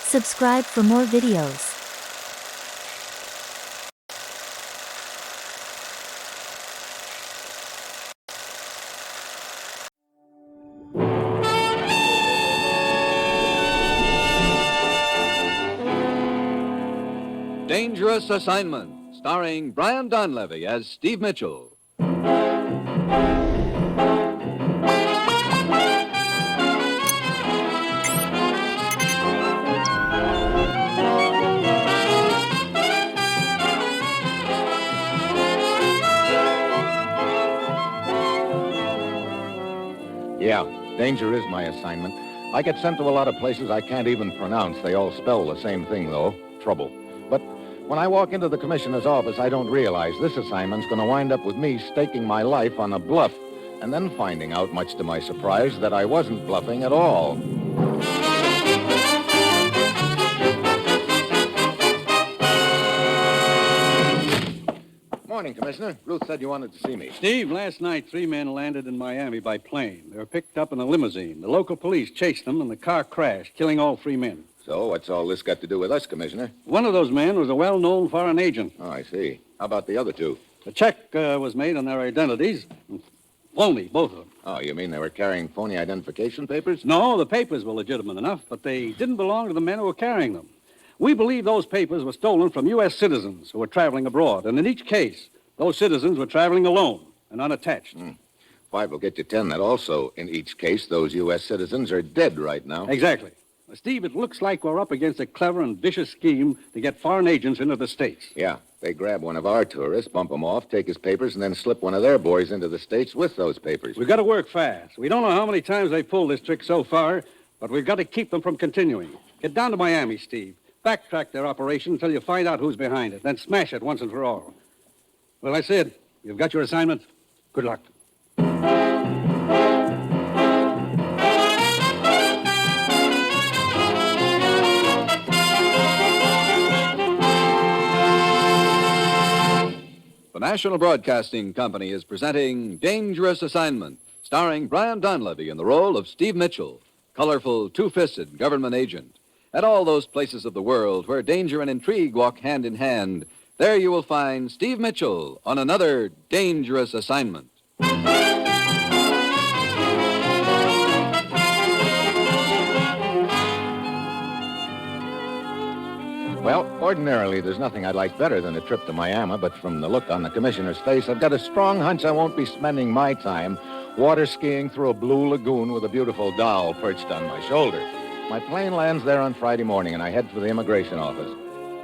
Subscribe for more videos. Dangerous Assignment, starring Brian Donlevy as Steve Mitchell. Yeah, danger is my assignment. I get sent to a lot of places I can't even pronounce. They all spell the same thing, though, trouble. But when I walk into the commissioner's office, I don't realize this assignment's going to wind up with me staking my life on a bluff, and then finding out, much to my surprise, that I wasn't bluffing at all. Morning, Commissioner. Ruth said you wanted to see me. Steve, last night, 3 men landed in Miami by plane. They were picked up in a limousine. The local police chased them, and the car crashed, killing all 3 men. So what's all this got to do with us, Commissioner? One of those men was a well-known foreign agent. Oh, I see. How about the other 2? A check was made on their identities. Phony, both of them. Oh, you mean they were carrying phony identification papers? No, the papers were legitimate enough, but they didn't belong to the men who were carrying them. We believe those papers were stolen from U.S. citizens who were traveling abroad, and in each case, those citizens were traveling alone and unattached. 5 will get you 10. That also, in each case, those U.S. citizens are dead right now. Exactly. Well, Steve, it looks like we're up against a clever and vicious scheme to get foreign agents into the States. Yeah, they grab one of our tourists, bump him off, take his papers, and then slip one of their boys into the States with those papers. We've got to work fast. We don't know how many times they've pulled this trick so far, but we've got to keep them from continuing. Get down to Miami, Steve. Backtrack their operation until you find out who's behind it, then smash it once and for all. Well, that's it. You've got your assignment. Good luck. The National Broadcasting Company is presenting Dangerous Assignment, starring Brian Donlevy in the role of Steve Mitchell, colorful, two-fisted government agent. At all those places of the world where danger and intrigue walk hand in hand, there you will find Steve Mitchell on another dangerous assignment. Well, ordinarily, there's nothing I'd like better than a trip to Miami, but from the look on the commissioner's face, I've got a strong hunch I won't be spending my time water skiing through a blue lagoon with a beautiful doll perched on my shoulder. My plane lands there on Friday morning, and I head for the immigration office.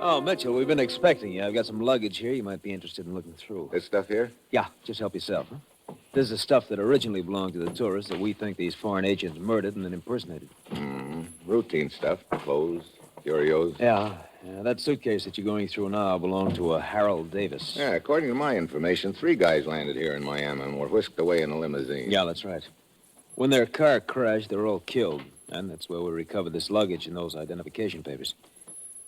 Oh, Mitchell, we've been expecting you. I've got some luggage here you might be interested in looking through. This stuff here? Yeah, just help yourself, huh? This is the stuff that originally belonged to the tourists that we think these foreign agents murdered and then impersonated. Routine stuff. Clothes, curios. Yeah, that suitcase that you're going through now belonged to a Harold Davis. Yeah, according to my information, 3 guys landed here in Miami and were whisked away in a limousine. Yeah, that's right. When their car crashed, they were all killed. And that's where we recovered this luggage and those identification papers.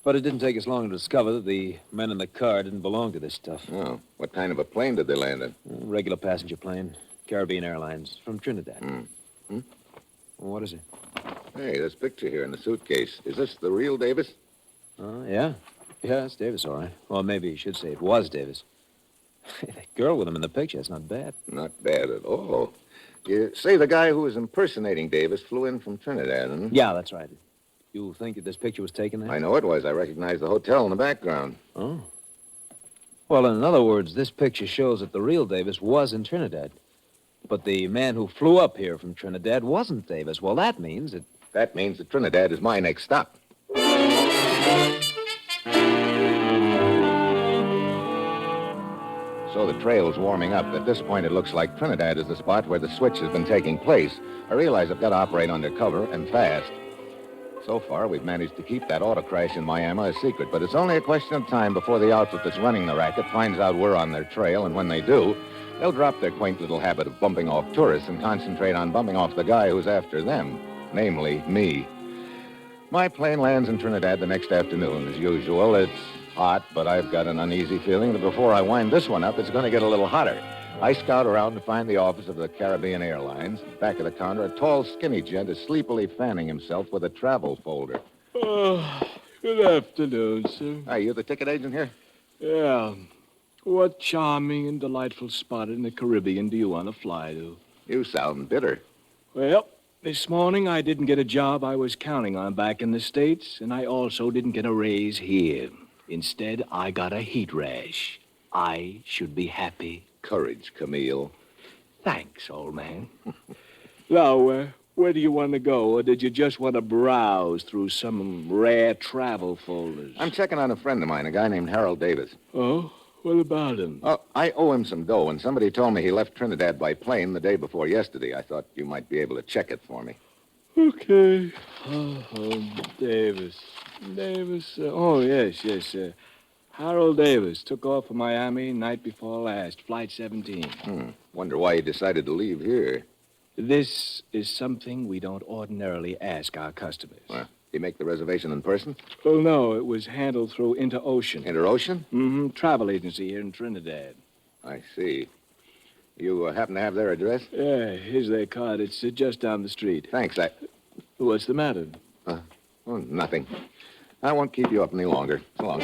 But it didn't take us long to discover that the men in the car didn't belong to this stuff. Oh, what kind of a plane did they land in? A regular passenger plane, Caribbean Airlines, from Trinidad. Well, what is it? Hey, this picture here in the suitcase. Is this the real Davis? Yeah. Yeah, it's Davis, all right. Well, maybe you should say it was Davis. That girl with him in the picture, that's not bad. Not bad at all. You say the guy who was impersonating Davis flew in from Trinidad, huh? Yeah, that's right. You think that this picture was taken there? I know it was. I recognize the hotel in the background. Oh. Well, in other words, this picture shows that the real Davis was in Trinidad. But the man who flew up here from Trinidad wasn't Davis. Well, that means that... That means that Trinidad is my next stop. So the trail's warming up. At this point, it looks like Trinidad is the spot where the switch has been taking place. I realize I've got to operate undercover and fast. So far, we've managed to keep that auto crash in Miami a secret, but it's only a question of time before the outfit that's running the racket finds out we're on their trail, and when they do, they'll drop their quaint little habit of bumping off tourists and concentrate on bumping off the guy who's after them, namely me. My plane lands in Trinidad the next afternoon. As usual, it's hot, but I've got an uneasy feeling that before I wind this one up, it's going to get a little hotter. I scout around to find the office of the Caribbean Airlines. Back of the counter, a tall, skinny gent is sleepily fanning himself with a travel folder. Oh, good afternoon, sir. Are you the ticket agent here? Yeah. What charming and delightful spot in the Caribbean do you want to fly to? You sound bitter. Well, this morning I didn't get a job I was counting on back in the States, and I also didn't get a raise here. Instead, I got a heat rash. I should be happy. Courage, Camille. Thanks, old man. Now, where do you want to go, or did you just want to browse through some rare travel folders? I'm checking on a friend of mine, a guy named Harold Davis. Oh? What about him? Oh, I owe him some dough, and somebody told me he left Trinidad by plane the day before yesterday. I thought you might be able to check it for me. Okay. Davis. Yes. Harold Davis took off for Miami night before last, Flight 17. Wonder why he decided to leave here. This is something we don't ordinarily ask our customers. Well, did he make the reservation in person? Oh, no, it was handled through Interocean. Interocean? Mm-hmm. Travel agency here in Trinidad. I see. You happen to have their address? Yeah, here's their card. It's just down the street. Thanks. What's the matter? Nothing. I won't keep you up any longer. So long.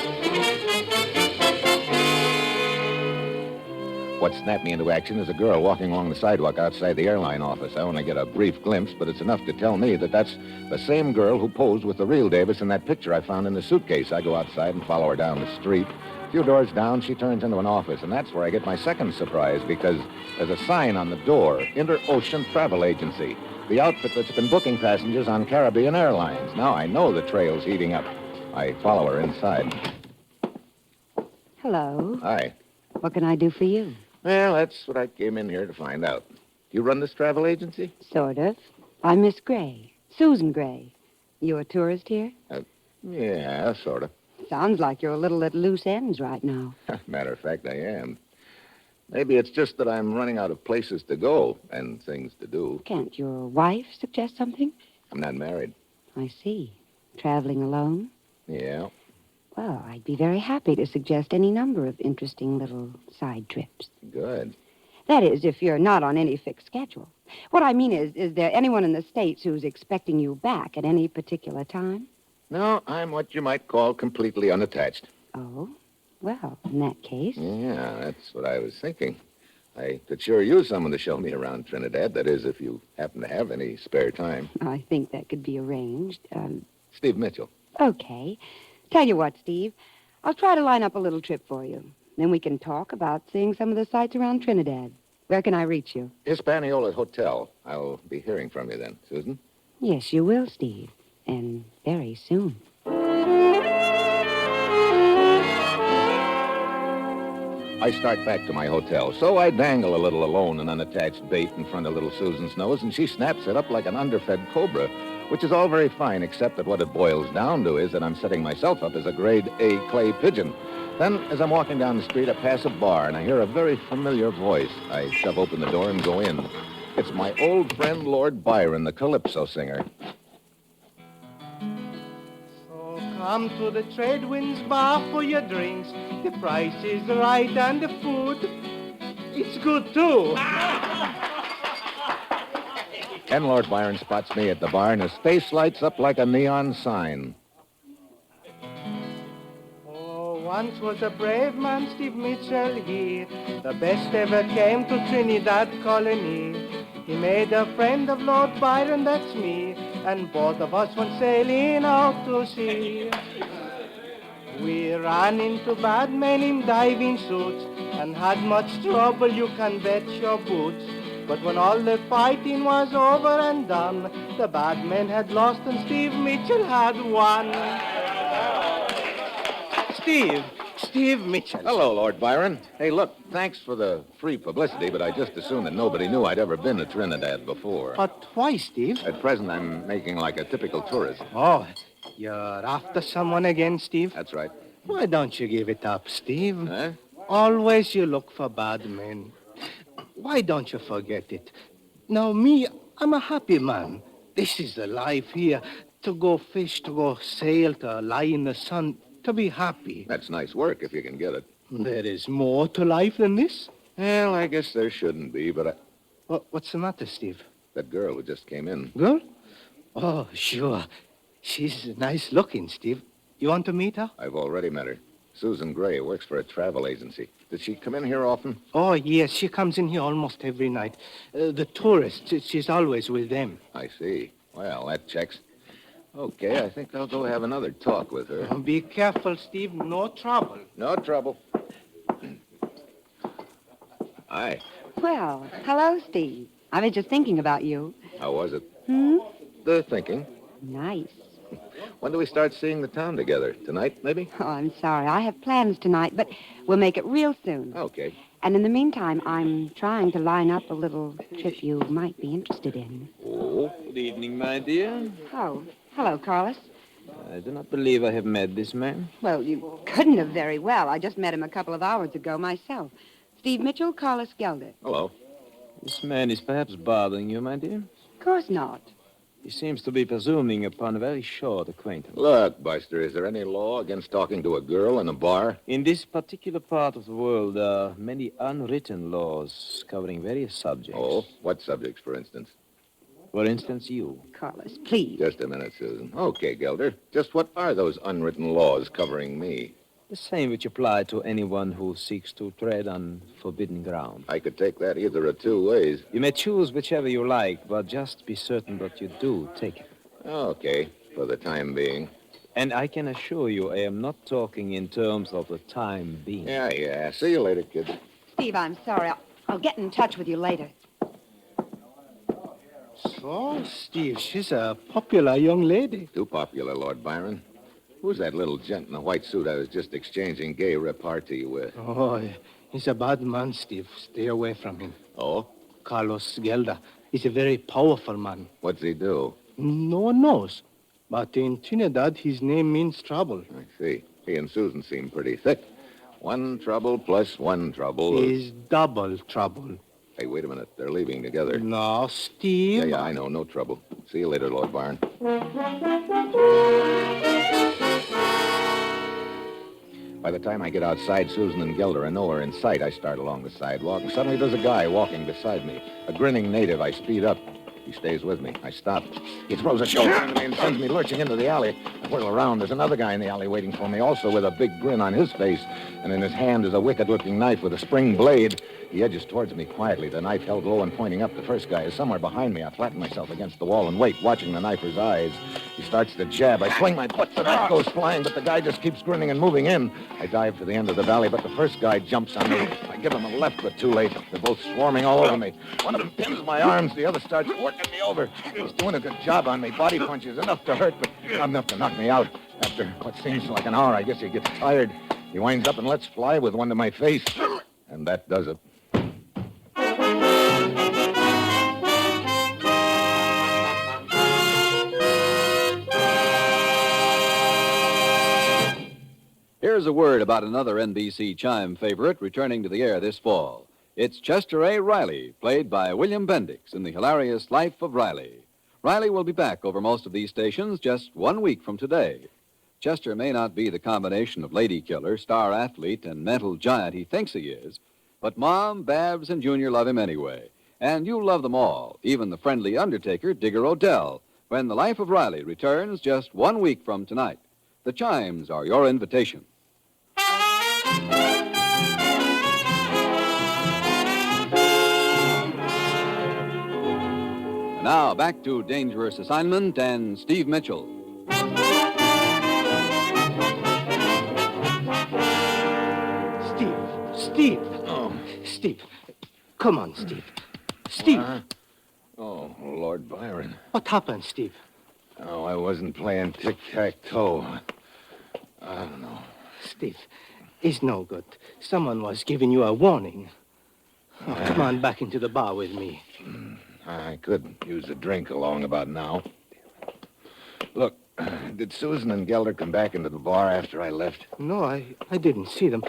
What snapped me into action is a girl walking along the sidewalk outside the airline office. I only get a brief glimpse, but it's enough to tell me that that's the same girl who posed with the real Davis in that picture I found in the suitcase. I go outside and follow her down the street. A few doors down, she turns into an office, and that's where I get my second surprise, because there's a sign on the door, Interocean Travel Agency, the outfit that's been booking passengers on Caribbean Airlines. Now I know the trail's heating up. I follow her inside. Hello. Hi. What can I do for you? Well, that's what I came in here to find out. You run this travel agency? Sort of. I'm Miss Gray. Susan Gray. You a tourist here? Yeah, sort of. Sounds like you're a little at loose ends right now. Matter of fact, I am. Maybe it's just that I'm running out of places to go and things to do. Can't your wife suggest something? I'm not married. I see. Traveling alone? Yeah. Well, I'd be very happy to suggest any number of interesting little side trips. Good. That is, if you're not on any fixed schedule. What I mean is there anyone in the States who's expecting you back at any particular time? No, I'm what you might call completely unattached. Oh? Well, in that case... Yeah, that's what I was thinking. I could sure use someone to show me around Trinidad. That is, if you happen to have any spare time. I think that could be arranged. Steve Mitchell. Okay. Tell you what, Steve. I'll try to line up a little trip for you. Then we can talk about seeing some of the sights around Trinidad. Where can I reach you? Hispaniola Hotel. I'll be hearing from you then, Susan. Yes, you will, Steve. And very soon. I start back to my hotel, so I dangle a little alone and unattached bait in front of little Susan's nose, and she snaps it up like an underfed cobra, which is all very fine, except that what it boils down to is that I'm setting myself up as a grade A clay pigeon. Then, as I'm walking down the street, I pass a bar, and I hear a very familiar voice. I shove open the door and go in. It's my old friend, Lord Byron, the calypso singer. Come to the Trade Winds Bar for your drinks. The price is right and the food, it's good too. And Lord Byron spots me at the bar, and his face lights up like a neon sign. Oh, once was a brave man, Steve Mitchell, he, the best ever came to Trinidad colony. He made a friend of Lord Byron, that's me, and both of us went sailing out to sea. We ran into bad men in diving suits and had much trouble, you can bet your boots. But when all the fighting was over and done, the bad men had lost and Steve Mitchell had won. Steve Mitchell. Hello, Lord Byron. Hey, look, thanks for the free publicity, but I just assumed that nobody knew I'd ever been to Trinidad before. But why, Steve? At present, I'm making like a typical tourist. Oh, you're after someone again, Steve? That's right. Why don't you give it up, Steve? Huh? Always you look for bad men. Why don't you forget it? Now, me, I'm a happy man. This is the life here. To go fish, to go sail, to lie in the sun, to be happy. That's nice work if you can get it. There is more to life than this. Well, I guess there shouldn't be, but What's the matter, Steve? that girl who just came in. Girl? Oh, sure. She's nice looking, Steve. You want to meet her? I've already met her. Susan Gray works for a travel agency. Does she come in here often? Oh, yes. She comes in here almost every night. The tourists, she's always with them. I see. Well, that checks. Okay, I think I'll go have another talk with her. Be careful, Steve. No trouble. No trouble. Hi. Well, hello, Steve. I was just thinking about you. How was it? Hmm? The thinking. Nice. When do we start seeing the town together? Tonight, maybe? Oh, I'm sorry. I have plans tonight, but we'll make it real soon. Okay. And in the meantime, I'm trying to line up a little trip you might be interested in. Oh. Good evening, my dear. Oh, hello, Carlos. I do not believe I have met this man. Well, you couldn't have very well. I just met him a couple of hours ago myself. Steve Mitchell, Carlos Gelder. Hello. This man is perhaps bothering you, my dear. Of course not. He seems to be presuming upon a very short acquaintance. Look, Buster, is there any law against talking to a girl in a bar? In this particular part of the world, there are many unwritten laws covering various subjects. Oh, what subjects, for instance? For instance, you. Carlos, please. Just a minute, Susan. Okay, Gelder. Just what are those unwritten laws covering me? The same which apply to anyone who seeks to tread on forbidden ground. I could take that either of two ways. You may choose whichever you like, but just be certain that you do take it. Okay, for the time being. And I can assure you I am not talking in terms of the time being. Yeah. See you later, kid. Steve, I'm sorry. I'll get in touch with you later. So, Steve, she's a popular young lady. Too popular, Lord Byron. Who's that little gent in the white suit I was just exchanging gay repartee with? Oh, he's a bad man, Steve. Stay away from him. Oh? Carlos Gelder. He's a very powerful man. What's he do? No one knows. But in Trinidad, his name means trouble. I see. He and Susan seem pretty thick. One trouble plus one trouble. Is double trouble. Hey, wait a minute. They're leaving together. No, Steve. Yeah, I know. No trouble. See you later, Lord Byron. By the time I get outside, Susan and Gelder are nowhere in sight. I start along the sidewalk, and suddenly there's a guy walking beside me. A grinning native. I speed up. He stays with me. I stop. He throws a shoulder into me and sends me lurching into the alley. I whirl around. There's another guy in the alley waiting for me, also with a big grin on his face. And in his hand is a wicked-looking knife with a spring blade. He edges towards me quietly, the knife held low and pointing up. The first guy is somewhere behind me. I flatten myself against the wall and wait, watching the knifer's eyes. He starts to jab. I swing my butt. The knife goes flying, but the guy just keeps grinning and moving in. I dive to the end of the valley, but the first guy jumps on me. I give him a left, but too late. They're both swarming all over me. One of them pins my arms. The other starts working me over. He's doing a good job on me. Body punches, enough to hurt, but not enough to knock me out. After what seems like an hour, I guess he gets tired. He winds up and lets fly with one to my face. And that does it. Here's a word about another NBC Chime favorite returning to the air this fall. It's Chester A. Riley, played by William Bendix in the hilarious Life of Riley. Riley will be back over most of these stations just 1 week from today. Chester may not be the combination of lady killer, star athlete, and mental giant he thinks he is, but Mom, Babs, and Junior love him anyway. And you'll love them all, even the friendly undertaker, Digger Odell, when The Life of Riley returns just 1 week from tonight. The Chimes are your invitation. Now, back to Dangerous Assignment and Steve Mitchell. Steve. Oh. Steve. Come on, Steve. Steve. Oh, Lord Byron. What happened, Steve? Oh, I wasn't playing tic-tac-toe. I don't know. Steve, it's no good. Someone was giving you a warning. Oh, come on back into the bar with me. I could use a drink along about now. Look, did Susan and Gelder come back into the bar after I left? No, I didn't see them.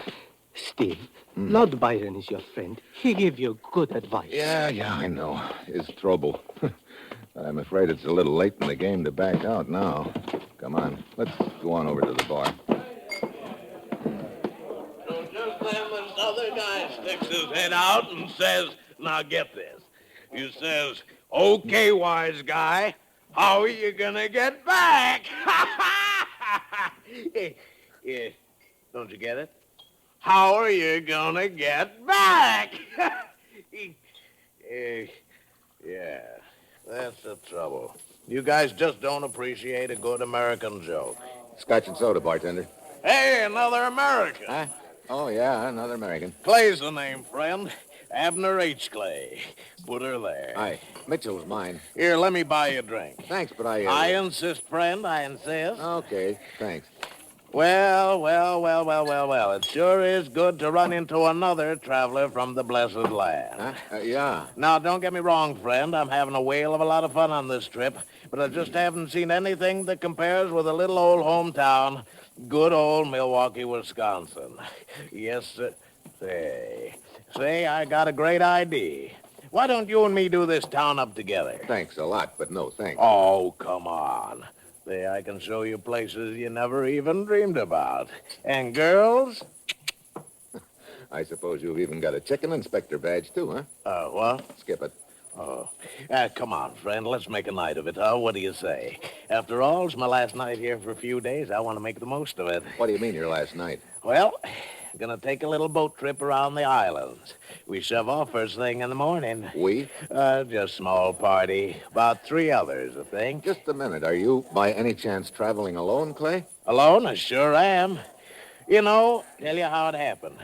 Steve, Lord Byron is your friend. He gave you good advice. Yeah, I know. It's trouble. I'm afraid it's a little late in the game to back out now. Come on, let's go on over to the bar. So just then this other guy sticks his head out and says, now get this. He says, okay, wise guy, How are you gonna get back? Yeah. Don't you get it? How are you gonna get back? Yeah, that's the trouble. You guys just don't appreciate a good American joke. Scotch and soda, bartender. Hey, another American. Huh? Oh, yeah, another American. Clay's the name, friend. Abner H. Clay. Put her there. Hi. Mitchell's mine. Here, let me buy you a drink. Thanks, but I... I insist, friend, I insist. Okay, thanks. Well. It sure is good to run into another traveler from the blessed land. Huh? Yeah. Now, don't get me wrong, friend. I'm having a whale of a lot of fun on this trip, but I just haven't seen anything that compares with a little old hometown, good old Milwaukee, Wisconsin. Yes, sir. Say, I got a great idea. Why don't you and me do this town up together? Thanks a lot, but no thanks. Oh, come on. Say, I can show you places you never even dreamed about. And girls? I suppose you've even got a chicken inspector badge, too, huh? What? Skip it. Oh. Come on, friend. Let's make a night of it, huh? What do you say? After all, it's my last night here for a few days. I want to make the most of it. What do you mean, your last night? Well, gonna take a little boat trip around the islands. We shove off first thing in the morning. We? Just small party. About 3 others, I think. Just a minute. Are you, by any chance, traveling alone, Clay? Alone? I sure am. You know, tell you how it happened.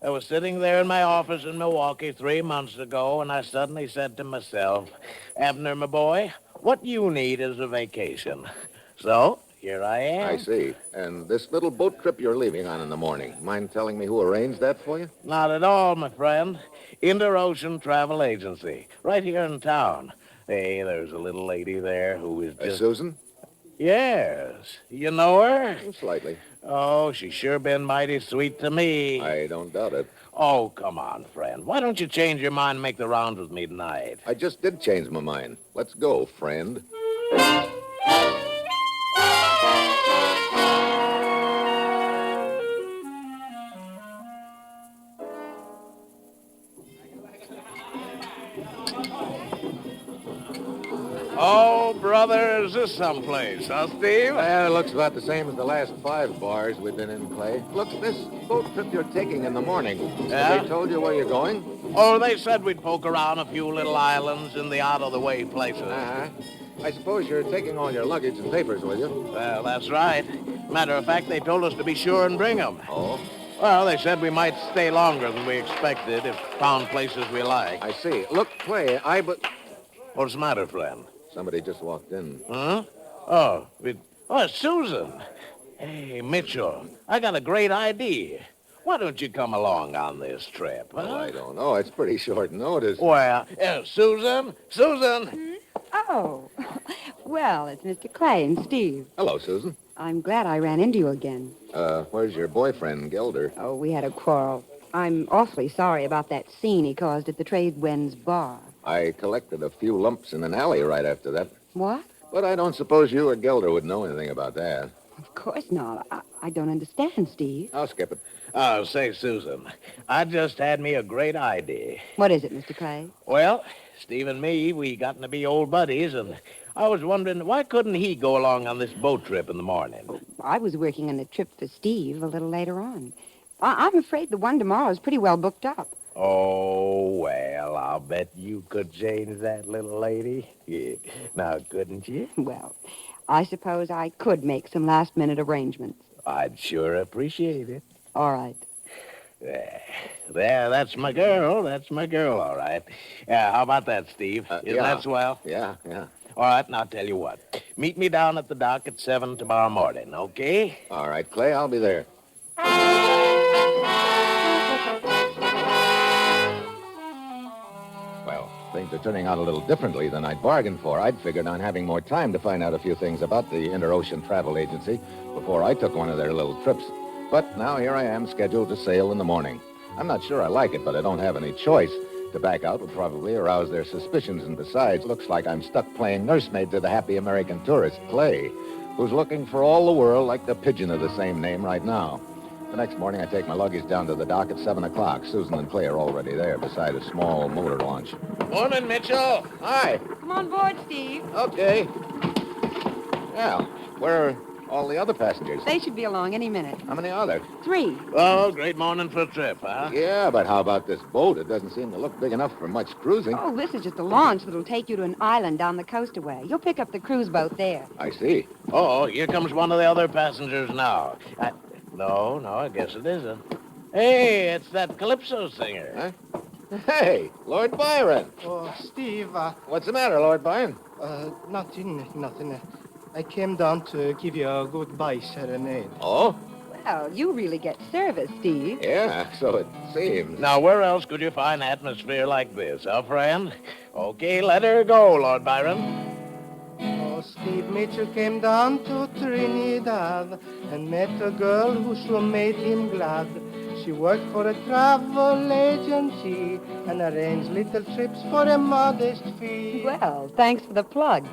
I was sitting there in my office in Milwaukee 3 months ago, and I suddenly said to myself, Abner, my boy, what you need is a vacation. So, here I am. I see. And this little boat trip you're leaving on in the morning, mind telling me who arranged that for you? Not at all, my friend. Inter-Ocean Travel Agency, right here in town. Hey, there's a little lady there who is just... Susan? Yes. You know her? Slightly. Oh, she's sure been mighty sweet to me. I don't doubt it. Oh, come on, friend. Why don't you change your mind and make the rounds with me tonight? I just did change my mind. Let's go, friend. Oh, brother, is this someplace, huh, Steve? Well, it looks about the same as the last 5 bars we've been in, Clay. Look, this boat trip you're taking in the morning. Yeah? Have they told you where you're going? Oh, they said we'd poke around a few little islands in the out-of-the-way places. Uh-huh. I suppose you're taking all your luggage and papers with you. Well, that's right. Matter of fact, they told us to be sure and bring them. Oh? Well, they said we might stay longer than we expected if found places we like. I see. Look, Clay, What's the matter, friend? Somebody just walked in. Huh? It's Susan. Hey, Mitchell, I got a great idea. Why don't you come along on this trip, huh? Well, I don't know. It's pretty short notice. Well, Susan? Oh, well, it's Mr. Clay and Steve. Hello, Susan. I'm glad I ran into you again. Where's your boyfriend, Gilder? Oh, we had a quarrel. I'm awfully sorry about that scene he caused at the Tradewinds bar. I collected a few lumps in an alley right after that. What? But I don't suppose you or Gilder would know anything about that. Of course not. I don't understand, Steve. I'll skip it. Oh, say, Susan, I just had me a great idea. What is it, Mr. Clay? Well, Steve and me, we gotten to be old buddies, and I was wondering, why couldn't he go along on this boat trip in the morning? I was working on a trip for Steve a little later on. I'm afraid the one tomorrow is pretty well booked up. Oh, well, I'll bet you could change that little lady. Yeah. Now, couldn't you? Well, I suppose I could make some last-minute arrangements. I'd sure appreciate it. All right. There, that's my girl. That's my girl, all right. Yeah, how about that, Steve? Isn't that swell? Yeah. All right, now, tell you what. Meet me down at the dock at 7 tomorrow morning, okay? All right, Clay, I'll be there. Well, things are turning out a little differently than I'd bargained for. I'd figured on having more time to find out a few things about the Inter-Ocean Travel Agency before I took one of their little trips. But now here I am, scheduled to sail in the morning. I'm not sure I like it, but I don't have any choice. To back out would probably arouse their suspicions, and besides, looks like I'm stuck playing nursemaid to the happy American tourist, Clay, who's looking for all the world like the pigeon of the same name right now. The next morning, I take my luggage down to the dock at 7 o'clock. Susan and Clay are already there beside a small motor launch. Morning, Mitchell. Hi. Come on board, Steve. Okay. Yeah. Where are all the other passengers? They should be along any minute. How many are there? 3. Oh, great morning for a trip, huh? Yeah, but how about this boat? It doesn't seem to look big enough for much cruising. Oh, this is just a launch that'll take you to an island down the coast away. You'll pick up the cruise boat there. I see. Oh, here comes one of the other passengers now. No, I guess it isn't. Hey, it's that Calypso singer. Huh? Hey, Lord Byron. Oh, Steve, What's the matter, Lord Byron? nothing. I came down to give you a goodbye serenade. Oh? Well, you really get service, Steve. Yeah, so it seems. Now, where else could you find atmosphere like this, huh, friend? Okay, let her go, Lord Byron. Oh, Steve Mitchell came down to Trinidad and met a girl who sure made him glad. She worked for a travel agency and arranged little trips for a modest fee. Well, thanks for the plug.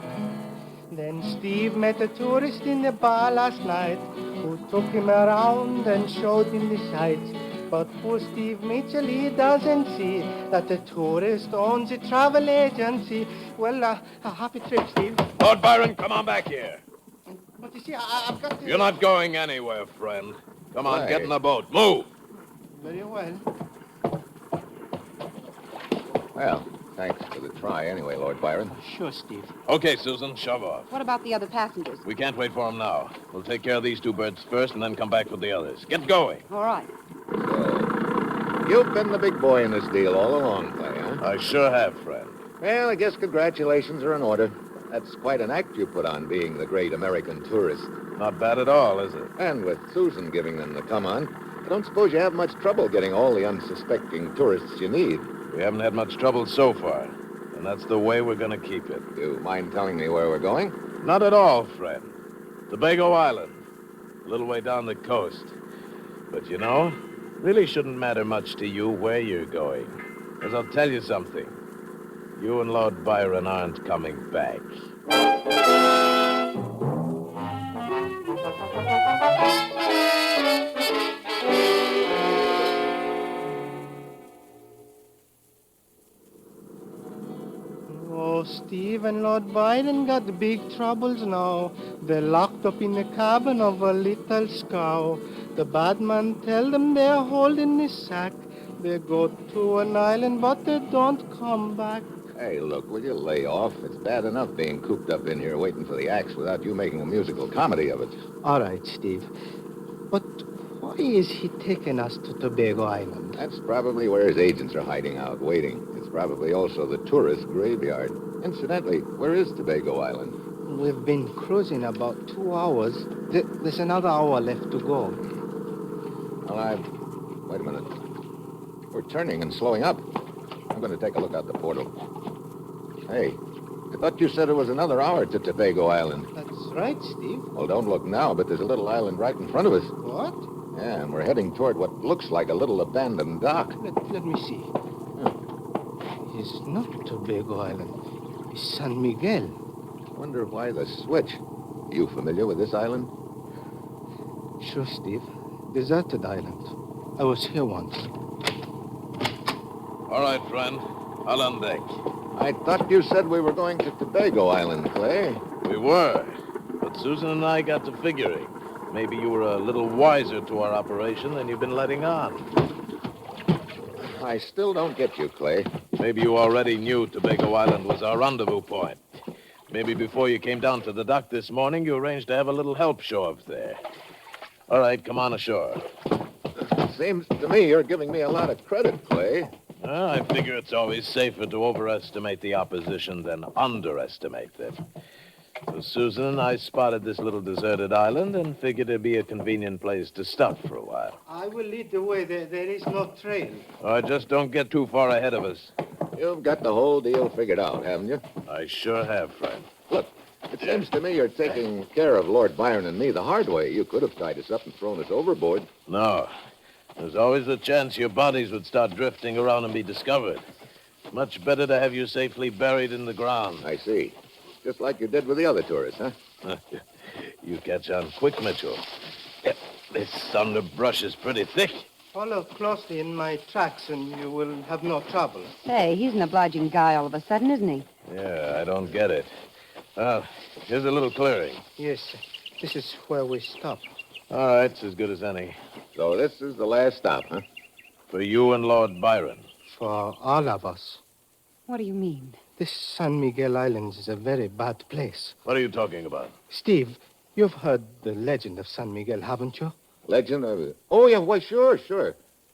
Then Steve met a tourist in the bar last night who took him around and showed him the sights. But poor Steve Mitchell, he doesn't see that the tourist owns a travel agency. Well, a happy trip, Steve. Lord Byron, come on back here. But you see, I've got to... You're not going anywhere, friend. Come on, Right. get in the boat. Move. Very well. Well, thanks for the try anyway, Lord Byron. Sure, Steve. Okay, Susan, shove off. What about the other passengers? We can't wait for them now. We'll take care of these 2 birds first and then come back with the others. Get going. All right. You've been the big boy in this deal all along, Clay, huh? I sure have, friend. Well, I guess congratulations are in order. That's quite an act you put on, being the great American tourist. Not bad at all, is it? And with Susan giving them the come-on, I don't suppose you have much trouble getting all the unsuspecting tourists you need. We haven't had much trouble so far, and that's the way we're going to keep it. You mind telling me where we're going? Not at all, friend. Tobago Island, a little way down the coast. But you know, really shouldn't matter much to you where you're going. Because I'll tell you something. You and Lord Byron aren't coming back. Oh, Steve and Lord Byron got big troubles now. They're locked up in the cabin of a little scow. The bad man tell them they're holding the sack. They go to an island, but they don't come back. Hey, look, will you lay off? It's bad enough being cooped up in here waiting for the axe without you making a musical comedy of it. All right, Steve. But why is he taking us to Tobago Island? That's probably where his agents are hiding out, waiting. It's probably also the tourist graveyard. Incidentally, where is Tobago Island? We've been cruising about 2 hours. There's another hour left to go. Well, wait a minute. We're turning and slowing up. I'm going to take a look out the portal. Hey, I thought you said it was another hour to Tobago Island. That's right, Steve. Well, don't look now, but there's a little island right in front of us. What? Yeah, and we're heading toward what looks like a little abandoned dock. Let me see. It's not Tobago Island. It's San Miguel. Wonder why the switch. You familiar with this island? Sure, Steve. Deserted island. I was here once. All right, friend. I'll on deck. I thought you said we were going to Tobago Island, Clay. We were. But Susan and I got to figuring. Maybe you were a little wiser to our operation than you've been letting on. I still don't get you, Clay. Maybe you already knew Tobago Island was our rendezvous point. Maybe before you came down to the dock this morning, you arranged to have a little help show up there. All right, come on ashore. Seems to me you're giving me a lot of credit, Clay. I figure it's always safer to overestimate the opposition than underestimate them. So Susan and I spotted this little deserted island and figured it'd be a convenient place to stop for a while. I will lead the way. There is no trail. Just don't get too far ahead of us. You've got the whole deal figured out, haven't you? I sure have, friend. Look, it seems to me you're taking care of Lord Byron and me the hard way. You could have tied us up and thrown us overboard. No. There's always a chance your bodies would start drifting around and be discovered. Much better to have you safely buried in the ground. I see. Just like you did with the other tourists, huh? You catch on quick, Mitchell. This underbrush is pretty thick. Follow closely in my tracks and you will have no trouble. Say, he's an obliging guy all of a sudden, isn't he? Yeah, I don't get it. Well, here's a little clearing. Yes, this is where we stop. All right, it's as good as any. So this is the last stop, huh? For you and Lord Byron. For all of us. What do you mean? This San Miguel Islands is a very bad place. What are you talking about? Steve, you've heard the legend of San Miguel, haven't you? Legend of it. Oh, yeah, why, sure.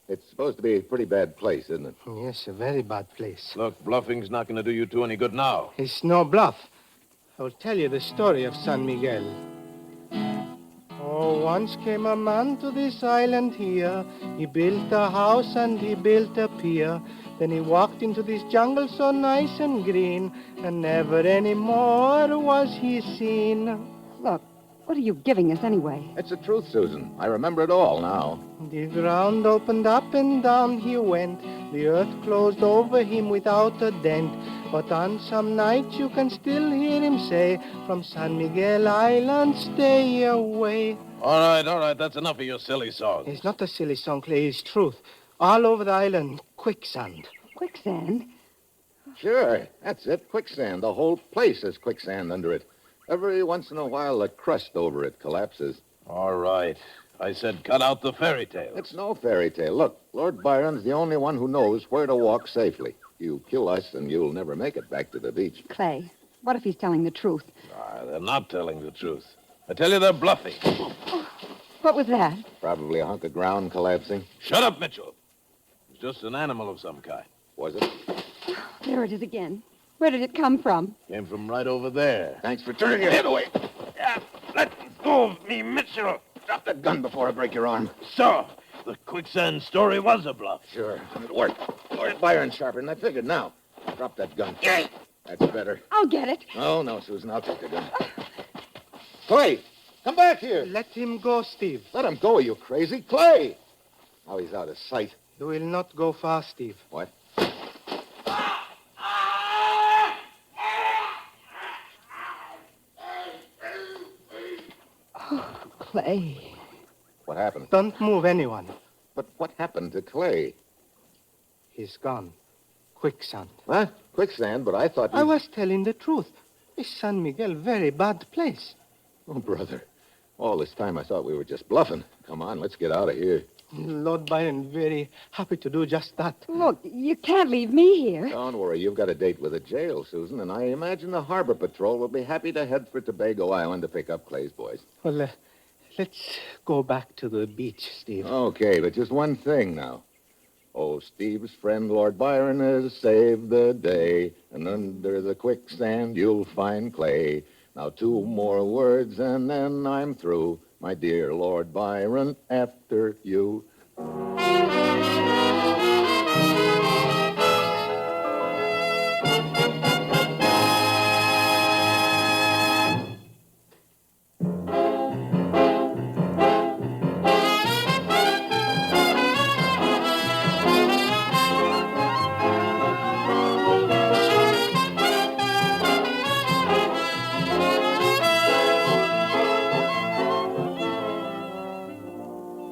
It's supposed to be a pretty bad place, isn't it? Yes, a very bad place. Look, bluffing's not going to do you two any good now. It's no bluff. I will tell you the story of San Miguel. Oh, once came a man to this island here. He built a house and he built a pier. Then he walked into this jungle so nice and green, and never any more was he seen. Look, what are you giving us anyway? It's the truth, Susan. I remember it all now. The ground opened up and down he went. The earth closed over him without a dent. But on some nights you can still hear him say, from San Miguel Island, stay away. All right, that's enough of your silly song. It's not a silly song, Clay, it's truth. All over the island, quicksand. Quicksand? Sure, that's it. Quicksand. The whole place has quicksand under it. Every once in a while, the crust over it collapses. All right. I said cut out the fairy tale. It's no fairy tale. Look, Lord Byron's the only one who knows where to walk safely. You kill us, and you'll never make it back to the beach. Clay, what if he's telling the truth? They're not telling the truth. I tell you, they're bluffing. What was that? Probably a hunk of ground collapsing. Shut up, Mitchell. It's just an animal of some kind. Was it? There it is again. Where did it come from? Came from right over there. Thanks for turning your head away. Yeah, let go of me, Mitchell. Drop that gun before I break your arm. So, the quicksand story was a bluff. Sure, it worked. Lord Byron's sharper than I figured. Now, drop that gun. That's better. I'll get it. No, Susan, I'll take the gun. Clay, come back here. Let him go, Steve. Let him go, you crazy. Clay! Now he's out of sight. You will not go far, Steve. What? Clay. What happened? Don't move anyone. But what happened to Clay? He's gone. Quicksand. What? Quicksand, but I thought you... I was telling the truth. This San Miguel, very bad place. Oh, brother. All this time I thought we were just bluffing. Come on, let's get out of here. Lord Byron, very happy to do just that. Look, you can't leave me here. Don't worry, you've got a date with the jail, Susan, and I imagine the Harbor Patrol will be happy to head for Tobago Island to pick up Clay's boys. Well, let's go back to the beach, Steve. Okay, but just one thing now. Oh, Steve's friend, Lord Byron, has saved the day, and under the quicksand you'll find Clay. Now, 2 more words, and then I'm through. My dear Lord Byron, after you.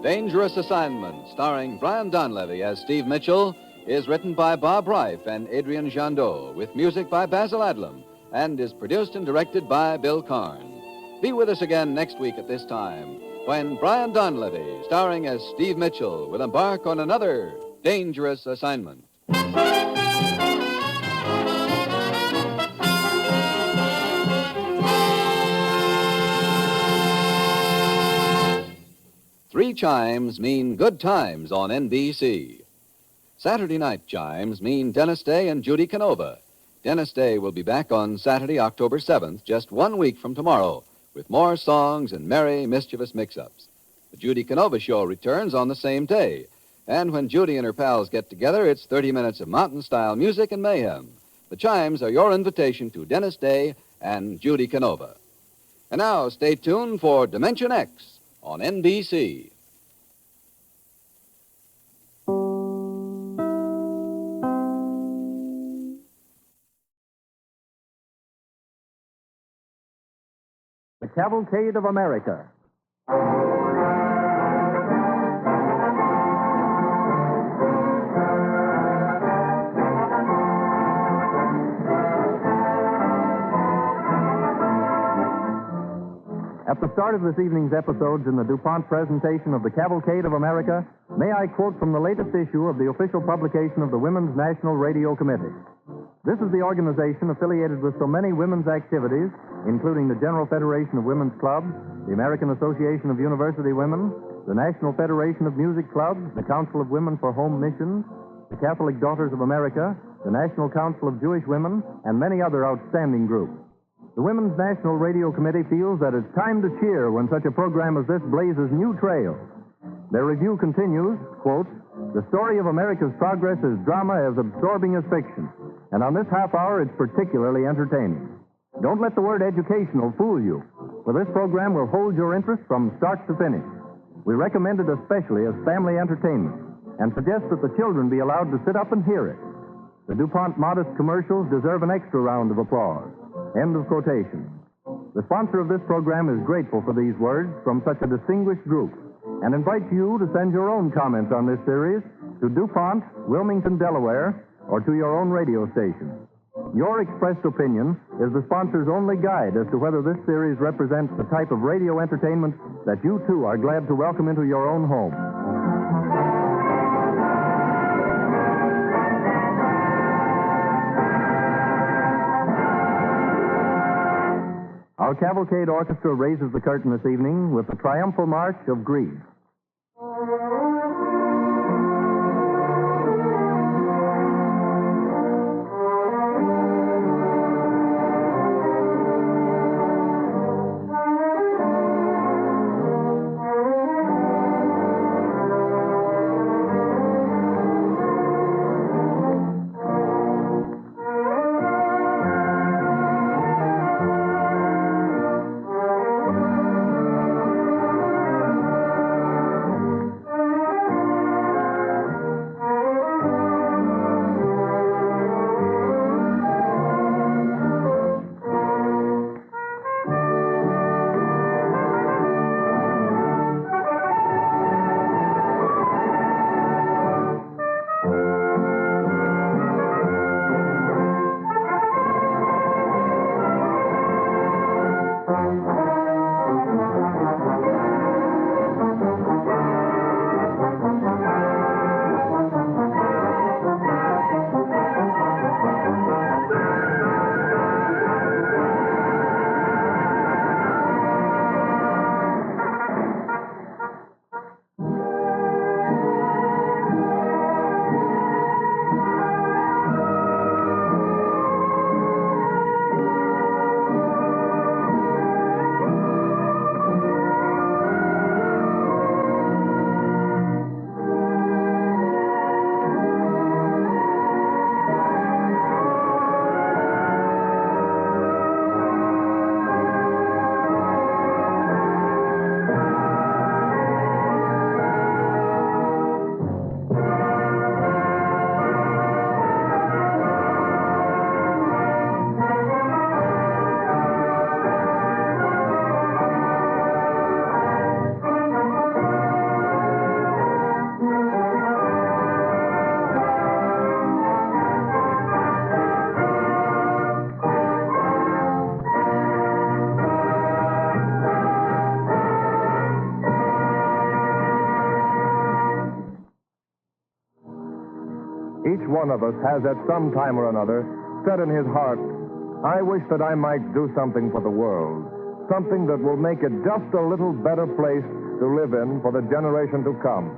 Dangerous Assignment, starring Brian Donlevy as Steve Mitchell, is written by Bob Reif and Adrian Jandot, with music by Basil Adlam, and is produced and directed by Bill Karn. Be with us again next week at this time, when Brian Donlevy, starring as Steve Mitchell, will embark on another dangerous assignment. 3 chimes mean good times on NBC. Saturday night chimes mean Dennis Day and Judy Canova. Dennis Day will be back on Saturday, October 7th, just 1 week from tomorrow, with more songs and merry, mischievous mix-ups. The Judy Canova Show returns on the same day. And when Judy and her pals get together, it's 30 minutes of mountain-style music and mayhem. The chimes are your invitation to Dennis Day and Judy Canova. And now, stay tuned for Dimension X on NBC. The Cavalcade of America. At the start of this evening's episodes in the DuPont presentation of the Cavalcade of America, may I quote from the latest issue of the official publication of the Women's National Radio Committee. This is the organization affiliated with so many women's activities, including the General Federation of Women's Clubs, the American Association of University Women, the National Federation of Music Clubs, the Council of Women for Home Missions, the Catholic Daughters of America, the National Council of Jewish Women, and many other outstanding groups. The Women's National Radio Committee feels that it's time to cheer when such a program as this blazes new trails. Their review continues, quote, "The story of America's progress is drama as absorbing as fiction, and on this half hour it's particularly entertaining. Don't let the word educational fool you, for this program will hold your interest from start to finish. We recommend it especially as family entertainment, and suggest that the children be allowed to sit up and hear it. The DuPont modest commercials deserve an extra round of applause." End of quotation. The sponsor of this program is grateful for these words from such a distinguished group and invites you to send your own comments on this series to DuPont, Wilmington, Delaware, or to your own radio station. Your expressed opinion is the sponsor's only guide as to whether this series represents the type of radio entertainment that you, too, are glad to welcome into your own home. Our Cavalcade Orchestra raises the curtain this evening with the triumphal march of Greece. Each one of us has at some time or another said in his heart, "I wish that I might do something for the world, something that will make it just a little better place to live in for the generation to come."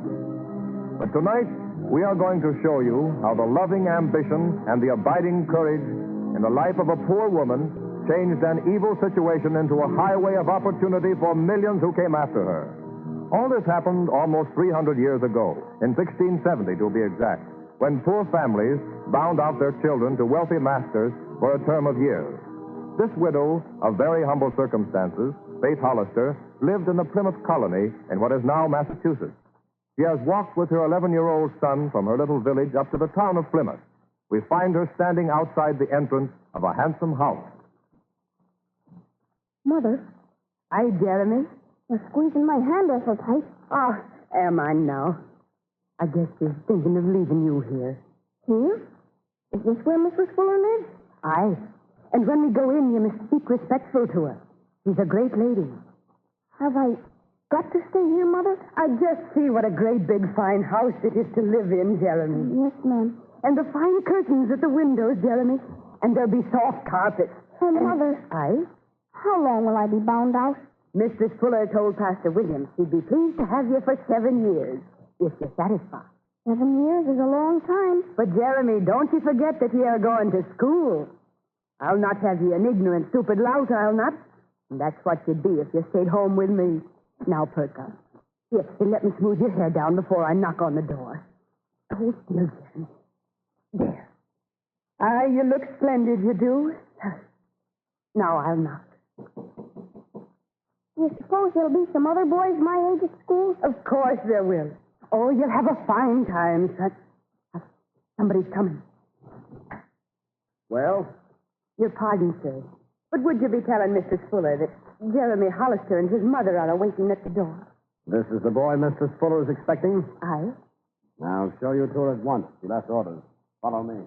But tonight, we are going to show you how the loving ambition and the abiding courage in the life of a poor woman changed an evil situation into a highway of opportunity for millions who came after her. All this happened almost 300 years ago, in 1670 to be exact, when poor families bound out their children to wealthy masters for a term of years. This widow of very humble circumstances, Faith Hollister, lived in the Plymouth colony in what is now Massachusetts. She has walked with her 11-year-old son from her little village up to the town of Plymouth. We find her standing outside the entrance of a handsome house. Mother. Hi, Jeremy. You're squeezing my hand off so tight. Oh, am I now? I guess she's thinking of leaving you here. Here? Is this where Mrs. Fuller lives? Aye. And when we go in, you must speak respectful to her. She's a great lady. Have I got to stay here, Mother? I just see what a great big fine house it is to live in, Jeremy. Yes, ma'am. And the fine curtains at the windows, Jeremy. And there'll be soft carpets. And Mother, Aye? how long will I be bound out? Mistress Fuller told Pastor Williams she'd be pleased to have you for 7 years, if you're satisfied. 7 years is a long time. But, Jeremy, don't you forget that you are going to school. I'll not have you an ignorant, stupid lout, I'll not. And that's what you'd be if you stayed home with me. Now, perk up. Here, let me smooth your hair down before I knock on the door. Hold still, Jeremy. There. Ah, you look splendid, you do. Now I'll knock. You suppose there'll be some other boys my age at school? Of course there will. Oh, you'll have a fine time, son. Somebody's coming. Well? Your pardon, sir. But would you be telling Mrs. Fuller that Jeremy Hollister and his mother are awaiting at the door? This is the boy Mrs. Fuller is expecting? Aye. I'll show you to her at once. She left orders. Follow me.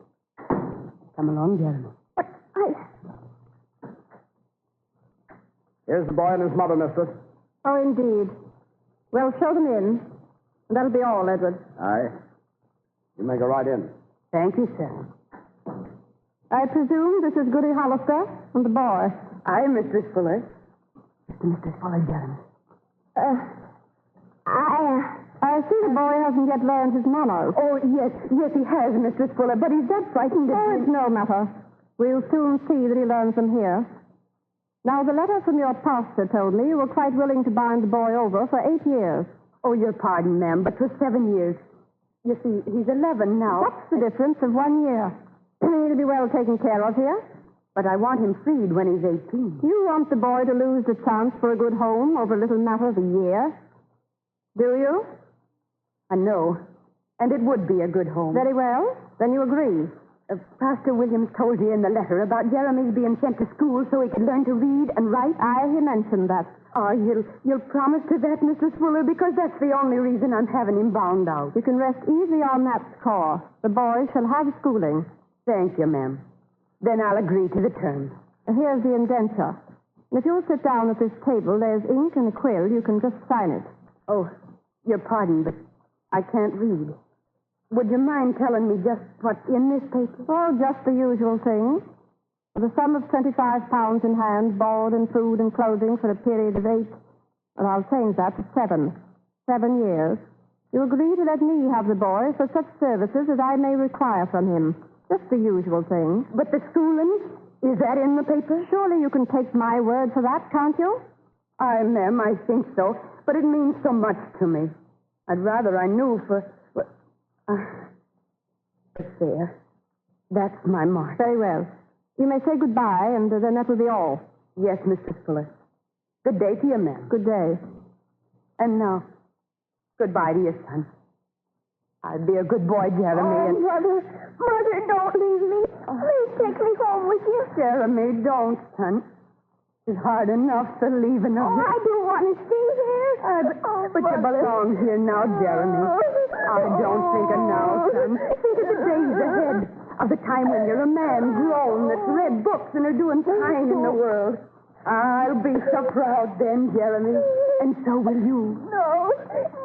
Come along, Jeremy. Here's the boy and his mother, mistress. Oh, indeed. Well, show them in. That'll be all, Edward. Aye. You may go right in. Thank you, sir. I presume this is Goody Hollister and the boy. Aye, Mistress Fuller. Mr. Fuller, Jeremy. I see the boy hasn't yet learned his manners. Oh, yes, he has, Mistress Fuller, but he's that frightened that... Oh, it's no matter. We'll soon see that he learns them here. Now, the letter from your pastor told me you were quite willing to bind the boy over for 8 years. Oh, your pardon, ma'am, but for 7 years. You see, he's 11 now. What's the difference of 1 year? He'll be well taken care of here. But I want him freed when he's 18. You want the boy to lose the chance for a good home over a little matter of a year? Do you? No. And it would be a good home. Very well. Then you agree. Pastor Williams told you in the letter about Jeremy's being sent to school so he could learn to read and write. Aye, he mentioned that. Oh, you'll promise to that, Mrs. Fuller, because that's the only reason I'm having him bound out. You can rest easy on that score. The boy shall have schooling. Thank you, ma'am. Then I'll agree to the terms. Here's the indenture. If you'll sit down at this table, there's ink and a quill. You can just sign it. Oh, your pardon, but I can't read. Would you mind telling me just what's in this paper? Oh, just the usual thing. The sum of £25 in hand, board and food and clothing for a period of 8. Well, I'll change that to 7. 7 years. You agree to let me have the boy for such services as I may require from him. Just the usual thing. But the schooling? Is that in the paper? Surely you can take my word for that, can't you? Aye, ma'am, I think so. But it means so much to me. I'd rather I knew for... there. That's my mark. Very well. You may say goodbye, and then that will be all. Yes, Mrs. Fuller. Good day to you, ma'am. Good day. And now, goodbye to your son. I'll be a good boy, Jeremy. Oh, Mother, don't leave me. Please take me home with you. Jeremy, don't, son. It's hard enough the leaving of you. I do want to stay here. But you belong here now, Jeremy. I don't think of now, son. Think of the days ahead. Of the time when you're a man grown that's read books and are doing fine in the world. I'll be so proud then, Jeremy. And so will you. No,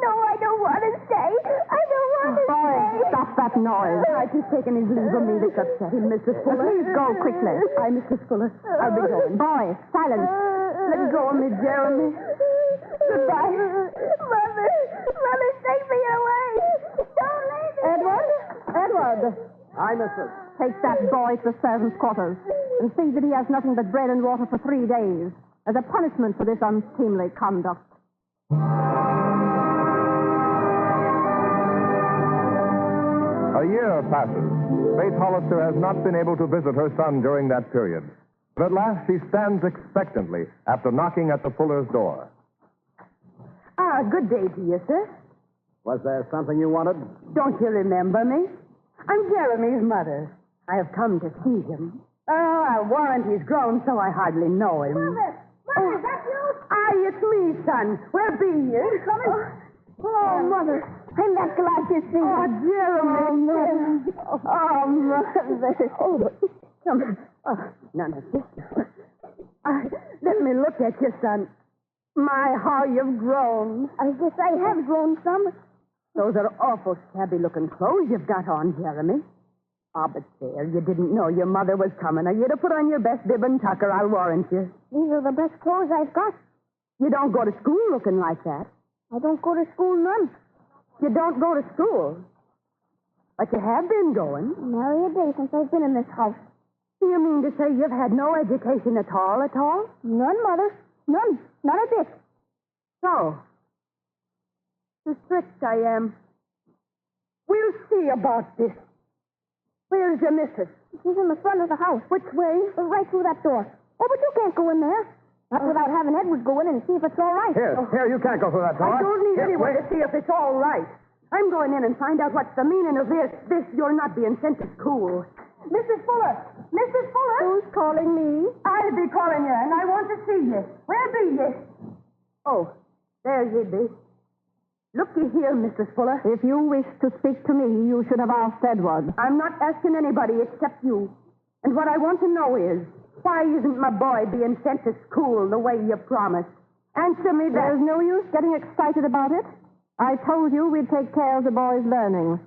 I don't want to stay. I don't want to stay. Stop that noise. He's taken his leave of me. That's upset him, Mrs. Fuller. Please go quickly. Aye, Mrs. Fuller. I'll be going. Boy, silence. Let go of me, Jeremy. Goodbye. Mother, take me away. Don't leave me. Edward. Aye, mistress. Take that boy to the servants' quarters and see that he has nothing but bread and water for 3 days as a punishment for this unseemly conduct. A year passes. Faith Hollister has not been able to visit her son during that period. But at last she stands expectantly after knocking at the Fuller's door. Good day to you, sir. Was there something you wanted? Don't you remember me? I'm Jeremy's mother. I have come to see him. I'll warrant he's grown so I hardly know him. Mother, is that you? Aye, it's me, son. Where be you? Oh, Mother, I'm that glad to see you. Oh, Jeremy. Oh, Mother. Come on. None of this. Let me look at you, son. My, how you've grown. I guess I have grown some. Those are awful shabby-looking clothes you've got on, Jeremy. Ah, but there, you didn't know your mother was coming, or you'd have put on your best bib and tucker, I'll warrant you. These are the best clothes I've got. You don't go to school looking like that. I don't go to school none. You don't go to school. But you have been going. Nary a day since I've been in this house. You mean to say you've had no education at all, at all? None, Mother. None. Not a bit. So, the strict I am. We'll see about this. Where's your missus? She's in the front of the house. Which way? Right through that door. Oh, but you can't go in there. Not without having Edward go in and see if it's all right. Here, you can't go through that door. I don't need Here, anyone wait. to see if it's all right. I'm going in and find out what's the meaning of this. You're not being sent to school. Mrs. Fuller! Mrs. Fuller! Who's calling me? I'll be calling you, and I want to see you. Where be you? Oh, there you be. Looky here, Mrs. Fuller. If you wish to speak to me, you should have asked Edward. I'm not asking anybody except you. And what I want to know is, why isn't my boy being sent to school the way you promised? Answer me that. There's no use getting excited about it. I told you we'd take care of the boy's learning.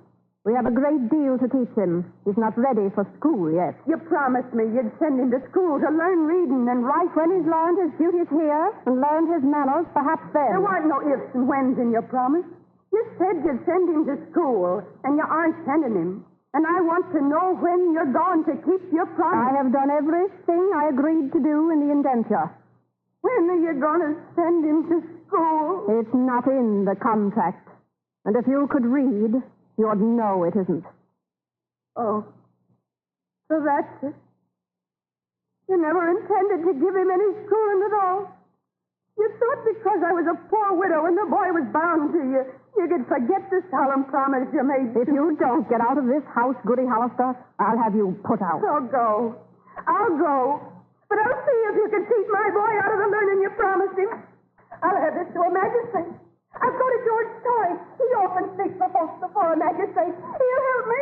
We have a great deal to teach him. He's not ready for school yet. You promised me you'd send him to school to learn reading and writing. When he's learned his duties here and learned his manners, perhaps then. There weren't no ifs and whens in your promise. You said you'd send him to school, and you aren't sending him. And I want to know when you're going to keep your promise. I have done everything I agreed to do in the indenture. When are you going to send him to school? It's not in the contract. And if you could read, you'd know it isn't. Oh, so that's it. You never intended to give him any schooling at all. You thought because I was a poor widow and the boy was bound to you, you could forget the solemn promise you made. If you don't get out of this house, Goody Hollister, I'll have you put out. I'll go. I'll go. But I'll see if you can keep my boy out of the learning you promised him. I'll have this to a magistrate. I'll go to George Story. He often speaks for folks before a magistrate. He'll help me.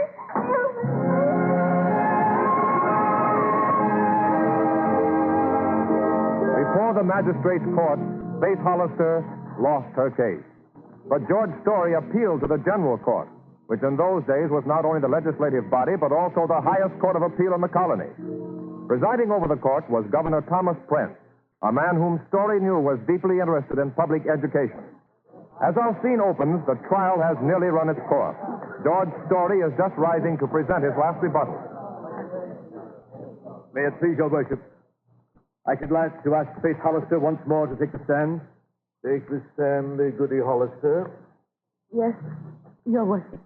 Before the magistrate's court, Faith Hollister lost her case. But George Story appealed to the general court, which in those days was not only the legislative body, but also the highest court of appeal in the colony. Presiding over the court was Governor Thomas Prince, a man whom Story knew was deeply interested in public education. As our scene opens, the trial has nearly run its course. George Story is just rising to present his last rebuttal. May it please your worship, I should like to ask Faith Hollister once more to take the stand. Take the stand, Goody Hollister. Yes, your worship.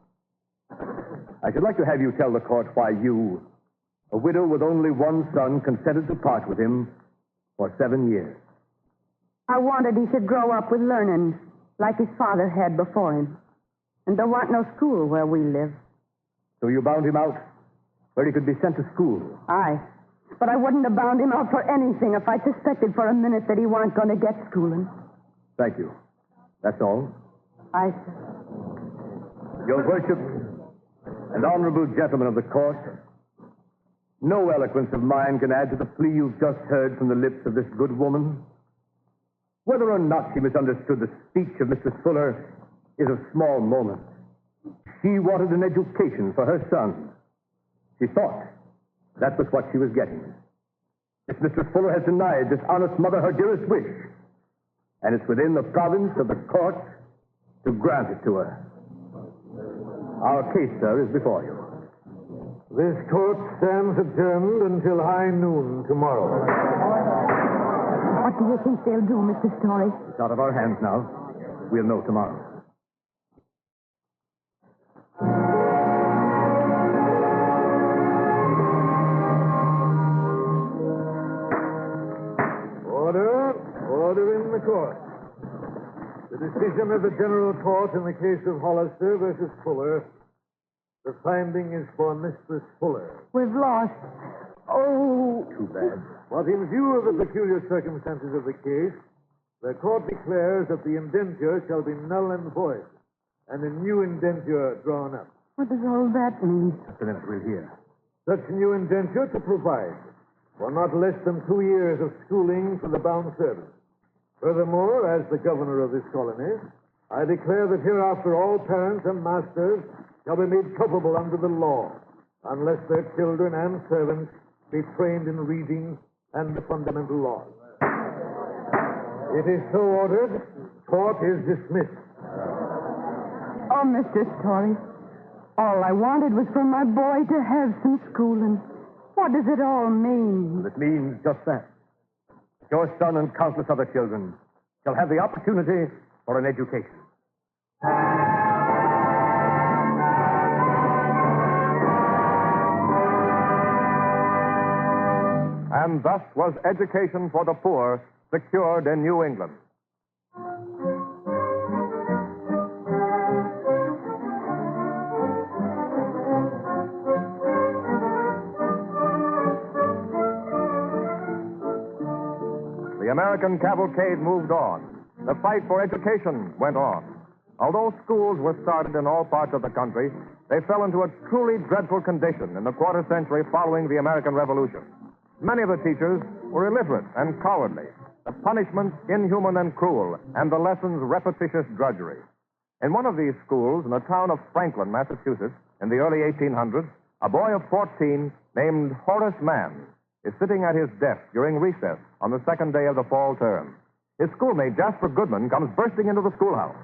I should like to have you tell the court why you, a widow with only one son, consented to part with him for 7 years. I wanted he should grow up with learning, like his father had before him. And there weren't no school where we live. So you bound him out where he could be sent to school? Aye. But I wouldn't have bound him out for anything if I suspected for a minute that he weren't going to get schooling. Thank you. That's all. Aye, sir. Your worship and honorable gentlemen of the court, no eloquence of mine can add to the plea you've just heard from the lips of this good woman. Whether or not she misunderstood the speech of Mr. Fuller is of small moment. She wanted an education for her son. She thought that was what she was getting. If Mr. Fuller has denied this honest mother her dearest wish, and it's within the province of the court to grant it to her. Our case, sir, is before you. This court stands adjourned until high noon tomorrow. What do you think they'll do, Mr. Story? It's out of our hands now. We'll know tomorrow. Order in the court. The decision of the General Court in the case of Hollister versus Fuller. The finding is for Mistress Fuller. We've lost. Oh. Too bad. But in view of the peculiar circumstances of the case, the court declares that the indenture shall be null and void, and a new indenture drawn up. What does all that mean? Just a minute, we'll hear. Such new indenture to provide for not less than 2 years of schooling for the bound servant, Furthermore, as the governor of this colony, I declare that hereafter all parents and masters shall be made culpable under the law, unless their children and servants be trained in reading and the fundamental laws. It is so ordered. Court is dismissed. Oh, Mr. Story, all I wanted was for my boy to have some schooling. What does it all mean? It means just that. Your son and countless other children shall have the opportunity for an education. And thus was education for the poor secured in New England. The American cavalcade moved on. The fight for education went on. Although schools were started in all parts of the country, they fell into a truly dreadful condition in the quarter century following the American Revolution. Many of the teachers were illiterate and cowardly, the punishments inhuman and cruel, and the lessons repetitious drudgery. In one of these schools, in the town of Franklin, Massachusetts, in the early 1800s, a boy of 14 named Horace Mann is sitting at his desk during recess on the second day of the fall term. His schoolmate, Jasper Goodman, comes bursting into the schoolhouse.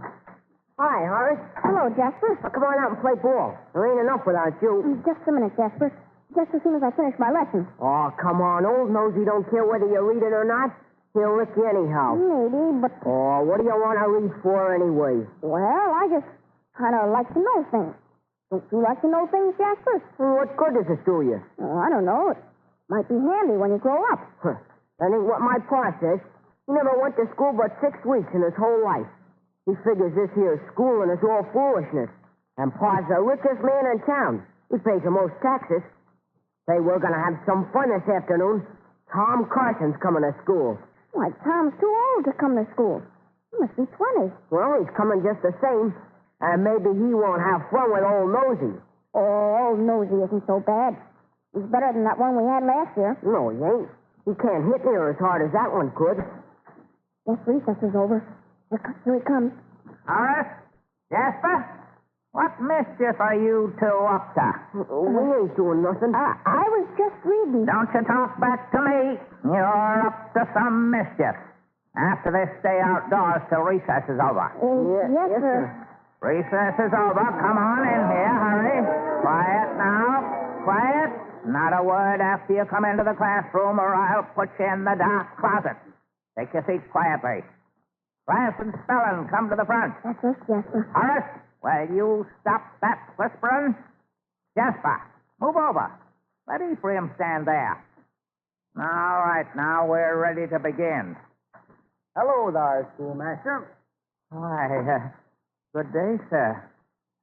Hi, Horace. Hello, Jasper. Well, come on out and play ball. There ain't enough without you. Just a minute, Jasper. Just as soon as I finish my lesson. Oh, come on. Old Nosey don't care whether you read it or not. He'll lick you anyhow. Maybe, but... Oh, what do you want to read for anyway? Well, I just kind of like to know things. Don't you like to know things, Jasper? Well, what good does it do you? Oh, I don't know. It might be handy when you grow up. That ain't what my pa says. He never went to school but 6 weeks in his whole life. He figures this here schooling is all foolishness. And Pa's the richest man in town. He pays the most taxes. Say, we're going to have some fun this afternoon. Tom Carson's coming to school. Why, Tom's too old to come to school. He must be 20. Well, he's coming just the same. And maybe he won't have fun with old Nosey. Oh, old Nosey isn't so bad. He's better than that one we had last year. No, he ain't. He can't hit near as hard as that one could. Yes, recess is over. Here he comes. Horace? Jasper? What mischief are you two up to? We ain't doing nothing. I was just reading. Don't you talk back to me. You're up to some mischief. After this, stay outdoors till recess is over. Yes, sir. Recess is over. Come on in here. Hurry. Quiet now. Quiet. Not a word after you come into the classroom, or I'll put you in the dark closet. Take your seats quietly. Class and spelling, come to the front. That's us, Jasper. Horace, will you stop that whispering? Jasper, move over. Let Ephraim stand there. All right, now we're ready to begin. Hello there, schoolmaster. Why, good day, sir.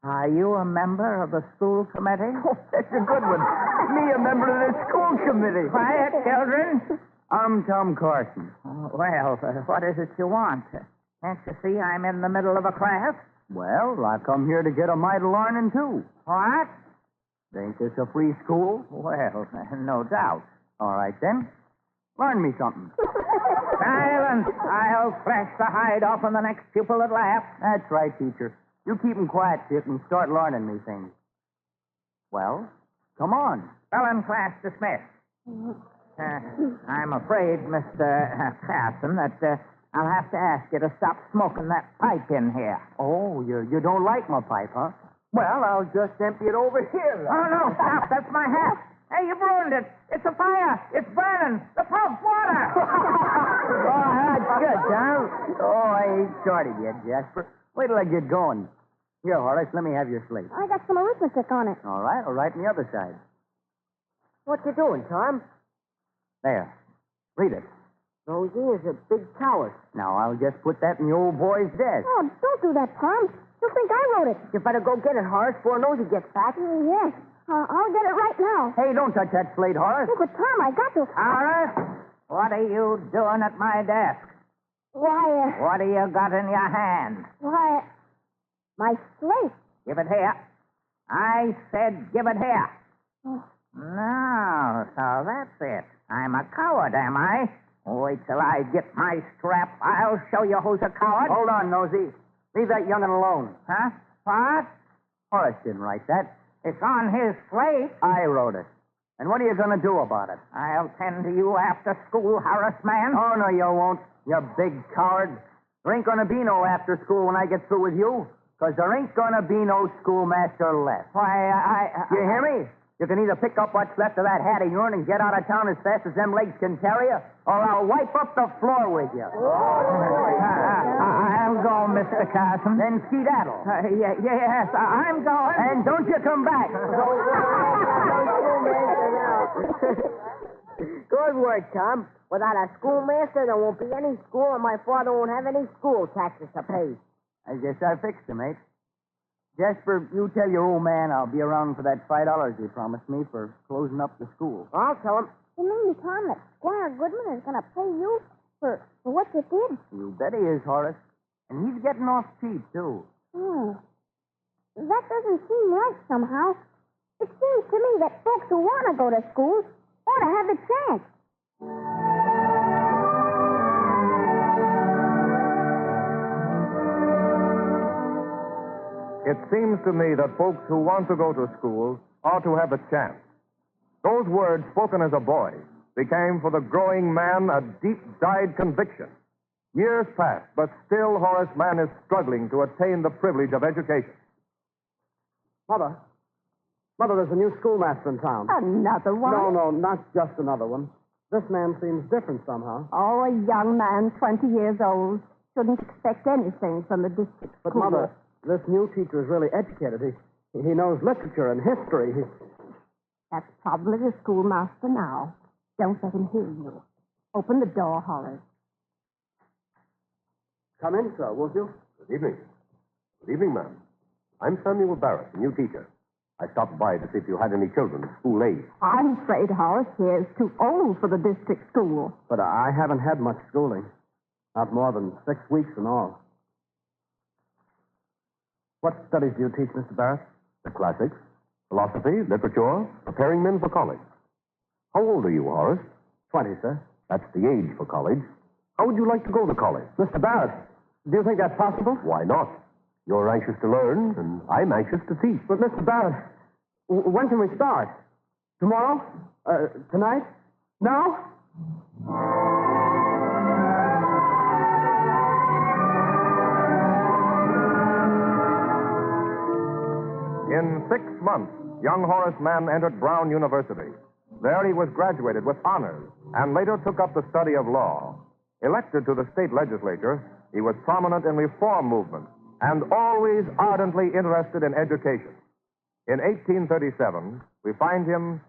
Are you a member of the school committee? Oh, that's a good one. Me, a member of the school committee. Quiet, children. I'm Tom Carson. Well, what is it you want? Can't you see I'm in the middle of a class? Well, I come here to get a mite of learning, too. What? Ain't this a free school? Well, no doubt. All right, then. Learn me something. Silence! I'll thrash the hide off on the next pupil that laughs. That's right, teacher. You keep 'em quiet, Chip, and start learning me things. Well, come on. Spelling class dismissed. I'm afraid, Mr. Carson, that I'll have to ask you to stop smoking that pipe in here. Oh, you don't like my pipe, huh? Well, I'll just empty it over here. Then. Oh, no, stop. That's my hat. Hey, you've ruined it. It's a fire. It's burning. The pump water. Oh, that's good, Tom. Oh, I ain't started yet, Jasper. Wait till I get going. Here, Horace, let me have your slate. I got some arithmetic on it. All right, I'll write on the other side. What you doing, Tom? There. Read it. Nosey is a big coward. Now, I'll just put that in the old boy's desk. Oh, don't do that, Tom. You'll think I wrote it. You better go get it, Horace, before Nosey gets back. Yes. I'll get it right now. Hey, don't touch that slate, Horace. Oh, but, Tom, I got to... Horace, what are you doing at my desk? Why, What do you got in your hand? Why, my slate. Give it here. I said give it here. Oh. No, so that's it. I'm a coward, am I? Wait till I get my strap. I'll show you who's a coward. Hold on, Nosy. Leave that young'un alone. Huh? What? Horace didn't write that. It's on his slate. I wrote it. And what are you going to do about it? I'll tend to you after school, Horace man. Oh, no, you won't. You big coward. There ain't going to be no after school when I get through with you. Because there ain't going to be no schoolmaster left. Why, You hear me? You can either pick up what's left of that hat of yourn and get out of town as fast as them legs can carry you, or I'll wipe up the floor with you. I'll go, Mr. Carson. Then skedaddle. Yes, I'm going. And don't you come back. Good work, Tom. Without a schoolmaster, there won't be any school, and my father won't have any school taxes to pay. I guess I fixed him, mate. Jasper, you tell your old man I'll be around for that $5 he promised me for closing up the school. I'll tell him. You mean, Tom, that Squire Goodman is going to pay you for what you did? You bet he is, Horace. And he's getting off cheap, too. Oh. That doesn't seem right somehow. It seems to me that folks who want to go to school ought to have the chance. It seems to me that folks who want to go to school ought to have a chance. Those words, spoken as a boy, became for the growing man a deep-dyed conviction. Years passed, but still Horace Mann is struggling to attain the privilege of education. Mother, there's a new schoolmaster in town. Another one? No, not just another one. This man seems different somehow. Oh, a young man, 20 years old. Shouldn't expect anything from the district But, school. Mother, this new teacher is really educated. He knows literature and history. That's probably the schoolmaster now. Don't let him hear you. Open the door, Horace. Come in, sir, won't you? Good evening. Good evening, ma'am. I'm Samuel Barrett, the new teacher. I stopped by to see if you had any children, school age. I'm afraid Horace here is too old for the district school. But I haven't had much schooling. Not more than 6 weeks in all. What studies do you teach, Mr. Barrett? The classics, philosophy, literature, preparing men for college. How old are you, Horace? 20, sir. That's the age for college. How would you like to go to college? Mr. Barrett, do you think that's possible? Why not? You're anxious to learn, and I'm anxious to teach. But, Mr. Barrett, when can we start? Tomorrow? Tonight? Now? In 6 months, young Horace Mann entered Brown University. There he was graduated with honors and later took up the study of law. Elected to the state legislature, he was prominent in reform movements and always ardently interested in education. In 1837, we find him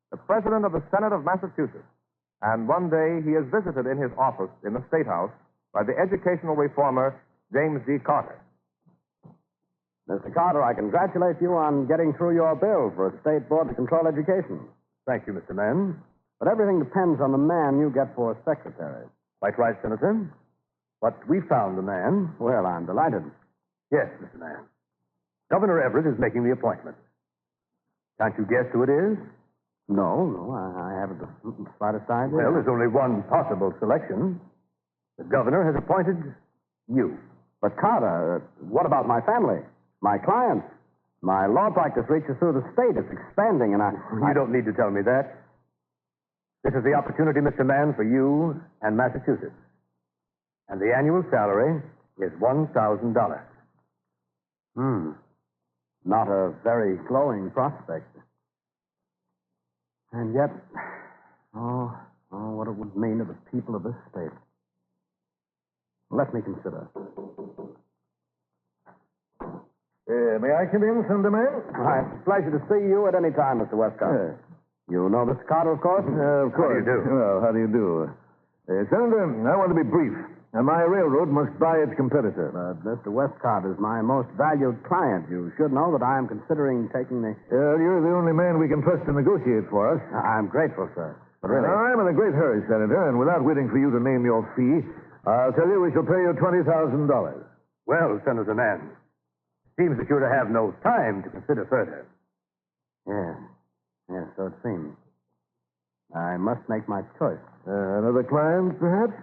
the president of the Senate of Massachusetts. And one day he is visited in his office in the State House by the educational reformer, James D. Carter. Mr. Carter, I congratulate you on getting through your bill for a state board to control education. Thank you, Mr. Mann. But everything depends on the man you get for secretary. Quite right, Senator. But we found the man. Well, I'm delighted. Yes, Mr. Mann. Governor Everett is making the appointment. Can't you guess who it is? No, I haven't the slightest idea. Well, there's only one possible selection. The governor has appointed you. But, Carter, what about my family? My clients? My law practice reaches through the state. It's expanding, and You don't need to tell me that. This is the opportunity, Mr. Mann, for you and Massachusetts. And the annual salary is $1,000. Not a very glowing prospect. And yet, what it would mean to the people of this state. Let me consider. May I come in, Senator Mann? It's a pleasure to see you at any time, Mr. Westcott. You know Mr. Carter, of course? Of course. How do you do? Well, how do you do? Senator, I want to be brief. My railroad must buy its competitor. But Mr. Westcott is my most valued client. You should know that I am considering taking the... You're the only man we can trust to negotiate for us. I'm grateful, sir. But really... I'm in a great hurry, Senator, and without waiting for you to name your fee, I'll tell you we shall pay you $20,000. Well, Senator Mann, seems that you're to have no time to consider further. Yes, so it seems. I must make my choice. Another client, perhaps?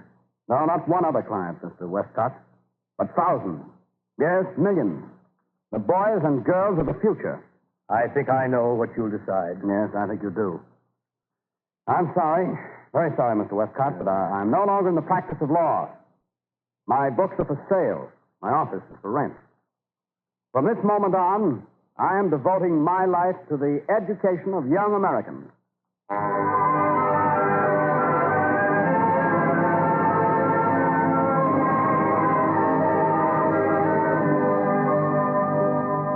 No, not one other client, Mr. Westcott, but thousands. Yes, millions. The boys and girls of the future. I think I know what you'll decide. Yes, I think you do. I'm sorry, very sorry, Mr. Westcott, but I'm no longer in the practice of law. My books are for sale. My office is for rent. From this moment on, I am devoting my life to the education of young Americans.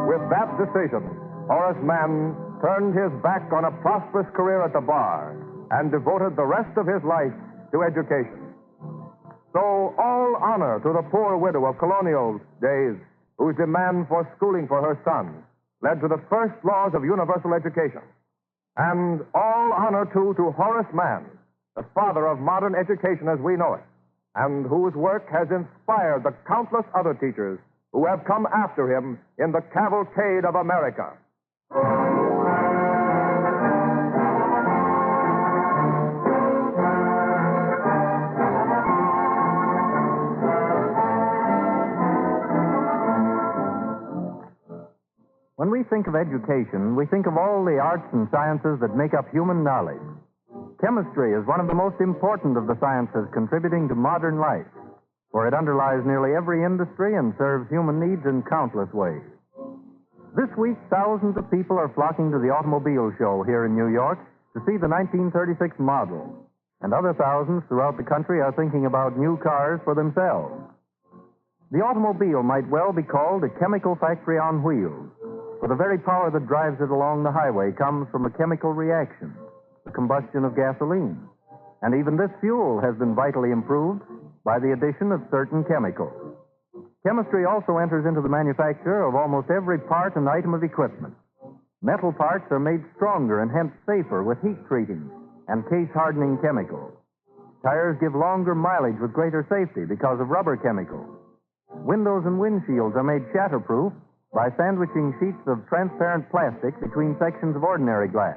With that decision, Horace Mann turned his back on a prosperous career at the bar and devoted the rest of his life to education. So, all honor to the poor widow of colonial days whose demand for schooling for her son led to the first laws of universal education. And all honor, too, to Horace Mann, the father of modern education as we know it, and whose work has inspired the countless other teachers who have come after him in the cavalcade of America. When we think of education, we think of all the arts and sciences that make up human knowledge. Chemistry is one of the most important of the sciences contributing to modern life, for it underlies nearly every industry and serves human needs in countless ways. This week, thousands of people are flocking to the automobile show here in New York to see the 1936 model, and other thousands throughout the country are thinking about new cars for themselves. The automobile might well be called a chemical factory on wheels, for the very power that drives it along the highway comes from a chemical reaction, the combustion of gasoline. And even this fuel has been vitally improved by the addition of certain chemicals. Chemistry also enters into the manufacture of almost every part and item of equipment. Metal parts are made stronger and hence safer with heat treating and case-hardening chemicals. Tires give longer mileage with greater safety because of rubber chemicals. Windows and windshields are made shatterproof by sandwiching sheets of transparent plastic between sections of ordinary glass.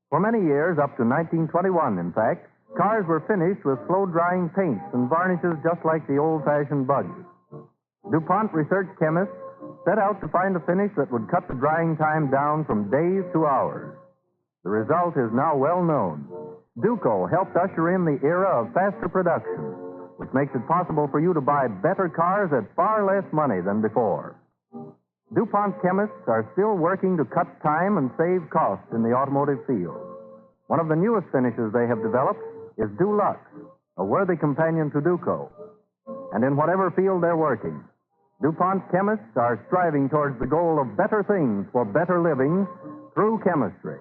For many years, up to 1921, in fact, cars were finished with slow-drying paints and varnishes just like the old-fashioned buggy. DuPont research chemists set out to find a finish that would cut the drying time down from days to hours. The result is now well known. Duco helped usher in the era of faster production, which makes it possible for you to buy better cars at far less money than before. DuPont chemists are still working to cut time and save costs in the automotive field. One of the newest finishes they have developed is Dulux, a worthy companion to Duco. And in whatever field they're working, DuPont chemists are striving towards the goal of better things for better living through chemistry.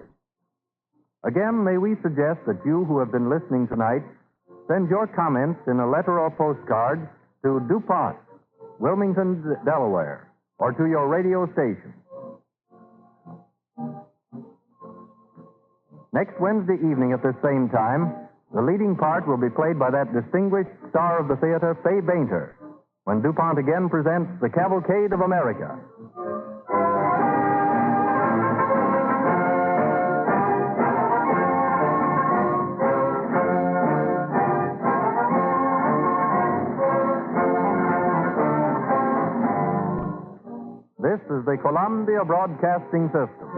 Again, may we suggest that you who have been listening tonight send your comments in a letter or postcard to DuPont, Wilmington, Delaware, or to your radio station. Next Wednesday evening at this same time, the leading part will be played by that distinguished star of the theater, Fay Bainter, when DuPont again presents The Cavalcade of America. This is the Columbia Broadcasting System.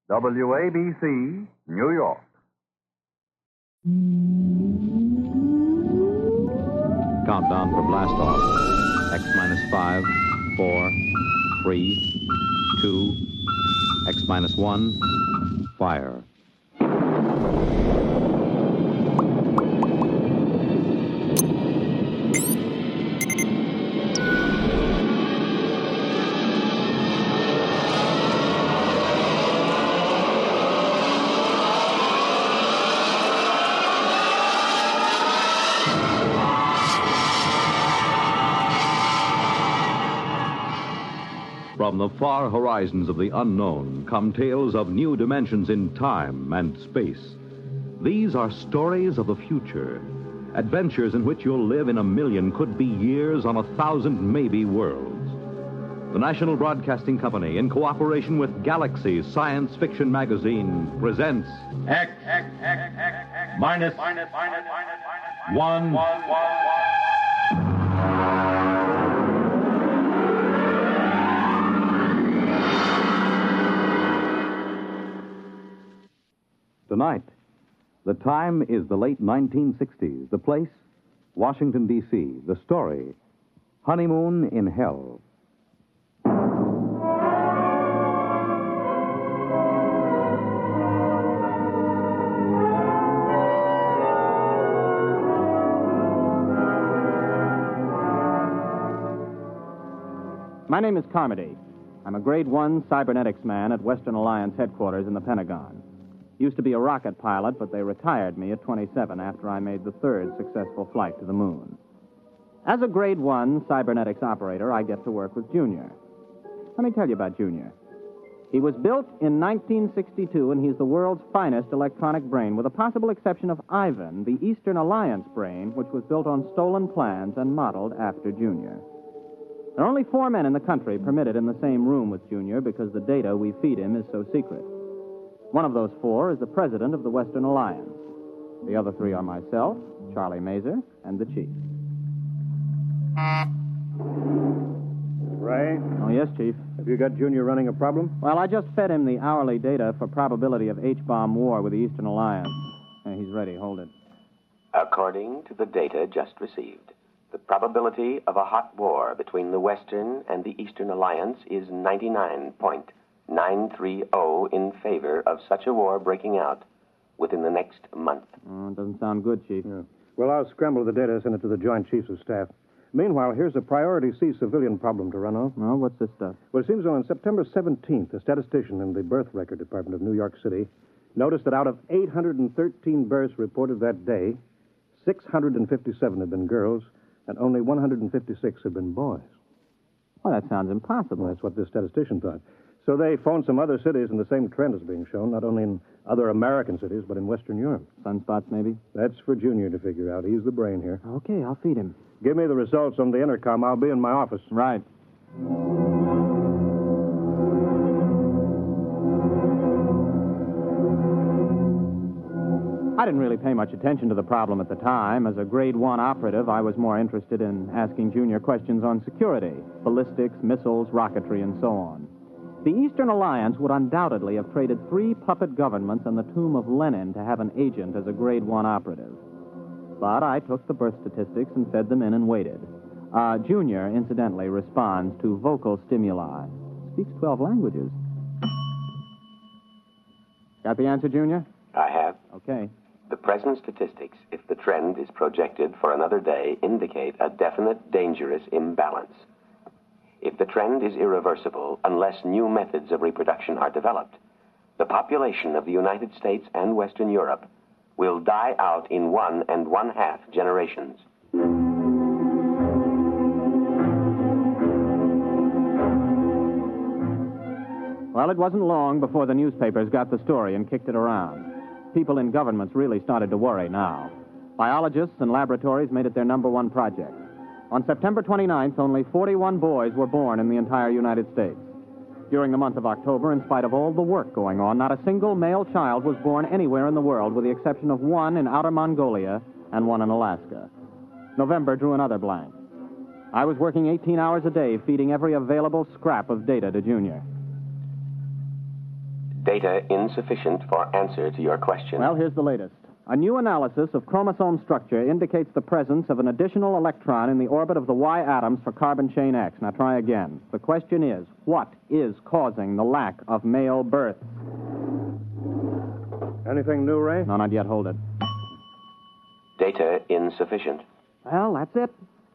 WABC, New York. Countdown for blast off. X minus 5, 4, 3, 2, X minus 1, fire. From the far horizons of the unknown come tales of new dimensions in time and space. These are stories of the future, adventures in which you'll live in a million, could be years, on 1,000 maybe worlds. The National Broadcasting Company, in cooperation with Galaxy Science Fiction Magazine, presents X minus 1. Tonight, the time is the late 1960s. The place, Washington, D.C. The story, Honeymoon in Hell. My name is Carmody. I'm a Grade 1 cybernetics man at Western Alliance headquarters in the Pentagon. Used to be a rocket pilot, but they retired me at 27 after I made the third successful flight to the moon. As a Grade 1 cybernetics operator, I get to work with Junior. Let me tell you about Junior. He was built in 1962, and he's the world's finest electronic brain, with the possible exception of Ivan, the Eastern Alliance brain, which was built on stolen plans and modeled after Junior. There are only 4 men in the country permitted in the same room with Junior because the data we feed him is so secret. One of those 4 is the president of the Western Alliance. The other 3 are myself, Charlie Mazer, and the chief. Ray? Oh, yes, Chief. Have you got Junior running a problem? Well, I just fed him the hourly data for probability of H-bomb war with the Eastern Alliance. He's ready. Hold it. According to the data just received, the probability of a hot war between the Western and the Eastern Alliance is 99.930 in favor of such a war breaking out within the next month. Oh, it doesn't sound good, Chief. Yeah. Well, I'll scramble the data and send it to the Joint Chiefs of Staff. Meanwhile, here's a priority C civilian problem to run off. Oh, what's this stuff? Well, it seems on September 17th, a statistician in the Birth Record Department of New York City noticed that out of 813 births reported that day, 657 had been girls, and only 156 had been boys. Well, that sounds impossible. Well, that's what this statistician thought. So they phoned some other cities, and the same trend is being shown, not only in other American cities, but in Western Europe. Sunspots, maybe? That's for Junior to figure out. He's the brain here. Okay, I'll feed him. Give me the results on the intercom. I'll be in my office. Right. I didn't really pay much attention to the problem at the time. As a Grade 1 operative, I was more interested in asking Junior questions on security, ballistics, missiles, rocketry, and so on. The Eastern Alliance would undoubtedly have traded 3 puppet governments and the tomb of Lenin to have an agent as a Grade 1 operative. But I took the birth statistics and fed them in and waited. Junior, incidentally, responds to vocal stimuli. Speaks 12 languages. Got the answer, Junior? I have. Okay. The present statistics, if the trend is projected for another day, indicate a definite, dangerous imbalance. If the trend is irreversible, unless new methods of reproduction are developed, the population of the United States and Western Europe will die out in 1 1/2 generations. Well, it wasn't long before the newspapers got the story and kicked it around. People in governments really started to worry now. Biologists and laboratories made it their #1 project. On September 29th, only 41 boys were born in the entire United States. During the month of October, in spite of all the work going on, not a single male child was born anywhere in the world, with the exception of 1 in Outer Mongolia and 1 in Alaska. November drew another blank. I was working 18 hours a day, feeding every available scrap of data to Junior. Data insufficient for answer to your question. Well, here's the latest. A new analysis of chromosome structure indicates the presence of an additional electron in the orbit of the Y atoms for carbon chain X. Now try again. The question is, what is causing the lack of male birth? Anything new, Ray? No, not yet. Hold it. Data insufficient. Well, that's it.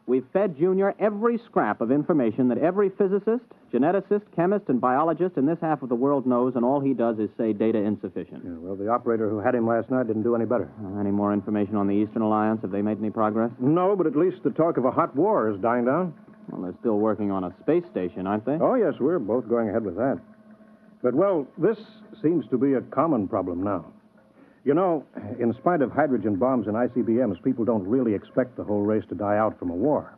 We've fed Junior every scrap of information that every physicist, geneticist, chemist, and biologist in this half of the world knows, and all he does is say data insufficient. Yeah, well, the operator who had him last night didn't do any better. Any more information on the Eastern Alliance? Have they made any progress? No, but at least the talk of a hot war is dying down. Well, they're still working on a space station, aren't they? Oh, yes, we're both going ahead with that. But, well, this seems to be a common problem now. You know, in spite of hydrogen bombs and ICBMs, people don't really expect the whole race to die out from a war.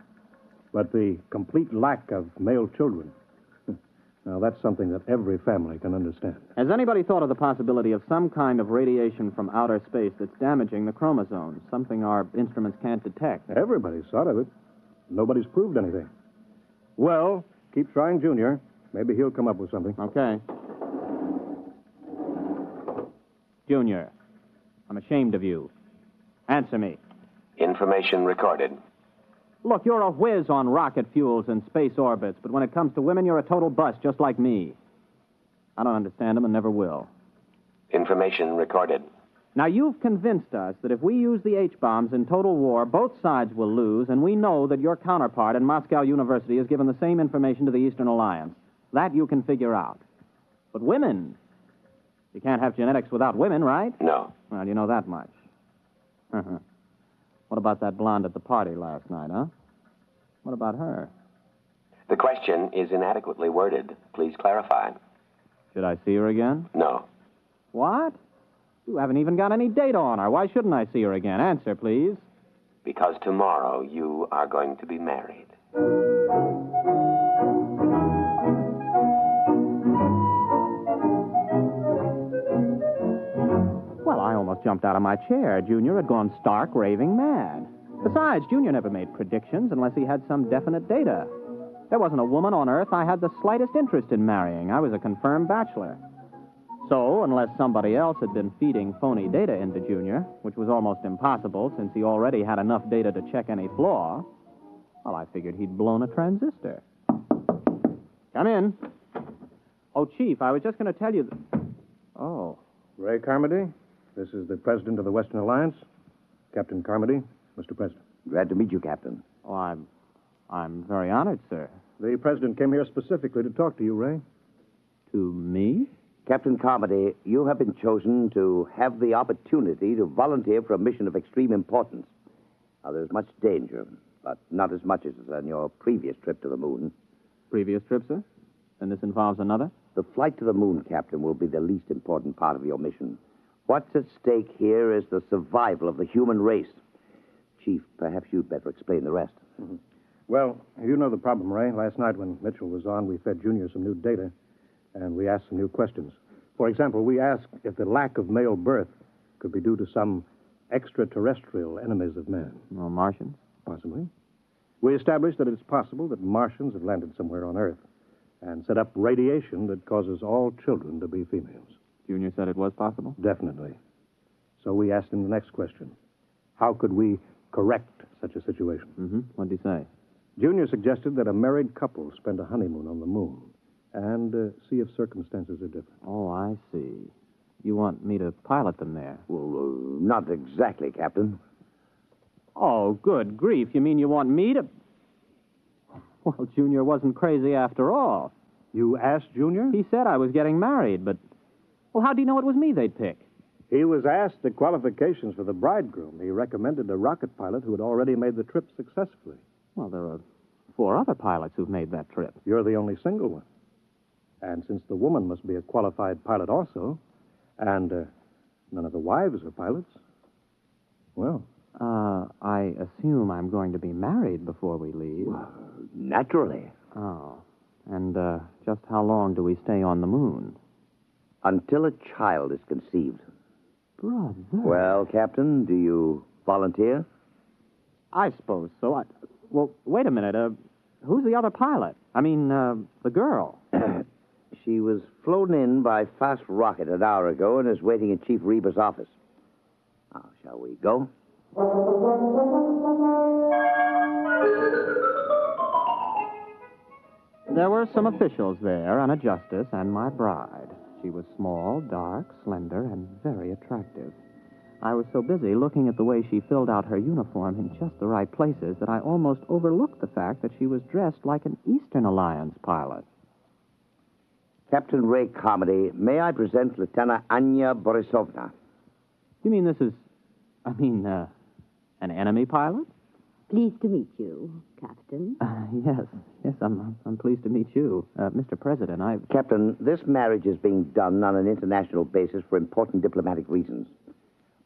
But the complete lack of male children, now that's something that every family can understand. Has anybody thought of the possibility of some kind of radiation from outer space that's damaging the chromosomes, something our instruments can't detect? Everybody's thought of it. Nobody's proved anything. Well, keep trying, Junior. Maybe he'll come up with something. Okay. Junior, I'm ashamed of you. Answer me. Information recorded. Look, you're a whiz on rocket fuels and space orbits, but when it comes to women, you're a total bust, just like me. I don't understand them and never will. Information recorded. Now, you've convinced us that if we use the H-bombs in total war, both sides will lose, and we know that your counterpart in Moscow University has given the same information to the Eastern Alliance. That you can figure out. But women, you can't have genetics without women, right? No. Well, you know that much. Uh-huh. What about that blonde at the party last night, huh? What about her? The question is inadequately worded. Please clarify. Should I see her again? No. What? You haven't even got any data on her. Why shouldn't I see her again? Answer, please. Because tomorrow you are going to be married. Well, I almost jumped out of my chair. Junior had gone stark raving mad. Besides, Junior never made predictions unless he had some definite data. There wasn't a woman on Earth I had the slightest interest in marrying. I was a confirmed bachelor. So, unless somebody else had been feeding phony data into Junior, which was almost impossible since he already had enough data to check any flaw, well, I figured he'd blown a transistor. Come in. Oh, Chief, I was just going to tell you Oh. Ray Carmody, this is the president of the Western Alliance. Captain Carmody, Mr. President. Glad to meet you, Captain. Oh, I'm very honored, sir. The president came here specifically to talk to you, Ray. To me? Captain Carmody, you have been chosen to have the opportunity to volunteer for a mission of extreme importance. Now, there's much danger, but not as much as on your previous trip to the moon. Previous trip, sir? And this involves another? The flight to the moon, Captain, will be the least important part of your mission. What's at stake here is the survival of the human race. Chief, perhaps you'd better explain the rest. Mm-hmm. Well, you know the problem, Ray. Last night when Mitchell was on, we fed Junior some new data, and we asked some new questions. For example, we asked if the lack of male birth could be due to some extraterrestrial enemies of man. Well, Martians? Possibly. We established that it's possible that Martians have landed somewhere on Earth and set up radiation that causes all children to be females. Junior said it was possible? Definitely. So we asked him the next question. How could we correct such a situation? Mm-hmm. What did he say? Junior suggested that a married couple spend a honeymoon on the moon and see if circumstances are different. Oh, I see. You want me to pilot them there? Well, not exactly, Captain. Oh, good grief. You mean you want me to... Well, Junior wasn't crazy after all. You asked Junior? He said I was getting married, but... Well, how do you know it was me they'd pick? He was asked the qualifications for the bridegroom. He recommended a rocket pilot who had already made the trip successfully. Well, there are 4 other pilots who've made that trip. You're the only single one. And since the woman must be a qualified pilot also, and none of the wives are pilots, well... I assume I'm going to be married before we leave. Well, naturally. Oh. And, just how long do we stay on the moon? Until a child is conceived. Brother. Well, Captain, do you volunteer? I suppose so. Well, wait a minute. Who's the other pilot? I mean, the girl. She was flown in by fast rocket an hour ago and is waiting in Chief Reba's office. Now, shall we go? There were some officials there, and a justice, and my bride. She was small, dark, slender, and very attractive. I was so busy looking at the way she filled out her uniform in just the right places that I almost overlooked the fact that she was dressed like an Eastern Alliance pilot. Captain Ray Carmody, may I present Lieutenant Anya Borisovna? You mean this is... an enemy pilot? Pleased to meet you, Captain. Yes, I'm pleased to meet you. Mr. President, Captain, this marriage is being done on an international basis for important diplomatic reasons.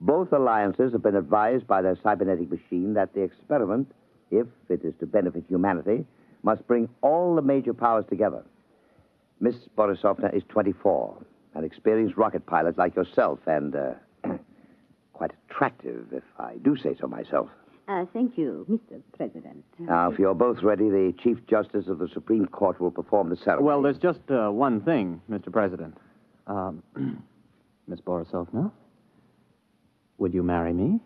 Both alliances have been advised by their cybernetic machine that the experiment, if it is to benefit humanity, must bring all the major powers together. Miss Borisovna is 24, an experienced rocket pilot like yourself, and quite attractive, if I do say so myself. Thank you, Mr. President. Now, if you're both ready, the Chief Justice of the Supreme Court will perform the ceremony. Well, there's just one thing, Mr. President. Miss Borisovna, would you marry me?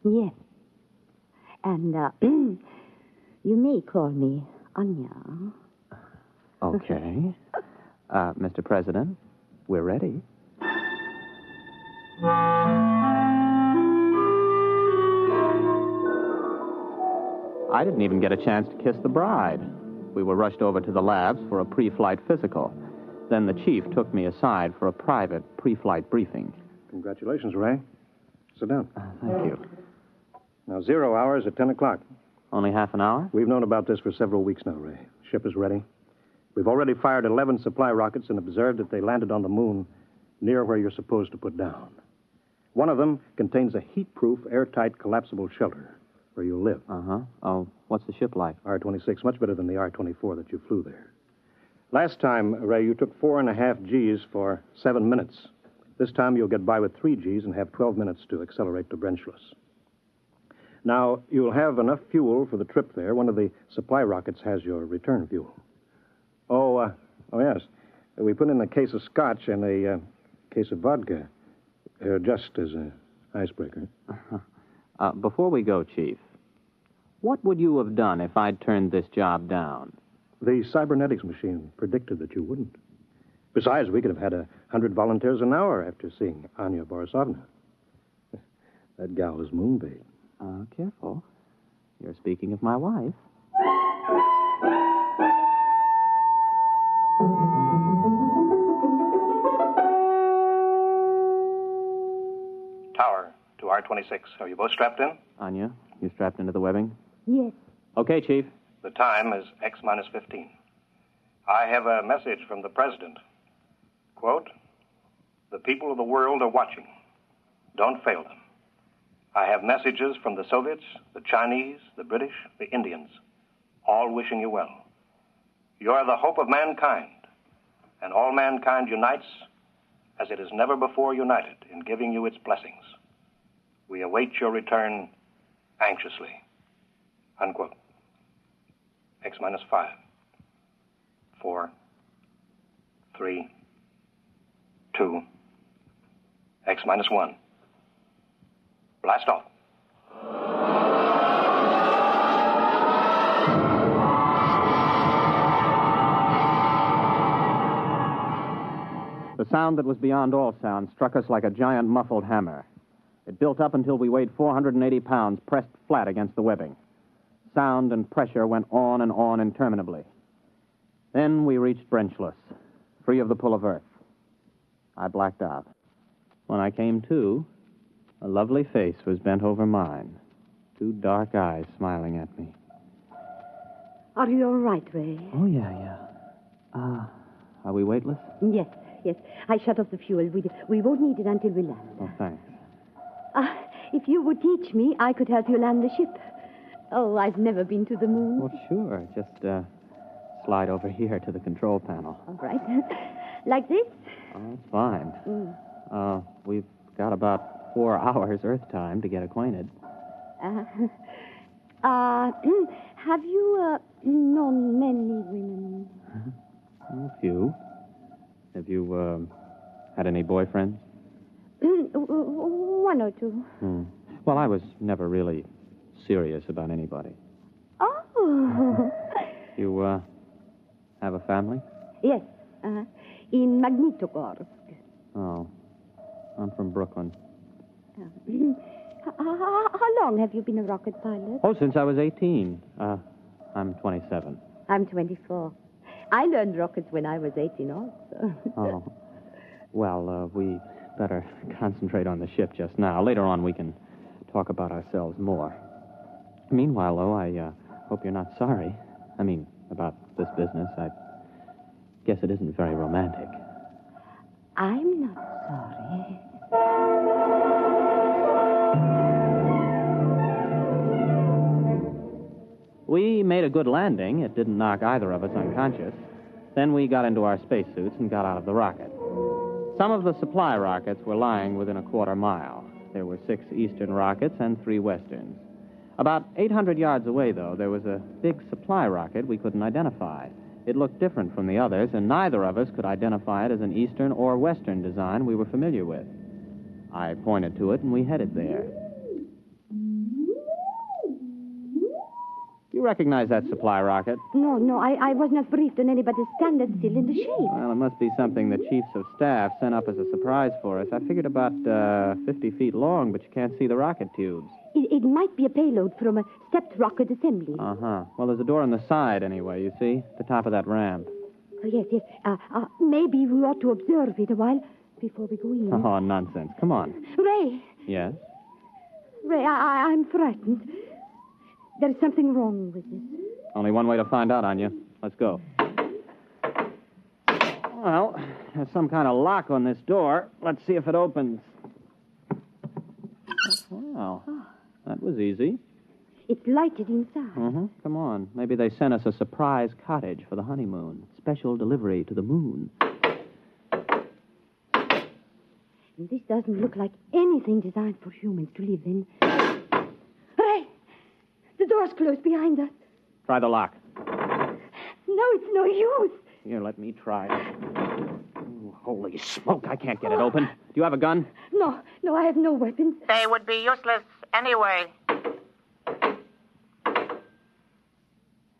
Yes. And you may call me Anya. Okay. Mr. President, we're ready. I didn't even get a chance to kiss the bride. We were rushed over to the labs for a pre-flight physical. Then the chief took me aside for a private pre-flight briefing. Congratulations, Ray. Sit down. Thank you. Now, 0 hours at 10 o'clock. Only half an hour? We've known about this for several weeks now, Ray. Ship is ready. We've already fired 11 supply rockets and observed that they landed on the moon near where you're supposed to put down. One of them contains a heat-proof, airtight, collapsible shelter where you'll live. Uh-huh. Oh, what's the ship like? R-26, much better than the R-24 that you flew there. Last time, Ray, you took 4.5 Gs for 7 minutes. This time you'll get by with 3 Gs and have 12 minutes to accelerate to Brenchless. Now, you'll have enough fuel for the trip there. One of the supply rockets has your return fuel. Oh, yes. We put in a case of scotch and a case of vodka, just as an icebreaker. Before we go, Chief, what would you have done if I'd turned this job down? The cybernetics machine predicted that you wouldn't. Besides, we could have had 100 volunteers an hour after seeing Anya Borisovna. That gal is moonbait. Careful. You're speaking of my wife. Tower to R-26. Are you both strapped in? Anya, you strapped into the webbing? Yes. Okay, Chief. The time is X-15. I have a message from the President. Quote, "The people of the world are watching. Don't fail them. I have messages from the Soviets, the Chinese, the British, the Indians, all wishing you well. You are the hope of mankind, and all mankind unites as it has never before united in giving you its blessings. We await your return anxiously." Unquote. X-5. 4, 3, 2, X-1. Blast off. The sound that was beyond all sound struck us like a giant muffled hammer. It built up until we weighed 480 pounds pressed flat against the webbing. Sound and pressure went on and on interminably. Then we reached Brenchless, free of the pull of Earth. I blacked out. When I came to, a lovely face was bent over mine, 2 dark eyes smiling at me. Are you all right, Ray? Oh, yeah. Are we weightless? Yes. I shut off the fuel. We won't need it until we land. Oh, thanks. If you would teach me, I could help you land the ship. Oh, I've never been to the moon. Well, sure. Just slide over here to the control panel. All right. Like this? Oh, that's fine. We've got about 4 hours Earth time to get acquainted. Have you known many women? A few. Have you had any boyfriends? 1 or 2. Well, I was never really serious about anybody. Oh. You have a family? Yes. In Magnitogorsk. Oh. I'm from Brooklyn. How long have you been a rocket pilot? Oh, since I was 18. I'm 27. I'm 24. I learned rockets when I was 18 also. Oh. Well, we better concentrate on the ship just now. Later on, we can talk about ourselves more. Meanwhile, though, I hope you're not sorry. I mean, about this business. I guess it isn't very romantic. I'm not sorry. We made a good landing. It didn't knock either of us unconscious. Then we got into our spacesuits and got out of the rocket. Some of the supply rockets were lying within a quarter mile. There were 6 eastern rockets and 3 westerns. About 800 yards away, though, there was a big supply rocket we couldn't identify. It looked different from the others, and neither of us could identify it as an eastern or western design we were familiar with. I pointed to it, and we headed there. You recognize that supply rocket? No, I was not briefed on anybody's standard still in the shape. Well, it must be something the chiefs of staff sent up as a surprise for us. I figured about 50 feet long, but you can't see the rocket tubes. It might be a payload from a stepped rocket assembly. Uh-huh. Well, there's a door on the side, anyway, you see? The top of that ramp. Oh, yes. Maybe we ought to observe it a while before we go in. Oh, nonsense. Come on. Ray! Yes? Ray, I'm frightened. There's something wrong with this. Only one way to find out, Anya. Let's go. Well, there's some kind of lock on this door. Let's see if it opens. Wow. That was easy. It's lighted inside. Mm-hmm. Come on. Maybe they sent us a surprise cottage for the honeymoon. Special delivery to the moon. This doesn't look like anything designed for humans to live in. Ray! The door's closed behind us. Try the lock. No, it's no use. Here, let me try. Ooh, holy smoke, I can't get it open. Do you have a gun? No, I have no weapons. They would be useless anyway.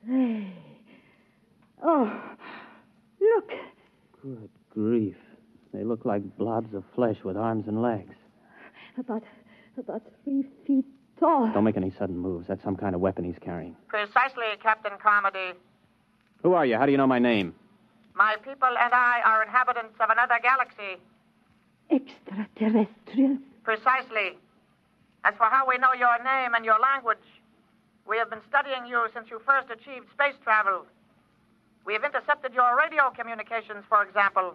Ray. Oh, look. Good grief. They look like blobs of flesh with arms and legs. About 3 feet tall. Don't make any sudden moves. That's some kind of weapon he's carrying. Precisely, Captain Carmody. Who are you? How do you know my name? My people and I are inhabitants of another galaxy. Extraterrestrials? Precisely. As for how we know your name and your language, we have been studying you since you first achieved space travel. We have intercepted your radio communications, for example.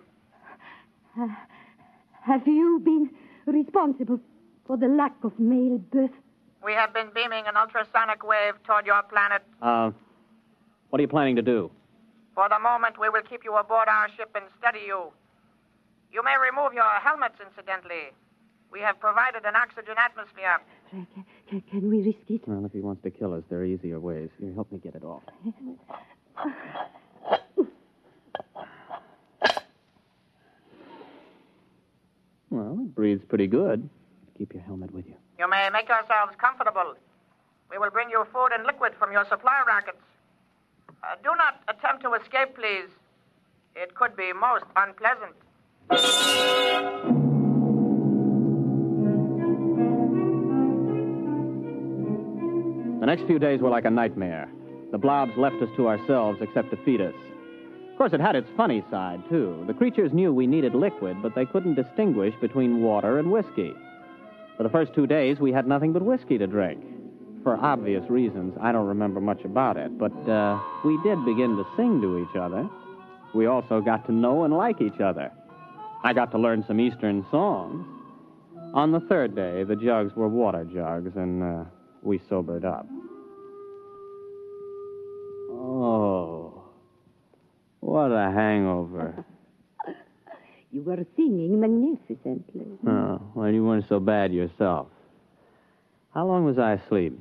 Have you been responsible for the lack of male birth? We have been beaming an ultrasonic wave toward your planet. What are you planning to do? For the moment, we will keep you aboard our ship and study you. You may remove your helmets, incidentally. We have provided an oxygen atmosphere. Can we risk it? Well, if he wants to kill us, there are easier ways. Here, help me get it off. Well, it breathes pretty good. Keep your helmet with you. You may make yourselves comfortable. We will bring you food and liquid from your supply rockets. Do not attempt to escape, please. It could be most unpleasant. The next few days were like a nightmare. The blobs left us to ourselves except to feed us. Of course, it had its funny side, too. The creatures knew we needed liquid, but they couldn't distinguish between water and whiskey. For the first 2 days, we had nothing but whiskey to drink. For obvious reasons, I don't remember much about it, but we did begin to sing to each other. We also got to know and like each other. I got to learn some Eastern songs. On the 3rd day, the jugs were water jugs, and we sobered up. Oh, what a hangover. You were singing magnificently. Oh, well, you weren't so bad yourself. How long was I asleep?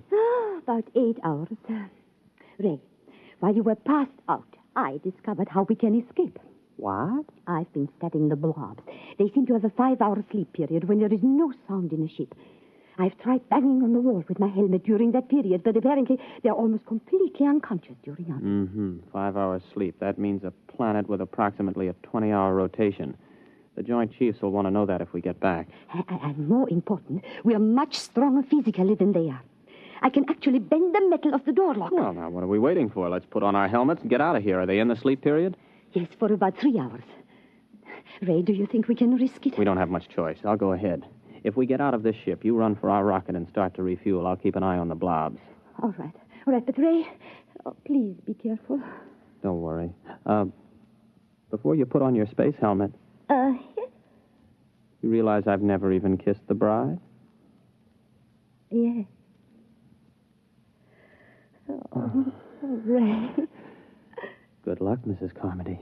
About 8 hours. Ray, while you were passed out, I discovered how we can escape. What? I've been studying the blobs. They seem to have a 5-hour sleep period when there is no sound in a ship. I've tried banging on the wall with my helmet during that period, but apparently they're almost completely unconscious during others. Mm-hmm. 5 hours sleep. That means a planet with approximately a 20-hour rotation. The Joint Chiefs will want to know that if we get back. And more important, we are much stronger physically than they are. I can actually bend the metal of the door lock. Well, now, what are we waiting for? Let's put on our helmets and get out of here. Are they in the sleep period? Yes, for about 3 hours. Ray, do you think we can risk it? We don't have much choice. I'll go ahead. If we get out of this ship, you run for our rocket and start to refuel. I'll keep an eye on the blobs. All right. All right, but Ray, please be careful. Don't worry. Before you put on your space helmet, Yes? you realize I've never even kissed the bride? Yes. Oh, Ray. Good luck, Mrs. Carmody.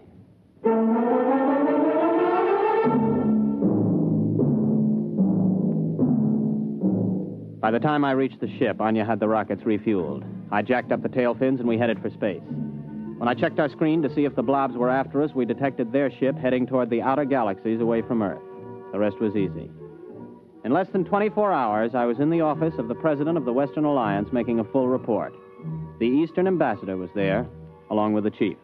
By the time I reached the ship, Anya had the rockets refueled. I jacked up the tail fins and we headed for space. When I checked our screen to see if the blobs were after us, we detected their ship heading toward the outer galaxies away from Earth. The rest was easy. In less than 24 hours, I was in the office of the president of the Western Alliance making a full report. The Eastern ambassador was there, along with the chief.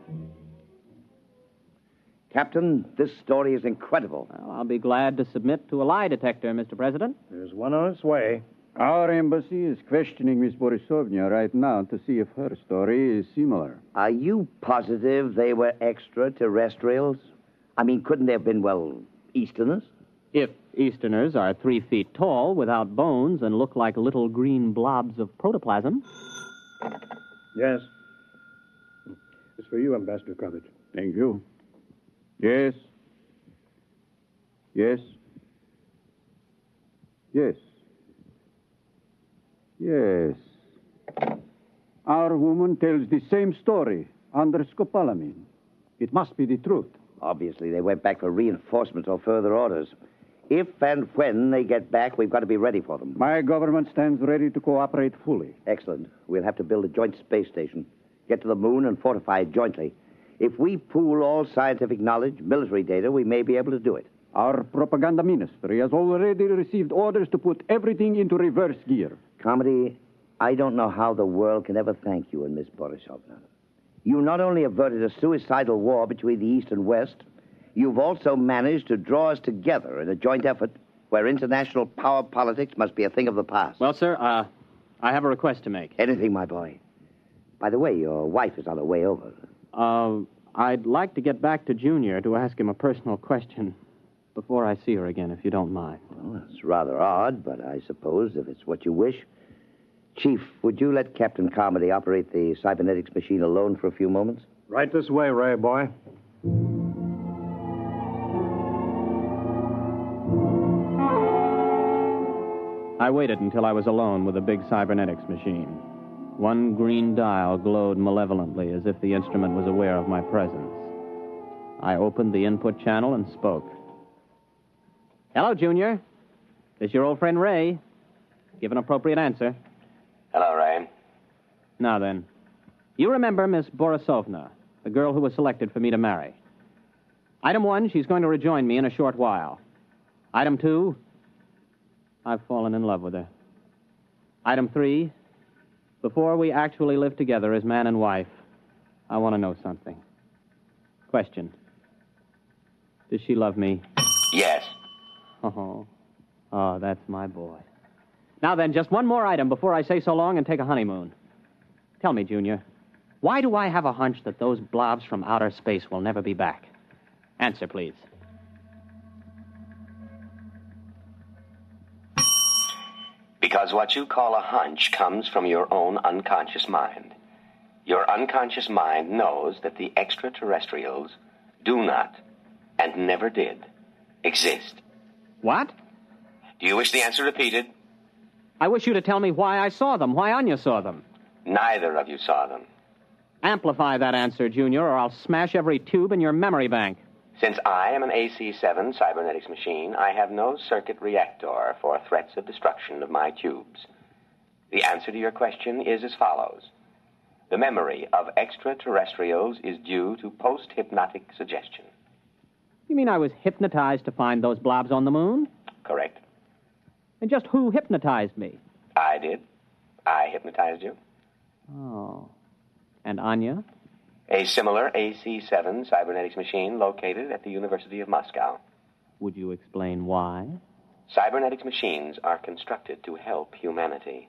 Captain, this story is incredible. Well, I'll be glad to submit to a lie detector, Mr. President. There's one on its way. Our embassy is questioning Miss Borisovna right now to see if her story is similar. Are you positive they were extraterrestrials? I mean, couldn't they have been, well, Easterners? If Easterners are 3 feet tall, without bones, and look like little green blobs of protoplasm. Yes. It's for you, Ambassador Coverage. Thank you. Yes. Yes. Yes. Yes. Our woman tells the same story under scopolamine. It must be the truth. Obviously, they went back for reinforcements or further orders. If and when they get back, we've got to be ready for them. My government stands ready to cooperate fully. Excellent. We'll have to build a joint space station, get to the moon, and fortify it jointly. If we pool all scientific knowledge, military data, we may be able to do it. Our propaganda ministry has already received orders to put everything into reverse gear. Carmody, I don't know how the world can ever thank you and Miss Borisovna. You not only averted a suicidal war between the East and West, you've also managed to draw us together in a joint effort where international power politics must be a thing of the past. Well, sir, I have a request to make. Anything, my boy. By the way, your wife is on her way over. I'd like to get back to Junior to ask him a personal question before I see her again, if you don't mind. Well, it's rather odd, but I suppose if it's what you wish. Chief, would you let Captain Carmody operate the cybernetics machine alone for a few moments? Right this way, Ray, boy. I waited until I was alone with the big cybernetics machine. One green dial glowed malevolently as if the instrument was aware of my presence. I opened the input channel and spoke. Hello, Junior. This is your old friend Ray. Give an appropriate answer. Hello, Ray. Now then, you remember Miss Borisovna, the girl who was selected for me to marry. Item 1, she's going to rejoin me in a short while. Item 2, I've fallen in love with her. Item 3, before we actually live together as man and wife, I want to know something. Question. Does she love me? Yes. Oh, that's my boy. Now then, just one more item before I say so long and take a honeymoon. Tell me, Junior, why do I have a hunch that those blobs from outer space will never be back? Answer, please. Because what you call a hunch comes from your own unconscious mind. Your unconscious mind knows that the extraterrestrials do not, and never did, exist. What? Do you wish the answer repeated? I wish you to tell me why I saw them, why Anya saw them. Neither of you saw them. Amplify that answer, Junior, or I'll smash every tube in your memory bank. Since I am an AC-7 cybernetics machine, I have no circuit reactor for threats of destruction of my tubes. The answer to your question is as follows. The memory of extraterrestrials is due to post-hypnotic suggestion. You mean I was hypnotized to find those blobs on the moon? Correct. And just who hypnotized me? I did. I hypnotized you. Oh. And Anya? A similar AC-7 cybernetics machine located at the University of Moscow. Would you explain why? Cybernetics machines are constructed to help humanity.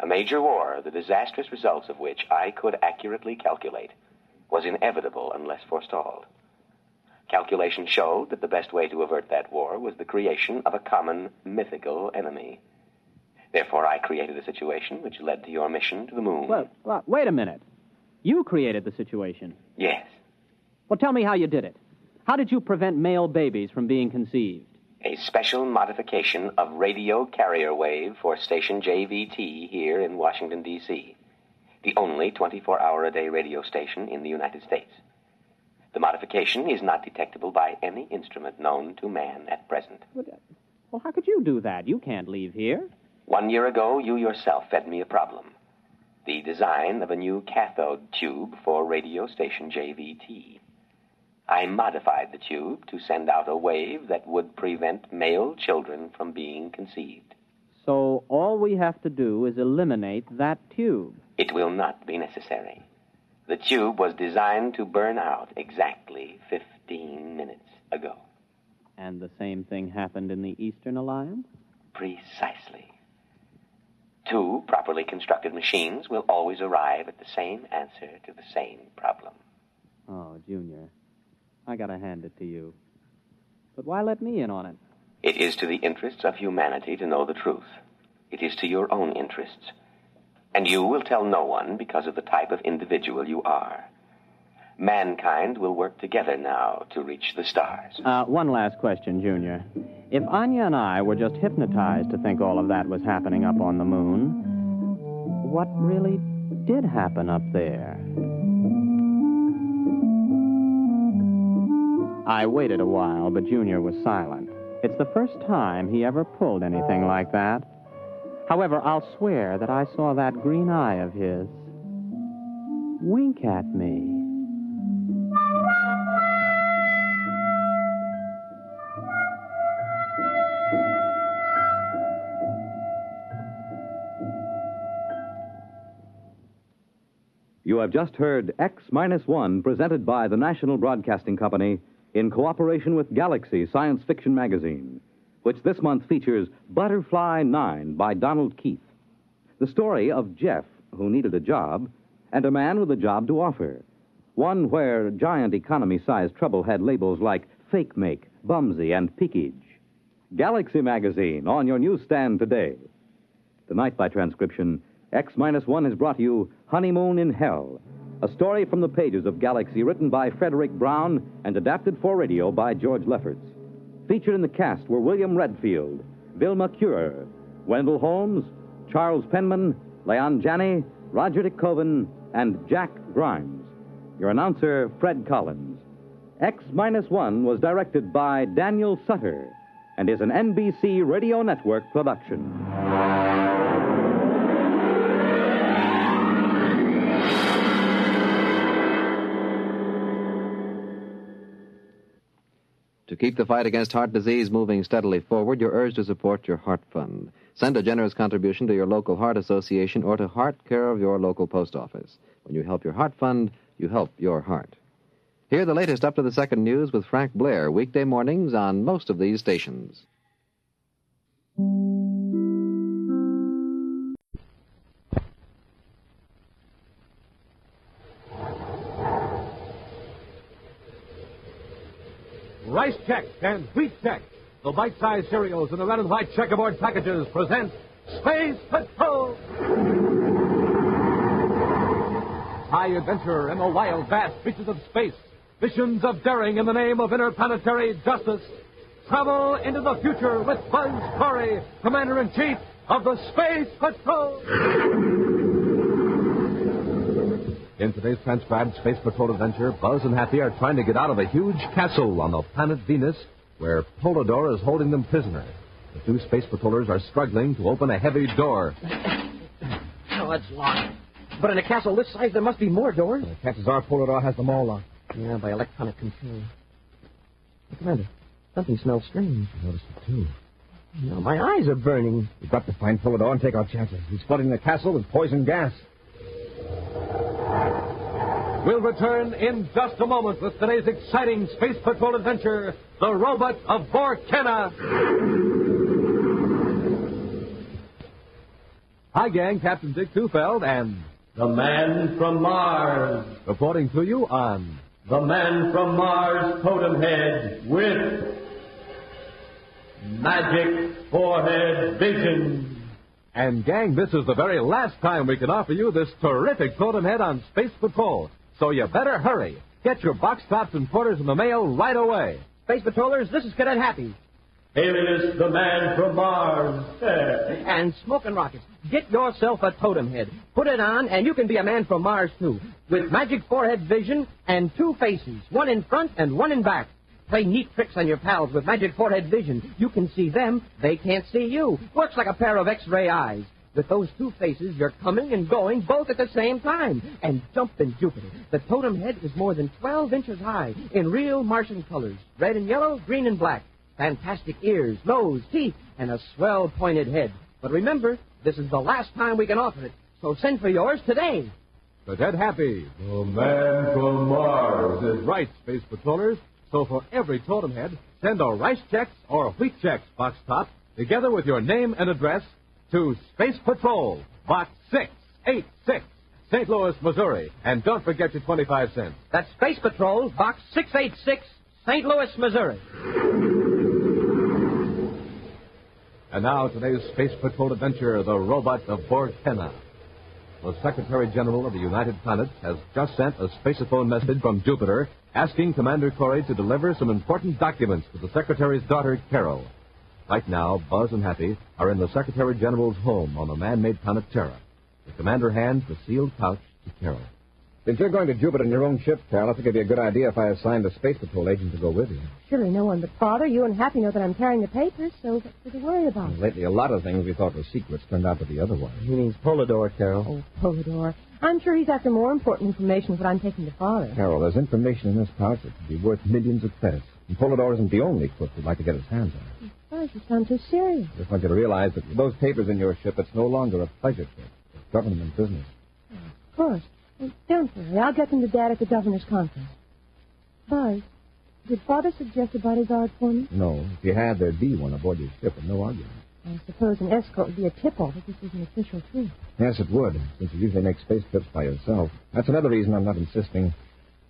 A major war, the disastrous results of which I could accurately calculate, was inevitable unless forestalled. Calculation showed that the best way to avert that war was the creation of a common mythical enemy. Therefore, I created a situation which led to your mission to the moon. Well, wait a minute. You created the situation. Yes. Well, tell me how you did it. How did you prevent male babies from being conceived? A special modification of radio carrier wave for station JVT here in Washington, D.C., the only 24-hour-a-day radio station in the United States. The modification is not detectable by any instrument known to man at present. Well, how could you do that? You can't leave here. 1 year ago, you yourself fed me a problem. The design of a new cathode tube for radio station JVT. I modified the tube to send out a wave that would prevent male children from being conceived. So all we have to do is eliminate that tube. It will not be necessary. The tube was designed to burn out exactly 15 minutes ago. And the same thing happened in the Eastern Alliance? Precisely. 2 properly constructed machines will always arrive at the same answer to the same problem. Oh, Junior, I gotta hand it to you. But why let me in on it? It is to the interests of humanity to know the truth. It is to your own interests. And you will tell no one because of the type of individual you are. Mankind will work together now to reach the stars. One last question, Junior. If Anya and I were just hypnotized to think all of that was happening up on the moon, what really did happen up there? I waited a while, but Junior was silent. It's the first time he ever pulled anything like that. However, I'll swear that I saw that green eye of his wink at me. You have just heard X-1, presented by the National Broadcasting Company in cooperation with Galaxy Science Fiction Magazine, which this month features Butterfly 9 by Donald Keith. The story of Jeff, who needed a job, and a man with a job to offer. One where giant economy-sized trouble had labels like fake make, bumsy, and peakage. Galaxy Magazine on your newsstand today. Tonight, by transcription, X-1 has brought you Honeymoon in Hell, a story from the pages of Galaxy written by Frederick Brown and adapted for radio by George Lefferts. Featured in the cast were William Redfield, Vilma Curer, Wendell Holmes, Charles Penman, Leon Janney, Roger de Koven, and Jack Grimes. Your announcer, Fred Collins. X-1 was directed by Daniel Sutter and is an NBC Radio Network production. To keep the fight against heart disease moving steadily forward, you're urged to support your Heart Fund. Send a generous contribution to your local Heart Association or to Heart, care of your local post office. When you help your Heart Fund, you help your heart. Hear the latest up to the second news with Frank Blair, weekday mornings on most of these stations. Rice Chex and Wheat Chex, the bite-sized cereals in the red and white checkerboard packages, present Space Patrol! High adventure in the wild, vast reaches of space. Missions of daring in the name of interplanetary justice. Travel into the future with Buzz Corey, Commander-in-Chief of the Space Patrol! In today's transcribed Space Patrol adventure, Buzz and Happy are trying to get out of a huge castle on the planet Venus, where Polidor is holding them prisoner. The 2 space patrollers are struggling to open a heavy door. Oh, it's locked. But in a castle this size, there must be more doors. The chances are Polidor has them all locked. Yeah, by electronic control. Commander, something smells strange. I noticed it, too. No, my eyes are burning. We've got to find Polidor and take our chances. He's flooding the castle with poison gas. We'll return in just a moment with today's exciting Space Patrol adventure, The Robot of Vorkena. Hi, gang. Captain Dick Tufeld and The Man from Mars, reporting to you on The Man from Mars Totem Head with Magic Forehead Vision. And, gang, this is the very last time we can offer you this terrific totem head on Space Patrol. So you better hurry. Get your box tops and quarters in the mail right away. Space Patrollers, this is Cadet Happy. Alias the Man from Mars. And Smoking Rockets, get yourself a totem head. Put it on, and you can be a man from Mars, too. With magic forehead vision and two faces, one in front and one in back. Play neat tricks on your pals with magic forehead vision. You can see them, they can't see you. Works like a pair of X-ray eyes. With those two faces, you're coming and going both at the same time. And jumpin' Jupiter, the totem head is more than 12 inches high in real Martian colors. Red and yellow, green and black. Fantastic ears, nose, teeth, and a swell pointed head. But remember, this is the last time we can offer it. So send for yours today. Cadet Happy, the Man from Mars, is right, Space Patrollers. So for every totem head, send a Rice Chex or Wheat Chex box top, together with your name and address, to Space Patrol, Box 686, St. Louis, Missouri. And don't forget your 25 cents. That's Space Patrol, Box 686, St. Louis, Missouri. And now today's Space Patrol adventure, the robot of Borkenna. The Secretary General of the United Planets has just sent a spaceophone message from Jupiter asking Commander Corey to deliver some important documents to the Secretary's daughter, Carol. Right now, Buzz and Happy are in the Secretary General's home on the man-made planet Terra. The commander hands the sealed pouch to Carol. Since you're going to Jupiter in your own ship, Carol, I think it'd be a good idea if I assigned a Space Patrol agent to go with you. Surely no one but Father, you and Happy know that I'm carrying the papers, so what's to worry about? Lately, a lot of things we thought were secrets turned out to be otherwise. He means Polidor, Carol. Oh, Polidor. I'm sure he's after more important information than what I'm taking to Father. Carol, there's information in this pouch that could be worth millions of credits. And Polidor isn't the only crook who'd like to get his hands on it. Buzz, you sound too serious. I just want you to realize that with those papers in your ship, it's no longer a pleasure trip. It's government business. Of course. Well, don't worry. I'll get them to Dad at the governor's conference. Buzz, did Father suggest a bodyguard for me? No. If you had, there'd be one aboard your ship, and no argument. I suppose an escort would be a tip-off if this is an official trip. Yes, it would, since you usually make space trips by yourself. That's another reason I'm not insisting.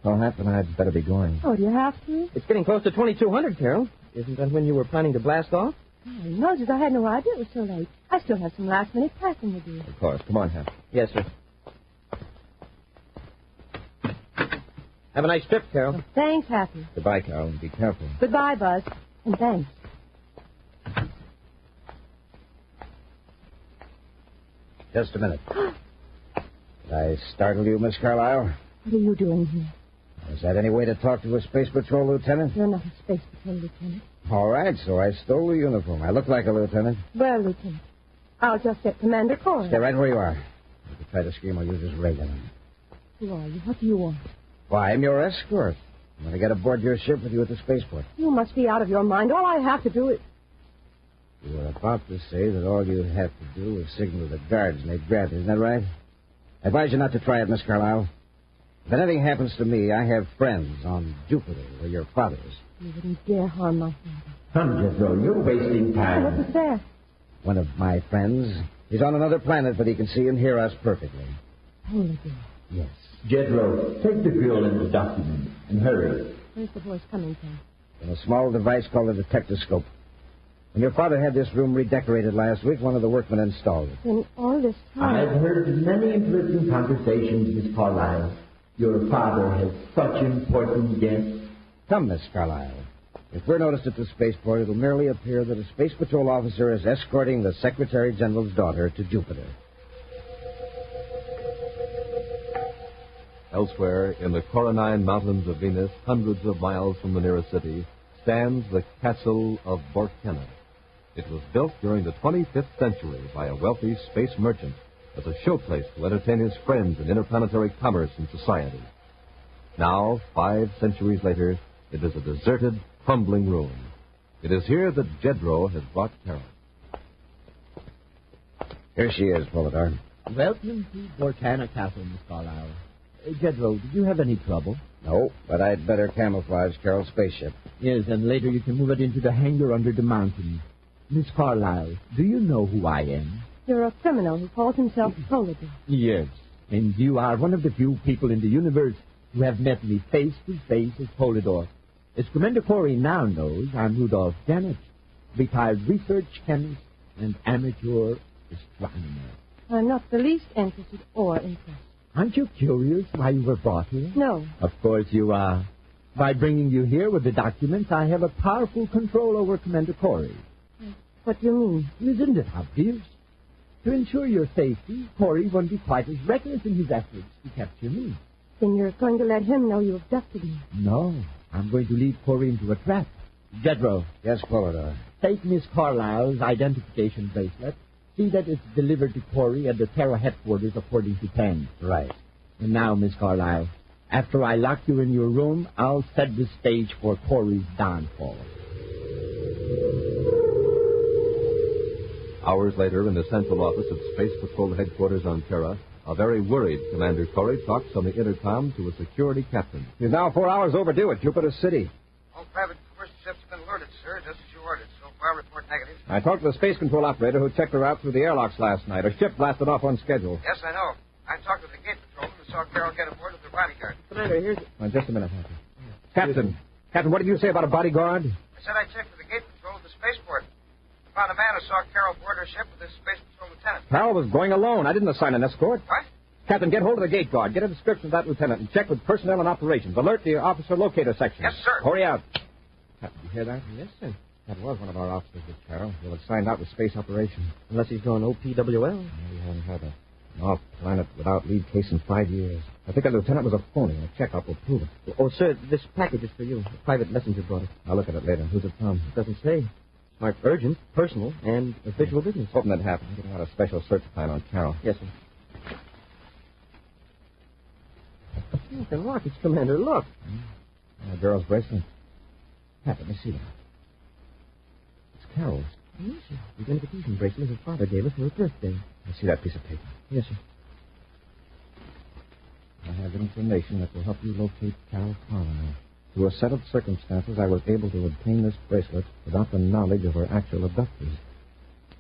Well, Hap and I'd better be going. Oh, do you have to? It's getting close to 2200, Carol. Isn't that when you were planning to blast off? Oh, Moses, I had no idea it was so late. I still have some last-minute packing to do. Of course. Come on, Hap. Yes, sir. Have a nice trip, Carol. Oh, thanks, Happy. Goodbye, Carol, and be careful. Goodbye, Buzz. And thanks. Just a minute. Did I startle you, Miss Carlyle? What are you doing here? Is that any way to talk to a Space Patrol lieutenant? You're not a Space Patrol lieutenant. All right, so I stole the uniform. I look like a lieutenant. Well, Lieutenant, I'll just get Commander Corey. Stay right where you are. If you try to scream, I'll use this ray gun. Who are you? What do you want? Why, I'm your escort. I'm going to get aboard your ship with you at the spaceport. You must be out of your mind. All I have to do is... You were about to say that all you have to do is signal the guards and they'd grab you. Isn't that right? I advise you not to try it, Miss Carlyle. If anything happens to me, I have friends on Jupiter, where your father is. You wouldn't dare harm my father. Come, Jethro, you're wasting time. What was that? One of my friends. He's on another planet, but he can see and hear us perfectly. Holy God. Yes. Jethro, take the girl and the document, and hurry. Where's the voice coming from? From a small device called a detectoscope. When your father had this room redecorated last week, one of the workmen installed it. In all this time... I've heard many interesting conversations, Miss Carlyle. Your father has such important guests. Come, Miss Carlyle. If we're noticed at the spaceport, it'll merely appear that a Space Patrol officer is escorting the Secretary General's daughter to Jupiter. Elsewhere, in the Coronine Mountains of Venus, hundreds of miles from the nearest city, stands the Castle of Borkenna. It was built during the 25th century by a wealthy space merchant as a showplace to entertain his friends in interplanetary commerce and society. Now, 5 centuries later, it is a deserted, crumbling ruin. It is here that Jedro has brought Carol. Here she is, Polidor. Welcome to Borkenna Castle, Miss Carlyle. Jedro, did you have any trouble? No, but I'd better camouflage Carol's spaceship. Yes, and later you can move it into the hangar under the mountain. Miss Carlyle, do you know who I am? You're a criminal who calls himself Polidor. Yes, and you are one of the few people in the universe who have met me face to face as Polidor. As Commander Corey now knows, I'm Rudolph Dennett, retired research chemist and amateur astronomer. I'm not the least interested or impressed. Aren't you curious why you were brought here? No. Of course you are. By bringing you here with the documents, I have a powerful control over Commander Corey. What do you mean? Isn't it obvious? To ensure your safety, Corey won't be quite as reckless in his efforts to capture me. Then you're going to let him know you abducted me. No, I'm going to lead Corey into a trap. Jedro. Yes, Commodore. Take Miss Carlyle's identification bracelet. See that it's delivered to Corey at the Terra headquarters according to plan. Right. And now, Miss Carlyle, after I lock you in your room, I'll set the stage for Corey's downfall. Hours later, in the central office of Space Patrol headquarters on Terra, a very worried Commander Corey talks on the intercom to a security captain. He's now 4 hours overdue at Jupiter City. All private commercial ships have been alerted, sir, just as you ordered. So far, report negative. I talked to the space control operator who checked her out through the airlocks last night. Her ship blasted off on schedule. Yes, I know. I talked to the gate patrolman who saw Carol get aboard with her bodyguard. Commander, here's... Just a minute, Happy. Captain, what did you say about a bodyguard? I said I checked with the gate patrol at the spaceport. I found a man who saw Carol board her ship with his space patrol lieutenant. Carol was going alone. I didn't assign an escort. What? Captain, get hold of the gate guard. Get a description of that lieutenant and check with personnel and operations. Alert the officer locator section. Yes, sir. Hurry out. Captain, you hear that? Yes, sir. That was one of our officers with Carol. He'll have signed out with space operations. Unless he's gone OPWL. We haven't had an off-planet without lead case in 5 years. I think that lieutenant was a phony. A checkup will prove it. Oh, sir, this package is for you. A private messenger brought it. I'll look at it later. Who's it from? It doesn't say. Marked urgent, personal, and official business. Open that half. I'm getting out a special search plan on Carol. Yes, sir. Look, the rockets, Commander, look. A girl's bracelet. Pat, let me see that. It's Carol's. Yes, sir. The identification bracelet his father gave us for her birthday. I see that piece of paper. Yes, sir. I have information that will help you locate Carol Carlisle. Through a set of circumstances, I was able to obtain this bracelet without the knowledge of her actual abductors.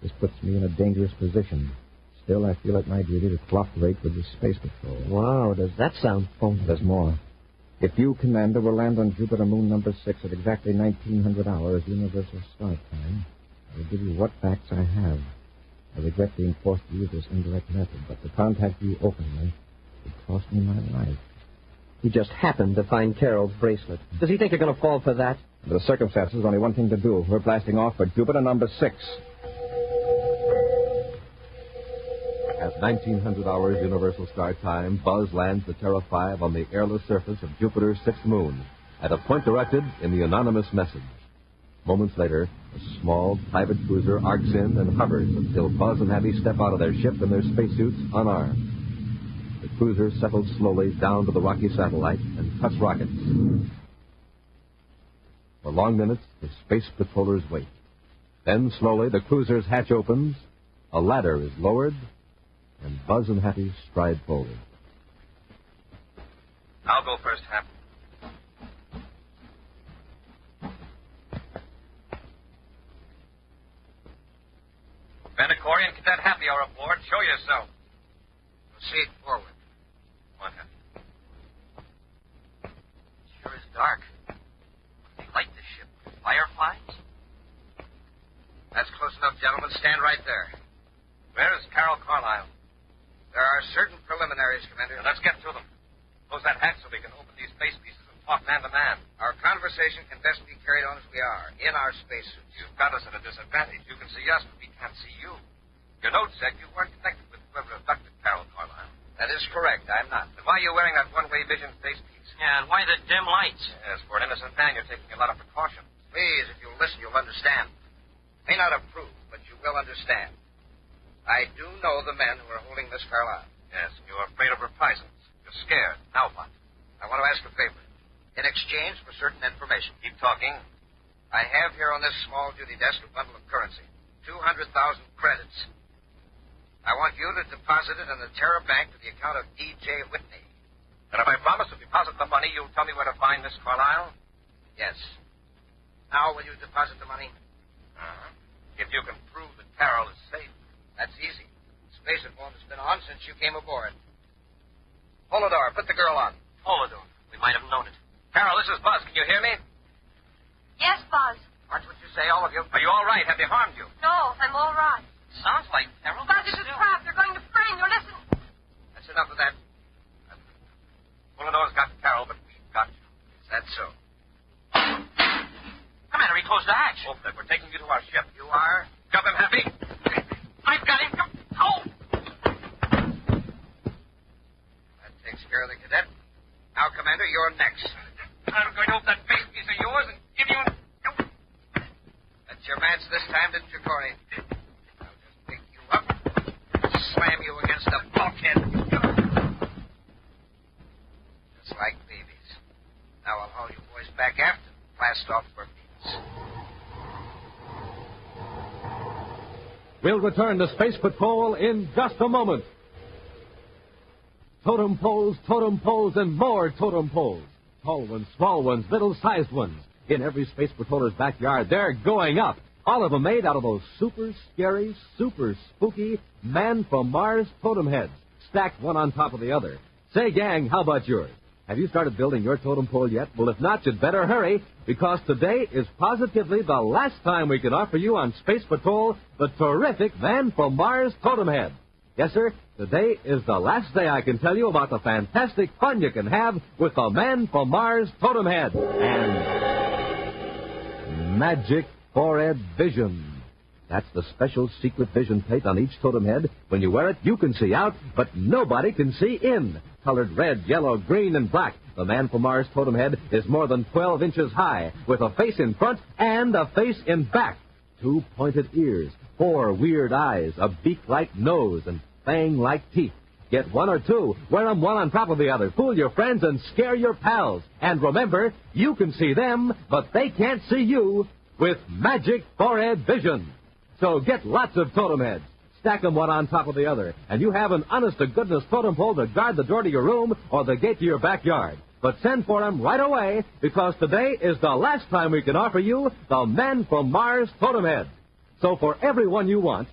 This puts me in a dangerous position. Still, I feel it my duty to cooperate with the Space Patrol. Wow, does that sound phony? There's more. If you, Commander, will land on Jupiter Moon number 6 at exactly 1900 hours Universal Start Time, I will give you what facts I have. I regret being forced to use this indirect method, but to contact you openly would cost me my life. He just happened to find Carol's bracelet. Does he think you're going to fall for that? Under the circumstances, there's only one thing to do. We're blasting off for Jupiter number 6. At 1900 hours Universal Start Time, Buzz lands the Terra 5 on the airless surface of Jupiter's sixth moon at a point directed in the anonymous message. Moments later, a small private cruiser arcs in and hovers until Buzz and Abby step out of their ship in their spacesuits unarmed. The cruiser settles slowly down to the rocky satellite and cuts rockets. For long minutes, the space patrollers wait. Then, slowly, the cruiser's hatch opens, a ladder is lowered, and Buzz and Happy stride forward. I'll go first, Hap. Corey and Cadet Happy are aboard. Show yourself. Proceed forward. Come on, Happy. Sure is dark. They light this ship. Fireflies? That's close enough, gentlemen. Stand right there. Where is Carol Carlisle? There are certain preliminaries, Commander. Now, let's get to them. Close that hatch so we can open these face pieces and talk man to man. Our conversation can best be carried on as we are, in our spacesuits. You've got us at a disadvantage. You can see us, but we can't see you. Your note said you weren't connected with whoever abducted Carol Carlisle. That is correct. I'm not. Then why are you wearing that one-way vision face piece? Yeah, and why the dim lights? Yes, for an innocent man, you're taking a lot of precaution. Please, if you'll listen, you'll understand. May not approve, but you will understand. I do know the men who are holding Miss Carlisle. Yes, and you're afraid of reprisals. You're scared. Now what? I want to ask a favor. In exchange for certain information. Keep talking. I have here on this small duty desk a bundle of currency. 200,000 credits. I want you to deposit it in the Terra Bank to the account of D.J. Whitney. And if I promise to deposit the money, you'll tell me where to find Miss Carlisle? Yes. Now will you deposit the money? Uh-huh. If you can prove that Carol is safe. That's easy. Space Inform has been on since you came aboard. Hold the door. Put the girl on. Hold the door. We might have known it. Carol, this is Buzz. Can you hear me? Yes, Buzz. Watch what you say, all of you. Are you all right? Have they harmed you? No, I'm all right. Sounds like Carol. This is Kraft. They're going to frame you. Listen. That's enough of that. Polidor's got Carol, but we've got you. Is that so? Commander, he closed the hatch. Open it. We're taking you to our ship. You are? Got him, Happy? I've got him. Oh! That takes care of the cadet. Now, Commander, you're next. I'm going to open that base piece of yours and give you a... That's your match this time, didn't you, Corey? I'll just pick you up, slam you against the bulkhead. Just like babies. Now I'll haul you boys back aft and blast off for peace. We'll return to Space Patrol in just a moment. Totem poles, and more totem poles. Tall ones, small ones, middle-sized ones. In every Space Patroller's backyard, they're going up. All of them made out of those super scary, super spooky Man from Mars totem heads, stacked one on top of the other. Say, gang, how about yours? Have you started building your totem pole yet? Well, if not, you'd better hurry, because today is positively the last time we can offer you on Space Patrol the terrific Man from Mars totem head. Yes, sir, today is the last day I can tell you about the fantastic fun you can have with the Man from Mars totem head and Magic Forehead Vision. That's the special secret vision plate on each totem head. When you wear it, you can see out, but nobody can see in. Colored red, yellow, green, and black, the Man from Mars totem head is more than 12 inches high, with a face in front and a face in back. 2 pointed ears, 4 weird eyes, a beak-like nose, and fang-like teeth. Get one or two. Wear them one on top of the other. Fool your friends and scare your pals. And remember, you can see them, but they can't see you with Magic Forehead Vision. So get lots of totem heads. Stack them one on top of the other. And you have an honest-to-goodness totem pole to guard the door to your room or the gate to your backyard. But send for them right away, because today is the last time we can offer you the Men from Mars totem head. So for everyone you want,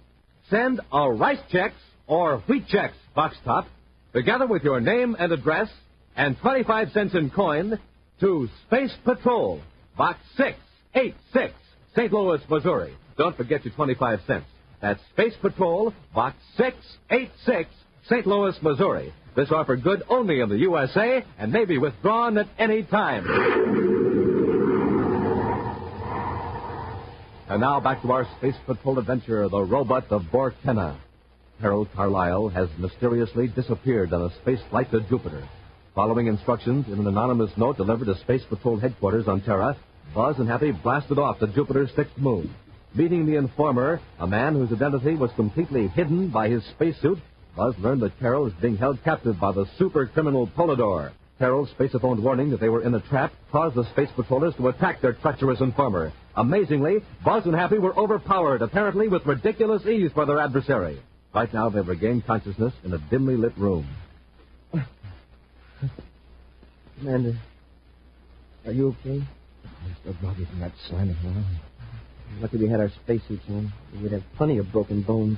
send a Rice Chex or Wheat Chex box top, together with your name and address, and 25 cents in coin, to Space Patrol, Box 686, St. Louis, Missouri. Don't forget your 25 cents. That's Space Patrol, Box 686, St. Louis, Missouri. This offer good only in the USA and may be withdrawn at any time. And now back to our Space Patrol adventure, the Robot of Borkenna. Harold Carlyle has mysteriously disappeared on a space flight to Jupiter. Following instructions in an anonymous note delivered to Space Patrol headquarters on Terra, Buzz and Happy blasted off to Jupiter's 6th moon. Meeting the informer, a man whose identity was completely hidden by his spacesuit, Buzz learned that Carol was being held captive by the super criminal Polidor. Carol's spaceophoned warning that they were in a trap caused the Space Patrollers to attack their treacherous informer. Amazingly, Buzz and Happy were overpowered, apparently with ridiculous ease for their adversary. Right now, they've regained consciousness in a dimly lit room. Commander, are you okay? I'm still groggy from that slamming around. Lucky we had our spacesuits on. We'd have plenty of broken bones.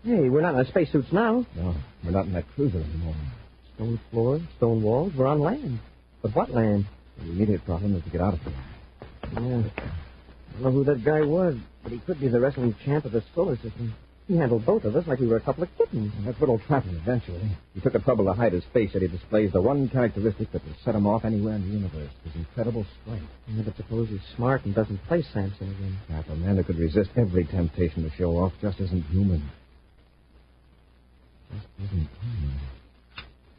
Hey, we're not in our spacesuits now. No, we're not in that cruiser anymore. Stone floor, stone walls, we're on land. But what land? The immediate problem is to get out of here. Yeah. I don't know who that guy was, but he could be the wrestling champ of the solar system. He handled both of us like we were a couple of kittens. And that's what'll trap him eventually. He took the trouble to hide his face, yet he displays the one characteristic that will set him off anywhere in the universe, his incredible strength. Yeah, but suppose he's smart and doesn't play Samson again. Half a man who could resist every temptation to show off just isn't human. Just isn't human.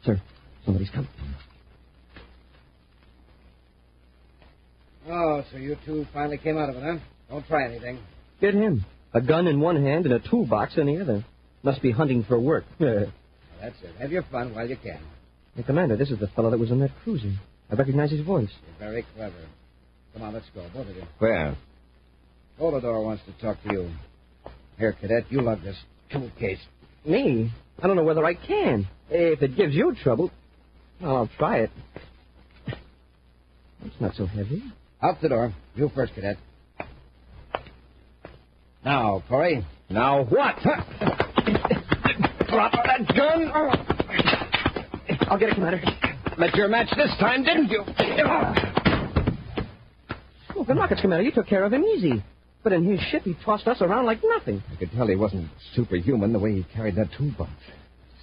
Sir, somebody's coming. Oh, so you two finally came out of it, huh? Don't try anything. Get him. A gun in one hand and a toolbox in the other. Must be hunting for work. Well, that's it. Have your fun while you can. Hey, Commander, this is the fellow that was in that cruiser. I recognize his voice. You're very clever. Come on, let's go, both of you. Where? Polidor wants to talk to you. Here, Cadet, you lug this tool case. Me? I don't know whether I can. If it gives you trouble, well, I'll try it. It's not so heavy. Out the door. You first, Cadet. Now, Corey. Now what? Drop that gun. I'll get it, Commander. Met your match this time, didn't you? Smoking rockets, Commander. You took care of him easy. But in his ship, he tossed us around like nothing. I could tell he wasn't superhuman the way he carried that toolbox.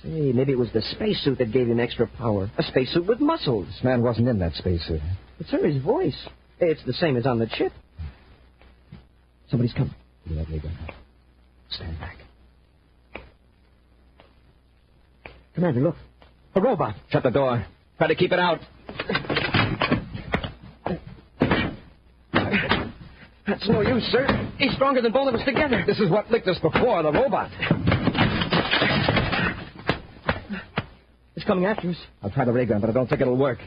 Say, maybe it was the spacesuit that gave him extra power. A spacesuit with muscles. This man wasn't in that spacesuit. But, sir, his voice. It's the same as on the ship. Somebody's coming. You let me go. Stand back. Commander, look. A robot. Shut the door. Try to keep it out. That's no use, sir. He's stronger than both of us together. This is what licked us before, the robot. It's coming after us. I'll try the ray gun, but I don't think it'll work.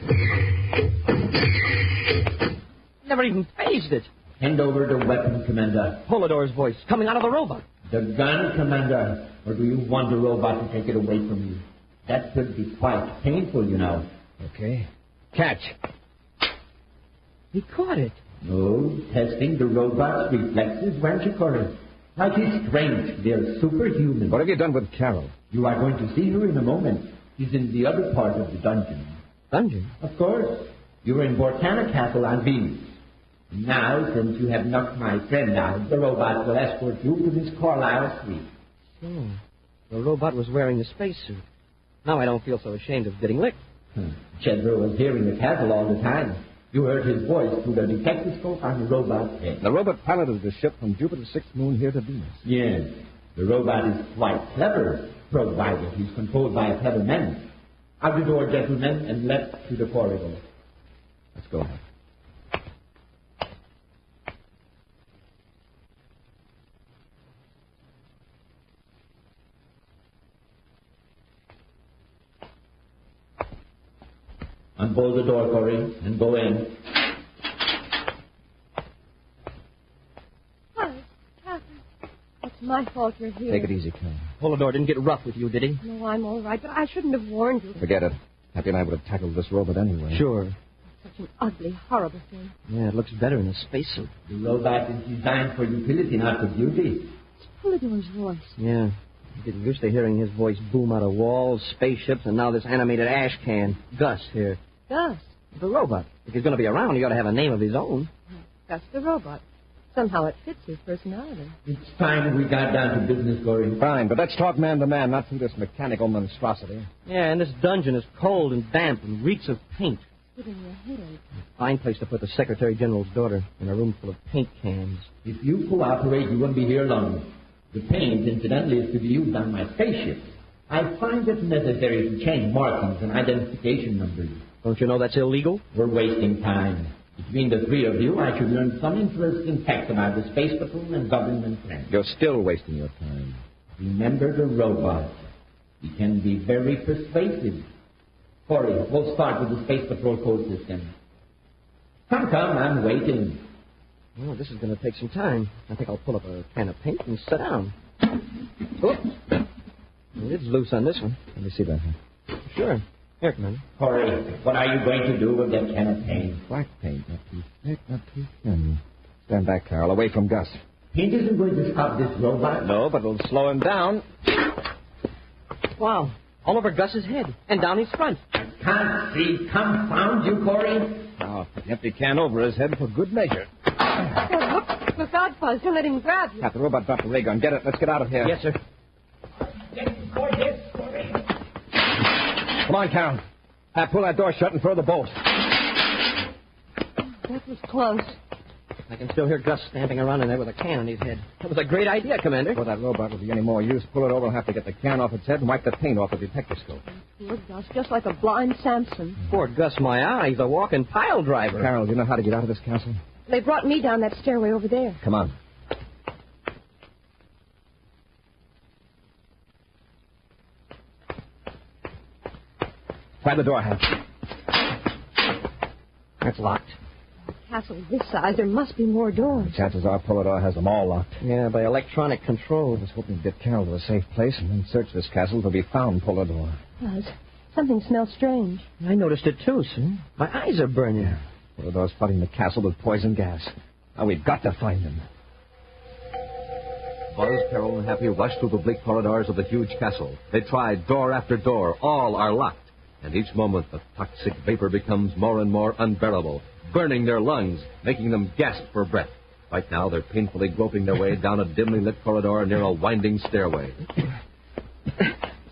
Never even phased it. Hand over the weapon, Commander. Polidor's voice coming out of the robot. The gun, Commander. Or do you want the robot to take it away from you? That could be quite painful, you know. Okay. Catch. He caught it. No, testing the robot's reflexes, weren't you, Corey? Like his strength, they're superhuman. What have you done with Carol? You are going to see her in a moment. She's in the other part of the dungeon. Dungeon? Of course. You're in Bortana Castle on Venus. Now, since you have knocked my friend out, the robot will escort you to Miss Carlisle's suite. So, the robot was wearing the spacesuit. Now I don't feel so ashamed of getting licked. Jedro was here in the castle all the time. You heard his voice through the detectoscope on the robot's head. The robot piloted the ship from Jupiter's sixth moon here to Venus. Yes. The robot is quite clever, provided he's controlled by a clever man. Out the door, gentlemen, and left to the corridor. Let's go. Unbolt the door, Corey, and go in. Hi, Catherine. It's my fault you're here. Take it easy, Carol. Polidor didn't get rough with you, did he? No, I'm all right, but I shouldn't have warned you. Forget it. Happy and I would have tackled this robot anyway. Sure. Such an ugly, horrible thing. Yeah, it looks better in a spacesuit. The robot is designed for utility, not for beauty. It's Polidor's voice. Yeah. You get used to hearing his voice boom out of walls, spaceships, and now this animated ash can. Gus here. Gus? The robot. If he's going to be around, he ought to have a name of his own. Gus the robot. Somehow it fits his personality. It's time we got down to business, Corey. Fine, but let's talk man to man, not through this mechanical monstrosity. Yeah, and this dungeon is cold and damp and reeks of paint. Giving you a headache. Fine place to put the Secretary General's daughter in a room full of paint cans. If you cooperate, you won't be here long. The paint, incidentally, is to be used on my spaceship. I find it necessary to change markings and identification numbers. Don't you know that's illegal? We're wasting time. Between the three of you, I should learn some interesting facts about the Space Patrol and government plans. You're still wasting your time. Remember the robot. He can be very persuasive. Corey, we'll start with the Space Patrol code system. Come, I'm waiting. Well, this is going to take some time. I think I'll pull up a can of paint and sit down. Oops. It's loose on this one. Let me see that. Sure. Here, Commander. Corey, what are you going to do with that can of paint? Black paint, not too thick, not too thin. Stand back, Carol, away from Gus. Paint isn't going to stop this robot. No, but it'll slow him down. Wow. All over Gus's head and down his front. I can't see. Confound you, Corey. Now, put the empty can over his head for good measure. Oh, look out, Buzz. Don't let him grab you. Have the robot drop the ray gun. Get it. Let's get out of here. Yes, sir. Yes, Corey. Come on, Carol. Pull that door shut and throw the bolt. That was close. I can still hear Gus stamping around in there with a can on his head. That was a great idea, Commander. Before that robot will be any more use, pull it over and have to get the can off its head and wipe the paint off the detectoscope. Poor Gus, just like a blind Samson. Poor Gus, my eye. He's a walking pile driver. Carol, do you know how to get out of this castle? They brought me down that stairway over there. Come on. Try the door hatch. That's locked. A castle this size, there must be more doors. The chances are Polidor has them all locked. Yeah, by electronic control. I was hoping to get Carol to a safe place and then search this castle till we found Polidor. Buzz, something smells strange. I noticed it too, sir. My eyes are burning. Polidor's flooding the castle with poison gas. Now we've got to find him. Buzz, Carol, and Happy rush through the bleak corridors of the huge castle. They try door after door. All are locked. And each moment the toxic vapor becomes more and more unbearable, burning their lungs, making them gasp for breath. Right now, they're painfully groping their way down a dimly lit corridor near a winding stairway.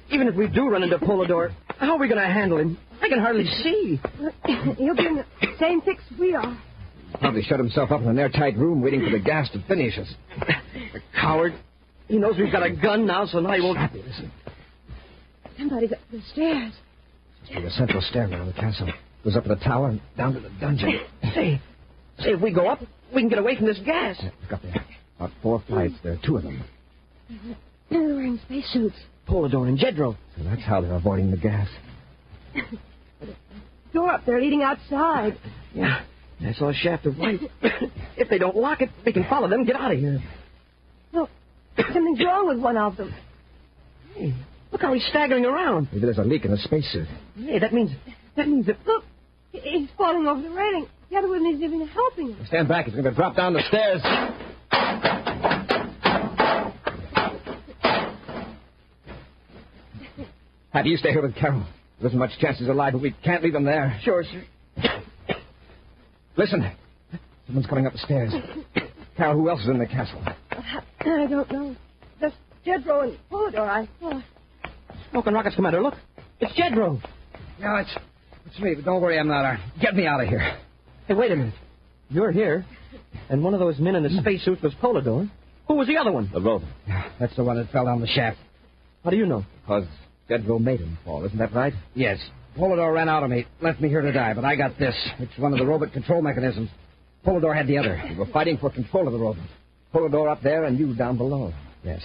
Even if we do run into Polidor, how are we going to handle him? I can hardly see. He'll be in the same fix we are. Probably shut himself up in an airtight room waiting for the gas to finish us. The coward. He knows we've got a gun now, so now he won't... Listen. Somebody's up the stairs. It's the central stairway of the castle. It goes up to the tower and down to the dungeon. Say, if we go up, we can get away from this gas. Yeah, we've got there. About 4 flights. There are 2 of them. They're wearing spacesuits. Polidor and Jedro. So that's how they're avoiding the gas. Door up there leading outside. Yeah, I saw a shaft of light. If they don't lock it, we can follow them and get out of here. Look, something's wrong with one of them. Hey, look how he's staggering around. Maybe there's a leak in the spacesuit. Hey, that means that... Look, he's falling over the railing. The other one isn't even helping him. Stand back. He's going to drop down the stairs. Pat, you stay here with Carol. There isn't much chance he's alive, but we can't leave him there. Sure, sir. Listen. Someone's coming up the stairs. Carol, who else is in the castle? I don't know. Just Jedro and Polidor, I thought. Smoking rockets, Commander. Look. It's Jedro. No, it's me, but don't worry, I'm not. Get me out of here. Hey, wait a minute. You're here, and one of those men in the spacesuit was Polidor. Who was the other one? The robot. Yeah, that's the one that fell down the shaft. How do you know? Because Jedro made him fall, isn't that right? Yes. Polidor ran out of me, left me here to die, but I got this. It's one of the robot control mechanisms. Polidor had the other. We were fighting for control of the robot. Polidor up there and you down below. Yes.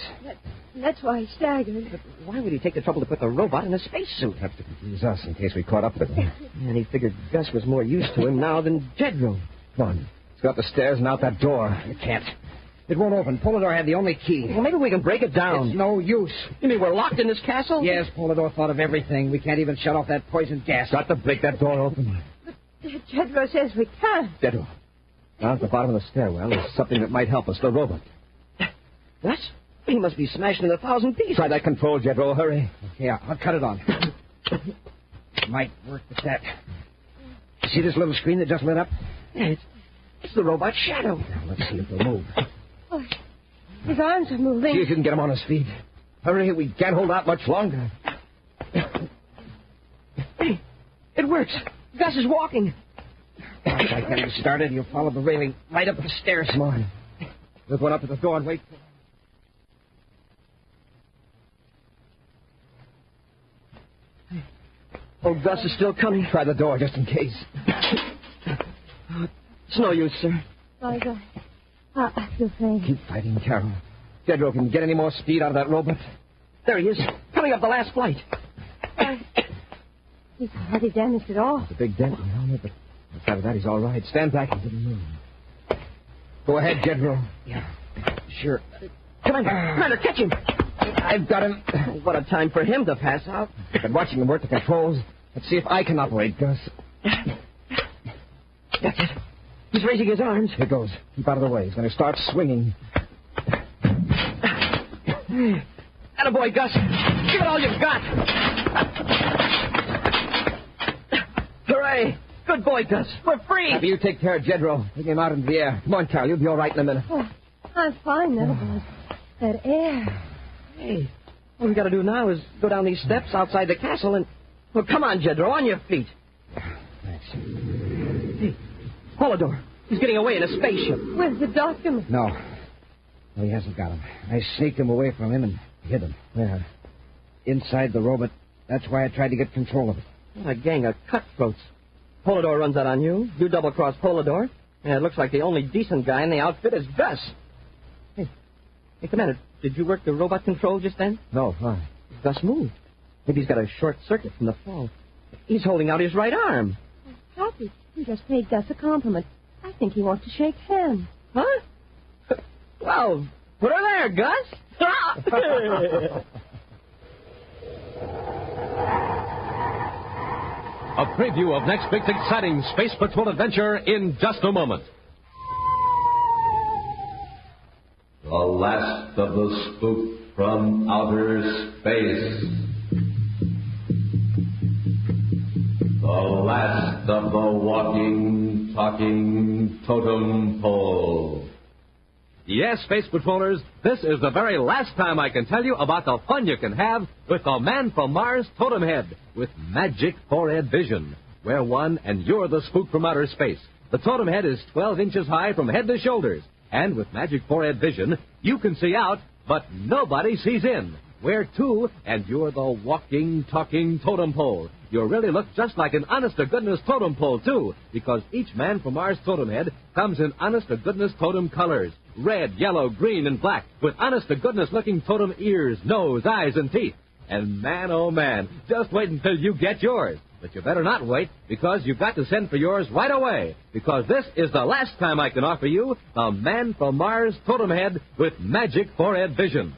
That's why he staggered. But why would he take the trouble to put the robot in a spacesuit? Perhaps to confuse us in case we caught up with him. And he figured Gus was more used to him now than Jedro. Come on. Let's go up the stairs and out that door. You can't. It won't open. Polidor had the only key. Well, maybe we can break it down. It's no use. You mean we're locked in this castle? Yes, Polidor thought of everything. We can't even shut off that poison gas. Got to break that door open. But Jedro says we can't. Jedro. Down at the bottom of the stairwell is something that might help us, the robot. What? He must be smashed into 1,000 pieces. Try that control, Jedro. Hurry. Okay, I'll cut it on. Might work with that. You see this little screen that just lit up? Yeah, it's the robot's shadow. Now, let's see if it'll move. Oh, his arms are moving. See if you can get him on his feet. Hurry, we can't hold out much longer. Hey, it works. Gus is walking. Once I get him started, he'll follow the railing right up the stairs. Come on. There's one up at the door and wait for him. Oh, Gus is still coming. Try the door just in case. It's no use, sir. I feel faint. Keep fighting, Carol. Jedro can get any more speed out of that robot. There he is, coming up the last flight. He's hardly damaged at all. It's a big dent in the helmet, but outside of that, he's all right. Stand back and give him room. Go ahead, Jedro. Yeah, sure. Commander, catch him. I've got him. What a time for him to pass out. I've been watching him work the controls. Let's see if I can operate, Gus. That's it. He's raising his arms. Here goes. Keep out of the way. He's going to start swinging. Attaboy, Gus. Give it all you've got. Hooray. Good boy, Gus. We're free. Have you take care of Jedro. Take him out into the air. Come on, Carol. You'll be all right in a minute. Oh, I'm fine now, Buzz. That air. Hey, all we got to do now is go down these steps outside the castle and... Well, come on, Jedro, on your feet. Thanks. Hey, Polidor. He's getting away in a spaceship. Where's the document? No, he hasn't got him. I sneaked him away from him and hid him. Where? Inside the robot. That's why I tried to get control of it. What a gang of cutthroats. Polidor runs out on you. You double-cross Polidor. And it looks like the only decent guy in the outfit is Gus. Hey, Commander, did you work the robot control just then? No, why? Gus moved. Maybe he's got a short circuit from the fall. He's holding out his right arm. Oh, Happy. You just paid Gus a compliment. I think he wants to shake hands. Huh? Well, put her there, Gus. A preview of next week's exciting Space Patrol adventure in just a moment. The last of the spook from outer space. The last of the walking, talking totem pole. Yes, Space Patrollers, this is the very last time I can tell you about the fun you can have with the Man from Mars Totem Head with Magic Forehead Vision. Wear one and you're the spook from outer space. The Totem Head is 12 inches high from head to shoulders. And with Magic Forehead Vision, you can see out, but nobody sees in. Wear two, and you're the walking, talking totem pole. You really look just like an honest-to-goodness totem pole, too, because each Man from Mars Totem Head comes in honest-to-goodness totem colors. Red, yellow, green, and black, with honest-to-goodness looking totem ears, nose, eyes, and teeth. And man, oh man, just wait until you get yours. But you better not wait, because you've got to send for yours right away, because this is the last time I can offer you the Man from Mars Totem Head with Magic Forehead Vision.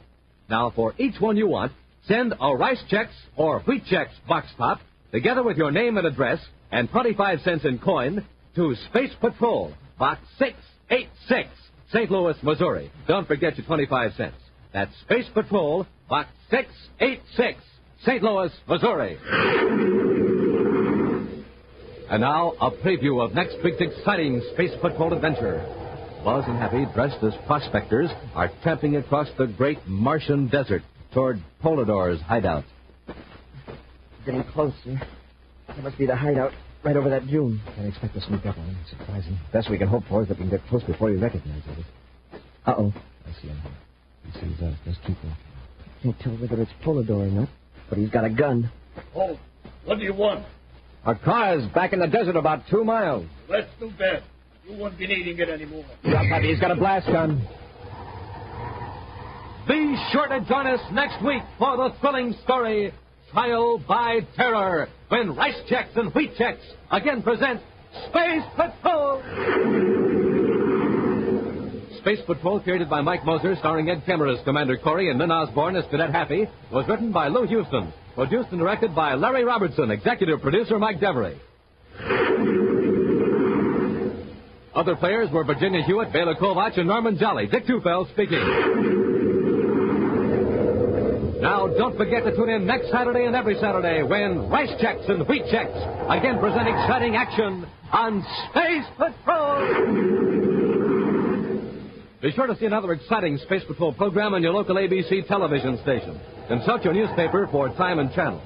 Now, for each one you want, send a Rice Chex or Wheat Chex box top, together with your name and address, and 25 cents in coin, to Space Patrol, Box 686, St. Louis, Missouri. Don't forget your 25 cents. That's Space Patrol, Box 686, St. Louis, Missouri. And now, a preview of next week's exciting Space Patrol adventure. Buzz and Happy, dressed as prospectors, are tramping across the great Martian desert toward Polidor's hideout. Getting closer. That must be the hideout right over that dune. Can't expect to sneak up on him. Surprising. Best we can hope for is that we can get close before he recognizes us. Uh-oh. I see him. He sees us. Just keep walking. Can't tell whether it's Polidor or not, but he's got a gun. Oh, what do you want? Our car's back in the desert about 2 miles. That's too bad. You won't be needing it anymore. He's got a blast gun. Be sure to join us next week for the thrilling story, Trial by Terror, when Rice Chex and Wheat Chex again present Space Patrol. Space Patrol, created by Mike Moser, starring Ed Kemmer as Commander Corey and Lynn Osborne as Cadet Happy, was written by Lou Houston, produced and directed by Larry Robertson, executive producer Mike Devery. Other players were Virginia Hewitt, Bela Kovac, and Norman Jolly. Dick Tufeld speaking. Now, don't forget to tune in next Saturday and every Saturday when Rice Chex and Wheat Chex again present exciting action on Space Patrol. Be sure to see another exciting Space Patrol program on your local ABC television station. Consult your newspaper for time and channel.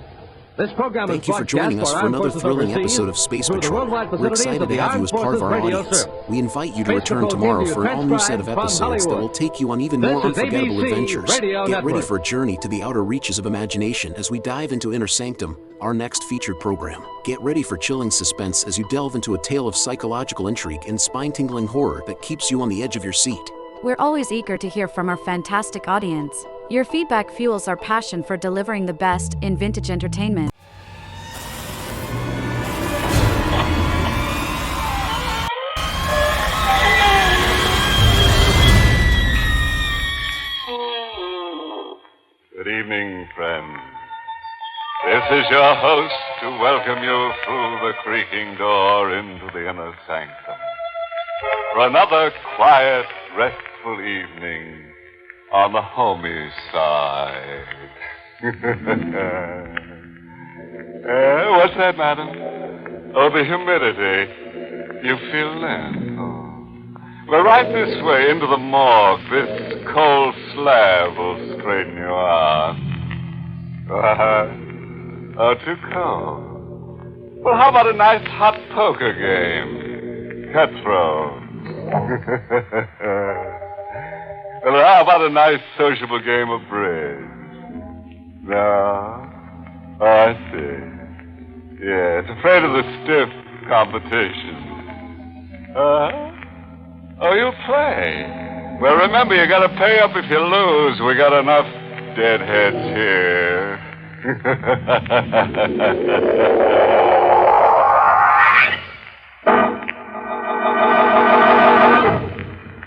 This program Thank you for joining us for another thrilling episode of Space Patrol. We're excited to have you as part of our audience. We invite you to return tomorrow for an all-new set of episodes that will take you on even more unforgettable adventures. Get ready for a journey to the outer reaches of imagination as we dive into Inner Sanctum, our next featured program. Get ready for chilling suspense as you delve into a tale of psychological intrigue and spine-tingling horror that keeps you on the edge of your seat. We're always eager to hear from our fantastic audience. Your feedback fuels our passion for delivering the best in vintage entertainment. Good evening, friends. This is your host to welcome you through the creaking door into the inner sanctum for another quiet, restful evening on the homey side. What's that, madam? Oh, the humidity. You feel that? Oh. Well, right this way into the morgue. This cold slab will straighten you out. Oh, too cold. Well, how about a nice hot poker game? Cutthroat. Well, how about a nice sociable game of bridge? No? Oh, I see. Yeah, it's afraid of the stiff competition. Oh, you play. Well, remember, you gotta pay up if you lose. We got enough deadheads here.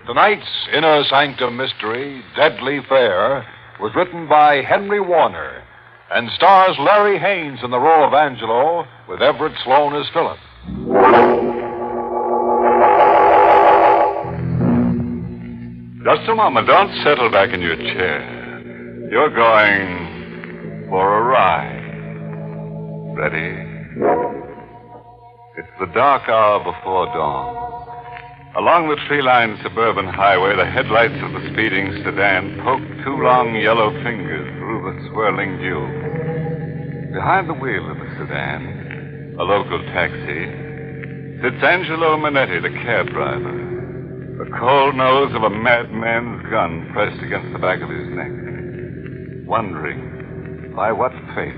Tonight's Inner Sanctum mystery, Deadly Fair, was written by Henry Warner and stars Larry Haynes in the role of Angelo with Everett Sloane as Philip. Just a moment. Don't settle back in your chair. You're going for a ride. Ready? It's the dark hour before dawn. Along the tree-lined suburban highway, the headlights of the speeding sedan poked two long yellow fingers through the swirling dew. Behind the wheel of the sedan, a local taxi, sits Angelo Manetti, the cab driver. The cold nose of a madman's gun pressed against the back of his neck. Wondering, by what fate,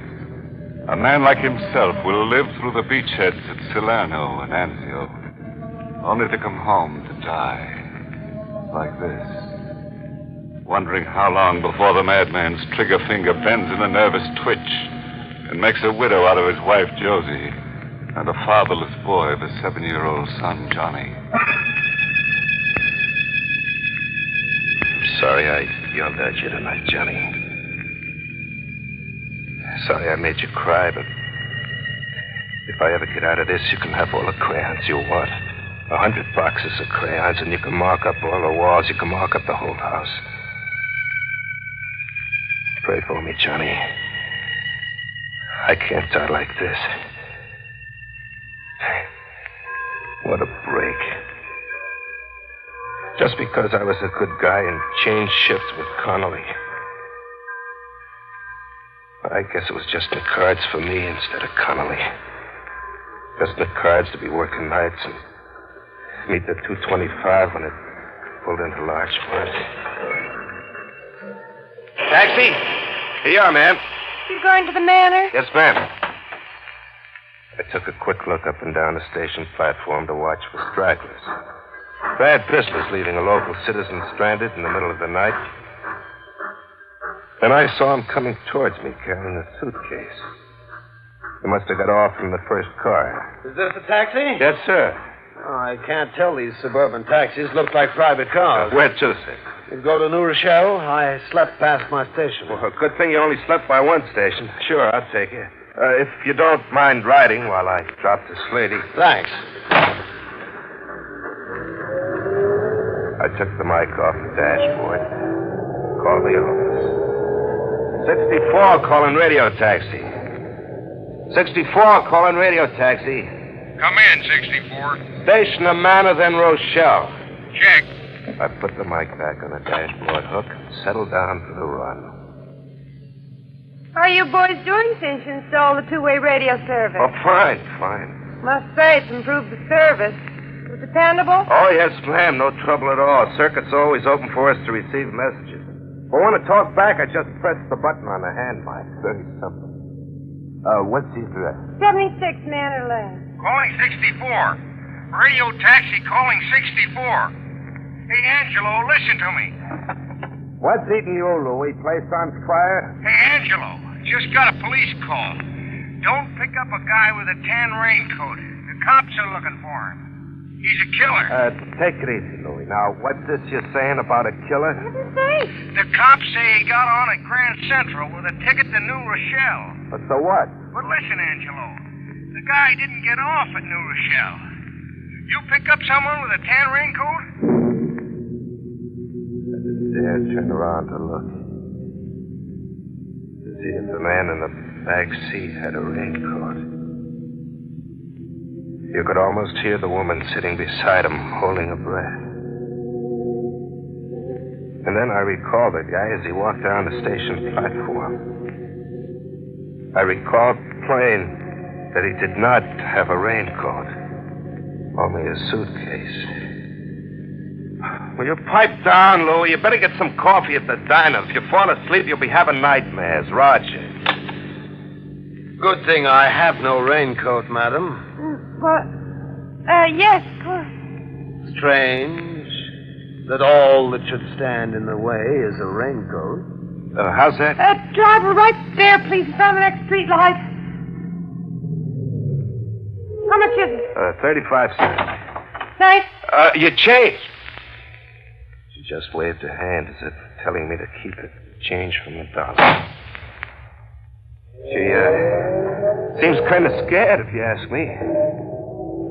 a man like himself will live through the beachheads at Salerno and Anzio, only to come home to die like this. Wondering how long before the madman's trigger finger bends in a nervous twitch and makes a widow out of his wife, Josie, and a fatherless boy, the 7-year-old son, Johnny. I'm sorry I yelled at you tonight, Johnny. Sorry I made you cry, but if I ever get out of this, you can have all the crayons you want. 100 boxes of crayons, and you can mark up all the walls. You can mark up the whole house. Pray for me, Johnny. I can't die like this. What a break. Just because I was a good guy and changed shifts with Connolly. I guess it was just in the cards for me instead of Connolly. Just in the cards to be working nights and meet the 225 when it pulled into large front. Taxi? Here you are, ma'am. You going to the manor? Yes, ma'am. I took a quick look up and down the station platform to watch for stragglers. Bad business leaving a local citizen stranded in the middle of the night. Then I saw him coming towards me carrying a suitcase. He must have got off from the first car. Is this a taxi? Yes, sir. Oh, I can't tell. These suburban taxis look like private cars. Where to, sir? You go to New Rochelle? I slept past my station. Well, good thing you only slept by one station. Sure, I'll take you. If you don't mind riding while I drop this lady. Thanks. I took the mic off the dashboard. Called the office. 64 calling radio taxi. 64 calling radio taxi. Come in, 64. Station of Manor, then Rochelle. Check. I put the mic back on the dashboard hook and settled down for the run. How are you boys doing since you installed the two-way radio service? Oh, fine. Must say, it's improved the service. Was it dependable? Oh, yes, ma'am. No trouble at all. Circuit's always open for us to receive messages. If I want to talk back, I just press the button on the hand mic. Very simple. What's the address? 76 Manor Lane. Calling 64. Radio taxi calling 64. Hey, Angelo, listen to me. What's eating you, Louie? Place on fire? Hey, Angelo, just got a police call. Don't pick up a guy with a tan raincoat. The cops are looking for him. He's a killer. Take it easy, Louie. Now, what's this you're saying about a killer? What did you say? The cops say he got on at Grand Central with a ticket to New Rochelle. But so what? But listen, Angelo, the guy didn't get off at New Rochelle. You pick up someone with a tan raincoat? I didn't dare turn around to look. To see if the man in the back seat had a raincoat. You could almost hear the woman sitting beside him, holding her breath. And then I recalled the guy as he walked down the station platform. I recalled plain that he did not have a raincoat, only a suitcase. Will you pipe down, Louie? You better get some coffee at the diner. If you fall asleep, you'll be having nightmares. Roger. Good thing I have no raincoat, madam. What? Yes, of course. Strange that all that should stand in the way is a raincoat. How's that? Driver, right there, please, in front of the next street light. How much is it? 35 cents. Thanks. Your change. She just waved her hand as if telling me to keep it. Change from the dollar. She, seems kind of scared, if you ask me.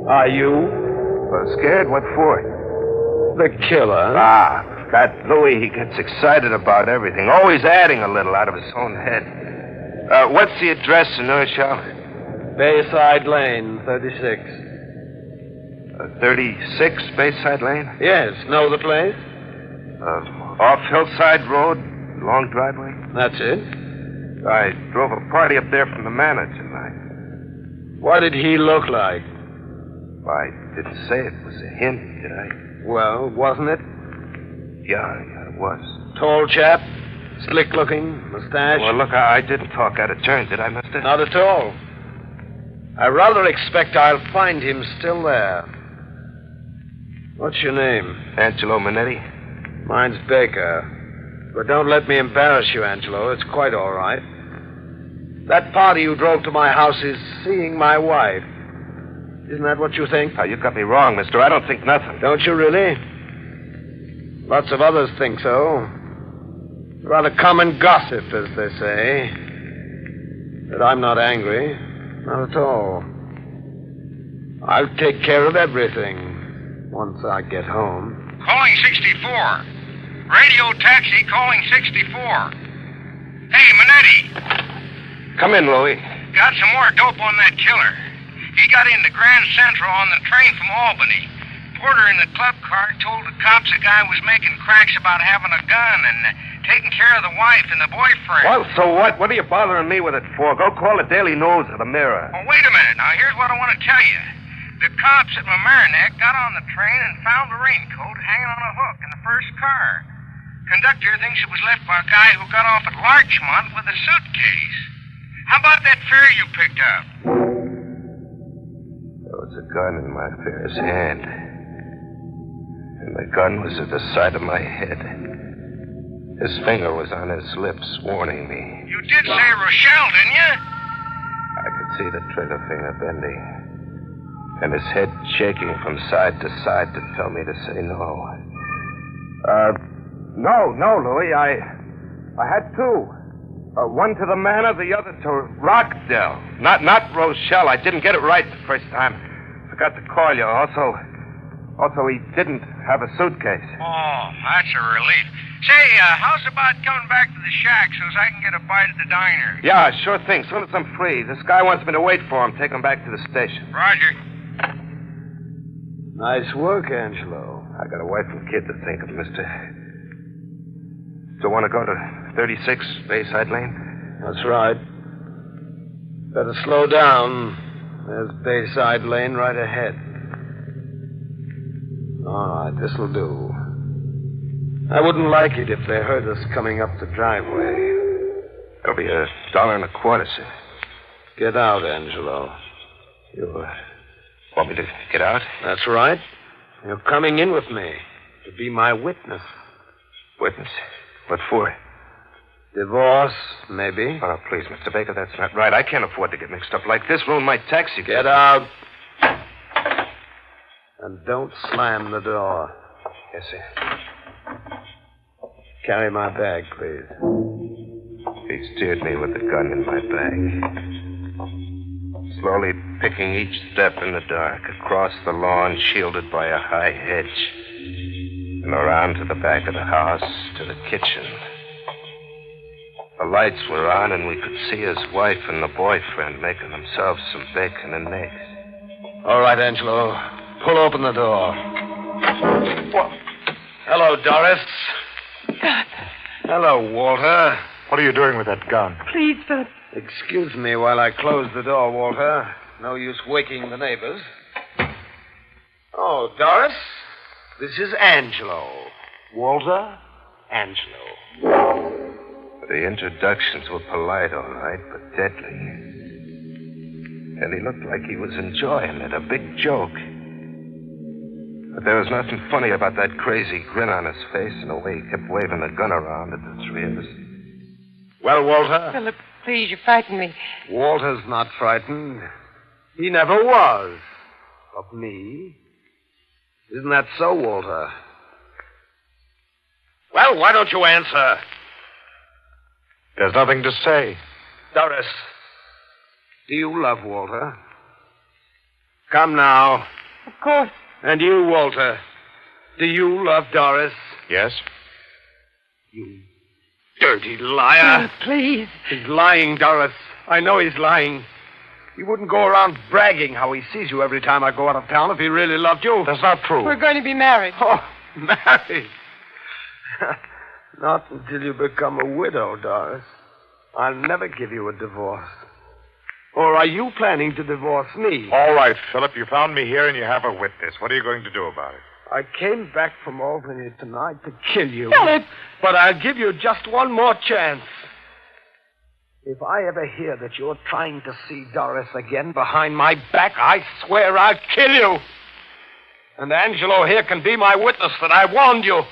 Are you? Well, scared? What for? The killer. That Louie, he gets excited about everything, always adding a little out of his own head. What's the address in Rochelle? Bayside Lane, 36. 36 Bayside Lane? Yes. Know the place? Off Hillside Road, long driveway? That's it. I drove a party up there from the manor tonight. What did he look like? I didn't say it was a hint, did I? Well, wasn't it? Yeah, it was. Tall chap? Slick-looking? Mustache? Well, look, I didn't talk out of turn, did I, mister? Not at all. I rather expect I'll find him still there. What's your name? Angelo Minetti. Mine's Baker. But don't let me embarrass you, Angelo. It's quite all right. That party you drove to my house is seeing my wife. Isn't that what you think? Oh, you got me wrong, mister. I don't think nothing. Don't you really? Lots of others think so. Rather common gossip, as they say. But I'm not angry. Not at all. I'll take care of everything once I get home. Calling 64. Radio taxi calling 64. Hey, Minetti. Come in, Louie. Got some more dope on that killer. He got into Grand Central on the train from Albany. Porter in the club car told the cops a guy was making cracks about having a gun and taking care of the wife and the boyfriend. Well, so what? What are you bothering me with it for? Go call the Daily News or the Mirror. Oh, wait a minute. Now, here's what I want to tell you. The cops at Mamaroneck got on the train and found the raincoat hanging on a hook in the first car. Conductor thinks it was left by a guy who got off at Larchmont with a suitcase. How about that fare you picked up? There was a gun in my fare's hand. And the gun was at the side of my head. His finger was on his lips, warning me. You did say Rochelle, didn't you? I could see the trigger finger bending. And his head shaking from side to side to tell me to say no. No, Louie. I had two. One to the manor, the other to Rockdale. Not Rochelle. I didn't get it right the first time. Forgot to call you. Also, he didn't have a suitcase. Oh, that's a relief. Say, how's about coming back to the shack so I can get a bite at the diner? Yeah, sure thing. Soon as I'm free. This guy wants me to wait for him, take him back to the station. Roger. Nice work, Angelo. I got a wife and kid to think of, mister. So want to go to 36 Bayside Lane? That's right. Better slow down. There's Bayside Lane right ahead. All right, this'll do. I wouldn't like it if they heard us coming up the driveway. It'll be $1.25, sir. Get out, Angelo. You want me to get out? That's right. You're coming in with me to be my witness. Witness? What for? Divorce, maybe. Oh, please, Mr. Baker, that's not right. I can't afford to get mixed up like this. Ruin my taxi. Get out. And don't slam the door. Yes, sir. Carry my bag, please. He steered me with the gun in my bag. Slowly picking each step in the dark, across the lawn shielded by a high hedge, and around to the back of the house, to the kitchen. The lights were on, and we could see his wife and the boyfriend making themselves some bacon and eggs. All right, Angelo. Pull open the door. What? Hello, Doris. God. Hello, Walter. What are you doing with that gun? Please, Philip. Excuse me while I close the door, Walter. No use waking the neighbors. Oh, Doris, this is Angelo. Walter, Angelo. The introductions were polite, all right, but deadly. And he looked like he was enjoying it, a big joke. But there was nothing funny about that crazy grin on his face and the way he kept waving the gun around at the three of us. Well, Walter? Philip, please, you frighten me. Walter's not frightened. He never was. Of me. Isn't that so, Walter? Well, why don't you answer? There's nothing to say. Doris, do you love Walter? Come now. Of course. And you, Walter, do you love Doris? Yes. You dirty liar. Please. He's lying, Doris. I know he's lying. He wouldn't go around bragging how he sees you every time I go out of town if he really loved you. That's not true. We're going to be married. Oh, married? Not until you become a widow, Doris. I'll never give you a divorce. Or are you planning to divorce me? All right, Philip, you found me here and you have a witness. What are you going to do about it? I came back from Albany tonight to kill you. Philip! But I'll give you just one more chance. If I ever hear that you're trying to see Doris again behind my back, I swear I'll kill you. And Angelo here can be my witness that I warned you.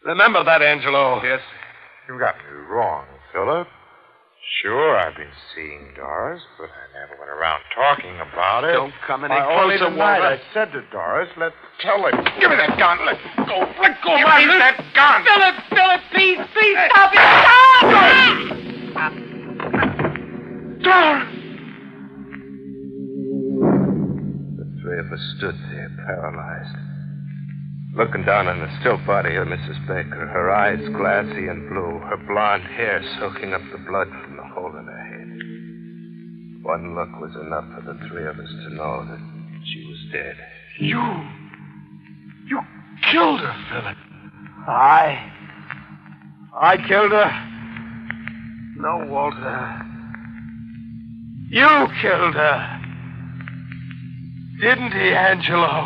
Remember that, Angelo. Yes. You got me wrong, Philip. Sure, I've been seeing Doris, but I never went around talking about it. Don't come any Only closer, tonight Walter. I said to Doris, let's tell it. Give me that gun. Let go. Let go, Give my me that gun. Philip, please, stop it. Stop! Doris! The three of us stood there, paralyzed, looking down on the still body of Mrs. Baker, her eyes glassy and blue, her blonde hair soaking up the blood from the hole in her head. One look was enough for the three of us to know that she was dead. You killed her, Philip. I killed her. No, Walter. You killed her. Didn't he, Angelo?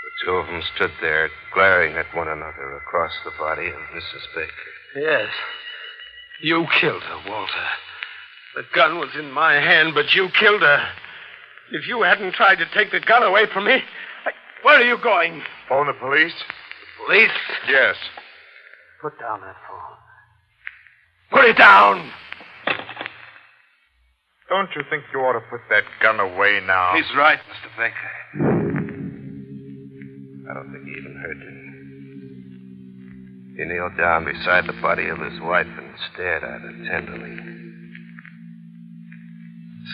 The two of them stood there, glaring at one another across the body of Mrs. Baker. Yes. You killed her, Walter. The gun was in my hand, but you killed her. If you hadn't tried to take the gun away from me, where are you going? Phone the police? Police? Yes. Put down that phone. Put it down! Don't you think you ought to put that gun away now? He's right, Mr. Baker. I don't think he even heard me. He kneeled down beside the body of his wife and stared at her tenderly.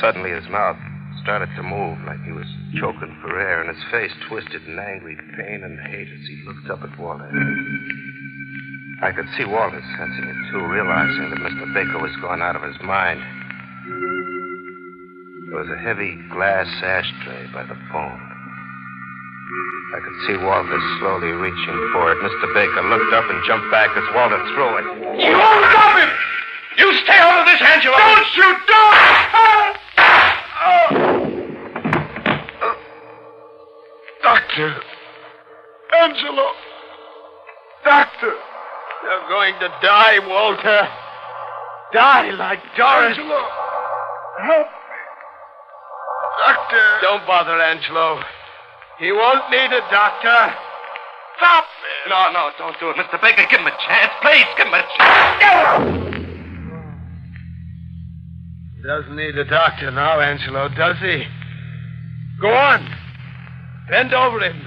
Suddenly his mouth started to move like he was choking for air, and his face twisted in angry pain and hate as he looked up at Walter. I could see Walter sensing it, too, realizing that Mr. Baker was going out of his mind. There was a heavy glass ashtray by the phone. I could see Walter slowly reaching for it. Mr. Baker looked up and jumped back as Walter threw it. You won't stop him! You stay out of this, Angelo! Don't shoot! Don't! Doctor! Angelo! Doctor! You're going to die, Walter. Die like Doris. Angelo! Help me. Doctor! Don't bother, Angelo. He won't need a doctor. Stop it! No, don't do it. Mr. Baker, give him a chance. Please, give him a chance. Doesn't need a doctor now, Angelo, does he? Go on. Bend over him.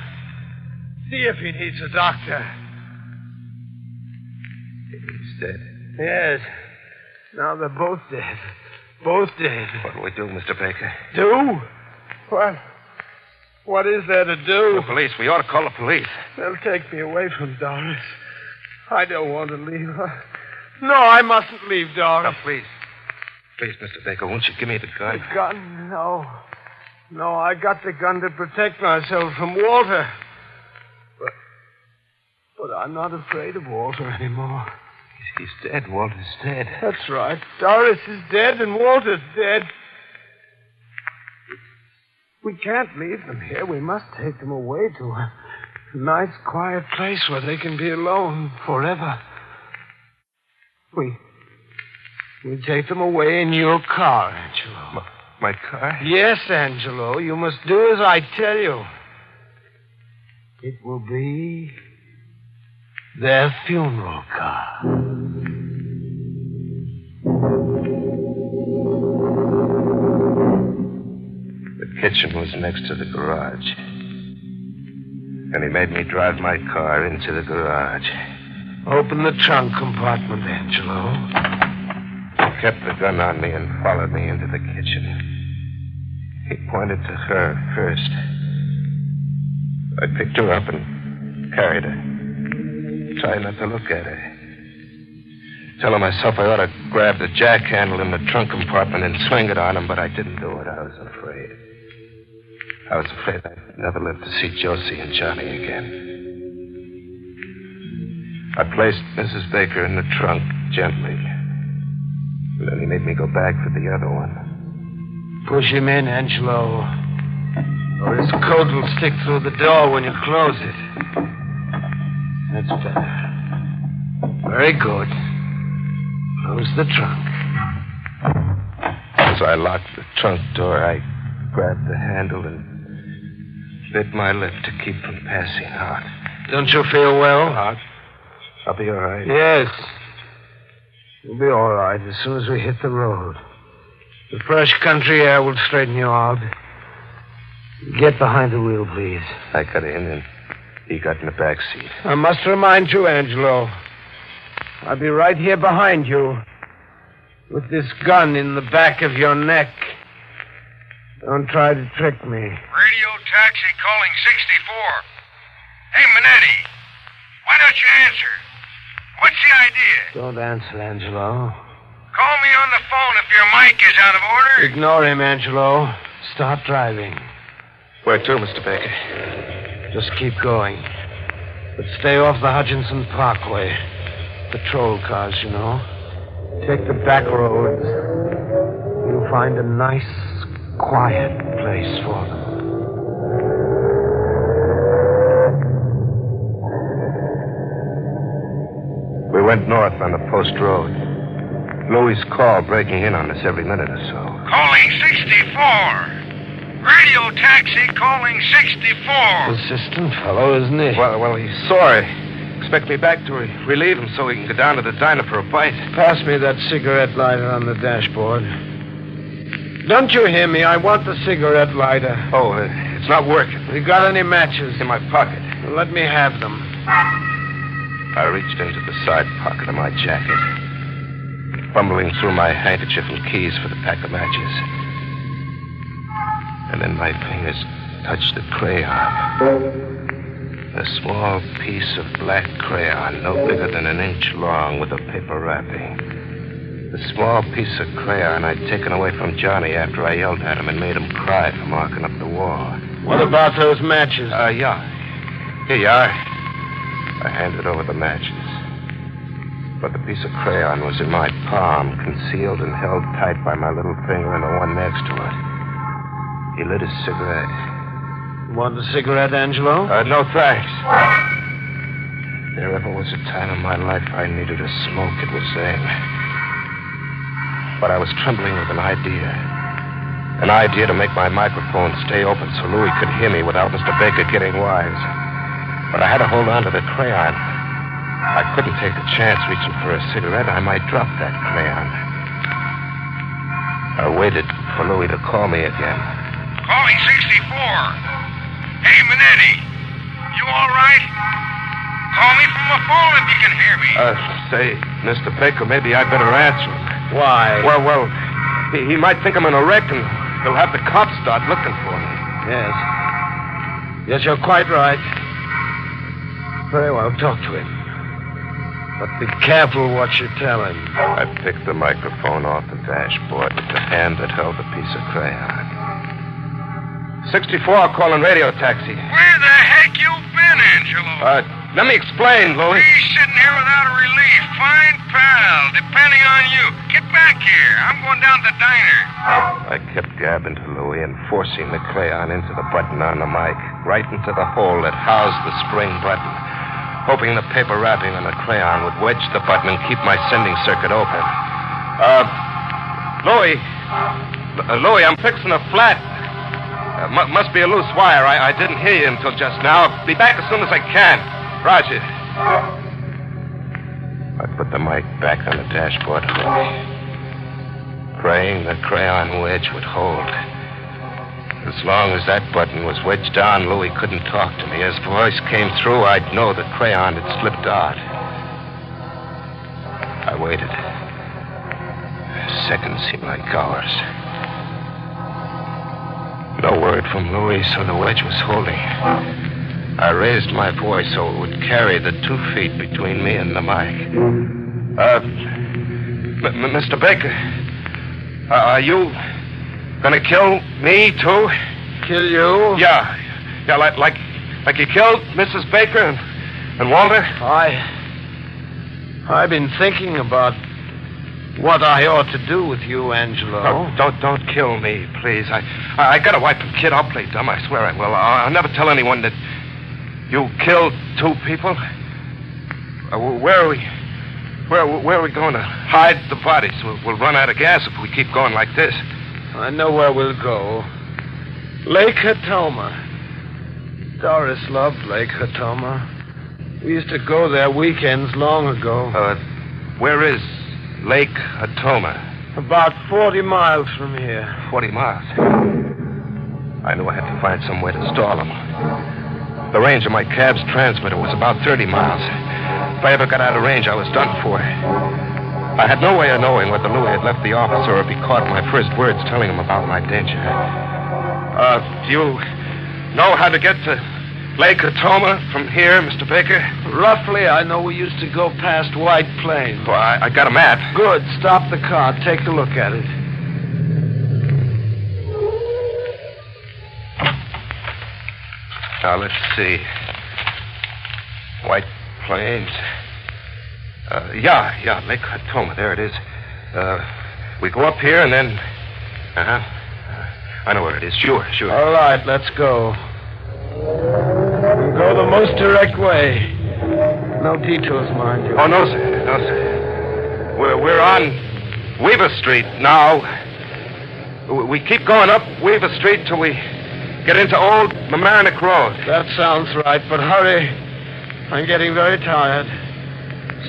See if he needs a doctor. He's dead. Yes. Now they're both dead. Both dead. What do we do, Mr. Baker? Do? What is there to do? The police. We ought to call the police. They'll take me away from Doris. I don't want to leave her. No, I mustn't leave Doris. No, please. Please, Mr. Baker, won't you give me the gun? The gun? No. No, I got the gun to protect myself from Walter. But I'm not afraid of Walter anymore. He's dead. Walter's dead. That's right. Doris is dead and Walter's dead. We can't leave them here. We must take them away to a nice, quiet place where they can be alone forever. We take them away in your car, Angelo. My car? Yes, Angelo. You must do as I tell you. It will be their funeral car. The kitchen was next to the garage. And he made me drive my car into the garage. Open the trunk compartment, Angelo. He kept the gun on me and followed me into the kitchen. He pointed to her first. I picked her up and carried her. Tried not to look at her. Telling myself I ought to grab the jack handle in the trunk compartment and swing it on him, but I didn't do it. I was afraid. I was afraid I'd never live to see Josie and Johnny again. I placed Mrs. Baker in the trunk gently. And then he made me go back for the other one. Push him in, Angelo. Or his coat will stick through the door when you close it. That's better. Very good. Close the trunk. As I locked the trunk door, I grabbed the handle and bit my lip to keep from passing out. Don't you feel well? I'll be all right. Yes. You'll be all right as soon as we hit the road. The fresh country air will straighten you out. Get behind the wheel, please. I got in and he got in the back seat. I must remind you, Angelo. I'll be right here behind you with this gun in the back of your neck. Don't try to trick me. Radio taxi calling 64. Hey, Minetti. Why don't you answer? What's the idea? Don't answer, Angelo. Call me on the phone if your mic is out of order. Ignore him, Angelo. Start driving. Where to, Mr. Baker? Just keep going. But stay off the Hutchinson Parkway. Patrol cars, you know. Take the back roads. You'll find a nice, quiet place for them. We went north on the post road. Louis' call breaking in on us every minute or so. Calling 64. Radio taxi calling 64. Persistent fellow, isn't he? Well, he's sorry. Expect me back to relieve him so he can go down to the diner for a bite. Pass me that cigarette lighter on the dashboard. Don't you hear me? I want the cigarette lighter. Oh, it's not working. You got any matches? In my pocket. Well, let me have them. I reached into the side pocket of my jacket, fumbling through my handkerchief and keys for the pack of matches. And then my fingers touched the crayon. A small piece of black crayon, no bigger than an inch long, with a paper wrapping. The small piece of crayon I'd taken away from Johnny after I yelled at him and made him cry for marking up the wall. What about those matches? Yeah. Here you are. I handed over the matches. But the piece of crayon was in my palm, concealed and held tight by my little finger and the one next to it. He lit his cigarette. Want a cigarette, Angelo? No, thanks. There ever was a time in my life I needed a smoke, it was then. But I was trembling with an idea. An idea to make my microphone stay open so Louis could hear me without Mr. Baker getting wise. But I had to hold on to the crayon. I couldn't take a chance reaching for a cigarette. I might drop that crayon. I waited for Louis to call me again. Calling 64. Hey, Minetti. You all right? Call me from the phone if you can hear me. Say, Mr. Baker, maybe I'd better answer him. Why? Well, he might think I'm in a wreck and he'll have the cops start looking for me. Yes. Yes, you're quite right. Very well, talk to him. But be careful what you tell him. I picked the microphone off the dashboard with the hand that held the piece of crayon. 64 calling radio taxi. Where the heck you been, Angelo? Let me explain, Louis. He's sitting here without a relief. Fine pal, depending on you. Get back here. I'm going down to the diner. I kept gabbing to Louis and forcing the crayon into the button on the mic, right into the hole that housed the spring button, hoping the paper wrapping on the crayon would wedge the button and keep my sending circuit open. Louis, I'm fixing a flat. Must be a loose wire. I didn't hear you until just now. I'll be back as soon as I can. Roger. I put the mic back on the dashboard hook, praying the crayon wedge would hold. As long as that button was wedged on, Louis couldn't talk to me. As voice came through, I'd know the crayon had slipped out. I waited. Seconds seemed like hours. No word from Louis, so the wedge was holding. I raised my voice so it would carry the 2 feet between me and the mic. Mr. Baker, are you gonna kill me, too? Kill you? Yeah, like you killed Mrs. Baker and Walter? I've been thinking about what I ought to do with you, Angelo. Oh, don't kill me, please. I gotta wipe the kid. I'll play dumb. I swear I will. I'll never tell anyone that you killed 2 people. Where are we going to hide the bodies? We'll run out of gas if we keep going like this. I know where we'll go. Lake Hatoma. Doris loved Lake Hatoma. We used to go there weekends long ago. Where is Lake Hatoma? About 40 miles from here. 40 miles? I knew I had to find some way to stall them. The range of my cab's transmitter was about 30 miles. If I ever got out of range, I was done for. I had no way of knowing whether Louis had left the office or if he caught my first words telling him about my danger. Do you know how to get to Lake Hatoma from here, Mr. Baker? Roughly, I know we used to go past White Plains. Well, I got a map. Good. Stop the car. Take a look at it. Now, let's see. White Plains. Yeah, Lake Hatoma. There it is. We go up here and then... I know where it is. Sure. All right, let's go. We'll go the most direct way. No detours, mind you. Oh, no, sir. We're on Weaver Street now. We keep going up Weaver Street till we get into Old Mamaroneck Road. That sounds right, but hurry. I'm getting very tired.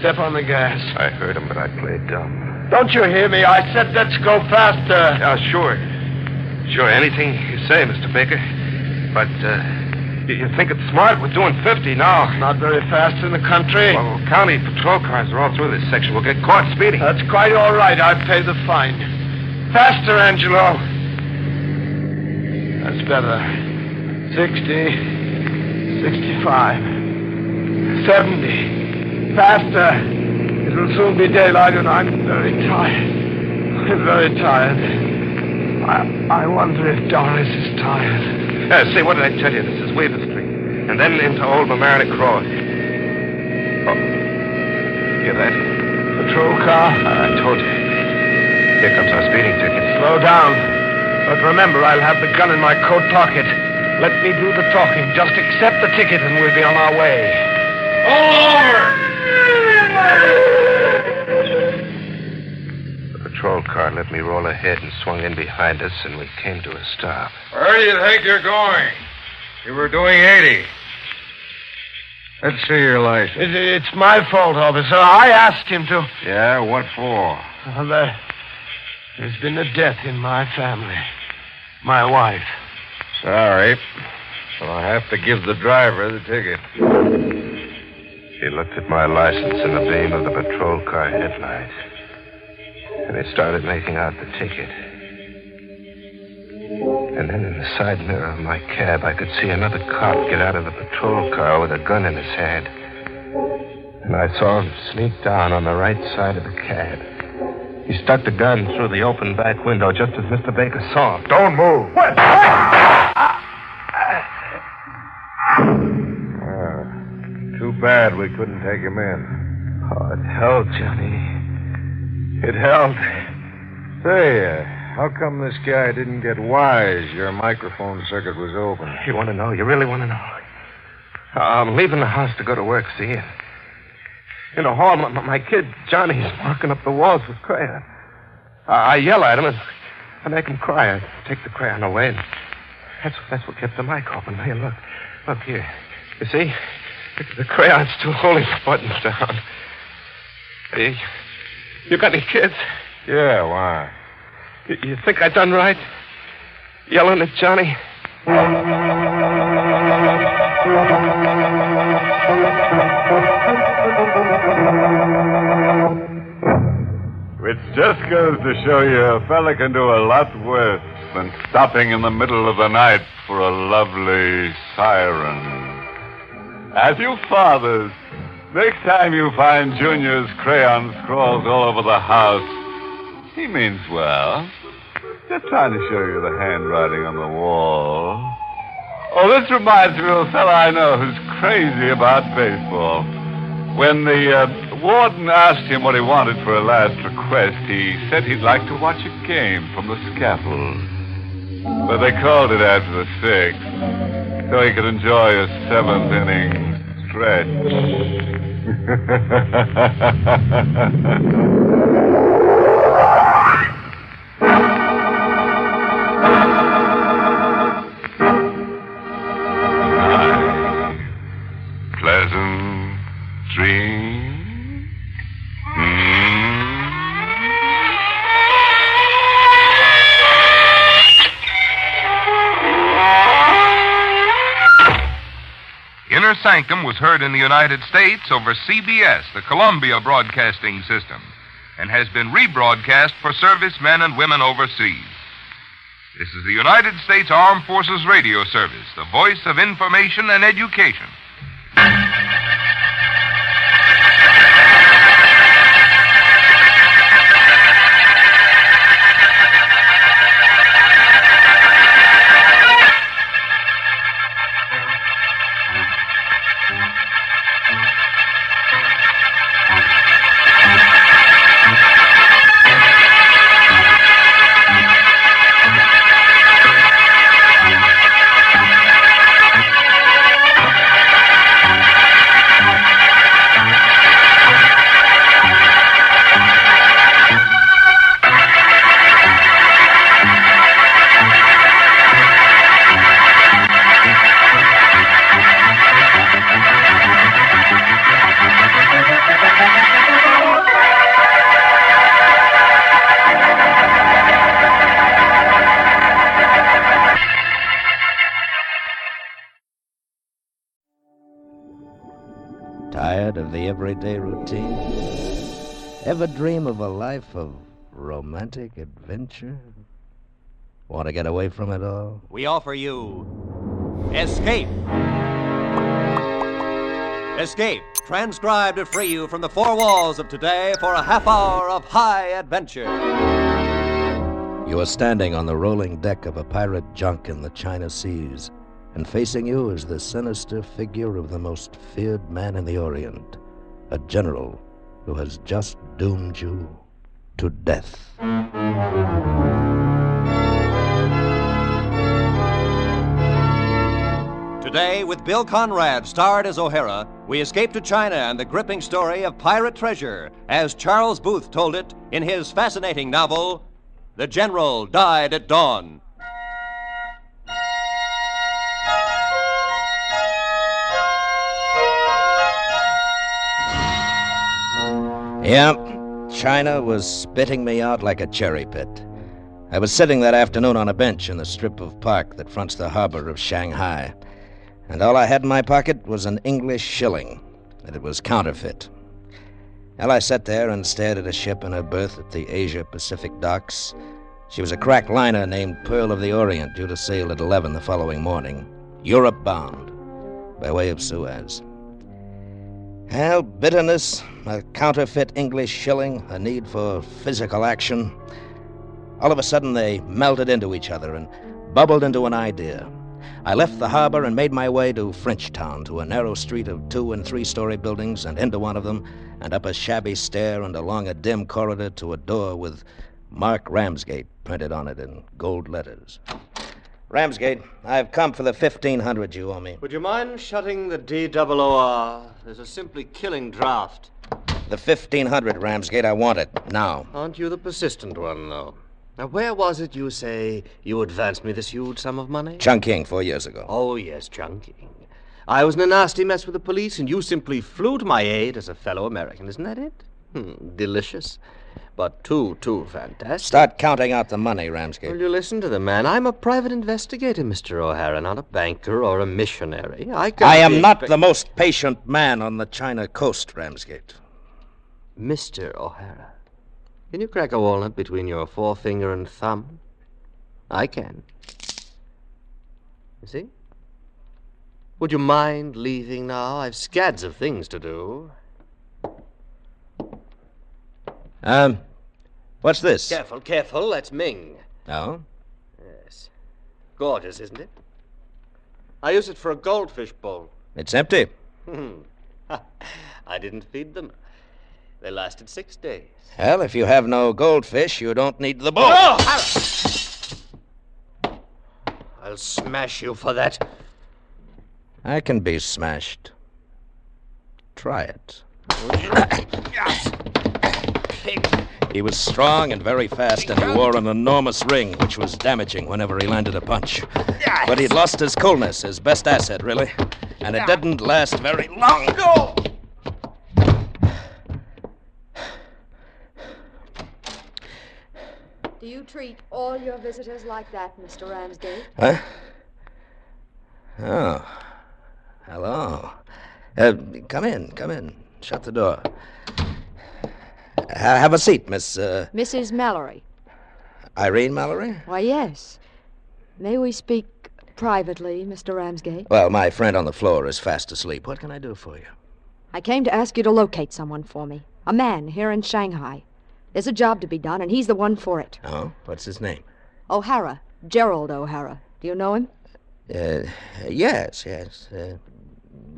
Step on the gas. I heard him, but I played dumb. Don't you hear me? I said let's go faster. Yeah, sure. Sure, anything you say, Mr. Baker. But, you think it's smart? We're doing 50 now. Not very fast in the country. Well, county patrol cars are all through this section. We'll get caught speeding. That's quite all right. I pay the fine. Faster, Angelo. That's better. 60, 65, 70. Faster. It'll soon be daylight, and I'm very tired. I'm very tired. I wonder if Doris is tired. See, what did I tell you? This is Weaver Street. And then into Old Mamaroneck Road. Oh. Hear that? Patrol car? I told you. Here comes our speeding ticket. Slow down. But remember, I'll have the gun in my coat pocket. Let me do the talking. Just accept the ticket and we'll be on our way. All over! The patrol car let me roll ahead and swung in behind us, and we came to a stop. Where do you think you're going? You were doing 80. Let's see your license. It's my fault, officer. I asked him to. Yeah, what for? There's been a death in my family. My wife. Sorry. So I have to give the driver the ticket. He looked at my license in the beam of the patrol car headlight. And he started making out the ticket. And then in the side mirror of my cab, I could see another cop get out of the patrol car with a gun in his hand. And I saw him sneak down on the right side of the cab. He stuck the gun through the open back window just as Mr. Baker saw him. Don't move. What? Too bad we couldn't take him in. Oh, it held, Johnny. It held. Say, how come this guy didn't get wise? Your microphone circuit was open. You want to know? You really want to know? I'm leaving the house to go to work, see? In the hall, my kid, Johnny's marking up the walls with crayon. I yell at him and I make him cry. I take the crayon away, and that's what kept the mic open. Here, look here. You see? The crayon's still holding the buttons down. Hey, you got any kids? Yeah, why? You think I done right? Yelling at Johnny? Which just goes to show you a fella can do a lot worse than stopping in the middle of the night for a lovely siren. As you fathers, next time you find Junior's crayon scrawls all over the house, he means well. Just trying to show you the handwriting on the wall. Oh, this reminds me of a fellow I know who's crazy about baseball. When the warden asked him what he wanted for a last request, he said he'd like to watch a game from the scaffold. But they called it after the sixth, so he could enjoy a seventh-inning stretch. Pleasant dream. Inner Sanctum was heard in the United States over CBS, the Columbia Broadcasting System, and has been rebroadcast for servicemen and women overseas. This is the United States Armed Forces Radio Service, the voice of information and education. Tired of the everyday routine? Ever dream of a life of romantic adventure? Want to get away from it all? We offer you Escape. Escape, transcribed to free you from the four walls of today for a half hour of high adventure. You are standing on the rolling deck of a pirate junk in the China Seas, and facing you is the sinister figure of the most feared man in the Orient, a general who has just doomed you to death. Today, with Bill Conrad starred as O'Hara, we escape to China and the gripping story of pirate treasure, as Charles Booth told it in his fascinating novel, The General Died at Dawn. Yeah, China was spitting me out like a cherry pit. I was sitting that afternoon on a bench in the strip of park that fronts the harbor of Shanghai, and all I had in my pocket was an English shilling, and it was counterfeit. Well, I sat there and stared at a ship in her berth at the Asia-Pacific docks. She was a crack liner named Pearl of the Orient, due to sail at 11 the following morning, Europe-bound, by way of Suez. Well, bitterness, a counterfeit English shilling, a need for physical action. All of a sudden, they melted into each other and bubbled into an idea. I left the harbor and made my way to Frenchtown, to a narrow street of 2- and 3-story buildings, and into one of them, and up a shabby stair and along a dim corridor to a door with Mark Ramsgate printed on it in gold letters. Ramsgate, I've come for the 1,500 you owe me. Would you mind shutting the DOOR? There's a simply killing draft. The 1,500, Ramsgate, I want it, now. Aren't you the persistent one, though? Now, where was it you say you advanced me this huge sum of money? Chungking 4 years ago. Oh, yes, Chungking. I was in a nasty mess with the police, and you simply flew to my aid as a fellow American. Isn't that it? Delicious. But too fantastic. Start counting out the money, Ramsgate. Will you listen to the man? I'm a private investigator, Mr. O'Hara, not a banker or a missionary. I am not the most patient man on the China coast, Ramsgate. Mr. O'Hara, can you crack a walnut between your forefinger and thumb? I can. You see? Would you mind leaving now? I've scads of things to do. What's this? Careful, careful. That's Ming. Oh? Yes. Gorgeous, isn't it? I use it for a goldfish bowl. It's empty. I didn't feed them. They lasted 6 days. Well, if you have no goldfish, you don't need the bowl. Oh! I'll smash you for that. I can be smashed. Try it. He was strong and very fast, and he wore an enormous ring, which was damaging whenever he landed a punch. But he'd lost his coolness, his best asset, really. And it didn't last very long. No! Do you treat all your visitors like that, Mr. Ramsgate? Huh? Oh. Hello. Come in. Shut the door. Have a seat, Miss, Mrs. Mallory. Irene Mallory? Why, yes. May we speak privately, Mr. Ramsgate? Well, my friend on the floor is fast asleep. What can I do for you? I came to ask you to locate someone for me. A man here in Shanghai. There's a job to be done, and he's the one for it. Oh? What's his name? O'Hara. Gerald O'Hara. Do you know him? Yes.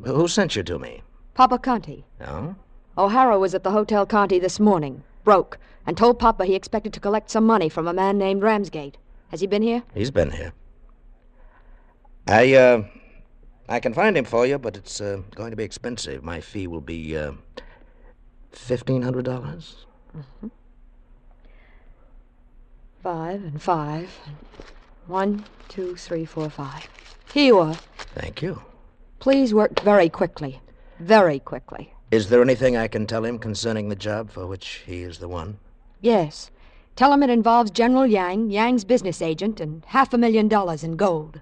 Who sent you to me? Papa Conti. Oh? O'Hara was at the Hotel Conti this morning, broke, and told Papa he expected to collect some money from a man named Ramsgate. Has he been here? He's been here. I can find him for you, but it's going to be expensive. My fee will be $1,500. Mm-hmm. 5 and 5. 1, 2, 3, 4, 5. Here you are. Thank you. Please work very quickly. Very quickly. Is there anything I can tell him concerning the job for which he is the one? Yes. Tell him it involves General Yang, Yang's business agent, and $500,000 in gold.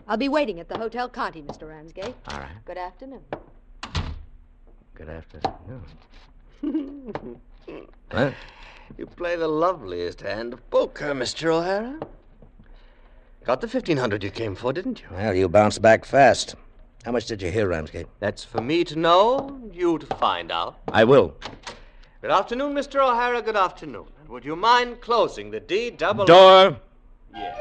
I'll be waiting at the Hotel Conti, Mr. Ramsgate. All right. Good afternoon. Good afternoon. Huh? You play the loveliest hand of poker, Mr. O'Hara. Got the $1,500 you came for, didn't you? Well, you bounced back fast. How much did you hear, Ramsgate? That's for me to know, you to find out. I will. Good afternoon, Mr. O'Hara. Good afternoon. And would you mind closing the D-double... Door! Yes.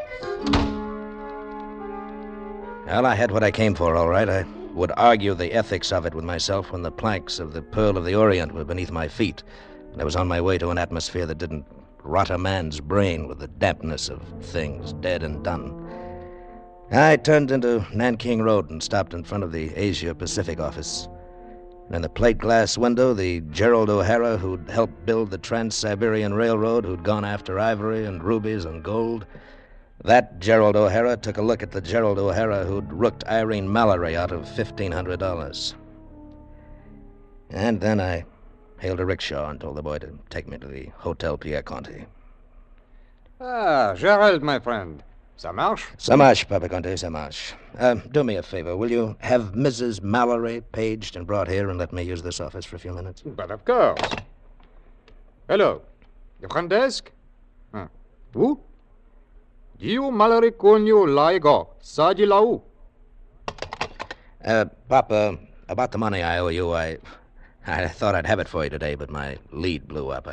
Well, I had what I came for, all right. I would argue the ethics of it with myself when the planks of the Pearl of the Orient were beneath my feet, and I was on my way to an atmosphere that didn't rot a man's brain with the dampness of things dead and done. I turned into Nanking Road and stopped in front of the Asia Pacific office. And in the plate glass window, the Gerald O'Hara who'd helped build the Trans-Siberian Railroad, who'd gone after ivory and rubies and gold, that Gerald O'Hara took a look at the Gerald O'Hara who'd rooked Irene Mallory out of $1,500. And then I hailed a rickshaw and told the boy to take me to the Hotel Pierre Conti. Ah, Gerald, my friend. Ça marche? Ça marche, Papa Conti, ça marche. Do me a favor. Will you have Mrs. Mallory paged and brought here and let me use this office for a few minutes? But of course. Hello. The front desk? Où? Dio Mallory Conyo Laigo. Saji Lau. Papa, about the money I owe you, I thought I'd have it for you today, but my lead blew up.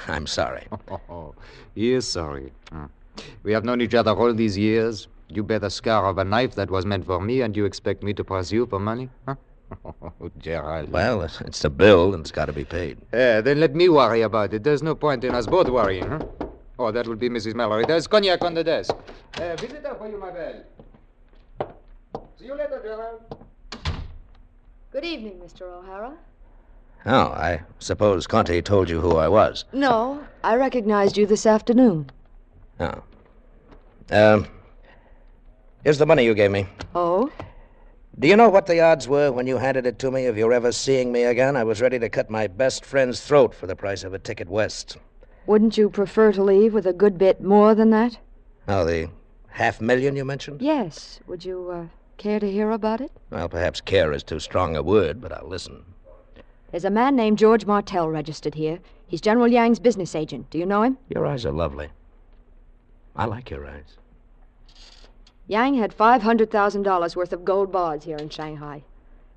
I'm sorry. He is sorry. We have known each other all these years. You bear the scar of a knife that was meant for me, and you expect me to press you for money? Huh? Gerald. Well, it's a bill, and it's got to be paid. Then let me worry about it. There's no point in us both worrying, huh? Oh, that will be Mrs. Mallory. There's cognac on the desk. Visitor for you, my belle. See you later, Gerald. Good evening, Mr. O'Hara. Oh, I suppose Conti told you who I was. No, I recognized you this afternoon. Oh. Here's the money you gave me. Oh? Do you know what the odds were when you handed it to me of your ever seeing me again? I was ready to cut my best friend's throat for the price of a ticket west. Wouldn't you prefer to leave with a good bit more than that? Oh, the $500,000 you mentioned? Yes. Would you care to hear about it? Well, perhaps care is too strong a word, but I'll listen. There's a man named George Martell registered here. He's General Yang's business agent. Do you know him? Your eyes are lovely. I like your eyes. Yang had $500,000 worth of gold bars here in Shanghai.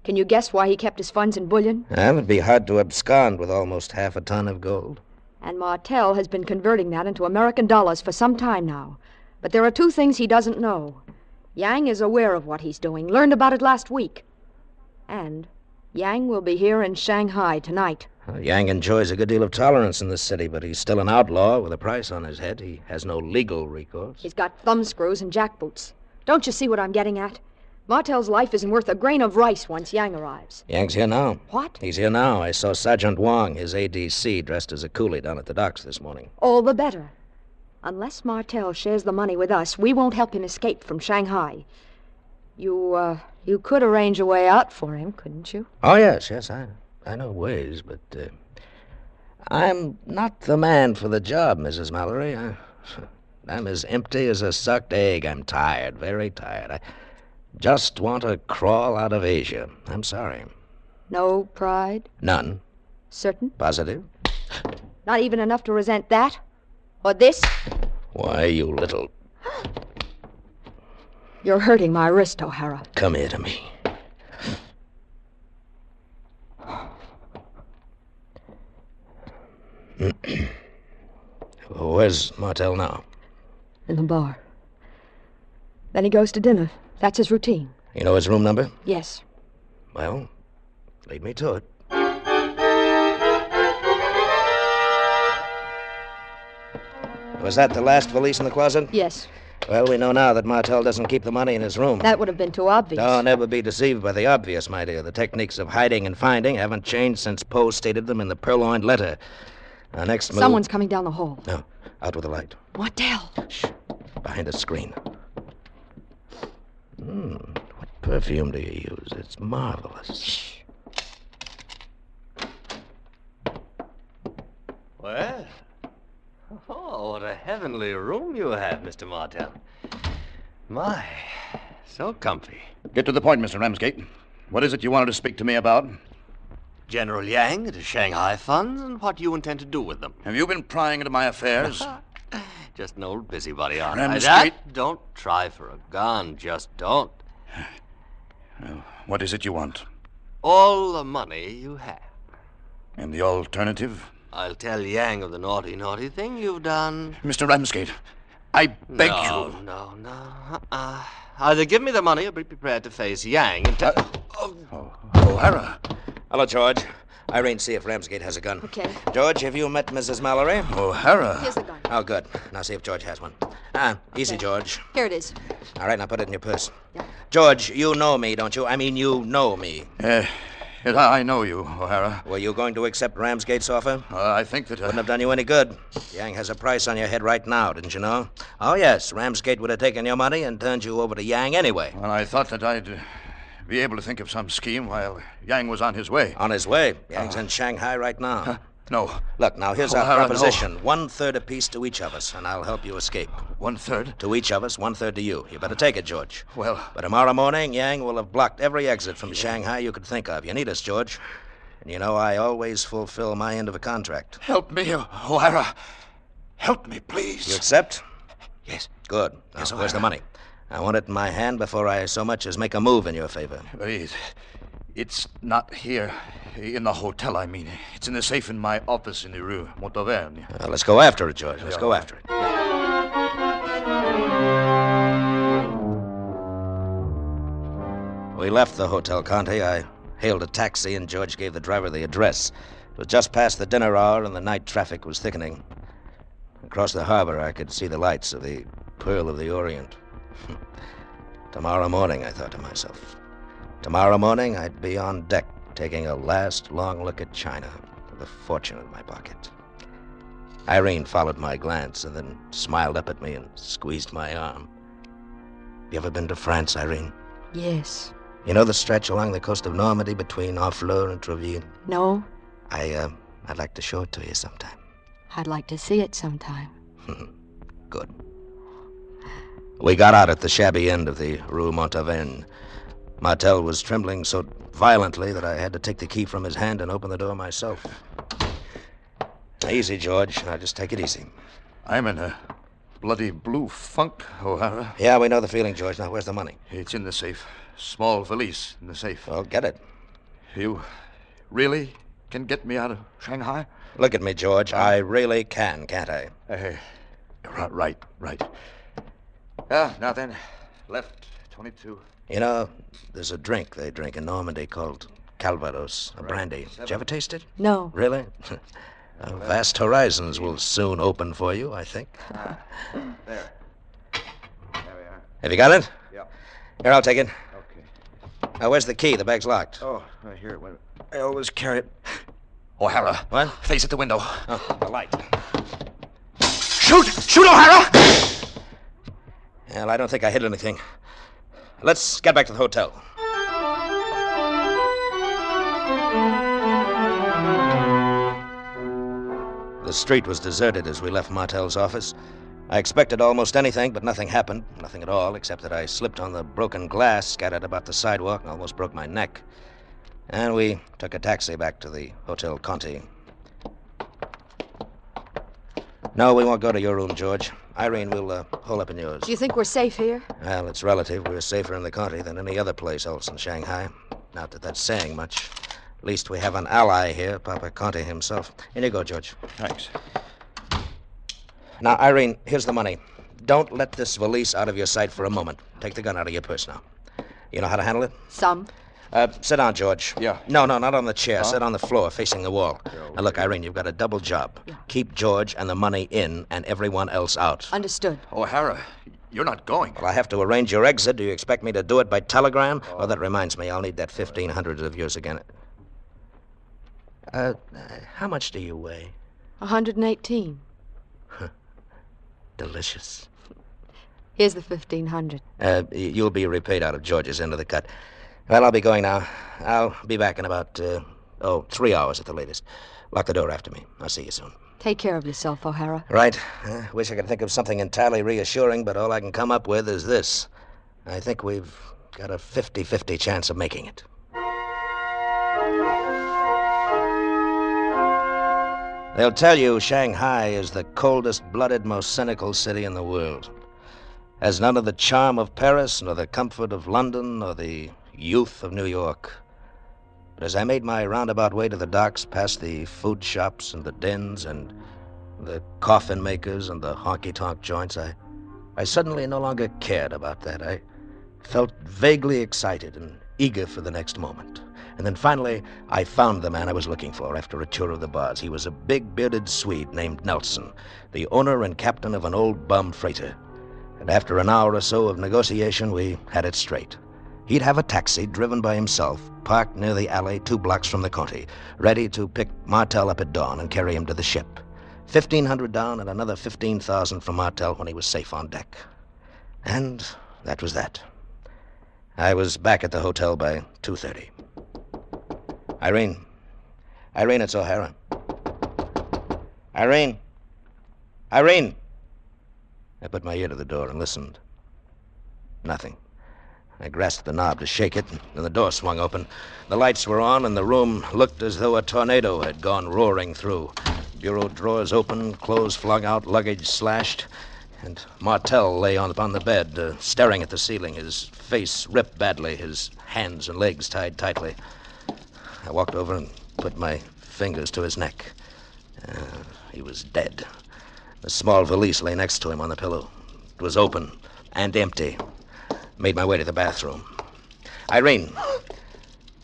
Can you guess why he kept his funds in bullion? Well, it'd be hard to abscond with almost half a ton of gold. And Martel has been converting that into American dollars for some time now. But there are two things he doesn't know. Yang is aware of what he's doing, learned about it last week. And Yang will be here in Shanghai tonight. Well, Yang enjoys a good deal of tolerance in this city, but he's still an outlaw with a price on his head. He has no legal recourse. He's got thumbscrews and jackboots. Don't you see what I'm getting at? Martel's life isn't worth a grain of rice once Yang arrives. Yang's here now. What? He's here now. I saw Sergeant Wong, his ADC, dressed as a coolie down at the docks this morning. All the better. Unless Martel shares the money with us, we won't help him escape from Shanghai. You could arrange a way out for him, couldn't you? Oh, yes, I know ways, but I'm not the man for the job, Mrs. Mallory. I'm as empty as a sucked egg. I'm tired, very tired. I just want to crawl out of Asia. I'm sorry. No pride? None. Certain? Positive. Not even enough to resent that? Or this? Why, you little... You're hurting my wrist, O'Hara. Come here to me. Where's Martel now? In the bar. Then he goes to dinner. That's his routine. You know his room number? Yes. Well, lead me to it. Was that the last valise in the closet? Yes. Well, we know now that Martel doesn't keep the money in his room. That would have been too obvious. Don't ever be deceived by the obvious, my dear. The techniques of hiding and finding haven't changed since Poe stated them in the purloined letter. Our next move... Someone's coming down the hall. No, out with the light. Martel. Shh. Behind the screen. What perfume do you use? It's marvelous. Shh. Well... Oh, what a heavenly room you have, Mr. Martel. My, so comfy. Get to the point, Mr. Ramsgate. What is it you wanted to speak to me about? General Yang and his Shanghai funds, and what you intend to do with them. Have you been prying into my affairs? Just an old busybody, aren't I? Ramsgate? Don't try for a gun. Just don't. What is it you want? All the money you have. And the alternative? I'll tell Yang of the naughty thing you've done. Mr. Ramsgate, I beg you. No. Either give me the money or be prepared to face Yang and tell... O'Hara. Hello, George. Irene, see if Ramsgate has a gun. Okay. George, have you met Mrs. Mallory? O'Hara. Here's the gun. Oh, good. Now see if George has one. Easy, George. Here it is. All right, now put it in your purse. Yeah. George, you know me, don't you? I mean, you know me. Yes, I know you, O'Hara. Were you going to accept Ramsgate's offer? I think that... Wouldn't have done you any good. Yang has a price on your head right now, didn't you know? Oh, yes, Ramsgate would have taken your money and turned you over to Yang anyway. Well, I thought that I'd be able to think of some scheme while Yang was on his way. On his way? Yang's in Shanghai right now. No. Look, now here's our proposition. No. 1/3 apiece to each of us, and I'll help you escape. 1/3? To each of us, 1/3 to you. You better take it, George. Well... But tomorrow morning, Yang will have blocked every exit from Shanghai you could think of. You need us, George. And you know I always fulfill my end of a contract. Help me, O'Hara. Help me, please. You accept? Yes. Good. Now, where's the money? I want it in my hand before I so much as make a move in your favor. It's not here. In the hotel, I mean. It's in the safe in my office in the Rue Montauvergne. Let's go after it, George. Let's go after it. We left the Hotel Conte. I hailed a taxi, and George gave the driver the address. It was just past the dinner hour, and the night traffic was thickening. Across the harbor, I could see the lights of the Pearl of the Orient. Tomorrow morning, I thought to myself. Tomorrow morning, I'd be on deck, taking a last long look at China, with a fortune in my pocket. Irene followed my glance and then smiled up at me and squeezed my arm. You ever been to France, Irene? Yes. You know the stretch along the coast of Normandy between Honfleur and Trouville? No. I'd like to show it to you sometime. I'd like to see it sometime. Good. We got out at the shabby end of the Rue Montauvergne. Martel was trembling so violently that I had to take the key from his hand and open the door myself. Easy, George. Now just take it easy. I'm in a bloody blue funk, O'Hara. Yeah, we know the feeling, George. Now, where's the money? It's in the safe. Small valise in the safe. Well, get it. You really can get me out of Shanghai? Look at me, George. I really can, can't I? Right. Now then, left 22. You know, there's a drink they drink in Normandy called Calvados, a brandy. Did you ever taste it? No. Really? Vast horizons will soon open for you, I think. There. There we are. Have you got it? Yeah. Here, I'll take it. Okay. Now, where's the key? The bag's locked. Oh, right here. I always carry it. O'Hara. What? Face at the window. Oh, the light. Shoot! Shoot, O'Hara! Well, I don't think I hit anything. Let's get back to the hotel. The street was deserted as we left Martel's office. I expected almost anything, but nothing happened. Nothing at all, except that I slipped on the broken glass scattered about the sidewalk and almost broke my neck. And we took a taxi back to the Hotel Conti. No, we won't go to your room, George. Irene, we'll hole up in yours. Do you think we're safe here? Well, it's relative. We're safer in the Conti than any other place else in Shanghai. Not that that's saying much. At least we have an ally here, Papa Conti himself. In you go, George. Thanks. Now, Irene, here's the money. Don't let this valise out of your sight for a moment. Take the gun out of your purse now. You know how to handle it? Some. Sit down, George. Yeah. No, not on the chair. Huh? Sit on the floor, facing the wall. Yeah, okay. Now, look, Irene, you've got a double job. Yeah. Keep George and the money in and everyone else out. Understood. O'Hara, you're not going. Well, I have to arrange your exit. Do you expect me to do it by telegram? Oh, that reminds me. I'll need that 1,500 of yours again. How much do you weigh? 118. Delicious. Here's the 1,500. You'll be repaid out of George's end of the cut. Well, I'll be going now. I'll be back in about, 3 hours at the latest. Lock the door after me. I'll see you soon. Take care of yourself, O'Hara. Right. Wish I could think of something entirely reassuring, but all I can come up with is this. I think we've got a 50-50 chance of making it. They'll tell you Shanghai is the coldest-blooded, most cynical city in the world. Has none of the charm of Paris, nor the comfort of London, nor the youth of New York. But as I made my roundabout way to the docks, past the food shops and the dens and the coffin makers and the honky-tonk joints, I suddenly no longer cared about that. I felt vaguely excited and eager for the next moment. And then finally, I found the man I was looking for after a tour of the bars. He was a big, bearded Swede named Nelson, the owner and captain of an old bum freighter. And after an hour or so of negotiation, we had it straight. He'd have a taxi driven by himself, parked near the alley 2 blocks from the Conti, ready to pick Martel up at dawn and carry him to the ship. 1,500 down and another 15,000 from Martel when he was safe on deck. And that was that. I was back at the hotel by 2:30. Irene, it's O'Hara. Irene! I put my ear to the door and listened. Nothing. I grasped the knob to shake it, and the door swung open. The lights were on, and the room looked as though a tornado had gone roaring through. Bureau drawers open, clothes flung out, luggage slashed, and Martel lay on the bed, staring at the ceiling, his face ripped badly, his hands and legs tied tightly. I walked over and put my fingers to his neck. He was dead. The small valise lay next to him on the pillow. It was open and empty. Made my way to the bathroom. Irene.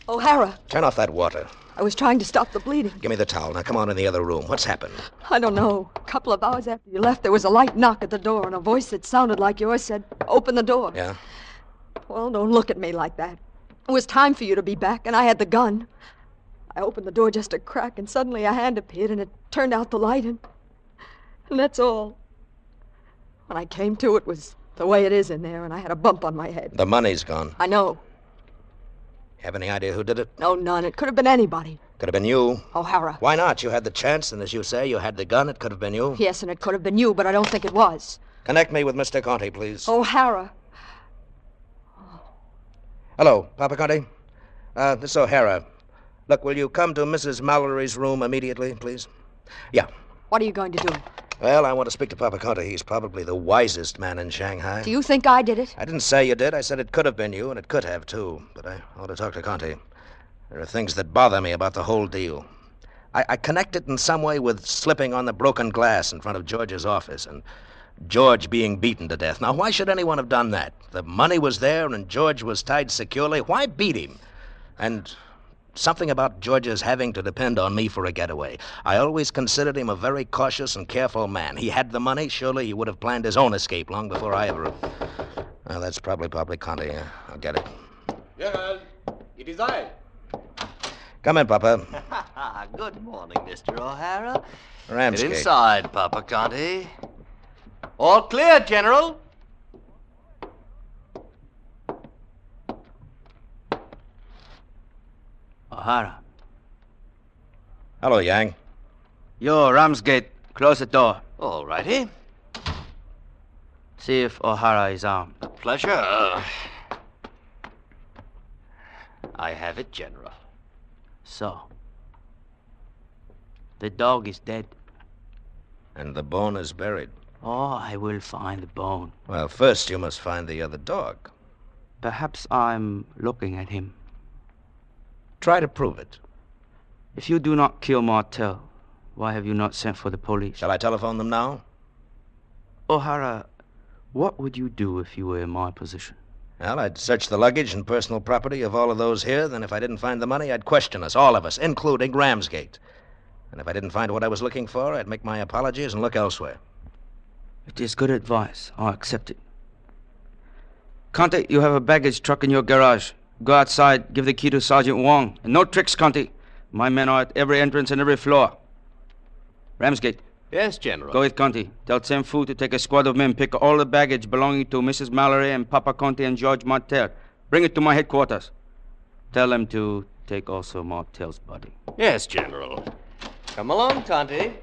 O'Hara. Turn off that water. I was trying to stop the bleeding. Give me the towel. Now come on in the other room. What's happened? I don't know. A couple of hours after you left, there was a light knock at the door, and a voice that sounded like yours said, "Open the door." Yeah? Well, don't look at me like that. It was time for you to be back, and I had the gun. I opened the door just a crack, and suddenly a hand appeared, and it turned out the light, and that's all. When I came to, it was the way it is in there, and I had a bump on my head. The money's gone. I know. Have any idea who did it? No, none. It could have been anybody. Could have been you. O'Hara. Why not? You had the chance, and as you say, you had the gun. It could have been you. Yes, and it could have been you, but I don't think it was. Connect me with Mr. Conti, please. O'Hara. Hello, Papa Conti. This is O'Hara. Look, will you come to Mrs. Mallory's room immediately, please? Yeah. What are you going to do? Well, I want to speak to Papa Conte. He's probably the wisest man in Shanghai. Do you think I did it? I didn't say you did. I said it could have been you, and it could have, too. But I ought to talk to Conte. There are things that bother me about the whole deal. I connect it in some way with slipping on the broken glass in front of George's office and George being beaten to death. Now, why should anyone have done that? The money was there and George was tied securely. Why beat him? And something about George's having to depend on me for a getaway. I always considered him a very cautious and careful man. He had the money. Surely he would have planned his own escape long before I ever... Well, that's probably Conte. I'll get it. Gerald, it is I. Come in, Papa. Good morning, Mr. O'Hara. Ramsgate. Get inside, Papa Conte. All clear, General. O'Hara. Hello, Yang. Yo, Ramsgate, close the door. All righty. See if O'Hara is armed. A pleasure. I have it, General. So, the dog is dead. And the bone is buried. Oh, I will find the bone. Well, first you must find the other dog. Perhaps I'm looking at him. Try to prove it. If you do not kill Martel, why have you not sent for the police? Shall I telephone them now? O'Hara, what would you do if you were in my position? Well, I'd search the luggage and personal property of all of those here. Then if I didn't find the money, I'd question us, all of us, including Ramsgate. And if I didn't find what I was looking for, I'd make my apologies and look elsewhere. It is good advice. I'll accept it. Conte, you have a baggage truck in your garage. Go outside, give the key to Sergeant Wong. And no tricks, Conte. My men are at every entrance and every floor. Ramsgate. Yes, General. Go with Conte. Tell Sam Fu to take a squad of men, pick all the baggage belonging to Mrs. Mallory and Papa Conte and George Martel. Bring it to my headquarters. Tell them to take also Martel's body. Yes, General. Come along, Conte.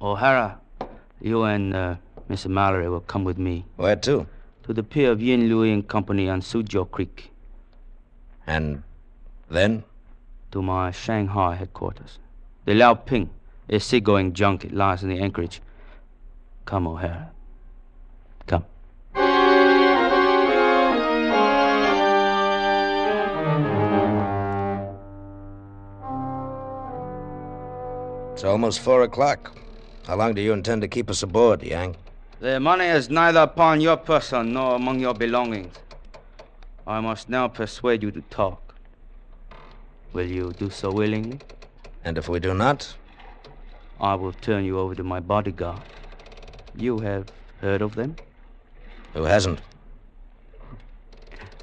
O'Hara, you and Mrs. Mallory will come with me. Where to? To the pier of Yin Louis and Company on Suzhou Creek. And then? To my Shanghai headquarters. The Liao Ping, a seagoing junket, lies in the anchorage. Come, O'Hara. Come. It's almost 4 o'clock. How long do you intend to keep us aboard, Yang? The money is neither upon your person nor among your belongings. I must now persuade you to talk. Will you do so willingly? And if we do not? I will turn you over to my bodyguard. You have heard of them? Who hasn't?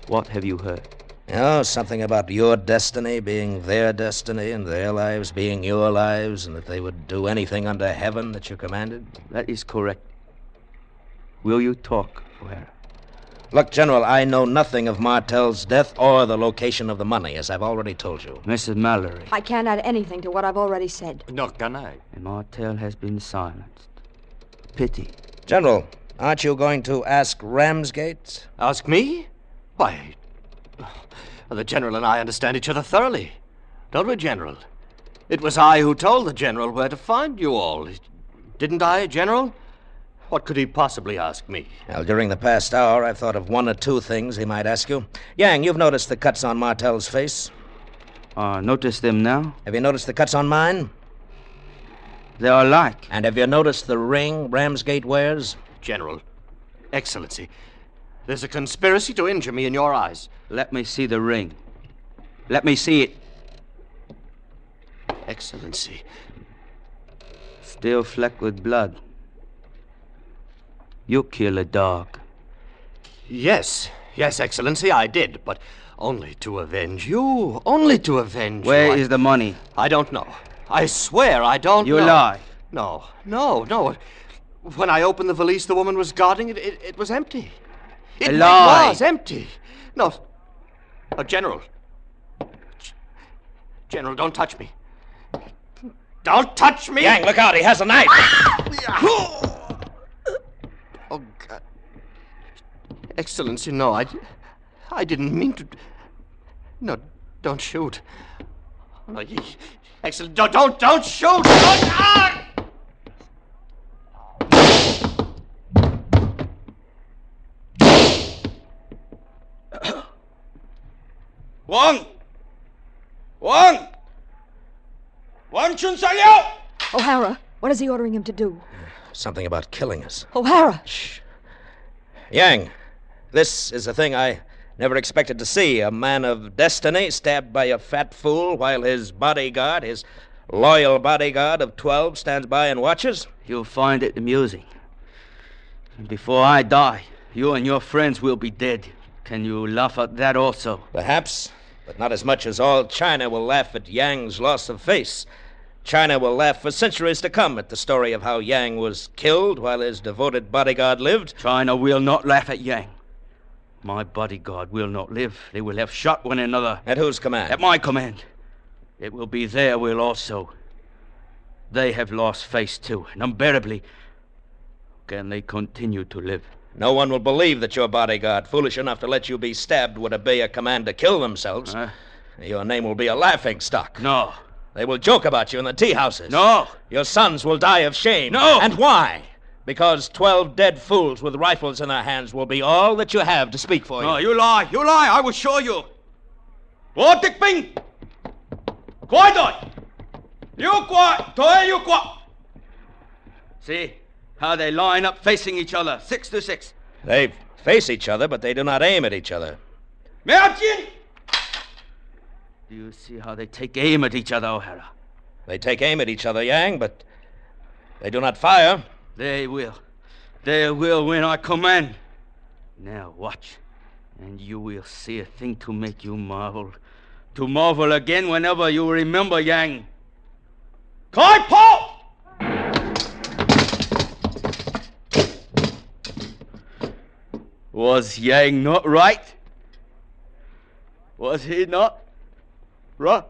What have you heard? Oh, something about your destiny being their destiny and their lives being your lives, and that they would do anything under heaven that you commanded? That is correct. Will you talk, O'Hara? Look, General, I know nothing of Martel's death or the location of the money, as I've already told you. Mrs. Mallory. I can't add anything to what I've already said. Nor can I. And Martel has been silenced. Pity. General, aren't you going to ask Ramsgate? Ask me? Why, the General and I understand each other thoroughly. Don't we, General? It was I who told the General where to find you all. Didn't I, General? What could he possibly ask me? Well, during the past hour, I've thought of one or two things he might ask you. Yang, you've noticed the cuts on Martel's face. Notice them now? Have you noticed the cuts on mine? They are alike. And have you noticed the ring Ramsgate wears? General, Excellency, there's a conspiracy to injure me in your eyes. Let me see the ring. Let me see it. Excellency. Still flecked with blood. You kill a dog. Yes, Excellency, I did, but only to avenge you. Only to avenge you. Where is the money? I don't know. I swear I don't know. You lie. No. When I opened the valise the woman was guarding, it was empty. It was empty. No, General. General, don't touch me. Don't touch me! Yang, look out, he has a knife! Oh, God. Excellency, no, I didn't mean to... No, don't shoot. No, Excellent, don't shoot! Wang! Wang Chun Liao! O'Hara, what is he ordering him to do? Something about killing us. O'Hara! Shh. Yang, this is a thing I never expected to see. A man of destiny stabbed by a fat fool while his bodyguard, his loyal bodyguard of 12, stands by and watches. You'll find it amusing. Before I die, you and your friends will be dead. Can you laugh at that also? Perhaps, but not as much as all China will laugh at Yang's loss of face. China will laugh for centuries to come at the story of how Yang was killed while his devoted bodyguard lived. China will not laugh at Yang. My bodyguard will not live. They will have shot one another. At whose command? At my command. It will be their will also. They have lost face too, and unbearably. Can they continue to live? No one will believe that your bodyguard, foolish enough to let you be stabbed, would obey a command to kill themselves. Your name will be a laughing stock. No. They will joke about you in the tea houses. No. Your sons will die of shame. No. And why? Because 12 dead fools with rifles in their hands will be all that you have to speak for you. No, you lie. You lie. I will show you. Wo Dik Bing. Kwai Doi. You Kwai. Toi you Kwai. See how they line up facing each other, 6 to 6. They face each other, but they do not aim at each other. Miao Jin. Do you see how they take aim at each other, O'Hara? They take aim at each other, Yang, but they do not fire. They will. They will when I command. Now watch, and you will see a thing to make you marvel. To marvel again whenever you remember Yang. Kai Po! Was Yang not right? Was he not? Right.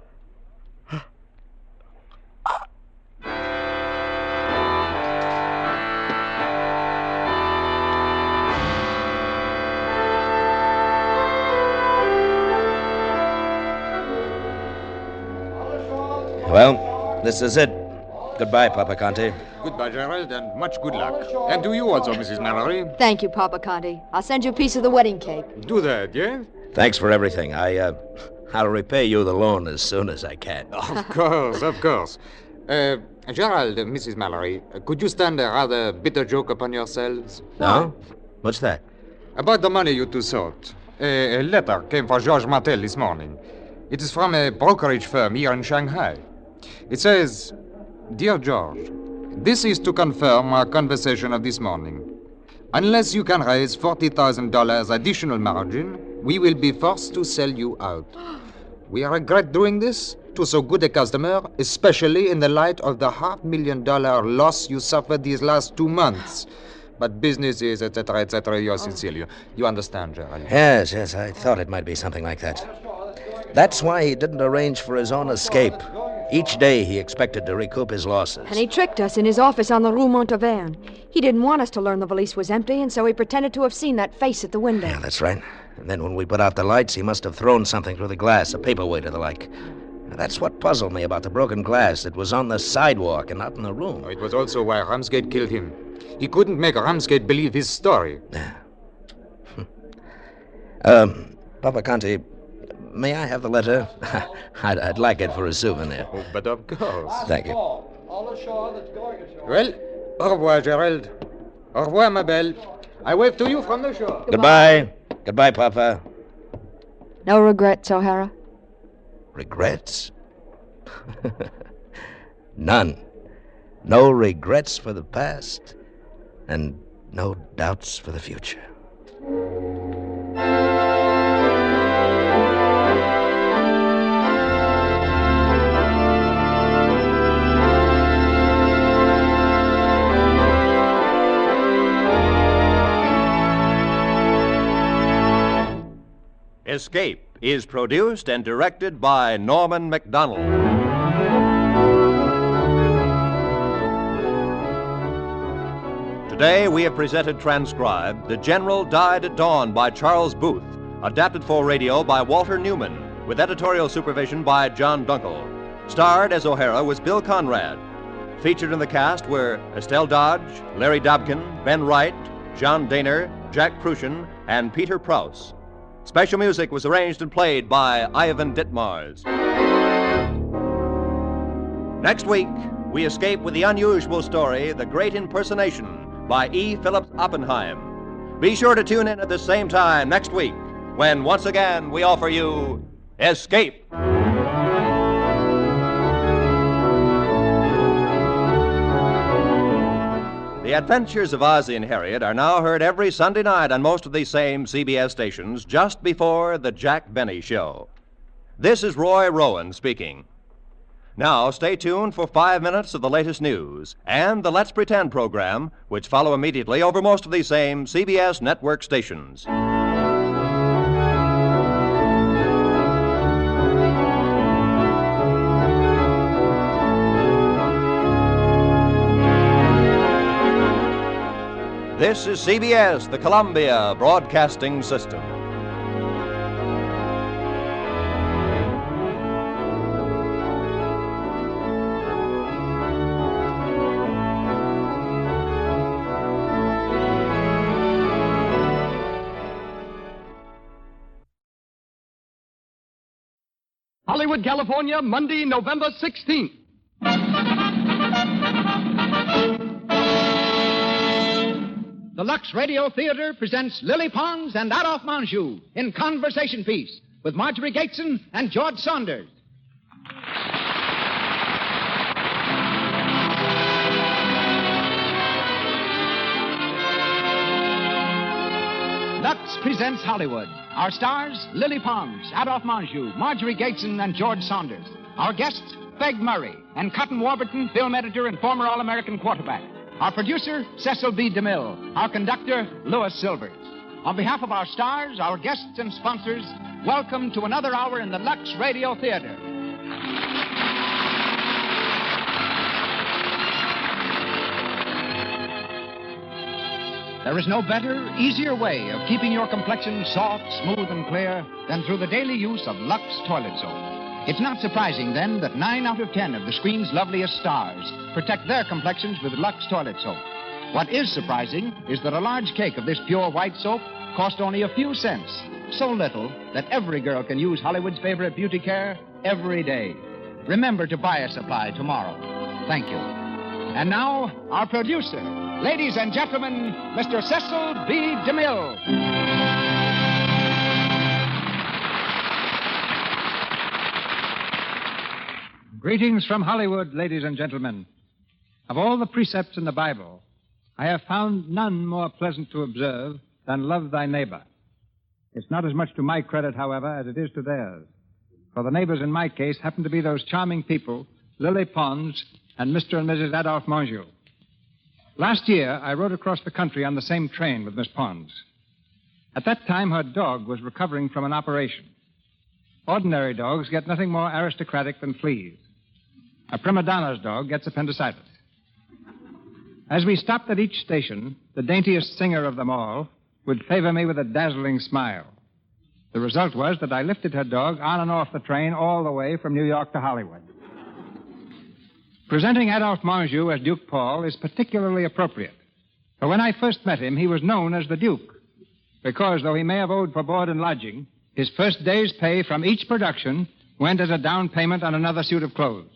Well, this is it. Goodbye, Papa Conte. Goodbye, Gerald, and much good luck. And to you also, Mrs. Mallory. Thank you, Papa Conte. I'll send you a piece of the wedding cake. Do that, yes? Thanks for everything. I'll repay you the loan as soon as I can. Of course, of course. Gerald, Mrs. Mallory, could you stand a rather bitter joke upon yourselves? No? What's that? About the money you two sought. A letter came for Georges Martel this morning. It is from a brokerage firm here in Shanghai. It says, Dear George, this is to confirm our conversation of this morning. Unless you can raise $40,000 additional margin, we will be forced to sell you out. We regret doing this to so good a customer, especially in the light of the $500,000 loss you suffered these last 2 months. But business is, etc., yours sincerely. You understand, Gerald? Yes, I thought it might be something like that. That's why he didn't arrange for his own escape. Each day he expected to recoup his losses. And he tricked us in his office on the Rue Montauban. He didn't want us to learn the valise was empty, and so he pretended to have seen that face at the window. Yeah, that's right. And then when we put out the lights, he must have thrown something through the glass, a paperweight or the like. Now, that's what puzzled me about the broken glass. It was on the sidewalk and not in the room. It was also why Ramsgate killed him. He couldn't make Ramsgate believe his story. Papa Conte, may I have the letter? I'd like it for a souvenir. Oh, but of course. Thank you. Well, au revoir, Gerald. Au revoir, ma belle. I wave to you from the shore. Goodbye. Goodbye, Papa. No regrets, O'Hara? Regrets? None. No regrets for the past, and no doubts for the future. Escape is produced and directed by Norman MacDonald. Today we have presented transcribed The General Died at Dawn by Charles Booth, adapted for radio by Walter Newman, with editorial supervision by John Dunkel. Starred as O'Hara was Bill Conrad. Featured in the cast were Estelle Dodge, Larry Dobkin, Ben Wright, John Daner, Jack Prussian, and Peter Prouse. Special music was arranged and played by Ivan Ditmars. Next week, we escape with the unusual story, The Great Impersonation, by E. Philip Oppenheim. Be sure to tune in at the same time next week, when once again we offer you Escape. The Adventures of Ozzie and Harriet are now heard every Sunday night on most of these same CBS stations just before The Jack Benny Show. This is Roy Rowan speaking. Now, stay tuned for 5 minutes of the latest news and the Let's Pretend program, which follow immediately over most of these same CBS network stations. This is CBS, the Columbia Broadcasting System. Hollywood, California, Monday, November 16th. The Lux Radio Theater presents Lily Pons and Adolphe Menjou in Conversation Piece with Marjorie Gateson and George Saunders. Lux presents Hollywood. Our stars, Lily Pons, Adolphe Menjou, Marjorie Gateson, and George Saunders. Our guests, Peg Murray and Cotton Warburton, film editor and former All-American quarterback. Our producer, Cecil B. DeMille. Our conductor, Louis Silvers. On behalf of our stars, our guests, and sponsors, welcome to another hour in the Lux Radio Theater. There is no better, easier way of keeping your complexion soft, smooth, and clear than through the daily use of Lux toilet soap. It's not surprising, then, that 9 out of 10 of the screen's loveliest stars protect their complexions with Lux toilet soap. What is surprising is that a large cake of this pure white soap costs only a few cents, so little that every girl can use Hollywood's favorite beauty care every day. Remember to buy a supply tomorrow. Thank you. And now, our producer, ladies and gentlemen, Mr. Cecil B. DeMille. Greetings from Hollywood, ladies and gentlemen. Of all the precepts in the Bible, I have found none more pleasant to observe than love thy neighbor. It's not as much to my credit, however, as it is to theirs. For the neighbors in my case happen to be those charming people, Lily Pons and Mr. and Mrs. Adolphe Menjou. Last year, I rode across the country on the same train with Miss Pons. At that time, her dog was recovering from an operation. Ordinary dogs get nothing more aristocratic than fleas. A prima donna's dog gets appendicitis. As we stopped at each station, the daintiest singer of them all would favor me with a dazzling smile. The result was that I lifted her dog on and off the train all the way from New York to Hollywood. Presenting Adolphe Menjou as Duke Paul is particularly appropriate. For when I first met him, he was known as the Duke, because though he may have owed for board and lodging, his first day's pay from each production went as a down payment on another suit of clothes.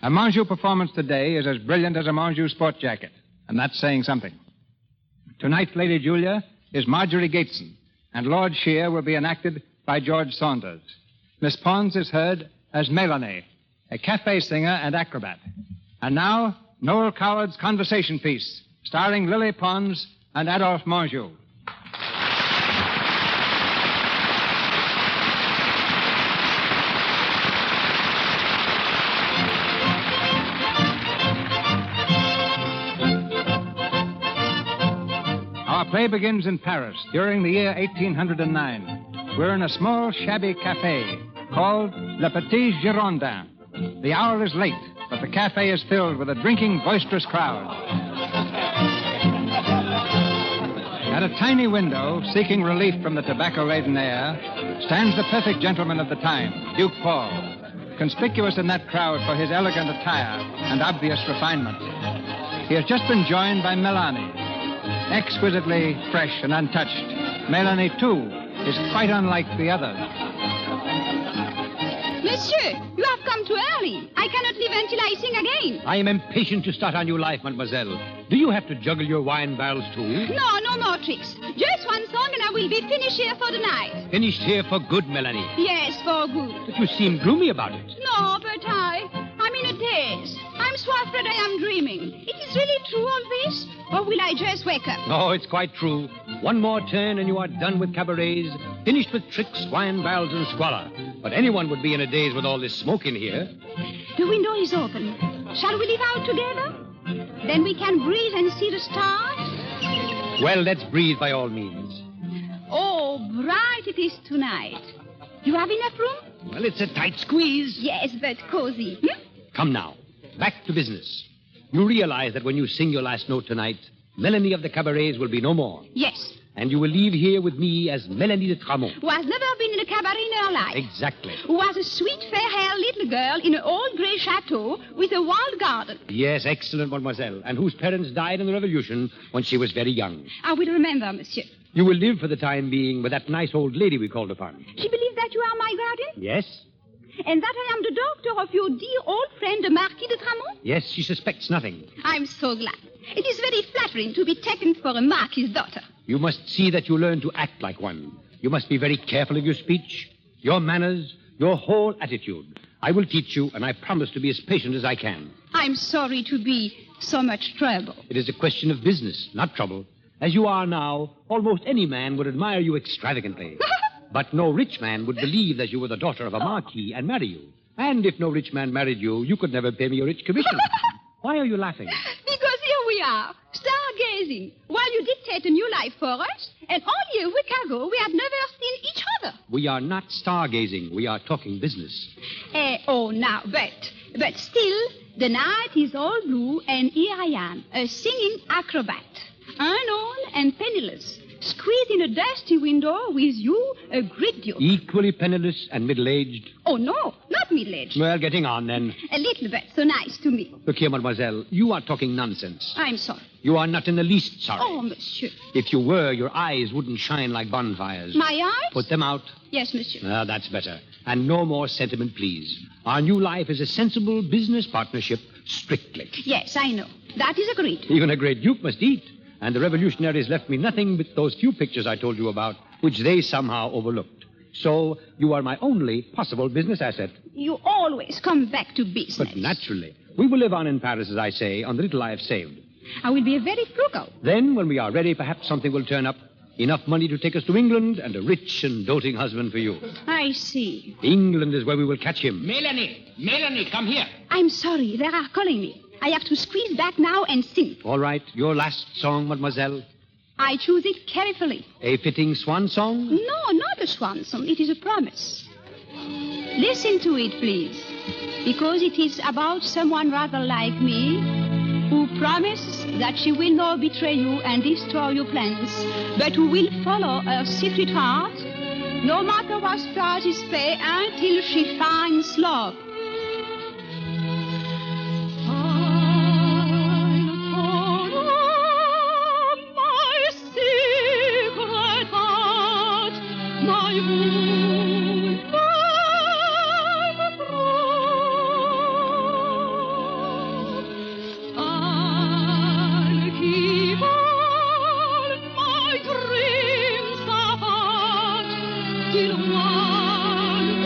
A Menjou performance today is as brilliant as a Menjou sport jacket, and that's saying something. Tonight's Lady Julia is Marjorie Gateson, and Lord Shear will be enacted by George Saunders. Miss Pons is heard as Melanie, a cafe singer and acrobat. And now, Noel Coward's Conversation Piece, starring Lily Pons and Adolphe Menjou. Our play begins in Paris during the year 1809. We're in a small, shabby cafe called Le Petit Girondin. The hour is late, but the cafe is filled with a drinking, boisterous crowd. At a tiny window, seeking relief from the tobacco-laden air, stands the perfect gentleman of the time, Duke Paul, conspicuous in that crowd for his elegant attire and obvious refinement. He has just been joined by Melanie, exquisitely fresh and untouched. Melanie, too, is quite unlike the others. Monsieur, you have come too early. I cannot leave until I sing again. I am impatient to start our new life, mademoiselle. Do you have to juggle your wine barrels, too? No more tricks. Just one song and I will be finished here for the night. Finished here for good, Melanie. Yes, for good. But you seem gloomy about it. No, but I'm in a daze. I'm so afraid I am dreaming. It is really true, all this? Or will I just wake up? Oh, it's quite true. One more turn and you are done with cabarets, finished with tricks, wine barrels, and squalor. But anyone would be in a daze with all this smoke in here. The window is open. Shall we live out together? Then we can breathe and see the stars. Well, let's breathe by all means. Oh, bright it is tonight. You have enough room? Well, it's a tight squeeze. Yes, but cozy. Come now, back to business. You realize that when you sing your last note tonight, Melanie of the cabarets will be no more. Yes. And you will leave here with me as Melanie de Tramont. Who has never been in a cabaret in her life. Exactly. Who was a sweet, fair-haired little girl in an old grey chateau with a wild garden. Yes, excellent, mademoiselle. And whose parents died in the Revolution when she was very young. I will remember, monsieur. You will live for the time being with that nice old lady we called upon. She believes that you are my guardian? Yes. And that I am the doctor of your dear old friend, the Marquis de Tramont? Yes, she suspects nothing. I'm so glad. It is very flattering to be taken for a Marquis' daughter. You must see that you learn to act like one. You must be very careful of your speech, your manners, your whole attitude. I will teach you, and I promise to be as patient as I can. I'm sorry to be so much trouble. It is a question of business, not trouble. As you are now, almost any man would admire you extravagantly. But no rich man would believe that you were the daughter of a marquis and marry you. And if no rich man married you, you could never pay me a rich commission. Why are you laughing? Because here we are, stargazing, while you dictate a new life for us, and only a week ago we had never seen each other. We are not stargazing. We are talking business. Now, but still, the night is all blue, and here I am, a singing acrobat, unknown and penniless, squeezed in a dusty window with you, a great duke. Equally penniless and middle-aged? Oh, no, not middle-aged. Well, getting on, then. A little bit, so nice to me. Look here, mademoiselle, you are talking nonsense. I'm sorry. You are not in the least sorry. Oh, monsieur. If you were, your eyes wouldn't shine like bonfires. My eyes? Put them out. Yes, monsieur. Ah, that's better. And no more sentiment, please. Our new life is a sensible business partnership, strictly. Yes, I know. That is agreed. Even a great duke must eat. And the revolutionaries left me nothing but those few pictures I told you about, which they somehow overlooked. So you are my only possible business asset. You always come back to business. But naturally. We will live on in Paris, as I say, on the little I have saved. I will be very frugal. Then, when we are ready, perhaps something will turn up. Enough money to take us to England and a rich and doting husband for you. I see. England is where we will catch him. Melanie, come here. I'm sorry. They are calling me. I have to squeeze back now and sing. All right. Your last song, mademoiselle. I choose it carefully. A fitting swan song? No, not a swan song. It is a promise. Listen to it, please. Because it is about someone rather like me who promises that she will not betray you and destroy your plans, but who will follow her secret heart, no matter what prices pay, until she finds love. Till one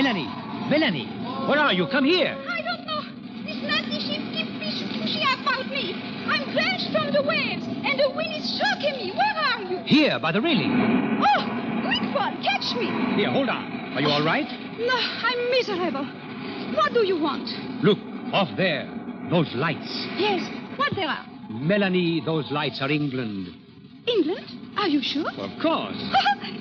Melanie! Melanie! Where are you? Come here! I don't know. This nasty ship keeps pushing about me. I'm drenched from the waves, and the wind is shocking me. Where are you? Here, by the railing. Oh, Quicksand, catch me. Here, hold on. Are you all right? No, I'm miserable. What do you want? Look, off there. Those lights. Yes, what there are? Melanie, those lights are England. England? Are you sure? Of course.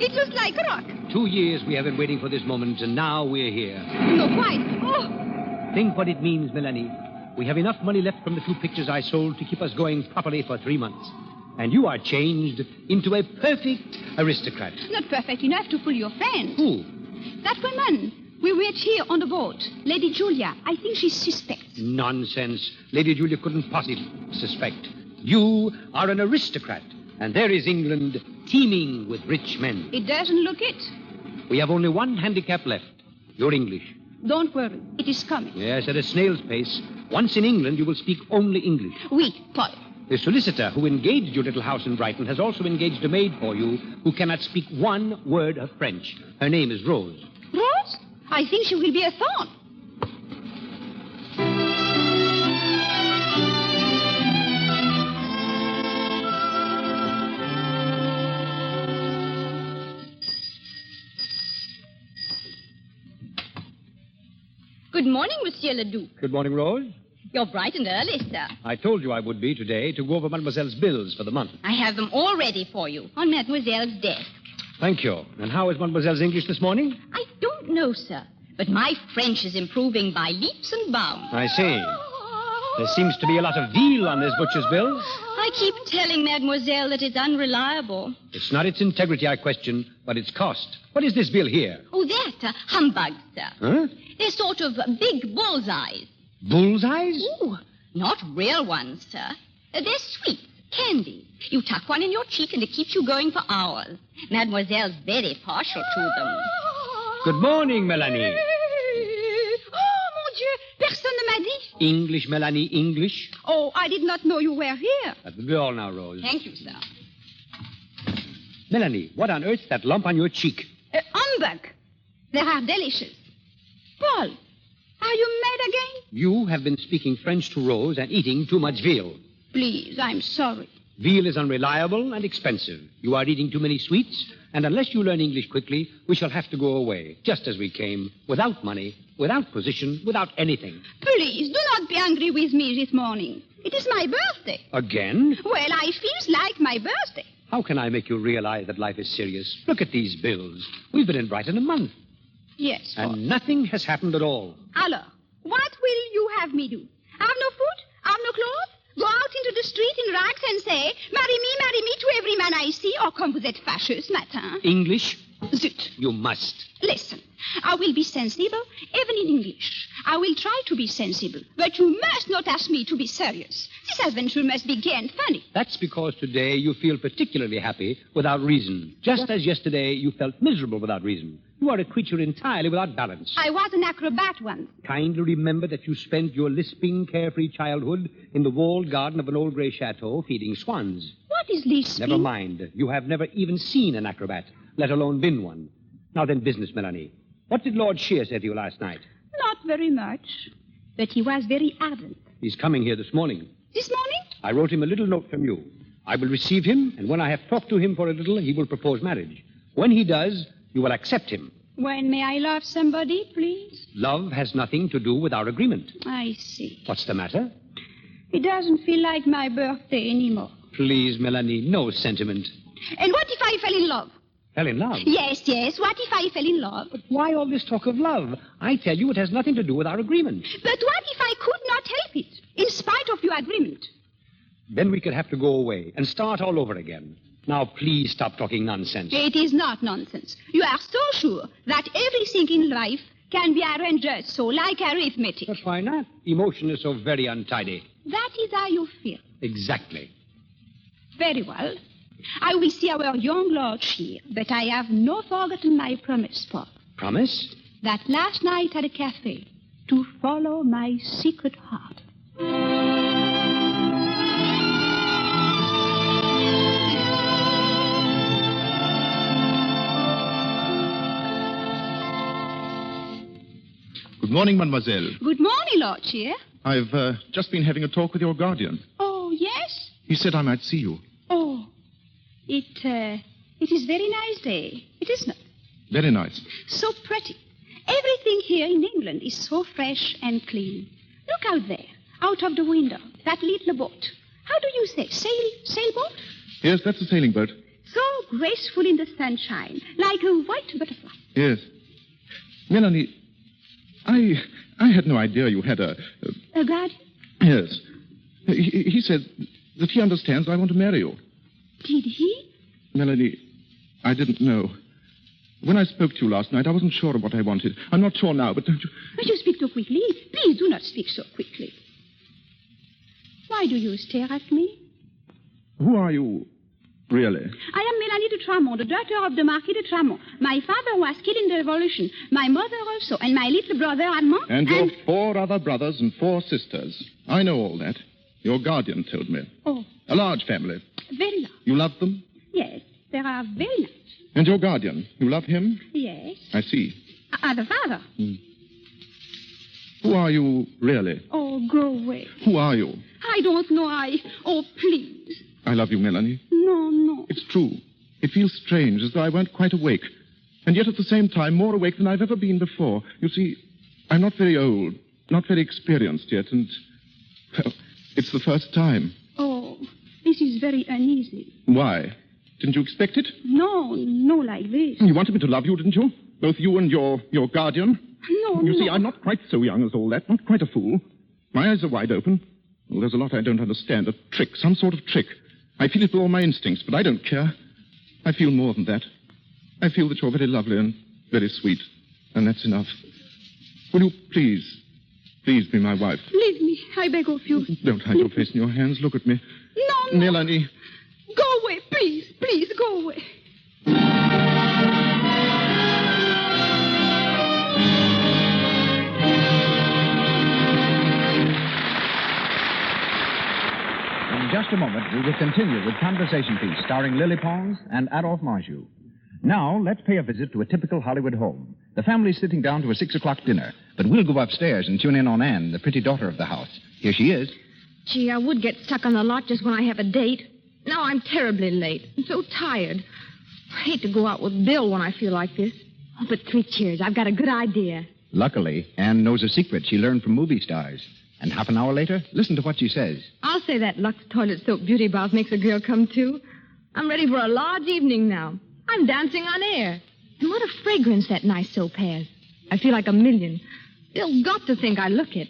It looks like rock. 2 years we have been waiting for this moment, and now we're here. No, quite. Oh, Think what it means, Melanie. We have enough money left from the 2 pictures I sold to keep us going properly for 3 months. And you are changed into a perfect aristocrat. not perfect enough to fool your friend. Who? That woman we met here on the boat, Lady Julia. I think she suspects. Nonsense. Lady Julia couldn't possibly suspect. You are an aristocrat, and there is England teeming with rich men. It doesn't look it. We have only one handicap left. You're English. Don't worry. It is coming. Yes, at a snail's pace. Once in England, you will speak only English. Oui, Paul. The solicitor who engaged your little house in Brighton has also engaged a maid for you who cannot speak one word of French. Her name is Rose. Rose? I think she will be a thorn. Good morning, Monsieur le Duc. Good morning, Rose. You're bright and early, sir. I told you I would be today to go over Mademoiselle's bills for the month. I have them all ready for you on Mademoiselle's desk. Thank you. And how is Mademoiselle's English this morning? I don't know, sir, but my French is improving by leaps and bounds. I see. There seems to be a lot of veal on this butcher's bill. I keep telling Mademoiselle that it's unreliable. It's not its integrity I question, but its cost. What is this bill here? Oh, that, humbug, sir. Huh? They're sort of big bullseyes. Bullseyes? Ooh, not real ones, sir. They're sweet, candy. You tuck one in your cheek and it keeps you going for hours. Mademoiselle's very partial to them. Good morning, Melanie. Oh, mon Dieu, personne ne m'a dit. English, Melanie, English. Oh, I did not know you were here. At the door now, Rose. Thank you, sir. Melanie, what on earth's that lump on your cheek? Humbug. They are delicious. Paul, are you mad again? You have been speaking French to Rose and eating too much veal. Please, I'm sorry. Veal is unreliable and expensive. You are eating too many sweets, and unless you learn English quickly, we shall have to go away, just as we came, without money, without position, without anything. Please, do not be angry with me this morning. It is my birthday. Again? Well, I feel like my birthday. How can I make you realize that life is serious? Look at these bills. We've been in Brighton a month, Yes, Paul. and nothing has happened at all. Alors, what will you have me do? Have no food? Have no clothes? Go out into the street in rags and say, marry me to every man I see, or comme vous êtes fâcheux ce matin? English? Zut. You must. Listen, I will be sensible, even in English. I will try to be sensible, but you must not ask me to be serious. This adventure must be gay and funny. That's because today you feel particularly happy without reason, just as yesterday you felt miserable without reason. You are a creature entirely without balance. I was an acrobat once. Kindly remember that you spent your lisping, carefree childhood in the walled garden of an old gray chateau feeding swans. What is lisping? Never mind. You have never even seen an acrobat, let alone been one. Now then, business, Melanie. What did Lord Shear say to you last night? Not very much, but he was very ardent. He's coming here this morning. This morning? I wrote him a little note from you. I will receive him, and when I have talked to him for a little, he will propose marriage. When he does, you will accept him. When may I love somebody, please? Love has nothing to do with our agreement. I see. What's the matter? It doesn't feel like my birthday anymore. Please, Melanie, no sentiment. And what if I fell in love? Fell in love? Yes. What if I fell in love? But why all this talk of love? I tell you it has nothing to do with our agreement. But what if I could not help it, in spite of your agreement? Then we could have to go away and start all over again. Now, please stop talking nonsense. It is not nonsense. You are so sure that everything in life can be arranged just so, like arithmetic. But why not? Emotion is so very untidy. That is how you feel. Exactly. Very well. I will see our young Lord Shear, but I have not forgotten my promise, Paul. Promise? That last night at a cafe, to follow my secret heart. Good morning, mademoiselle. Good morning, Lord Cheer. I've just been having a talk with your guardian. Oh, yes? He said I might see you. Oh, it is very nice day. It is not. Very nice. So pretty. Everything here in England is so fresh and clean. Look out there, out of the window, that little boat. How do you say? Sailboat? Yes, that's a sailing boat. So graceful in the sunshine, like a white butterfly. Yes. Melanie, I had no idea you had a guardian? Yes. He said that he understands I want to marry you. Did he? Melanie, I didn't know. When I spoke to you last night, I wasn't sure of what I wanted. I'm not sure now, but don't you... But you speak too quickly. Please do not speak so quickly. Why do you stare at me? Who are you, really? I am Mélanie de Tramont, the daughter of the Marquis de Tramont. My father was killed in the Revolution. My mother also, and my little brother Abner. And your 4 other brothers and 4 sisters. I know all that. Your guardian told me. Oh. A large family. Very large. You love them? Yes, they are very nice. And your guardian, you love him? Yes. I see. The father. Who are you, really? Oh, go away. Who are you? I don't know. Oh, please. I love you, Melanie. No. It's true. It feels strange, as though I weren't quite awake. And yet at the same time, more awake than I've ever been before. You see, I'm not very old, not very experienced yet, and... Well, it's the first time. Oh, this is very uneasy. Why? Didn't you expect it? No, like this. You wanted me to love you, didn't you? Both you and your guardian? No, You see, I'm not quite so young as all that, not quite a fool. My eyes are wide open. Well, there's a lot I don't understand, a trick, some sort of trick. I feel it with all my instincts, but I don't care. I feel more than that. I feel that you're very lovely and very sweet, and that's enough. Will you please be my wife? Leave me, I beg of you. Don't hide your face in your hands. Look at me. No. Melanie. Go away, please, go away. In just a moment, we will continue with Conversation Piece, starring Lily Pons and Adolphe Menjou. Now, let's pay a visit to a typical Hollywood home. The family's sitting down to a 6 o'clock dinner, but we'll go upstairs and tune in on Anne, the pretty daughter of the house. Here she is. Gee, I would get stuck on the lot just when I have a date. Now I'm terribly late. I'm so tired. I hate to go out with Bill when I feel like this. Oh, but 3 cheers. I've got a good idea. Luckily, Anne knows a secret she learned from movie stars. And half an hour later, listen to what she says. I'll say that Lux Toilet Soap Beauty Bath makes a girl come to. I'm ready for a large evening now. I'm dancing on air. And what a fragrance that nice soap has. I feel like a million. Bill's got to think I look it.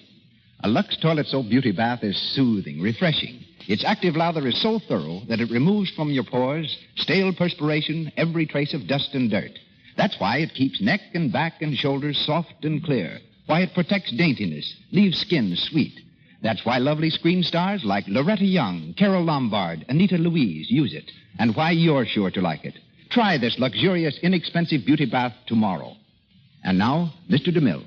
A Lux Toilet Soap Beauty Bath is soothing, refreshing. Its active lather is so thorough that it removes from your pores stale perspiration, every trace of dust and dirt. That's why it keeps neck and back and shoulders soft and clear. Why it protects daintiness, leaves skin sweet. That's why lovely screen stars like Loretta Young, Carol Lombard, Anita Louise use it. And why you're sure to like it. Try this luxurious, inexpensive beauty bath tomorrow. And now, Mr. DeMille.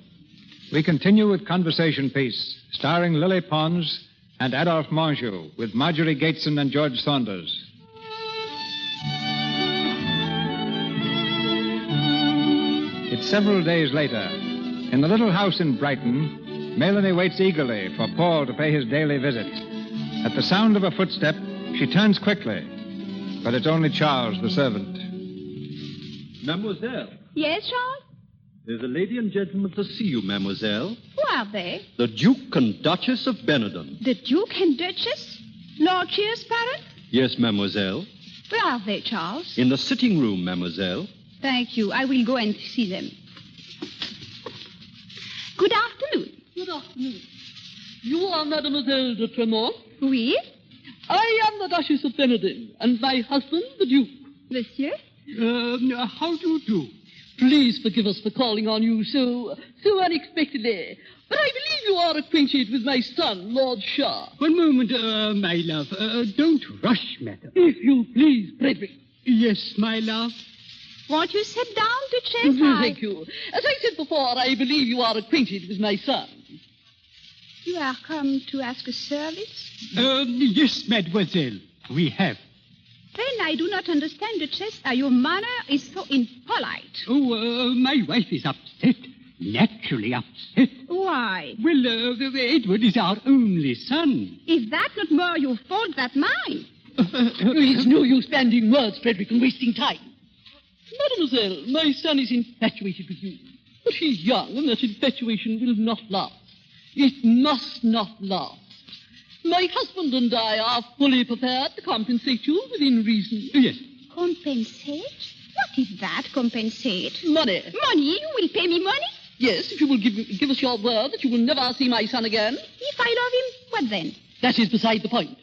We continue with Conversation Piece, starring Lily Pons and Adolphe Menjou, with Marjorie Gateson and George Saunders. It's several days later. In the little house in Brighton, Melanie waits eagerly for Paul to pay his daily visit. At the sound of a footstep, she turns quickly. But it's only Charles, the servant. Mademoiselle, Yes, Charles? there's a lady and gentleman to see you, mademoiselle. Who are they? The Duke and Duchess of Benetton. The Duke and Duchess? Lord Cheer's parents? Yes, mademoiselle. Where are they, Charles? In the sitting room, mademoiselle. Thank you. I will go and see them. Good afternoon. Good afternoon. You are Mademoiselle de Tremont? Oui? I am the Duchess of Benetton, and my husband, the Duke. Monsieur? How do you do? Please forgive us for calling on you so unexpectedly. But I believe you are acquainted with my son, Lord Shah. One moment, my love. Don't rush, madam. If you please, Frederick. Yes, my love. Won't you sit down, Duchess? Thank you. As I said before, I believe you are acquainted with my son. You are come to ask a service? Yes, mademoiselle. We have. Then I do not understand, Duchess. Your manner is so impolite. Oh, my wife is upset. Naturally upset. Why? Well, Edward is our only son. Is that not more your fault than mine? It's no use bandying words, Frederick, and wasting time. Mademoiselle, my son is infatuated with you. But he's young, and that infatuation will not last. It must not last. My husband and I are fully prepared to compensate you within reason. Yes. Compensate? What is that, compensate? Money. Money? You will pay me money? Yes, if you will give us your word that you will never see my son again. If I love him, what then? That is beside the point.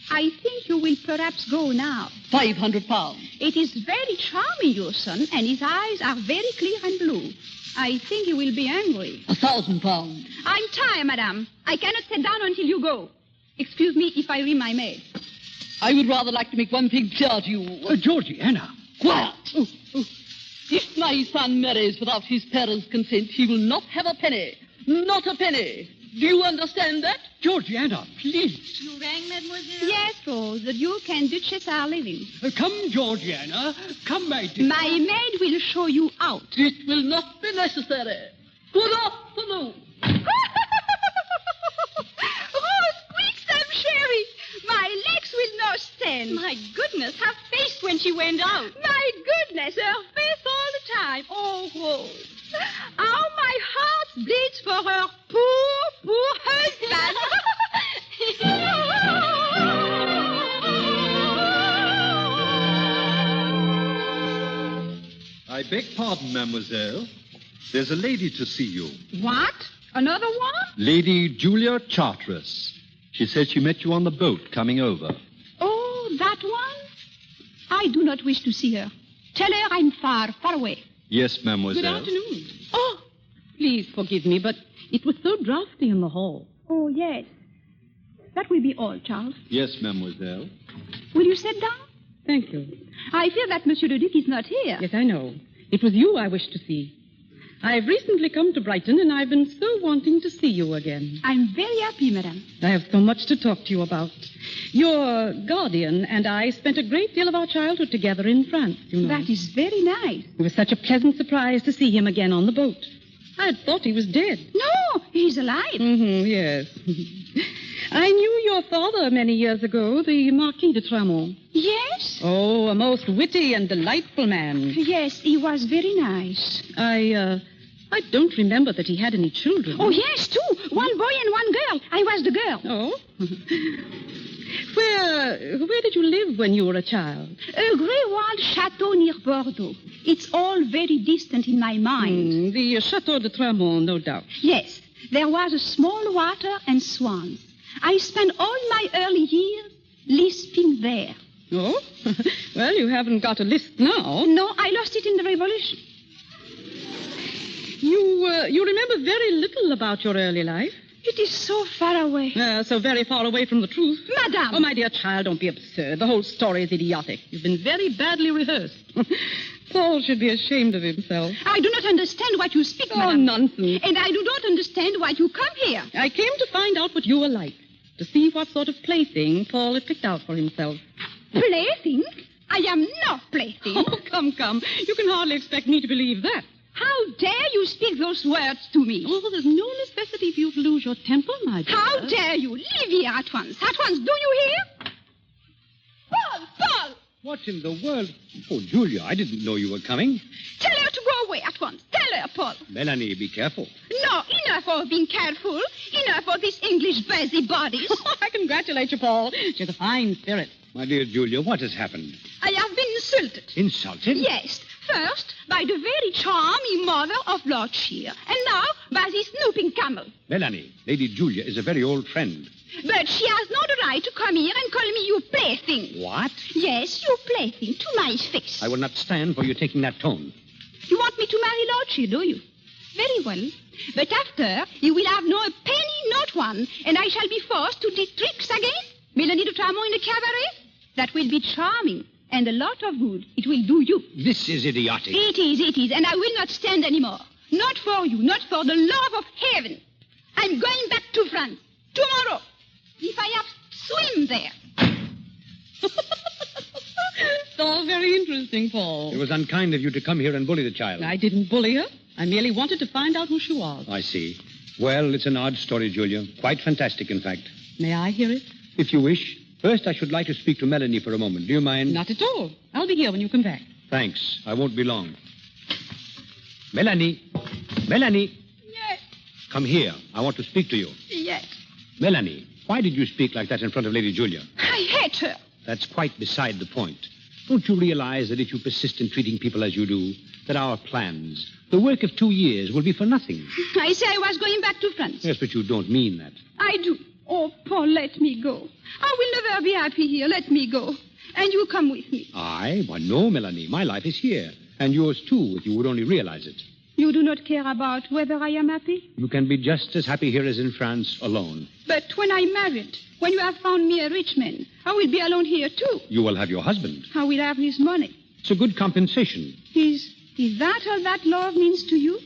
I think you will perhaps go now. £500. It is very charming, your son, and his eyes are very clear and blue. I think you will be angry. £1,000. I'm tired, madame. I cannot sit down until you go. Excuse me if I ring my maid. I would rather like to make one thing clear to you. Georgiana. Quiet. If my son marries without his parents' consent, he will not have a penny. Not a penny. Do you understand that? Georgiana, please. You rang, mademoiselle? Yes, Rose. The Duke and Duchess are leaving. Come, Georgiana. Come, my dear. My maid will show you out. It will not be necessary. Good afternoon. Rose, quick, some sherry. My legs will not stand. My goodness, her face when she went out. My goodness, her face all the time. Oh, Rose. How my heart bleeds for her poor husband. I beg pardon, mademoiselle. There's a lady to see you. What? Another one? Lady Julia Charteris. She said she met you on the boat coming over. Oh, that one? I do not wish to see her. Tell her I'm far, far away. Yes, mademoiselle. Good afternoon. Oh, please forgive me, but it was so drafty in the hall. Oh, yes. That will be all, Charles. Yes, mademoiselle. Will you sit down? Thank you. I fear that Monsieur le Duc is not here. Yes, I know. It was you I wished to see. I've recently come to Brighton, and I've been so wanting to see you again. I'm very happy, madame. I have so much to talk to you about. Your guardian and I spent a great deal of our childhood together in France, you know. That is very nice. It was such a pleasant surprise to see him again on the boat. I had thought he was dead. No, he's alive. Yes. I knew your father many years ago, the Marquis de Tramont. Yes? Oh, a most witty and delightful man. Yes, he was very nice. I don't remember that he had any children. Oh, yes, two. One boy and one girl. I was the girl. Oh? Where did you live when you were a child? A grey walled chateau near Bordeaux. It's all very distant in my mind. The Chateau de Tramont, no doubt. Yes. There was a small water and swans. I spent all my early years lisping there. Oh? Well, you haven't got a lisp now. No, I lost it in the Revolution. You remember very little about your early life? It is so far away. So very far away from the truth. Madame! Oh, my dear child, don't be absurd. The whole story is idiotic. You've been very badly rehearsed. Paul should be ashamed of himself. I do not understand what you speak, madame. Oh, nonsense. And I do not understand why you come here. I came to find out what you were like. To see what sort of plaything Paul had picked out for himself. Plaything? I am not plaything. Oh, come. You can hardly expect me to believe that. How dare you speak those words to me? Oh, there's no necessity for you to lose your temper, my dear. How dare you? Leave here at once. At once. Do you hear? Paul! What in the world? Oh, Julia, I didn't know you were coming. Tell her to go away at once. Tell her, Paul. Melanie, be careful. No, enough of being careful. Enough of these English busybodies. I congratulate you, Paul. She has a fine spirit. My dear Julia, what has happened? I have been insulted. Insulted? Yes. First, by the very charming mother of Lord Shear. And now, by this snooping camel. Melanie, Lady Julia is a very old friend. But she has no right to come here and call me your plaything. What? Yes, your plaything, to my face. I will not stand for you taking that tone. You want me to marry Lord Shear, do you? Very well. But after, you will have no penny, not one, and I shall be forced to do tricks again. Melanie de Tramont in a cabaret? That will be charming. And a lot of good it will do you. This is idiotic. It is, and I will not stand anymore. Not for you, not for the love of heaven. I'm going back to France tomorrow, if I have to swim there. It's all very interesting, Paul. It was unkind of you to come here and bully the child. I didn't bully her. I merely wanted to find out who she was. I see. Well, it's an odd story, Julia. Quite fantastic, in fact. May I hear it? If you wish. First, I should like to speak to Melanie for a moment. Do you mind? Not at all. I'll be here when you come back. Thanks. I won't be long. Melanie. Melanie. Yes. Come here. I want to speak to you. Yes. Melanie, why did you speak like that in front of Lady Julia? I hate her. That's quite beside the point. Don't you realize that if you persist in treating people as you do, that our plans, the work of 2 years, will be for nothing? I say I was going back to France. Yes, but you don't mean that. I do. Oh, Paul, let me go. I will never be happy here. Let me go. And you come with me. I? Why, no, Melanie. My life is here. And yours, too, if you would only realize it. You do not care about whether I am happy? You can be just as happy here as in France, alone. But when I'm married, when you have found me a rich man, I will be alone here, too. You will have your husband. I will have his money. It's a good compensation. Is that all that love means to you?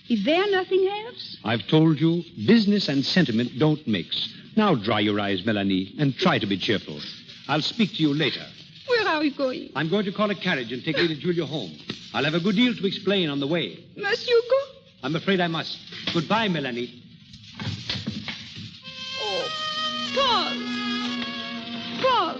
Is there nothing else? I've told you, business and sentiment don't mix. Now dry your eyes, Melanie, and try to be cheerful. I'll speak to you later. Where are we going? I'm going to call a carriage and take Lady Julia home. I'll have a good deal to explain on the way. Must you go? I'm afraid I must. Goodbye, Melanie. Oh, Paul. Paul.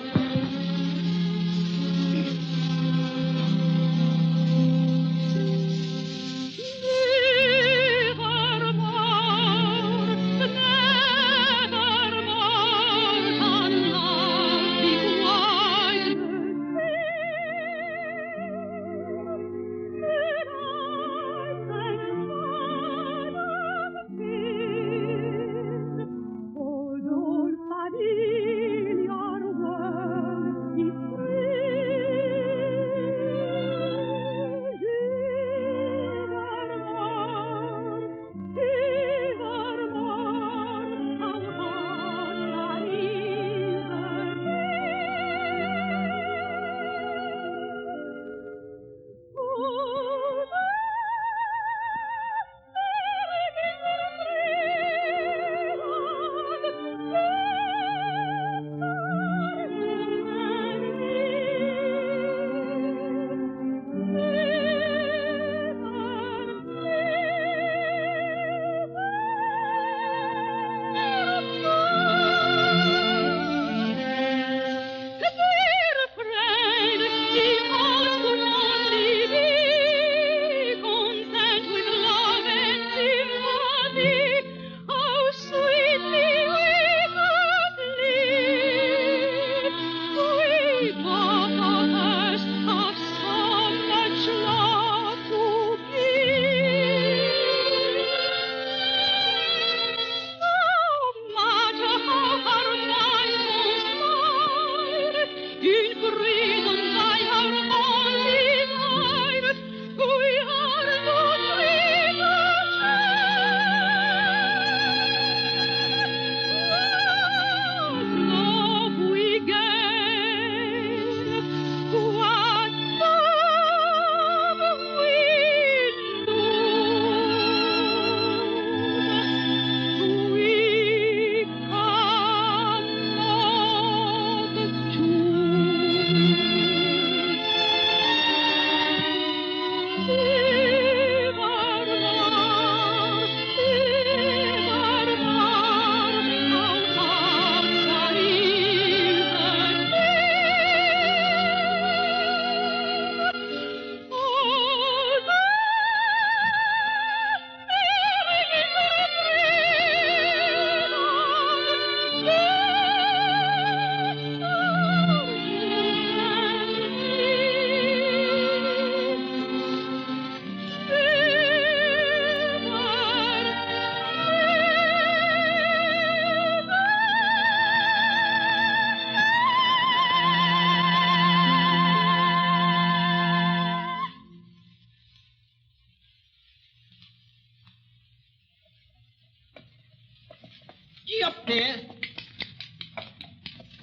Gee up there.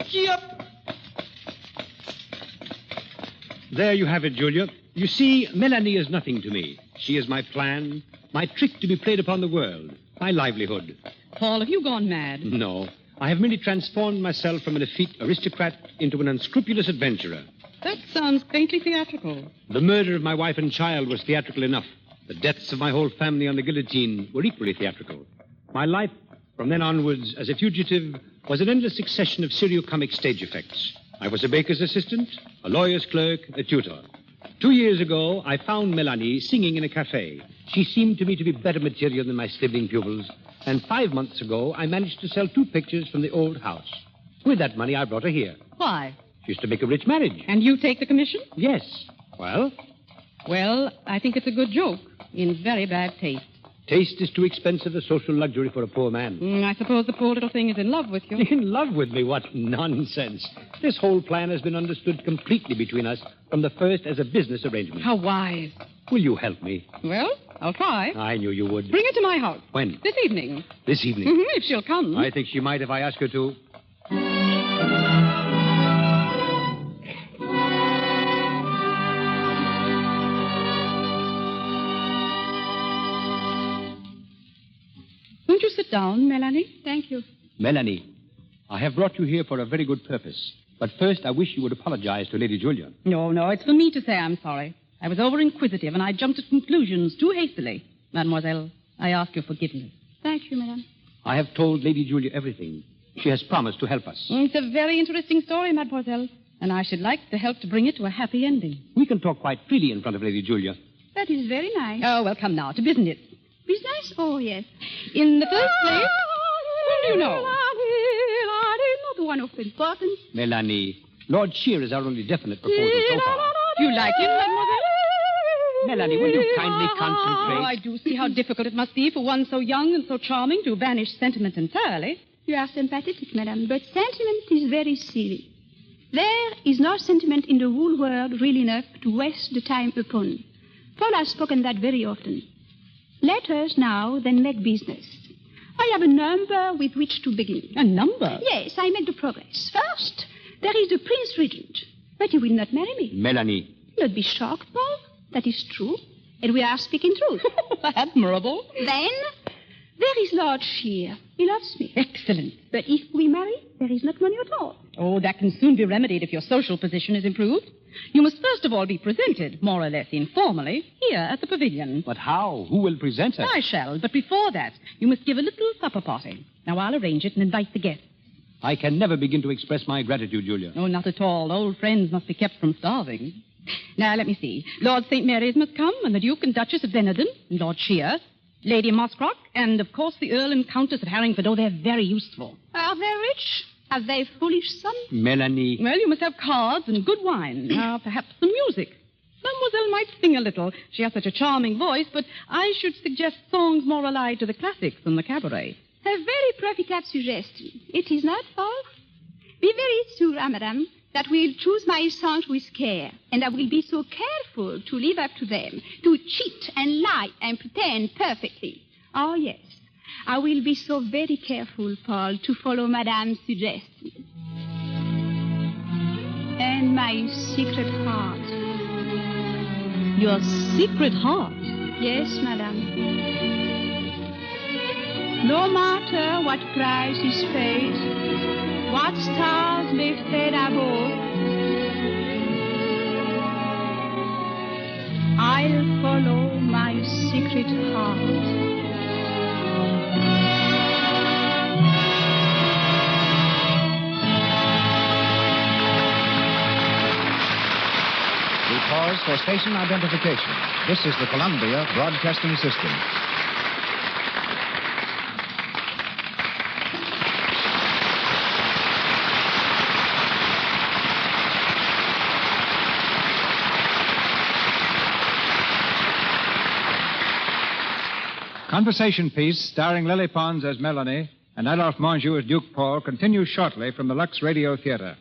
Gee up. There you have it, Julia. You see, Melanie is nothing to me. She is my plan, my trick to be played upon the world, my livelihood. Paul, have you gone mad? No. I have merely transformed myself from an effete aristocrat into an unscrupulous adventurer. That sounds faintly theatrical. The murder of my wife and child was theatrical enough. The deaths of my whole family on the guillotine were equally theatrical. My life, from then onwards, as a fugitive, was an endless succession of serio-comic stage effects. I was a baker's assistant, a lawyer's clerk, a tutor. 2 years ago, I found Melanie singing in a cafe. She seemed to me to be better material than my sibling pupils. And 5 months ago, I managed to sell 2 pictures from the old house. With that money, I brought her here. Why? She's to make a rich marriage. And you take the commission? Yes. Well? Well, I think it's a good joke, in very bad taste. Taste is too expensive a social luxury for a poor man. I suppose the poor little thing is in love with you. In love with me? What nonsense. This whole plan has been understood completely between us from the first as a business arrangement. How wise. Will you help me? Well, I'll try. I knew you would. Bring her to my house. When? This evening. This evening? If she'll come. I think she might if I ask her to. Won't you sit down, Melanie? Thank you. Melanie, I have brought you here for a very good purpose. But first, I wish you would apologize to Lady Julia. No, it's for me to say I'm sorry. I was over-inquisitive, and I jumped at conclusions too hastily. Mademoiselle, I ask your forgiveness. Thank you, madame. I have told Lady Julia everything. She has promised to help us. It's a very interesting story, mademoiselle, and I should like to help to bring it to a happy ending. We can talk quite freely in front of Lady Julia. That is very nice. Oh, well, come now, to business. Business? Oh, yes. In the first place, whom do you know? Not one of importance. Melanie, Lord Shear is our only definite proposal so far. Do you like him, mademoiselle? Melanie, will you kindly concentrate? Oh, I do see how difficult it must be for one so young and so charming to banish sentiment entirely. You are sympathetic, madame, but sentiment is very silly. There is no sentiment in the whole world real enough to waste the time upon. Paul has spoken that very often. Let us now then make business. I have a number with which to begin. A number? Yes, I make the progress. First, there is the Prince Regent. But he will not marry me. Melanie. Don't be shocked, Paul. That is true. And we are speaking truth. Admirable. Then, there is Lord Shear. He loves me. Excellent. But if we marry, there is not money at all. Oh, that can soon be remedied if your social position is improved. You must first of all be presented, more or less informally, here at the pavilion. But how? Who will present her? I shall, but before that, you must give a little supper party. Now, I'll arrange it and invite the guests. I can never begin to express my gratitude, Julia. Oh, not at all. Old friends must be kept from starving. Now, let me see. Lord St. Mary's must come, and the Duke and Duchess of Benenden, and Lord Shear, Lady Moscrock, and, of course, the Earl and Countess of Harringford. Oh, they're very useful. Are they rich? Have they foolish sons? Melanie. Well, you must have cards and good wine. Perhaps some music. Mademoiselle might sing a little. She has such a charming voice, but I should suggest songs more allied to the classics than the cabaret. A very profitable suggestion. It is not false. Be very sure, madame, that we'll choose my songs with care, and I will be so careful to live up to them, to cheat and lie and pretend perfectly. Oh, yes. I will be so very careful, Paul, to follow Madame's suggestion. And my secret heart. Your secret heart? Yes, Madame. No matter what price is paid, what stars may fade above, I'll follow my secret heart. We pause for station identification. This is the Columbia Broadcasting System. Conversation piece starring Lily Pons as Melanie and Adolphe Monjou as Duke Paul continues shortly from the Lux Radio Theater.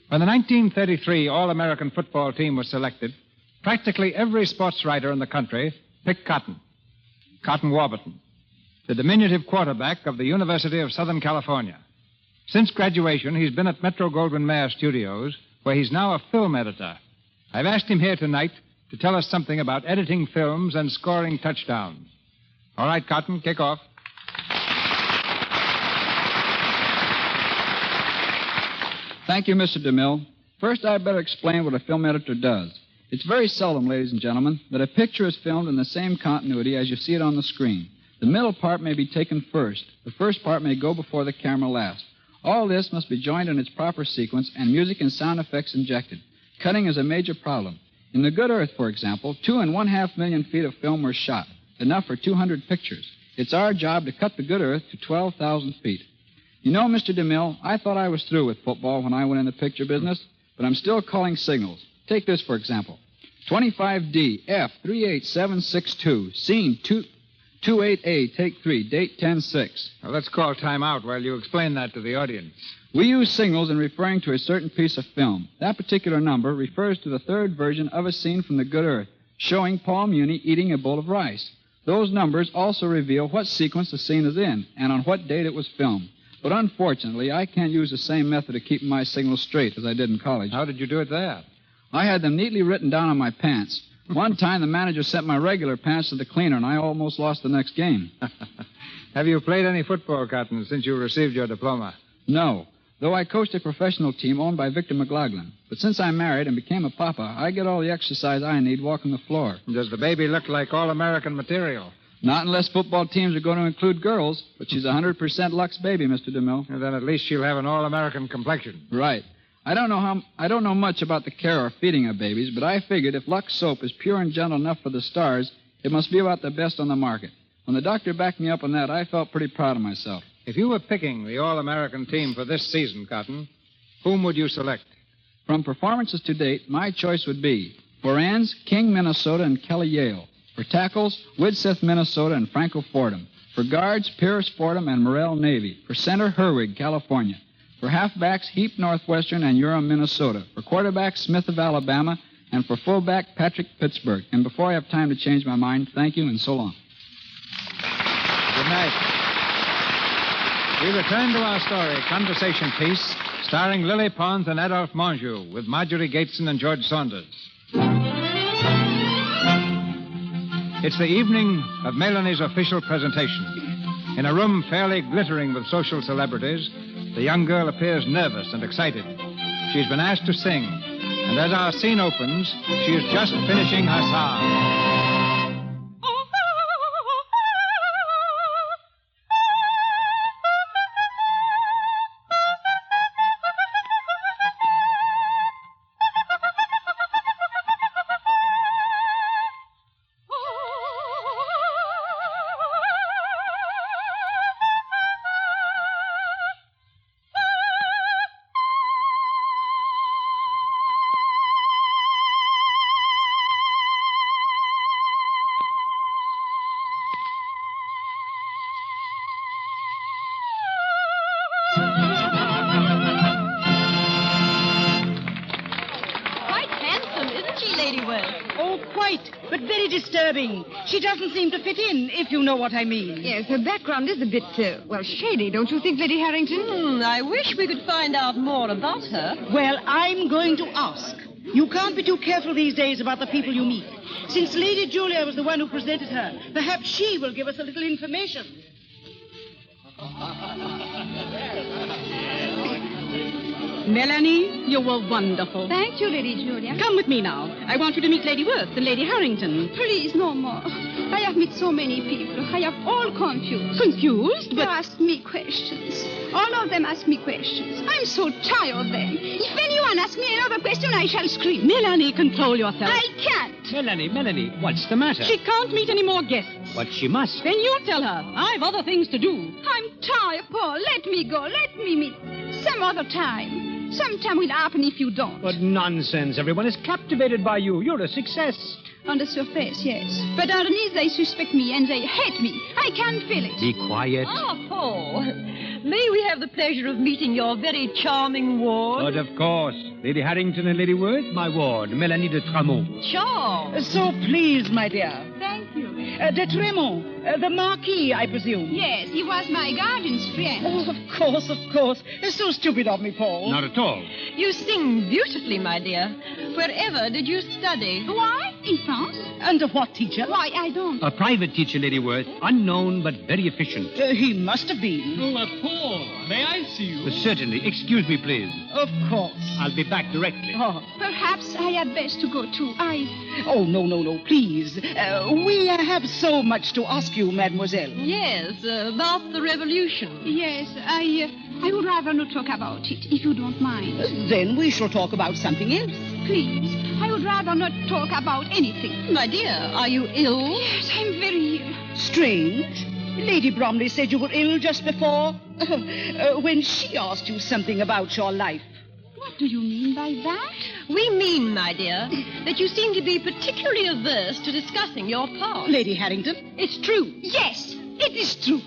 When the 1933 All-American football team was selected, practically every sports writer in the country picked Cotton Warburton, the diminutive quarterback of the University of Southern California. Since graduation, he's been at Metro-Goldwyn-Mayer Studios, where he's now a film editor. I've asked him here tonight to tell us something about editing films and scoring touchdowns. All right, Cotton, kick off. Thank you, Mr. DeMille. First, I'd better explain what a film editor does. It's very seldom, ladies and gentlemen, that a picture is filmed in the same continuity as you see it on the screen. The middle part may be taken first. The first part may go before the camera last. All this must be joined in its proper sequence and music and sound effects injected. Cutting is a major problem. In The Good Earth, for example, 2.5 million feet of film were shot, enough for 200 pictures. It's our job to cut The Good Earth to 12,000 feet. You know, Mr. DeMille, I thought I was through with football when I went in the picture business, but I'm still calling signals. Take this, for example. 25D, F38762, scene 28A, take 3, date 10-6. Well, let's call time out while you explain that to the audience. We use signals in referring to a certain piece of film. That particular number refers to the third version of a scene from The Good Earth, showing Paul Muni eating a bowl of rice. Those numbers also reveal what sequence the scene is in and on what date it was filmed. But unfortunately, I can't use the same method of keeping my signals straight as I did in college. How did you do it there? I had them neatly written down on my pants. One time, the manager sent my regular pants to the cleaner, and I almost lost the next game. Have you played any football, Cotton, since you received your diploma? No, though I coached a professional team owned by Victor McLaughlin. But since I married and became a papa, I get all the exercise I need walking the floor. Does the baby look like all-American material? Not unless football teams are going to include girls, but she's 100% Lux baby, Mr. DeMille. And then at least she'll have an all-American complexion. Right. I don't know much about the care or feeding of babies, but I figured if Lux soap is pure and gentle enough for the stars, it must be about the best on the market. When the doctor backed me up on that, I felt pretty proud of myself. If you were picking the all-American team for this season, Cotton, whom would you select? From performances to date, my choice would be for ends, King, Minnesota, and Kelly Yale. For tackles, Widsith, Minnesota, and Franco Fordham. For guards, Pierce Fordham and Morrell Navy. For center, Herwig, California. For halfbacks, Heap Northwestern and Urim, Minnesota. For quarterbacks, Smith of Alabama. And for fullback, Patrick Pittsburgh. And before I have time to change my mind, thank you and so long. Good night. We return to our story, Conversation Piece, starring Lily Pons and Adolphe Monjou, with Marjorie Gateson and George Saunders. It's the evening of Melanie's official presentation. In a room fairly glittering with social celebrities, the young girl appears nervous and excited. She's been asked to sing, and as our scene opens, she is just finishing her song. She doesn't seem to fit in, if you know what I mean. Yes, her background is a bit, shady, don't you think, Lady Harrington? I wish we could find out more about her. Well, I'm going to ask. You can't be too careful these days about the people you meet. Since Lady Julia was the one who presented her, perhaps she will give us a little information. Melanie, you were wonderful. Thank you, Lady Julia. Come with me now. I want you to meet Lady Worth and Lady Harrington. Please, no more. I have met so many people. I am all confused. Confused? They ask me questions. All of them ask me questions. I'm so tired of them. If anyone asks me another question, I shall scream. Melanie, control yourself. I can't. Melanie, what's the matter? She can't meet any more guests. But she must. Then you tell her. I've other things to do. I'm tired, Paul. Let me go. Let me meet some other time. Sometime will happen if you don't. But nonsense. Everyone is captivated by you. You're a success. On the surface, yes. But underneath, they suspect me and they hate me. I can feel it. Be quiet. Paul. May we have the pleasure of meeting your very charming ward? But of course. Lady Harrington and Lady Worth, my ward, Melanie de Tramont. Sure. So pleased, my dear. Thank you. De Tremont, The Marquis, I presume? Yes, he was my guardian's friend. Oh, of course, of course. It's so stupid of me, Paul. Not at all. You sing beautifully, my dear. Wherever did you study? Why? In France? Under what teacher? Why, I don't. A private teacher, Lady Worth. Unknown, but very efficient. He must have been. Oh, Paul, may I see you? Certainly. Excuse me, please. Of course. I'll be back directly. Oh. Perhaps I had best to go too. Oh, no, please. We have so much to ask you, mademoiselle. Yes, about the revolution. Yes, I would rather not talk about it, if you don't mind. Then we shall talk about something else. Please, I would rather not talk about anything. My dear, are you ill? Yes, I'm very ill. Strange. Lady Bromley said you were ill just before, when she asked you something about your life. What do you mean by that? We mean, my dear, that you seem to be particularly averse to discussing your past. Lady Harrington? It's true. Yes, it is true.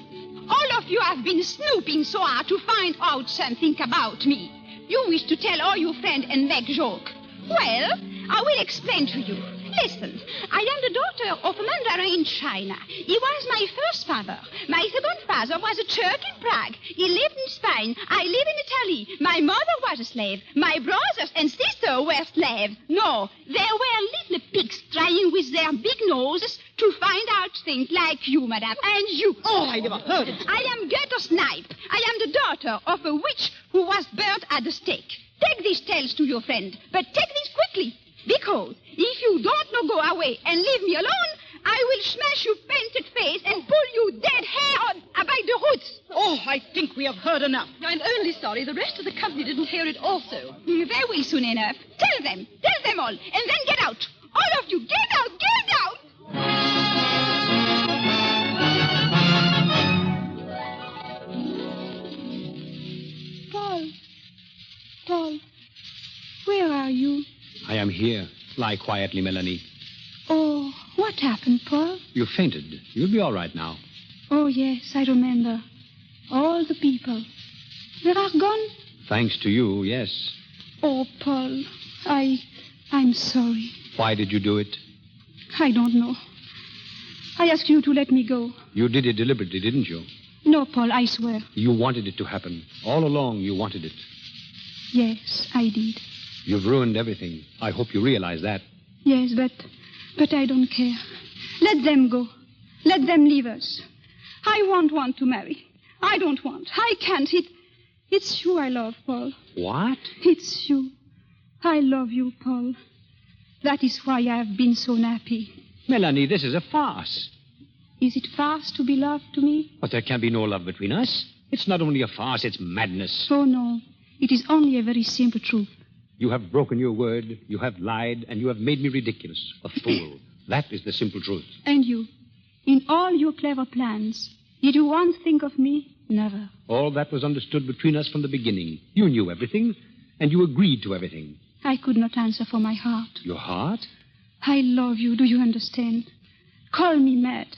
All of you have been snooping so hard to find out something about me. You wish to tell all your friends and make joke. Well, I will explain to you. Listen, I am the daughter of a mandarin in China. He was my first father. My second father was a Turk in Prague. He lived in Spain. I live in Italy. My mother was a slave. My brothers and sister were slaves. No, they were little pigs trying with their big noses to find out things like you, madame, and you. Oh, I never heard it. I am Goethe Snipe. I am the daughter of a witch who was burnt at the stake. Take these tales to your friend, but take these quickly. Because if you don't go away and leave me alone, I will smash your painted face and pull you dead hair by the roots. Oh, I think we have heard enough. I'm only sorry the rest of the company didn't hear it also. They will soon enough. Tell them all, and then get out. All of you, get out, get out! Paul, where are you? I am here. Lie quietly, Melanie. Oh, what happened, Paul? You fainted. You'll be all right now. Oh, yes, I remember. All the people. They are gone? Thanks to you, yes. Oh, Paul, I'm sorry. Why did you do it? I don't know. I asked you to let me go. You did it deliberately, didn't you? No, Paul, I swear. You wanted it to happen. All along, you wanted it. Yes, I did. You've ruined everything. I hope you realize that. Yes, but I don't care. Let them go. Let them leave us. I won't want to marry. I don't want. I can't. It's you I love, Paul. What? It's you. I love you, Paul. That is why I have been so happy. Melanie, this is a farce. Is it farce to be loved to me? But there can be no love between us. It's not only a farce, it's madness. Oh, no. It is only a very simple truth. You have broken your word, you have lied, and you have made me ridiculous, a fool. That is the simple truth. And you, in all your clever plans, did you once think of me? Never. All that was understood between us from the beginning. You knew everything, and you agreed to everything. I could not answer for my heart. Your heart? I love you, do you understand? Call me mad.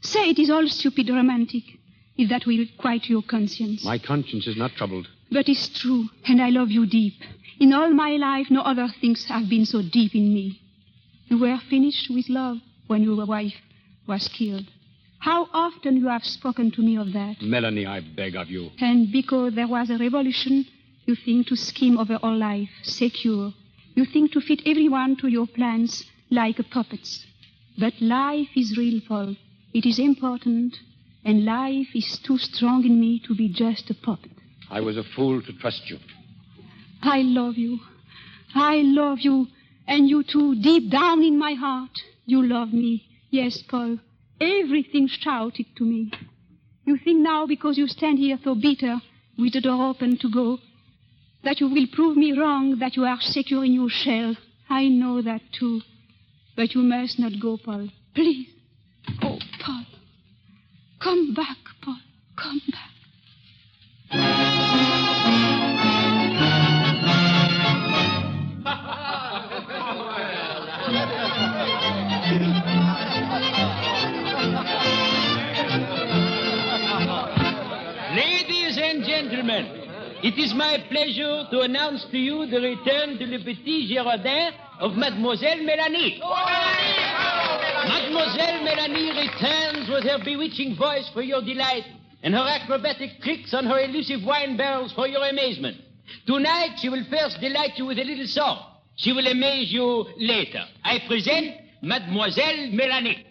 Say it is all stupid romantic, if that will quiet your conscience. My conscience is not troubled. But it's true, and I love you deep. In all my life, no other things have been so deep in me. You were finished with love when your wife was killed. How often you have spoken to me of that. Melanie, I beg of you. And because there was a revolution, you think to scheme over all life, secure. You think to fit everyone to your plans like puppets. But life is real, Paul. It is important, and life is too strong in me to be just a puppet. I was a fool to trust you. I love you. I love you. And you too, deep down in my heart, you love me. Yes, Paul. Everything shouted to me. You think now, because you stand here so bitter, with the door open to go, that you will prove me wrong, that you are secure in your shell. I know that too. But you must not go, Paul. Please. Oh, Paul. Come back, Paul. Come back. Ladies and gentlemen, it is my pleasure to announce to you the return to Le Petit Girondin of Mademoiselle Mélanie. Mademoiselle Melanie returns with her bewitching voice for your delight and her acrobatic tricks on her elusive wine barrels for your amazement. Tonight, she will first delight you with a little song. She will amaze you later. I present Mademoiselle Melanie.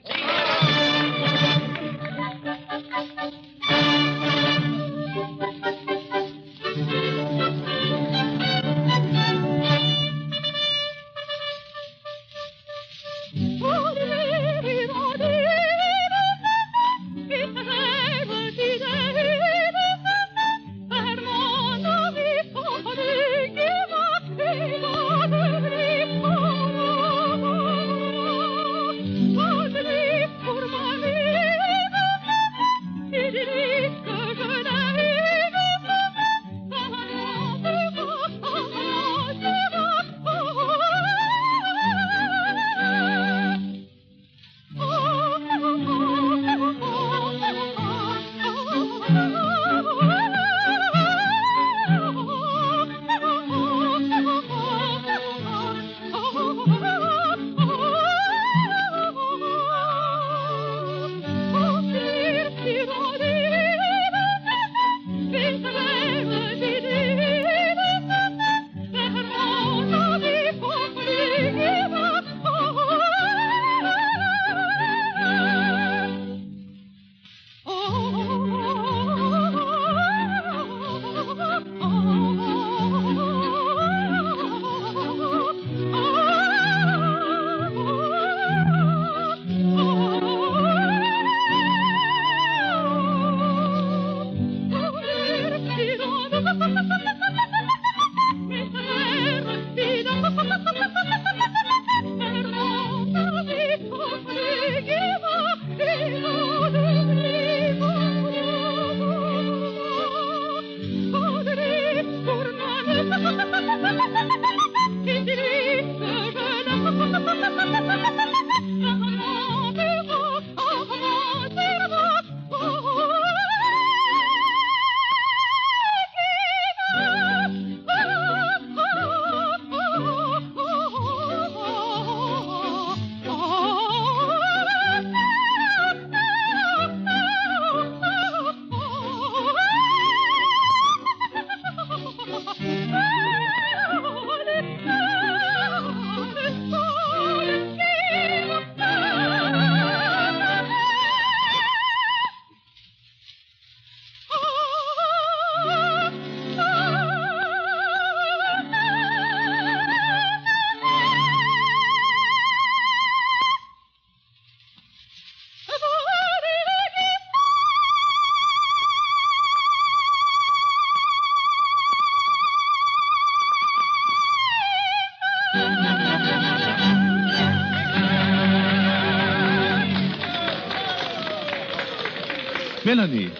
Melanie.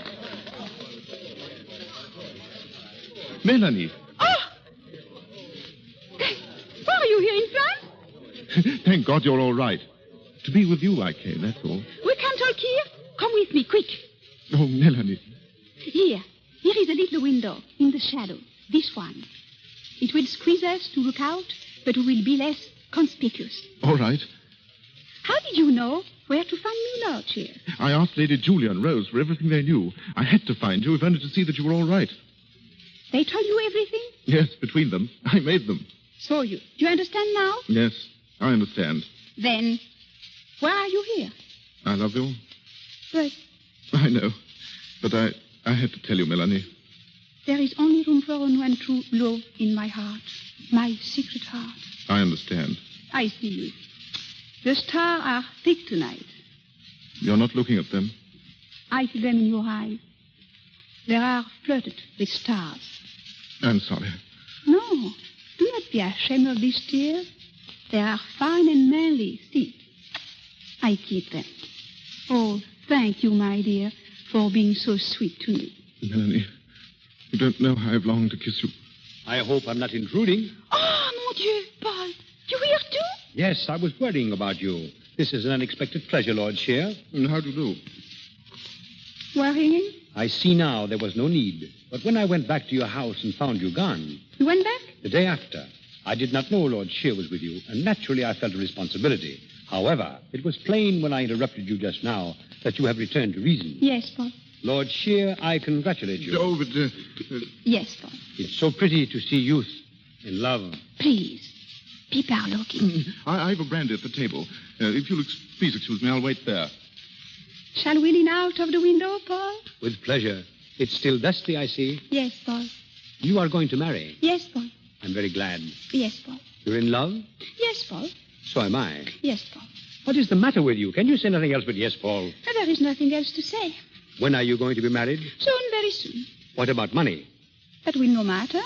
Melanie. Ah! Why are you here in France? Thank God you're all right. To be with you I came, that's all. We can talk here. Come with me, quick. Oh, Melanie. Here is a little window in the shadow. This one. It will squeeze us to look out, but we will be less conspicuous. All right. How did you know where to find me, Lord here? I asked Lady Julia and Rose for everything they knew. I had to find you if only to see that you were all right. They told you everything? Yes, between them. I made them. So do you understand now? Yes, I understand. Then, why are you here? I love you. But I know. But I had to tell you, Melanie. there is only room for one true love in my heart. My secret heart. I understand. I see you. The stars are thick tonight. You're not looking at them. I see them in your eyes. They are flooded with stars. I'm sorry. No, do not be ashamed of these tears. They are fine and manly. See, I keep them. Oh, thank you, my dear, for being so sweet to me. Melanie, you don't know how I've longed to kiss you. I hope I'm not intruding. Oh, mon Dieu, Paul. You here too? Yes, I was worrying about you. This is an unexpected pleasure, Lord Shear. And how do you do? Worrying? I see now there was no need. But when I went back to your house and found you gone, You went back? the day after, I did not know Lord Shear was with you, and naturally I felt a responsibility. However, it was plain when I interrupted you just now that you have returned to reason. Yes, Paul. Lord Shear, I congratulate you. Oh, but... Yes, Paul. It's so pretty to see youth in love. Please, be parloking. I have a brandy at the table. If you'll please excuse me, I'll wait there. Shall we lean out of the window, Paul? With pleasure. It's still dusty, I see. Yes, Paul. You are going to marry. Yes, Paul. I'm very glad. Yes, Paul. You're in love? Yes, Paul. So am I. Yes, Paul. What is the matter with you? Can you say nothing else but yes, Paul? There is nothing else to say. When are you going to be married? Soon, very soon. What about money? That will no matter.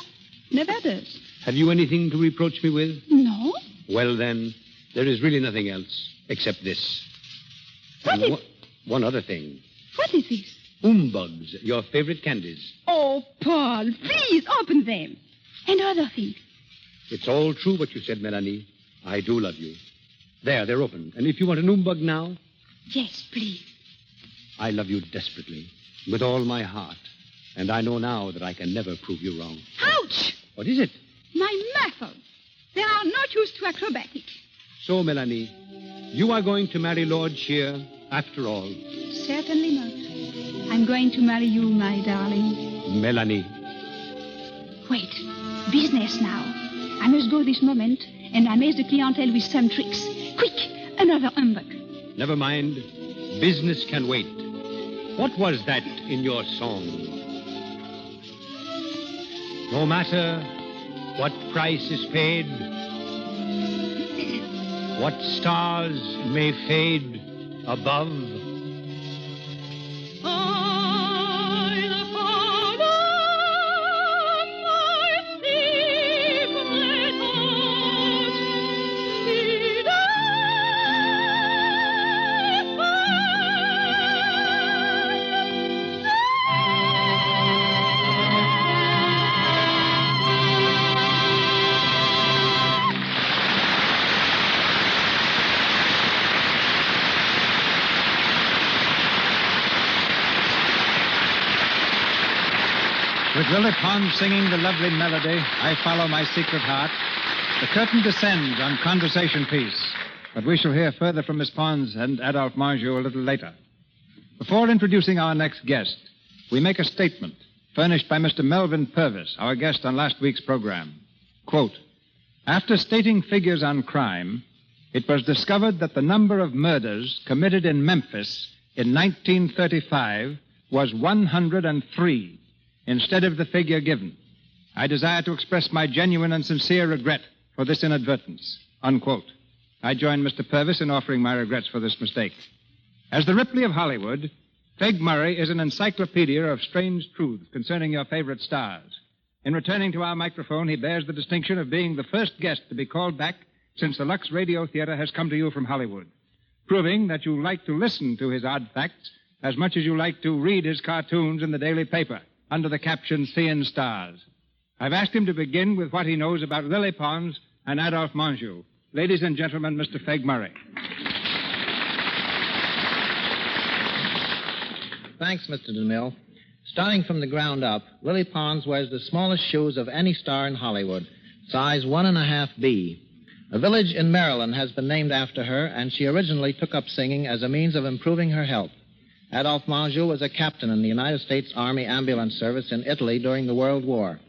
Never does. Have you anything to reproach me with? No. Well, then, there is really nothing else except this. What And is... one other thing. What is this? Bugs, your favorite candies. Oh, Paul, please open them. And other things. It's all true what you said, Melanie. I do love you. There, they're open. And if you want an bug now, Yes, please. I love you desperately, with all my heart. And I know now that I can never prove you wrong. Ouch! What is it? My muscles. They are not used to acrobatics. So, Melanie, you are going to marry Lord Shear after all. Certainly not. I'm going to marry you, my darling. Melanie. Wait. Business now. I must go this moment and amaze the clientele with some tricks. Quick, another humbug. Never mind. Business can wait. What was that in your song? No matter what price is paid, what stars may fade above, With Willie Pond singing the lovely melody, I Follow My Secret Heart, the curtain descends on Conversation Piece. But we shall hear further from Miss Pons and Adolphe Marjou a little later. Before introducing our next guest, we make a statement furnished by Mr. Melvin Purvis, our guest on last week's program. Quote, after stating figures on crime, it was discovered that the number of murders committed in Memphis in 1935 was 103. Instead of the figure given. I desire to express my genuine and sincere regret for this inadvertence. Unquote. I join Mr. Purvis in offering my regrets for this mistake. As the Ripley of Hollywood, Feg Murray is an encyclopedia of strange truths concerning your favorite stars. In returning to our microphone, he bears the distinction of being the first guest to be called back since the Lux Radio Theater has come to you from Hollywood, proving that you like to listen to his odd facts as much as you like to read his cartoons in the daily paper under the caption Seeing Stars. I've asked him to begin with what he knows about Lily Pons and Adolphe Marjou. Ladies and gentlemen, Mr. Feg Murray. Thanks, Mr. DeMille. Starting from the ground up, Lily Pons wears the smallest shoes of any star in Hollywood, size 1.5B. A village in Maryland has been named after her, and she originally took up singing as a means of improving her health. Adolphe Marjou was a captain in the United States Army Ambulance Service in Italy during the World War.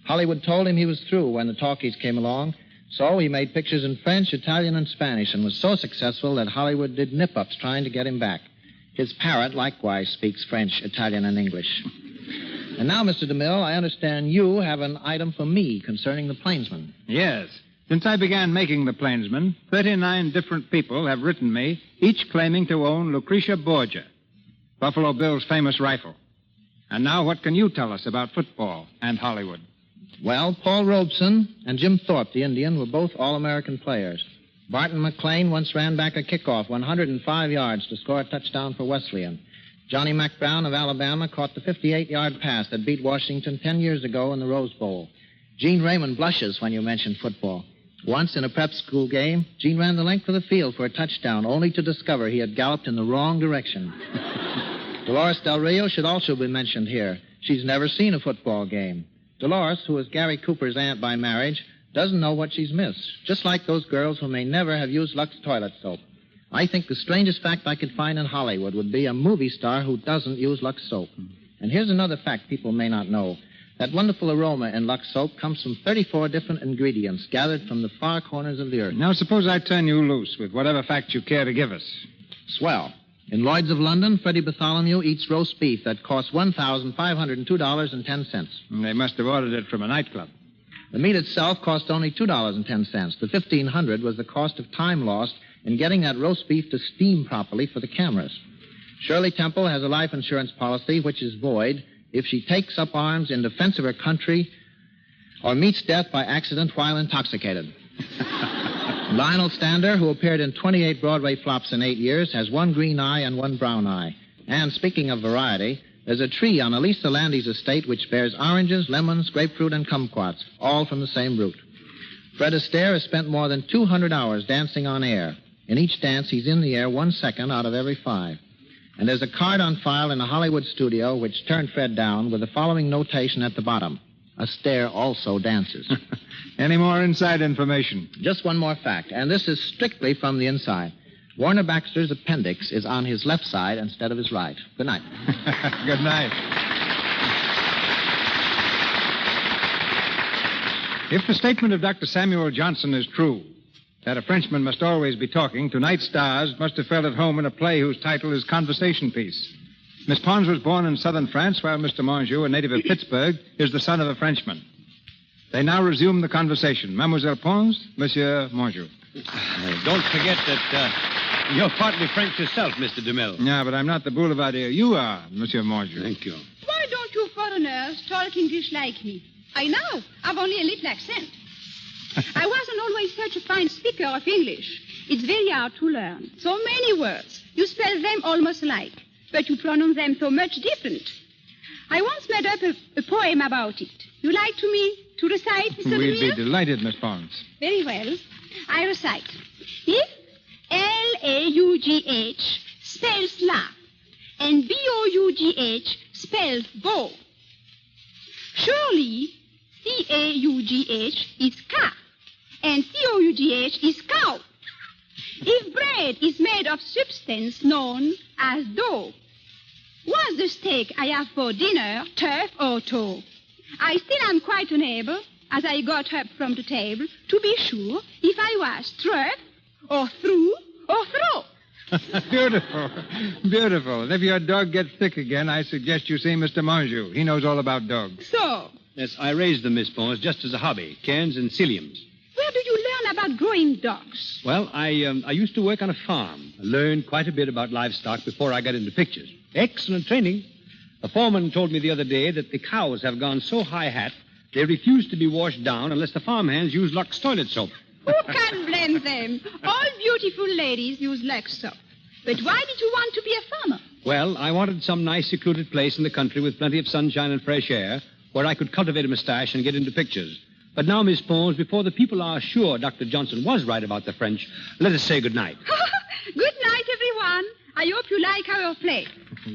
Hollywood told him he was through when the talkies came along, so he made pictures in French, Italian, and Spanish, and was so successful that Hollywood did nip-ups trying to get him back. His parrot likewise speaks French, Italian, and English. And now, Mr. DeMille, I understand you have an item for me concerning the Plainsman. Yes. Since I began making the Plainsman, 39 different people have written me, each claiming to own Lucretia Borgia, Buffalo Bill's famous rifle. And now what can you tell us about football and Hollywood? Well, Paul Robeson and Jim Thorpe, the Indian, were both All-American players. Barton McLean once ran back a kickoff 105 yards to score a touchdown for Wesleyan. Johnny McBrown of Alabama caught the 58-yard pass that beat Washington 10 years ago in the Rose Bowl. Gene Raymond blushes when you mention football. Once in a prep school game, Gene ran the length of the field for a touchdown, only to discover he had galloped in the wrong direction. Dolores Del Rio should also be mentioned here. She's never seen a football game. Dolores, who is Gary Cooper's aunt by marriage, doesn't know what she's missed, just like those girls who may never have used Lux toilet soap. I think the strangest fact I could find in Hollywood would be a movie star who doesn't use Lux soap. And here's another fact people may not know. That wonderful aroma in Lux soap comes from 34 different ingredients gathered from the far corners of the earth. Now, suppose I turn you loose with whatever facts you care to give us. Swell. In Lloyd's of London, Freddie Bartholomew eats roast beef that costs $1,502.10. They must have ordered it from a nightclub. The meat itself cost only $2.10. The $1,500 was the cost of time lost in getting that roast beef to steam properly for the cameras. Shirley Temple has a life insurance policy which is void if she takes up arms in defense of her country or meets death by accident while intoxicated. Lionel Stander, who appeared in 28 Broadway flops in 8 years, has one green eye and one brown eye. And speaking of variety, there's a tree on Elisa Landy's estate which bears oranges, lemons, grapefruit, and kumquats, all from the same root. Fred Astaire has spent more than 200 hours dancing on air. In each dance, he's in the air 1 second out of every 5. And there's a card on file in a Hollywood studio which turned Fred down with the following notation at the bottom. Astaire also dances. Any more inside information? Just one more fact, and this is strictly from the inside. Warner Baxter's appendix is on his left side instead of his right. Good night. Good night. If the statement of Dr. Samuel Johnson is true, that a Frenchman must always be talking, tonight's stars must have felt at home in a play whose title is Conversation Piece. Miss Pons was born in southern France, while Mr. Monjou, a native of Pittsburgh, is the son of a Frenchman. They now resume the conversation. Mademoiselle Pons, Monsieur Monjou. Don't forget that you're partly French yourself, Mr. DeMille. Yeah, but I'm not the boulevardier. You are, Monsieur Monjou. Thank you. Why don't you foreigners talk English like me? I know. I've only a little accent. I wasn't always such a fine speaker of English. It's very hard to learn. So many words. You spell them almost alike, but you pronounce them so much different. I once made up a poem about it. You like me to recite, Mr. We'd DeMille? be delighted, Miss Pons. Very well. I recite. If L-A-U-G-H spells laugh and B-O-U-G-H spells bow, surely C-A-U-G-H is calf and C-O-U-G-H is cow. If bread is made of substance known as dough, was the steak I have for dinner turf or toe? I still am quite unable, as I got up from the table, to be sure if I was truff or through or throw. Beautiful. Beautiful. And if your dog gets sick again, I suggest you see Mr. Monjou. He knows all about dogs. So, Yes, I raised them, Miss Pons, just as a hobby. Cairns and Ciliums. where do you learn about growing dogs? Well, I used to work on a farm. I learned quite a bit about livestock before I got into pictures. Excellent training. A foreman told me the other day that the cows have gone so high hat they refuse to be washed down unless the farmhands use Lux toilet soap. Who can blame them? All beautiful ladies use Lux soap. But why did you want to be a farmer? Well, I wanted some nice secluded place in the country with plenty of sunshine and fresh air where I could cultivate a mustache and get into pictures. But now, Miss Pons, before the people are sure Dr. Johnson was right about the French, let us say good night. Good night, everyone. I hope you like our play.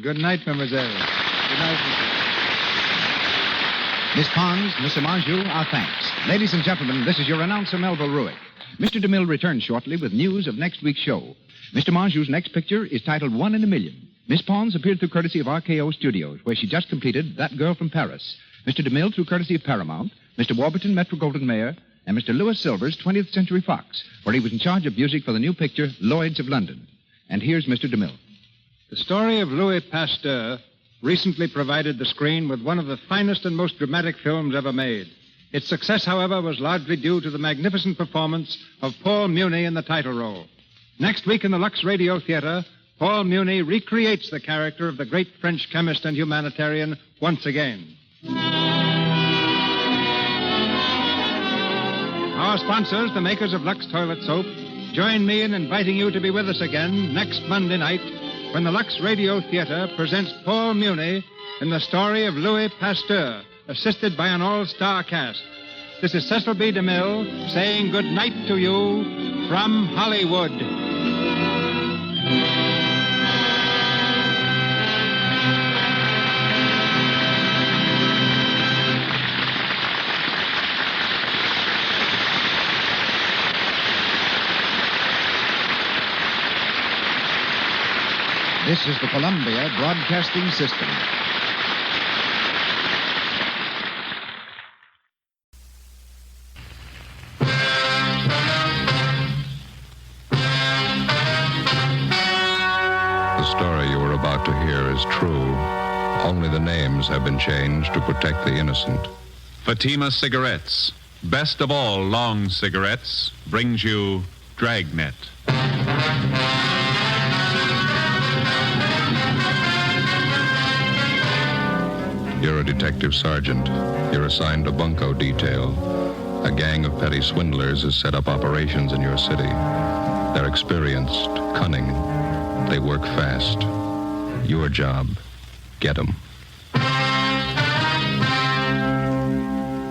Good night, mademoiselle. Good night, Miss Pons, Mr. Monjou, our thanks. Ladies and gentlemen, this is your announcer, Melville Ruick. Mr. DeMille returns shortly with news of next week's show. Mr. Monjou's next picture is titled 1 in a Million. Miss Pons appeared through courtesy of RKO Studios, where she just completed That Girl from Paris. Mr. DeMille through courtesy of Paramount, Mr. Warburton Metro-Goldwyn-Mayer, and Mr. Louis Silvers, 20th Century Fox, where he was in charge of music for the new picture Lloyd's of London. And here's Mr. DeMille. The story of Louis Pasteur recently provided the screen with one of the finest and most dramatic films ever made. Its success, however, was largely due to the magnificent performance of Paul Muni in the title role. Next week in the Lux Radio Theater, Paul Muni recreates the character of the great French chemist and humanitarian once again. Our sponsors, the makers of Lux Toilet Soap, join me in inviting you to be with us again next Monday night when the Lux Radio Theater presents Paul Muni in the story of Louis Pasteur, assisted by an all-star cast. This is Cecil B. DeMille saying good night to you from Hollywood. This is the Columbia Broadcasting System. The story you are about to hear is true. Only the names have been changed to protect the innocent. Fatima Cigarettes, best of all long cigarettes, brings you Dragnet. You're a detective sergeant. You're assigned a bunco detail. A gang of petty swindlers has set up operations in your city. They're experienced, cunning. They work fast. Your job, get them.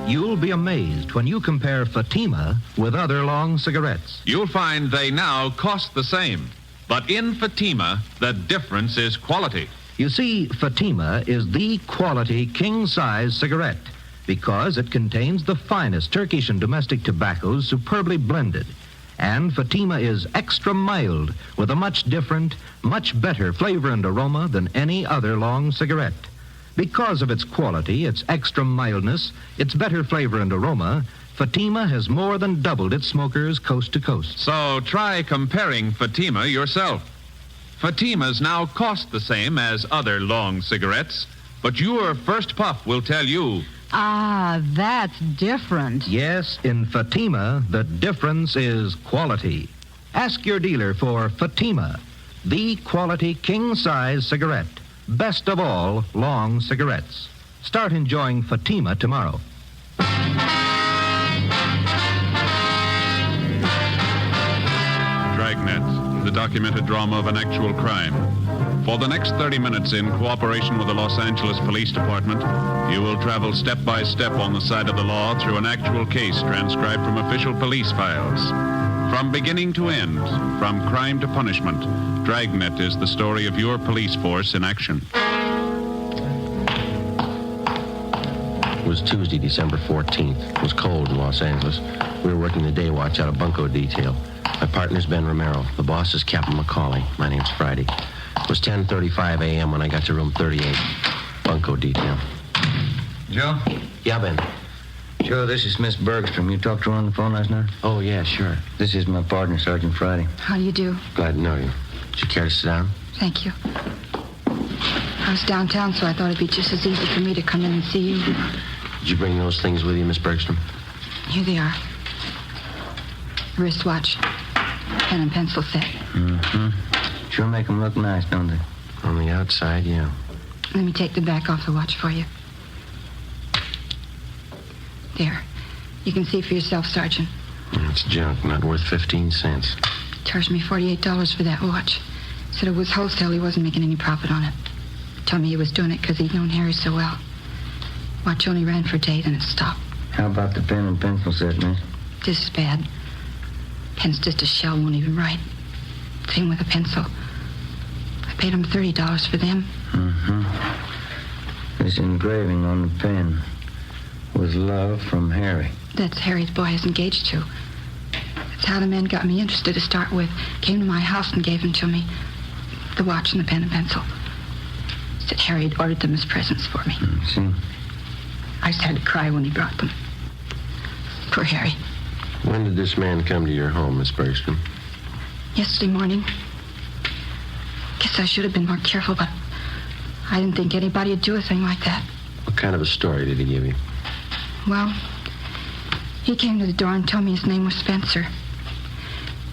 You'll be amazed when you compare Fatima with other long cigarettes. You'll find they now cost the same. But in Fatima, the difference is quality. You see, Fatima is the quality king-size cigarette because it contains the finest Turkish and domestic tobaccos superbly blended. And Fatima is extra mild with a much different, much better flavor and aroma than any other long cigarette. Because of its quality, its extra mildness, its better flavor and aroma, Fatima has more than doubled its smokers coast to coast. So try comparing Fatima yourself. Fatimas now cost the same as other long cigarettes, but your first puff will tell you. Ah, that's different. Yes, in Fatima, the difference is quality. Ask your dealer for Fatima, the quality king-size cigarette. Best of all long cigarettes. Start enjoying Fatima tomorrow. Dragnet, the documented drama of an actual crime. For the next 30 minutes, in cooperation with the Los Angeles Police Department, you will travel step by step on the side of the law through an actual case transcribed from official police files. From beginning to end, from crime to punishment, Dragnet is the story of your police force in action. It was Tuesday, December 14th. It was cold in Los Angeles. We were working the day watch out of bunco detail. My partner's Ben Romero. The boss is Captain McCauley. My name's Friday. It was 10:35 a.m. when I got to room 38. Bunco detail. Joe? Yeah, Ben. Joe, this is Miss Bergstrom. You talked to her on the phone last night? Oh, yeah, sure. This is my partner, Sergeant Friday. How do you do? Glad to know you. Would you care to sit down? Thank you. I was downtown, so I thought it'd be just as easy for me to come in and see you. Did you bring those things with you, Miss Bergstrom? Here they are. Wristwatch, pen and pencil set. Mm-hmm. Sure make them look nice, don't they? On the outside, yeah. Let me take the back off the watch for you. There. You can see for yourself, Sergeant. It's junk, not worth 15 cents. Charged me $48 for that watch. Said it was wholesale. He wasn't making any profit on it. Told me he was doing it because he'd known Harry so well. Watch only ran for a day, then it stopped. How about the pen and pencil set, miss? This is bad. Pen's just a shell, won't even write. Same with a pencil. I paid him $30 for them. Mm-hmm. This engraving on the pen was love from Harry. That's Harry's boy I was engaged to. That's how the man got me interested to start with. Came to my house and gave them to me. The watch and the pen and pencil. Said Harry had ordered them as presents for me. See? I just had to cry when he brought them. Poor Harry. When did this man come to your home, Miss Bergstrom? Yesterday morning. Guess I should have been more careful, but I didn't think anybody would do a thing like that. What kind of a story did he give you? Well, he came to the door and told me his name was Spencer.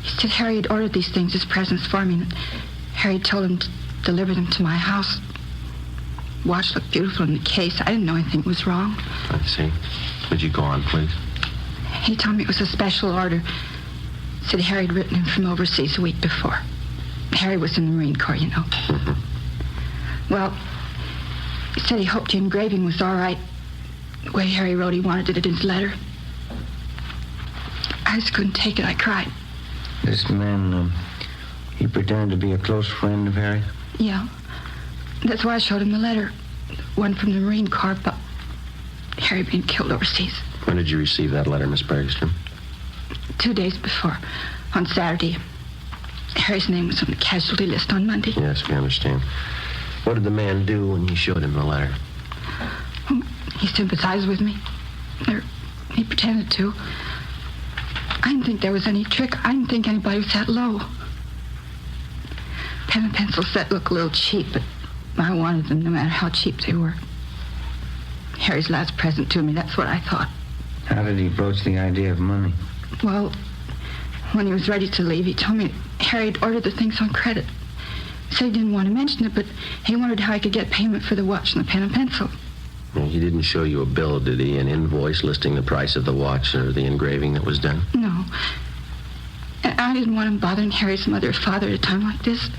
He said Harry had ordered these things as presents for me, and Harry told him to deliver them to my house. Watch looked beautiful in the case. I didn't know anything was wrong. I see. Would you go on, please? He told me it was a special order. Said Harry had written him from overseas a week before. Harry was in the Marine Corps, you know. Mm-hmm. Well, he said he hoped the engraving was all right. The way Harry wrote he wanted it in his letter. I just couldn't take it. I cried. This man, he pretended to be a close friend of Harry? Yeah. That's why I showed him the letter. One from the Marine Corps about Harry being killed overseas. When did you receive that letter, Miss Bergstrom? 2 days before, on Saturday. Harry's name was on the casualty list on Monday. Yes, we understand. What did the man do when you showed him the letter? He sympathized with me. Or he pretended to. I didn't think there was any trick. I didn't think anybody was that low. Pen and pencil set looked a little cheap, but I wanted them no matter how cheap they were. Harry's last present to me, that's what I thought. How did he broach the idea of money? Well, when he was ready to leave, he told me Harry had ordered the things on credit. He said he didn't want to mention it, but he wondered how he could get payment for the watch and the pen and pencil. Well, he didn't show you a bill, did he? An invoice listing the price of the watch or the engraving that was done? No. And I didn't want him bothering Harry's mother or father at a time like this.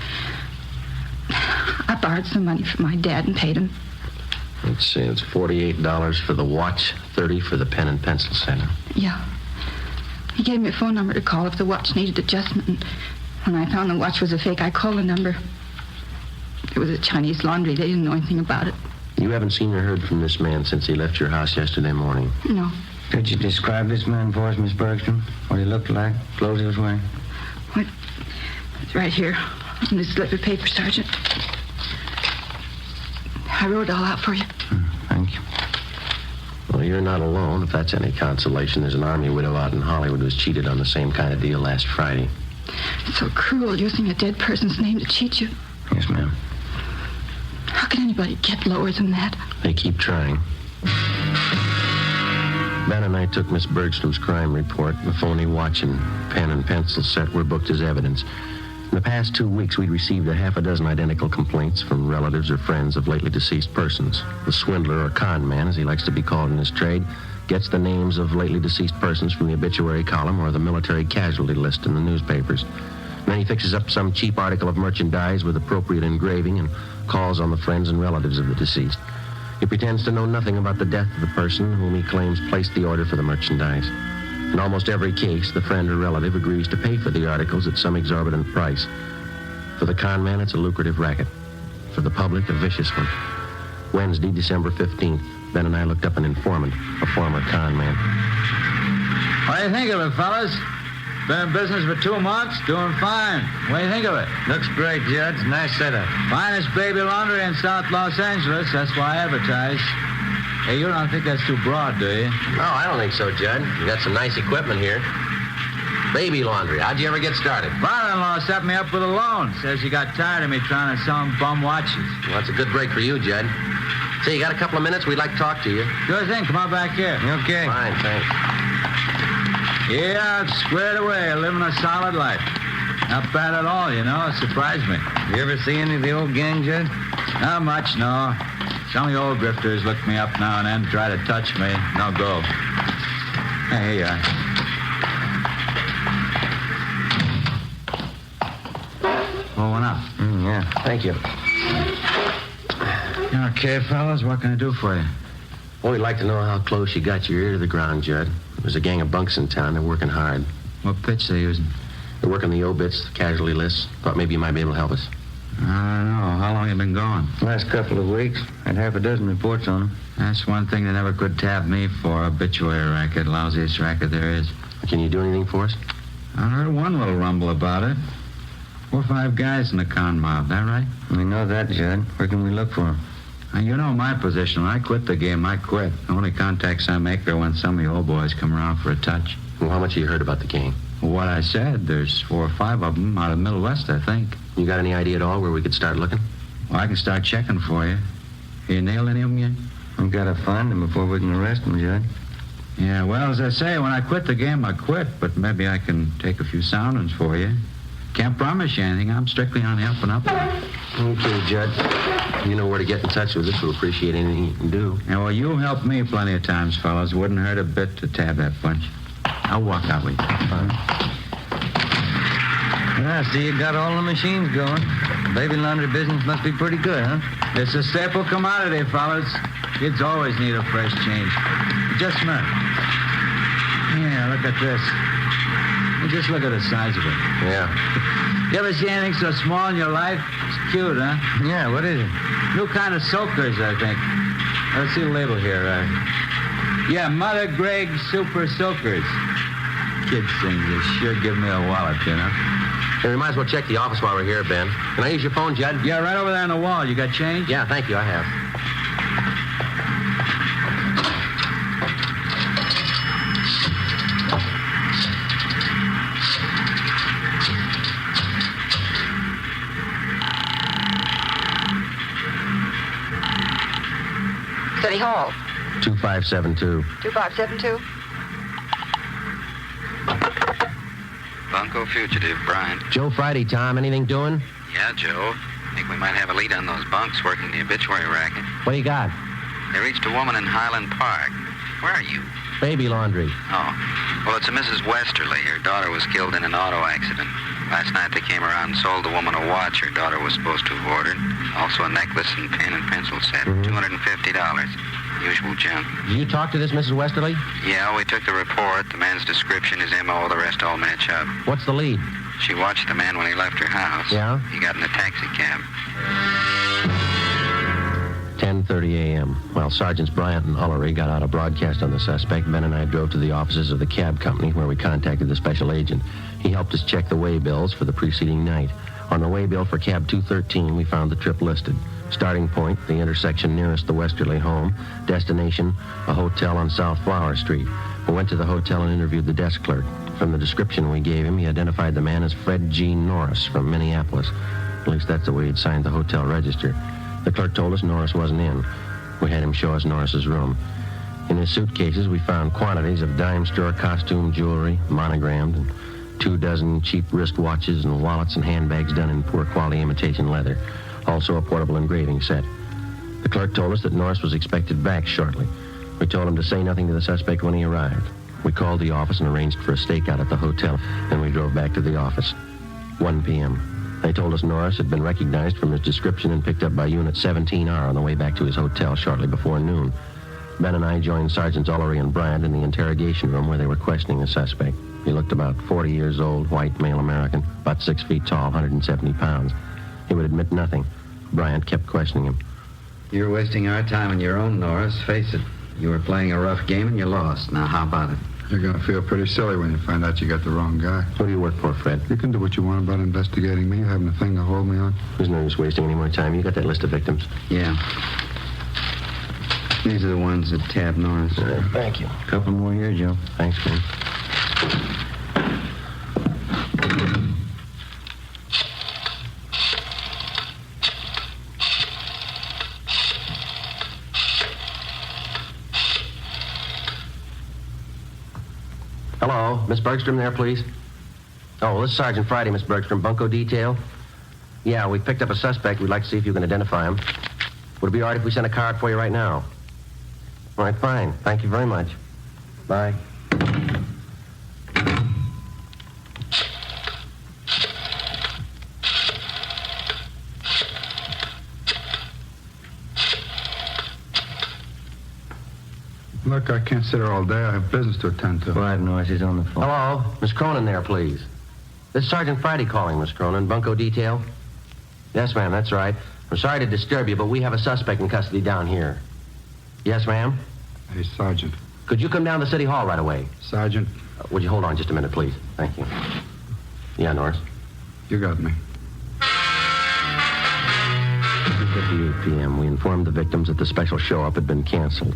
I borrowed some money from my dad and paid him. Let's see, it's $48 for the watch, $30 for the pen and pencil set. Yeah. He gave me a phone number to call if the watch needed adjustment. And when I found the watch was a fake, I called the number. It was a Chinese laundry. They didn't know anything about it. You haven't seen or heard from this man since he left your house yesterday morning? No. Could you describe this man for us, Miss Bergstrom? What he looked like, clothes he was wearing? What? It's right here on this slip of paper, Sergeant. I wrote it all out for you. Thank you. Well, you're not alone, if that's any consolation. There's an Army widow out in Hollywood who was cheated on the same kind of deal last Friday. It's so cruel using a dead person's name to cheat you. Yes, ma'am. How can anybody get lower than that? They keep trying. Ben and I took Miss Bergstrom's crime report. The phony watch and pen and pencil set were booked as evidence. In the past 2 weeks, we'd received a half a dozen identical complaints from relatives or friends of lately deceased persons. The swindler, or con man, as he likes to be called in his trade, gets the names of lately deceased persons from the obituary column or the military casualty list in the newspapers. Then he fixes up some cheap article of merchandise with appropriate engraving and calls on the friends and relatives of the deceased. He pretends to know nothing about the death of the person whom he claims placed the order for the merchandise. In almost every case, the friend or relative agrees to pay for the articles at some exorbitant price. For the con man, it's a lucrative racket. For the public, a vicious one. Wednesday, December 15th, Ben and I looked up an informant, a former con man. What do you think of it, fellas? Been in business for 2 months, doing fine. What do you think of it? Looks great, Judge. Nice setup. Finest baby laundry in South Los Angeles. That's why I advertise. Hey, you don't think that's too broad, do you? No, I don't think so, Judd. You got some nice equipment here. Baby laundry. How'd you ever get started? Father-in-law set me up with a loan. Says he got tired of me trying to sell him bum watches. Well, that's a good break for you, Judd. Say, you got a couple of minutes? We'd like to talk to you. Sure thing. Come on back here. Okay. Fine, thanks. Yeah, it's squared away, living a solid life. Not bad at all, you know. It surprised me. You ever see any of the old gang, Judge? Not much, no. Some of the old grifters look me up now and then, try to touch me. No go. Hey, here you are. Pull one up. Yeah. Thank you. Okay, fellas, what can I do for you? Well, we'd like to know how close you got your ear to the ground, Judd. There's a gang of bunks in town. They're working hard. What pitch they using? They're working the obits, the casualty lists. Thought maybe you might be able to help us. I don't know. How long you been going? Last couple of weeks. Had half a dozen reports on them. That's one thing they never could tab me for. Obituary racket. Lousiest racket there is. Can you do anything for us? I heard one little rumble about it. 4 or 5 guys in the con mob. That right? We know that, Judd. Where can we look for them? You know my position. When I quit the game, I quit. The only contacts I make are when some of the old boys come around for a touch. Well, how much have you heard about the gang? What I said, there's 4 or 5 of them out of the Middle West, I think. You got any idea at all where we could start looking? Well, I can start checking for you. You nailed any of them yet? We've got to find them before we can arrest them, Judd. Yeah, well, as I say, when I quit the game, I quit. But maybe I can take a few soundings for you. Can't promise you anything. I'm strictly on the up and up. Okay, Judd. You know where to get in touch with us. We'll appreciate anything you can do. Yeah, well, you've helped me plenty of times, fellas. Wouldn't hurt a bit to tab that bunch. I'll walk out with you. I see you got all the machines going. Baby laundry business must be pretty good, huh? It's a staple commodity, fellas. Kids always need a fresh change. Just a minute. Yeah, look at this. Just look at the size of it. Yeah. You ever see anything so small in your life? It's cute, huh? Yeah, what is it? New kind of soakers, I think. Let's see the label here. Yeah, Mother Greg Super Soakers. Kids things, they sure give me a wallet, you know. Hey, we might as well check the office while we're here, Ben. Can I use your phone, Judd? Yeah, right over there on the wall. You got change? Yeah, thank you. I have. City Hall. 2572. 2572. Bunco fugitive, Bryant. Joe Friday, Tom. Anything doing? Yeah, Joe. Think we might have a lead on those bunks working the obituary racket. What do you got? They reached a woman in Highland Park. Where are you? Baby laundry. Oh. Well, it's a Mrs. Westerly. Her daughter was killed in an auto accident. Last night they came around and sold the woman a watch her daughter was supposed to have ordered. Also a necklace and pen and pencil set. $250. Usual junk. Did you talk to this Mrs. Westerly? Yeah, we took the report. The man's description, his M.O., the rest all match up. What's the lead? She watched the man when he left her house. Yeah? He got in a taxi cab. 10:30 a.m. While Sergeants Bryant and Ullery got out a broadcast on the suspect, Ben and I drove to the offices of the cab company where we contacted the special agent. He helped us check the way bills for the preceding night. On the way bill for cab 213, we found the trip listed. Starting point, the intersection nearest the Westerly home. Destination, a hotel on South Flower Street. We went to the hotel and interviewed the desk clerk. From the description we gave him, he identified the man as Fred G. Norris from Minneapolis. At least that's the way he'd signed the hotel register. The clerk told us Norris wasn't in. We had him show us Norris's room. In his suitcases, we found quantities of dime store costume jewelry, monogrammed, and 24 cheap wristwatches and wallets and handbags done in poor quality imitation leather. Also a portable engraving set. The clerk told us that Norris was expected back shortly. We told him to say nothing to the suspect when he arrived. We called the office and arranged for a stakeout at the hotel. Then we drove back to the office. 1 p.m. They told us Norris had been recognized from his description and picked up by Unit 17R on the way back to his hotel shortly before noon. Ben and I joined Sergeants Ullery and Bryant in the interrogation room where they were questioning the suspect. He looked about 40 years old, white, male American, about 6 feet tall, 170 pounds. He would admit nothing. Bryant kept questioning him. You're wasting our time on your own, Norris. Face it. You were playing a rough game and you lost. Now, how about it? You're going to feel pretty silly when you find out you got the wrong guy. Who do you work for, Fred? You can do what you want about investigating me. You haven't a thing to hold me on. There's no use wasting any more time. You got that list of victims? Yeah. These are the ones that tabbed Norris. Thank you. A couple more here, Joe. Thanks, Ben. Hello, Miss Bergstrom there, please? Oh, this is Sergeant Friday, Miss Bergstrom, Bunco Detail. Yeah, we picked up a suspect. We'd like to see if you can identify him. Would it be all right if we sent a card for you right now? All right, fine. Thank you very much. Bye. Look, I can't sit here all day. I have business to attend to. Quiet, Norris. He's on the phone. Hello, Miss Cronin there, please. This is Sergeant Friday calling, Miss Cronin. Bunco Detail? Yes, ma'am, that's right. I'm sorry to disturb you, but we have a suspect in custody down here. Yes, ma'am? Hey, Sergeant. Could you come down to City Hall right away? Sergeant. Would you hold on just a minute, please? Thank you. Yeah, Norris? You got me. 2:58 p.m. We informed the victims that the special show-up had been canceled.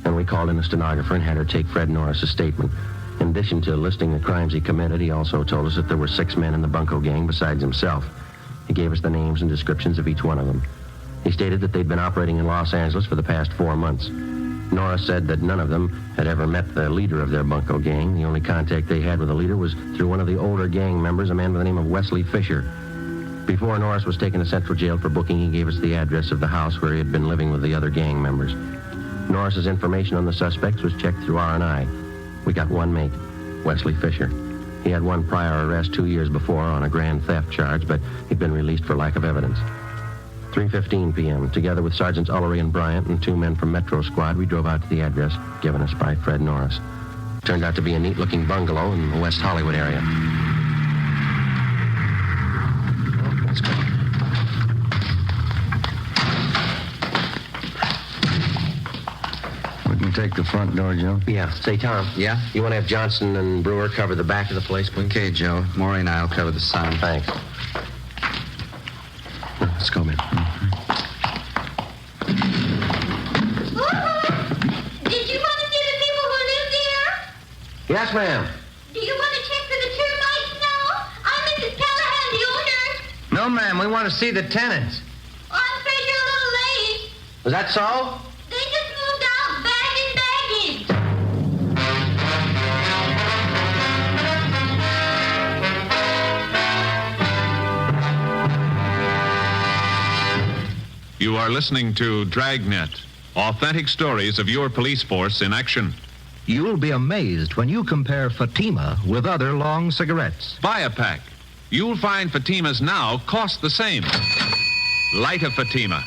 And we called in a stenographer and had her take Fred Norris's statement. In addition to listing the crimes he committed, he also told us that there were 6 men in the Bunco gang besides himself. He gave us the names and descriptions of each one of them. He stated that they'd been operating in Los Angeles for the past 4 months. Norris said that none of them had ever met the leader of their Bunco gang. The only contact they had with the leader was through one of the older gang members, a man by the name of Wesley Fisher. Before Norris was taken to Central Jail for booking, he gave us the address of the house where he had been living with the other gang members. Norris's information on the suspects was checked through R&I. We got one mate, Wesley Fisher. He had one prior arrest 2 years before on a grand theft charge, but he'd been released for lack of evidence. 3:15 p.m., together with Sergeants Ullery and Bryant and 2 men from Metro Squad, we drove out to the address given us by Fred Norris. Turned out to be a neat-looking bungalow in the West Hollywood area. Let's go. We can take the front door, Joe? Yeah. Say, Tom. Yeah? You want to have Johnson and Brewer cover the back of the place, please? Okay, Joe. Maury and I'll cover the side. Thanks. Let's go, man. Did you want to see the people who live there? Yes, ma'am. Do you want to check for the termites now? I'm Mrs. Callahan, the owner. No, ma'am. We want to see the tenants. Oh, I'm afraid you're a little late. Was that so? They just moved out, bagging. You are listening to Dragnet, authentic stories of your police force in action. You'll be amazed when you compare Fatima with other long cigarettes. Buy a pack. You'll find Fatimas now cost the same. Light a Fatima.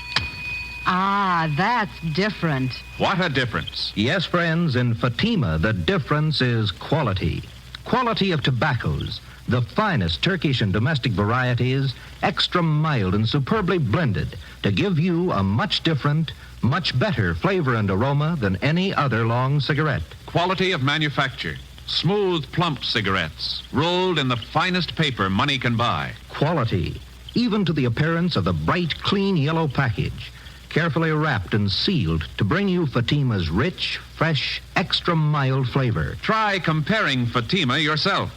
Ah, that's different. What a difference. Yes, friends, in Fatima, the difference is quality. Quality of tobaccos, the finest Turkish and domestic varieties, extra mild and superbly blended to give you a much different, much better flavor and aroma than any other long cigarette. Quality of manufacture. Smooth, plump cigarettes, rolled in the finest paper money can buy. Quality, even to the appearance of the bright, clean yellow package, carefully wrapped and sealed to bring you Fatima's rich, fresh, extra mild flavor. Try comparing Fatima yourself.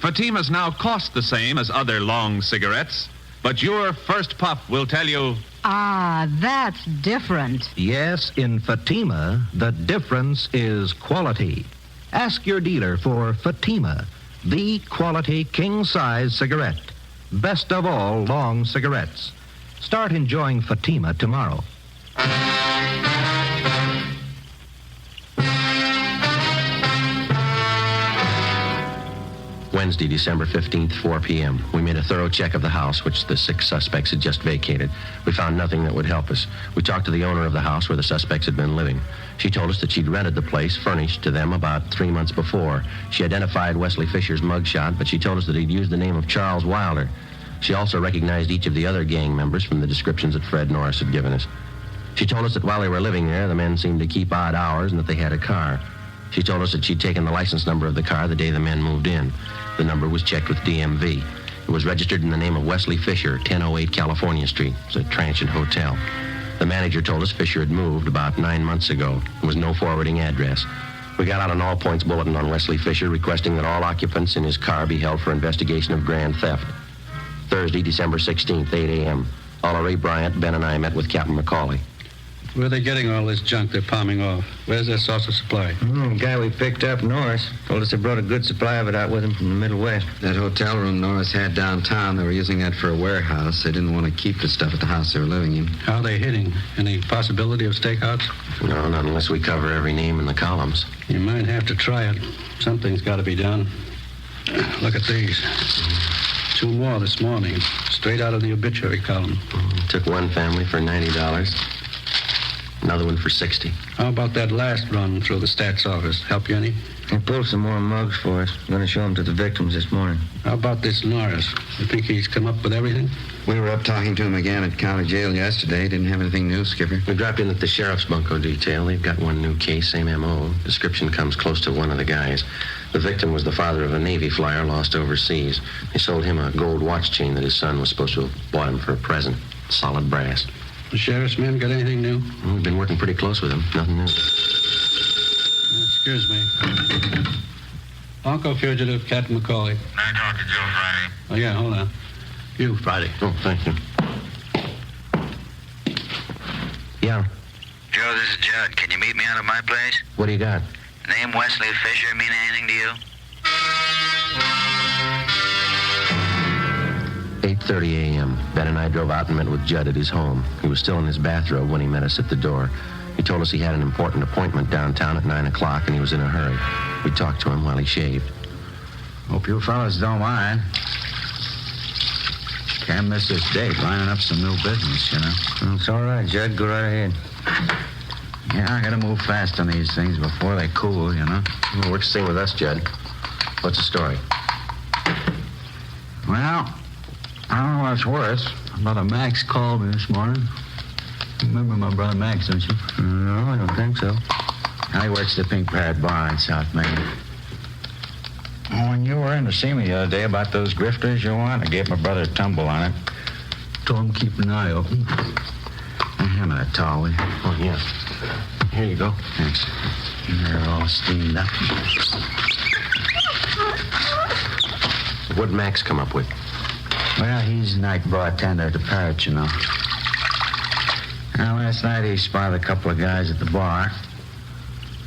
Fatimas now cost the same as other long cigarettes, but your first puff will tell you... Ah, that's different. Yes, in Fatima, the difference is quality. Ask your dealer for Fatima, the quality king-size cigarette. Best of all long cigarettes. Start enjoying Fatima tomorrow. Wednesday, December 15th, 4 p.m. We made a thorough check of the house, which the 6 suspects had just vacated. We found nothing that would help us. We talked to the owner of the house where the suspects had been living. She told us that she'd rented the place, furnished, to them about 3 months before. She identified Wesley Fisher's mugshot, but she told us that he'd used the name of Charles Wilder. She also recognized each of the other gang members from the descriptions that Fred Norris had given us. She told us that while they were living there, the men seemed to keep odd hours and that they had a car. She told us that she'd taken the license number of the car the day the men moved in. The number was checked with DMV. It was registered in the name of Wesley Fisher, 1008 California Street. It was a transient hotel. The manager told us Fisher had moved about 9 months ago. There was no forwarding address. We got out an all-points bulletin on Wesley Fisher requesting that all occupants in his car be held for investigation of grand theft. Thursday, December 16th, 8 a.m. Oliver Ray Bryant, Ben, and I met with Captain McCauley. Where are they getting all this junk they're palming off? Where's their source of supply? The guy we picked up, Norris, told us they brought a good supply of it out with him from the Middle West. That hotel room Norris had downtown, they were using that for a warehouse. They didn't want to keep the stuff at the house they were living in. How are they hitting? Any possibility of stakeouts? No, not unless we cover every name in the columns. You might have to try it. Something's got to be done. Look at these. 2 more this morning, straight out of the obituary column. Took one family for $90. Another one for $60. How about that last run through the stats office? Help you any? They pulled some more mugs for us. We're going to show them to the victims this morning. How about this Norris? You think he's come up with everything? We were up talking to him again at county jail yesterday. Didn't have anything new, Skipper. We dropped in at the sheriff's bunco detail. They've got one new case, same M.O. Description comes close to one of the guys. The victim was the father of a Navy flyer lost overseas. They sold him a gold watch chain that his son was supposed to have bought him for a present. Solid brass. The sheriff's men got anything new? We've been working pretty close with him. Nothing new. Excuse me. Bunco fugitive, Captain McCauley. I talked to Joe Friday. Oh, yeah, hold on. You, Friday. Oh, thank you. Yeah. Joe, this is Judd. Can you meet me out at my place? What do you got? The name Wesley Fisher mean anything to you? 8:30 a.m. Ben and I drove out and met with Judd at his home. He was still in his bathrobe when he met us at the door. He told us he had an important appointment downtown at 9 o'clock and he was in a hurry. We talked to him while he shaved. Hope you fellas don't mind. Can't miss this date, lining up some new business, you know. It's all right, Judd. Go right ahead. Yeah, I gotta move fast on these things before they cool, you know. Well, works the same with us, Judd. What's the story? Well, I don't know what it's worth. Brother Max called me this morning. You remember my brother Max, don't you? No, I don't think so. I works the Pink Parrot Bar in South Main. When you were in to see me the other day about those grifters you want, I gave my brother a tumble on it. Told him keep an eye open. Hand me that towel, will you? Oh, yeah. Here you go. Thanks. They're all steamed up. What'd Max come up with? Well, he's night bartender at the Parrot, you know. Now, last night he spotted a couple of guys at the bar.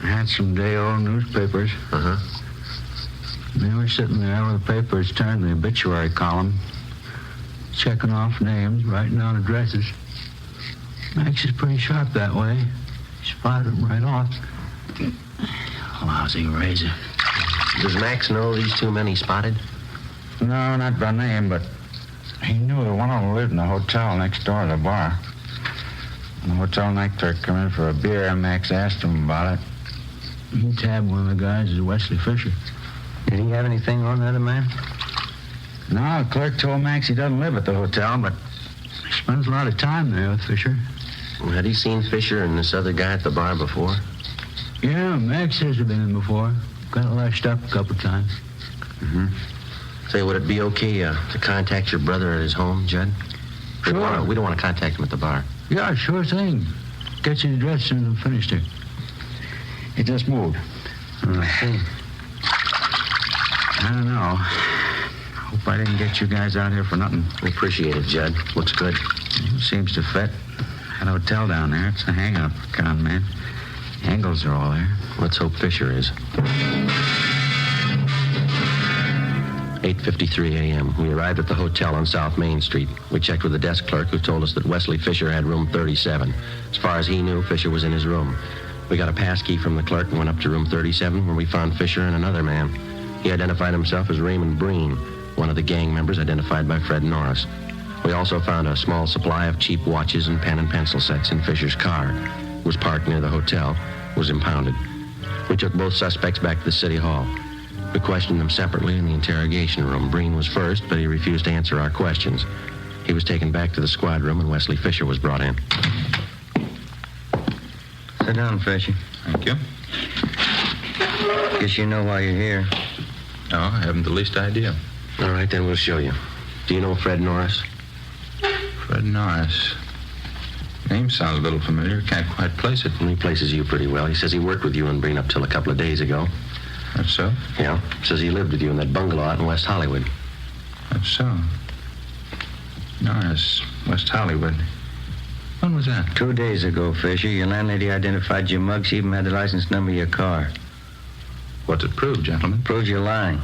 Handsome day-old newspapers. Uh-huh. They were sitting there with the papers turned to the obituary column, checking off names, writing down addresses. Max is pretty sharp that way. He spotted them right off. Lousy razor. Does Max know these two men he spotted? No, not by name, but he knew that one of them lived in the hotel next door to the bar. When the hotel night clerk come in for a beer, and Max asked him about it. He tabbed one of the guys as Wesley Fisher. Did he have anything on the other man? No, the clerk told Max he doesn't live at the hotel, but he spends a lot of time there with Fisher. Well, had he seen Fisher and this other guy at the bar before? Yeah, Max says he's been in before. Got lashed up a couple times. Mm-hmm. Say, would it be okay to contact your brother at his home, Judd? Sure. We don't want to contact him at the bar. Yeah, sure thing. Get you the address as soon as I'm finished here. He just moved. I see. I don't know. Hope I didn't get you guys out here for nothing. We appreciate it, Judd. Looks good. Seems to fit. Had a hotel down there. It's a hang-up, con man. Angles are all there. Let's hope Fisher is. 8:53 a.m. We arrived at the hotel on South Main Street. We checked with the desk clerk, who told us that Wesley Fisher had room 37. As far as he knew, Fisher was in his room. We got a pass key from the clerk and went up to room 37, where we found Fisher and another man. He identified himself as Raymond Breen, one of the gang members identified by Fred Norris. We also found a small supply of cheap watches and pen and pencil sets in Fisher's car. It was parked near the hotel, was impounded. We took both suspects back to the city hall. We questioned them separately in the interrogation room. Breen was first, but he refused to answer our questions. He was taken back to the squad room, and Wesley Fisher was brought in. Sit down, Fisher. Thank you. Guess you know why you're here. No, I haven't the least idea. All right, then we'll show you. Do you know Fred Norris? Fred Norris. Name sounds a little familiar. Can't quite place it. He places you pretty well. He says he worked with you and Breen up till a couple of days ago. That's so? Yeah. Says he lived with you in that bungalow out in West Hollywood. That's so. Norris, West Hollywood. When was that? 2 days ago, Fisher. Your landlady identified your mug. She even had the license number of your car. What's it prove, gentlemen? Proves you're lying.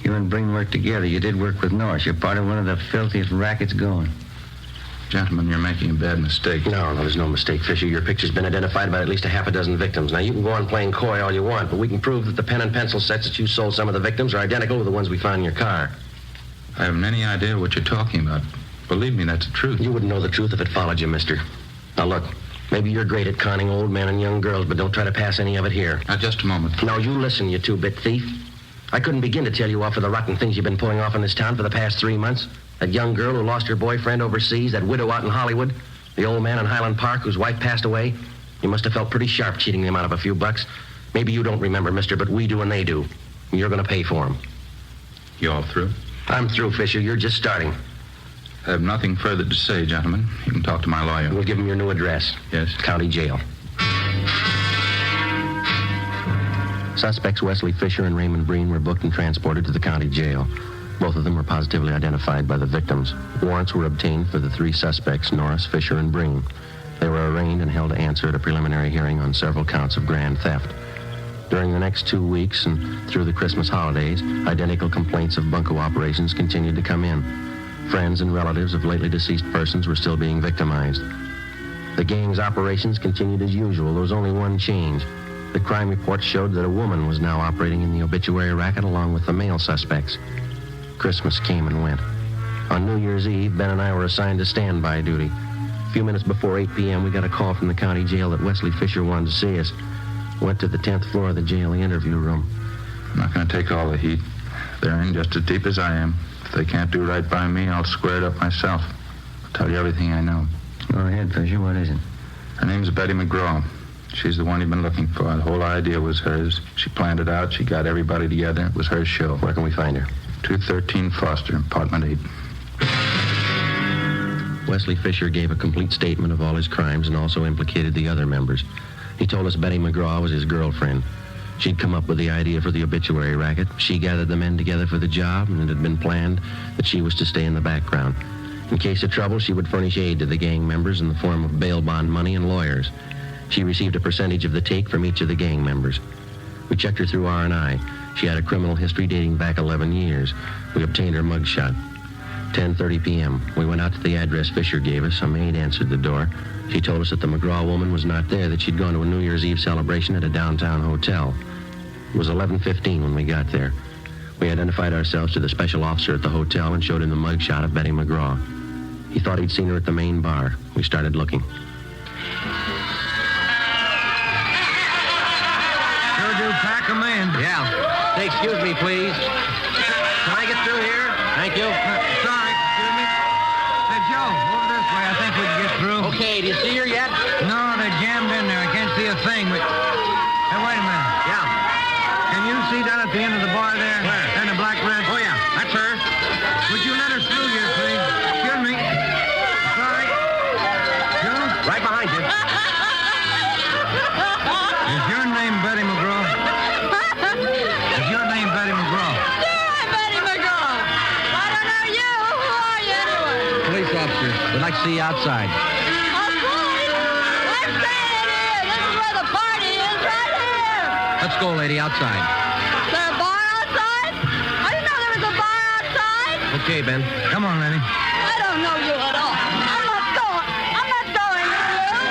You and Breen worked together. You did work with Norris. You're part of one of the filthiest rackets going. Gentlemen, you're making a bad mistake. No, there's no mistake, Fisher. Your picture's been identified by at least a half a dozen victims. Now, you can go on playing coy all you want, but we can prove that the pen and pencil sets that you sold some of the victims are identical to the ones we found in your car. I haven't any idea what you're talking about. Believe me, that's the truth. You wouldn't know the truth if it followed you, mister. Now, look, maybe you're great at conning old men and young girls, but don't try to pass any of it here. Now, just a moment. Now, you listen, you two-bit thief. I couldn't begin to tell you off for the rotten things you've been pulling off in this town for the past 3 months. That young girl who lost her boyfriend overseas, that widow out in Hollywood, the old man in Highland Park whose wife passed away. You must have felt pretty sharp cheating them out of a few bucks. Maybe you don't remember, mister, but we do and they do. And you're going to pay for them. You all through? I'm through, Fisher. You're just starting. I have nothing further to say, gentlemen. You can talk to my lawyer. We'll give him your new address. Yes? County Jail. Suspects Wesley Fisher and Raymond Breen were booked and transported to the county jail. Both of them were positively identified by the victims. Warrants were obtained for the 3 suspects, Norris, Fisher, and Breen. They were arraigned and held to answer at a preliminary hearing on several counts of grand theft. During the next 2 weeks and through the Christmas holidays, identical complaints of bunco operations continued to come in. Friends and relatives of lately deceased persons were still being victimized. The gang's operations continued as usual. There was only one change. The crime report showed that a woman was now operating in the obituary racket along with the male suspects. Christmas came and went. On New Year's Eve, Ben and I were assigned to standby duty. A few minutes before 8 p.m., we got a call from the county jail that Wesley Fisher wanted to see us. Went to the 10th floor of the jail, the interview room. I'm not going to take all the heat. They're in just as deep as I am. If they can't do right by me, I'll square it up myself. I'll tell you everything I know. Go ahead, Fisher. What is it? Her name's Betty McGraw. She's the one you've been looking for. The whole idea was hers. She planned it out. She got everybody together. It was her show. Where can we find her? 213 Foster, apartment 8. Wesley Fisher gave a complete statement of all his crimes and also implicated the other members. He told us Betty McGraw was his girlfriend. She'd come up with the idea for the obituary racket. She gathered the men together for the job, and it had been planned that she was to stay in the background. In case of trouble, she would furnish aid to the gang members in the form of bail bond money and lawyers. She received a percentage of the take from each of the gang members. We checked her through R&I. She had a criminal history dating back 11 years. We obtained her mugshot. 10:30 p.m. We went out to the address Fisher gave us. A maid answered the door. She told us that the McGraw woman was not there, that she'd gone to a New Year's Eve celebration at a downtown hotel. It was 11:15 when we got there. We identified ourselves to the special officer at the hotel and showed him the mugshot of Betty McGraw. He thought he'd seen her at the main bar. We started looking. Sure do pack 'em in. Yeah. Say, excuse me, please. Can I get through here? Thank you. Sorry, excuse me. Hey, Joe, over this way. I think we can get through. Okay, do you see her yet? No, they're jammed in there. I can't see a thing, but... Hey, wait a minute. Yeah. Can you see down at the end of the bar there? Where? And the black red? Oh, yeah. That's her. Would you let her through here, please? Excuse me. Sorry. Joe? Right behind you. Is your name Betty McGraw? Is your name Betty McGraw? Police officer. We'd like to see you outside. Let's go, lady, outside. Is there a bar outside? I didn't know there was a bar outside. Okay, Ben. Come on, lady. I don't know you at all. I'm not going with you.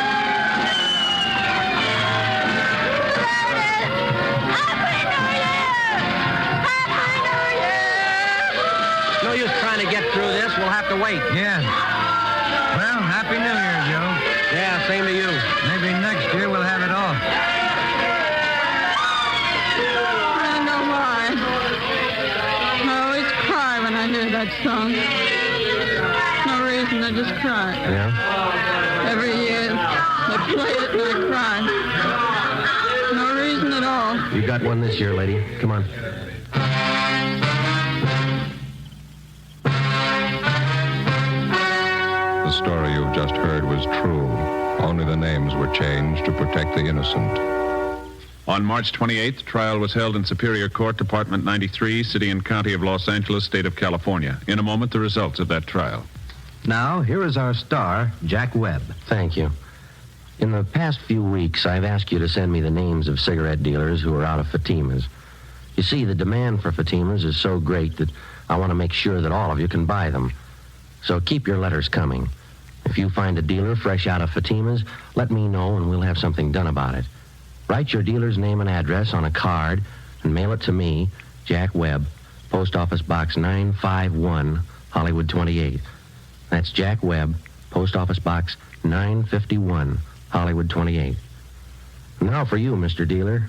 There it is. Happy New Year! Happy New Year! No use trying to get through this. We'll have to wait. Yeah. Well, Happy New Year, Joe. Yeah, same to you. Maybe next year we'll have it off. I know why. I always cry when I hear that song. No reason, I just cry. Yeah? Every year, they play it and I cry. No reason at all. You got one this year, lady. Come on. The story you've just heard was true. Only the names were changed to protect the innocent. On March 28th, trial was held in Superior Court, Department 93, City and County of Los Angeles, State of California. In a moment, the results of that trial. Now, here is our star, Jack Webb. Thank you. In the past few weeks, I've asked you to send me the names of cigarette dealers who are out of Fatimas. You see, the demand for Fatimas is so great that I want to make sure that all of you can buy them. So keep your letters coming. If you find a dealer fresh out of Fatimas, let me know and we'll have something done about it. Write your dealer's name and address on a card and mail it to me, Jack Webb, Post Office Box 951, Hollywood 28. That's Jack Webb, Post Office Box 951, Hollywood 28. Now for you, Mr. Dealer.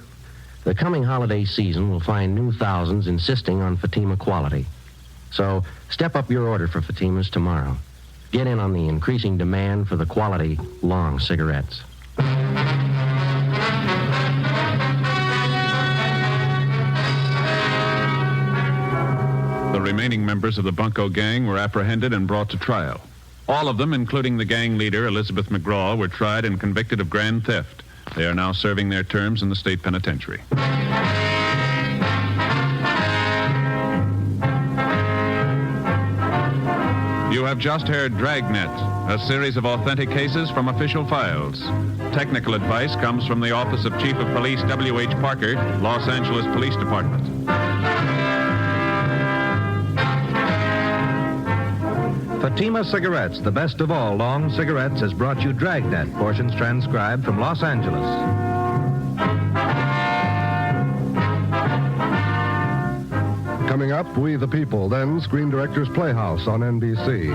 The coming holiday season will find new thousands insisting on Fatima quality. So step up your order for Fatimas tomorrow. Get in on the increasing demand for the quality long cigarettes. The remaining members of the Bunko gang were apprehended and brought to trial. All of them, including the gang leader, Elizabeth McGraw, were tried and convicted of grand theft. They are now serving their terms in the state penitentiary. You have just heard Dragnet, a series of authentic cases from official files. Technical advice comes from the Office of Chief of Police W.H. Parker, Los Angeles Police Department. Fatima Cigarettes, the best of all long cigarettes, has brought you Dragnet, portions transcribed from Los Angeles. Coming up, We the People, then Screen Directors Playhouse on NBC.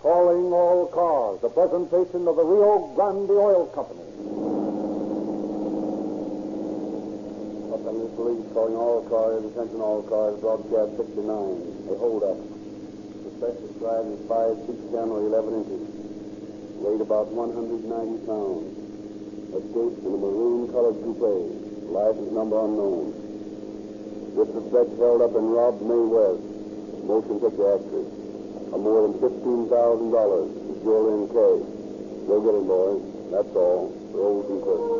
Calling all cars. presentation of the Rio Grande Oil Company. Los Angeles Police calling all cars, attention all cars, broadcast 69. A hold-up. Suspect described as 5 feet 10 or 11 inches. Weighed about 190 pounds. Escaped in a maroon-colored coupe. License number unknown. This suspect held up and robbed May West, motion picture actress, of more than $15,000, jewelry and cash. Go get him, boys. That's all. Rolls and clips.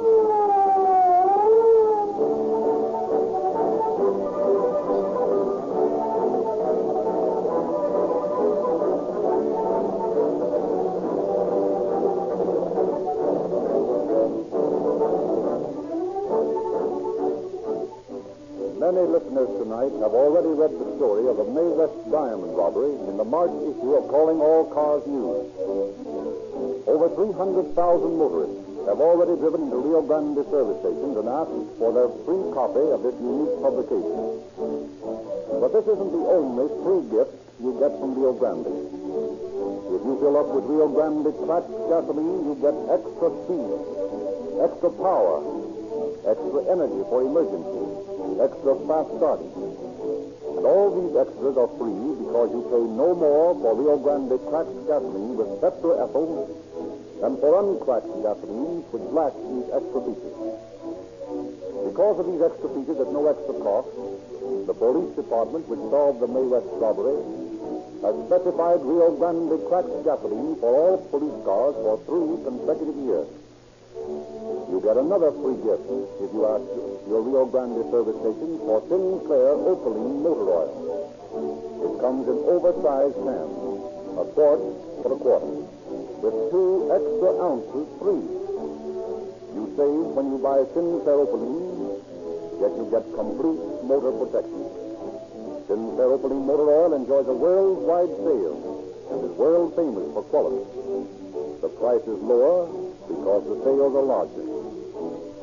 Many listeners tonight have already read the story of the May West diamond robbery in the March issue of Calling All Cars News. Over 300,000 motorists have already driven to Rio Grande service stations and asked for their free copy of this unique publication. But this isn't the only free gift you get from Rio Grande. If you fill up with Rio Grande cracked gasoline, you get extra speed, extra power, extra energy for emergency, extra fast starting. And all these extras are free because you pay no more for Rio Grande cracked gasoline with tetraethyl than for uncracked gasoline which lacks these extra features. Because of these extra features at no extra cost, the police department which solved the May West robbery has specified Rio Grande cracked gasoline for all police cars for 3 consecutive years. You get another free gift if you ask your Rio Grande service station for Sinclair Opaline motor oil. It comes in oversized cans, a quart for a quarter, with 2 extra ounces free. You save when you buy Sinclair Opaline, yet you get complete motor protection. Sinclair Opaline motor oil enjoys a worldwide sale and is world famous for quality. The price is lower because the sales are larger.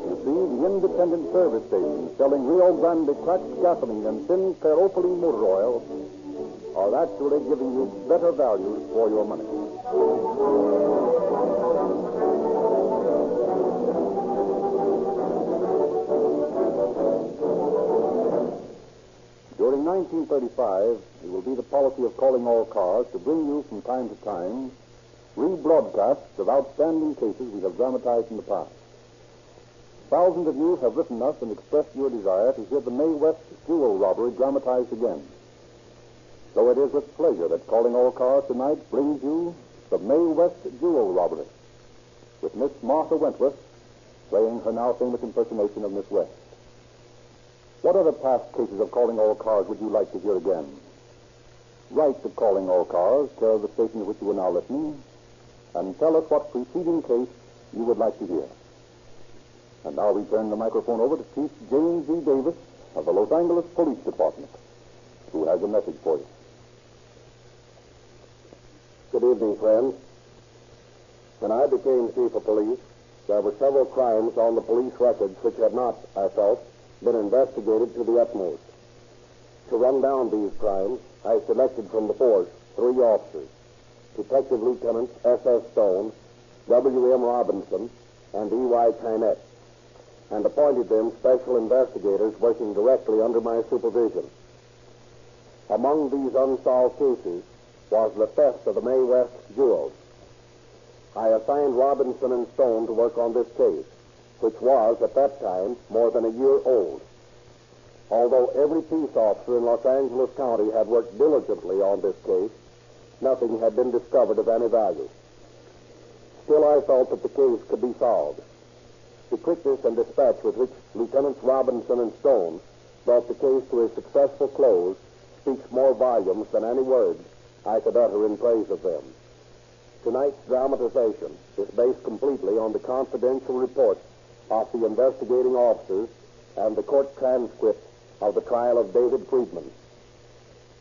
You see, the independent service stations selling Rio Grande cracked gasoline and Sinclair Opaline motor oil are actually giving you better values for your money. During 1935, it will be the policy of Calling All Cars to bring you from time to time rebroadcasts of outstanding cases we have dramatized in the past. Thousands of you have written us and expressed your desire to hear the May West jewel robbery dramatized again. So it is with pleasure that Calling All Cars tonight brings you the May West jewel robbery, with Miss Martha Wentworth playing her now famous impersonation of Miss West. What other past cases of Calling All Cars would you like to hear again? Write to Calling All Cars, care of the station to which you are now listening, and tell us what preceding case you would like to hear. And now we turn the microphone over to Chief James V. Davis of the Los Angeles Police Department, who has a message for you. Good evening, friends. When I became chief of police, there were several crimes on the police records which had not, I felt, been investigated to the utmost. To run down these crimes, I selected from the force 3 officers, Detective Lieutenants S.S. Stone, W.M. Robinson, and E.Y. Kynette, and appointed them special investigators working directly under my supervision. Among these unsolved cases was the theft of the May West jewels. I assigned Robinson and Stone to work on this case, which was, at that time, more than a year old. Although every peace officer in Los Angeles County had worked diligently on this case, nothing had been discovered of any value. Still, I felt that the case could be solved. The quickness and dispatch with which Lieutenants Robinson and Stone brought the case to a successful close speaks more volumes than any words I could utter in praise of them. Tonight's dramatization is based completely on the confidential report of the investigating officers and the court transcript of the trial of David Friedman.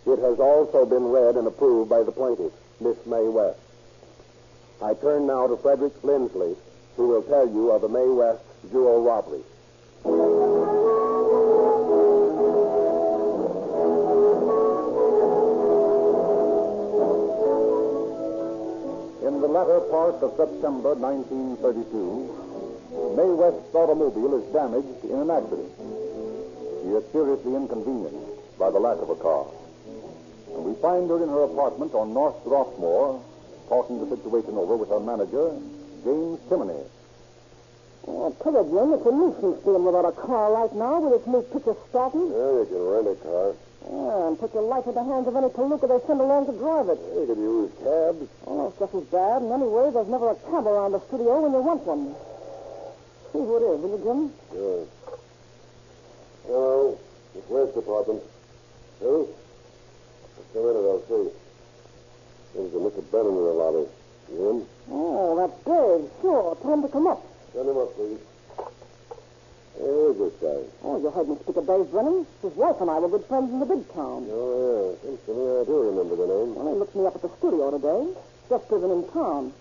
It has also been read and approved by the plaintiff, Miss May West. I turn now to Frederick Lindsley, who will tell you of the May West jewel robbery. In the latter part of September 1932, Mae West's automobile is damaged in an accident. She is seriously inconvenienced by the lack of a car. And we find her in her apartment on North Throckmore, talking the situation over with her manager, James Timoney. Oh, tell you, Jim, it's a nuisance being without a car right now with this new picture starting. Yeah, you can rent a car. Yeah, and put your life in the hands of any palooka they send along to drive it. You could use cabs. Oh, it's just as bad. And anyway, there's never a cab around the studio when you want one. See who it is, will you, Jim? Sure. Hello, it's West Department. Who? Just a minute, I'll see. There's a Mr. Brennan in the lobby. You in? Oh, that's Dave. Sure, tell him to come up. Send him up, please. Hey, who's this guy? Oh, you heard me speak of Dave Brennan. His wife and I were good friends in the big town. Oh, yeah. Seems to me I do remember the name. Well, he looked me up at the studio today. Just isn't in town.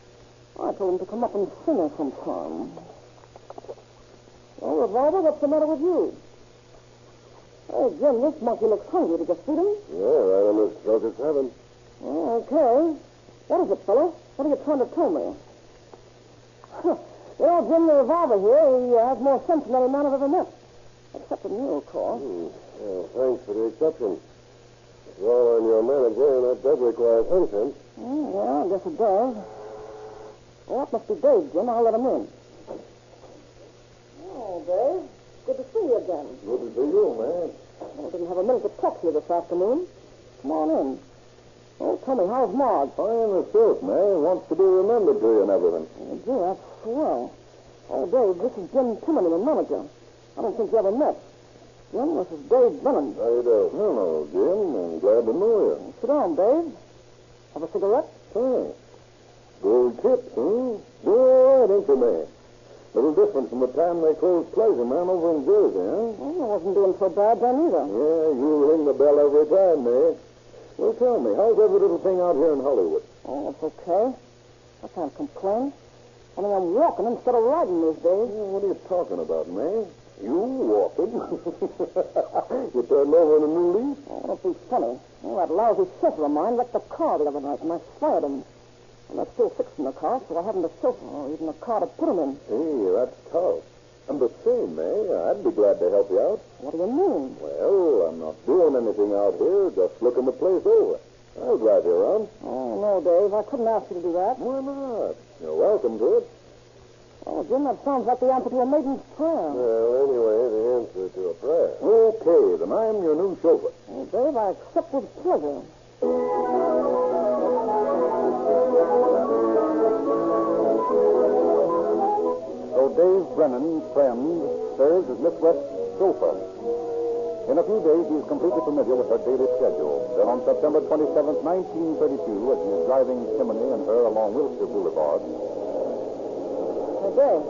I told him to come up and sing her sometime. Oh, Revolver, what's the matter with you? Hey, Jim, this monkey looks hungry. Did you feed him? Yeah, right on his throat it's heaven. Oh, okay. What is it, fella? What are you trying to tell me? You know, Jim, the Revolver here, he has more sense than any man I've ever met. Except in you, of course. Well, thanks for the exception. If you're all on your manager, and that does require some sense. Yeah, I guess it does. Well, that must be Dave, Jim. I'll let him in. Oh, Dave. Good to see you again. Good to see you, man. Well, I didn't have a minute to talk to you this afternoon. Come on in. Oh, tell me, how's Marge? Fine as silk, May. Wants to be remembered to you and everything. Oh, gee, that's swell. Oh, Dave, this is Jim Timoney, the manager. I don't think you ever met. Jim, this is Dave Brennan. How you do? Hello, Jim. I'm glad to know you. Sit down, Dave. Have a cigarette? Thanks. Gold tip, huh? You're all right, ain't you, May? Little different from the time they closed Pleasure Man over in Jersey, huh? Well, I wasn't doing so bad then either. Yeah, you ring the bell every time, May. Well, tell me, how's every little thing out here in Hollywood? Oh, it's okay. I can't complain. I mean, I'm walking instead of riding these days. Well, what are you talking about, May? You walking? You turned over in a new leaf? Oh, don't be funny. Oh, that lousy chauffeur of mine wrecked the car the other night, and I fired him. And they're still fixing the car, so I haven't a chauffeur or even a car to put him in. Hey, that's tough. And the same, May. I'd be glad to help you out. What do you mean? Well, I'm not doing anything out here, just looking the place over. I'll drive you around. Oh, no, Dave. I couldn't ask you to do that. Why not? You're welcome to it. Oh, Jim, that sounds like the answer to a maiden's prayer. Well, anyway, the answer to a prayer. Okay, then I'm your new chauffeur. Oh, Dave, I accept with pleasure. So Dave Brennan, friend, serves as Miss West's chauffeur. In a few days, he is completely familiar with her daily schedule. Then on September 27th, 1932, as he is driving Timoney and her along Wilshire Boulevard. Hey, Dave,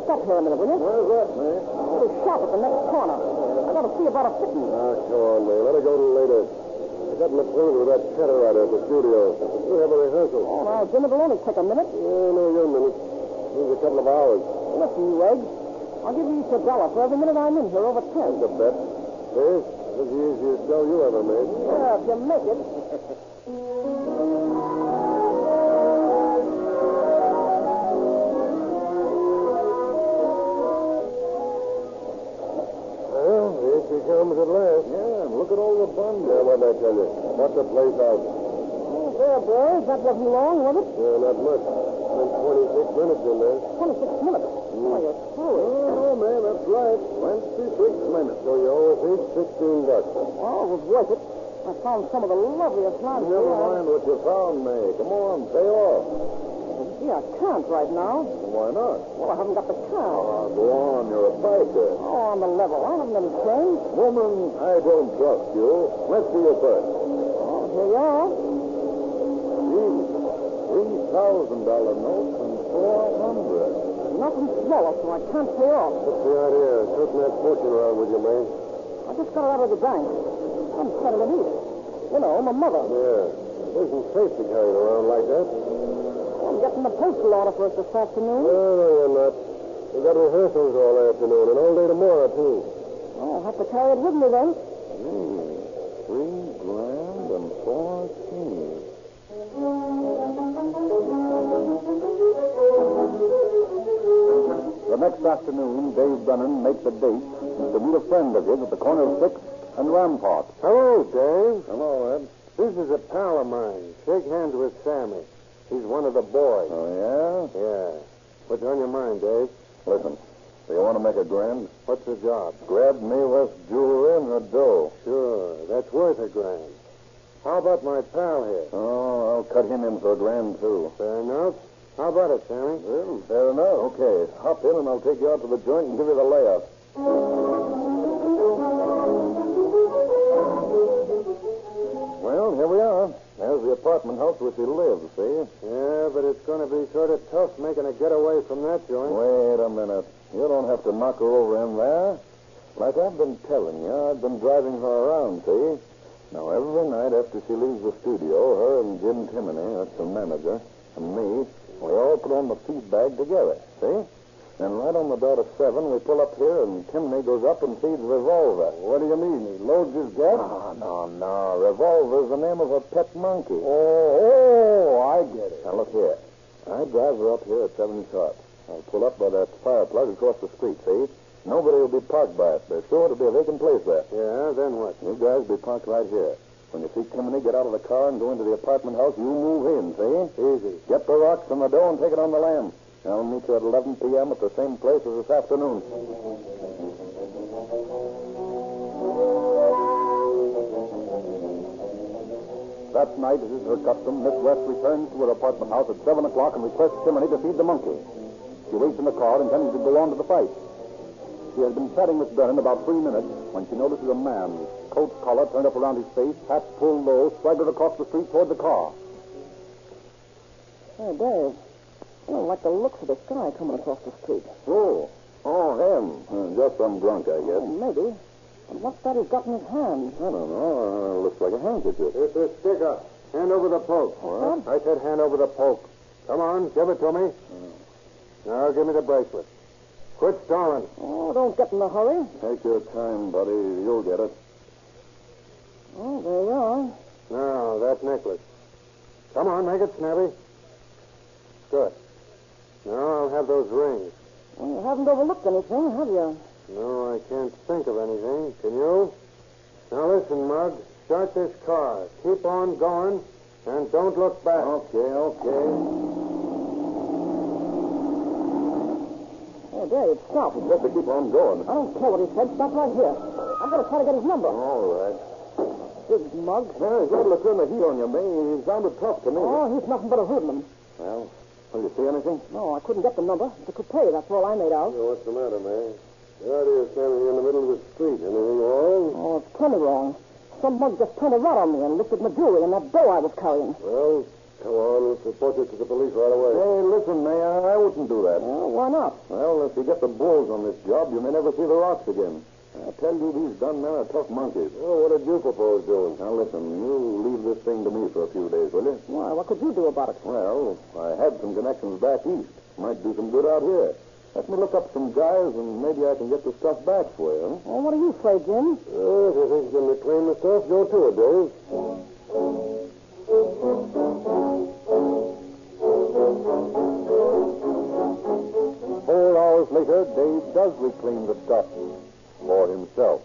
stop here a minute, will you? Where's that, man? There's a shop at the next corner. I got to see about a fitting. Ah, come on, man. Let her go till later. I got an appointment with that cataracter at the studio. We have a rehearsal. Oh, now, Jim, it'll only take a minute. Yeah, no, your minute. Means a couple of hours. Listen, you eggs. I'll give you each $1 for every minute I'm in here over 10. That's a bet. See? This is the easiest show you ever made. Yeah, if you make it. Well, here she comes at last. Yeah, and look at all the buns. Yeah, what'd I tell you? What's the place out? Oh, there, boys. That wasn't long, was it? Yeah, not much. Spent 26 minutes in there. 26 minutes. Oh, you're through it. Oh, man, that's right. 26 minutes. So you owe us each $16. Oh, it was worth it. I found some of the loveliest lines. Never mind what you found, May. Come on, pay off. Gee, I can't right now. Why not? Well, I haven't got the car. Oh, go on. You're a fighter. Oh, on the level. I haven't any change. Woman, I don't trust you. Let's see your purse. Oh, here you are. Gee, $3,000 notes and 400. Nothing smaller, so I can't pay off. What's the idea of toting that fortune around with you, man? I just got it out of the bank. I'm selling it either. You know, my mother. Yeah. It isn't safe to carry it around like that. I'm getting the postal order for it this afternoon. No, you're not. We got rehearsals all afternoon and all day tomorrow, too. Oh, I'll have to carry it with me then. $3,000 and 4 keys. The next afternoon, Dave Brennan makes a date to meet a friend of his at the corner of 6th and Rampart. Hello, Dave. Hello, Ed. This is a pal of mine. Shake hands with Sammy. He's one of the boys. Oh, yeah? Yeah. What's on your mind, Dave? Listen, do you want to make a grand? What's the job? Grab May West jewelry and the dough. Sure. That's worth $1,000. How about my pal here? Oh, I'll cut him in for $1,000, too. Fair enough. How about it, Sammy? Well, fair enough. Okay, hop in and I'll take you out to the joint and give you the layout. Well, here we are. There's the apartment house where she lives, see? Yeah, but it's going to be sort of tough making a getaway from that joint. Wait a minute. You don't have to knock her over in there. Like I've been telling you, I've been driving her around, see? Now, every night after she leaves the studio, her and Jim Timoney, that's the manager, and me, we all put on the feed bag together, see? And right on the dot of 7, we pull up here, and Timoney goes up and feeds Revolver. What do you mean? He loads his gas? No. Revolver's the name of a pet monkey. Oh, I get it. Now, look here. I drive her up here at 7 sharp. I'll pull up by that fire plug across the street, see? Nobody will be parked by it. There's sure to be a vacant place there. Yeah, then what? You guys be parked right here. When you see Timoney get out of the car and go into the apartment house, you move in, see? Easy. Get the rocks and the dough and take it on the lam. I'll meet you at 11 p.m. at the same place as this afternoon. That night, as is her custom, Miss West returns to her apartment house at 7 o'clock and requests Timoney to feed the monkey. She waits in the car, intending to go on to the fight. She has been chatting with Brennan about 3 minutes when she notices a man, coat collar turned up around his face, hat pulled low, swaggered across the street toward the car. Hey, Dave. I don't like the looks of this guy coming across the street. Oh, him. Just some drunk, I guess. Oh, maybe. And what's that he's got in his hand? I don't know. Looks like a handkerchief. It's a sticker. Hand over the poke. What? I said hand over the poke. Come on, give it to me. Now, give me the bracelet. Quit stalling. Oh, don't get in a hurry. Take your time, buddy. You'll get it. Oh, there you are. Now, that necklace. Come on, make it snappy. Good. Now I'll have those rings. Well, you haven't overlooked anything, have you? No, I can't think of anything. Can you? Now listen, Mug. Start this car. Keep on going, and don't look back. Okay. Oh, Dave, stop. You have to keep on going. I don't care what he said. Stop right here. I'm going to try to get his number. All right. Big Mug. Yeah, he's able to turn the heat on you, May. He sounded tough to me. Oh, he's nothing but a hoodlum. Well, you see anything? No, I couldn't get the number. It's a coupe. That's all I made out. What's the matter, man? You're out here standing in the middle of the street. Anything wrong? Oh, it's plenty wrong. Some mug just turned a rat on me and looked at my jewelry and that dough I was carrying. Well, come on. Let's report you to the police right away. Hey, listen, May, I wouldn't do that. Well, why not? Well, if you get the bulls on this job, you may never see the rocks again. I tell you, these gunmen are tough monkeys. Oh, what did you propose doing? Now, listen, you leave this thing to me for a few days, will you? Why? What could you do about it? Well, I had some connections back east. Might do some good out here. Let me look up some guys, and maybe I can get the stuff back for you. Well, what do you say, Jim? If you think you can reclaim the stuff, go to it, Dave. 4 hours later, Dave does reclaim the stuff for himself.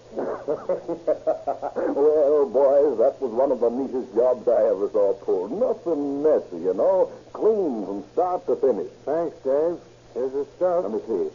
Well, boys, that was one of the neatest jobs I ever saw pulled. Nothing messy, you know. Clean from start to finish. Thanks, Dave. Here's the stuff. Let me see.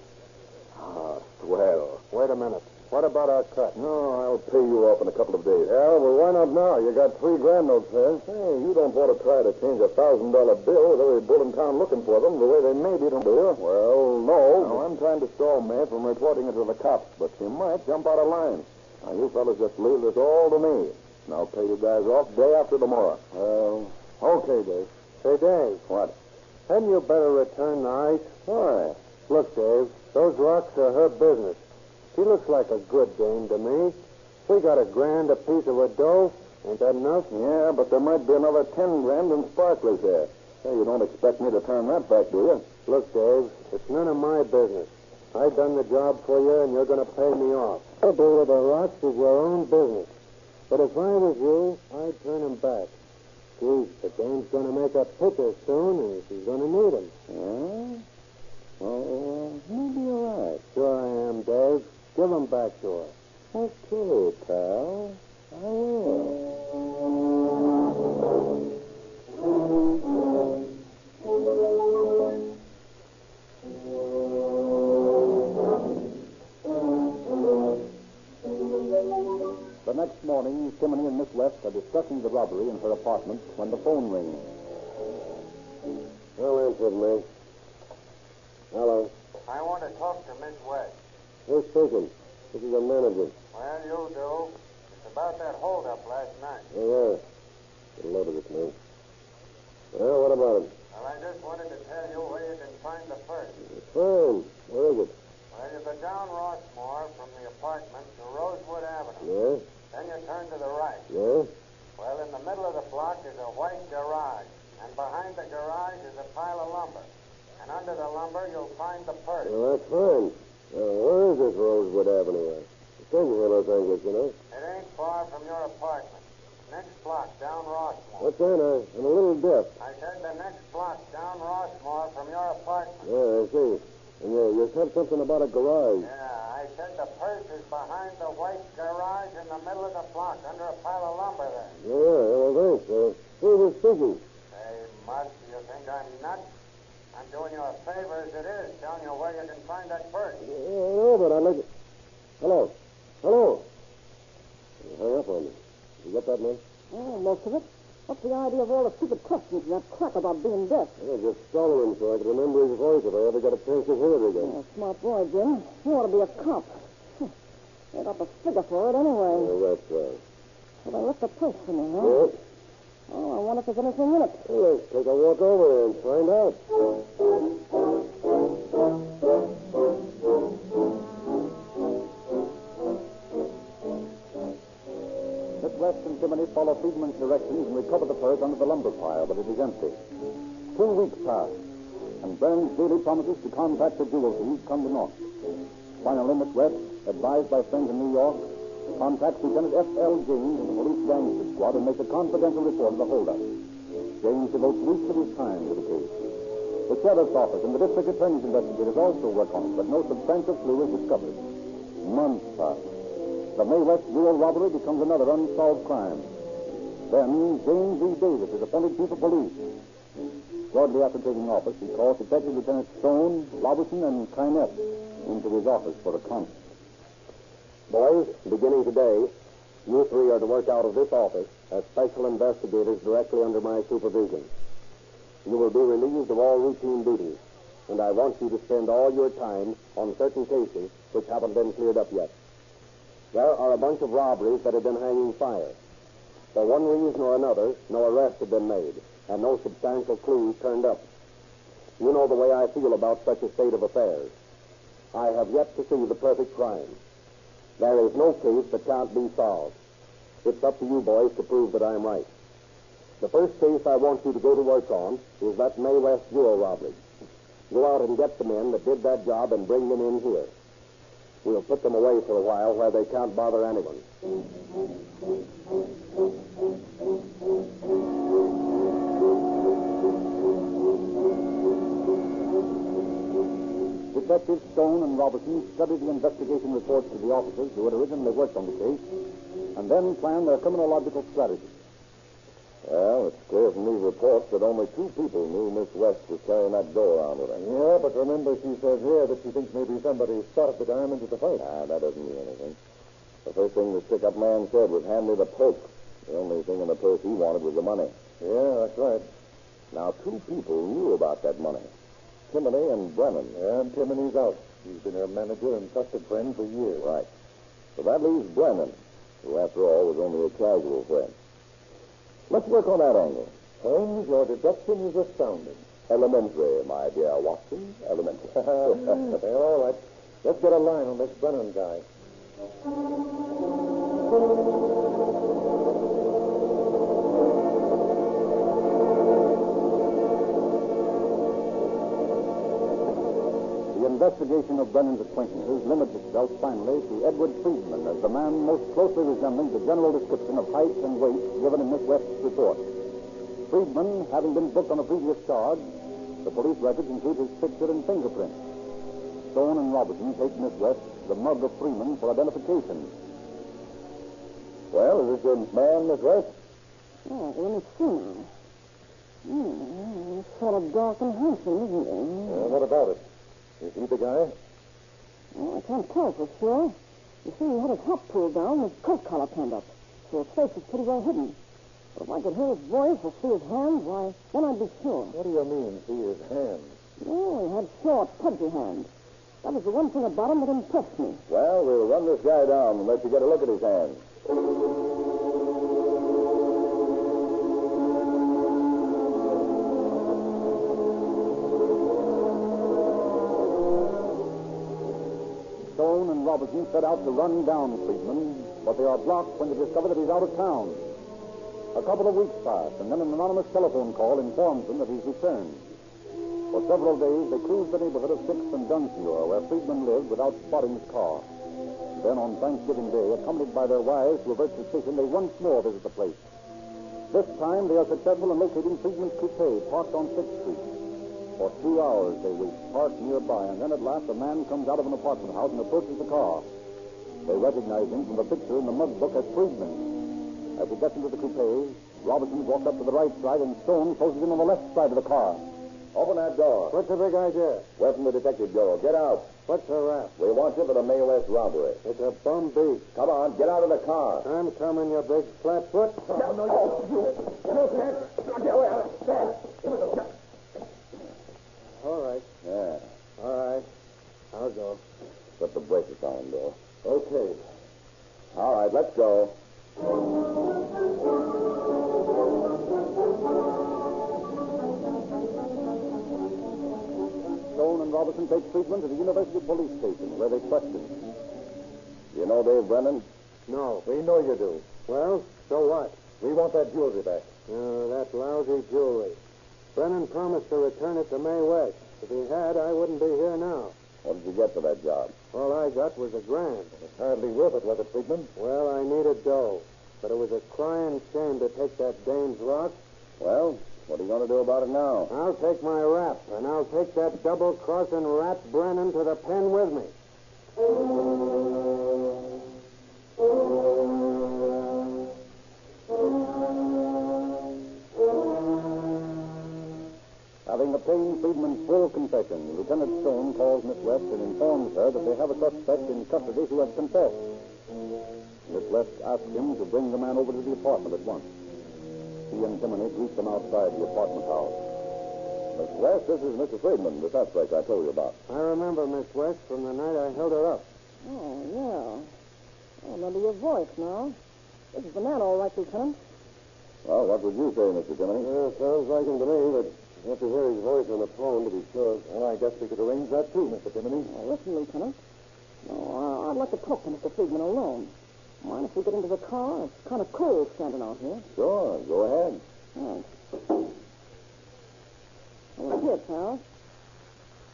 Swell. Wait a minute. What about our cut? No, I'll pay you off in a couple of days. Yeah, well, why not now? You got $3,000 notes there. Hey, you don't want to try to change a $1,000 bill with every bull in town looking for them the way they may be, don't you? Well, no. Now, I'm trying to stall May from reporting it to the cops, but she might jump out of line. Now, you fellas just leave this all to me, and I'll pay you guys off day after tomorrow. Okay, Dave. Say, Dave. What? Hadn't you better return the ice? Why? Look, Dave, those rocks are her business. She looks like a good dame to me. We got $1,000 a piece of her dough. Ain't that enough? Yeah, but there might be another $10,000 in sparklers there. Hey, you don't expect me to turn that back, do you? Look, Dave, it's none of my business. I done the job for you, and you're going to pay me off. What with the rocks is your own business. But if I was you, I'd turn them back. Gee, the dame's going to make a picker soon, and she's going to need him. Yeah? Well, maybe you're right. Sure I am, Dave. Give him back to her. Okay, pal. I will. The next morning, Timony and Miss West are discussing the robbery in her apartment when the phone rings. I'll answer it, May. Hello. I want to talk to Miss West. Who's speaking? This is the manager. Well, you do. It's about that holdup last night. Oh, yeah. Get a load of this, May. Well, what about it? Well, I just wanted to tell you where you can find the purse. Fine. Where is it? Well, you go down Rossmore from the apartment to Rosewood Avenue. Yeah? Then you turn to the right. Yeah? Well, in the middle of the block is a white garage. And behind the garage is a pile of lumber. And under the lumber, you'll find the purse. Well, that's fine. Where is this Rosewood Avenue? It's in here, Los Angeles, you know. It ain't far from your apartment. Next block down Rossmore. What's that? I'm a little deaf. I said the next block down Rossmore from your apartment. Yeah, I see. And you said something about a garage. Yeah, I said the purse is behind the white garage in the middle of the block under a pile of lumber there. Yeah, well, thanks. Who's this speaking? Hey, Mutt, do you think I'm nuts? I'm doing you a favor as it is, telling you where you can find that purse. No, but I'd like to... Hello. Hello. You hung up on me. You get that, man? Oh, most of it. What's the idea of all the stupid questions and that crack about being deaf? I just followed him so I could remember his voice if I ever got a chance to hear it again. Oh, smart boy, Jim. You ought to be a cop. They got the figure for it anyway. Oh, that's right. Well, they left the purse for me, huh? Yeah. Oh, I wonder if there's anything in it. Well, let's take a walk over there and find out. Miss West and Timony follow Friedman's directions and recover the purse under the lumber pile, but it is empty. 2 weeks pass, and Burns daily promises to contact the jewel thieves come to naught. Finally, Miss West, advised by friends in New York, contacts Lieutenant F.L. James of the police gangster squad and makes a confidential report of the holdup. James devotes weeks of his time to the case. The sheriff's office and the district attorney's investigators also work on it, but no substantial clue is discovered. Months pass. The May West jewel robbery becomes another unsolved crime. Then James E. Davis is appointed chief of police. Shortly after taking office, he calls Detective Lieutenant Stone, Robertson, and Kynette into his office for a conference. Boys, beginning today, you three are to work out of this office as special investigators directly under my supervision. You will be relieved of all routine duties, and I want you to spend all your time on certain cases which haven't been cleared up yet. There are a bunch of robberies that have been hanging fire. For one reason or another, no arrests have been made, and no substantial clues turned up. You know the way I feel about such a state of affairs. I have yet to see the perfect crime. There is no case that can't be solved. It's up to you boys to prove that I'm right. The first case I want you to go to work on is that May West jewel robbery. Go out and get the men that did that job and bring them in here. We'll put them away for a while where they can't bother anyone. Detectives Stone and Robertson studied the investigation reports of the officers who had originally worked on the case, and then planned their criminological strategy. Well, it's clear from these reports that only 2 people knew Miss West was carrying that dough around with her. Yeah, but remember she says here that she thinks maybe somebody started the diamonds at the fight. That doesn't mean anything. The first thing the stick-up man said was hand me the poke. The only thing in the purse he wanted was the money. Yeah, that's right. Now, 2 people knew about that money. Timony and Brennan. Yeah, and Timony's out. He's been her manager and trusted friend for years. Right. So that leaves Brennan, who, after all, was only a casual friend. Let's work on that angle. Holmes, your deduction is astounding. Elementary, my dear Watson. Elementary. All right. Let's get a line on this Brennan guy. The investigation of Brennan's acquaintances limits itself finally to Edward Friedman as the man most closely resembling the general description of height and weight given in Miss West's report. Friedman, having been booked on a previous charge, the police records include his picture and fingerprints. Stone and Robertson take Miss West the mug of Freeman for identification. Well, is this your man, Miss West? Oh, let me see now. It's sort of dark and handsome, isn't it? What about it? Is he the guy? Well, I can't tell for sure. You see, he had his hat pulled down and his coat collar turned up, so his face was pretty well hidden. But if I could hear his voice or see his hands, why, then I'd be sure. What do you mean, see his hands? Oh, he had short, pudgy hands. That was the one thing about him that impressed me. Well, we'll run this guy down and let you get a look at his hands. Stone and Robertson set out to run down Friedman, but they are blocked when they discover that he's out of town. A couple of weeks pass, and then an anonymous telephone call informs them that he's returned. For several days, they cruised the neighborhood of 6th and Dunsemuir, where Friedman lived, without spotting his car. Then, on Thanksgiving Day, accompanied by their wives to avert suspicion, they once more visit the place. This time, they are successful in locating Friedman's coupe parked on 6th Street. For 2 hours, they wait, parked nearby, and then at last a man comes out of an apartment house and approaches the car. They recognize him from the picture in the mug book as Friedman. As he gets into the coupe, Robertson walks up to the right side, and Stone closes in on the left side of the car. Open that door. What's the big idea? We're from the Detective Bureau. Get out. What's the rap? We want you for the May West robbery. It's a bum beat. Come on, get out of the car. I'm coming, you big flatfoot. All right. Yeah. All right. I'll go. Put the brakes on, Bill. Okay. All right, let's go. Stone and Robertson take Friedman to the University Police Station, where they question him. You know Dave Brennan? No. We know you do. Well, so what? We want that jewelry back. That lousy jewelry. Brennan promised to return it to May West. If he had, I wouldn't be here now. What did you get for that job? All I got was $1,000. It's hardly worth it, was it, Friedman? Well, I needed dough. But it was a crying shame to take that dame's rock. Well, what are you going to do about it now? I'll take my rap, and I'll take that double-crossing rat Brennan to the pen with me. Having obtained Friedman's full confession, Lieutenant Stone calls Miss West and informs her that they have a suspect in custody who has confessed. Miss West asks him to bring the man over to the apartment at once. He and Timoney greet them outside the apartment house. Miss West, this is Mr. Friedman, the suspect I told you about. I remember Miss West from the night I held her up. Oh, yeah. I remember your voice now. This is the man, all right, Lieutenant. Well, what would you say, Mr. Timoney? Sounds like him to me, but you have to hear his voice on the phone to be sure. Well, I guess we could arrange that too, Mr. Timoney. Listen, Lieutenant. No, I'd like to talk to Mr. Friedman alone. Mind if we get into the car? It's kind of cold standing out here. Sure, go ahead. Thanks. Well, here, Charles.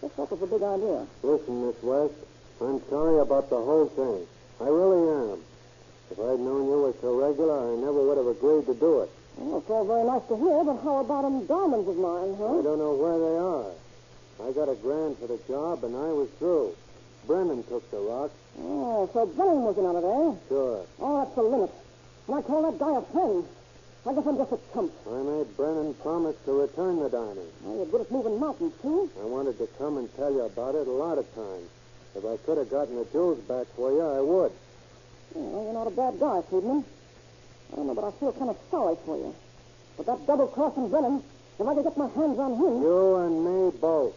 This was a big idea. Listen, Miss West, I'm sorry about the whole thing. I really am. If I'd known you were so regular, I never would have agreed to do it. Well, it's all very nice to hear, but how about them diamonds of mine, huh? I don't know where they are. I got $1,000 for the job, and I was through. Brennan took the rock. Oh, so Brennan was in on it, eh? Sure. Oh, that's the limit. And I call that guy a friend. I guess I'm just a chump. I made Brennan promise to return the diamonds. Well, you're good at moving mountains, too. I wanted to come and tell you about it a lot of times. If I could have gotten the jewels back for you, I would. Well, you're not a bad guy, Friedman. I don't know, but I feel kind of sorry for you. With that double-crossing Brennan, if I could get my hands on him... You and me both.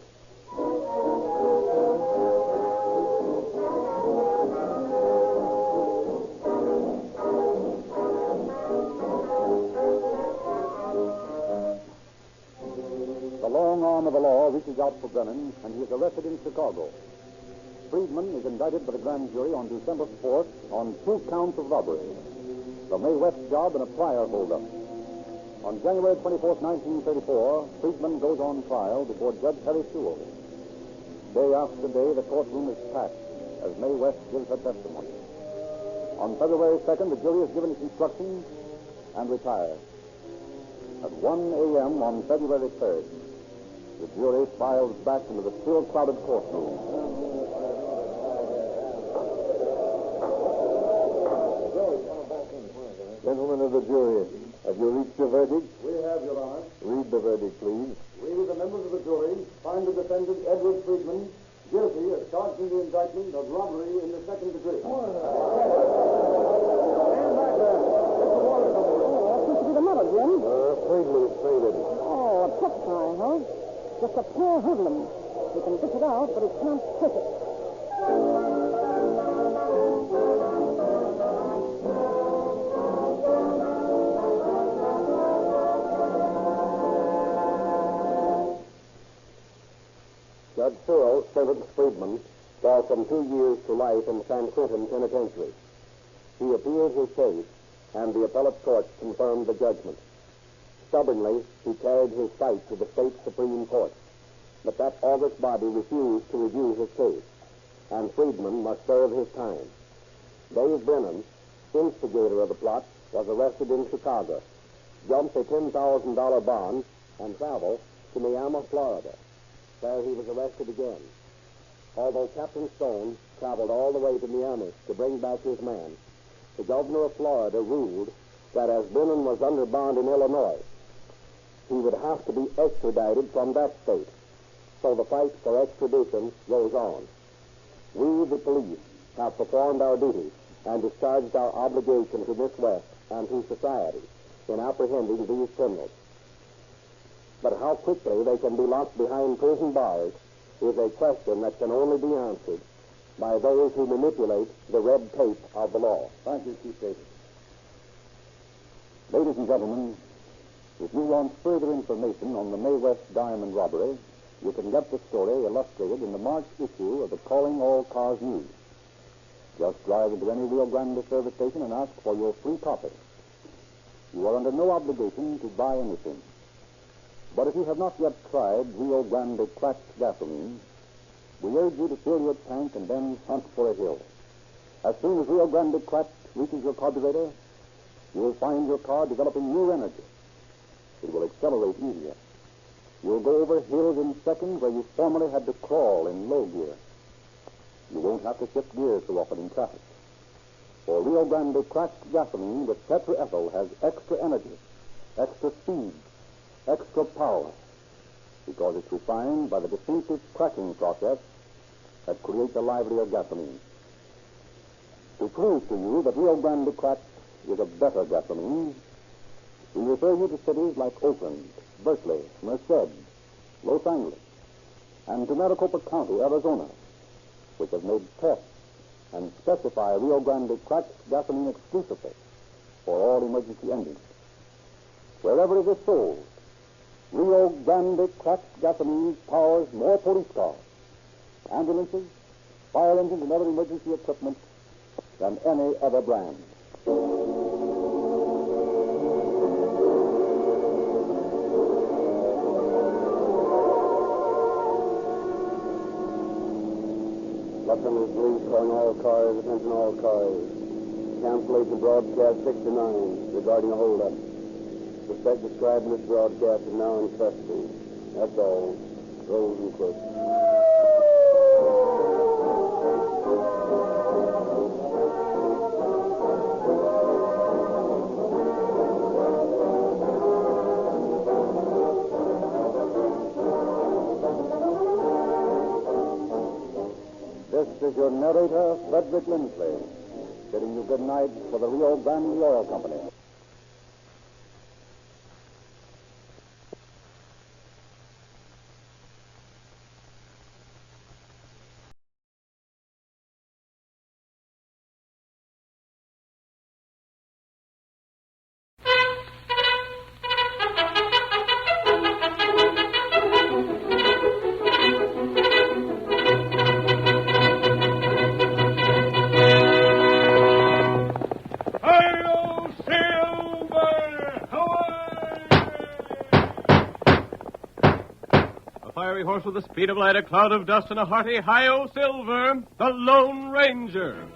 The long arm of the law reaches out for Brennan, and he is arrested in Chicago. Friedman is indicted by the grand jury on December 4th on 2 counts of robbery, the May West job, and a prior holdup. On January 24th, 1934, Friedman goes on trial before Judge Harry Sewell. Day after day, the courtroom is packed as May West gives her testimony. On February 2nd, the jury is given its instructions and retires. At 1 a.m. on February 3rd, the jury files back into the still crowded courtroom. Gentlemen of the jury, have you reached a verdict? We have, Your Honor. Read the verdict, please. We, the members of the jury, find the defendant, Edward Friedman, guilty as charged in the indictment of robbery in the second degree. What's supposed to be the matter, Jim? Friedman's fainted. Oh, a pep tie, huh? Just a poor hoodlum. He can dish it out, but he can't take it. Judge Searle sentenced Friedman for from 2 years to life in San Quentin Penitentiary. He appealed his case, and the appellate court confirmed the judgment. Stubbornly, he carried his fight to the state Supreme Court, but that august body refused to review his case, and Friedman must serve his time. Dave Brennan, instigator of the plot, was arrested in Chicago, jumped a $10,000 bond, and traveled to Miami, Florida. There he was arrested again. Although Captain Stone traveled all the way to Miami to bring back his man, the governor of Florida ruled that as Brennan was under bond in Illinois, he would have to be extradited from that state. So the fight for extradition goes on. We, the police, have performed our duty and discharged our obligation to Miss West and to society in apprehending these criminals. But how quickly they can be locked behind prison bars is a question that can only be answered by those who manipulate the red tape of the law. Thank you, Chief Davis. Ladies and gentlemen, if you want further information on the May West diamond robbery, you can get the story illustrated in the March issue of the Calling All Cars News. Just drive into any Rio Grande service station and ask for your free copy. You are under no obligation to buy anything. But if you have not yet tried Rio Grande cracked gasoline, we urge you to fill your tank and then hunt for a hill. As soon as Rio Grande cracked reaches your carburetor, you will find your car developing new energy. It will accelerate easier. You'll go over hills in seconds where you formerly had to crawl in low gear. You won't have to shift gears so often in traffic. For Rio Grande cracked gasoline with tetraethyl has extra energy, extra speed, extra power, because it's refined by the distinctive cracking process that creates a livelier gasoline. To prove to you that Rio Grande cracked is a better gasoline, we refer you to cities like Oakland, Berkeley, Merced, Los Angeles, and to Maricopa County, Arizona, which have made tests and specify Rio Grande cracked gasoline exclusively for all emergency engines. Wherever it is sold, Rio Grande cracked gasoline powers more police cars, ambulances, fire engines, and other emergency equipment than any other brand. Los Angeles Police calling all cars, attention all cars. Cancellation broadcast 69 regarding a holdup. Suspect described in this broadcast is now in custody. That's all. Rose and Quick. This is your narrator, Frederick Lindsley, bidding you good night for the Rio Grande Oil Company. Horse with the speed of light, a cloud of dust, and a hearty hi-yo Silver, the Lone Ranger.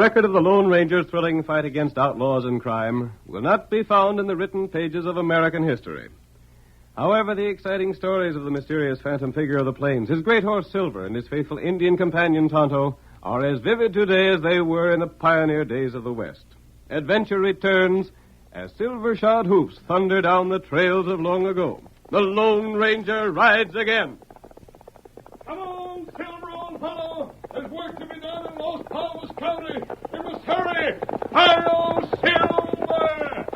record of the Lone Ranger's thrilling fight against outlaws and crime will not be found in the written pages of American history. However, the exciting stories of the mysterious phantom figure of the plains, his great horse Silver, and his faithful Indian companion Tonto are as vivid today as they were in the pioneer days of the West. Adventure returns as silver-shod hoofs thunder down the trails of long ago. The Lone Ranger rides again. Come on, Silver, old fellow. There's work to be done in Los Palmas County. We must hurry. Hi-yo, Silver!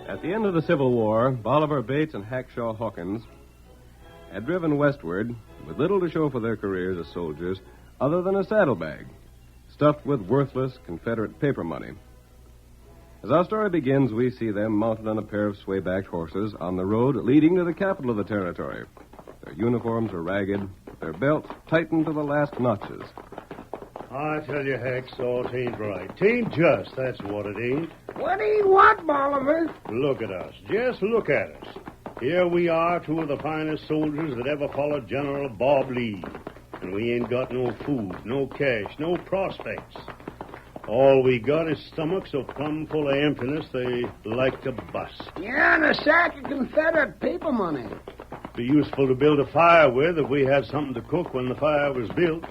At the end of the Civil War, Bolivar Bates and Hackshaw Hawkins had driven westward with little to show for their careers as soldiers other than a saddlebag stuffed with worthless Confederate paper money. As our story begins, we see them mounted on a pair of sway-backed horses on the road leading to the capital of the territory. Their uniforms are ragged, their belts tightened to the last notches. I tell you, Hacksaw, it ain't right. 'Tain't just, that's what it ain't. What ain't what, Bolivar? Look at us. Just look at us. Here we are, two of the finest soldiers that ever followed General Bob Lee. And we ain't got no food, no cash, no prospects. All we got is stomachs so plumb full of emptiness they like to bust. Yeah, and a sack of Confederate paper money. Be useful to build a fire with if we had something to cook when the fire was built.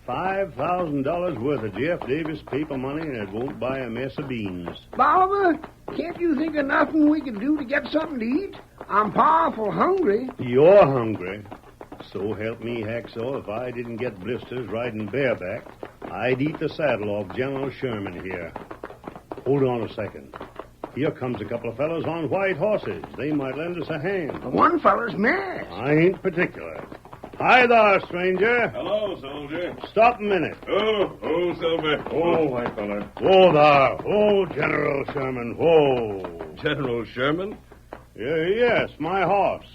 $5,000 worth of Jeff Davis paper money, and it won't buy a mess of beans. Bolivar, can't you think of nothing we could do to get something to eat? I'm powerful hungry. You're hungry? So help me, Hacksaw, if I didn't get blisters riding bareback, I'd eat the saddle off General Sherman here. Hold on a second. Here comes a couple of fellows on white horses. They might lend us a hand. One feller's mad. I ain't particular. Hi there, stranger. Hello, soldier. Stop a minute. Oh, Silver. Oh, white feller. Whoa there. Whoa, General Sherman. Whoa. General Sherman? Yes, my horse.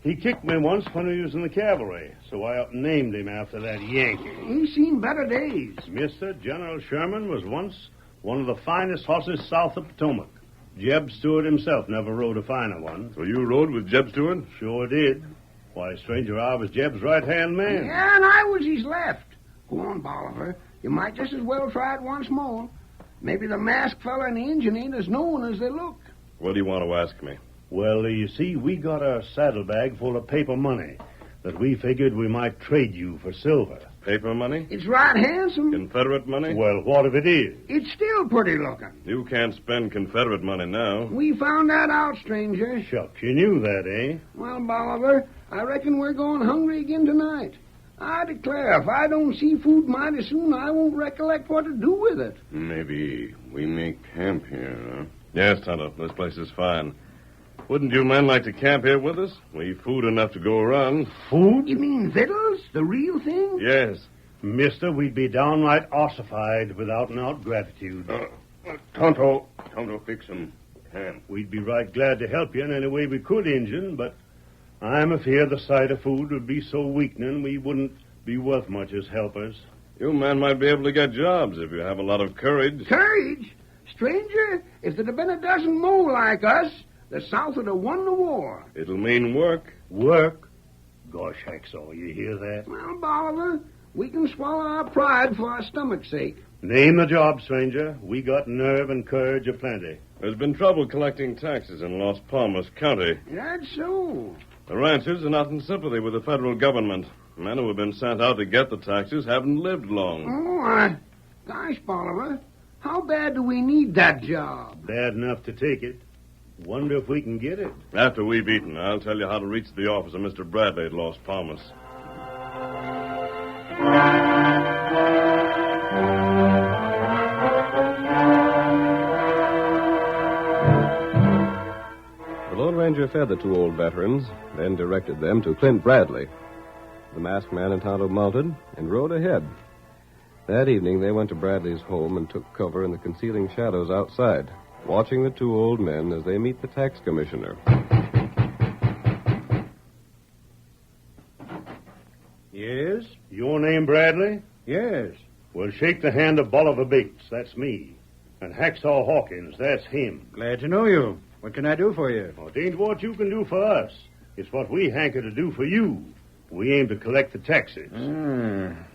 He kicked me once when he was in the cavalry, so I named him after that Yankee. He's seen better days. Mister, General Sherman was once one of the finest horses south of Potomac. Jeb Stewart himself never rode a finer one. So you rode with Jeb Stewart? Sure did. Why, stranger, I was Jeb's right-hand man. Yeah, and I was his left. Go on, Bolivar. You might just as well try it once more. Maybe the masked fella and the engine ain't as known as they look. What do you want to ask me? Well, you see, we got a saddlebag full of paper money that we figured we might trade you for silver. Paper money? It's right handsome. Confederate money? Well, what if it is? It's still pretty looking. You can't spend Confederate money now. We found that out, stranger. Shucks, you knew that, eh? Well, Bolivar, I reckon we're going hungry again tonight. I declare, if I don't see food mighty soon, I won't recollect what to do with it. Maybe we may camp here, huh? Yes, Tonto, this place is fine. Wouldn't you men like to camp here with us? We've food enough to go around. Food? You mean victuals? The real thing? Yes. Mister, we'd be downright ossified without an out gratitude. Tonto, fix some camp. We'd be right glad to help you in any way we could, Injun, but I'm afeard the sight of food would be so weakening we wouldn't be worth much as helpers. You men might be able to get jobs if you have a lot of courage. Courage? Stranger, if there'd have been a dozen more like us, the South would have won the war. It'll mean work. Work? Gosh, Hacksaw, you hear that? Well, Bolivar, we can swallow our pride for our stomach's sake. Name the job, stranger. We got nerve and courage aplenty. There's been trouble collecting taxes in Los Palmas County. That's so. The ranchers are not in sympathy with the federal government. Men who have been sent out to get the taxes haven't lived long. Oh, gosh, Bolivar, how bad do we need that job? Bad enough to take it. Wonder if we can get it. After we've eaten, I'll tell you how to reach the office of Mr. Bradley at Los Palmas. The Lone Ranger fed the two old veterans, then directed them to Clint Bradley. The masked man and Tonto mounted and rode ahead. That evening, they went to Bradley's home and took cover in the concealing shadows outside, watching the two old men as they meet the tax commissioner. Yes? Your name, Bradley? Yes. Well, shake the hand of Bolivar Bates. That's me. And Hacksaw Hawkins. That's him. Glad to know you. What can I do for you? Well, it ain't what you can do for us. It's what we hanker to do for you. We aim to collect the taxes.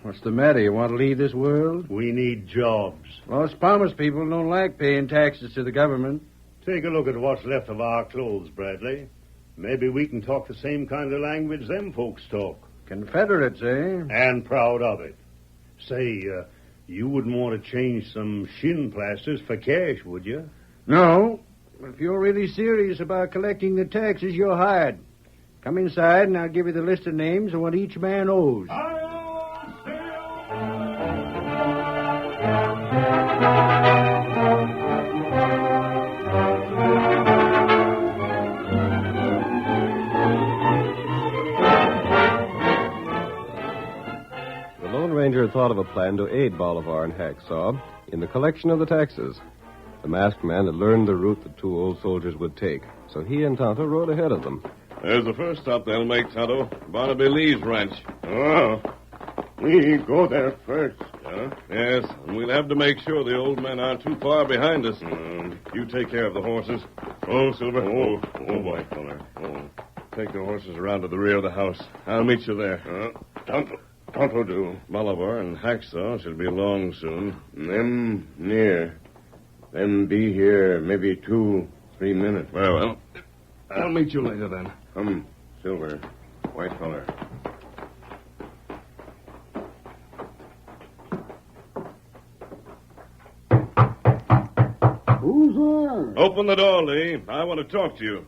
What's the matter? You want to leave this world? We need jobs. Most Palmer's people don't like paying taxes to the government. Take a look at what's left of our clothes, Bradley. Maybe we can talk the same kind of language them folks talk. Confederates, eh? And proud of it. Say, you wouldn't want to change some shin plasters for cash, would you? No. If you're really serious about collecting the taxes, you're hired. Come inside, and I'll give you the list of names and what each man owes. The Lone Ranger thought of a plan to aid Bolivar and Hacksaw in the collection of the taxes. The masked man had learned the route the two old soldiers would take, so he and Tonto rode ahead of them. There's the first stop they'll make, Tonto. Barnaby Lee's ranch. Oh, we go there first. Yes, and we'll have to make sure the old men aren't too far behind us. You take care of the horses. Oh, Silver. Oh, boy. Take the horses around to the rear of the house. I'll meet you there. Tonto do. Bolivar and Hacksaw should be along soon. Them near. Them be here maybe 2-3 minutes. Very well. I'll meet you later, then. Come, Silver. White feller. Who's there? Open the door, Lee. I want to talk to you.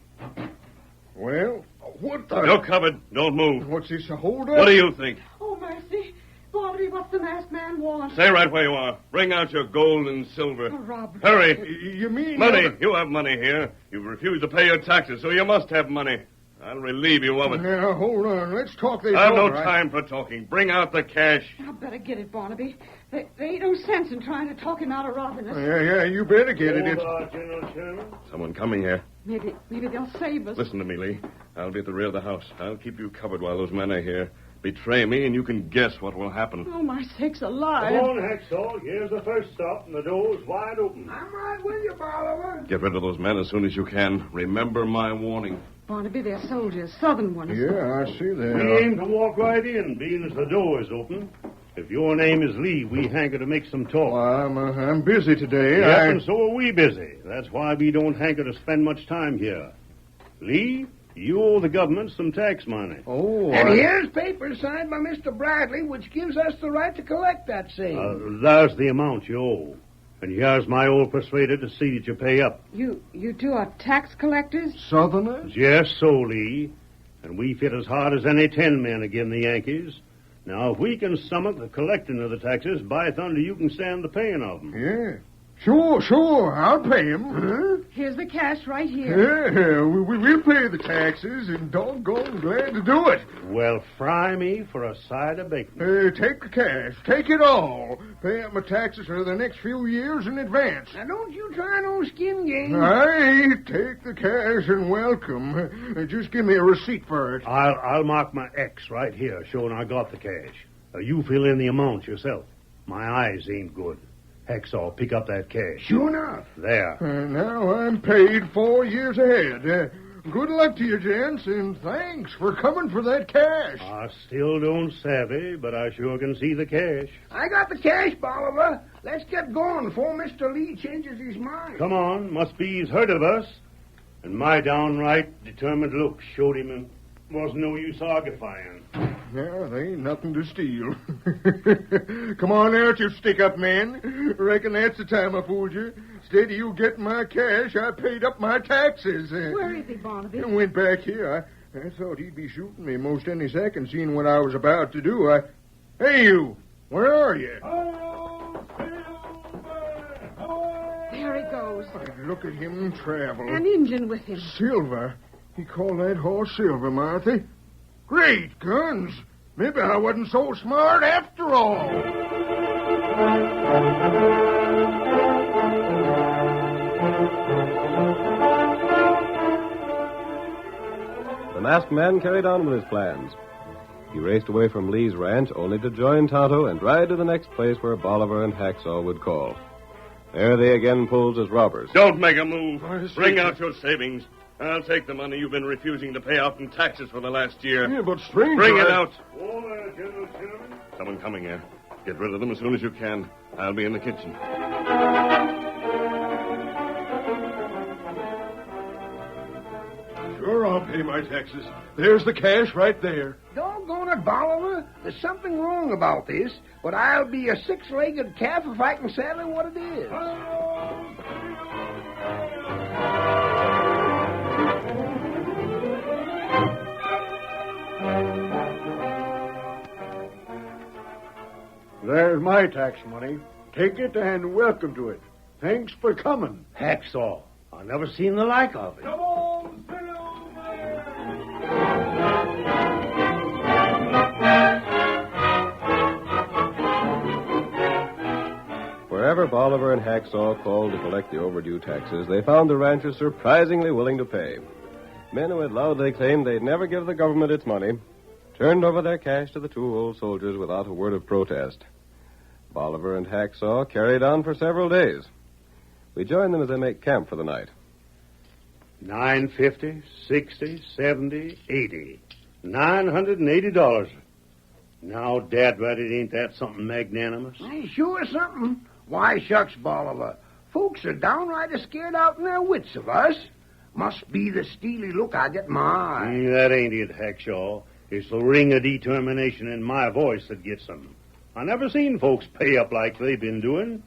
Well, what the... You're covered. Don't move. What's this, a hold-up? What do you think? Oh, mercy. Bobby, what's the masked man want? Stay right where you are. Bring out your gold and silver. A robbery. Hurry. You mean... Money. You have money here. You've refused to pay your taxes, so you must have money. I'll relieve you of it. Now, hold on. Let's talk this I've no over. time for talking. Bring out the cash. I better get it, Barnaby. There ain't no sense in trying to talk him out of robbing us. Yeah, you better get it. General Sherman. Someone coming here. Maybe they'll save us. Listen to me, Lee. I'll be at the rear of the house. I'll keep you covered while those men are here. Betray me, and you can guess what will happen. Oh, my sakes alive. Come on, Hacksaw. Here's the first stop, and the door's wide open. I'm right with you, Bolivar. Get rid of those men as soon as you can. Remember my warning. Barnaby, they're soldiers, southern ones. Yeah, I see that. We aim to walk right in, being as the door is open. If your name is Lee, we hanker to make some talk. Well, I'm busy today. Yep, and so are we busy. That's why we don't hanker to spend much time here. Lee, you owe the government some tax money. Oh, and here's papers signed by Mr. Bradley, which gives us the right to collect that same. There's the amount you owe. And here's my old persuader to see that you pay up. You two are tax collectors? Southerners? Yes, so, Lee. And we fit as hard as any 10 men again the Yankees. Now, if we can stomach the collecting of the taxes, by thunder, you can stand the paying of them. Yeah. Sure. I'll pay him. Huh? Here's the cash right here. Yeah, we'll pay the taxes, and doggone glad to do it. Well, fry me for a side of bacon. Take the cash. Take it all. Pay up my taxes for the next few years in advance. Now, don't you try no skin game. Aye, take the cash and welcome. Just give me a receipt for it. I'll mark my X right here, showing I got the cash. You fill in the amount yourself. My eyes ain't good. Hacksaw, pick up that cash. Sure enough. There. Now I'm paid 4 years ahead. Good luck to you, gents, and thanks for coming for that cash. I still don't savvy, but I sure can see the cash. I got the cash, Bolivar. Let's get going before Mr. Lee changes his mind. Come on. Must be he's heard of us. And my downright determined look showed him it wasn't no use argufying. Yeah, there ain't nothing to steal. Come on out, you stick-up man. Reckon that's the time I fooled you. Instead of you getting my cash, I paid up my taxes. Where is he, Barnaby? I went back here. I thought he'd be shooting me most any second, seeing what I was about to do. Hey, you! Where are you? There he goes. Look at him travel. An Injun with him. Silver? He called that horse Silver, Marthy. Great guns! Maybe I wasn't so smart after all. The masked man carried on with his plans. He raced away from Lee's ranch only to join Tonto and ride to the next place where Bolivar and Hacksaw would call. There they again posed as robbers. Don't make a move. Bring out your savings. I'll take the money you've been refusing to pay out in taxes for the last year. Yeah, but stranger... Bring it out. Oh, General Sherman. Someone coming here. Get rid of them as soon as you can. I'll be in the kitchen. Sure, I'll pay my taxes. There's the cash right there. Doggone it, Bolivar. There's something wrong about this, but I'll be a six-legged calf if I can settle what it is. There's my tax money. Take it and welcome to it. Thanks for coming. Hacksaw. I've never seen the like of it. Wherever Bolivar and Hacksaw called to collect the overdue taxes, they found the ranchers surprisingly willing to pay. Men who had loudly claimed they'd never give the government its money turned over their cash to the two old soldiers without a word of protest. Bolivar and Hacksaw carried on for several days. We join them as they make camp for the night. $950, $60, $70, $80. $980. Now, Dad, ain't that something magnanimous? Sure something. Why, shucks, Bolivar. Folks are downright scared out in their wits of us. Must be the steely look I get in my eye. That ain't it, Hackshaw. It's the ring of determination in my voice that gets them. I never seen folks pay up like they've been doing.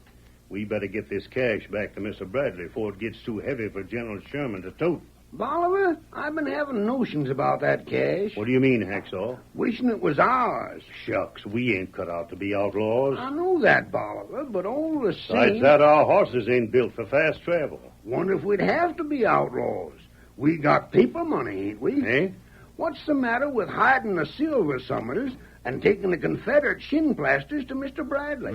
We better get this cash back to Mr. Bradley before it gets too heavy for General Sherman to tote. Bolivar, I've been having notions about that cash. What do you mean, Hacksaw? Wishing it was ours. Shucks, we ain't cut out to be outlaws. I know that, Bolivar, but all the same... Besides that, our horses ain't built for fast travel. Wonder if we'd have to be outlaws. We got paper money, ain't we? Eh? What's the matter with hiding the silver summers and taking the Confederate shin plasters to Mr. Bradley?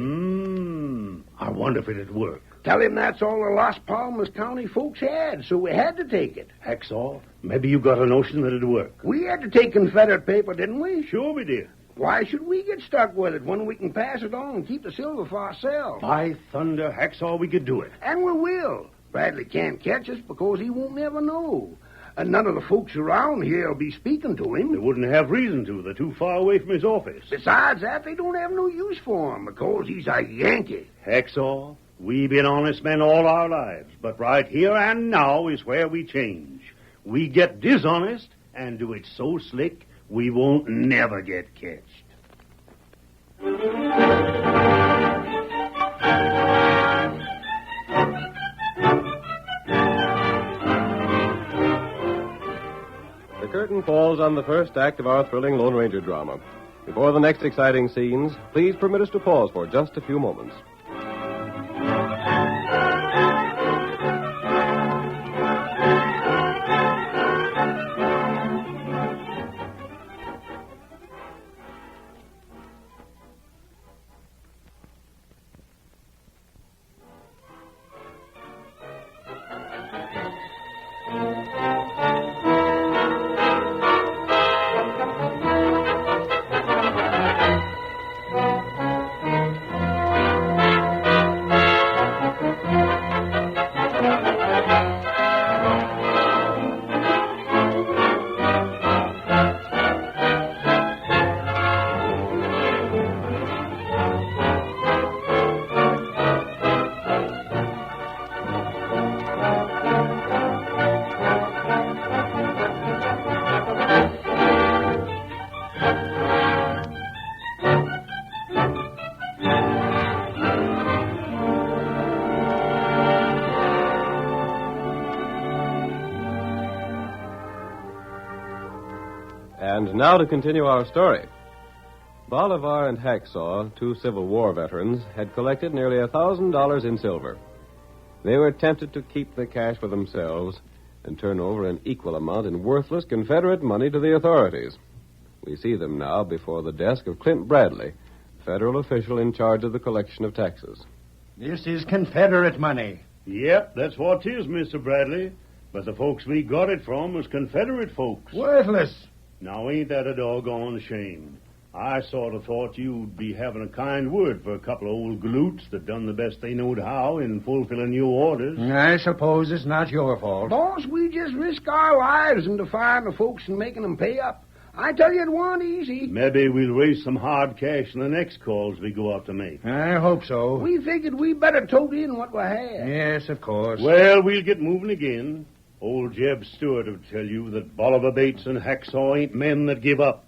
I wonder if it'd work. Tell him that's all the Las Palmas County folks had, so we had to take it. Hacksaw, maybe you got a notion that it'd work. We had to take Confederate paper, didn't we? Sure we did. Why should we get stuck with it when we can pass it on and keep the silver for ourselves? By thunder, Hacksaw, we could do it. And we will. Bradley can't catch us because he won't never know. And none of the folks around here will be speaking to him. They wouldn't have reason to. They're too far away from his office. Besides that, they don't have no use for him because he's a Yankee. Hacksaw, we've been honest men all our lives, but right here and now is where we change. We get dishonest and do it so slick we won't never get catched. The curtain falls on the first act of our thrilling Lone Ranger drama. Before the next exciting scenes, please permit us to pause for just a few moments. And now to continue our story. Bolivar and Hacksaw, two Civil War veterans, had collected nearly $1,000 in silver. They were tempted to keep the cash for themselves and turn over an equal amount in worthless Confederate money to the authorities. We see them now before the desk of Clint Bradley, federal official in charge of the collection of taxes. This is Confederate money. Yep, that's what it is, Mr. Bradley. But the folks we got it from was Confederate folks. Worthless. Now, ain't that a doggone shame? I sort of thought you'd be having a kind word for a couple of old galoots that done the best they knowed how in fulfilling your orders. I suppose it's not your fault. Boss, we just risk our lives in defying the folks and making them pay up. I tell you, it wasn't easy. Maybe we'll raise some hard cash in the next calls we go out to make. I hope so. We figured we better tote in what we had. Yes, of course. Well, we'll get moving again. Old Jeb Stewart will tell you that Bolivar Bates and Hacksaw ain't men that give up.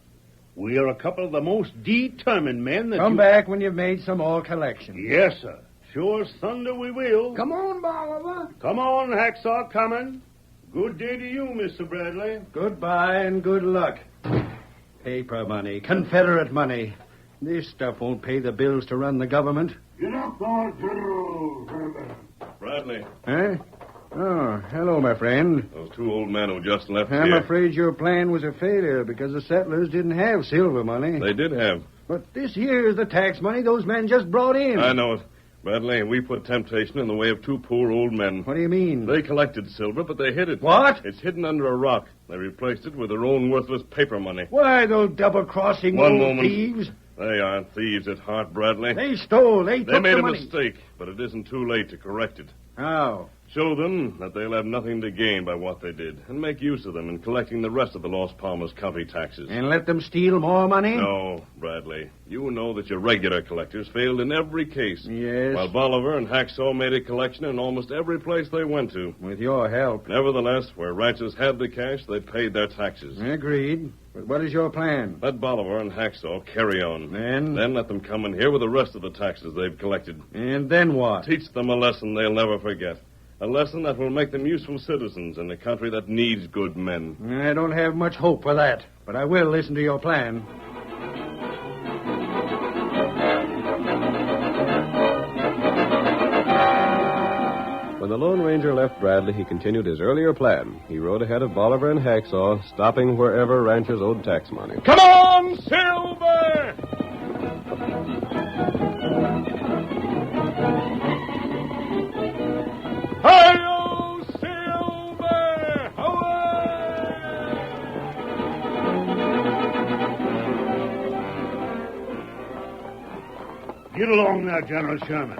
We are a couple of the most determined men that Come back when you've made some more collections. Yes, sir. Sure as thunder we will. Come on, Bolivar. Come on, Hacksaw, coming. Good day to you, Mr. Bradley. Goodbye and good luck. Paper money, Confederate money. This stuff won't pay the bills to run the government. Get up there, General. Bradley. Huh? Oh, hello, my friend. Those two old men who just left I'm here. afraid your plan was a failure because the settlers didn't have silver money. They did have. But this here is the tax money those men just brought in. I know it. Bradley, we put temptation in the way of two poor old men. What do you mean? They collected silver, but they hid it. What? It's hidden under a rock. They replaced it with their own worthless paper money. Why, those double-crossing One old moment. thieves? They aren't thieves at heart, Bradley. They stole. They took made the a money. mistake, but it isn't too late to correct it. How? Show them that they'll have nothing to gain by what they did, and make use of them in collecting the rest of the Los Palmas County taxes. And let them steal more money? No, Bradley. You know that your regular collectors failed in every case. Yes. While Bolivar and Hacksaw made a collection in almost every place they went to. With your help. Nevertheless, where ranchers had the cash, they paid their taxes. Agreed. But what is your plan? Let Bolivar and Hacksaw carry on. Then? Then let them come in here with the rest of the taxes they've collected. And then what? Teach them a lesson they'll never forget. A lesson that will make them useful citizens in a country that needs good men. I don't have much hope for that, but I will listen to your plan. When the Lone Ranger left Bradley, he continued his earlier plan. He rode ahead of Bolivar and Hacksaw, stopping wherever ranchers owed tax money. Come on, Silver! Hi-yo, Silver! Get along now, General Sherman.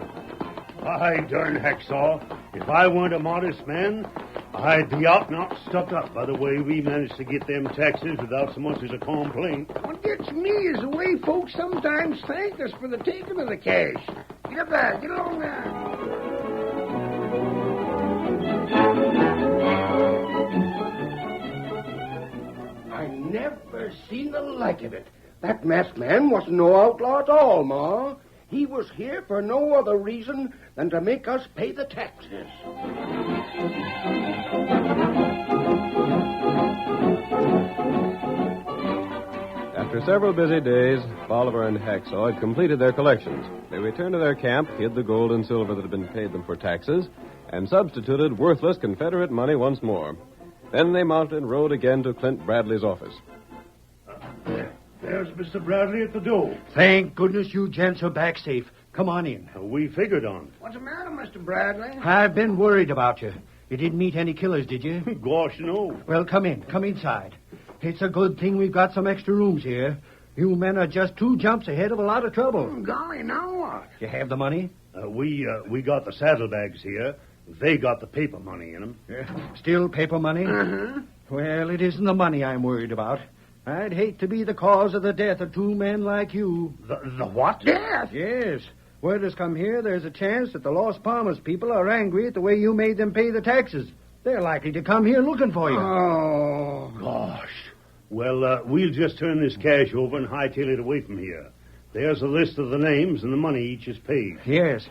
By darn Hacksaw, if I weren't a modest man, I'd be out and out stuck up by the way we managed to get them taxes without so much as a complaint. What gets me is the way folks sometimes thank us for the taking of the cash. Get up there. Get along there. I never seen the like of it. That masked man wasn't no outlaw at all, Ma. He was here for no other reason than to make us pay the taxes. After several busy days, Bolivar and Hacksaw had completed their collections. They returned to their camp, hid the gold and silver that had been paid them for taxes, and substituted worthless Confederate money once more. Then they mounted and rode again to Clint Bradley's office. There's Mr. Bradley at the door. Thank goodness you gents are back safe. Come on in. We figured on What's the matter, Mr. Bradley? I've been worried about you. You didn't meet any killers, did you? it. Gosh, no. Well, come in. Come inside. It's a good thing we've got some extra rooms here. You men are just 2 jumps ahead of a lot of trouble. Golly, now what? You have the money? We got the saddlebags here. They got the paper money in them. Still paper money? Uh-huh. Well, it isn't the money I'm worried about. I'd hate to be the cause of the death of 2 men like you. The what? Death? Yes. Word has come here there's a chance that the Los Palmas people are angry at the way you made them pay the taxes. They're likely to come here looking for you. Oh. Gosh. Well, we'll just turn this cash over and hightail it away from here. There's a list of the names and the money each is paid. Yes.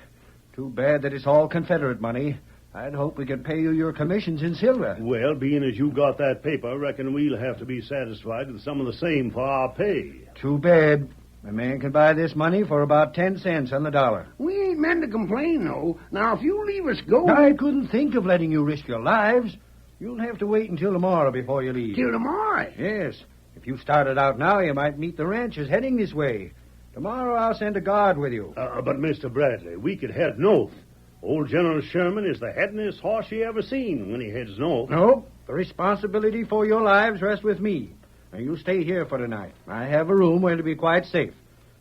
Too bad that it's all Confederate money. I'd hope we could pay you your commissions in silver. Well, being as you got that paper, I reckon we'll have to be satisfied with some of the same for our pay. Too bad. A man can buy this money for about 10 cents on the dollar. We ain't meant to complain, though. Now, if you leave us go... I couldn't think of letting you risk your lives. You'll have to wait until tomorrow before you leave. Till tomorrow? Yes. If you started out now, you might meet the ranchers heading this way. Tomorrow I'll send a guard with you. But, Mr. Bradley, we could head north. Old General Sherman is the headinest horse you ever seen when he heads north. No, the responsibility for your lives rests with me. Now, you stay here for tonight. I have a room where it'll be quite safe.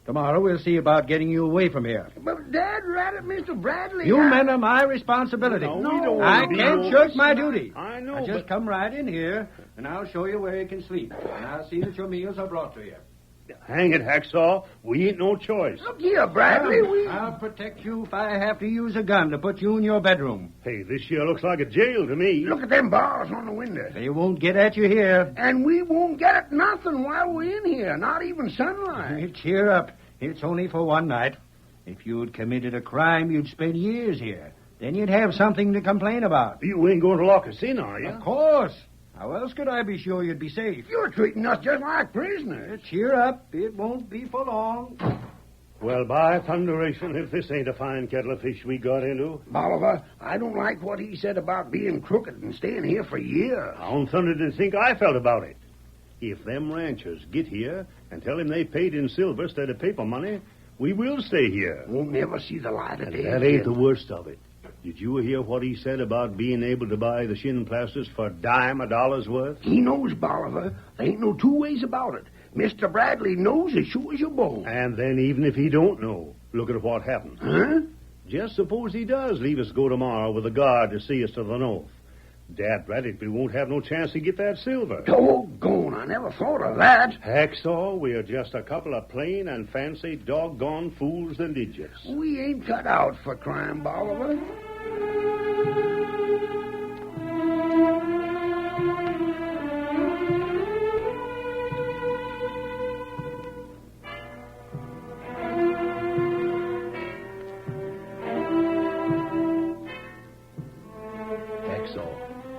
Tomorrow we'll see about getting you away from here. But Dad, rather, Mr. Bradley... You men are my responsibility. No, we don't I want to can't be shirk my duty. I know, Now, just come right in here, and I'll show you where you can sleep. And I'll see that your meals are brought to you. Hang it, Hacksaw. We ain't no choice. Look here, Bradley, I'll protect you if I have to use a gun to put you in your bedroom. Hey, this here looks like a jail to me. Look at them bars on the window. They won't get at you here. And we won't get at nothing while we're in here, not even sunlight. Cheer up. It's only for one night. If you'd committed a crime, you'd spend years here. Then you'd have something to complain about. You ain't going to lock us in, are you? Of course. How else could I be sure you'd be safe? You're treating us just like prisoners. Cheer up. It won't be for long. Well, by thunderation, if this ain't a fine kettle of fish we got into. Bolivar, I don't like what he said about being crooked and staying here for years. How in thunder did you think I felt about it? If them ranchers get here and tell him they paid in silver instead of paper money, we will stay here. We'll never see the light of day. That ain't the worst of it. Did you hear what he said about being able to buy the shin plasters for a dime a dollar's worth? He knows, Bolivar. There ain't no two ways about it. Mr. Bradley knows as sure as your bone. And then even if he don't know, look at what happened. Huh? Just suppose he does leave us go tomorrow with a guard to see us to the north. Dad Bradley, we won't have no chance to get that silver. Doggone, I never thought of that. Hacksaw, we are just a couple of plain and fancy doggone fools and idiots. We ain't cut out for crime, Bolivar.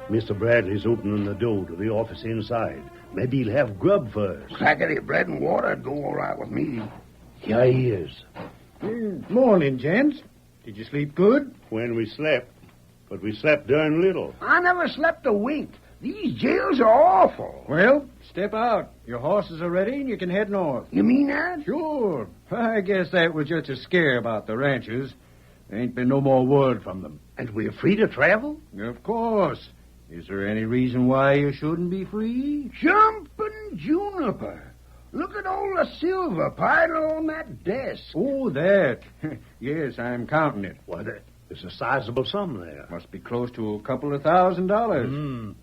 Mr. Bradley's opening the door to the office inside. Maybe he'll have grub first. Crackety bread and water'd go all right with me. Here he is. Morning, gents. Did you sleep good? When we slept. But we slept darn little. I never slept a wink. These jails are awful. Well, step out. Your horses are ready and you can head north. You mean that? Sure. I guess that was just a scare about the ranchers. There ain't been no more word from them. And we're free to travel? Of course. Is there any reason why you shouldn't be free? Jumping juniper. Look at all the silver piled on that desk. Oh, that. Yes, I'm counting it. Why, there's a sizable sum there. Must be close to $2,000.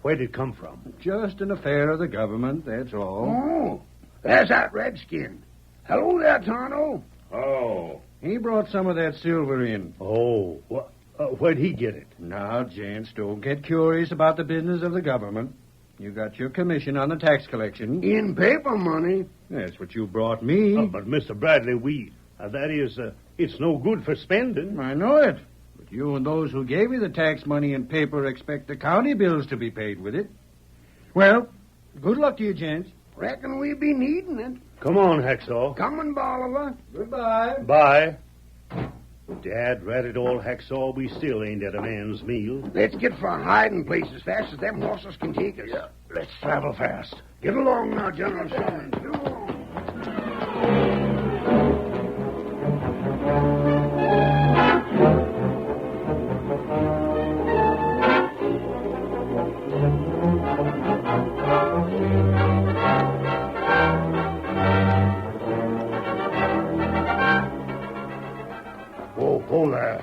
Where'd it come from? Just an affair of the government, that's all. Oh, there's that redskin. Hello there, Tonto. Oh. He brought some of that silver in. Oh, where'd he get it? Now, gents, don't get curious about the business of the government. You got your commission on the tax collection. In paper money. That's what you brought me. But, Mr. Bradley, it's no good for spending. I know it. But you and those who gave you the tax money in paper expect the county bills to be paid with it. Well, good luck to you, gents. Reckon we be needing it. Come on, Hacksaw. Coming, Bolivar. Goodbye. Bye. Dad, rat it all, Hacksaw, we still ain't at a man's meal. Let's get for a hiding place as fast as them horses can take us. Yeah, let's travel fast. Get along now, General Summers. Get along. Whoa there.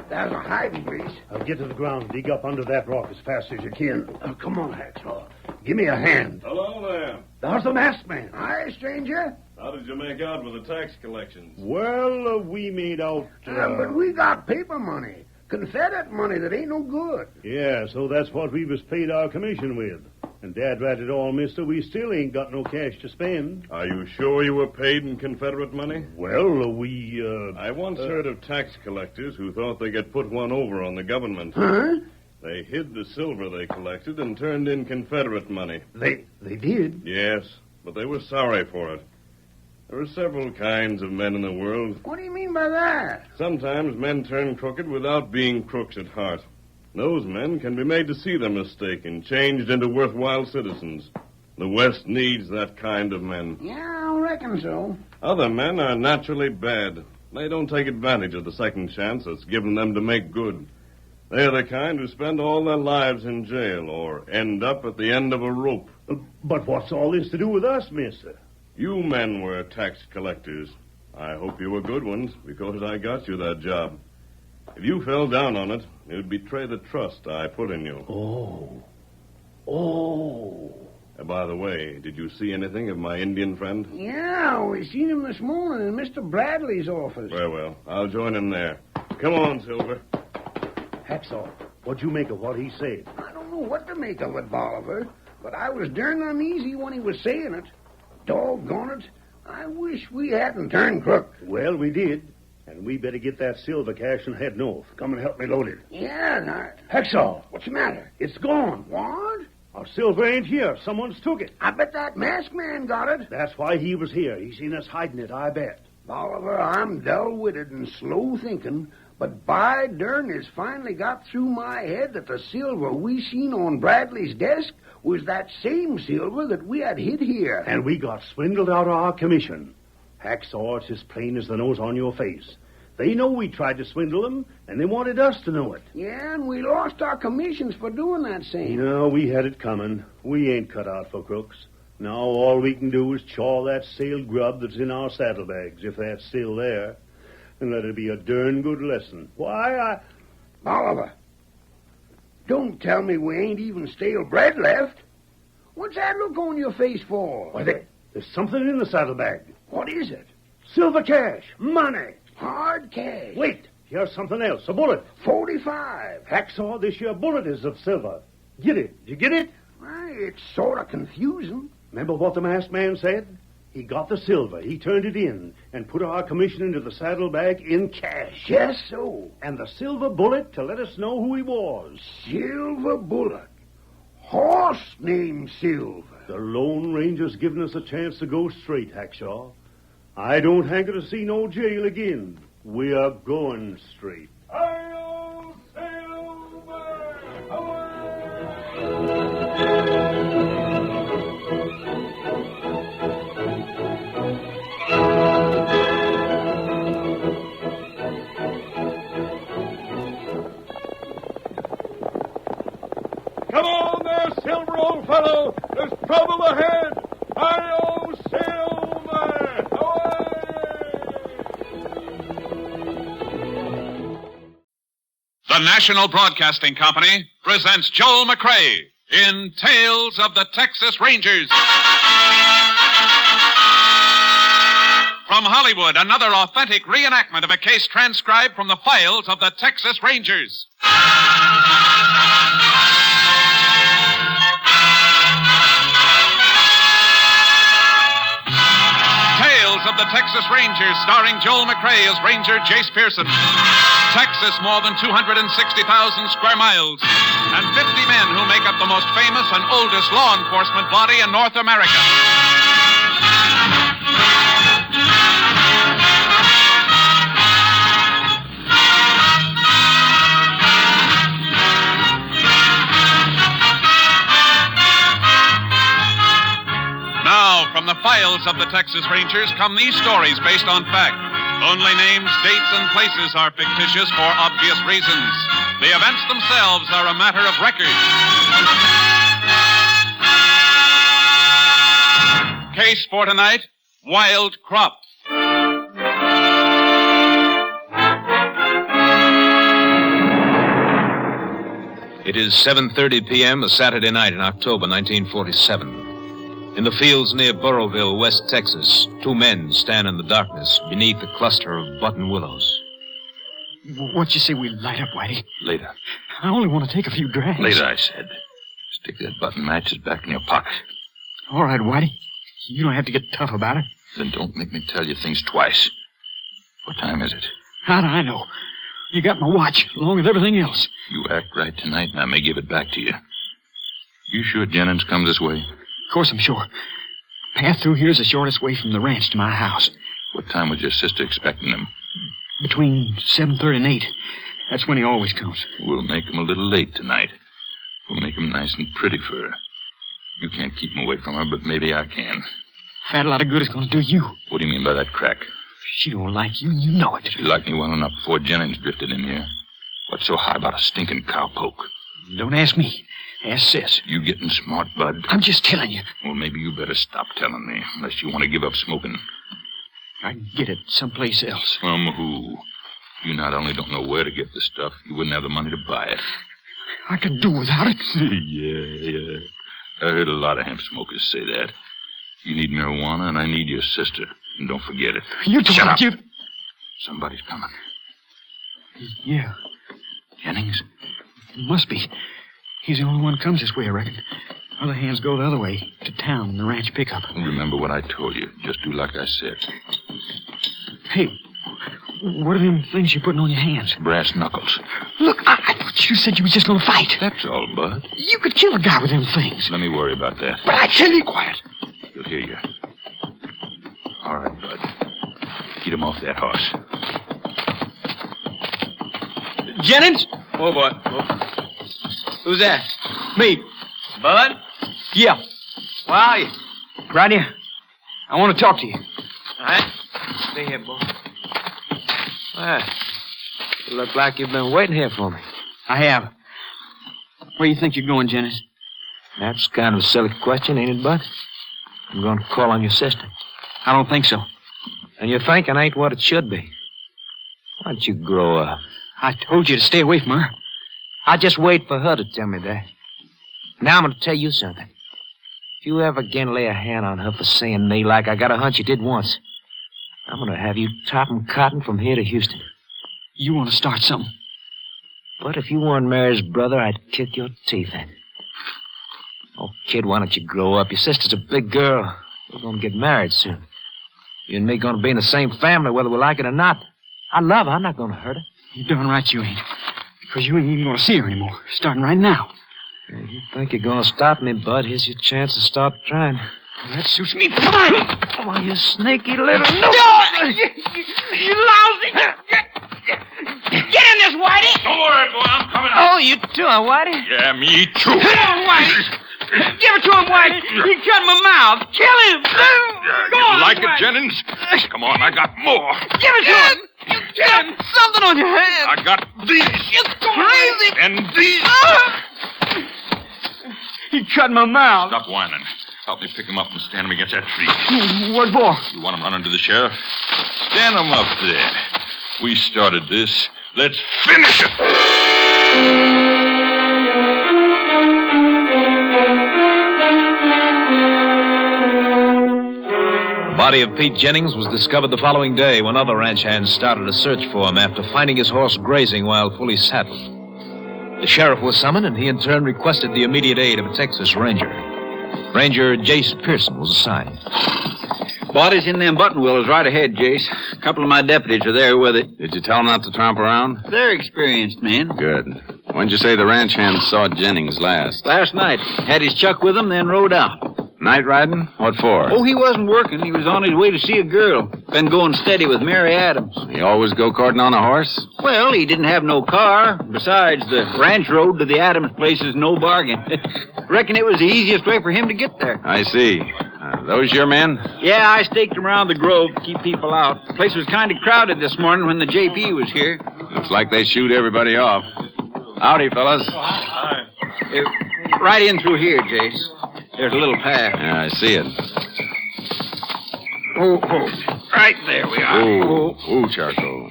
There's a hiding place. I'll get to the ground, dig up under that rock as fast as you can. Come on, Hacksaw. Give me a hand. Hello there. There's the masked man. Hi, stranger. How did you make out with the tax collections? Well, we made out... But we got paper money. Confederate money that ain't no good. Yeah, so that's what we was paid our commission with. And Dad rat it all, mister, we still ain't got no cash to spend. Are you sure you were paid in Confederate money? Well, I once heard of tax collectors who thought they could put one over on the government. Huh? They hid the silver they collected and turned in Confederate money. They did? Yes, but they were sorry for it. There are several kinds of men in the world. What do you mean by that? Sometimes men turn crooked without being crooks at heart. Those men can be made to see their mistake and changed into worthwhile citizens. The West needs that kind of men. Yeah, I reckon so. Other men are naturally bad. They don't take advantage of the second chance that's given them to make good. They're the kind who spend all their lives in jail or end up at the end of a rope. But what's all this to do with us, mister? You men were tax collectors. I hope you were good ones, because I got you that job. If you fell down on it, it would betray the trust I put in you. Oh. By the way, did you see anything of my Indian friend? Yeah, we seen him this morning in Mr. Bradley's office. Very well. I'll join him there. Come on, Silver. Hacksaw, what'd you make of what he said? I don't know what to make of it, Bolivar, but I was darn uneasy when he was saying it. Doggone it. I wish we hadn't turned crook. Well, we did. And we better get that silver cash and head north. Come and help me load it. Yeah, Hacksaw, what's the matter? it's gone. What? Our silver ain't here. Someone's took it. I bet that masked man got it. That's why he was here. He seen us hiding it, I bet. Bolivar, I'm dull-witted and slow thinking, but by darn it's finally got through my head that the silver we seen on Bradley's desk was that same silver that we had hid here. And we got swindled out of our commission. Hacksaw, it's as plain as the nose on your face. They know we tried to swindle them, and they wanted us to know it. Yeah, and we lost our commissions for doing that same. No, we had it coming. We ain't cut out for crooks. Now all we can do is chaw that sailed grub that's in our saddlebags, if that's still there. And let it be a darn good lesson. Why, Bolivar, don't tell me we ain't even stale bread left. What's that look on your face for? Why, there's something in the saddlebag. What is it? Silver cash. Money. Hard cash. Wait. Here's something else. A bullet. 45. Hacksaw, this here bullet is of silver. Get it. Did you get it? Why, it's sort of confusing. Remember what the masked man said? He got the silver. He turned it in and put our commission into the saddlebag in cash. Yes, so. And the silver bullet to let us know who he was. Silver bullet. Horse named Silver. The Lone Ranger's given us a chance to go straight, Hackshaw. I don't hanker to see no jail again. We are going straight. Come on there, Silver, old fellow. There's trouble ahead. Hi-yo, Silver! The National Broadcasting Company presents Joel McCrea in Tales of the Texas Rangers. From Hollywood, another authentic reenactment of a case transcribed from the files of the Texas Rangers. Tales of the Texas Rangers, starring Joel McCrea as Ranger Jace Pearson. Texas, more than 260,000 square miles, and 50 men who make up the most famous and oldest law enforcement body in North America. Now, from the files of the Texas Rangers come these stories based on fact. Only names, dates, and places are fictitious for obvious reasons. The events themselves are a matter of record. Case for tonight, Wild Crop. It is 7:30 p.m. a Saturday night in October 1947. In the fields near Burrowville, West Texas, two men stand in the darkness beneath a cluster of button willows. What'd you say we light up, Whitey? Later. I only want to take a few drags. Later, I said. Stick that button matches back in your pocket. All right, Whitey. You don't have to get tough about it. Then don't make me tell you things twice. What time is it? How do I know? You got my watch, along with everything else. You act right tonight, and I may give it back to you. You sure Jennings comes this way? Of course I'm sure. Path through here is the shortest way from the ranch to my house. What time was your sister expecting him? Between 7:30 and 8. That's when he always comes. We'll make him a little late tonight. We'll make him nice and pretty for her. You can't keep him away from her, but maybe I can. Fat lot of good is going to do you. What do you mean by that crack? She don't like you. You know it. She liked me well enough before Jennings drifted in here. What's so high about a stinking cowpoke? Don't ask me. Ask Sis. You getting smart, Bud? I'm just telling you. Well, maybe you better stop telling me, unless you want to give up smoking. I can get it someplace else. From who? You not only don't know where to get the stuff, you wouldn't have the money to buy it. I could do without it. Yeah. I heard a lot of hemp smokers say that. You need marijuana, and I need your sister. And don't forget it. You don't Shut up. you... Somebody's coming. Yeah. Jennings? It must be. He's the only one who comes this way, I reckon. Other hands go the other way, to town in the ranch pickup. Remember what I told you. Just do like I said. Hey, what are them things you're putting on your hands? Brass knuckles. Look, I thought you said you was just going to fight. That's all, Bud. You could kill a guy with them things. Let me worry about that. But I tell you, quiet. He'll hear you. All right, Bud. Get him off that horse. Jennings? Oh, boy. Who's that? Me. Bud? Yeah. Where are you? Right here. I want to talk to you. All right. Stay here, boy. Well, you look like you've been waiting here for me. I have. Where you think you're going, Jennings? That's kind of a silly question, ain't it, Bud? I'm going to call on your sister. I don't think so. And your thinking ain't what it should be. Why don't you grow up? I told you to stay away from her. I just wait for her to tell me that. Now I'm going to tell you something. If you ever again lay a hand on her for saying me like I got a hunch you did once, I'm going to have you topping cotton from here to Houston. You want to start something? But if you weren't Mary's brother, I'd kick your teeth in. Oh, kid, why don't you grow up? Your sister's a big girl. We're going to get married soon. You and me going to be in the same family, whether we like it or not. I love her. I'm not going to hurt her. You're darn right you ain't. Because you ain't even going to see her anymore. Starting right now. You think you're going to stop me, Bud? Here's your chance to start trying. Well, that suits me fine. Oh, you sneaky little... No! You lousy! Get in this, Whitey! Don't worry, boy. I'm coming Oh, you too, huh, Whitey? Yeah, me too. Come on, Whitey! Give it to him, Whitey! He cut my mouth! Kill him! Go You on, like Whitey. it, Jennings? Come on, I got more. Give it to him! You got something on your hand! I got these. You're crazy! And these. He cut my mouth. Stop whining. Help me pick him up and stand him against that tree. What for? You want him running to the sheriff? Stand him up there. We started this. Let's finish it. The body of Pete Jennings was discovered the following day when other ranch hands started a search for him after finding his horse grazing while fully saddled. The sheriff was summoned, and he in turn requested the immediate aid of a Texas ranger. Ranger Jace Pearson was assigned. Body's in them button wheelers right ahead, Jace. A couple of my deputies are there with it. Did you tell them not to tromp around? They're experienced men. Good. When'd you say the ranch hands saw Jennings last? Last night. Had his chuck with him, then rode out. Night riding? What for? Oh, he wasn't working. He was on his way to see a girl. Been going steady with Mary Adams. He always go courting on a horse? Well, he didn't have no car. Besides, the ranch road to the Adams place is no bargain. Reckon it was the easiest way for him to get there. I see. Those your men? Yeah, I staked him around the grove to keep people out. The place was kind of crowded this morning when the JP was here. Looks like they shoot everybody off. Howdy, fellas. Hi. Right in through here, Jace. There's a little path. Yeah, I see it. Oh, right there we are. Ooh, charcoal.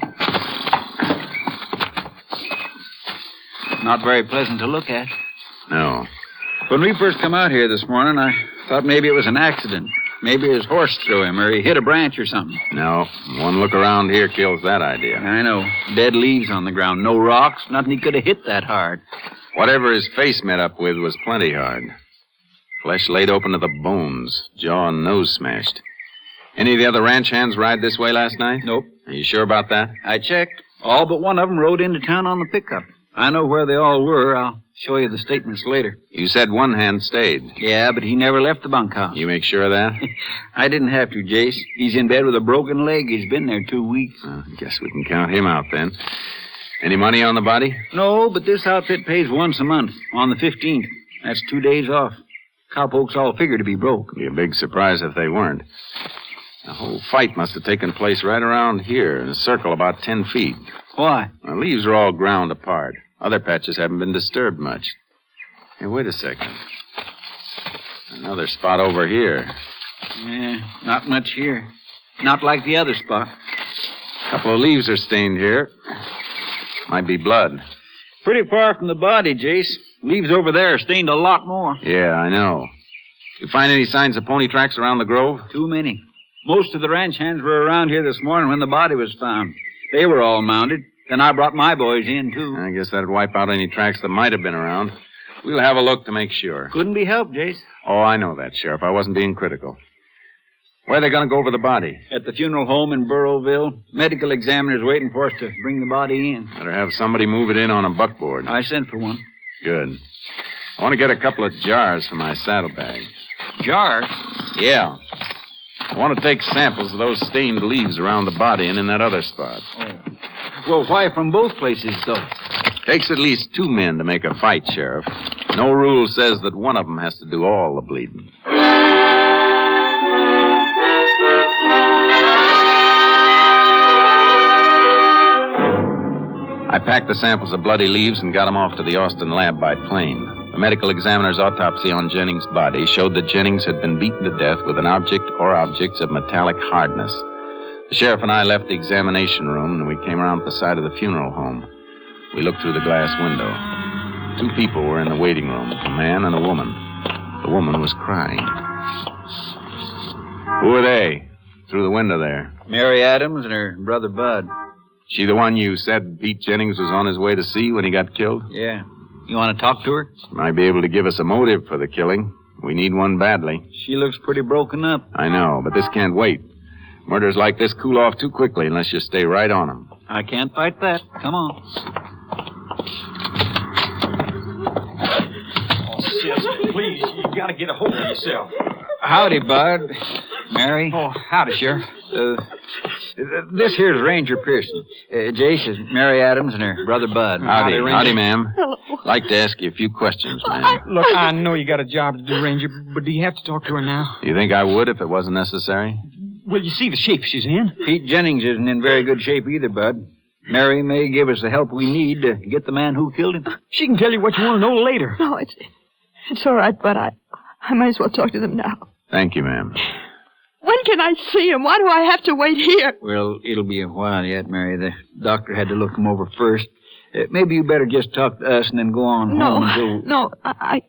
Not very pleasant to look at. No. When we first come out here this morning, I thought maybe it was an accident. Maybe his horse threw him, or he hit a branch or something. No. One look around here kills that idea. I know. Dead leaves on the ground. No rocks. Nothing he could have hit that hard. Whatever his face met up with was plenty hard. Flesh laid open to the bones. Jaw and nose smashed. Any of the other ranch hands ride this way last night? Nope. Are you sure about that? I checked. All but one of them rode into town on the pickup. I know where they all were. I'll show you the statements later. You said one hand stayed. Yeah, but he never left the bunkhouse. You make sure of that? I didn't have to, Jace. He's in bed with a broken leg. He's been there 2 weeks. I guess we can count him out then. Any money on the body? No, but this outfit pays once a month, on the 15th. That's 2 days off. Cowpokes all figure to be broke. Be a big surprise if they weren't. The whole fight must have taken place right around here, in a circle about 10 feet. Why? The leaves are all ground apart. Other patches haven't been disturbed much. Hey, wait a second. Another spot over here. Yeah, not much here. Not like the other spot. A couple of leaves are stained here. Might be blood. Pretty far from the body, Jace. Leaves over there are stained a lot more. Yeah, I know. You find any signs of pony tracks around the grove? Too many. Most of the ranch hands were around here this morning when the body was found. They were all mounted. Then I brought my boys in, too. I guess that'd wipe out any tracks that might have been around. We'll have a look to make sure. Couldn't be helped, Jace. Oh, I know that, Sheriff. I wasn't being critical. Where are they going to go over the body? At the funeral home in Burrowville. Medical examiner's waiting for us to bring the body in. Better have somebody move it in on a buckboard. I sent for one. Good. I want to get a couple of jars for my saddlebag. Jars? Yeah. I want to take samples of those stained leaves around the body and in that other spot. Oh. Well, why from both places, though? Takes at least 2 men to make a fight, Sheriff. No rule says that one of them has to do all the bleeding. I packed the samples of bloody leaves and got them off to the Austin lab by plane. The medical examiner's autopsy on Jennings' body showed that Jennings had been beaten to death with an object or objects of metallic hardness. The sheriff and I left the examination room, and we came around the side of the funeral home. We looked through the glass window. 2 people were in the waiting room, a man and a woman. The woman was crying. Who are they? Through the window there. Mary Adams and her brother Bud. She the one you said Pete Jennings was on his way to see when he got killed? Yeah. You want to talk to her? Might be able to give us a motive for the killing. We need one badly. She looks pretty broken up. I know, but this can't wait. Murders like this cool off too quickly unless you stay right on them. I can't fight that. Come on. Oh, sis, please, you got to get a hold of yourself. Howdy, Bud. Mary. Oh, howdy, Sheriff. This here's Ranger Pearson. Jace is Mary Adams and her brother Bud. Howdy, ma'am. Hello. Like to ask you a few questions, ma'am. Look, I know you got a job to do, Ranger, but do you have to talk to her now? You think I would if it wasn't necessary? Well, you see the shape she's in. Pete Jennings isn't in very good shape either, Bud. Mary may give us the help we need to get the man who killed him. She can tell you what you want to know later. No, it's all right, but I might as well talk to them now. Thank you, ma'am. When can I see him? Why do I have to wait here? Well, it'll be a while yet, Mary. The doctor had to look him over first. Maybe you better just talk to us and then go on home. No, I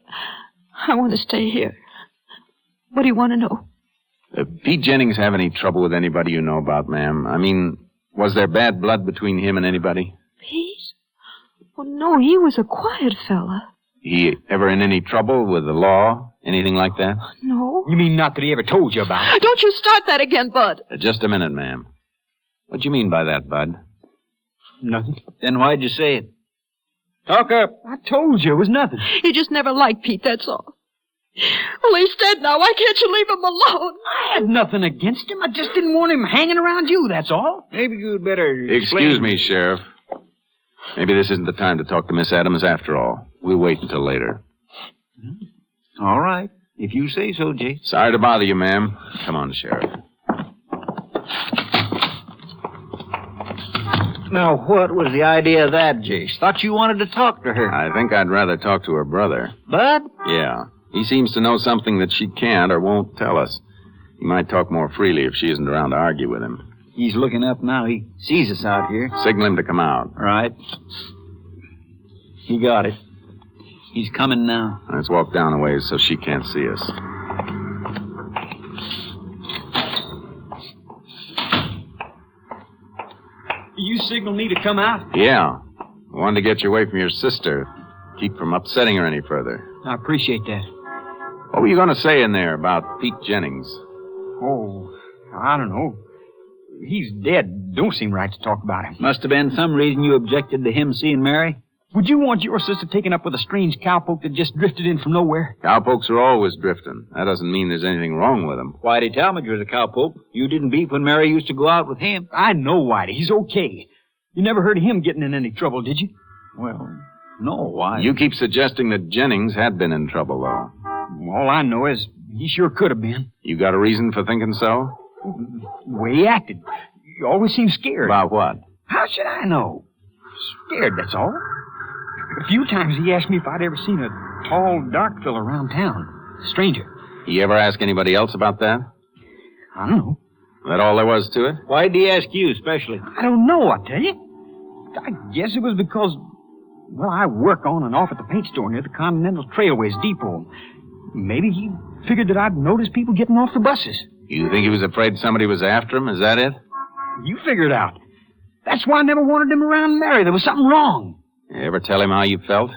want to stay here. What do you want to know? Pete Jennings have any trouble with anybody you know about, ma'am? I mean, was there bad blood between him and anybody? Pete? Well, no, he was a quiet fella. He ever in any trouble with the law? Anything like that? No. You mean not that he ever told you about it? Don't you start that again, Bud. Just a minute, ma'am. What do you mean by that, Bud? Nothing. Then why'd you say it? Talk up. I told you it was nothing. He just never liked Pete, that's all. Well, he's dead now. Why can't you leave him alone? I had nothing against him. I just didn't want him hanging around you, that's all. Maybe you'd better Excuse me, Sheriff. Maybe this isn't the time to talk to Miss Adams after all. We'll wait until later. All right. If you say so, Jay. Sorry to bother you, ma'am. Come on, Sheriff. Now, what was the idea of that, Jace? Thought you wanted to talk to her. I think I'd rather talk to her brother. Bud? Yeah. He seems to know something that she can't or won't tell us. He might talk more freely if she isn't around to argue with him. He's looking up now. He sees us out here. Signal him to come out. Right. He got it. He's coming now. Let's walk down a ways so she can't see us. You signal me to come out? Yeah. I wanted to get you away from your sister. Keep from upsetting her any further. I appreciate that. What were you going to say in there about Pete Jennings? Oh, I don't know. He's dead. Don't seem right to talk about him. Must have been some reason you objected to him seeing Mary. Would you want your sister taken up with a strange cowpoke that just drifted in from nowhere? Cowpokes are always drifting. That doesn't mean there's anything wrong with them. Whitey Talmadge was a cowpoke. You didn't beef when Mary used to go out with him. I know Whitey. He's okay. You never heard of him getting in any trouble, did you? Well, no, why? You keep suggesting that Jennings had been in trouble, though. All I know is he sure could have been. You got a reason for thinking so? The way he acted. He always seemed scared. About what? How should I know? Scared, that's all. A few times he asked me if I'd ever seen a tall, dark fella around town. Stranger. He ever ask anybody else about that? I don't know. That all there was to it? Why'd he ask you especially? I don't know, I tell you. I guess it was because, well, I work on and off at the paint store near the Continental Trailways Depot. Maybe he figured that I'd notice people getting off the buses. You think he was afraid somebody was after him? Is that it? You figure it out. That's why I never wanted him around Mary. There was something wrong. You ever tell him how you felt?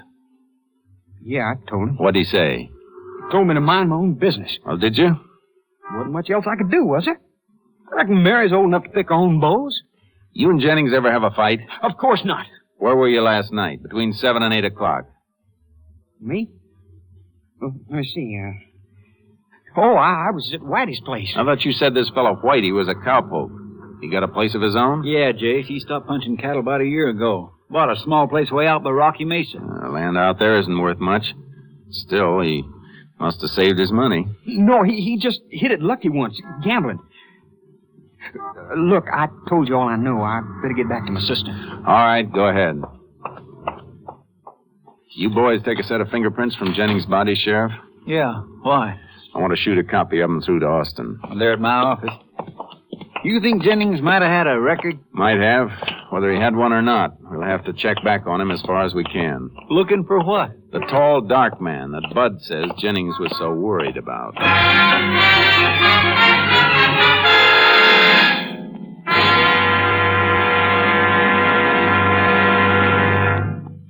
Yeah, I told him. What'd he say? He told me to mind my own business. Well, did you? Wasn't much else I could do, was there? I reckon Mary's old enough to pick her own bows. You and Jennings ever have a fight? Of course not. Where were you last night? Between 7 and 8 o'clock. Me? Well, let me see. I was at Whitey's place. I thought you said this fellow Whitey was a cowpoke. He got a place of his own? Yeah, Jace. He stopped punching cattle about a year ago. Bought a small place way out by Rocky Mesa. Land out there isn't worth much. Still, he must have saved his money. No, he just hit it lucky once, gambling. Look, I told you all I know. I better get back to my sister. All right, go ahead. You boys take a set of fingerprints from Jennings' body, Sheriff? Yeah, why? I want to shoot a copy of them through to Austin. They're at my office. You think Jennings might have had a record? Might have. Whether he had one or not, we'll have to check back on him as far as we can. Looking for what? The tall, dark man that Bud says Jennings was so worried about.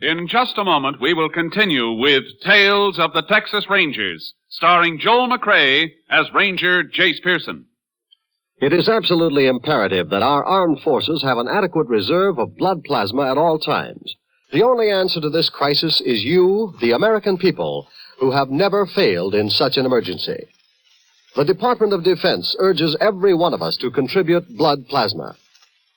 In just a moment, we will continue with Tales of the Texas Rangers, starring Joel McCrae as Ranger Jace Pearson. It is absolutely imperative that our armed forces have an adequate reserve of blood plasma at all times. The only answer to this crisis is you, the American people, who have never failed in such an emergency. The Department of Defense urges every one of us to contribute blood plasma.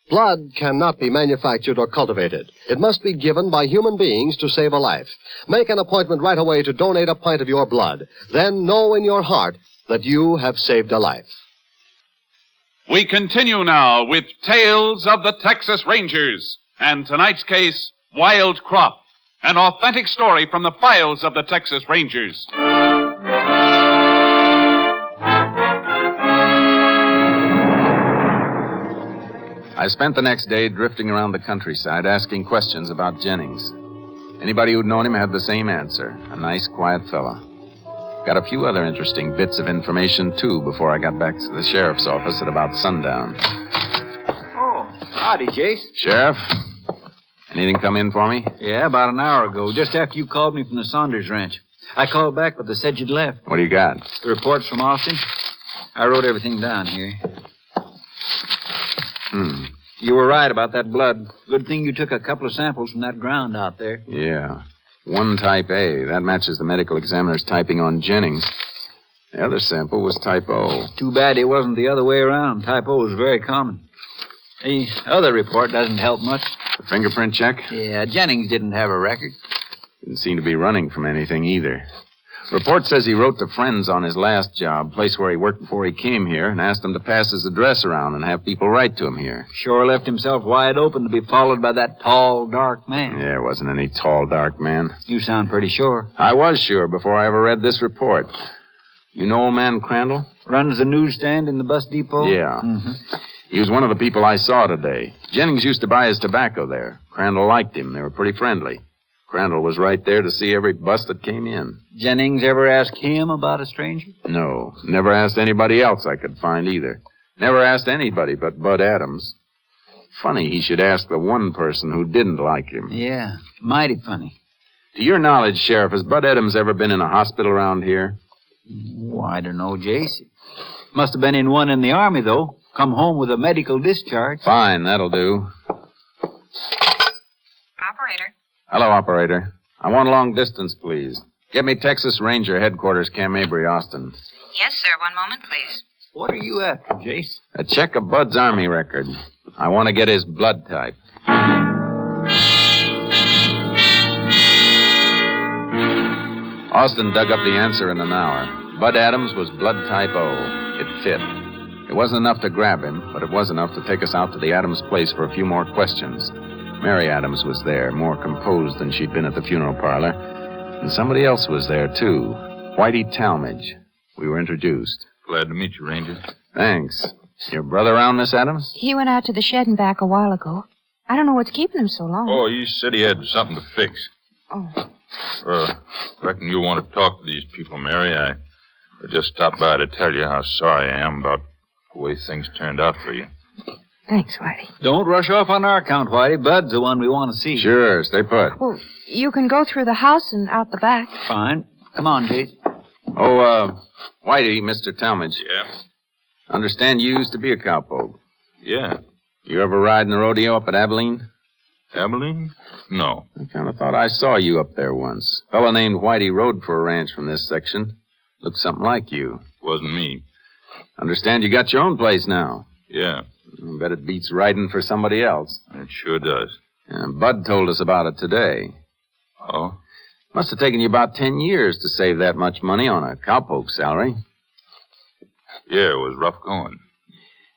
Blood cannot be manufactured or cultivated. It must be given by human beings to save a life. Make an appointment right away to donate a pint of your blood. Then know in your heart that you have saved a life. We continue now with Tales of the Texas Rangers, and tonight's case, Wild Crop, an authentic story from the files of the Texas Rangers. I spent the next day drifting around the countryside asking questions about Jennings. Anybody who'd known him had the same answer. A nice, quiet fella. Got a few other interesting bits of information, too, before I got back to the sheriff's office at about sundown. Oh, howdy, Jace. Sheriff, anything come in for me? Yeah, about an hour ago, just after you called me from the Saunders Ranch. I called back, but they said you'd left. What do you got? The reports from Austin. I wrote everything down here. You were right about that blood. Good thing you took a couple of samples from that ground out there. Yeah. 1 type A. That matches the medical examiner's typing on Jennings. The other sample was type O. Too bad it wasn't the other way around. Type O is very common. The other report doesn't help much. The fingerprint check? Yeah, Jennings didn't have a record. Didn't seem to be running from anything either. Report says he wrote to friends on his last job, place where he worked before he came here, and asked them to pass his address around and have people write to him here. Sure left himself wide open to be followed by that tall, dark man. There wasn't any tall, dark man. You sound pretty sure. I was sure before I ever read this report. You know old man Crandall? Runs the newsstand in the bus depot? Yeah. Mm-hmm. He was one of the people I saw today. Jennings used to buy his tobacco there. Crandall liked him. They were pretty friendly. Crandall was right there to see every bus that came in. Jennings ever asked him about a stranger? No. Never asked anybody else I could find either. Never asked anybody but Bud Adams. Funny he should ask the one person who didn't like him. Yeah, mighty funny. To your knowledge, Sheriff, has Bud Adams ever been in a hospital around here? Oh, I don't know, Jace. Must have been in one in the Army, though. Come home with a medical discharge. Fine, that'll do. Operator. Hello, operator. I want long distance, please. Get me Texas Ranger Headquarters, Camp Mabry, Austin. Yes, sir. One moment, please. What are you after, Jace? A check of Bud's Army record. I want to get his blood type. Austin dug up the answer in an hour. Bud Adams was blood type O. It fit. It wasn't enough to grab him, but it was enough to take us out to the Adams place for a few more questions. Mary Adams was there, more composed than she'd been at the funeral parlor. And somebody else was there, too. Whitey Talmadge. We were introduced. Glad to meet you, Ranger. Thanks. Your brother around, Miss Adams? He went out to the shed and back a while ago. I don't know what's keeping him so long. Oh, he said he had something to fix. Oh. Reckon you want to talk to these people, Mary. I just stopped by to tell you how sorry I am about the way things turned out for you. Thanks, Whitey. Don't rush off on our account, Whitey. Bud's the one we want to see. Sure, stay put. Well, you can go through the house and out the back. Fine. Come on, Jase. Oh, Whitey, Mr. Talmadge. Yeah? Understand you used to be a cowpoke. Yeah. You ever ride in the rodeo up at Abilene? Abilene? No. I kind of thought I saw you up there once. A fellow named Whitey rode for a ranch from this section. Looked something like you. Wasn't me. Understand you got your own place now. Yeah. I bet it beats riding for somebody else. It sure does. Bud told us about it today. Oh? Must have taken you about 10 years to save that much money on a cowpoke salary. Yeah, it was rough going.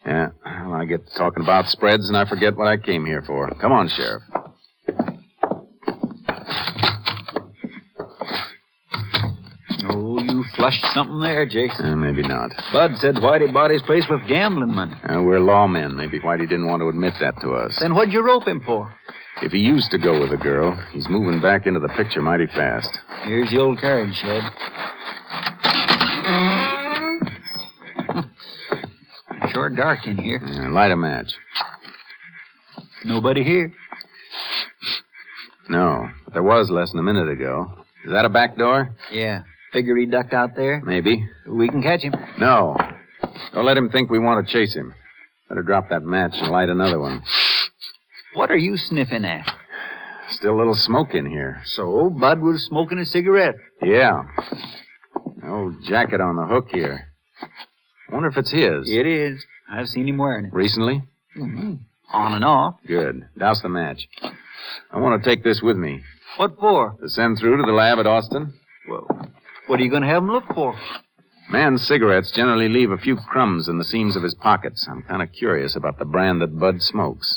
Yeah, well, I get to talking about spreads and I forget what I came here for. Come on, Sheriff. Oh, you flushed something there, Jase. Maybe not. Bud said Whitey bought his place with gambling money. We're lawmen. Maybe Whitey didn't want to admit that to us. Then what'd you rope him for? If he used to go with a girl, he's moving back into the picture mighty fast. Here's the old carriage shed. Sure dark in here. Light a match. Nobody here. No, but there was less than a minute ago. Is that a back door? Yeah. Figure he ducked out there? Maybe. We can catch him. No. Don't let him think we want to chase him. Better drop that match and light another one. What are you sniffing at? Still a little smoke in here. So, Bud was smoking a cigarette. Yeah. Old jacket on the hook here. Wonder if it's his. It is. I've seen him wearing it. Recently? Mm-hmm. On and off. Good. Douse the match. I want to take this with me. What for? To send through to the lab at Austin. Well, what are you going to have him look for? Man's cigarettes generally leave a few crumbs in the seams of his pockets. I'm kind of curious about the brand that Bud smokes.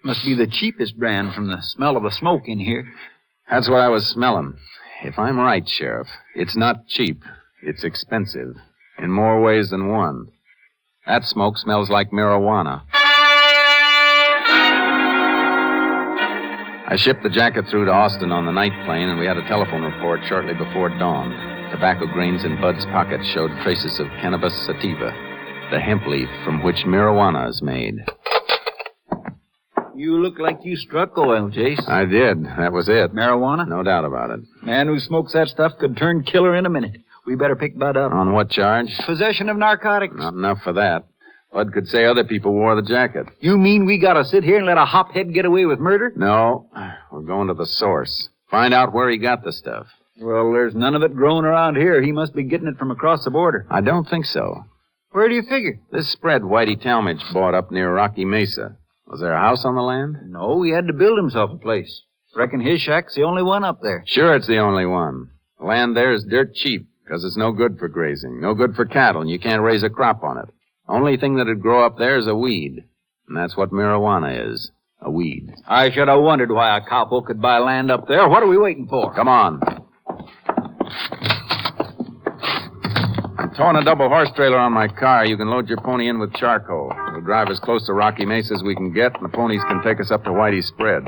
Must be the cheapest brand from the smell of the smoke in here. That's what I was smelling. If I'm right, Sheriff, it's not cheap. It's expensive. In more ways than one. That smoke smells like marijuana. I shipped the jacket through to Austin on the night plane, and we had a telephone report shortly before dawn. Tobacco grains in Bud's pocket showed traces of cannabis sativa, the hemp leaf from which marijuana is made. You look like you struck oil, Jase. I did. That was it. Marijuana? No doubt about it. Man who smokes that stuff could turn killer in a minute. We better pick Bud up. On what charge? Possession of narcotics. Not enough for that. Bud could say other people wore the jacket. You mean we gotta sit here and let a hophead get away with murder? No. We're going to the source. Find out where he got the stuff. Well, there's none of it growing around here. He must be getting it from across the border. I don't think so. Where do you figure? This spread Whitey Talmadge bought up near Rocky Mesa. Was there a house on the land? No, he had to build himself a place. Reckon his shack's the only one up there. Sure, it's the only one. The land there is dirt cheap because it's no good for grazing, no good for cattle, and you can't raise a crop on it. Only thing that'd grow up there is a weed. And that's what marijuana is. A weed. I should have wondered why a cowpoke could buy land up there. What are we waiting for? Come on. I'm towing a double horse trailer on my car. You can load your pony in with charcoal. We'll drive as close to Rocky Mesa as we can get, and the ponies can take us up to Whitey's spread.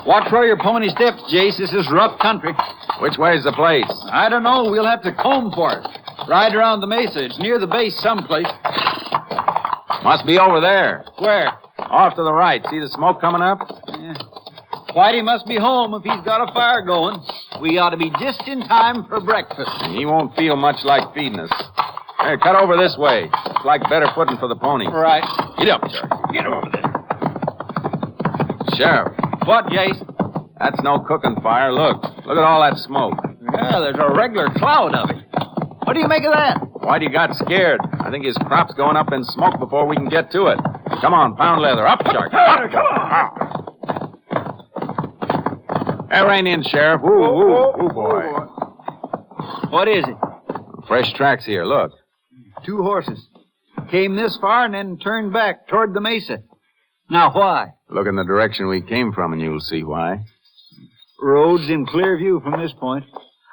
Watch where your pony steps, Jase. This is rough country. Which way's the place? I don't know. We'll have to comb for it. Ride around the mesa. It's near the base someplace. Must be over there. Where? Off to the right. See the smoke coming up? Yeah. Whitey must be home if he's got a fire going. We ought to be just in time for breakfast. And he won't feel much like feeding us. Hey, cut over this way. It's like better footing for the pony. Right. Get up, Sheriff. Get over there. Sheriff. What, Jase? That's no cooking fire. Look at all that smoke. Yeah, there's a regular cloud of it. What do you make of that? Whitey got scared. I think his crop's going up in smoke before we can get to it. Come on, pound leather. Up, Shark. Up, come on. Hey, rein in, Sheriff. Ooh, boy. What is it? Fresh tracks here, look. 2 horses. Came this far and then turned back toward the mesa. Now, why? Look in the direction we came from and you'll see why. Road's in clear view from this point.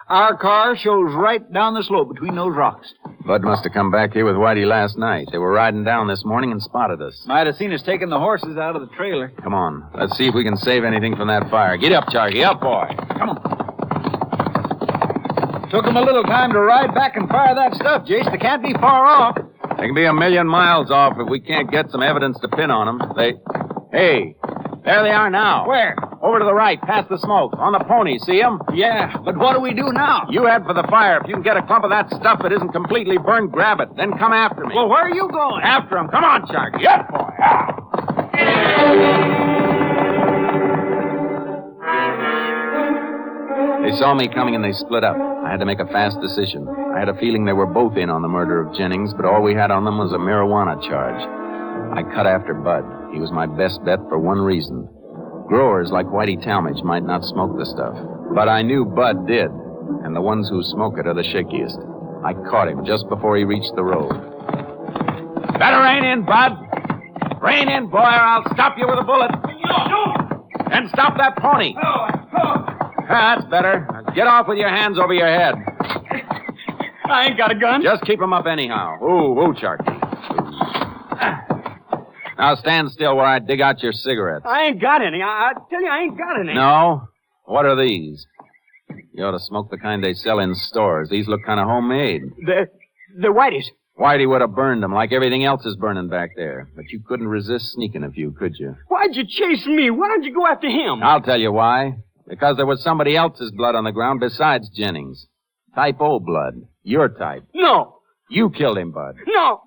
Our car shows right down the slope between those rocks. Bud must have come back here with Whitey last night. They were riding down this morning and spotted us. Might have seen us taking the horses out of the trailer. Come on. Let's see if we can save anything from that fire. Get up, Charlie. Up, boy. Come on. Took them a little time to ride back and fire that stuff, Jace. They can't be far off. They can be 1,000,000 miles off if we can't get some evidence to pin on them. Hey, there they are now. Where? Over to the right, past the smoke. On the pony, see them? Yeah, but what do we do now? You head for the fire. If you can get a clump of that stuff that isn't completely burned, grab it. Then come after me. Well, where are you going? After them. Come on, Sharky. Up, boy. They saw me coming and they split up. I had to make a fast decision. I had a feeling they were both in on the murder of Jennings, but all we had on them was a marijuana charge. I cut after Bud. He was my best bet for one reason. Growers like Whitey Talmadge might not smoke the stuff, but I knew Bud did, and the ones who smoke it are the shakiest. I caught him just before he reached the road. Better rein in, Bud. Rein in, boy, or I'll stop you with a bullet. And stop that pony. That's better. Now get off with your hands over your head. I ain't got a gun. Just keep 'em up anyhow. Ooh, Sharky. Now stand still where I dig out your cigarettes. I ain't got any. I tell you, I ain't got any. No? What are these? You ought to smoke the kind they sell in stores. These look kind of homemade. The Whiteys. Whitey would have burned them like everything else is burning back there. But you couldn't resist sneaking a few, could you? Why'd you chase me? Why don't you go after him? I'll tell you why. Because there was somebody else's blood on the ground besides Jennings. Type O blood. Your type. No. You killed him, Bud. No.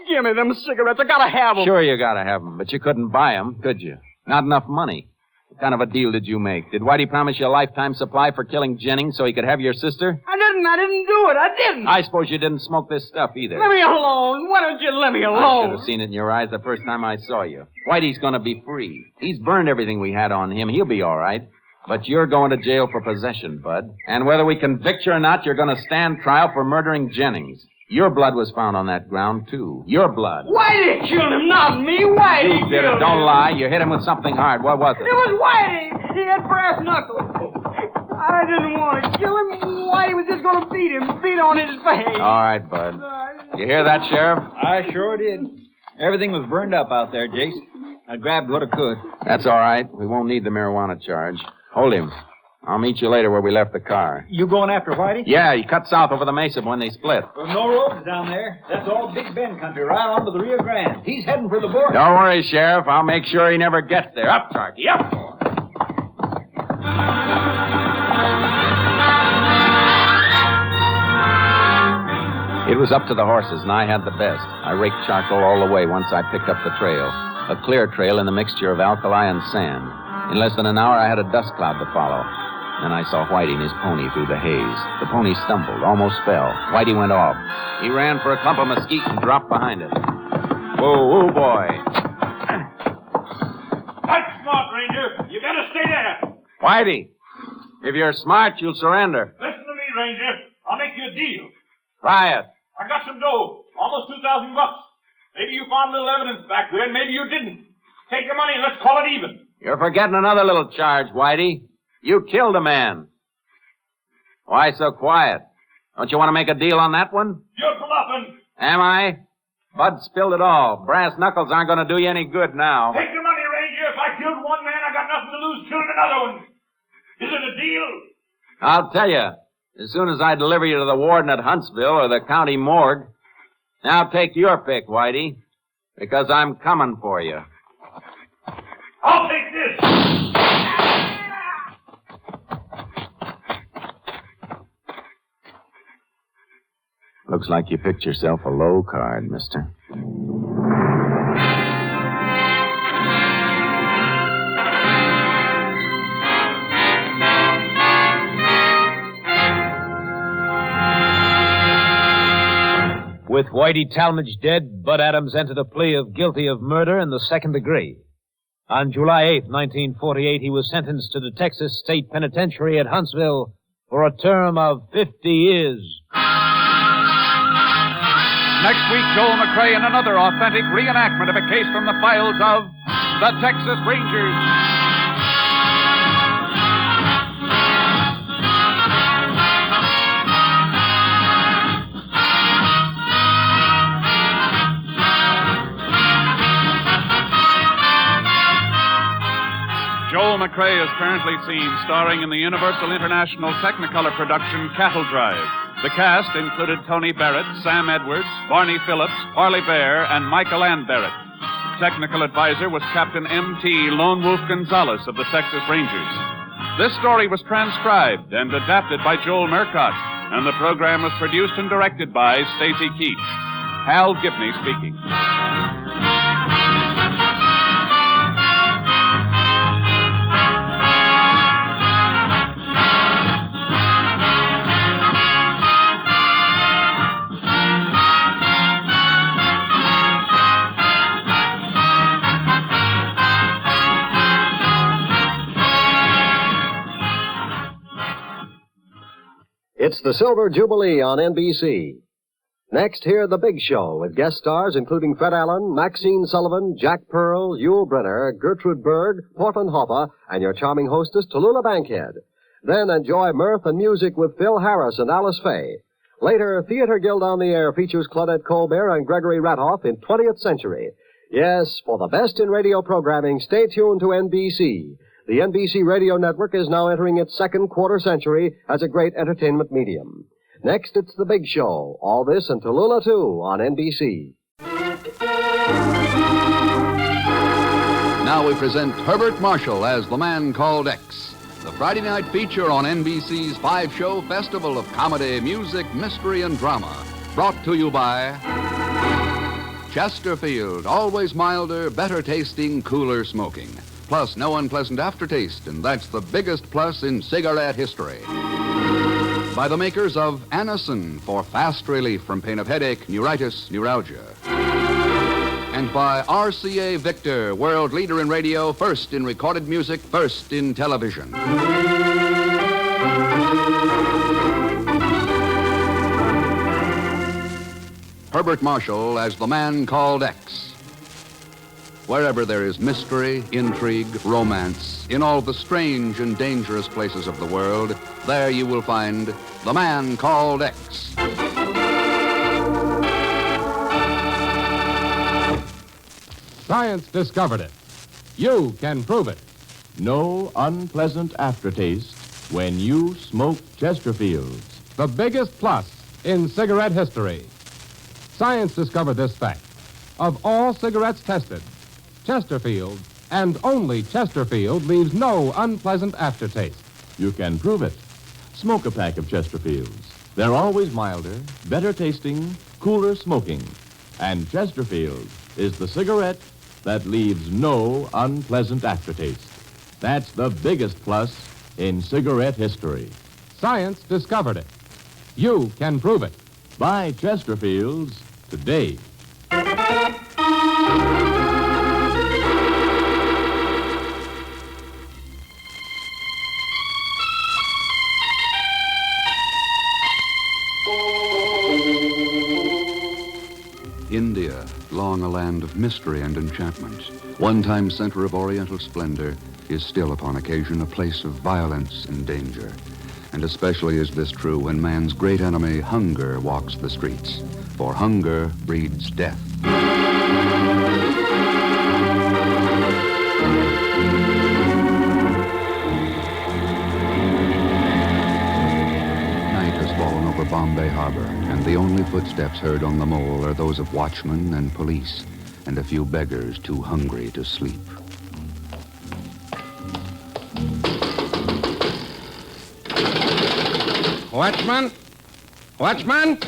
Give me them cigarettes. I gotta have them. Sure you gotta have them, but you couldn't buy them, could you? Not enough money. What kind of a deal did you make? Did Whitey promise you a lifetime supply for killing Jennings so he could have your sister? I didn't do it. I didn't. I suppose you didn't smoke this stuff either. Let me alone. Why don't you let me alone? I should have seen it in your eyes the first time I saw you. Whitey's gonna be free. He's burned everything we had on him. He'll be all right. But you're going to jail for possession, Bud. And whether we convict you or not, you're going to stand trial for murdering Jennings. Your blood was found on that ground, too. Your blood. Whitey killed him, not me. Whitey You did it. Don't lie. You hit him with something hard. What was it? It was Whitey. He had brass knuckles. I didn't want to kill him. Whitey was just going to beat on his face. All right, Bud. You hear that, Sheriff? I sure did. Everything was burned up out there, Jace. I grabbed what I could. That's all right. We won't need the marijuana charge. Hold him. I'll meet you later where we left the car. You going after Whitey? Yeah, he cut south over the mesa when they split. There's no roads down there. That's all Big Bend country, right onto the Rio Grande. He's heading for the border. Don't worry, Sheriff. I'll make sure he never gets there. Up, Sharky, up! It was up to the horses, and I had the best. I raked charcoal all the way once I picked up the trail. A clear trail in the mixture of alkali and sand. In less than an hour, I had a dust cloud to follow. Then I saw Whitey and his pony through the haze. The pony stumbled, almost fell. Whitey went off. He ran for a clump of mesquite and dropped behind it. Whoa, boy. That's smart, Ranger. You gotta stay there. Whitey, if you're smart, you'll surrender. Listen to me, Ranger. I'll make you a deal. Try it. I got some dough. Almost $2,000. Maybe you found a little evidence back there, and maybe you didn't. Take the money and let's call it even. You're forgetting another little charge, Whitey. You killed a man. Why so quiet? Don't you want to make a deal on that one? You're bluffing. Am I? Bud spilled it all. Brass knuckles aren't going to do you any good now. Take the money, Ranger. If I killed one man, I got nothing to lose killing another one. Is it a deal? I'll tell you. As soon as I deliver you to the warden at Huntsville or the county morgue. Now take your pick, Whitey. Because I'm coming for you. I'll take this. Looks like you picked yourself a low card, mister. With Whitey Talmadge dead, Bud Adams entered a plea of guilty of murder in the second degree. On July 8, 1948, he was sentenced to the Texas State Penitentiary at Huntsville for a term of 50 years. Next week, Joel McCrea in another authentic reenactment of a case from the files of the Texas Rangers. Joel McCrea is currently seen starring in the Universal International Technicolor production Cattle Drive. The cast included Tony Barrett, Sam Edwards, Barney Phillips, Parley Bear, and Michael Ann Barrett. The technical advisor was Captain M.T. Lone Wolf Gonzalez of the Texas Rangers. This story was transcribed and adapted by Joel Murcott, and the program was produced and directed by Stacy Keach. Hal Gibney speaking. It's the Silver Jubilee on NBC. Next, hear The Big Show with guest stars including Fred Allen, Maxine Sullivan, Jack Pearl, Yul Brynner, Gertrude Berg, Portland Hopper, and your charming hostess, Tallulah Bankhead. Then enjoy mirth and music with Phil Harris and Alice Faye. Later, Theater Guild on the Air features Claudette Colbert and Gregory Ratoff in 20th Century. Yes, for the best in radio programming, stay tuned to NBC. The NBC radio network is now entering its second quarter century as a great entertainment medium. Next, it's The Big Show. All this and Tallulah, too, on NBC. Now we present Herbert Marshall as the man called X, the Friday night feature on NBC's five-show festival of comedy, music, mystery, and drama. Brought to you by Chesterfield, always milder, better tasting, cooler smoking. Plus, no unpleasant aftertaste, and that's the biggest plus in cigarette history. By the makers of Anacin for fast relief from pain of headache, neuritis, neuralgia. And by RCA Victor, world leader in radio, first in recorded music, first in television. Herbert Marshall as the man called X. Wherever there is mystery, intrigue, romance, in all the strange and dangerous places of the world, there you will find the man called X. Science discovered it. You can prove it. No unpleasant aftertaste when you smoke Chesterfields. The biggest plus in cigarette history. Science discovered this fact. Of all cigarettes tested, Chesterfield, and only Chesterfield, leaves no unpleasant aftertaste. You can prove it. Smoke a pack of Chesterfields. They're always milder, better tasting, cooler smoking. And Chesterfield is the cigarette that leaves no unpleasant aftertaste. That's the biggest plus in cigarette history. Science discovered it. You can prove it. Buy Chesterfields today. India, long a land of mystery and enchantment, one-time center of oriental splendor, is still upon occasion a place of violence and danger. And especially is this true when man's great enemy, hunger, walks the streets. For hunger breeds death. Night has fallen over Bombay Harbor, and the only footsteps heard on the mole are those of watchmen and police, and a few beggars too hungry to sleep. Watchman? Watchman?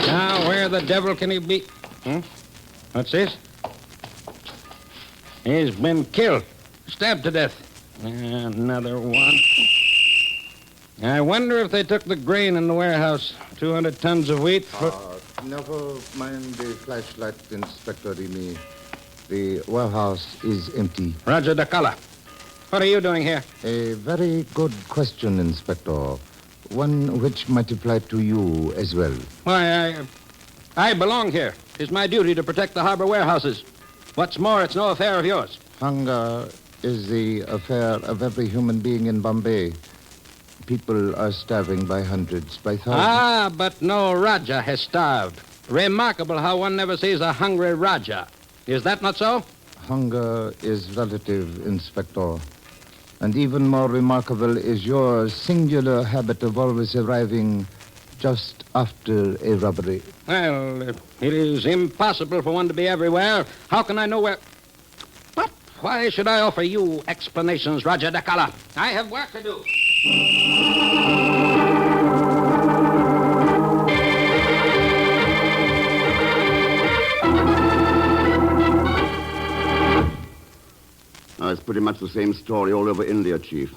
Now, where the devil can he be? What's this? He's been killed. Stabbed to death. Another one. I wonder if they took the grain in the warehouse. 200 tons of wheat for... Never mind the flashlight, Inspector Remy. The warehouse is empty. Roger the color. What are you doing here? A very good question, Inspector. one which might apply to you as well. Why, I belong here. It's my duty to protect the harbor warehouses. What's more, it's no affair of yours. Hunger is the affair of every human being in Bombay. People are starving by hundreds, by thousands. Ah, but no Raja has starved. Remarkable how one never sees a hungry Raja. Is that not so? Hunger is relative, Inspector. And even more remarkable is your singular habit of always arriving just after a robbery. Well, it is impossible for one to be everywhere. How can I know where... But why should I offer you explanations, Raja Dakala? I have work to do. It's pretty much the same story all over India, Chief.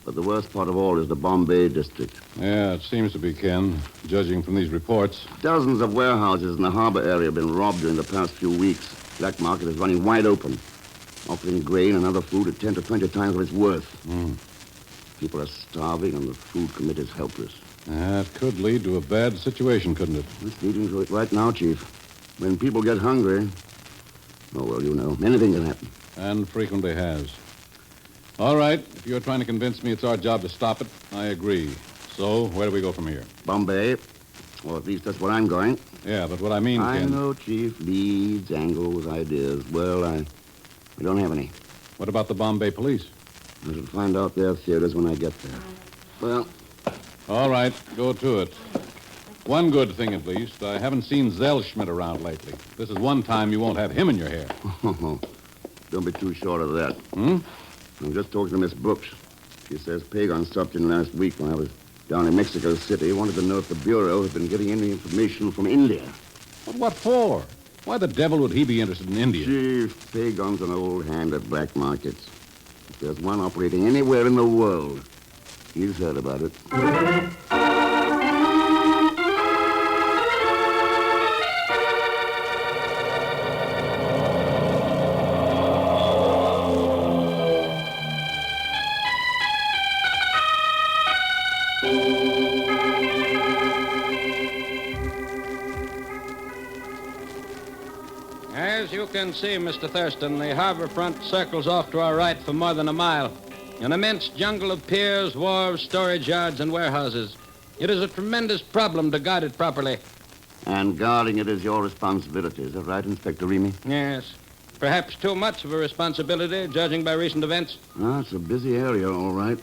But the worst part of all is the Bombay district. Yeah, it seems to be, Ken, judging from these reports. Dozens of warehouses in the harbor area have been robbed during the past few weeks. Black market is running wide open, offering grain and other food at 10 to 20 times what it's worth. People are starving, and the food commit is helpless. That could lead to a bad situation, couldn't it? It's leading to it right now, Chief. When people get hungry, oh, well, you know, anything can happen. And frequently has. All right, if you're trying to convince me it's our job to stop it, I agree. So, where do we go from here? Bombay. Or at least that's where I'm going. Yeah, but what I mean, I Ken... know, Chief. Leads, angles, ideas. Well, I don't have any. What about the Bombay police? I shall find out their theaters when I get there. Well... All right, go to it. One good thing, at least. I haven't seen Zellschmidt around lately. This is one time you won't have him in your hair. Don't be too short of that. Hmm? I'm just talking to Miss Brooks. She says Pagan stopped in last week when I was down in Mexico City. Wanted to know if the Bureau had been getting any information from India. But what for? Why the devil would he be interested in India? Chief, Pagan's an old hand at black markets. If there's one operating anywhere in the world, he's heard about it. As you can see, Mr. Thurston, the harbor front circles off to our right for more than a mile. An immense jungle of piers, wharves, storage yards, and warehouses. It is a tremendous problem to guard it properly. And guarding it is your responsibility. Is that right, Inspector Remy? Yes. Perhaps too much of a responsibility, judging by recent events. Ah, it's a busy area, all right.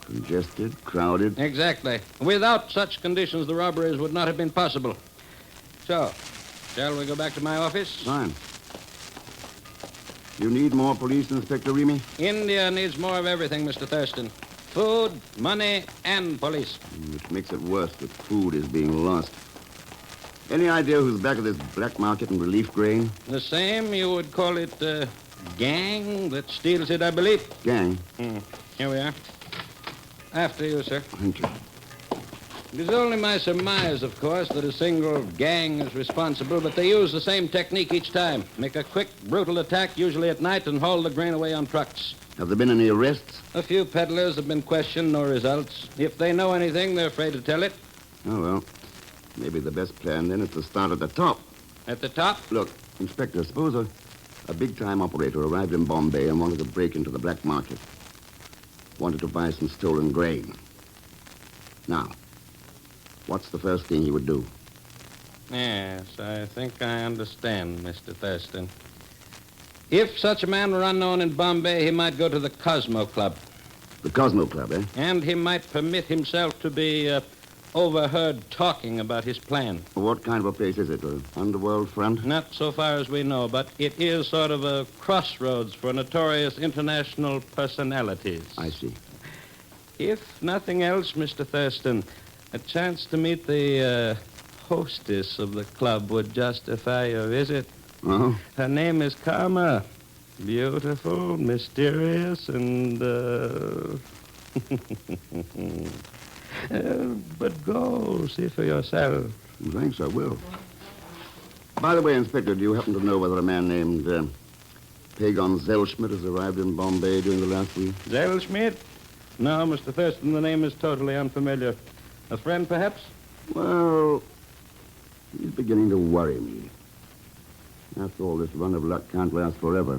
Congested, crowded. Exactly. Without such conditions, the robberies would not have been possible. So, shall we go back to my office? Fine. You need more police, Inspector Remy? India needs more of everything, Mr. Thurston. Food, money, and police. Which makes it worse that food is being lost. Any idea who's back of this black market and relief grain? The same, you would call it gang that steals it, I believe. Gang? Here we are. After you, sir. Thank you. It is only my surmise, of course, that a single gang is responsible, but they use the same technique each time. Make a quick, brutal attack, usually at night, and haul the grain away on trucks. Have there been any arrests? A few peddlers have been questioned, no results. If they know anything, they're afraid to tell it. Oh, well. Maybe the best plan, then, is to start at the top. At the top? Look, Inspector, suppose a big-time operator arrived in Bombay and wanted to break into the black market. Wanted to buy some stolen grain. Now, what's the first thing he would do? Yes, I think I understand, Mr. Thurston. If such a man were unknown in Bombay, he might go to the Cosmo Club. The Cosmo Club, eh? And he might permit himself to be overheard talking about his plan. What kind of a place is it? An underworld front? Not so far as we know, but it is sort of a crossroads for notorious international personalities. I see. If nothing else, Mr. Thurston, a chance to meet the hostess of the club would justify your visit. Oh? Her name is Karma. Beautiful, mysterious, and, but go, see for yourself. Thanks, I will. By the way, Inspector, do you happen to know whether a man named Pagan Zellschmidt has arrived in Bombay during the last week? Zellschmidt? No, Mr. Thurston, the name is totally unfamiliar. A friend, perhaps? Well, he's beginning to worry me. After all, this run of luck can't last forever.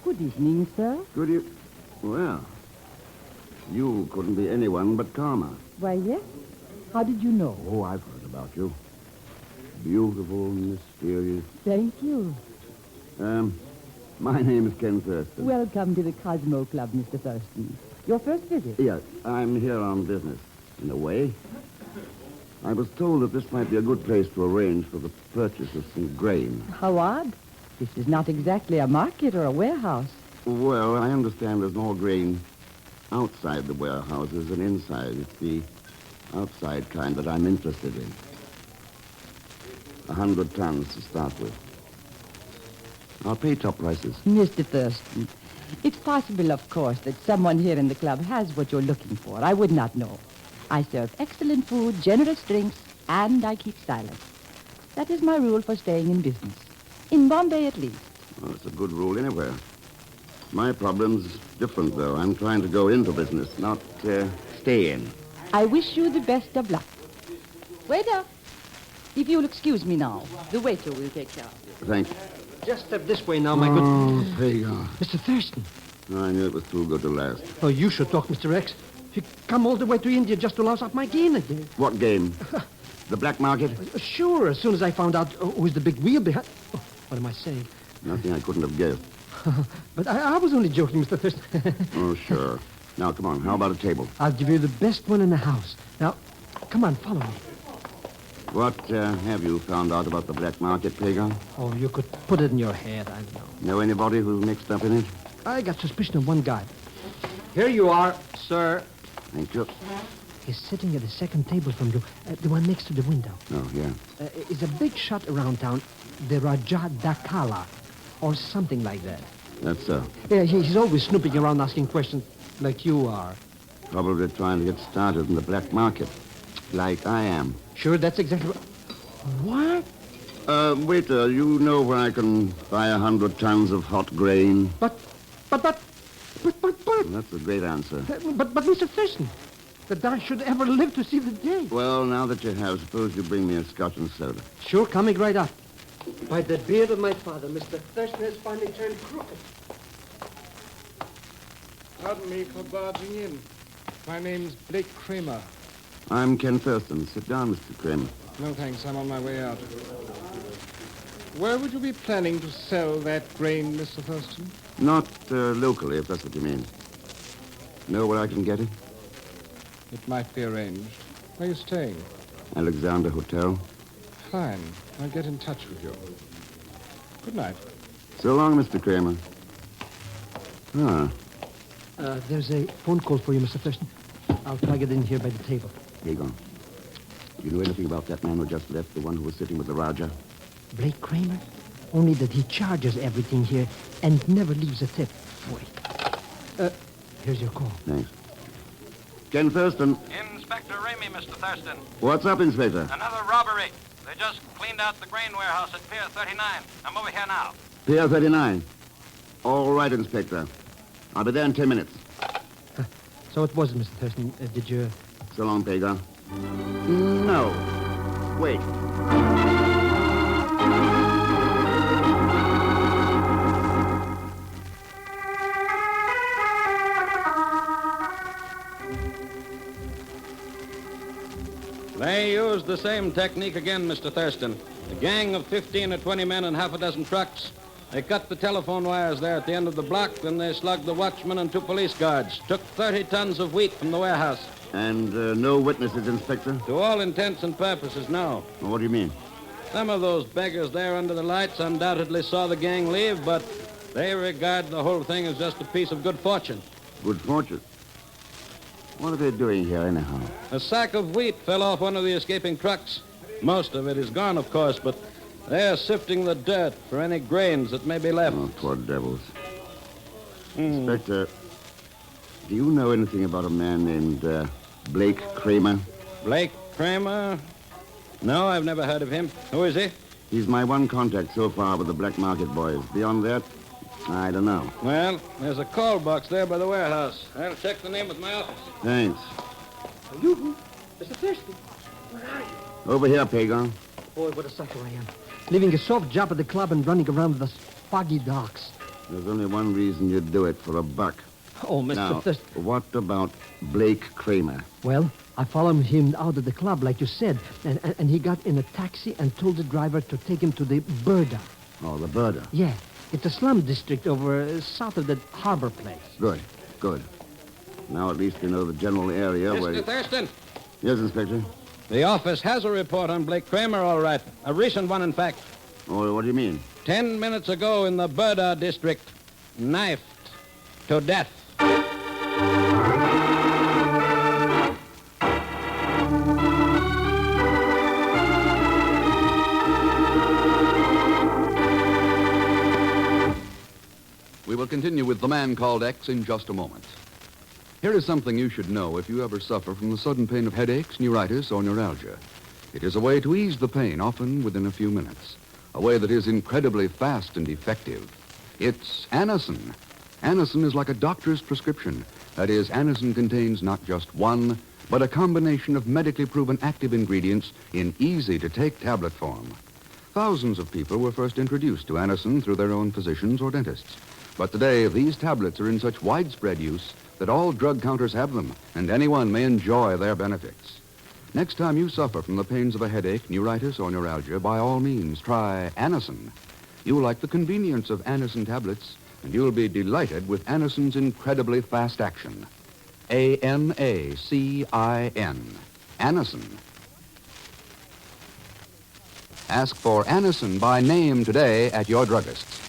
Good evening, sir. Good you? Well, you couldn't be anyone but Karma. Why, yes. How did you know? Oh, I've heard about you. Beautiful, mysterious. Thank you. My name is Ken Thurston. Welcome to the Cosmo Club, Mr. Thurston. Your first visit? Yes, I'm here on business, in a way. I was told that this might be a good place to arrange for the purchase of some grain. How odd. This is not exactly a market or a warehouse. Well, I understand there's more grain outside the warehouses than inside. It's the outside kind that I'm interested in. 100 tons to start with. I'll pay top prices. Mr. Thurston, it's possible, of course, that someone here in the club has what you're looking for. I would not know. I serve excellent food, generous drinks, and I keep silent. That is my rule for staying in business. In Bombay, at least. Well, it's a good rule anywhere. My problem's different, though. I'm trying to go into business, not stay in. I wish you the best of luck. Waiter, if you'll excuse me now, the waiter will take care of you. Thank you. Just step this way now, my good... Oh, Pagan. Mr. Thurston. I knew it was too good to last. Oh, you should talk, Mr. X. You come all the way to India just to louse up my game again. What game? The black market? Sure, as soon as I found out who's the big wheel behind... Oh, what am I saying? Nothing I couldn't have guessed. But I was only joking, Mr. Thurston. Oh, sure. Now, come on. How about a table? I'll give you the best one in the house. Now, come on, follow me. What have you found out about the black market, Pagan? Oh, you could put it in your head, I know. Know anybody who's mixed up in it? I got suspicion of one guy. Here you are, sir. Thank you. He's sitting at the second table from you, the one next to the window. Oh, yeah. It's a big shot around town, the Raja Dakala, or something like that. That's so. Yeah, he's always snooping around asking questions like you are. Probably trying to get started in the black market, like I am. Sure, that's exactly what... What? Waiter, you know where I can buy 100 tons of hot grain? But... That's a great answer. But Mr. Thurston, that I should ever live to see the day. Well, now that you have, suppose you bring me a scotch and soda. Sure, coming right up. By the beard of my father, Mr. Thurston has finally turned crooked. Pardon me for barging in. My name's Blake Kramer. I'm Ken Thurston. Sit down, Mr. Kramer. No, thanks. I'm on my way out. Where would you be planning to sell that grain, Mr. Thurston? Not locally, if that's what you mean. Know where I can get it? It might be arranged. Where are you staying? Alexander Hotel. Fine. I'll get in touch with you. Good night. So long, Mr. Kramer. Ah. There's a phone call for you, Mr. Thurston. I'll plug it in here by the table. Here you go. Do you know anything about that man who just left, the one who was sitting with the Raja? Blake Kramer? Only that he charges everything here and never leaves a tip. Wait. Here's your call. Thanks. Ken Thurston. Inspector Ramey, Mr. Thurston. What's up, Inspector? Another robbery. They just cleaned out the grain warehouse at Pier 39. I'm over here now. Pier 39. All right, Inspector. I'll be there in 10 minutes. So it was, Mr. Thurston. Did you... So long, Pagan. No. Wait. They used the same technique again, Mr. Thurston. A gang of 15 or 20 men and half a dozen trucks. They cut the telephone wires there at the end of the block, then they slugged the watchman and 2 police guards. Took 30 tons of wheat from the warehouse. And no witnesses, Inspector? To all intents and purposes, no. Well, what do you mean? Some of those beggars there under the lights undoubtedly saw the gang leave, but they regard the whole thing as just a piece of good fortune. Good fortune? What are they doing here, anyhow? A sack of wheat fell off one of the escaping trucks. Most of it is gone, of course, but they're sifting the dirt for any grains that may be left. Oh, poor devils. Inspector, do you know anything about a man named Blake Kramer? Blake Kramer? No, I've never heard of him. Who is he? He's my one contact so far with the black market boys. Beyond that, I don't know. Well, there's a call box there by the warehouse. I'll check the name with my office. Thanks. You, Mr. Thurston, where are you? Over here, Pagan. Boy, what a sucker I am. Leaving a soft job at the club and running around the foggy docks. There's only one reason you'd do it, for a buck. Oh, Mr. Now, Thurston. what about Blake Kramer? Well, I followed him out of the club, like you said, and he got in a taxi and told the driver to take him to the Burda. Oh, the Burda. Yeah, it's a slum district over south of the harbor place. Good, good. Now at least we know the general area where... Mr. Thurston. Yes, Inspector? The office has a report on Blake Kramer, all right. A recent one, in fact. Oh, what do you mean? 10 minutes ago in the Burda district. Knifed to death. We will continue with The Man Called X in just a moment. Here is something you should know if you ever suffer from the sudden pain of headaches, neuritis, or neuralgia. It is a way to ease the pain, often within a few minutes. A way that is incredibly fast and effective. It's Anacin. Anacin is like a doctor's prescription. That is, Anacin contains not just one, but a combination of medically proven active ingredients in easy-to-take tablet form. Thousands of people were first introduced to Anacin through their own physicians or dentists. But today, these tablets are in such widespread use that all drug counters have them, and anyone may enjoy their benefits. Next time you suffer from the pains of a headache, neuritis, or neuralgia, by all means, try Anacin. You'll like the convenience of Anacin tablets, and you'll be delighted with Anacin's incredibly fast action. Anacin. Anacin. Ask for Anacin by name today at your druggist's.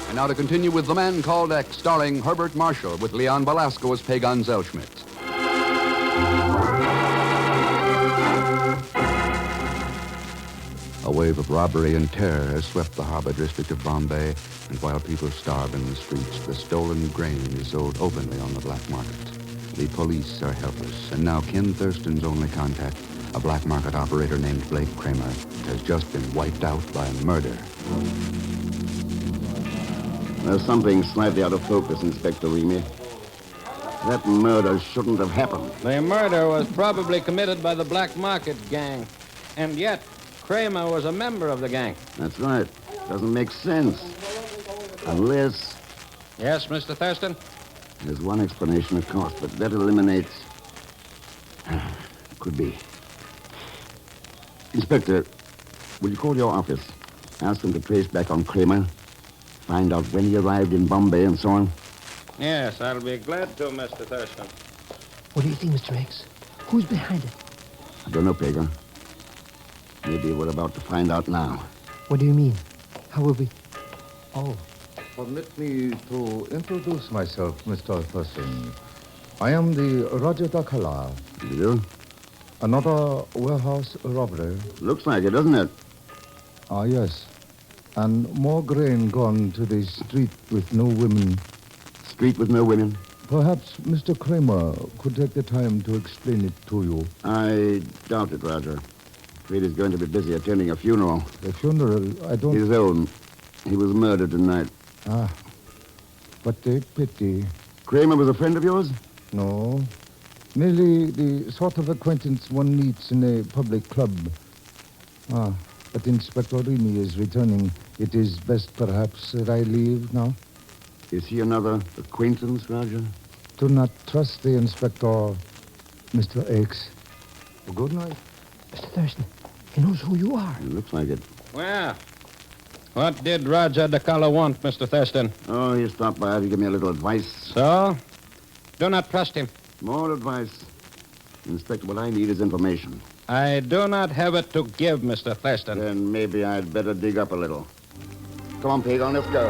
And now to continue with The Man Called X, starring Herbert Marshall with Leon Belasco as Pagan Zellschmidt. A wave of robbery and terror has swept the harbor district of Bombay, and while people starve in the streets, the stolen grain is sold openly on the black market. The police are helpless, and now Ken Thurston's only contact, a black market operator named Blake Kramer, has just been wiped out by murder. There's something slightly out of focus, Inspector Remy. That murder shouldn't have happened. The murder was probably committed by the black market gang. And yet, Kramer was a member of the gang. That's right. Doesn't make sense. Unless... Yes, Mr. Thurston? There's one explanation, of course, but that eliminates... Could be. Inspector, will you call your office? Ask them to trace back on Kramer. Find out when he arrived in Bombay and so on. Yes, I'll be glad to, Mr. Thurston. What do you think, Mr. X? Who's behind it? I don't know, Pagan. Maybe we're about to find out now. What do you mean? How will we... Oh. Permit me to introduce myself, Mr. Thurston. I am the Raja Dakhala. You? Another warehouse robbery. Looks like it, doesn't it? Ah, yes. And more grain gone to the street with no women. Street with no women? Perhaps Mr. Kramer could take the time to explain it to you. I doubt it, Roger. Afraid he's going to be busy attending a funeral. A funeral? I don't... His own. He was murdered tonight. Ah. What a pity. Kramer was a friend of yours? No. Merely the sort of acquaintance one meets in a public club. Ah. But Inspector Remy is returning. It is best, perhaps, that I leave now. Is he another acquaintance, Roger? Do not trust the Inspector, Mr. X. Good night. Mr. Thurston, he knows who you are. It looks like it. Well, what did Raja Dakhala want, Mr. Thurston? Oh, he stopped by to give me a little advice. So? Do not trust him. More advice. Inspector, what I need is information. I do not have it to give, Mr. Thurston. Then maybe I'd better dig up a little. Come on, Pagan, let's go.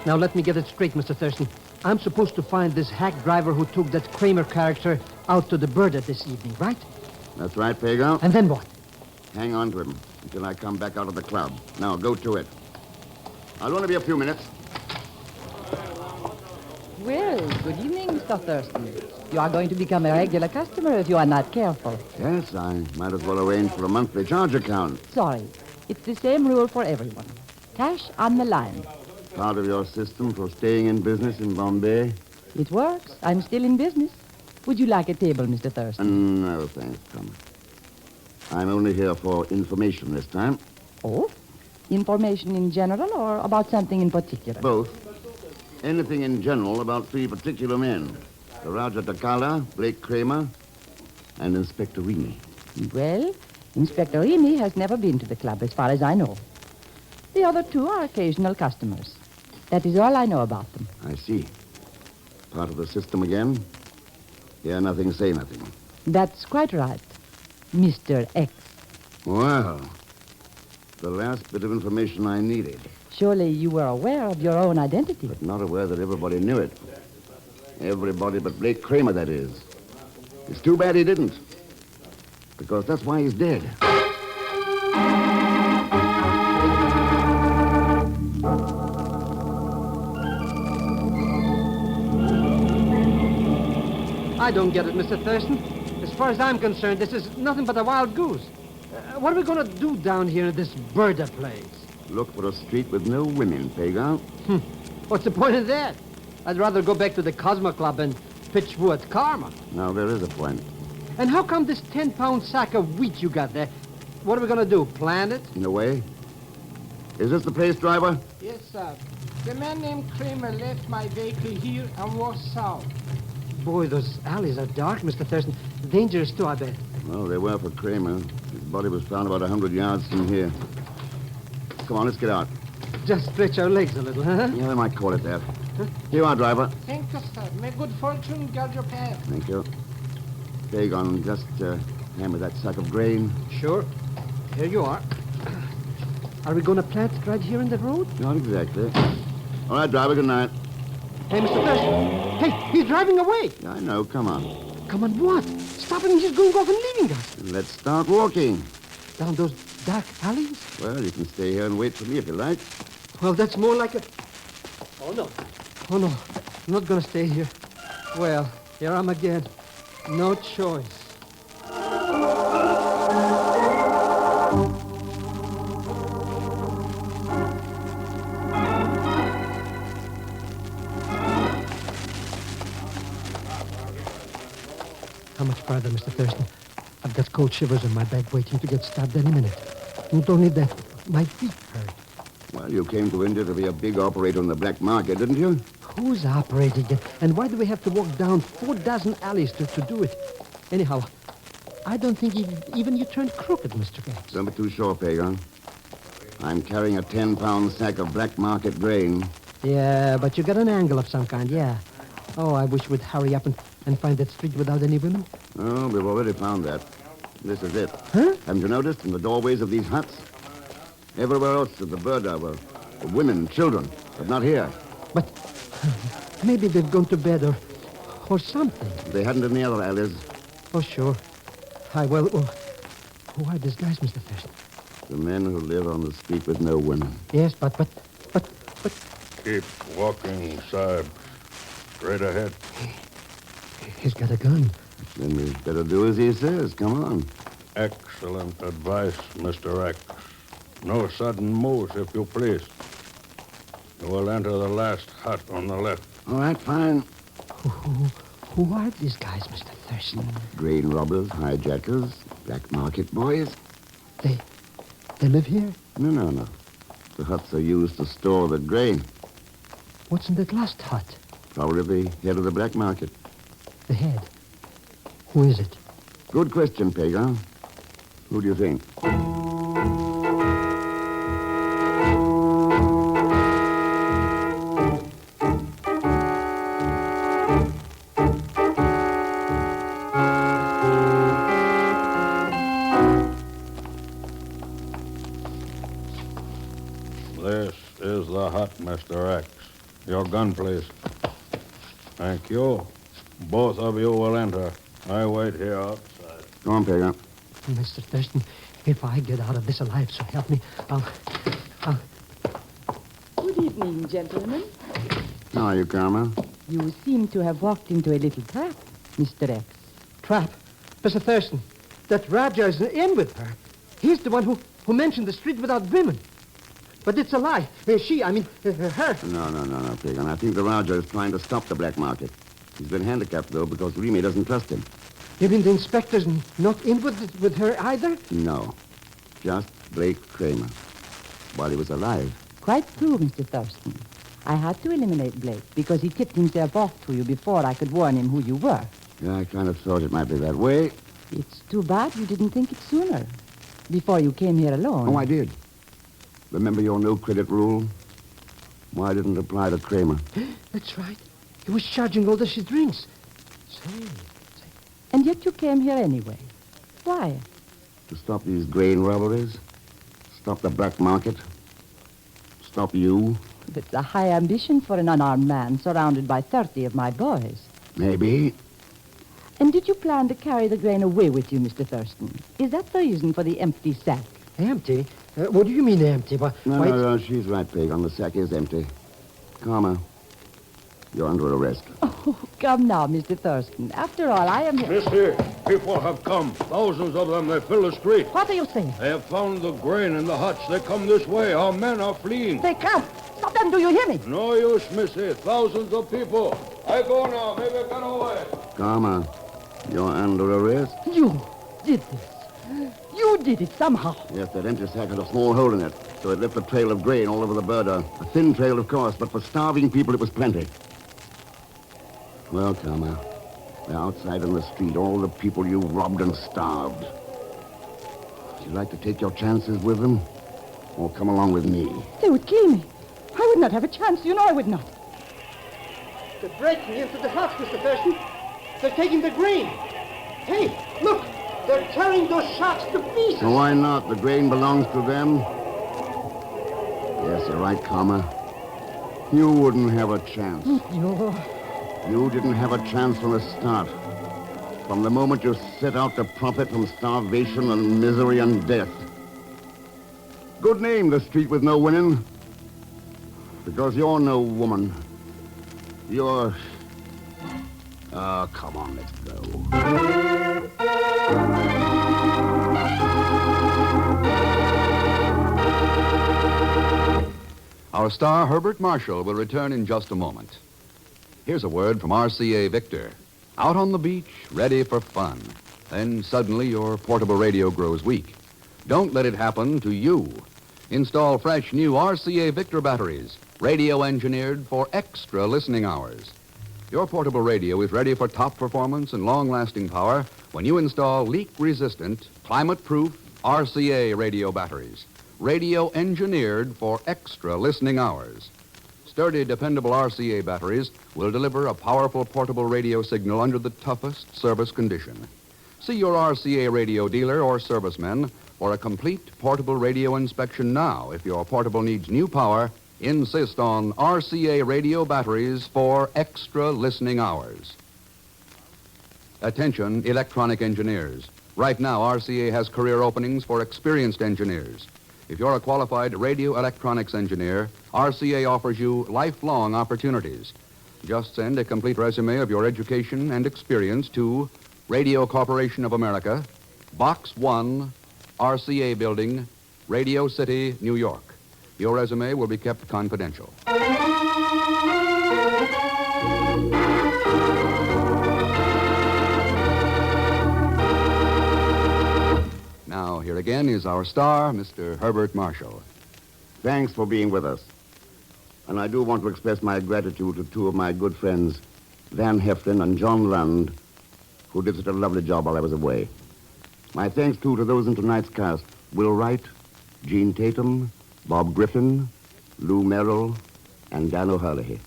Now, let me get it straight, Mr. Thurston. I'm supposed to find this hack driver who took that Kramer character out to the Burda this evening, right? That's right, Pagan. And then what? Hang on to him until I come back out of the club. Now, go to it. I'll only be a few minutes. Well, good evening, Mr. Thurston. You are going to become a regular customer if you are not careful. Yes, I might as well arrange for a monthly charge account. Sorry. It's the same rule for everyone. Cash on the line. Part of your system for staying in business in Bombay? It works. I'm still in business. Would you like a table, Mr. Thurston? No, thanks, Thomas. I'm only here for information this time. Oh? Information in general or about something in particular? Both. Anything in general about 3 particular men. The Raja Takala, Blake Kramer, and Inspector Rini. Well, Inspector Rini has never been to the club as far as I know. The other 2 are occasional customers. That is all I know about them. I see. Part of the system again? Hear nothing, say nothing. That's quite right, Mr. X. Well, the last bit of information I needed. Surely you were aware of your own identity. But not aware that everybody knew it. Everybody but Blake Kramer, that is. It's too bad he didn't. Because that's why he's dead. I don't get it, Mr. Thurston. As far as I'm concerned, this is nothing but a wild goose. What are we going to do down here in this birder place? Look for a street with no women, Pagan. What's the point of that? I'd rather go back to the Cosmo Club and pitch wood karma. Now, there is a point. And how come this 10-pound sack of wheat you got there? What are we going to do, plant it? In a way. Is this the place, driver? Yes, sir. The man named Kramer left my vehicle here and walked south. Boy, those alleys are dark, Mr. Thurston. Dangerous, too, I bet. Well, they were for Kramer. His body was found about 100 yards from here. Come on, let's get out. Just stretch our legs a little, huh? Yeah, they might call it that. Here you are, driver. Thank you, sir. May good fortune guard your path. Thank you. Pagan, just hand me that sack of grain. Sure. Here you are. Are we going to plant it right here in the road? Not exactly. All right, driver, good night. Hey, Mr. Thurston. Hey, he's driving away. Yeah, I know. Come on. Come on, what? Stop him. He's going off and leaving us. Let's start walking. Down those dark alleys? Well, you can stay here and wait for me if you like. Well, that's more like a... Oh, no. Oh, no. I'm not going to stay here. Well, here I'm again. No choice. How much farther, Mr. Thurston? I've got cold shivers on my back waiting to get stabbed any minute. Not only that, my feet hurt. Well, you came to India to be a big operator in the black market, didn't you? Who's operating it? And why do we have to walk down 4 dozen alleys to do it? Anyhow, I don't think even you turned crooked, Mr. X. Don't be too sure, Pagan. I'm carrying a 10-pound sack of black market grain. Yeah, but you got an angle of some kind, yeah. Oh, I wish we'd hurry up and find that street without any women. Oh, we've already found that. This is it. Huh? Haven't you noticed in the doorways of these huts? Everywhere else at the Burda were women and children, but not here. But maybe they've gone to bed or something. They hadn't in the other alleys. Oh, sure. Well, who are these guys, Mr. Thurston? The men who live on the street with no women. Yes, but... Keep walking, Sahib. Straight ahead. He's got a gun. Then we better do as he says. Come on. Excellent advice, Mr. X. No sudden moves, if you please. You will enter the last hut on the left. All right, fine. Who are these guys, Mr. Thurston? Grain robbers, hijackers, black market boys. They live here? No. The huts are used to store the grain. What's in that last hut? Probably the head of the black market. The head? Who is it? Good question, Pagan. Who do you think? This is the hut, Mr. X. Your gun, please. Thank you. Both of you will enter. I wait here outside. Go on, Pagan. Mr. Thurston, If I get out of this alive, so help me, I'll... Good evening, gentlemen. How are you, Karma? You seem to have walked into a little trap, Mr. X. Trap? Mr. Thurston, that Raja is in with her. He's the one who mentioned the street without women. But it's a lie. Her. No, Pagan. I think the Raja is trying to stop the black market. He's been handicapped, though, because Remy doesn't trust him. You mean the inspector's not in with her either? No. Just Blake Kramer. While he was alive. Quite true, Mr. Thurston. I had to eliminate Blake because he tipped himself off to you before I could warn him who you were. Yeah, I kind of thought it might be that way. It's too bad you didn't think it sooner. Before you came here alone. Oh, I did. Remember your no-credit rule? Why didn't it apply to Kramer? That's right. He was charging all that she drinks. Say. And yet you came here anyway. Why? To stop these grain robberies. Stop the black market. Stop you. That's a high ambition for an unarmed man surrounded by 30 of my boys. Maybe. And did you plan to carry the grain away with you, Mr. Thurston? Is that the reason for the empty sack? Empty? What do you mean empty? No, she's right, Pagan. The sack is empty. Karma, you're under arrest. Oh, come now, Mr. Thurston. After all, I am... Mister, people have come. Thousands of them. They fill the street. What are you saying? They have found the grain in the huts. They come this way. Our men are fleeing. They come. Stop them. Do you hear me? No use, Missy. Thousands of people. I go now. Maybe get away. Karma, you're under arrest. You did this. You did it somehow. Yes, that empty sack had a small hole in it, so it left a trail of grain all over the border. A thin trail, of course, but for starving people, it was plenty. Well, Karma, they're outside in the street, all the people you robbed and starved. Would you like to take your chances with them, or come along with me? They would kill me. I would not have a chance. You know I would not. They're breaking into the house, Mr. Thurston. They're taking the grain. Hey, look! They're tearing those sacks to pieces. So why not? The grain belongs to them. Yes, you're right, Karma. You wouldn't have a chance. You didn't have a chance from the start. From the moment you set out to profit from starvation and misery and death. Good name, the street with no women. Because you're no woman. You're... come on, let's go. Our star, Herbert Marshall, will return in just a moment. Here's a word from RCA Victor. Out on the beach, ready for fun. Then suddenly your portable radio grows weak. Don't let it happen to you. Install fresh new RCA Victor batteries, radio engineered for extra listening hours. Your portable radio is ready for top performance and long-lasting power when you install leak-resistant, climate-proof RCA radio batteries. Radio engineered for extra listening hours. Sturdy, dependable RCA batteries will deliver a powerful portable radio signal under the toughest service condition. See your RCA radio dealer or serviceman for a complete portable radio inspection now. If your portable needs new power, insist on RCA radio batteries for extra listening hours. Attention, electronic engineers. Right now, RCA has career openings for experienced engineers. If you're a qualified radio electronics engineer, RCA offers you lifelong opportunities. Just send a complete resume of your education and experience to Radio Corporation of America, Box 1, RCA Building, Radio City, New York. Your resume will be kept confidential. Now, here again is our star, Mr. Herbert Marshall. Thanks for being with us. And I do want to express my gratitude to two of my good friends, Van Heflin and John Lund, who did such a lovely job while I was away. My thanks, too, to those in tonight's cast, Will Wright, Gene Tatum, Bob Griffin, Lou Merrill, and Dan O'Herlihy.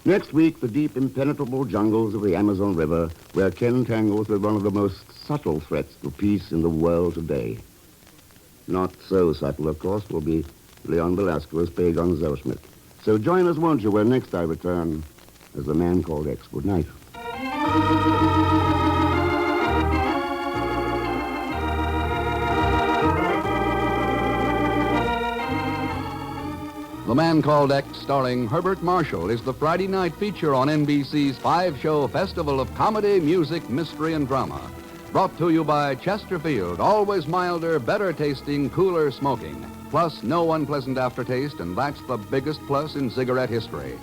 Next week, the deep, impenetrable jungles of the Amazon River, where Ken tangles with one of the most subtle threats to peace in the world today. Not so subtle, of course, will be Leon Velasquez, Pagan Zellschmidt. So join us, won't you, when next I return as the Man Called X. Good night. The Man Called X, starring Herbert Marshall, is the Friday night feature on NBC's 5-show festival of comedy, music, mystery, and drama. Brought to you by Chesterfield, always milder, better tasting, cooler smoking. Plus, no unpleasant aftertaste, and that's the biggest plus in cigarette history.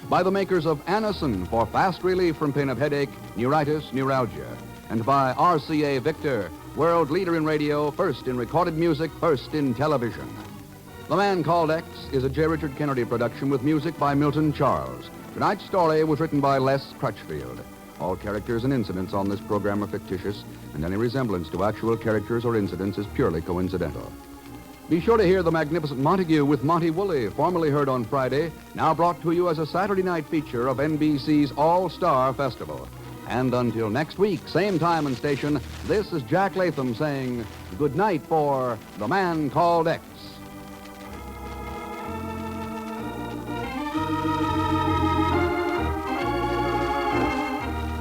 By the makers of Anacin for fast relief from pain of headache, neuritis, neuralgia. And by RCA Victor, world leader in radio, first in recorded music, first in television. The Man Called X is a J. Richard Kennedy production with music by Milton Charles. Tonight's story was written by Les Crutchfield. All characters and incidents on this program are fictitious, and any resemblance to actual characters or incidents is purely coincidental. Be sure to hear The Magnificent Montague with Monty Woolley, formerly heard on Friday, now brought to you as a Saturday night feature of NBC's All-Star Festival. And until next week, same time and station, this is Jack Latham saying good night for The Man Called X.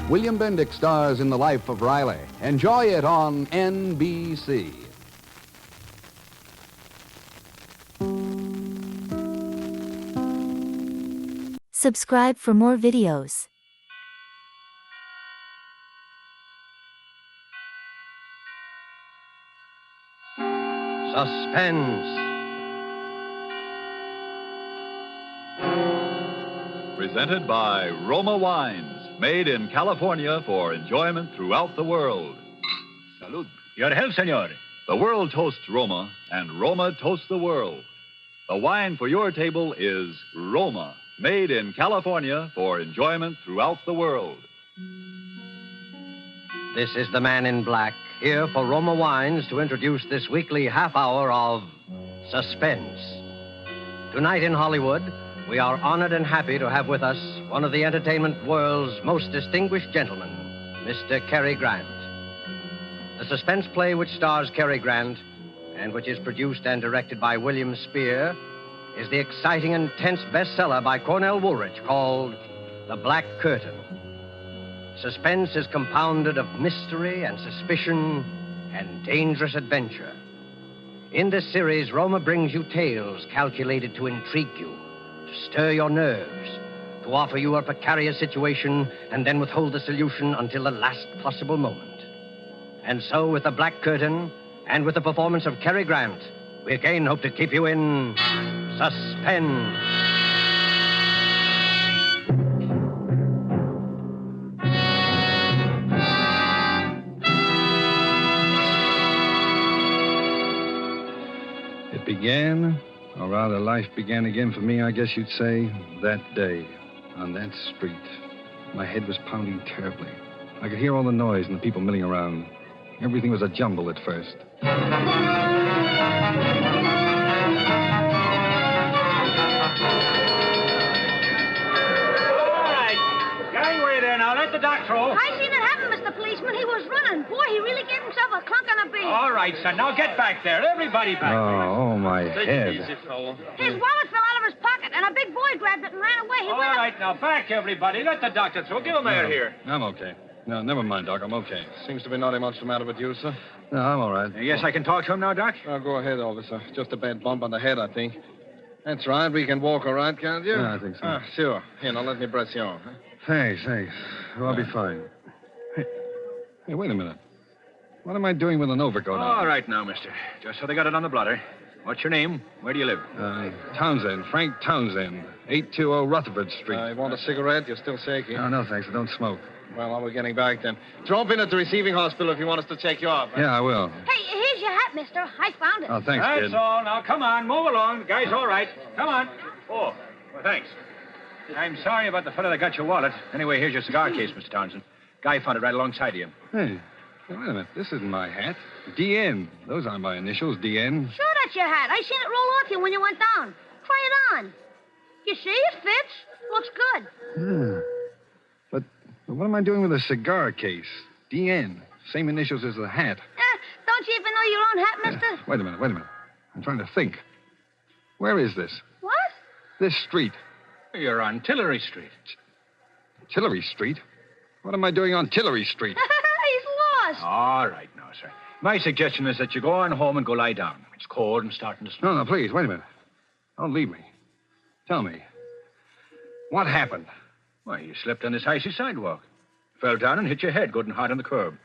William Bendick stars in The Life of Riley. Enjoy it on NBC. Subscribe for more videos. Suspense. Presented by Roma Wines, made in California for enjoyment throughout the world. Salud. Your health, senor. The world toasts Roma, and Roma toasts the world. The wine for your table is Roma, made in California for enjoyment throughout the world. This is the Man in Black, here for Roma Wines to introduce this weekly half hour of Suspense. Tonight in Hollywood, we are honored and happy to have with us one of the entertainment world's most distinguished gentlemen, Mr. Cary Grant. The suspense play which stars Cary Grant and which is produced and directed by William Spear is the exciting and tense bestseller by Cornell Woolrich called The Black Curtain. Suspense is compounded of mystery and suspicion and dangerous adventure. In this series, Roma brings you tales calculated to intrigue you, to stir your nerves, to offer you a precarious situation and then withhold the solution until the last possible moment. And so, with The Black Curtain and with the performance of Cary Grant, we again hope to keep you in suspense. It began, or rather life began again for me, I guess you'd say, that day, on that street. My head was pounding terribly. I could hear all the noise and the people milling around. Everything was a jumble at first. Let the doc through. I seen it happen, Mr. Policeman. He was running. Boy, he really gave himself a clunk on the bean. All right, son. Now get back there. Everybody back there. Oh, my head. His wallet fell out of his pocket, and a big boy grabbed it and ran away. He All went right, now back, everybody. Let the doctor through. Give him air here. I'm okay. No, never mind, Doc. I'm okay. Seems to be not much the matter with you, sir. No, I'm all right. Yes, I can talk to him now, Doc? Oh, go ahead, officer. Just a bad bump on the head, I think. That's right. We can walk all right, can't you? Yeah, I think so. Ah, sure. Here, now let me press you on. Huh? Thanks. Well, I'll be fine. Hey, wait a minute. What am I doing with an overcoat on? All right now, mister. Just so they got it on the blotter. What's your name? Where do you live? Townsend. Frank Townsend. 820 Rutherford Street. You want a cigarette? You're still shaky. No, thanks. I don't smoke. Well, while we're getting back then. Drop in at the receiving hospital if you want us to check you out. Yeah, I will. Hey, here's your hat, mister. I found it. Oh, thanks, kid. That's all. Now, come on. Move along. The guy's all right. Come on. Oh, well, thanks. I'm sorry about the fellow that got your wallet. Anyway, here's your cigar case, Mr. Townsend. Guy found it right alongside of you. Hey, wait a minute. This isn't my hat. DN. Those aren't my initials, DN. Sure, that's your hat. I seen it roll off you when you went down. Try it on. You see, it fits. Looks good. Yeah. But what am I doing with a cigar case? DN. Same initials as the hat. Don't you even know your own hat, mister? Wait a minute. I'm trying to think. Where is this? What? This street. You're on Tillery Street. Tillery Street? What am I doing on Tillery Street? He's lost. All right now, sir. My suggestion is that you go on home and go lie down. It's cold and starting to snow. No, please, wait a minute. Don't leave me. Tell me, what happened? Why, you slipped on this icy sidewalk. Fell down and hit your head good and hard on the curb.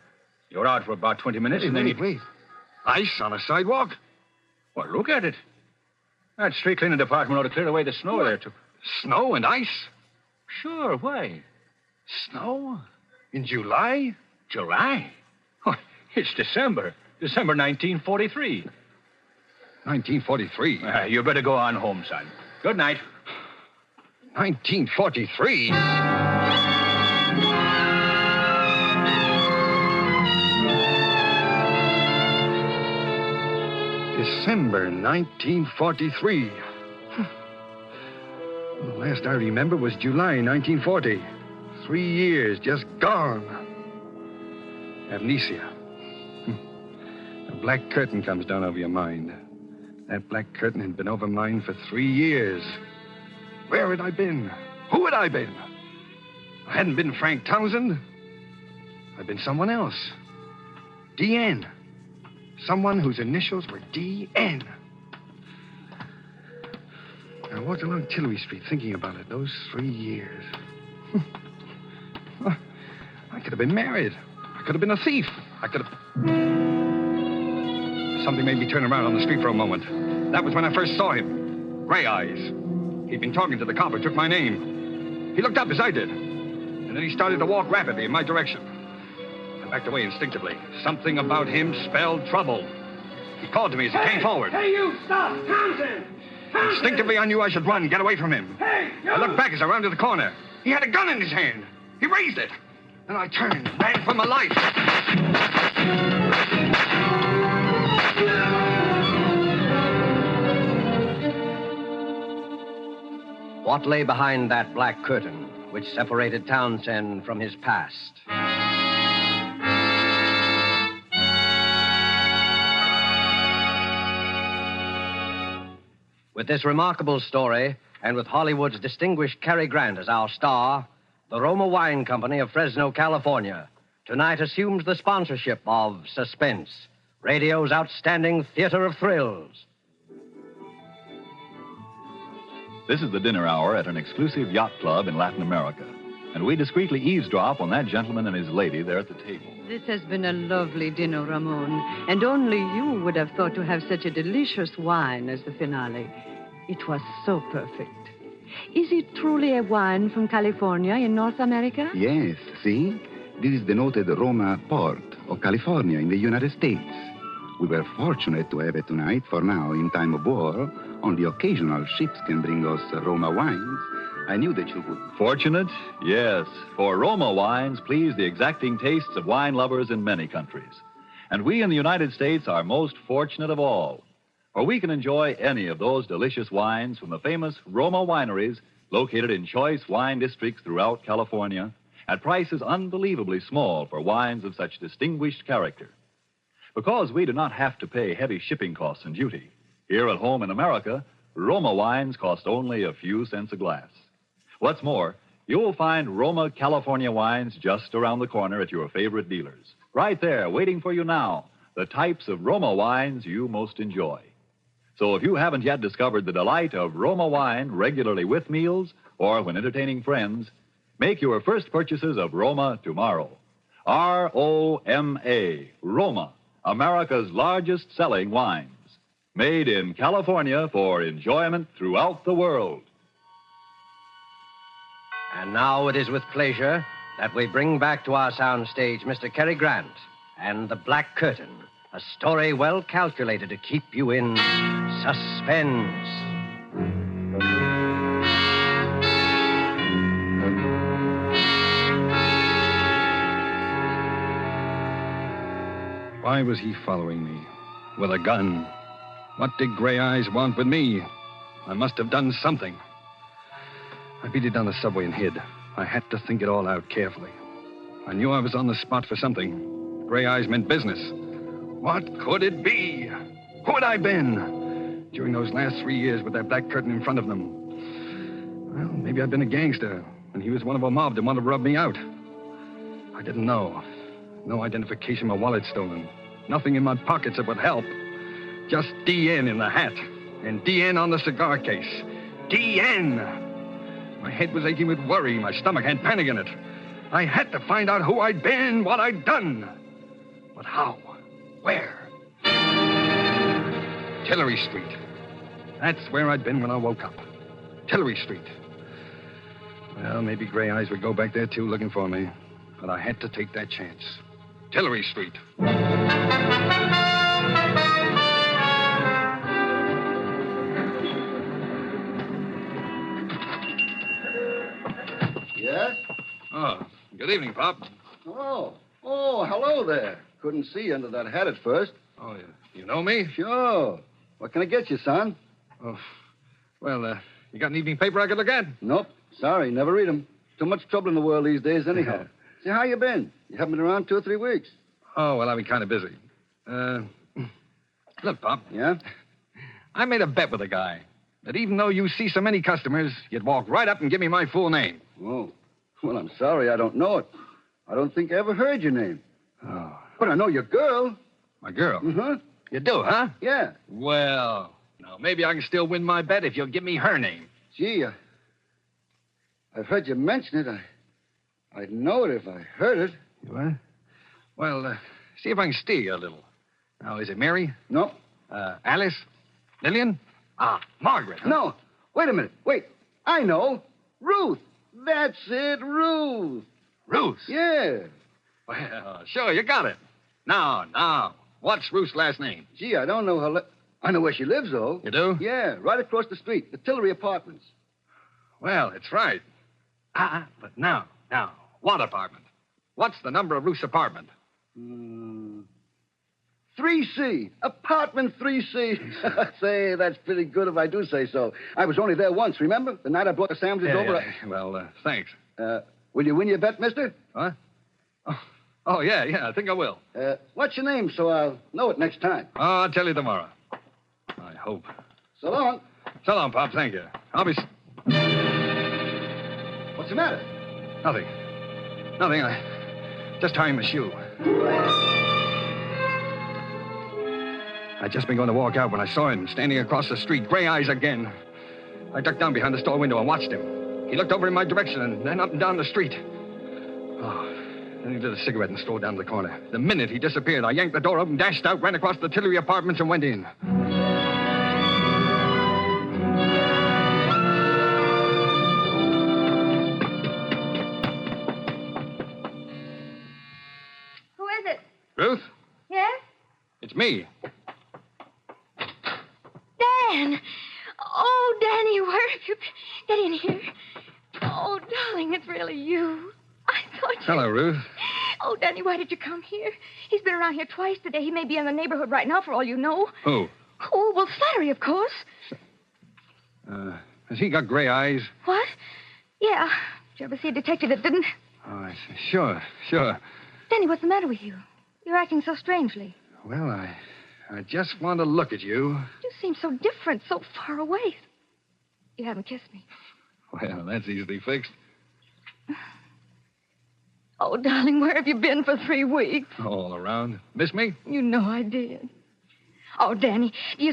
You were out for about 20 minutes and then Wait. Ice on a sidewalk? Well, look at it. That street cleaning department ought to clear away the snow there, too. Snow and ice? Sure, why? Snow? In July? July? Oh, it's December. December 1943. 1943? You better go on home, son. Good night. 1943? December 1943. The last I remember was July 1940. 3 years just gone. Amnesia. A black curtain comes down over your mind. That black curtain had been over mine for 3 years. Where had I been? Who had I been? I hadn't been Frank Townsend. I'd been someone else. D.N. Someone whose initials were D.N. I walked along Tillery Street thinking about it those 3 years. I could have been married. I could have been a thief. I could have... Something made me turn around on the street for a moment. That was when I first saw him. Gray Eyes. He'd been talking to the cop who took my name. He looked up as I did. And then he started to walk rapidly in my direction. I backed away instinctively. Something about him spelled trouble. He called to me as he came forward. Hey, you, stop! Townsend! Instinctively, I knew I should run, get away from him. Hey, you! I looked back as I rounded the corner. He had a gun in his hand. He raised it. Then I turned, ran for my life. What lay behind that black curtain which separated Townsend from his past? With this remarkable story, and with Hollywood's distinguished Cary Grant as our star, the Roma Wine Company of Fresno, California, tonight assumes the sponsorship of Suspense, radio's outstanding theater of thrills. This is the dinner hour at an exclusive yacht club in Latin America, and we discreetly eavesdrop on that gentleman and his lady there at the table. This has been a lovely dinner, Ramon, and only you would have thought to have such a delicious wine as the finale. It was so perfect. Is it truly a wine from California in North America? Yes, see? This is the noted Roma port of California in the United States. We were fortunate to have it tonight, for now, in time of war, only occasional ships can bring us Roma wines. I knew that you would... Fortunate? Yes, for Roma wines please the exacting tastes of wine lovers in many countries. And we in the United States are most fortunate of all, for we can enjoy any of those delicious wines from the famous Roma wineries located in choice wine districts throughout California at prices unbelievably small for wines of such distinguished character. Because we do not have to pay heavy shipping costs and duty, here at home in America, Roma wines cost only a few cents a glass. What's more, you'll find Roma California wines just around the corner at your favorite dealers. Right there, waiting for you now, the types of Roma wines you most enjoy. So if you haven't yet discovered the delight of Roma wine regularly with meals or when entertaining friends, make your first purchases of Roma tomorrow. R-O-M-A, Roma, America's largest selling wines. Made in California for enjoyment throughout the world. And now it is with pleasure that we bring back to our soundstage Mr. Cary Grant and The Black Curtain, a story well calculated to keep you in suspense. Why was he following me? With a gun. What did Gray Eyes want with me? I must have done something. I beat it down the subway and hid. I had to think it all out carefully. I knew I was on the spot for something. Gray Eyes meant business. What could it be? Who had I been? During those last 3 years with that black curtain in front of them. Well, maybe I'd been a gangster, and he was one of a mob that wanted to rub me out. I didn't know. No identification, my wallet stolen. Nothing in my pockets that would help. Just D.N. in the hat, and D.N. on the cigar case, D.N. My head was aching with worry. My stomach had panic in it. I had to find out who I'd been, what I'd done. But how? Where? Tillery Street. That's where I'd been when I woke up. Tillery Street. Well, maybe Gray Eyes would go back there, too, looking for me. But I had to take that chance. Tillery Street. Yes? Oh, good evening, Pop. Oh, hello there. Couldn't see you under that hat at first. Oh, you know me? Sure. What can I get you, son? Oh, well, you got an evening paper I could look at? Nope. Sorry, never read 'em. Too much trouble in the world these days, anyhow. Say, how you been? You haven't been around 2 or 3 weeks. Oh, well, I've been kind of busy. Look, Pop. Yeah? I made a bet with a guy that even though you see so many customers, you'd walk right up and give me my full name. Oh. Well, I'm sorry, I don't know it. I don't think I ever heard your name. Oh. But I know your girl. My girl? Uh-huh. You do, huh? Yeah. Well, now, maybe I can still win my bet if you'll give me her name. Gee, I've heard you mention it. I'd know it if I heard it. You what? Well, see if I can steer you a little. Now, is it Mary? No. Alice? Lillian? Margaret. Huh? No. Wait a minute. Wait. I know. Ruth. That's it, Ruth. Ruth? Yeah. Well, sure, you got it. Now, what's Ruth's last name? Gee, I don't know her. I know where she lives, though. You do? Yeah, right across the street. The Tillery Apartments. Well, it's right. But now, what apartment? What's the number of Ruth's apartment? 3C. Apartment 3C. Say, that's pretty good if I do say so. I was only there once, remember? The night I brought the sandwiches over. Well, thanks. Will you win your bet, mister? What? Oh, yeah, I think I will. What's your name so I'll know it next time? Oh, I'll tell you tomorrow. I hope. So long. So long, Pop. Thank you. I'll be... What's the matter? Nothing. I just tying my shoe. I'd just been going to walk out when I saw him standing across the street, Gray Eyes again. I ducked down behind the store window and watched him. He looked over in my direction and then up and down the street. Then he lit a cigarette and strolled down to the corner. The minute he disappeared, I yanked the door open, dashed out, ran across the Tillery Apartments, and went in. Who is it? Ruth? Yes? It's me. Dan! Oh, Danny, where have you been? Get in here. Oh, darling, it's really you. I thought you... Hello, Ruth. Oh, Danny, why did you come here? He's been around here twice today. He may be in the neighborhood right now, for all you know. Who? Oh, well, Slattery, of course. Has he got gray eyes? What? Yeah. Did you ever see a detective that didn't? Oh, I see. Sure. Danny, what's the matter with you? You're acting so strangely. Well, I just want to look at you. You seem so different, so far away. You haven't kissed me. Well, that's easily fixed. Oh, darling, where have you been for 3 weeks? All around. Miss me? You know I did. Oh, Danny, do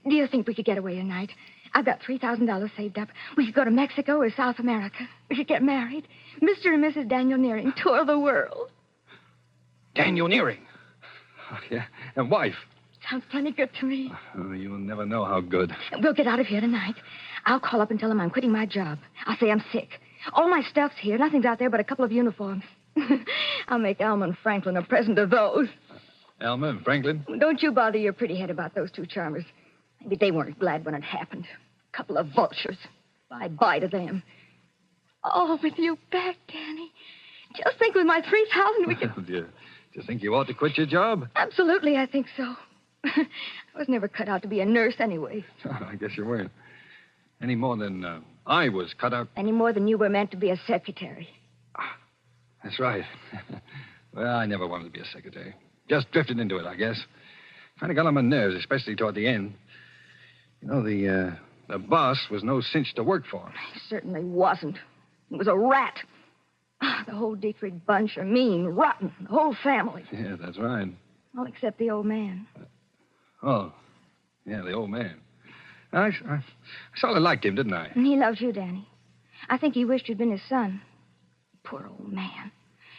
you think we could get away tonight? I've got $3,000 saved up. We could go to Mexico or South America. We could get married. Mr. and Mrs. Daniel Nearing tour the world. Daniel Nearing? Oh, yeah. And wife? Sounds plenty good to me. Oh, you'll never know how good. We'll get out of here tonight. I'll call up and tell them I'm quitting my job. I'll say I'm sick. All my stuff's here. Nothing's out there but a couple of uniforms. I'll make Alma and Franklin a present of those. Alma and Franklin? Don't you bother your pretty head about those 2 charmers. Maybe they weren't glad when it happened. A couple of vultures. Bye-bye to them. Oh, with you back, Danny. Just think with my $3,000 we could... Do you think you ought to quit your job? Absolutely, I think so. I was never cut out to be a nurse anyway. I guess you weren't. Any more than I was cut out. Any more than you were meant to be a secretary. That's right. Well, I never wanted to be a secretary. Just drifted into it, I guess. Kind of got on my nerves, especially toward the end. You know, the boss was no cinch to work for. He certainly wasn't. He was a rat. The whole Dietrich bunch are mean, rotten. The whole family. Yeah, that's right. All except the old man. Oh, yeah, the old man. I sort of liked him, didn't I? And he loved you, Danny. I think he wished you'd been his son. Poor old man.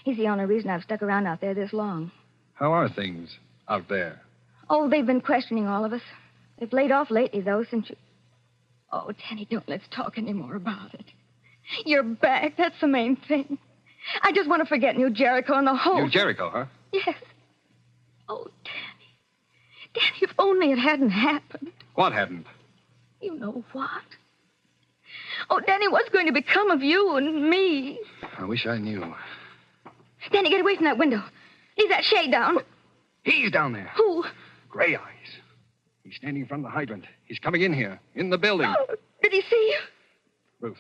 He's the only reason I've stuck around out there this long. How are things out there? Oh, they've been questioning all of us. They've laid off lately, though, since you... Oh, Danny, don't let's talk any more about it. You're back. That's the main thing. I just want to forget New Jericho and the whole... New Jericho, huh? Yes. Oh, Danny. Danny, if only it hadn't happened. What hadn't? You know what? Oh, Danny, what's going to become of you and me? I wish I knew. Danny, get away from that window. Leave that shade down. He's down there. Who? Gray Eyes. He's standing in front of the hydrant. He's coming in here, in the building. Oh, did he see you? Ruth,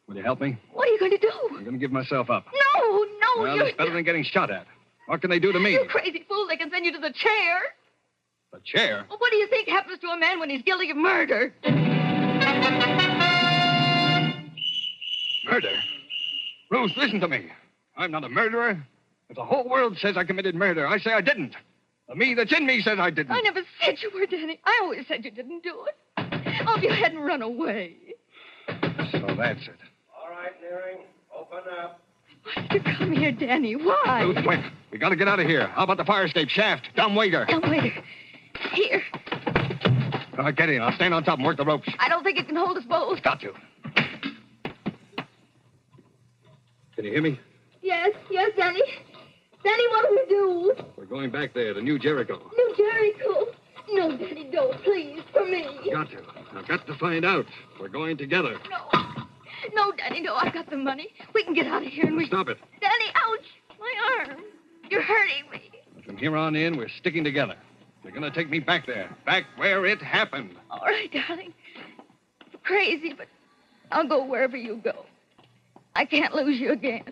will you help me? What are you going to do? I'm going to give myself up. No, Well, you're... it's better than getting shot at. What can they do to me? You crazy fool. They can send you to the chair. The chair? Well, what do you think happens to a man when he's guilty of murder? Murder? Ruth, listen to me. I'm not a murderer. If the whole world says I committed murder, I say I didn't. The me that's in me says I didn't. I never said you were, Danny. I always said you didn't do it. Oh, if you hadn't run away. So that's it. All right, Nearing. Open up. Why did you come here, Danny? Why? Ruth, wait. We got to get out of here. How about the fire escape shaft? Dumbwaiter. Dumbwaiter. Here. All right, get in. I'll stand on top and work the ropes. I don't think it can hold us both. Got to. Can you hear me? Yes, Danny. Danny, what do we do? We're going back there to New Jericho. New Jericho. No, Danny, don't, please, for me. Got to. I've got to find out. We're going together. No, Danny, no, I've got the money. We can get out of here and we... Stop it. Danny, ouch! My arm. You're hurting me. From here on in, we're sticking together. You're going to take me back there. Back where it happened. All right, darling. Crazy, but I'll go wherever you go. I can't lose you again.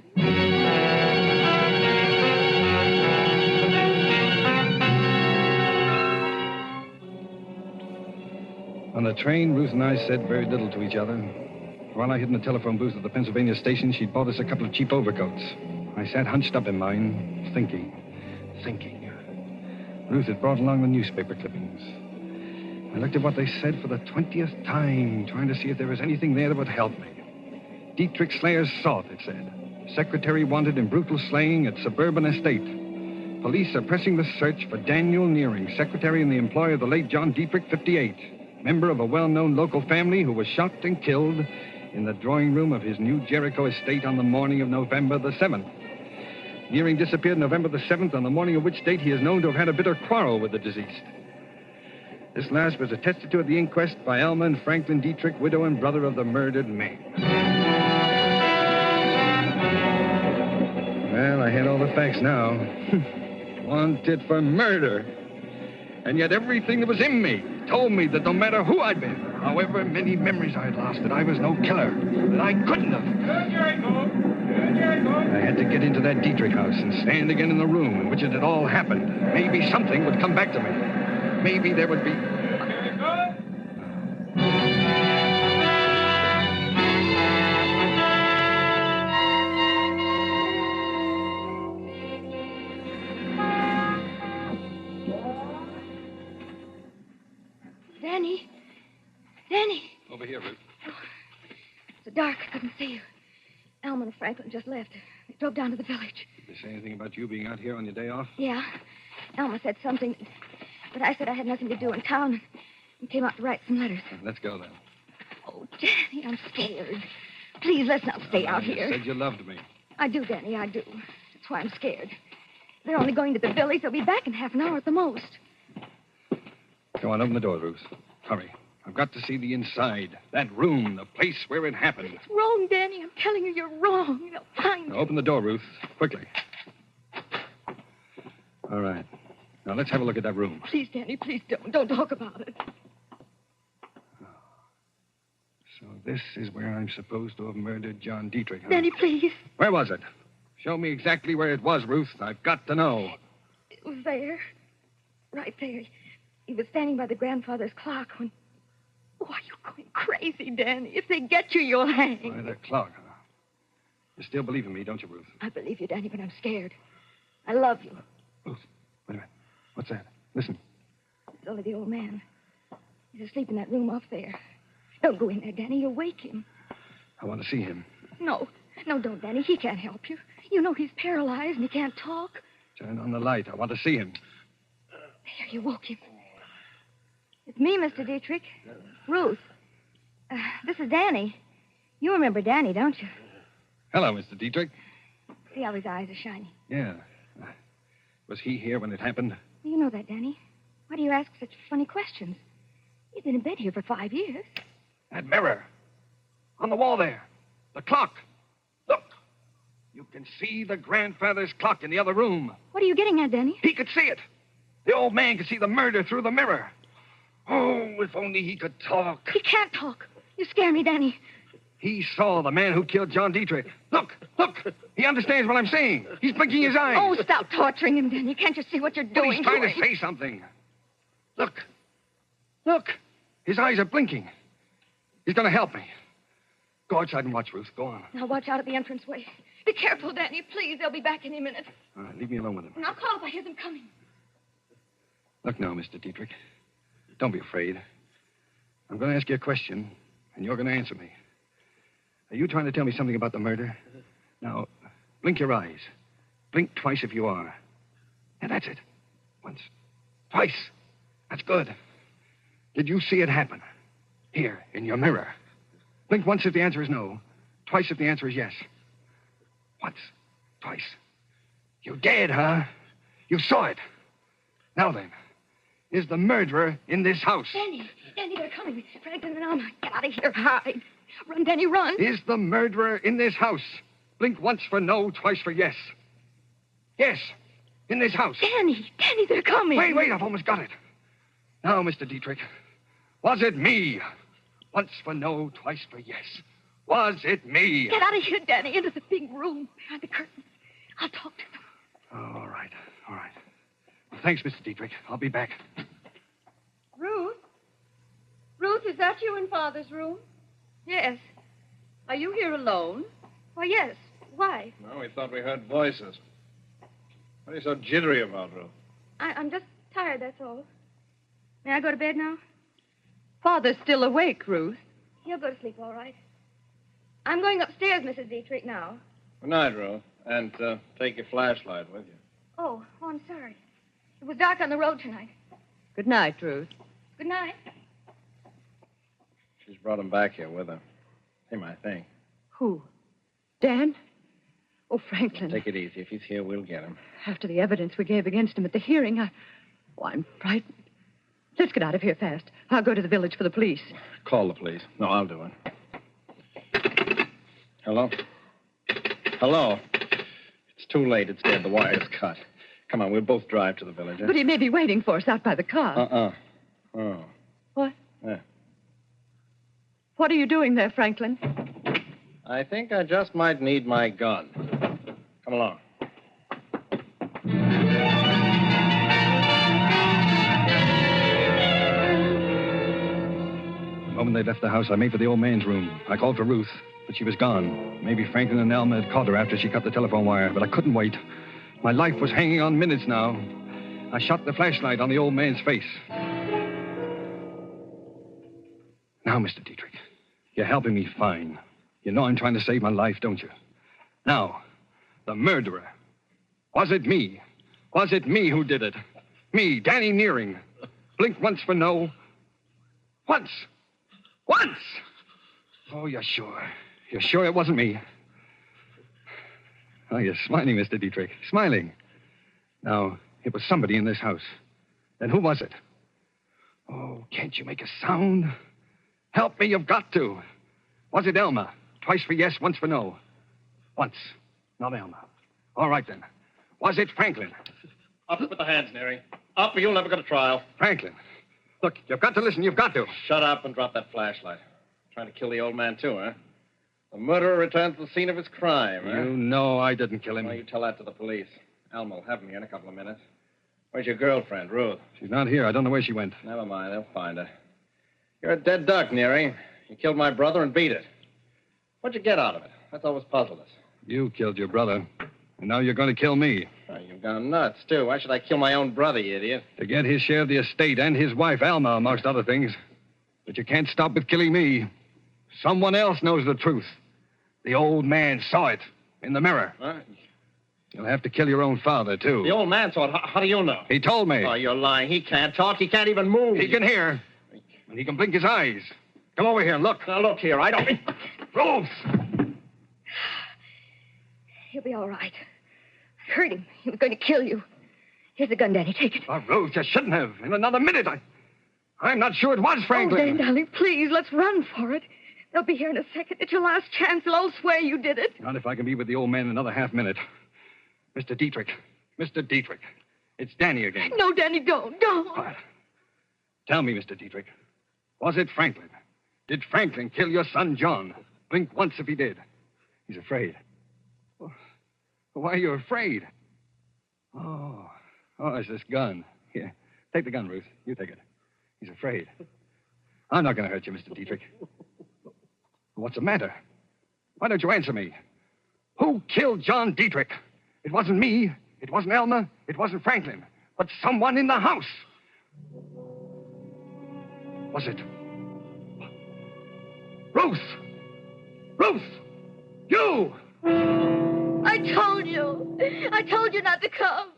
On the train, Ruth and I said very little to each other. While I hid in the telephone booth at the Pennsylvania station, she'd bought us a couple of cheap overcoats. I sat hunched up in mine, thinking. Ruth had brought along the newspaper clippings. I looked at what they said for the 20th time, trying to see if there was anything there that would help me. Dietrich Slayers sought, it said. Secretary wanted in brutal slaying at suburban estate. Police are pressing the search for Daniel Nearing, secretary in the employ of the late John Dietrich, 58, member of a well-known local family who was shot and killed in the drawing room of his New Jericho estate on the morning of November the 7th. Nearing disappeared November the 7th, on the morning of which date he is known to have had a bitter quarrel with the deceased. This last was attested to at the inquest by Alma and Franklin Dietrich, widow and brother of the murdered man. Well, I had all the facts now. Wanted for murder. And yet everything that was in me told me that no matter who I'd been, however many memories I'd lost, that I was no killer, that I couldn't have. I had to get into that Dietrich house and stand again in the room in which it had all happened. Maybe something would come back to me. Maybe there would be... Danny. Over here, Ruth. It's dark. I couldn't see you. Alma and Franklin just left. They drove down to the village. Did they say anything about you being out here on your day off? Yeah. Alma said something, but I said I had nothing to do in town and came out to write some letters. Let's go, then. Oh, Danny, I'm scared. Please, let's not stay out here. You said you loved me. I do, Danny, I do. That's why I'm scared. They're only going to the village. They'll be back in half an hour at the most. Go on, open the door, Ruth. Hurry. I've got to see the inside. That room, the place where it happened. It's wrong, Danny. I'm telling you, you're wrong. They'll find Now, you. open the door, Ruth. Quickly. All right. Now, let's have a look at that room. Please, Danny, please don't. Don't talk about it. So this is where I'm supposed to have murdered John Dietrich, huh? Danny, please. Where was it? Show me exactly where it was, Ruth. I've got to know. It was there. Right there. He was standing by the grandfather's clock when... Oh, are you going crazy, Danny? If they get you, you'll hang. By the clock, huh? You still believe in me, don't you, Ruth? I believe you, Danny, but I'm scared. I love you. Ruth, wait a minute. What's that? Listen. It's only the old man. He's asleep in that room up there. Don't go in there, Danny. You'll wake him. I want to see him. No, don't, Danny. He can't help you. You know he's paralyzed and he can't talk. Turn on the light. I want to see him. There, you woke him. It's me, Mr. Dietrich. Ruth. This is Danny. You remember Danny, don't you? Hello, Mr. Dietrich. See how his eyes are shiny. Yeah. Was he here when it happened? You know that, Danny. Why do you ask such funny questions? He's been in bed here for 5 years. That mirror. On the wall there. The clock. Look. You can see the grandfather's clock in the other room. What are you getting at, Danny? He could see it. The old man could see the murder through the mirror. Oh, if only he could talk. He can't talk. You scare me, Danny. He saw the man who killed John Dietrich. Look. He understands what I'm saying. He's blinking his eyes. Oh, stop torturing him, Danny. Can't you see what you're doing? But he's trying to to say something. Look. His eyes are blinking. He's going to help me. Go outside and watch, Ruth. Go on. Now watch out at the entranceway. Be careful, Danny. Please, they'll be back any minute. All right, leave me alone with him. And I'll call if I hear them coming. Look now, Mr. Dietrich. Don't be afraid. I'm going to ask you a question, and you're going to answer me. Are you trying to tell me something about the murder? Now, blink your eyes. Blink twice if you are. Yeah, that's it. Once. Twice. That's good. Did you see it happen? Here, in your mirror. Blink once if the answer is no. Twice if the answer is yes. Once. Twice. You did, huh? You saw it. Now then, is the murderer in this house? Danny, they're coming. Franklin and Alma, get out of here. Hide. Run, Danny, run. Is the murderer in this house? Blink once for no, twice for yes. Yes, in this house. Danny, they're coming. Wait, I've almost got it. Now, Mr. Dietrich, was it me? Once for no, twice for yes. Was it me? Get out of here, Danny, into the big room behind the curtains. I'll talk to them. Oh, all right. Well, thanks, Mr. Dietrich. I'll be back. Ruth? Ruth, is that you in Father's room? Yes. Are you here alone? Why, yes. Why? No, we thought we heard voices. What are you so jittery about, Ruth? I'm just tired, that's all. May I go to bed now? Father's still awake, Ruth. He'll go to sleep, all right. I'm going upstairs, Mrs. Dietrich, now. Good night, Ruth. And take your flashlight with you. Oh, I'm sorry. It was dark on the road tonight. Good night, Ruth. Good night. She's brought him back here with her. Him, I think. Who? Dan? Oh, Franklin. Take it easy. If he's here, we'll get him. After the evidence we gave against him at the hearing, I'm frightened. Let's get out of here fast. I'll go to the village for the police. Call the police. No, I'll do it. Hello? It's too late. It's dead. The wire's cut. Come on, we'll both drive to the village. But he may be waiting for us out by the car. Oh. What? Yeah. What are you doing there, Franklin? I think I just might need my gun. Come along. The moment they left the house, I made for the old man's room. I called for Ruth, but she was gone. Maybe Franklin and Alma had caught her after she cut the telephone wire, but I couldn't wait. My life was hanging on minutes now. I shot the flashlight on the old man's face. Now, Mr. Dietrich, you're helping me fine. You know I'm trying to save my life, don't you? Now, the murderer. Was it me? Was it me who did it? Me, Danny Nearing. Blink once for no. Once! Oh, you're sure? You're sure it wasn't me? Oh, you're smiling, Mr. Dietrich. Smiling. Now, it was somebody in this house. Then who was it? Oh, can't you make a sound? Help me, you've got to. Was it Elma? Twice for yes, once for no. Once. Not Elma. All right, then. Was it Franklin? Up with the hands, Neary. Up or you'll never go to trial. Franklin. Look, you've got to listen. You've got to. Shut up and drop that flashlight. Trying to kill the old man, too, huh? The murderer returned to the scene of his crime, huh? You know I didn't kill him. Well, you tell that to the police. Alma will have him here in a couple of minutes. Where's your girlfriend, Ruth? She's not here. I don't know where she went. Never mind. They'll find her. You're a dead duck, Neary. You killed my brother and beat it. What'd you get out of it? That's always puzzled us. You killed your brother. And now you're going to kill me. Oh, you've gone nuts, too. Why should I kill my own brother, you idiot? To get his share of the estate and his wife, Alma, amongst other things. But you can't stop with killing me. Someone else knows the truth. The old man saw it in the mirror. You'll have to kill your own father, too. The old man saw it. How do you know? He told me. Oh, you're lying. He can't talk. He can't even move. He can hear. And he can blink his eyes. Come over here and look. Now, look here. I don't... Rose! He'll be all right. I heard him. He was going to kill you. Here's the gun, Danny. Take it. Rose, you shouldn't have. In another minute, I'm not sure it was Franklin. Oh, Dan, darling, please, let's run for it. They'll be here in a second. It's your last chance. They'll all swear you did it. Not if I can be with the old man in another half minute. Mr. Dietrich. Mr. Dietrich. It's Danny again. No, Danny, don't. What? Tell me, Mr. Dietrich. Was it Franklin? Did Franklin kill your son, John? Blink once if he did. He's afraid. Why are you afraid? Oh, it's this gun. Here, take the gun, Ruth. You take it. He's afraid. I'm not going to hurt you, Mr. Dietrich. What's the matter? Why don't you answer me? Who killed John Dietrich? It wasn't me. It wasn't Elmer. It wasn't Franklin. But someone in the house. Was it? Ruth! Ruth! You! I told you. I told you not to come.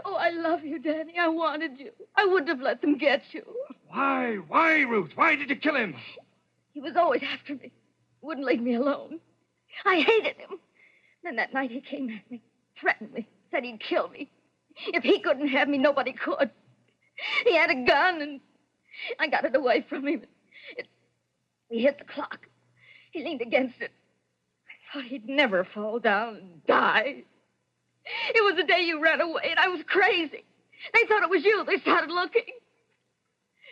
Oh, I love you, Danny. I wanted you. I wouldn't have let them get you. Why? Why, Ruth? Why did you kill him? He was always after me. Wouldn't leave me alone. I hated him. Then that night he came at me, threatened me, said he'd kill me. If he couldn't have me, nobody could. He had a gun, and I got it away from him. He hit the clock. He leaned against it. I thought he'd never fall down and die. It was the day you ran away, and I was crazy. They thought it was you. They started looking.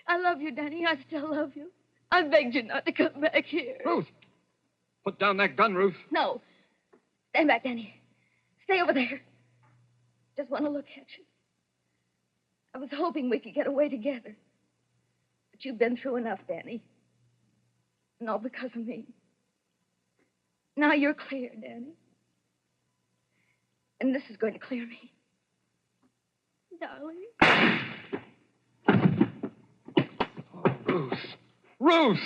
I love you, Danny. I still love you. I begged you not to come back here. Ruth! Put down that gun, Ruth. No. Stand back, Danny. Stay over there. Just want to look at you. I was hoping we could get away together. But you've been through enough, Danny. And all because of me. Now you're clear, Danny. And this is going to clear me. Darling. Ruth! Ruth!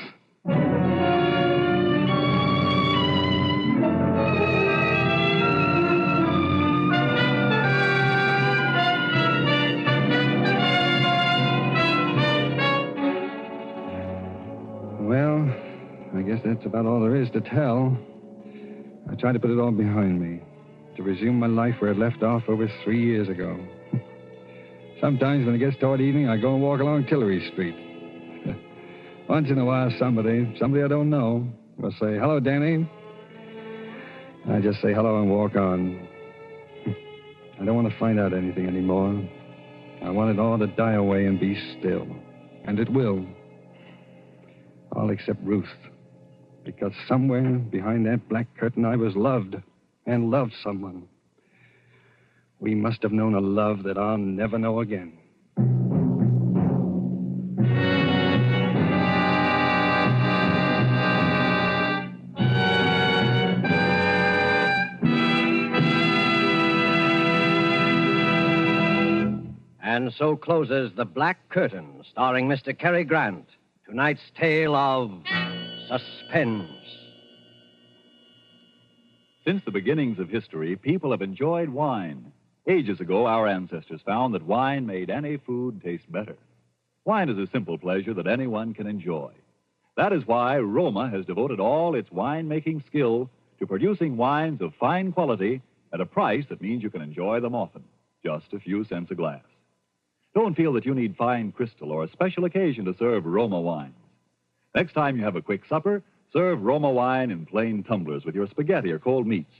Well, I guess that's about all there is to tell. I tried to put it all behind me, to resume my life where it left off over 3 years ago. Sometimes when it gets toward evening, I go and walk along Tillery Street. Once in a while, somebody I don't know, will say, "Hello, Danny." I just say hello and walk on. I don't want to find out anything anymore. I want it all to die away and be still. And it will. All except Ruth. Because somewhere behind that black curtain I was loved and loved someone. We must have known a love that I'll never know again. And so closes The Black Curtain, starring Mr. Cary Grant. Tonight's tale of suspense. Since the beginnings of history, people have enjoyed wine. Ages ago, our ancestors found that wine made any food taste better. Wine is a simple pleasure that anyone can enjoy. That is why Roma has devoted all its wine-making skill to producing wines of fine quality at a price that means you can enjoy them often, just a few cents a glass. Don't feel that you need fine crystal or a special occasion to serve Roma wines. Next time you have a quick supper, serve Roma wine in plain tumblers with your spaghetti or cold meats.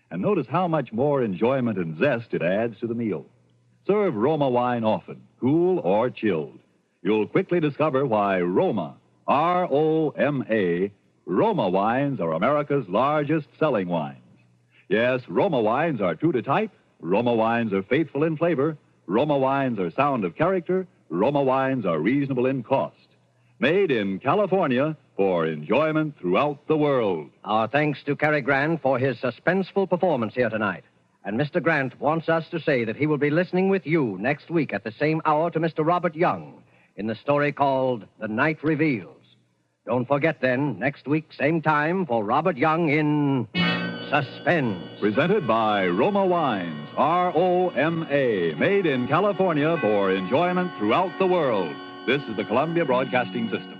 And notice how much more enjoyment and zest it adds to the meal. Serve Roma wine often, cool or chilled. You'll quickly discover why Roma, R-O-M-A, Roma wines are America's largest selling wines. Yes, Roma wines are true to type. Roma wines are faithful in flavor. Roma wines are sound of character. Roma wines are reasonable in cost. Made in California for enjoyment throughout the world. Our thanks to Cary Grant for his suspenseful performance here tonight. And Mr. Grant wants us to say that he will be listening with you next week at the same hour to Mr. Robert Young in the story called The Night Reveals. Don't forget then, next week, same time, for Robert Young in Suspense. Presented by Roma Wines, R-O-M-A, made in California for enjoyment throughout the world. This is the Columbia Broadcasting System.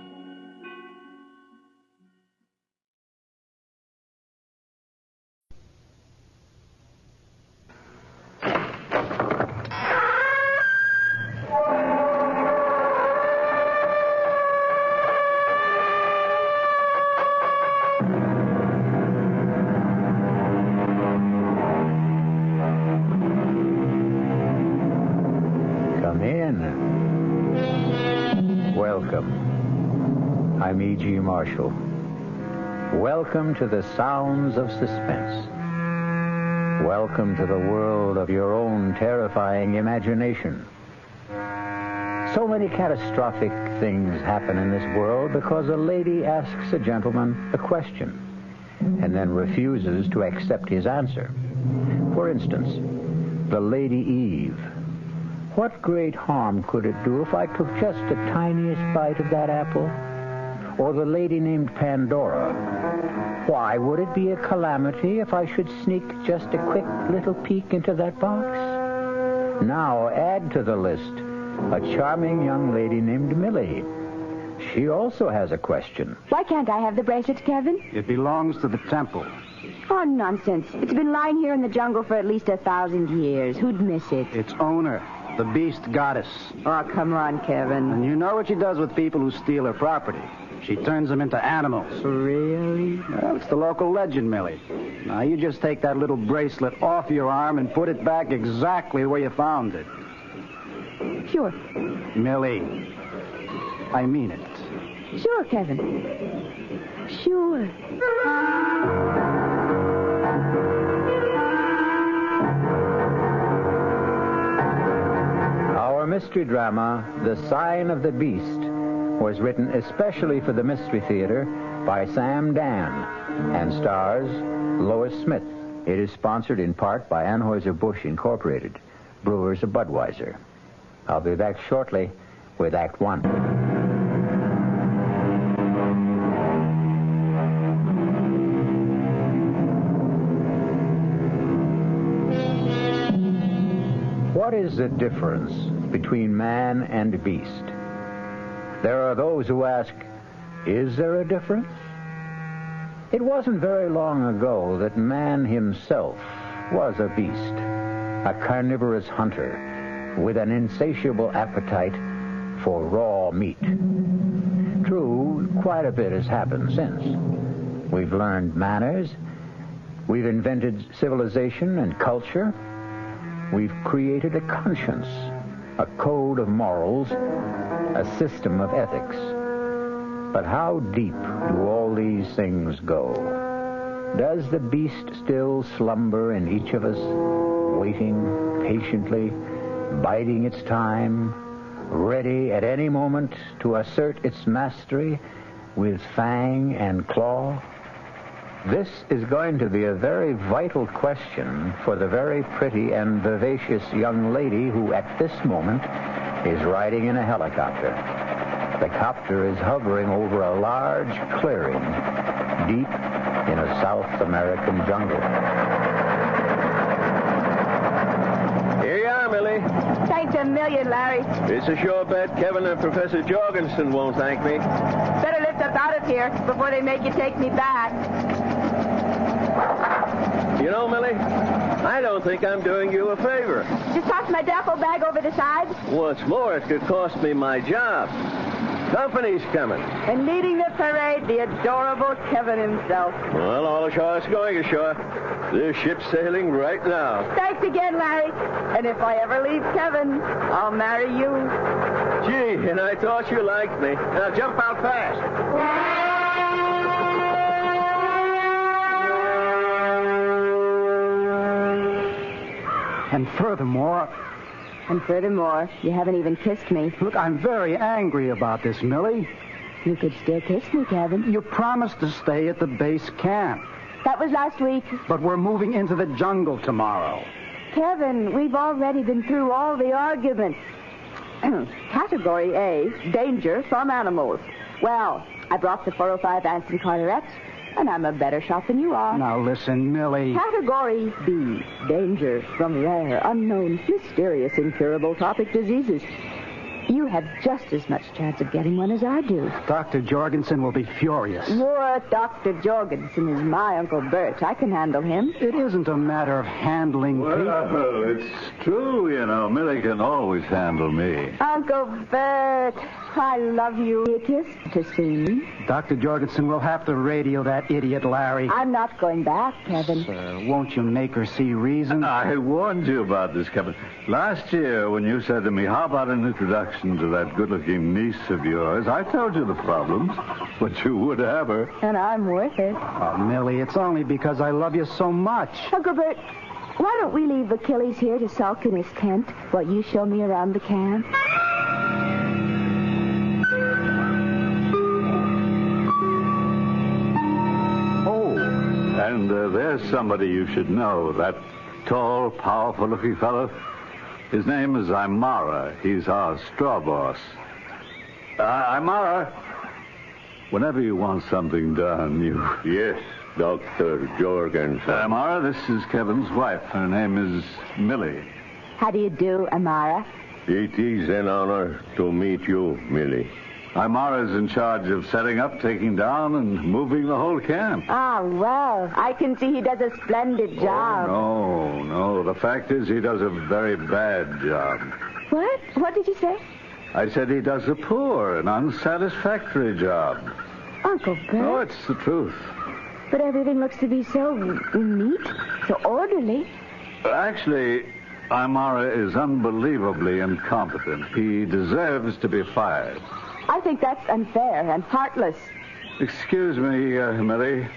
I'm E.G. Marshall. Welcome to the sounds of suspense. Welcome to the world of your own terrifying imagination. So many catastrophic things happen in this world because a lady asks a gentleman a question and then refuses to accept his answer. For instance, the Lady Eve. What great harm could it do if I took just the tiniest bite of that apple? Or the lady named Pandora. Why would it be a calamity if I should sneak just a quick little peek into that box? Now add to the list a charming young lady named Millie. She also has a question. Why can't I have the bracelet, Kevin? It belongs to the temple. Oh, nonsense. It's been lying here in the jungle for at least 1,000 years. Who'd miss it? Its owner, the beast goddess. Oh, come on, Kevin. And you know what she does with people who steal her property. She turns them into animals. Really? Well, it's the local legend, Millie. Now, you just take that little bracelet off your arm and put it back exactly where you found it. Sure. Millie, I mean it. Sure, Kevin. Sure. Our mystery drama, The Sign of the Beast, was written especially for the Mystery Theater by Sam Dan and stars Lois Smith. It is sponsored in part by Anheuser-Busch Incorporated, brewers of Budweiser. I'll be back shortly with Act One. What is the difference between man and beast? There are those who ask, is there a difference? It wasn't very long ago that man himself was a beast, a carnivorous hunter with an insatiable appetite for raw meat. True, quite a bit has happened since. We've learned manners, we've invented civilization and culture, we've created a conscience, a code of morals, a system of ethics. But how deep do all these things go? Does the beast still slumber in each of us, waiting patiently, biding its time, ready at any moment to assert its mastery with fang and claw? This is going to be a very vital question for the very pretty and vivacious young lady who at this moment is riding in a helicopter. The copter is hovering over a large clearing deep in a South American jungle. Here you are, Millie. Thanks a million, Larry. It's a sure bet Kevin and Professor Jorgensen won't thank me. Better lift us out of here before they make you take me back. You know, Millie, I don't think I'm doing you a favor. Just toss my duffel bag over the side. What's more, it could cost me my job. Company's coming. And leading the parade, the adorable Kevin himself. Well, all ashore is going ashore. This ship's sailing right now. Thanks again, Larry. And if I ever leave Kevin, I'll marry you. Gee, and I thought you liked me. Now jump out fast. And furthermore, you haven't even kissed me. Look, I'm very angry about this, Millie. You could still kiss me, Kevin. You promised to stay at the base camp. That was last week. But we're moving into the jungle tomorrow. Kevin, we've already been through all the arguments. Category A, danger from animals. Well, I brought the 405 Anson Carteret, and I'm a better shot than you are. Now listen, Millie. Category B, danger from rare, unknown, mysterious, incurable tropic diseases. You have just as much chance of getting one as I do. Dr. Jorgensen will be furious. Your Dr. Jorgensen is my Uncle Bert. I can handle him. It isn't a matter of handling people. Well, it's true, you know. Millie can always handle me. Uncle Bert, I love you. A kiss to see me. Dr. Jorgensen will have to radio that idiot Larry. I'm not going back, Kevin. Won't you make her see reason? I warned you about this, Kevin. Last year, when you said to me, how about an introduction to that good-looking niece of yours, I told you the problems, but you would have her. And I'm worth it. Oh, Millie, it's only because I love you so much. Uncle Bert, why don't we leave Achilles here to sulk in his tent while you show me around the camp? And there's somebody you should know, that tall, powerful-looking fellow. His name is Imara. He's our straw boss. Imara, whenever you want something done, you... Yes, Dr. Jorgensen. Imara, this is Kevin's wife. Her name is Millie. How do you do, Amara? It is an honor to meet you, Millie. Imara's in charge of setting up, taking down, and moving the whole camp. Ah, well, I can see he does a splendid job. Oh, no. The fact is he does a very bad job. What? What did you say? I said he does a poor and unsatisfactory job. Uncle Bert? Oh, it's the truth. But everything looks to be so neat, so orderly. Actually, Imara is unbelievably incompetent. He deserves to be fired. I think that's unfair and heartless. Excuse me, Millie.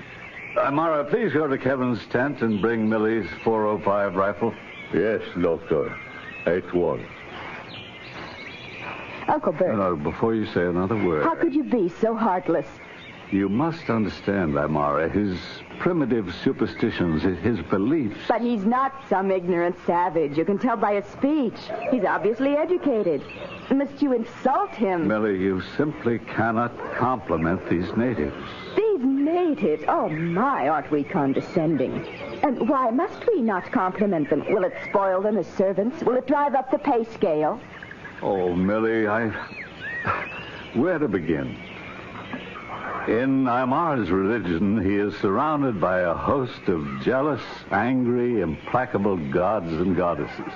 Imara, please go to Kevin's tent and bring Millie's 405 rifle. Yes, Doctor. At once. Uncle Bert. No, before you say another word. How could you be so heartless? You must understand, Imara, his primitive superstitions, his beliefs. But he's not some ignorant savage. You can tell by his speech. He's obviously educated. Must you insult him? Millie, you simply cannot compliment these natives. These natives? Oh, my, aren't we condescending? And why must we not compliment them? Will it spoil them as servants? Will it drive up the pay scale? Oh, Millie, where to begin? In Imara's religion, he is surrounded by a host of jealous, angry, implacable gods and goddesses.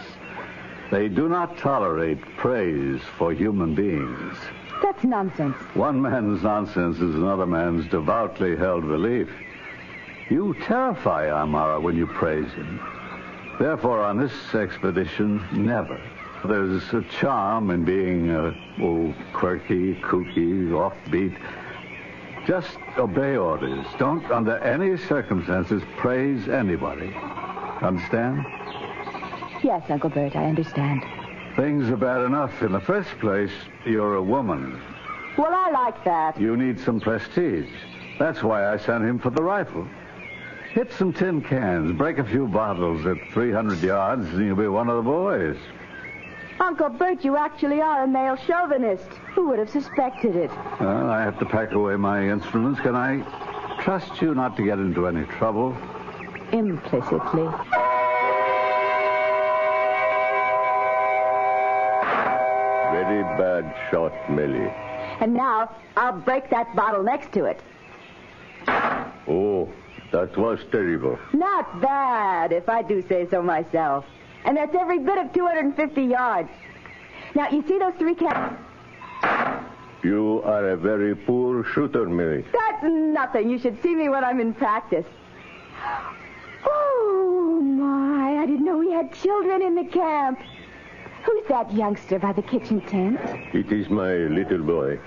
They do not tolerate praise for human beings. That's nonsense. One man's nonsense is another man's devoutly held belief. You terrify Imara when you praise him. Therefore, on this expedition, never. There's a charm in being, quirky, kooky, offbeat. Just obey orders. Don't, under any circumstances, praise anybody. Understand? Yes, Uncle Bert, I understand. Things are bad enough. In the first place, you're a woman. Well, I like that. You need some prestige. That's why I sent him for the rifle. Hit some tin cans, break a few bottles at 300 yards, and you'll be one of the boys. Uncle Bert, you actually are a male chauvinist. Who would have suspected it? Well, I have to pack away my instruments. Can I trust you not to get into any trouble? Implicitly. Very bad shot, Millie. And now, I'll break that bottle next to it. Oh, that was terrible. Not bad, if I do say so myself. And that's every bit of 250 yards. Now, you see those three cats? You are a very poor shooter, Millie. That's nothing. You should see me when I'm in practice. Oh, my. I didn't know we had children in the camp. Who's that youngster by the kitchen tent? It is my little boy.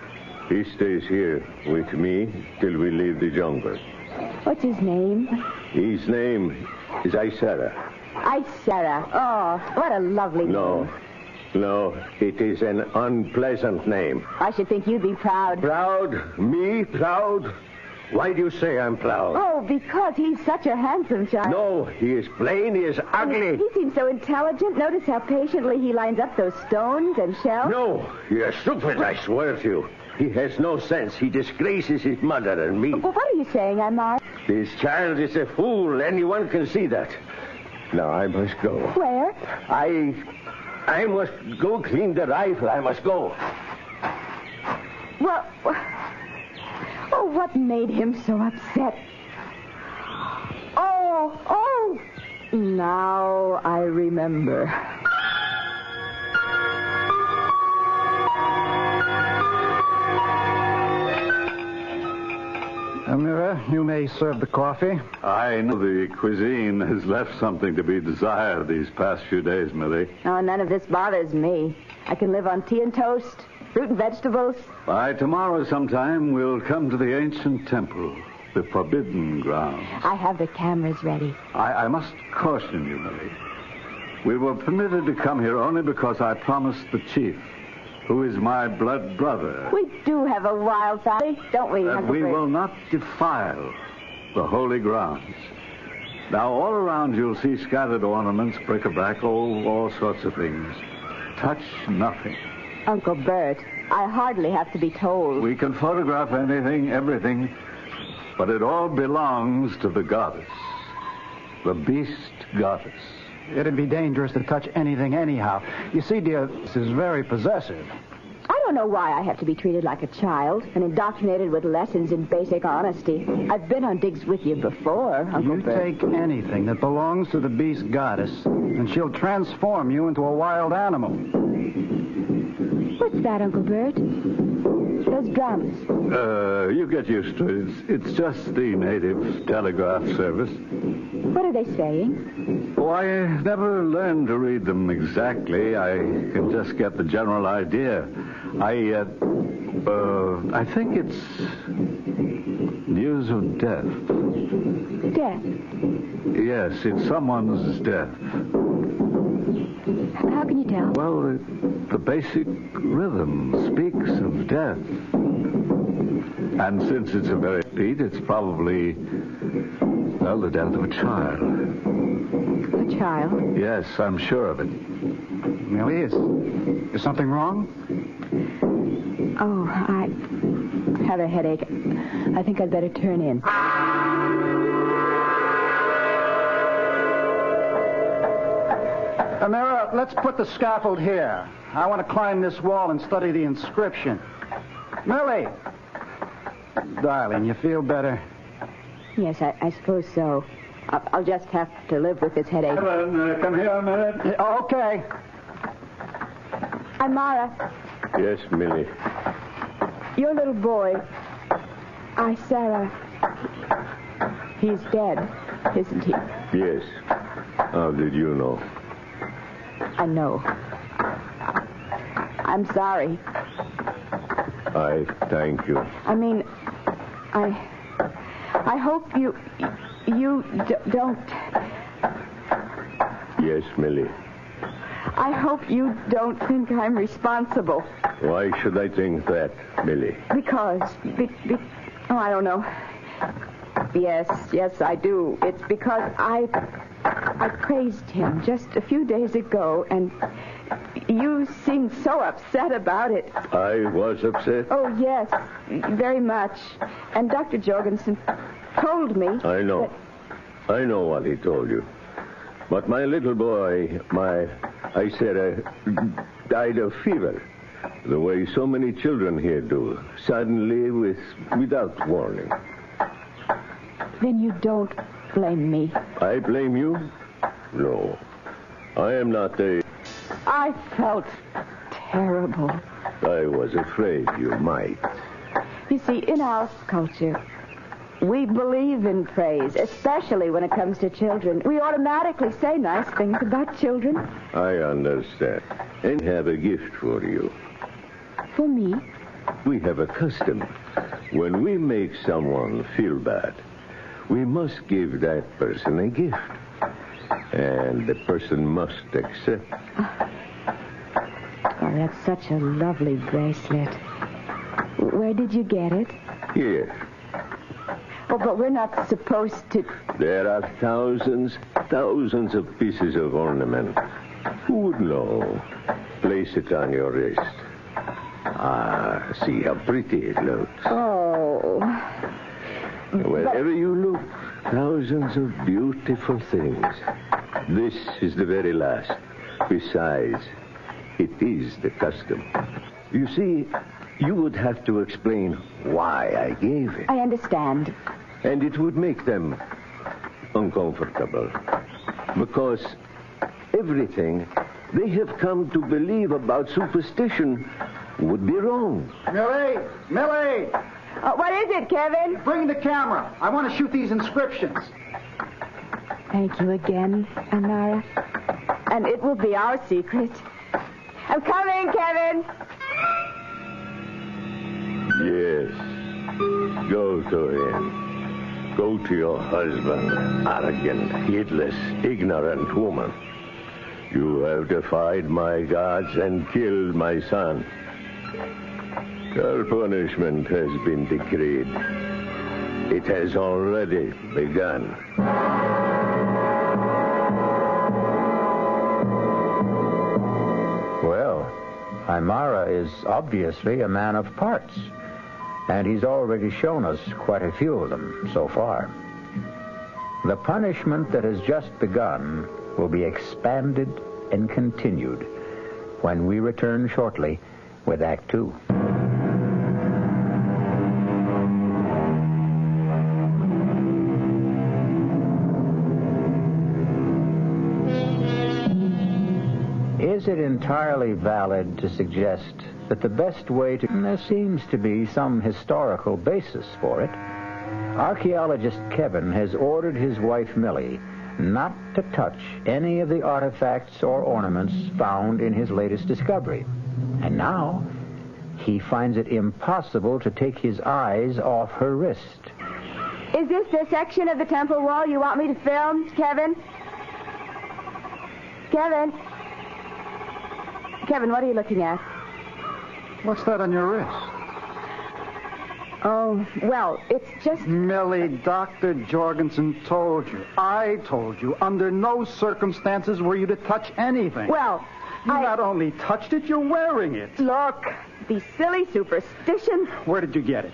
He stays here with me till we leave the jungle. What's his name? His name is Isara. Isara. Oh, what a lovely name. No, it is an unpleasant name. I should think you'd be proud. Proud? Me proud? Why do you say I'm proud? Oh, because he's such a handsome child. No, he is plain, he is ugly. He seems so intelligent. Notice how patiently he lines up those stones and shells. No, you are stupid, I swear to you. He has no sense. He disgraces his mother and me. Well, what are you saying, Amar? This child is a fool. Anyone can see that. Now, I must go. Where? I must go clean the rifle. I must go. Well, oh, what made him so upset? Oh, now I remember. Amira, you may serve the coffee. I know the cuisine has left something to be desired these past few days, Millie. Oh, none of this bothers me. I can live on tea and toast, fruit and vegetables. By tomorrow sometime, we'll come to the ancient temple, the forbidden ground. I have the cameras ready. I must caution you, Millie. We were permitted to come here only because I promised the chief, who is my blood brother, We do have a wild family, don't we, that Uncle we Bert? will not defile the holy grounds. Now, all around you'll see scattered ornaments, bric-a-brac, all sorts of things. Touch nothing. Uncle Bert, I hardly have to be told. We can photograph anything, everything, but it all belongs to the goddess, the beast goddess. It'd be dangerous to touch anything anyhow. You see, dear, this is very possessive. I don't know why I have to be treated like a child and indoctrinated with lessons in basic honesty. I've been on digs with you before, Uncle You Bert. take anything that belongs to the beast goddess, and she'll transform you into a wild animal. What's that, Uncle Bert? Those drums. You get used to it. It's just the native telegraph service. What are they saying? Oh, I never learned to read them exactly. I can just get the general idea. I think it's news of death. Death? Yes, it's someone's death. How can you tell? Well, the basic rhythm speaks of death. And since it's a very beat, it's probably, well, the death of a child. A child? Yes, I'm sure of it. Millie, is something wrong? Oh, I have a headache. I think I'd better turn in. Amira, let's put the scaffold here. I want to climb this wall and study the inscription. Millie! Darling, you feel better? Yes, I suppose so. I'll just have to live with this headache. Helen, come here a minute. Okay. Amara, Yes, Millie. your little boy, Sarah, he's dead, isn't he? Yes. How did you know? I know. I'm sorry. I thank you. I mean, I hope you don't. Yes, Millie. I hope you don't think I'm responsible. Why should I think that, Millie? Because, oh, I don't know. Yes, I do. It's because I praised him just a few days ago, and you seemed so upset about it. I was upset? Oh, yes, very much. And Dr. Jorgensen told me... I know. I know what he told you. But my little boy, died of fever. The way so many children here do. Suddenly, without warning. Then you don't blame me. I blame you? No. I am not I felt terrible. I was afraid you might. You see, in our culture, we believe in praise, especially when it comes to children. We automatically say nice things about children. I understand. And have a gift for you. For me? We have a custom. When we make someone feel bad, we must give that person a gift. And the person must accept. Oh, that's such a lovely bracelet. Where did you get it? Here. Oh, but we're not supposed to... There are thousands of pieces of ornament. Who would know? Place it on your wrist. Ah, see how pretty it looks. Oh. Wherever you look, thousands of beautiful things. This is the very last. Besides, it is the custom. You see, you would have to explain why I gave it. I understand. And it would make them uncomfortable. Because everything they have come to believe about superstition would be wrong. Millie! Millie! What is it, Kevin? Bring the camera. I want to shoot these inscriptions. Thank you again, Amara. And it will be our secret. I'm coming, Kevin. Yes. Go to him. Go to your husband, arrogant, heedless, ignorant woman. You have defied my gods and killed my son. Your punishment has been decreed. It has already begun. Well, Aymara is obviously a man of parts, and he's already shown us quite a few of them so far. The punishment that has just begun will be expanded and continued when we return shortly with Act 2. Is it entirely valid to suggest that the best way to... There seems to be some historical basis for it. Archaeologist Kevin has ordered his wife Millie not to touch any of the artifacts or ornaments found in his latest discovery. And now, he finds it impossible to take his eyes off her wrist. Is this the section of the temple wall you want me to film, Kevin? Kevin? Kevin, what are you looking at? What's that on your wrist? Oh, well, it's just... Millie, Dr. Jorgensen told you. I told you. Under no circumstances were you to touch anything. Well, you not only touched it, you're wearing it. Look, these silly superstitions. Where did you get it?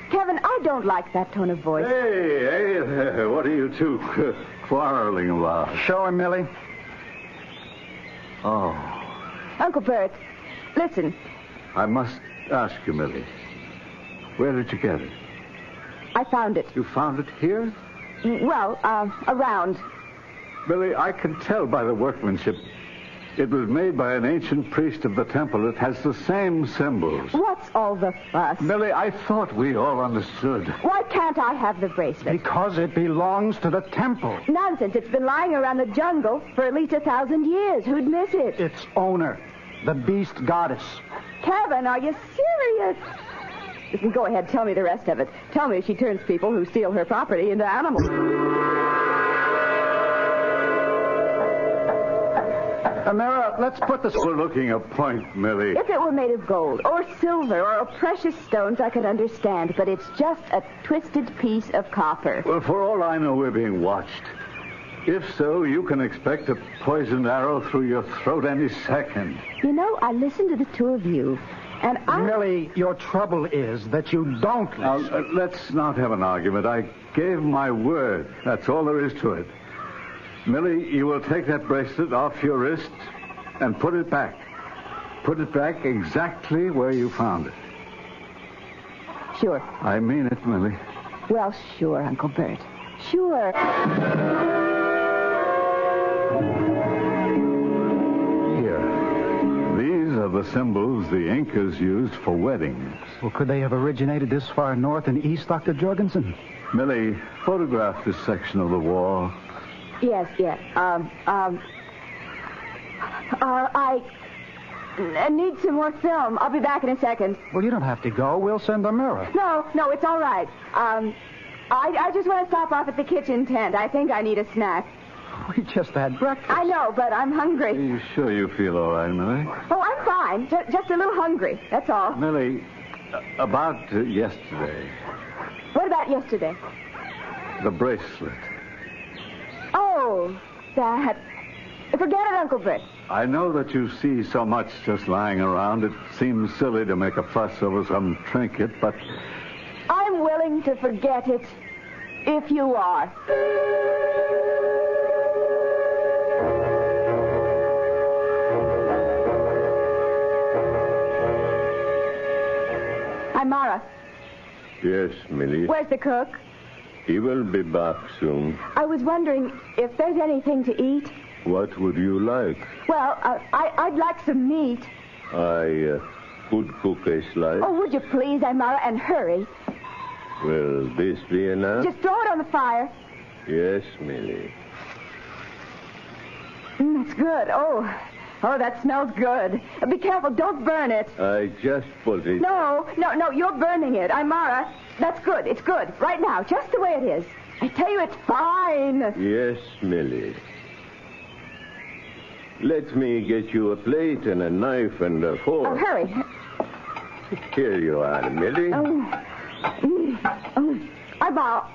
Kevin, I don't like that tone of voice. Hey, what are you two quarreling about? Show him, Millie. Oh. Uncle Bert, listen. I must ask you, Millie. Where did you get it? I found it. You found it here? Well, around. Millie, I can tell by the workmanship. It was made by an ancient priest of the temple. It has the same symbols. What's all the fuss? Millie, I thought we all understood. Why can't I have the bracelet? Because it belongs to the temple. Nonsense. It's been lying around the jungle for at least 1,000 years. Who'd miss it? Its owner, the beast goddess. Kevin, are you serious? Listen, go ahead. Tell me the rest of it. Tell me if she turns people who steal her property into animals. Amara, let's put this... We're looking a point, Millie. If it were made of gold or silver or precious stones, I could understand, but it's just a twisted piece of copper. Well, for all I know, we're being watched. If so, you can expect a poisoned arrow through your throat any second. You know, I listened to the two of you, and I... Millie, your trouble is that you don't listen. Now, let's not have an argument. I gave my word. That's all there is to it. Millie, you will take that bracelet off your wrist and put it back. Put it back exactly where you found it. Sure. I mean it, Millie. Well, sure, Uncle Bert. Sure. Here. These are the symbols the Incas used for weddings. Well, could they have originated this far north and east, Dr. Jorgensen? Millie, photograph this section of the wall. Yes. I need some more film. I'll be back in a second. Well, you don't have to go. We'll send a mirror. No, it's all right. I just want to stop off at the kitchen tent. I think I need a snack. We just had breakfast. I know, but I'm hungry. Are you sure you feel all right, Millie? Oh, I'm fine. Just a little hungry. That's all. Millie, about yesterday. What about yesterday? The bracelet. Oh, that. Forget it, Uncle Bert. I know that you see so much just lying around. It seems silly to make a fuss over some trinket, but... I'm willing to forget it, if you are. I'm Mara. Yes, Millie. Where's the cook? He will be back soon. I was wondering if there's anything to eat. What would you like? Well, I'd like some meat. I could cook a slice. Oh, would you please, Amara, and hurry? Will this be enough? Just throw it on the fire. Yes, Millie. That's good. Oh, that smells good. Be careful. Don't burn it. I just put it... No, you're burning it. Amara, that's good. It's good. Right now, just the way it is. I tell you, it's fine. Yes, Millie. Let me get you a plate and a knife and a fork. Oh, hurry. Here you are, Millie. Amara,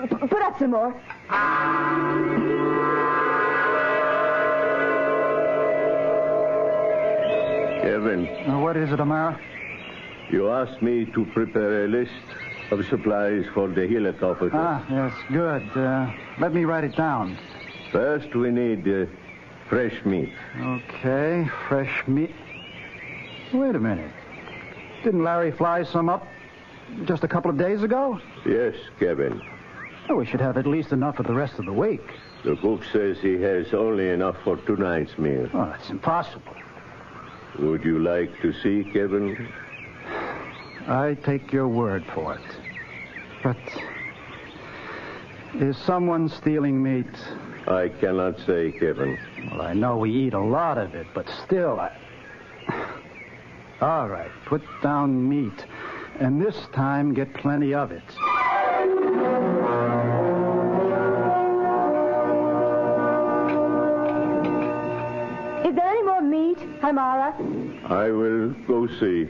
put up some more. Kevin. What is it, Amara? You asked me to prepare a list of supplies for the helicopter. Yes, good. Let me write it down. First, we need fresh meat. Okay, fresh meat. Wait a minute. Didn't Larry fly some up just a couple of days ago? Yes, Kevin. Oh, we should have at least enough for the rest of the week. The cook says he has only enough for tonight's meal. Oh, that's impossible. Would you like to see, Kevin? I take your word for it. But is someone stealing meat? I cannot say, Kevin. Well, I know we eat a lot of it, but still, All right, put down meat. And this time, get plenty of it. Is there any more meat, Amara? I will go see.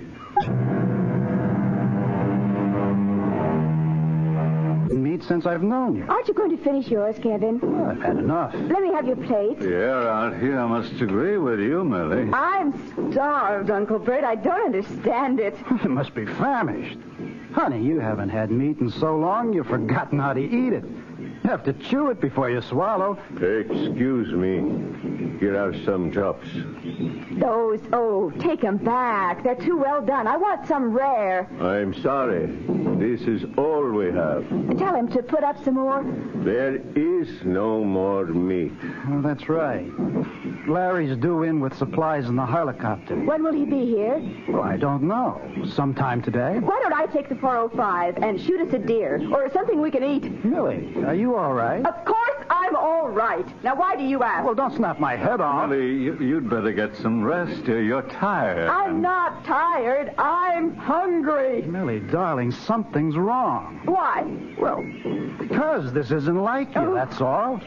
Meat since I've known you. Aren't you going to finish yours, Kevin? Well, I've had enough. Let me have your plate. Yeah, out here, I must agree with you, Millie. I'm starved, Uncle Bert. I don't understand it. You must be famished. Honey, you haven't had meat in so long, you've forgotten how to eat it. You have to chew it before you swallow. Excuse me. Here are some chops. Those, take them back. They're too well done. I want some rare. I'm sorry. This is all we have. Tell him to put up some more. There is no more meat. Well, that's right. Larry's due in with supplies in the helicopter. When will he be here? Well, I don't know. Sometime today. Why don't I take the 405 and shoot us a deer or something we can eat? Millie, are you all right? Of course I'm all right. Now, why do you ask? Well, don't snap my head off. Millie, you'd better get some rest here. You're tired. I'm not tired. I'm hungry. Millie, darling, something's wrong. Why? Well, because this isn't like you, that's all.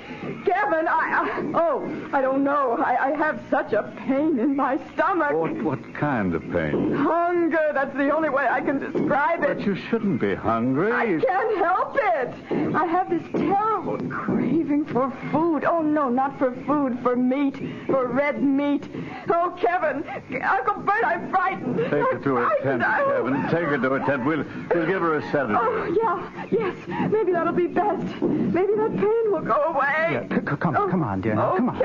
Kevin, I don't know. I have such a pain in my stomach. What kind of pain? Hunger. That's the only way I can describe it. But you shouldn't be hungry. I can't help it. I have this terrible craving for food. Oh, no, not for food, for meat, for red meat. Oh, Kevin, Uncle Bert, I'm frightened. Take her to a tent, Kevin. Take her to a tent. We'll give her a sedative. Oh, yes. Maybe that'll be best. Maybe that pain will go away. Yeah, come on, dear. Now, come on.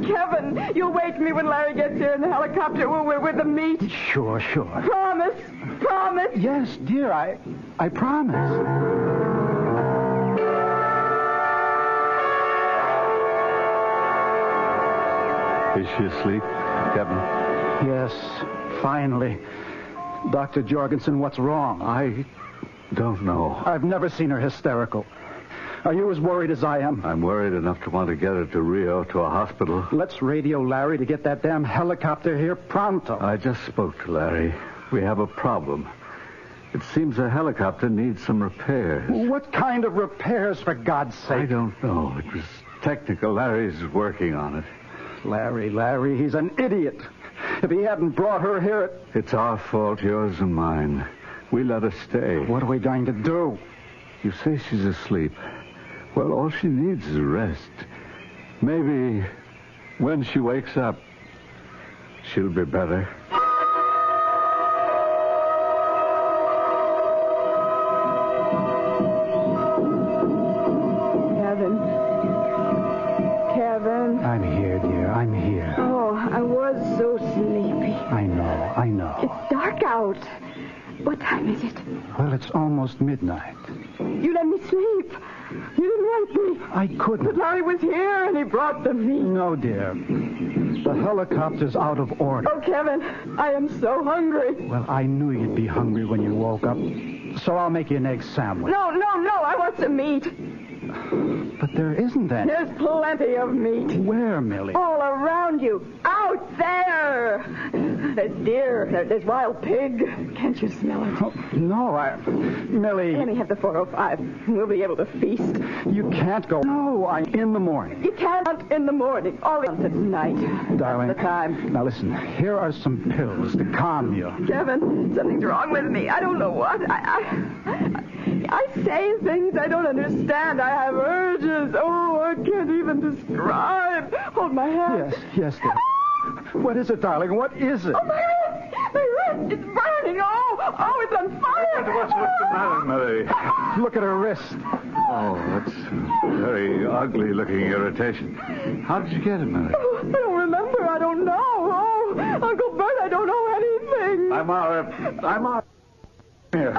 Kevin, you'll wake me when Larry gets here in the helicopter with the meat. Sure. Promise. Yes, dear, I promise. Is she asleep, Kevin? Yes, finally. Dr. Jorgensen, what's wrong? I don't know. I've never seen her hysterical. Are you as worried as I am? I'm worried enough to want to get her to Rio, to a hospital. Let's radio Larry to get that damn helicopter here pronto. I just spoke to Larry. We have a problem. It seems the helicopter needs some repairs. What kind of repairs, for God's sake? I don't know. It was technical. Larry's working on it. Larry, he's an idiot. If he hadn't brought her here... It's our fault, yours and mine. We let her stay. What are we going to do? You say she's asleep. Well, all she needs is rest. Maybe when she wakes up, she'll be better. Kevin. I'm here, dear. I'm here. Oh, I was so sleepy. I know. It's dark out. What time is it? Well, it's almost midnight. You let me sleep. You didn't wake me. I couldn't. But Larry was here and he brought the meat. No, dear. The helicopter's out of order. Oh, Kevin, I am so hungry. Well, I knew you'd be hungry when you woke up, so I'll make you an egg sandwich. No, I want some meat. But there isn't any. There's plenty of meat. Where, Millie? All around you. Out there. There's deer. There's wild pig. Can't you smell it? Oh, no, Millie. Let me have the 405. We'll be able to feast. You can't go. No, in the morning. You can't in the morning. All at night. Darling. That's the time. Now listen, here are some pills to calm you. Kevin, something's wrong with me. I don't know what. I say things I don't understand. I have urges. Oh, I can't even describe. Hold my hand. Yes, dear. What is it, darling? What is it? Oh, my wrist! My wrist! It's burning! Oh, it's on fire! What's the matter, Millie? Look at her wrist. Oh, that's very ugly-looking irritation. How did you get it, Millie? Oh, I don't remember. I don't know. Oh, Uncle Bert, I don't know anything. I'm out. Here.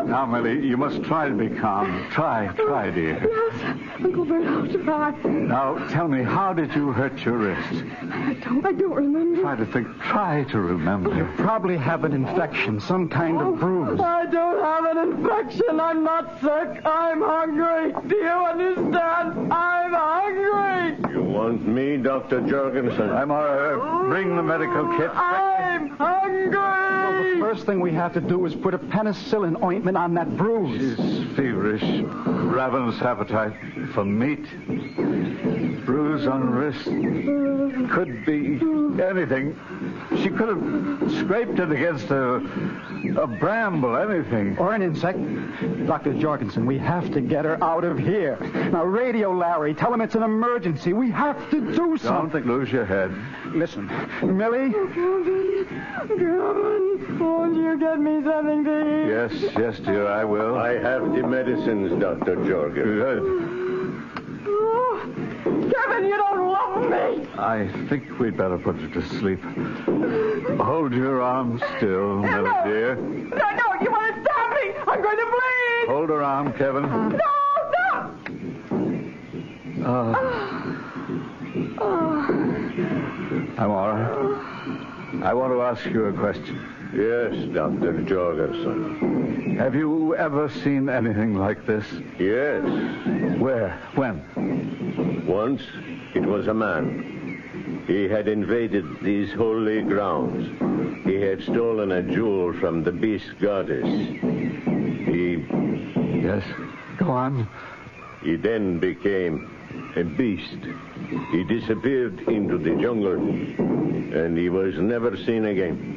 Now, Millie, you must try to be calm. Try, dear. Yes, Uncle Bert, I'll try. Now, tell me, how did you hurt your wrist? I don't remember. Try to remember. You probably have an infection, some kind of bruise. I don't have an infection. I'm not sick. I'm hungry. Do you understand? I'm hungry. You want me, Dr. Jorgensen? I'm all right. Bring the medical kit. I'm hungry. Well, the first thing we have to do is put a penicillin ointment on that bruise. She's feverish, ravenous appetite for meat. Bruise on wrist. Could be anything. She could have scraped it against a bramble, anything. Or an insect. Dr. Jorgensen, we have to get her out of here. Now, radio Larry. Tell him it's an emergency. We have to do something. Don't lose your head. Listen, Millie. Kevin, won't you get me something to eat? Yes, dear, I will. I have the medicines, Dr. Jorgensen. Good. Oh, Kevin, you don't love me. I think we'd better put her to sleep. Hold your arm still, Millie, dear. No, you want to stab me. I'm going to bleed. Hold her arm, Kevin. No. I'm all right. I want to ask you a question. Yes, Dr. Jorgensen. Have you ever seen anything like this? Yes. Where? When? Once, it was a man. He had invaded these holy grounds. He had stolen a jewel from the beast goddess. Yes, go on. He then became a beast. He disappeared into the jungle, and he was never seen again.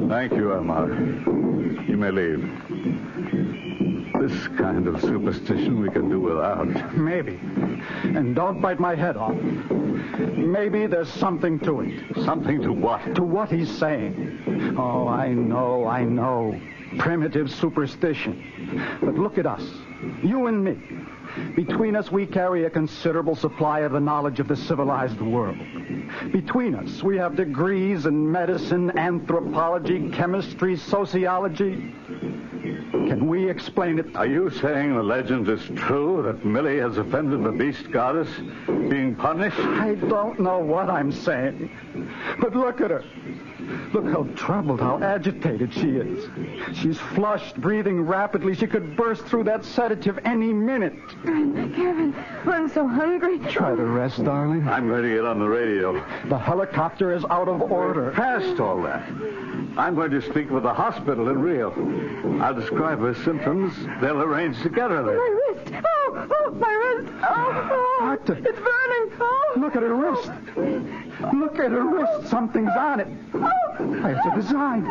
Thank you, Abner. You may leave. This kind of superstition we can do without. Maybe. And don't bite my head off. Maybe there's something to it. Something to what? To what he's saying. Oh, I know. Primitive superstition. But look at us. You and me. Between us, we carry a considerable supply of the knowledge of the civilized world. Between us, we have degrees in medicine, anthropology, chemistry, sociology. Can we explain it? Are you saying the legend is true, that Millie has offended the beast goddess, being punished? I don't know what I'm saying. But look at her. Look how troubled, how agitated she is. She's flushed, breathing rapidly. She could burst through that sedative any minute. Kevin, I'm so hungry. Try to rest, darling. I'm going to get on the radio. The helicopter is out of order. Past all that. I'm going to speak with the hospital in Rio. I'll describe her symptoms. They'll arrange to get her there. My wrist. Oh, my wrist. Oh, Doctor. It's burning. Oh. Look at her wrist. Look at her wrist. Something's on it. Why, it's a design.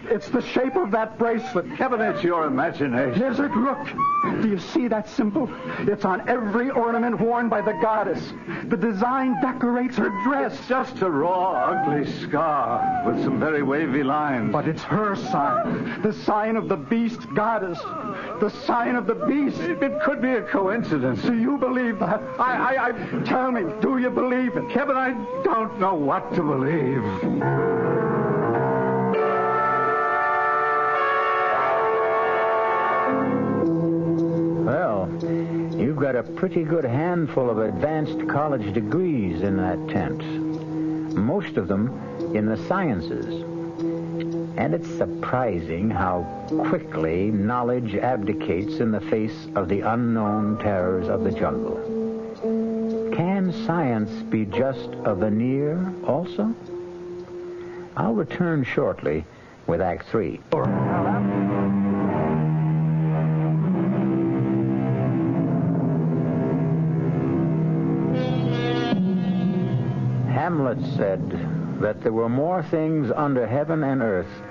It's the shape of that bracelet. Kevin, it's your imagination. Is it? Look. Do you see that symbol? It's on every ornament worn by the goddess. The design decorates her dress. It's just a raw, ugly scar with some very wavy lines. But it's her sign. The sign of the beast goddess. The sign of the beast. It could be a coincidence. Do you believe that? Tell me, do you believe it? Kevin, I don't know what to believe. Well, you've got a pretty good handful of advanced college degrees in that tent. Most of them in the sciences. And it's surprising how quickly knowledge abdicates in the face of the unknown terrors of the jungle. Can science be just a veneer also? I'll return shortly with Act 3. Hamlet said that there were more things under heaven and earth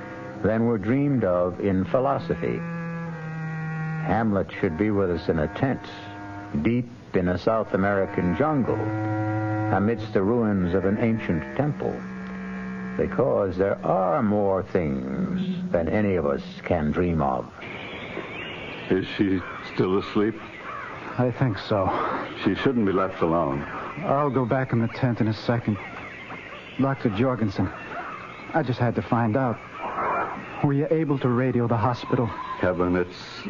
than were dreamed of in philosophy. Hamlet should be with us in a tent, deep in a South American jungle, amidst the ruins of an ancient temple, because there are more things than any of us can dream of. Is she still asleep? I think so. She shouldn't be left alone. I'll go back in the tent in a second. Dr. Jorgensen, I just had to find out. Were you able to radio the hospital? Kevin, it's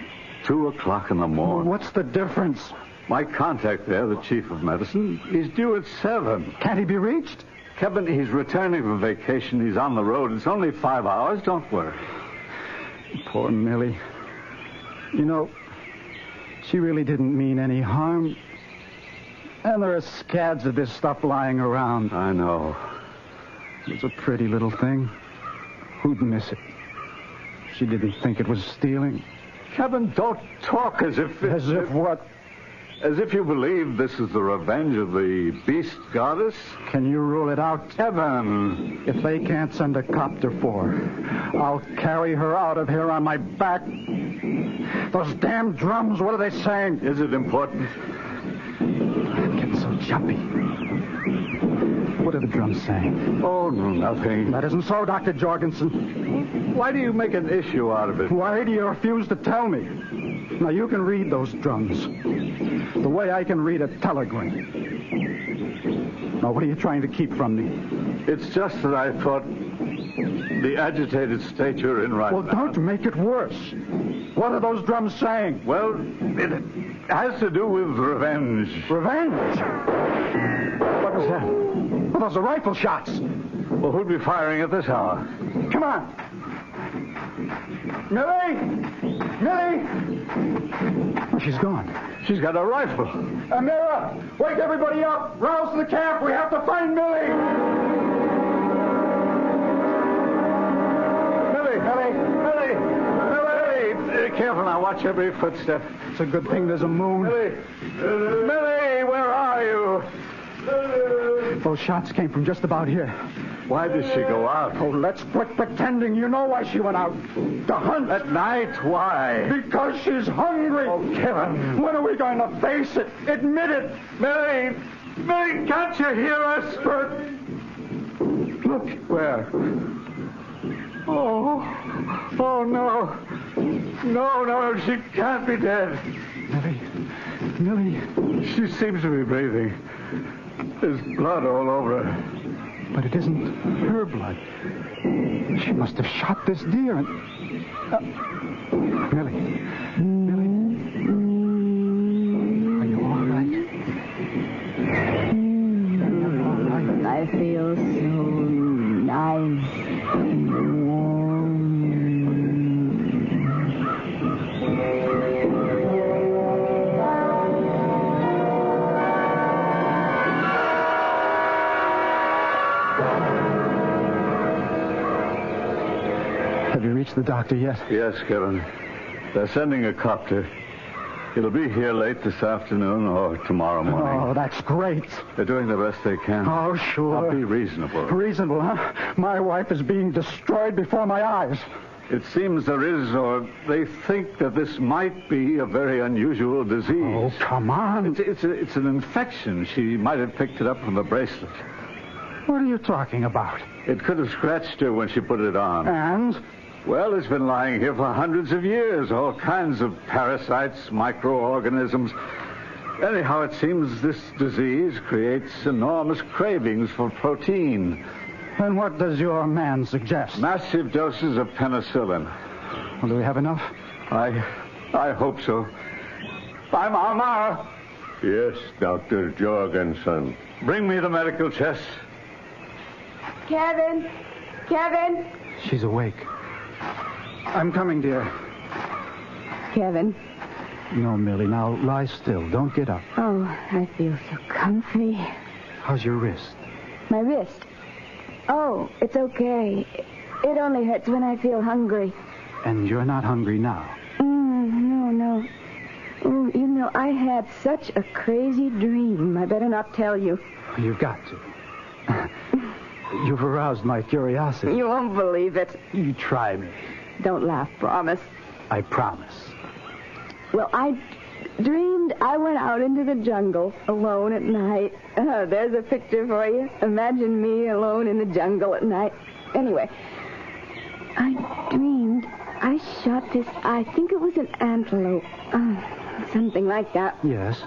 2 o'clock in the morning. What's the difference? My contact there, the chief of medicine, he's due at 7. Can't he be reached? Kevin, he's returning from vacation. He's on the road. It's only 5 hours. Don't worry. Poor Millie. You know, she really didn't mean any harm. And there are scads of this stuff lying around. I know. It's a pretty little thing. Who'd miss it? She didn't think it was stealing. Kevin, don't talk as if... As if what? As if you believe this is the revenge of the beast goddess? Can you rule it out? Kevin! If they can't send a copter for her, I'll carry her out of here on my back. Those damn drums, what are they saying? Is it important? I'm getting so jumpy. What are the drums saying? Oh, nothing. That isn't so, Dr. Jorgensen. Why do you make an issue out of it? Why do you refuse to tell me? Now, you can read those drums the way I can read a telegram. Now, what are you trying to keep from me? It's just that I thought the agitated state you're in right now... Well, don't make it worse. What are those drums saying? Well, it has to do with revenge. Revenge? What was that? Well, those are rifle shots. Well, who'd be firing at this hour? Come on. Millie! Millie! Oh, she's gone. She's got a rifle. Amira, wake everybody up. Rouse the camp. We have to find Millie. Millie! Careful now. Watch every footstep. It's a good thing there's a moon. Millie, where are you? Those shots came from just about here. Why did she go out? Oh, let's quit pretending. You know why she went out. To hunt. At night? Why? Because she's hungry. Oh, Kevin. When are we going to face it? Admit it. Millie! Millie, can't you hear us? Look. Where? Oh, no. No, she can't be dead. Millie. She seems to be breathing. There's blood all over her. But it isn't her blood. She must have shot this deer and... Millie. Are you all right? I feel so nice and warm. Have you reached the doctor yet? Yes, Kevin. They're sending a copter. It'll be here late this afternoon or tomorrow morning. Oh, that's great. They're doing the best they can. Oh, sure. I'll be reasonable. Reasonable, huh? My wife is being destroyed before my eyes. It seems there is, or they think that this might be a very unusual disease. Oh, come on. It's an infection. She might have picked it up from the bracelet. What are you talking about? It could have scratched her when she put it on. And? Well, it's been lying here for hundreds of years. All kinds of parasites, microorganisms. Anyhow, it seems this disease creates enormous cravings for protein. And what does your man suggest? Massive doses of penicillin. Well, do we have enough? I hope so. I'm Abner. Yes, Dr. Jorgensen. Bring me the medical chest. Kevin! Kevin! She's awake. I'm coming, dear. Kevin. No, Millie, now lie still. Don't get up. Oh, I feel so comfy. How's your wrist? My wrist? Oh, it's okay. It only hurts when I feel hungry. And you're not hungry now? No. Oh, you know, I had such a crazy dream. I better not tell you. You've got to. You've aroused my curiosity. You won't believe it. You try me. Don't laugh, promise. I promise. Well, I dreamed I went out into the jungle alone at night. There's a picture for you. Imagine me alone in the jungle at night. Anyway, I dreamed I shot this, I think it was an antelope. Something like that. Yes.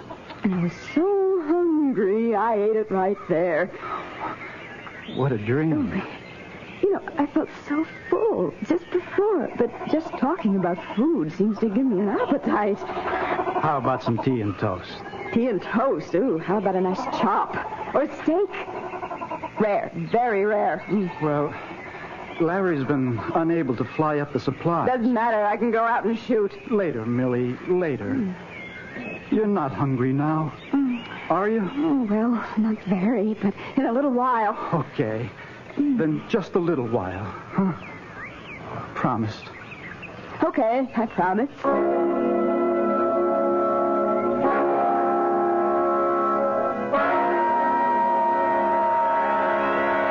And I was so hungry, I ate it right there. What a dream. Oh, you know, I felt so full just before, but just talking about food seems to give me an appetite. How about some tea and toast? Tea and toast? Ooh, how about a nice chop? Or steak? Rare, very rare. Well, Larry's been unable to fly up the supply. Doesn't matter, I can go out and shoot. Later, Millie, later. You're not hungry now, are you? Oh, well, not very, but in a little while. Okay. Then just a little while, huh? Promised. Okay, I promise.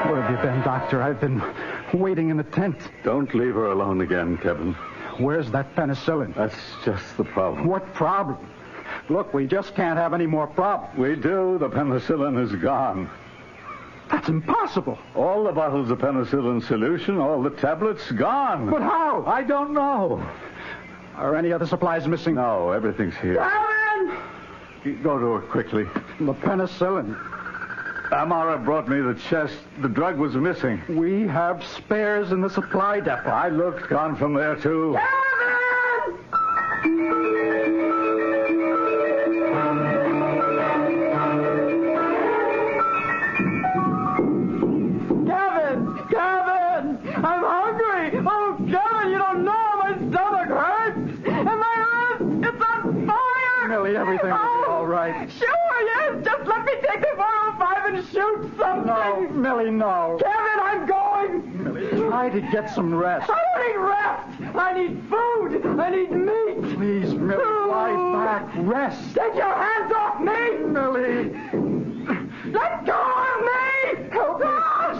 Where have you been, Doctor? I've been waiting in the tent. Don't leave her alone again, Kevin. Where's that penicillin? That's just the problem. What problem? Look, we just can't have any more problems. We do. The penicillin is gone. That's impossible. All the bottles of penicillin solution, all the tablets, gone. But how? I don't know. Are any other supplies missing? No, everything's here. Kevin! Go to her quickly. The penicillin. Amara brought me the chest. The drug was missing. We have spares in the supply depot. I looked, gone from there, too. Kevin! I'm hungry! Oh, Kevin, you don't know my stomach hurts! And my wrist, it's on fire! Millie, everything will be all right. Sure, yes! Just let me take the 405 and shoot something! No, Millie, no. Kevin, I'm going! Millie, try to get some rest. I don't need rest! I need food! I need meat! Please, Millie, lie back. Rest. Take your hands off me! Millie! Let go of me! Help me!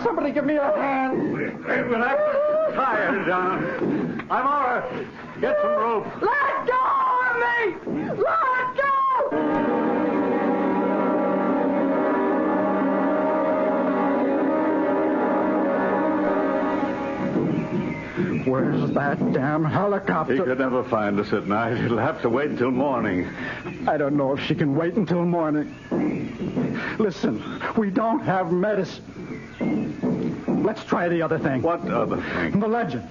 Somebody give me a hand. But I'm tired, I'm all right. Get some rope. Let go of me! Let go! Where's that damn helicopter? He could never find us at night. He'll have to wait until morning. I don't know if she can wait until morning. Listen, we don't have medicine. Let's try the other thing. What other thing? The legend.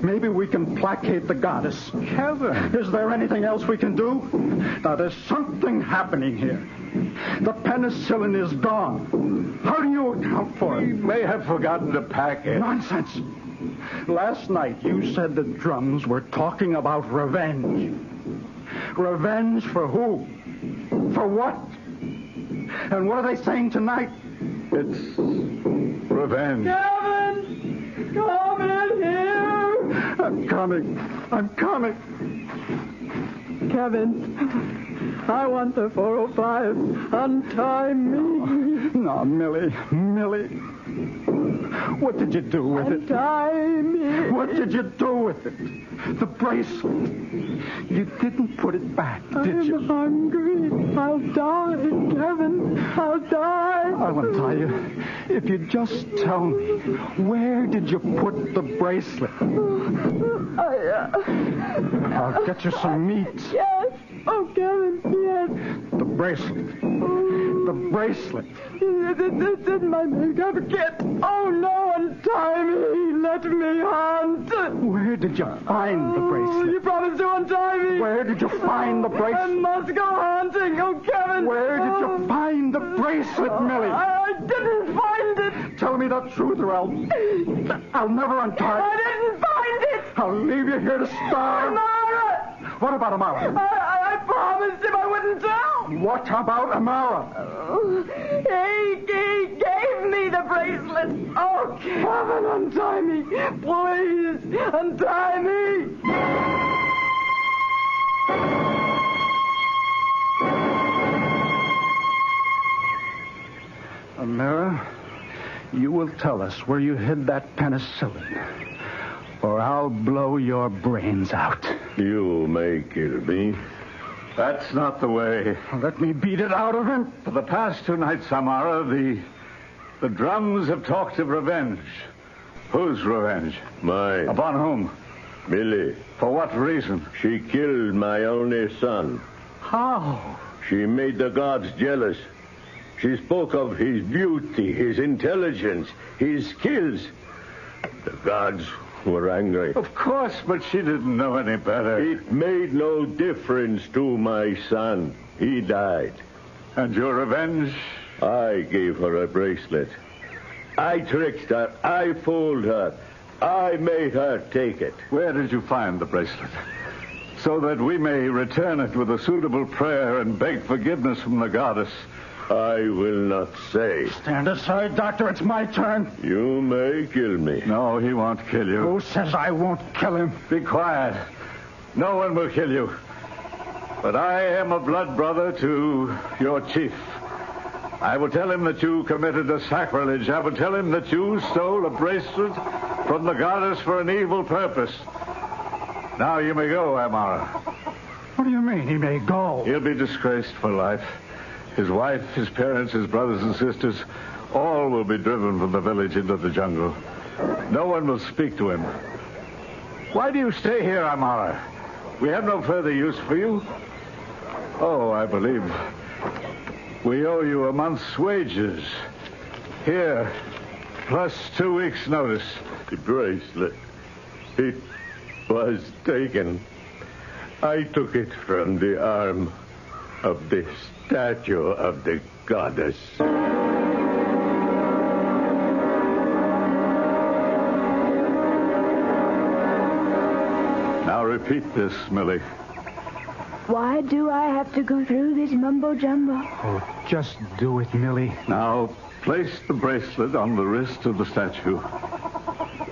Maybe we can placate the goddess. Kevin. Is there anything else we can do? Now, there's something happening here. The penicillin is gone. How do you account for it? He may have forgotten to pack it. Nonsense. Last night, you said the drums were talking about revenge. Revenge for who? For what? And what are they saying tonight? It's revenge. Kevin! Come in here! I'm coming. I'm coming. Kevin, I want the 405. Untie me. No, Millie. What did you do with it? Untie me. What did you do with it? The bracelet. You didn't put it back, did you? I'm hungry. I'll die, Kevin. I'll die. I'll untie you. If you just tell me, where did you put the bracelet? I'll get you some meat. Yes. Oh, Kevin, yes. The bracelet. The bracelet. It's in my makeup kit. Oh, no, untie me. Let me hunt. Where did you find the bracelet? You promised to untie me. Where did you find the bracelet? I must go hunting. Oh, Kevin. Where did you find the bracelet, Millie? I didn't find it. Tell me the truth or I'll never untie it. I didn't find it. I'll leave you here to starve. Amara. What about Amara? I promised him I wouldn't tell. What about Amara? He gave me the bracelet. Oh, Kevin, untie me. Please, untie me. Amara, you will tell us where you hid that penicillin, or I'll blow your brains out. You may kill me. That's not the way. Let me beat it out of him. For the past 2 nights, Amara, the drums have talked of revenge. Whose revenge? Mine. Upon whom? Millie. For what reason? She killed my only son. How? She made the gods jealous. She spoke of his beauty, his intelligence, his skills. The gods were angry. Of course, but she didn't know any better. It made no difference to my son. He died. And your revenge? I gave her a bracelet. I tricked her. I fooled her. I made her take it. Where did you find the bracelet? So that we may return it with a suitable prayer and beg forgiveness from the goddess. I will not say. Stand aside, Doctor. It's my turn. You may kill me. No, he won't kill you. Who says I won't kill him? Be quiet. No one will kill you. But I am a blood brother to your chief. I will tell him that you committed a sacrilege. I will tell him that you stole a bracelet from the goddess for an evil purpose. Now you may go, Amara. What do you mean, he may go? He'll be disgraced for life. His wife, his parents, his brothers and sisters, all will be driven from the village into the jungle. No one will speak to him. Why do you stay here, Amara? We have no further use for you. Oh, I believe we owe you a month's wages. Here, plus 2 weeks' notice. The bracelet. It was taken. I took it from the arm of the statue of the goddess. Now repeat this, Millie. Why do I have to go through this mumbo-jumbo? Oh, just do it, Millie. Now, place the bracelet on the wrist of the statue.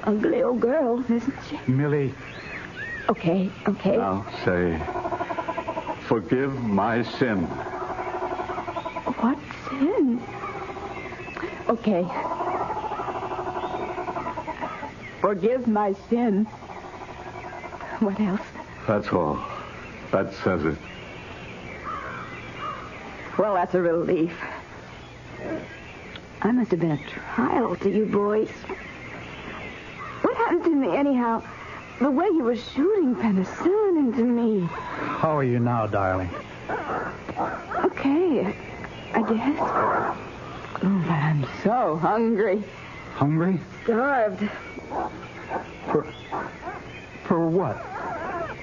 Ugly old girl, isn't she? Millie. Okay. Now say, forgive my sin. What sin? Okay. Forgive my sin. What else? That's all. That says it. Well, that's a relief. I must have been a trial to you boys. What happened to me, anyhow? The way you were shooting penicillin into me. How are you now, darling? Okay, I guess. Oh, but I'm so hungry. Hungry? Starved. For what?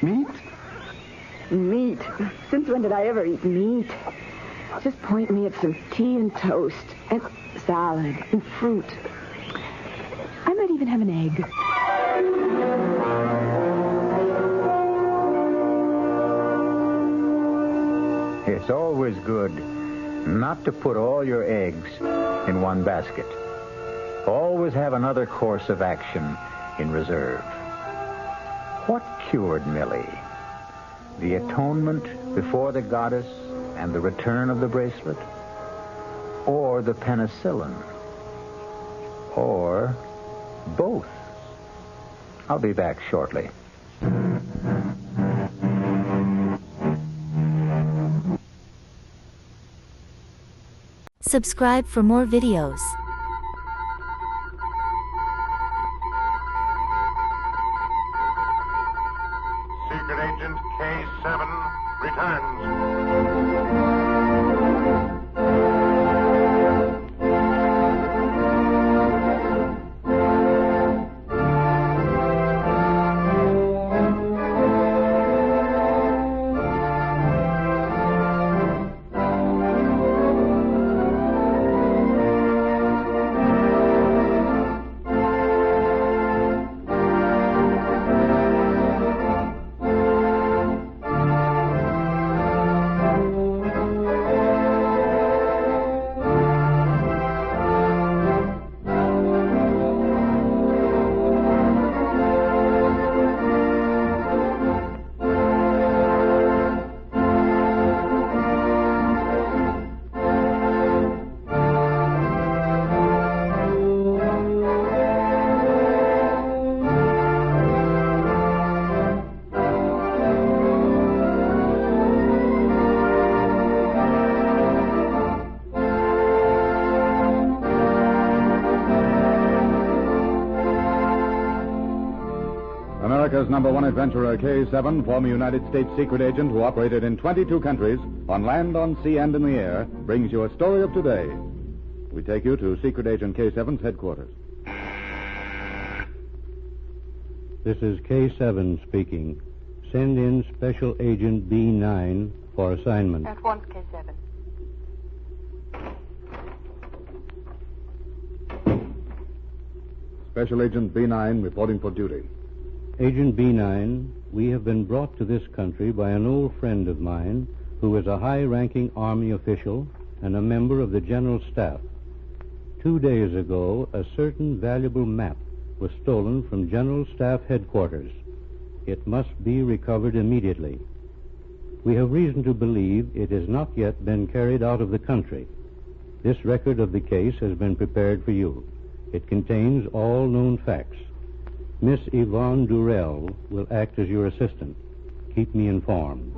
Meat? Meat. Since when did I ever eat meat? Just point me at some tea and toast, and salad, and fruit. I might even have an egg. It's always good not to put all your eggs in one basket. Always have another course of action in reserve. What cured Millie? the atonement before the goddess and the return of the bracelet? Or the penicillin? Or both? I'll be back shortly. Subscribe for more videos. Secret Agent K7 returns. America's #1 adventurer, K7, former United States secret agent who operated in 22 countries, on land, on sea, and in the air, brings you a story of today. We take you to Secret Agent K7's headquarters. This is K7 speaking. Send in Special Agent B9 for assignment. At once, K7. Special Agent B9 reporting for duty. Agent B9, we have been brought to this country by an old friend of mine who is a high-ranking Army official and a member of the General Staff. 2 days ago, a certain valuable map was stolen from General Staff headquarters. It must be recovered immediately. We have reason to believe it has not yet been carried out of the country. This record of the case has been prepared for you. It contains all known facts. Miss Yvonne Durrell will act as your assistant. Keep me informed.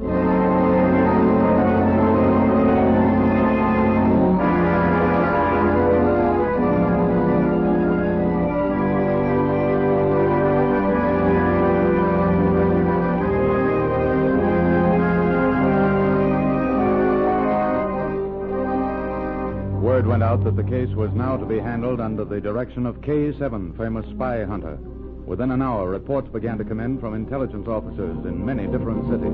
Word went out that the case was now to be handled under the direction of K7, famous spy hunter. Within an hour, reports began to come in from intelligence officers in many different cities.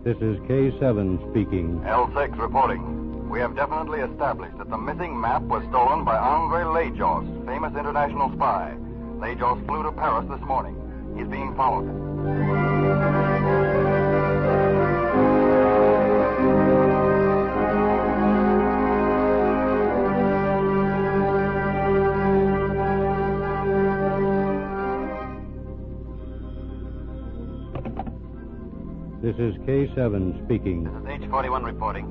This is K7 speaking. L6 reporting. We have definitely established that the missing map was stolen by Andre Lajos, famous international spy. Lajos flew to Paris this morning. He's being followed. This is K7 speaking. This is H41 reporting.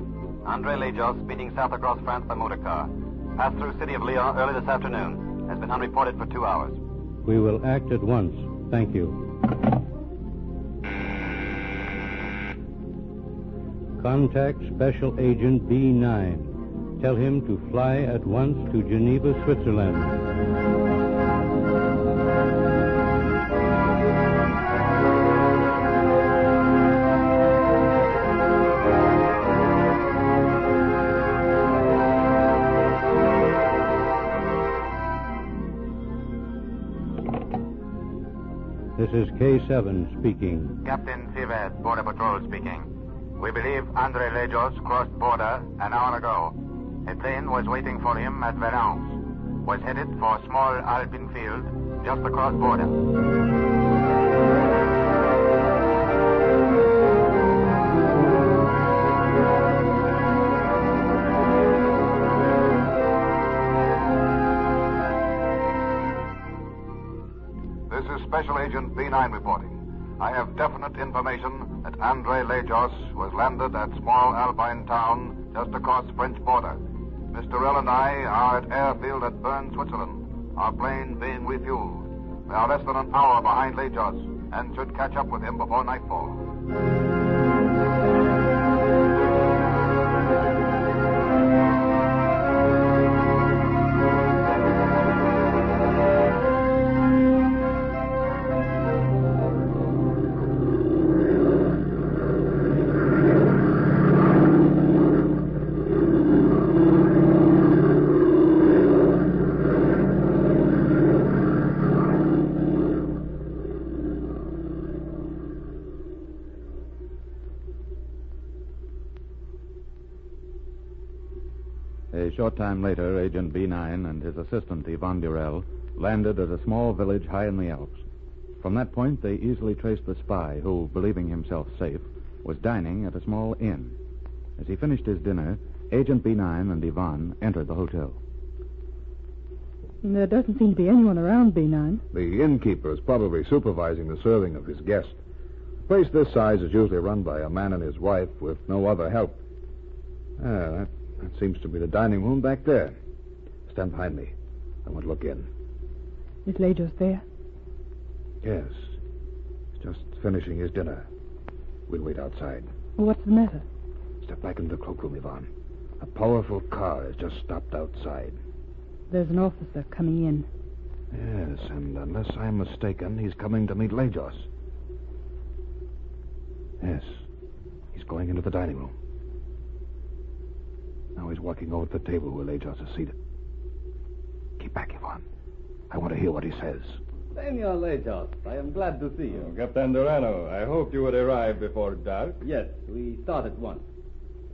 Andre Lajos speeding south across France by motor car. Passed through city of Lyon early this afternoon. Has been unreported for 2 hours. We will act at once. Thank you. Contact Special Agent B9. Tell him to fly at once to Geneva, Switzerland. This is K7 speaking. Captain Sivet, Border Patrol speaking. We believe Andre Lajos crossed border an hour ago. A plane was waiting for him at Valence. Was headed for a small alpine field just across border. This is Special Agent B9 reporting. I have definite information that Andre Lejos was landed at small Alpine town just across French border. Mr. Rell and I are at airfield at Bern, Switzerland, our plane being refueled. We are less than an hour behind Lejos and should catch up with him before nightfall. A short time later, Agent B9 and his assistant, Yvonne Durell, landed at a small village high in the Alps. From that point, they easily traced the spy, who, believing himself safe, was dining at a small inn. As he finished his dinner, Agent B9 and Yvonne entered the hotel. There doesn't seem to be anyone around, B9. The innkeeper is probably supervising the serving of his guests. A place this size is usually run by a man and his wife with no other help. That seems to be the dining room back there. Stand behind me. I want to look in. Is Lejos there? Yes. He's just finishing his dinner. We'll wait outside. What's the matter? Step back into the cloakroom, Yvonne. A powerful car has just stopped outside. There's an officer coming in. Yes, and unless I'm mistaken, he's coming to meet Lejos. Yes. He's going into the dining room. Now he's walking over to the table where Lejos is seated. Keep back, Yvonne. I want to hear what he says. Senor Lejos, I am glad to see you. Captain Durano, I hoped you would arrive before dark. Yes, we start at once.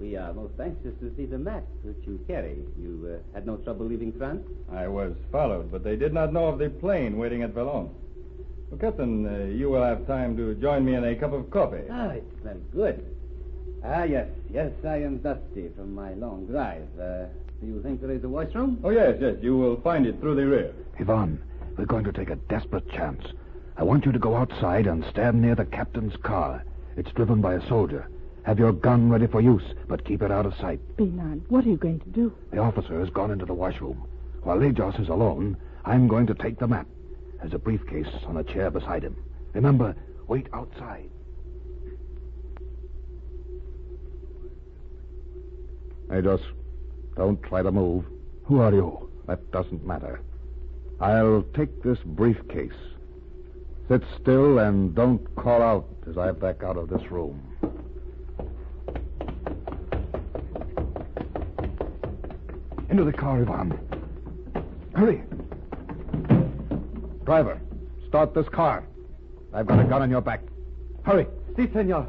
We are most anxious to see the map which you carry. You had no trouble leaving France? I was followed, but they did not know of the plane waiting at Valence. Well, Captain, you will have time to join me in a cup of coffee. It smells good. Yes, I am dusty from my long drive. Do you think there is a washroom? Oh, yes, you will find it through the rear. Yvonne, we're going to take a desperate chance. I want you to go outside and stand near the captain's car. It's driven by a soldier. Have your gun ready for use, but keep it out of sight. B9, what are you going to do? The officer has gone into the washroom. While Lejos is alone, I'm going to take the map. There's a briefcase on a chair beside him. Remember, wait outside. Lejos, don't try to move. Who are you? That doesn't matter. I'll take this briefcase. Sit still and don't call out as I back out of this room. Into the car, Yvonne. Hurry. Driver, start this car. I've got a gun on your back. Hurry. Si, senor.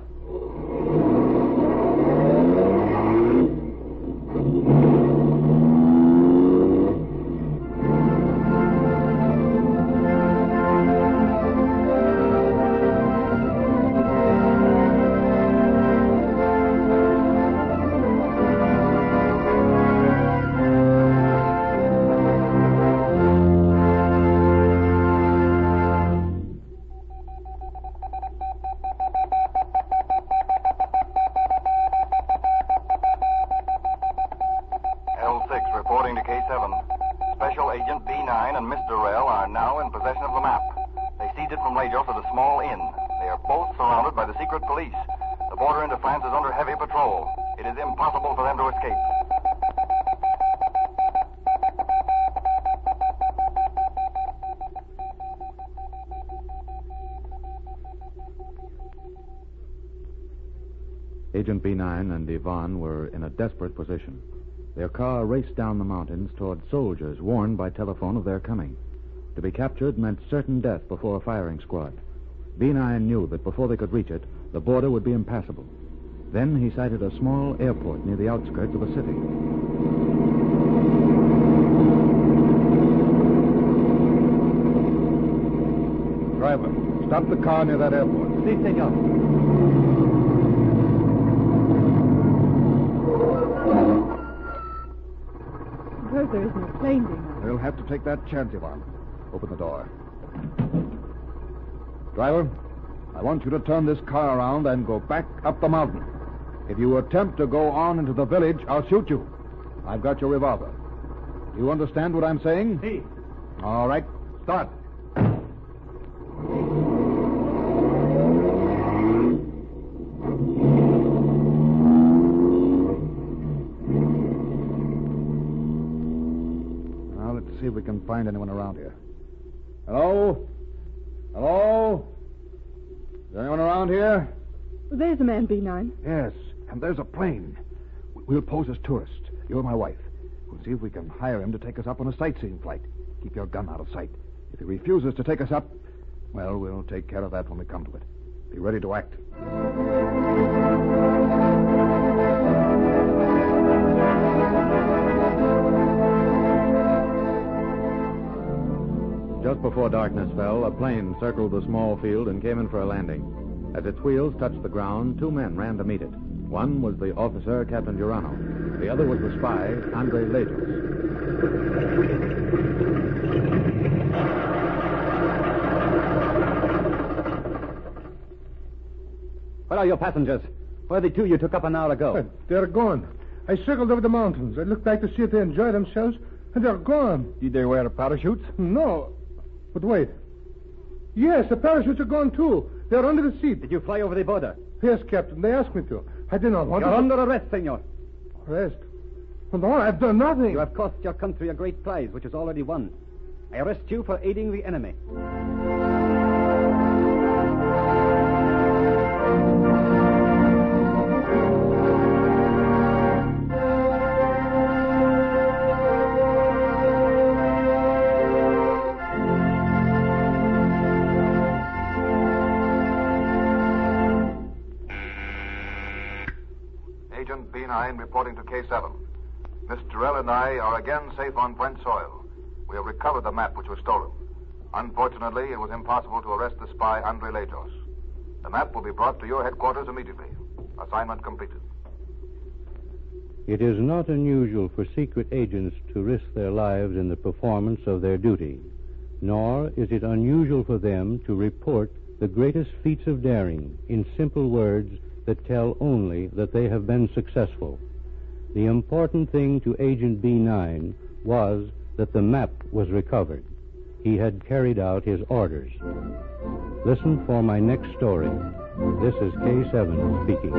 Reporting to K7. Special Agent B9 and Mr. Rell are now in possession of the map. They seized it from Lejos at a small inn. They are both surrounded by the secret police. The border into France is under heavy patrol. It is impossible for them to escape. Agent B9 and Yvonne were in a desperate position. Their car raced down the mountains toward soldiers warned by telephone of their coming. To be captured meant certain death before a firing squad. B9 knew that before they could reach it, the border would be impassable. Then he sighted a small airport near the outskirts of a city. Driver, stop the car near that airport. Si, senor. Suppose there isn't a plane being on. We'll have to take that chance, Yvonne. Open the door. Driver, I want you to turn this car around and go back up the mountain. If you attempt to go on into the village, I'll shoot you. I've got your revolver. Do you understand what I'm saying? Si. All right, start. Now, let's see if we can find anyone around here. Hello? Hello? Is there anyone around here? There's a man, B9. Yes, and there's a plane. We'll pose as tourists. You're my wife. We'll see if we can hire him to take us up on a sightseeing flight. Keep your gun out of sight. If he refuses to take us up, well, we'll take care of that when we come to it. Be ready to act. Just before darkness fell, a plane circled the small field and came in for a landing. As its wheels touched the ground, two men ran to meet it. One was the officer, Captain Girano. The other was the spy, Andre Lejos. Where are your passengers? Where are the two you took up an hour ago? They're gone. I circled over the mountains. I looked back to see if they enjoy themselves, and they're gone. Did they wear parachutes? No. But wait. Yes, the parachutes are gone, too. They're under the seat. Did you fly over the border? Yes, Captain. They asked me to. I did not want to. You're under arrest, senor. Arrest? Oh, no, I've done nothing. You have cost your country a great prize, which is already won. I arrest you for aiding the enemy. Agent B9 reporting to K7. Miss Terrell and I are again safe on French soil. We have recovered the map which was stolen. Unfortunately, it was impossible to arrest the spy, Andre Lejos. The map will be brought to your headquarters immediately. Assignment completed. It is not unusual for secret agents to risk their lives in the performance of their duty, nor is it unusual for them to report the greatest feats of daring in simple words that tell only that they have been successful. The important thing to Agent B9 was that the map was recovered. He had carried out his orders. Listen for my next story. This is K7 speaking.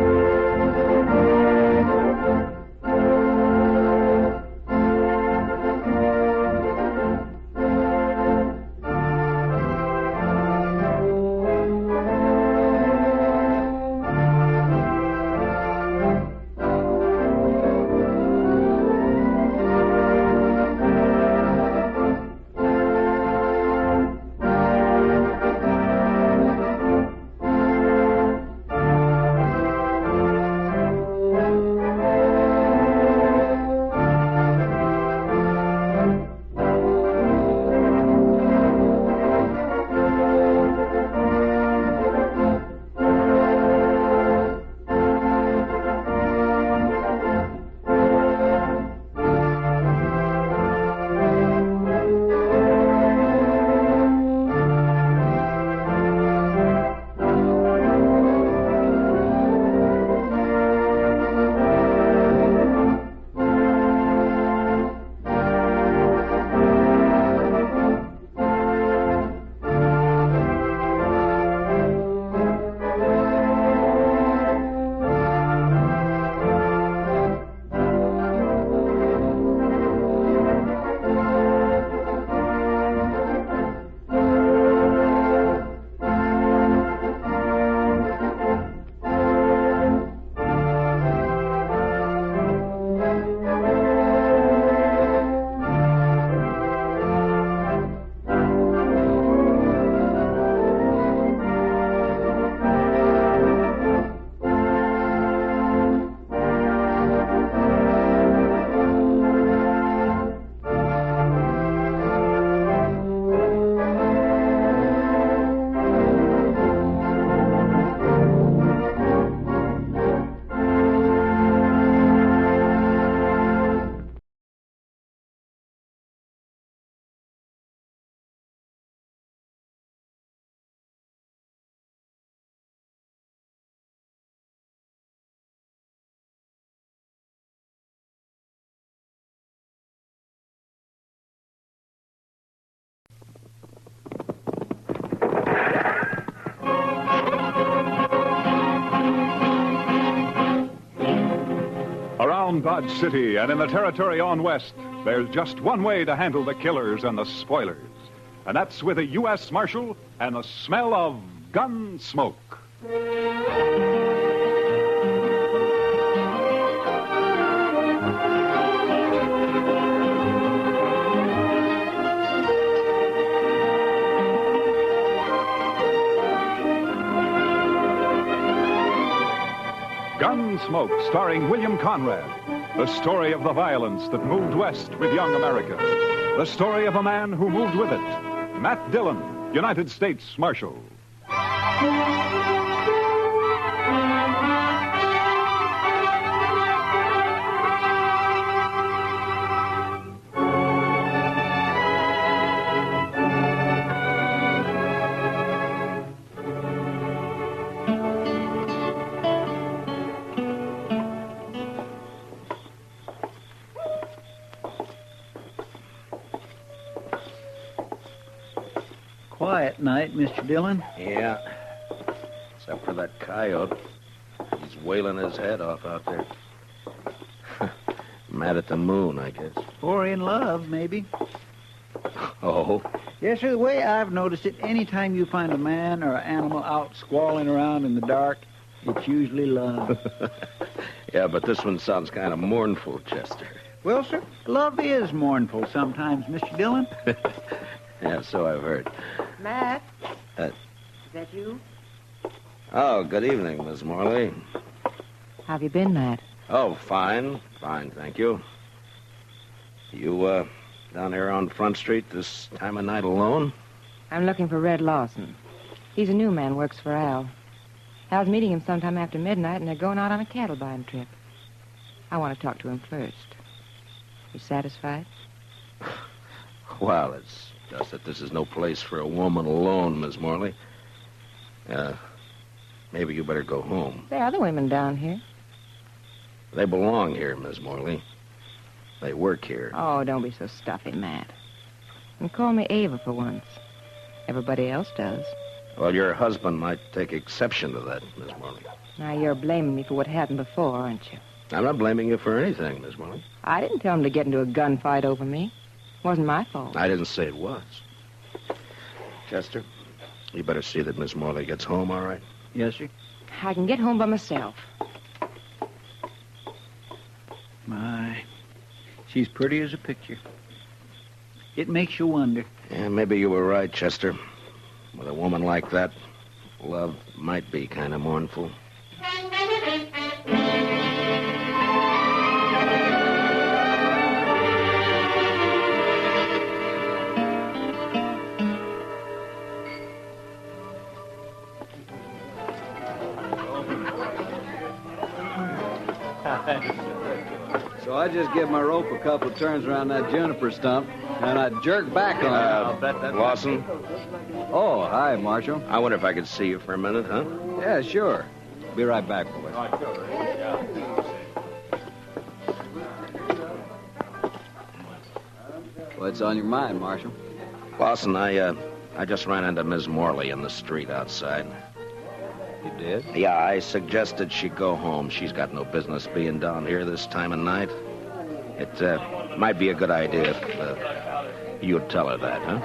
Dodge City and in the territory on west, there's just one way to handle the killers and the spoilers. And that's with a U.S. Marshal and the smell of gun smoke. Gunsmoke, starring William Conrad. The story of the violence that moved west with young America. The story of a man who moved with it. Matt Dillon, United States Marshal. Quiet night, Mr. Dillon. Yeah. Except for that coyote. He's wailing his head off out there. Mad at the moon, I guess. Or in love, maybe. Oh? Yes, sir, the way I've noticed it, any time you find a man or an animal out squalling around in the dark, it's usually love. Yeah, but this one sounds kind of mournful, Chester. Well, sir, love is mournful sometimes, Mr. Dillon. Yeah, so I've heard. Matt? Is that you? Oh, good evening, Miss Morley. How have you been, Matt? Oh, fine. Fine, thank you. You, down here on Front Street this time of night alone? I'm looking for Red Lawson. He's a new man, works for Al. Al's meeting him sometime after midnight, and they're going out on a cattle buying trip. I want to talk to him first. You satisfied? Well, it's just that this is no place for a woman alone, Miss Morley. Maybe you better go home. There are other women down here. They belong here, Miss Morley. They work here. Oh, don't be so stuffy, Matt. And call me Ava for once. Everybody else does. Well, your husband might take exception to that, Miss Morley. Now, you're blaming me for what happened before, aren't you? I'm not blaming you for anything, Miss Morley. I didn't tell him to get into a gunfight over me. It wasn't my fault. I didn't say it was. Chester, you better see that Miss Morley gets home, all right? Yes, sir. I can get home by myself. My, she's pretty as a picture. It makes you wonder. Yeah, maybe you were right, Chester. With a woman like that, love might be kind of mournful. So I just give my rope a couple of turns around that juniper stump, and I jerk back on it. Lawson? Oh, hi, Marshal. I wonder if I could see you for a minute, huh? Yeah, sure. Be right back, boys. What's on your mind, Marshal? Lawson, I just ran into Miss Morley in the street outside. You did? Yeah, I suggested she go home. She's got no business being down here this time of night. It might be a good idea if you'd tell her that, huh?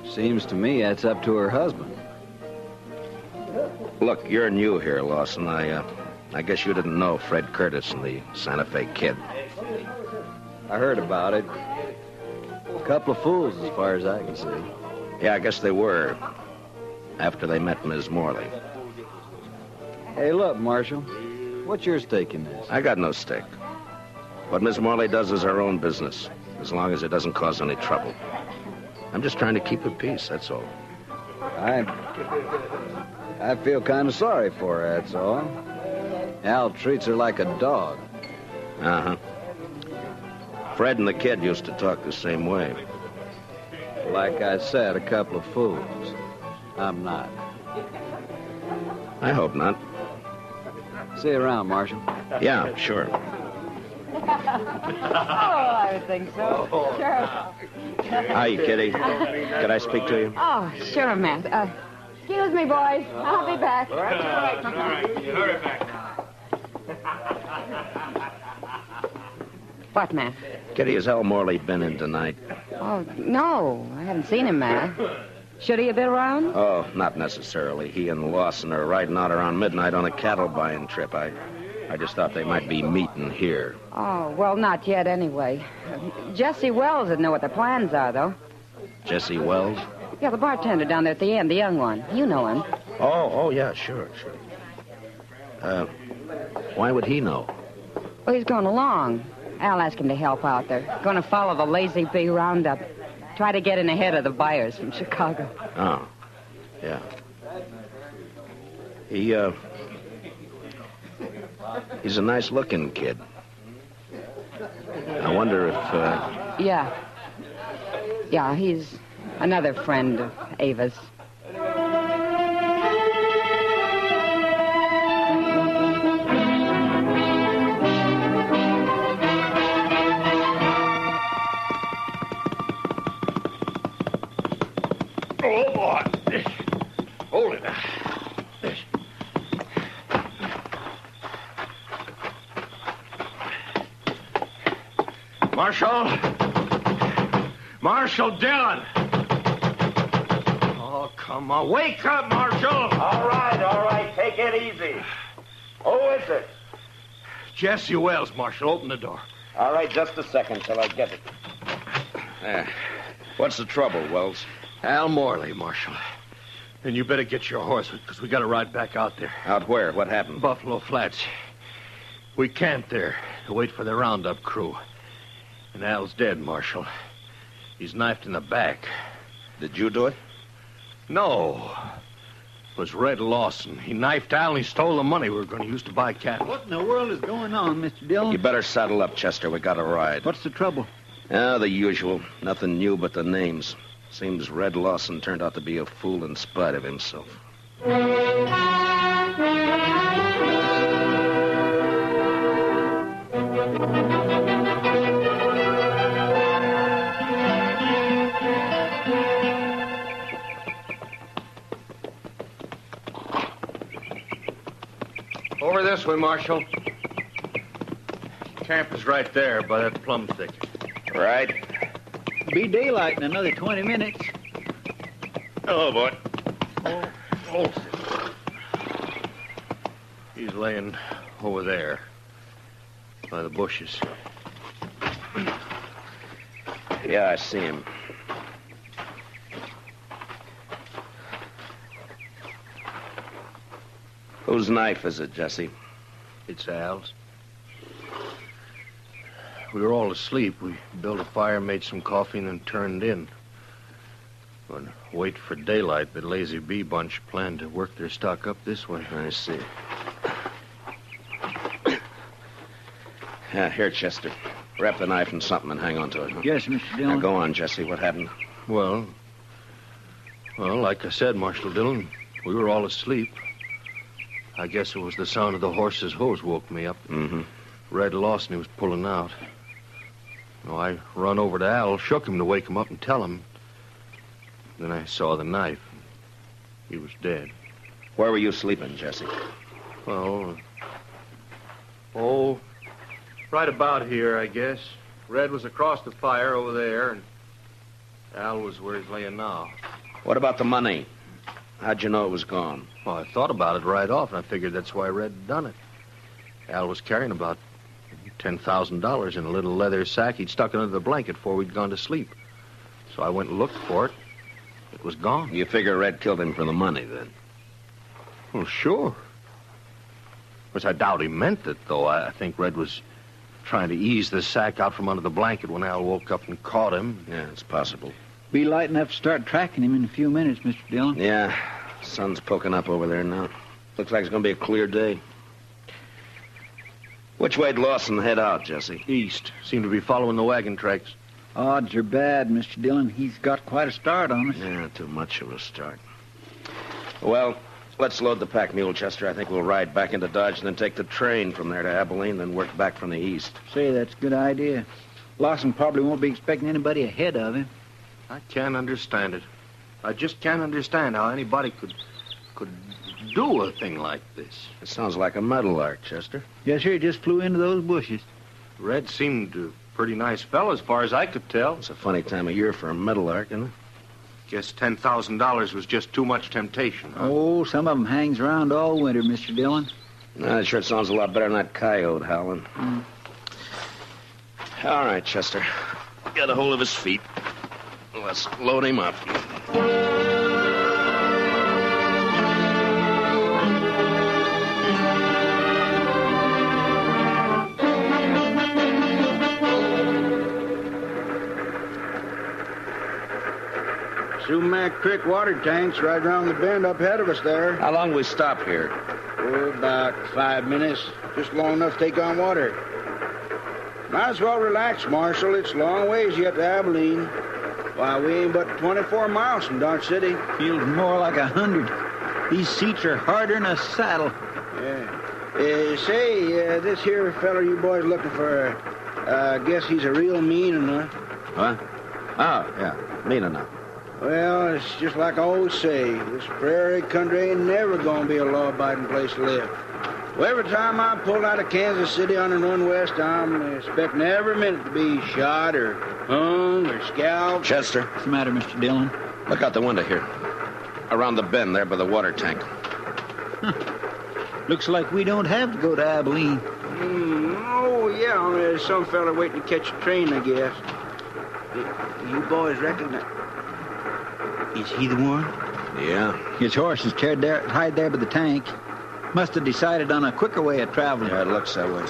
Seems to me that's up to her husband. Look, you're new here, Lawson. I guess you didn't know Fred Curtis and the Santa Fe Kid. I heard about it. A couple of fools, as far as I can see. Yeah, I guess they were. After they met Miss Morley. Hey, look, Marshal. What's your stake in this? I got no stake. What Miss Morley does is her own business, as long as it doesn't cause any trouble. I'm just trying to keep the peace, that's all. I feel kind of sorry for her, that's all. Al treats her like a dog. Uh-huh. Fred and the kid used to talk the same way. Like I said, a couple of fools. I'm not. I hope not. See you around, Marshal. Yeah, sure. Oh, I would think so. Sure. Hi, Kitty. Could I speak to you? Oh, sure, Matt. Excuse me, boys. I'll be back. All right. You hurry back now. What, Ma? Kitty, has Al Morley been in tonight? Oh, no. I haven't seen him, Ma. Should he have been around? Oh, not necessarily. He and Lawson are riding out around midnight on a cattle buying trip. I just thought they might be meeting here. Oh, well, not yet anyway. Jesse Wells would know what their plans are, though. Jesse Wells? Yeah, the bartender down there at the end, the young one. You know him. Oh, yeah, sure. Why would he know? Well, he's going along. Al asked him to help out. They're going to follow the Lazy Bee roundup. Try to get in ahead of the buyers from Chicago. Oh, yeah. He's a nice-looking kid. I wonder if... Yeah, he's another friend of Ava's. Oh, boy. Hold it. Marshal Dillon. Oh, come on. Wake up, Marshal. All right. Take it easy. Who is it? Jesse Wells, Marshal. Open the door. All right, just a second till I get it. What's the trouble, Wells? Al Morley, Marshal. And you better get your horse, because we got to ride back out there. Out where? What happened? Buffalo Flats. We camped there to wait for the roundup crew. And Al's dead, Marshal. He's knifed in the back. Did you do it? No. It was Red Lawson. He knifed Al and he stole the money we were going to use to buy cattle. What in the world is going on, Mr. Dillon? You better saddle up, Chester. We got to ride. What's the trouble? The usual. Nothing new but the names. Seems Red Lawson turned out to be a fool in spite of himself. Over this way, Marshal. Camp is right there by that plum thicket. Right. Be daylight in another 20 minutes. Hello, boy. Oh. He's laying over there by the bushes. Yeah, I see him. Whose knife is it, Jesse? It's Al's. We were all asleep. We built a fire, made some coffee, and then turned in. When wait for daylight, the Lazy Bee bunch planned to work their stock up this way. I see. Here, Chester. Wrap the knife in something and hang on to it. Huh? Yes, Mr. Dillon. Now, go on, Jesse. What happened? Well, like I said, Marshal Dillon, we were all asleep. I guess it was the sound of the horse's hose woke me up. Mm-hmm. Red Lawson, he was pulling out. I run over to Al, shook him to wake him up and tell him. Then I saw the knife. He was dead. Where were you sleeping, Jesse? Well, right about here, I guess. Red was across the fire over there, and Al was where he's laying now. What about the money? How'd you know it was gone? Well, I thought about it right off, and I figured that's why Red had done it. Al was carrying about $10,000 in a little leather sack he'd stuck under the blanket before we'd gone to sleep. So I went and looked for it. It was gone. You figure Red killed him for the money, then? Well, sure. Of course, I doubt he meant it, though. I think Red was trying to ease the sack out from under the blanket when Al woke up and caught him. Yeah, it's possible. Be light enough to start tracking him in a few minutes, Mr. Dillon. Yeah, sun's poking up over there now. Looks like it's going to be a clear day. Which way'd Lawson head out, Jesse? East. Seemed to be following the wagon tracks. Odds are bad, Mr. Dillon. He's got quite a start on us. Yeah, too much of a start. Well, let's load the pack mule, Chester. I think we'll ride back into Dodge and then take the train from there to Abilene, then work back from the east. Say, that's a good idea. Lawson probably won't be expecting anybody ahead of him. I can't understand it. I just can't understand how anybody could do a thing like this. It sounds like a metal arc, Chester. Yes, sir. He just flew into those bushes. Red seemed to Pretty nice fellow, as far as I could tell. It's a funny time of year for a meadowlark, isn't it? Guess $10,000 was just too much temptation, huh? Oh, some of them hangs around all winter, Mr. Dillon. That sure sounds a lot better than that coyote howling. All right, Chester. Get a hold of his feet. Let's load him up. Sumac Creek water tank's right around the bend up ahead of us there. How long we stop here? Oh, about 5 minutes. Just long enough to take on water. Might as well relax, Marshal. It's a long ways yet to Abilene. Why, we ain't but 24 miles from Dodge City. Feels more like 100. These seats are harder than a saddle. Yeah. Say, this here fella you boys looking for, I guess he's a real mean enough. What? Oh, yeah. Mean enough. Well, it's just like I always say, this prairie country ain't never gonna be a law-abiding place to live. Well, every time I pull out of Kansas City on the run west, I'm expecting every minute to be shot or hung or scalped. Chester. What's the matter, Mr. Dillon? Look out the window here. Around the bend there by the water tank. Looks like we don't have to go to Abilene. Oh, yeah, there's some fella waiting to catch a train, I guess. You boys reckon that... Is he the one? Yeah. His horse is tied there by the tank. Must have decided on a quicker way of traveling. Yeah, it looks that way.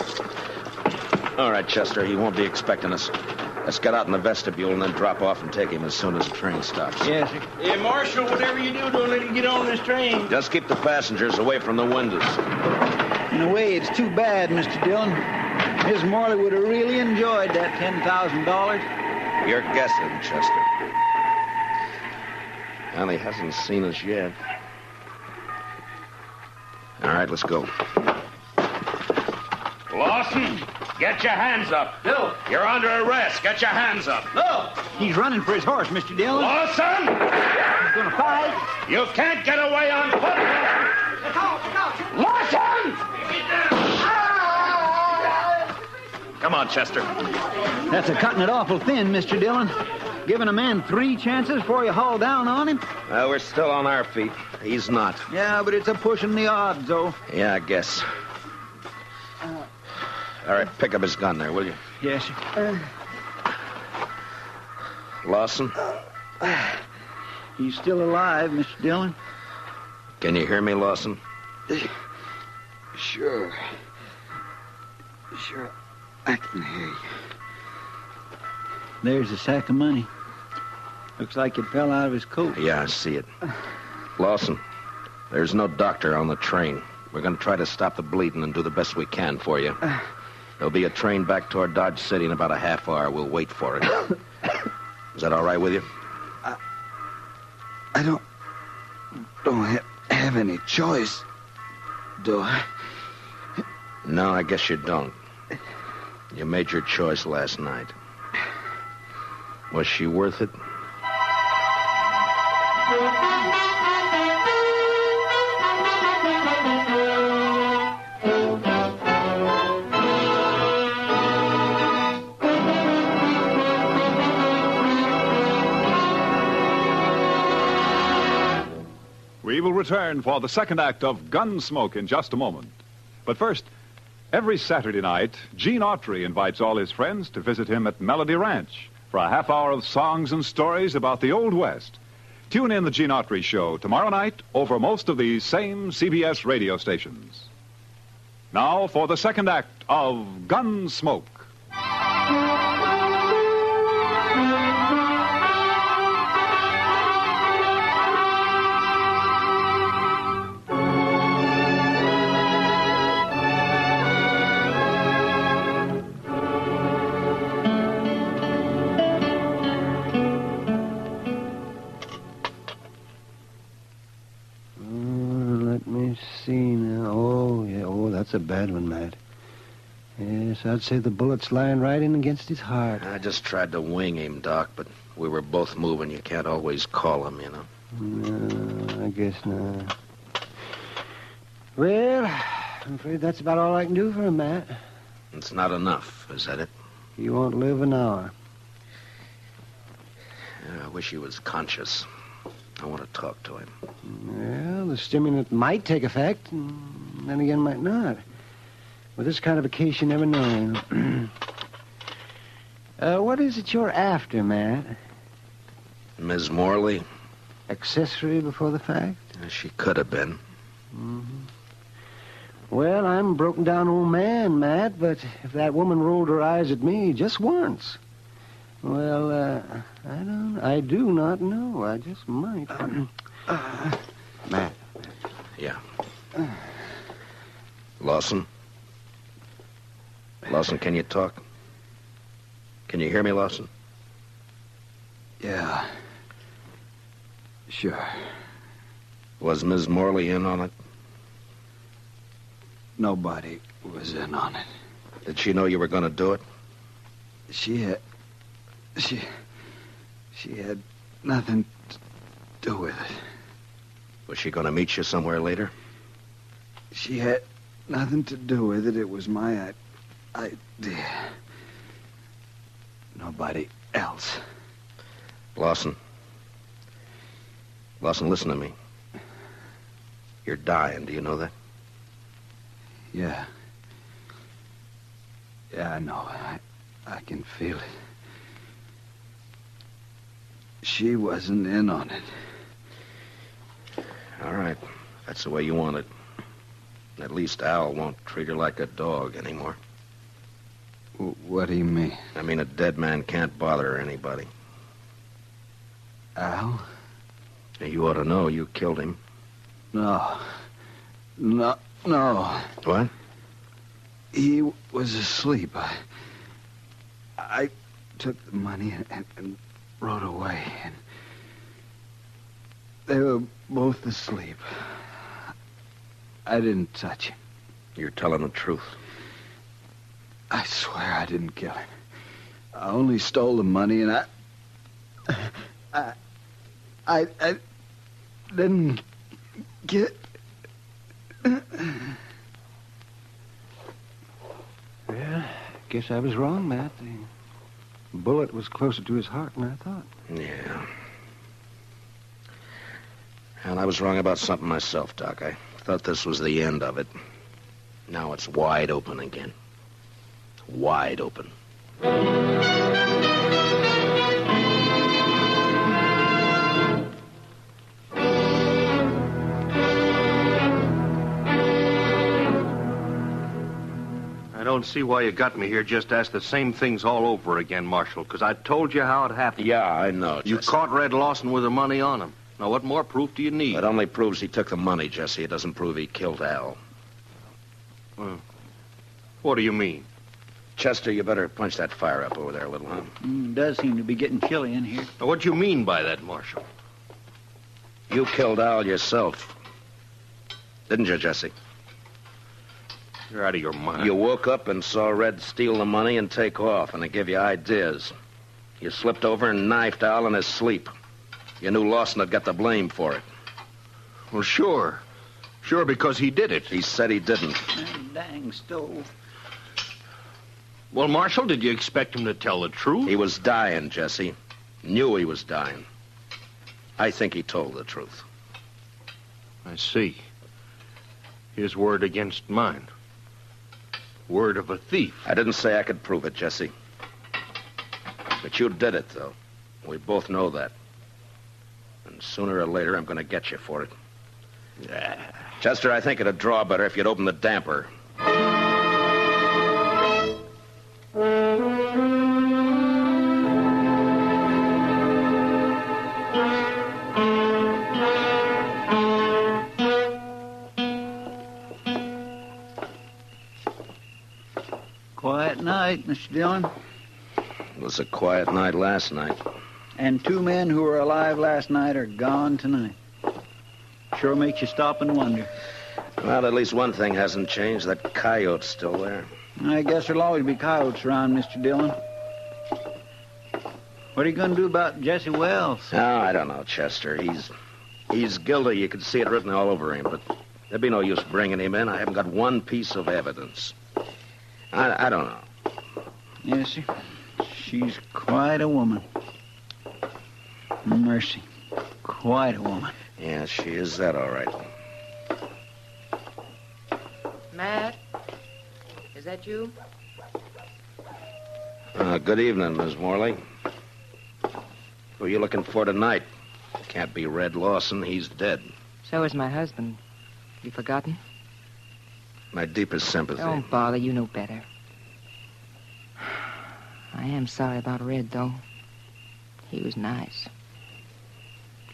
All right, Chester, he won't be expecting us. Let's get out in the vestibule and then drop off and take him as soon as the train stops. Yes, sir. Hey, Marshal, whatever you do, don't let him get on this train. Just keep the passengers away from the windows. In a way, it's too bad, Mr. Dillon. Miss Morley would have really enjoyed that $10,000. You're guessing, Chester. Well, he hasn't seen us yet. All right, let's go. Lawson, get your hands up. Bill. You're under arrest. Get your hands up. No. He's running for his horse, Mr. Dillon. Lawson! He's going to fight. You can't get away on foot. Lawson! Come on, Chester. That's a cutting it awful thin, Mr. Dillon. Giving a man 3 chances before you haul down on him? Well, we're still on our feet. He's not. Yeah, but it's a pushing the odds, though. Yeah, I guess. All right, pick up his gun there, will you? Yes, sir. Lawson? He's still alive, Mr. Dillon. Can you hear me, Lawson? Sure. Sure, I can hear you. There's a sack of money. Looks like it fell out of his coat. Yeah, I see it. Lawson, there's no doctor on the train. We're going to try to stop the bleeding and do the best we can for you. There'll be a train back toward Dodge City in about a half hour. We'll wait for it. Is that all right with you? I don't have any choice, do I? No, I guess you don't. You made your choice last night. Was she worth it? We will return for the second act of Gunsmoke in just a moment. But first, every Saturday night, Gene Autry invites all his friends to visit him at Melody Ranch for a half hour of songs and stories about the Old West. Tune in the Gene Autry Show tomorrow night over most of these same CBS radio stations. Now for the second act of Gunsmoke. That's a bad one, Matt. Yes, I'd say the bullet's lying right in against his heart. I just tried to wing him, Doc, but we were both moving. You can't always call him, you know. No, I guess not. Well, I'm afraid that's about all I can do for him, Matt. It's not enough, is that it? He won't live an hour. I wish he was conscious. I want to talk to him. Well, the stimulant might take effect, and then again might not. With this kind of a case, you never know. What is it you're after, Matt? Ms. Morley? Accessory before the fact? She could have been. Mm-hmm. Well, I'm a broken down old man, Matt, but if that woman rolled her eyes at me just once, well, I do not know. I just might. Matt. Yeah. Lawson? Lawson, can you talk? Can you hear me, Lawson? Yeah. Sure. Was Ms. Morley in on it? Nobody was in on it. Did she know you were going to do it? She had nothing to do with it. Was she going to meet you somewhere later? She had nothing to do with it. It was my idea. Nobody else. Lawson. Lawson, listen to me. You're dying. Do you know that? Yeah. Yeah, I know. I can feel it. She wasn't in on it. All right. That's the way you want it. At least Al won't treat her like a dog anymore. What do you mean? I mean, a dead man can't bother anybody. Al? You ought to know. You killed him. No. What? He was asleep. I took the money and rode away. And they were both asleep. I didn't touch him. You're telling the truth. I swear I didn't kill him. I only stole the money, and I didn't get... Well, guess I was wrong, Matt. The bullet was closer to his heart than I thought. Yeah. And I was wrong about something myself, Doc. I thought this was the end of it. Now it's wide open again. Wide open. I don't see why you got me here just to ask the same things all over again, Marshal, because I told you how it happened. Yeah, I know, Jesse. You caught Red Lawson with the money on him. Now, what more proof do you need? It only proves he took the money, Jesse. It doesn't prove he killed Al. What do you mean? Chester, you better punch that fire up over there a little, huh? Does seem to be getting chilly in here. Now, what do you mean by that, Marshal? You killed Al yourself. Didn't you, Jesse? You're out of your mind. You woke up and saw Red steal the money and take off, and it gave you ideas. You slipped over and knifed Al in his sleep. You knew Lawson had got the blame for it. Well, sure. Sure, because he did it. He said he didn't. Dang stove. Well, Marshal, did you expect him to tell the truth? He was dying, Jesse. Knew he was dying. I think he told the truth. I see. His word against mine. Word of a thief. I didn't say I could prove it, Jesse. But you did it, though. We both know that. And sooner or later, I'm going to get you for it. Chester, I think it'd draw better if you'd open the damper. Quiet night, Mr. Dillon. It was a quiet night last night. And 2 men who were alive last night are gone tonight. Sure makes you stop and wonder. Well, at least one thing hasn't changed. That coyote's still there. I guess there'll always be coyotes around, Mr. Dillon. What are you going to do about Jesse Wells? Oh, I don't know, Chester. He's guilty. You can see it written all over him, but there'd be no use bringing him in. I haven't got one piece of evidence. I don't know. Yes, sir. She's quite a woman. Mercy. Quite a woman. Yeah, she is that, all right. Matt? Is that you? Good evening, Miss Morley. Who are you looking for tonight? Can't be Red Lawson. He's dead. So is my husband. You forgotten? My deepest sympathy. Don't bother. You know better. I am sorry about Red, though. He was nice.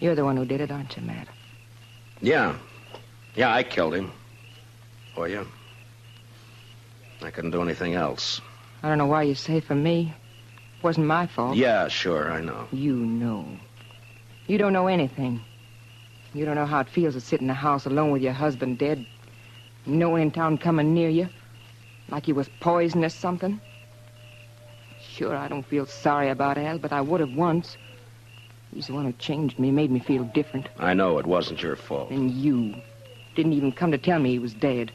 You're the one who did it, aren't you, Matt? Yeah. Yeah, I killed him. For you. I couldn't do anything else. I don't know why you say for me. It wasn't my fault. Yeah, sure, I know. You know. You don't know anything. You don't know how it feels to sit in the house alone with your husband dead. No one in town coming near you. Like he was poisoned or something. Sure, I don't feel sorry about Al, but I would have once. He's the one who changed me, made me feel different. I know it wasn't your fault. And you didn't even come to tell me he was dead.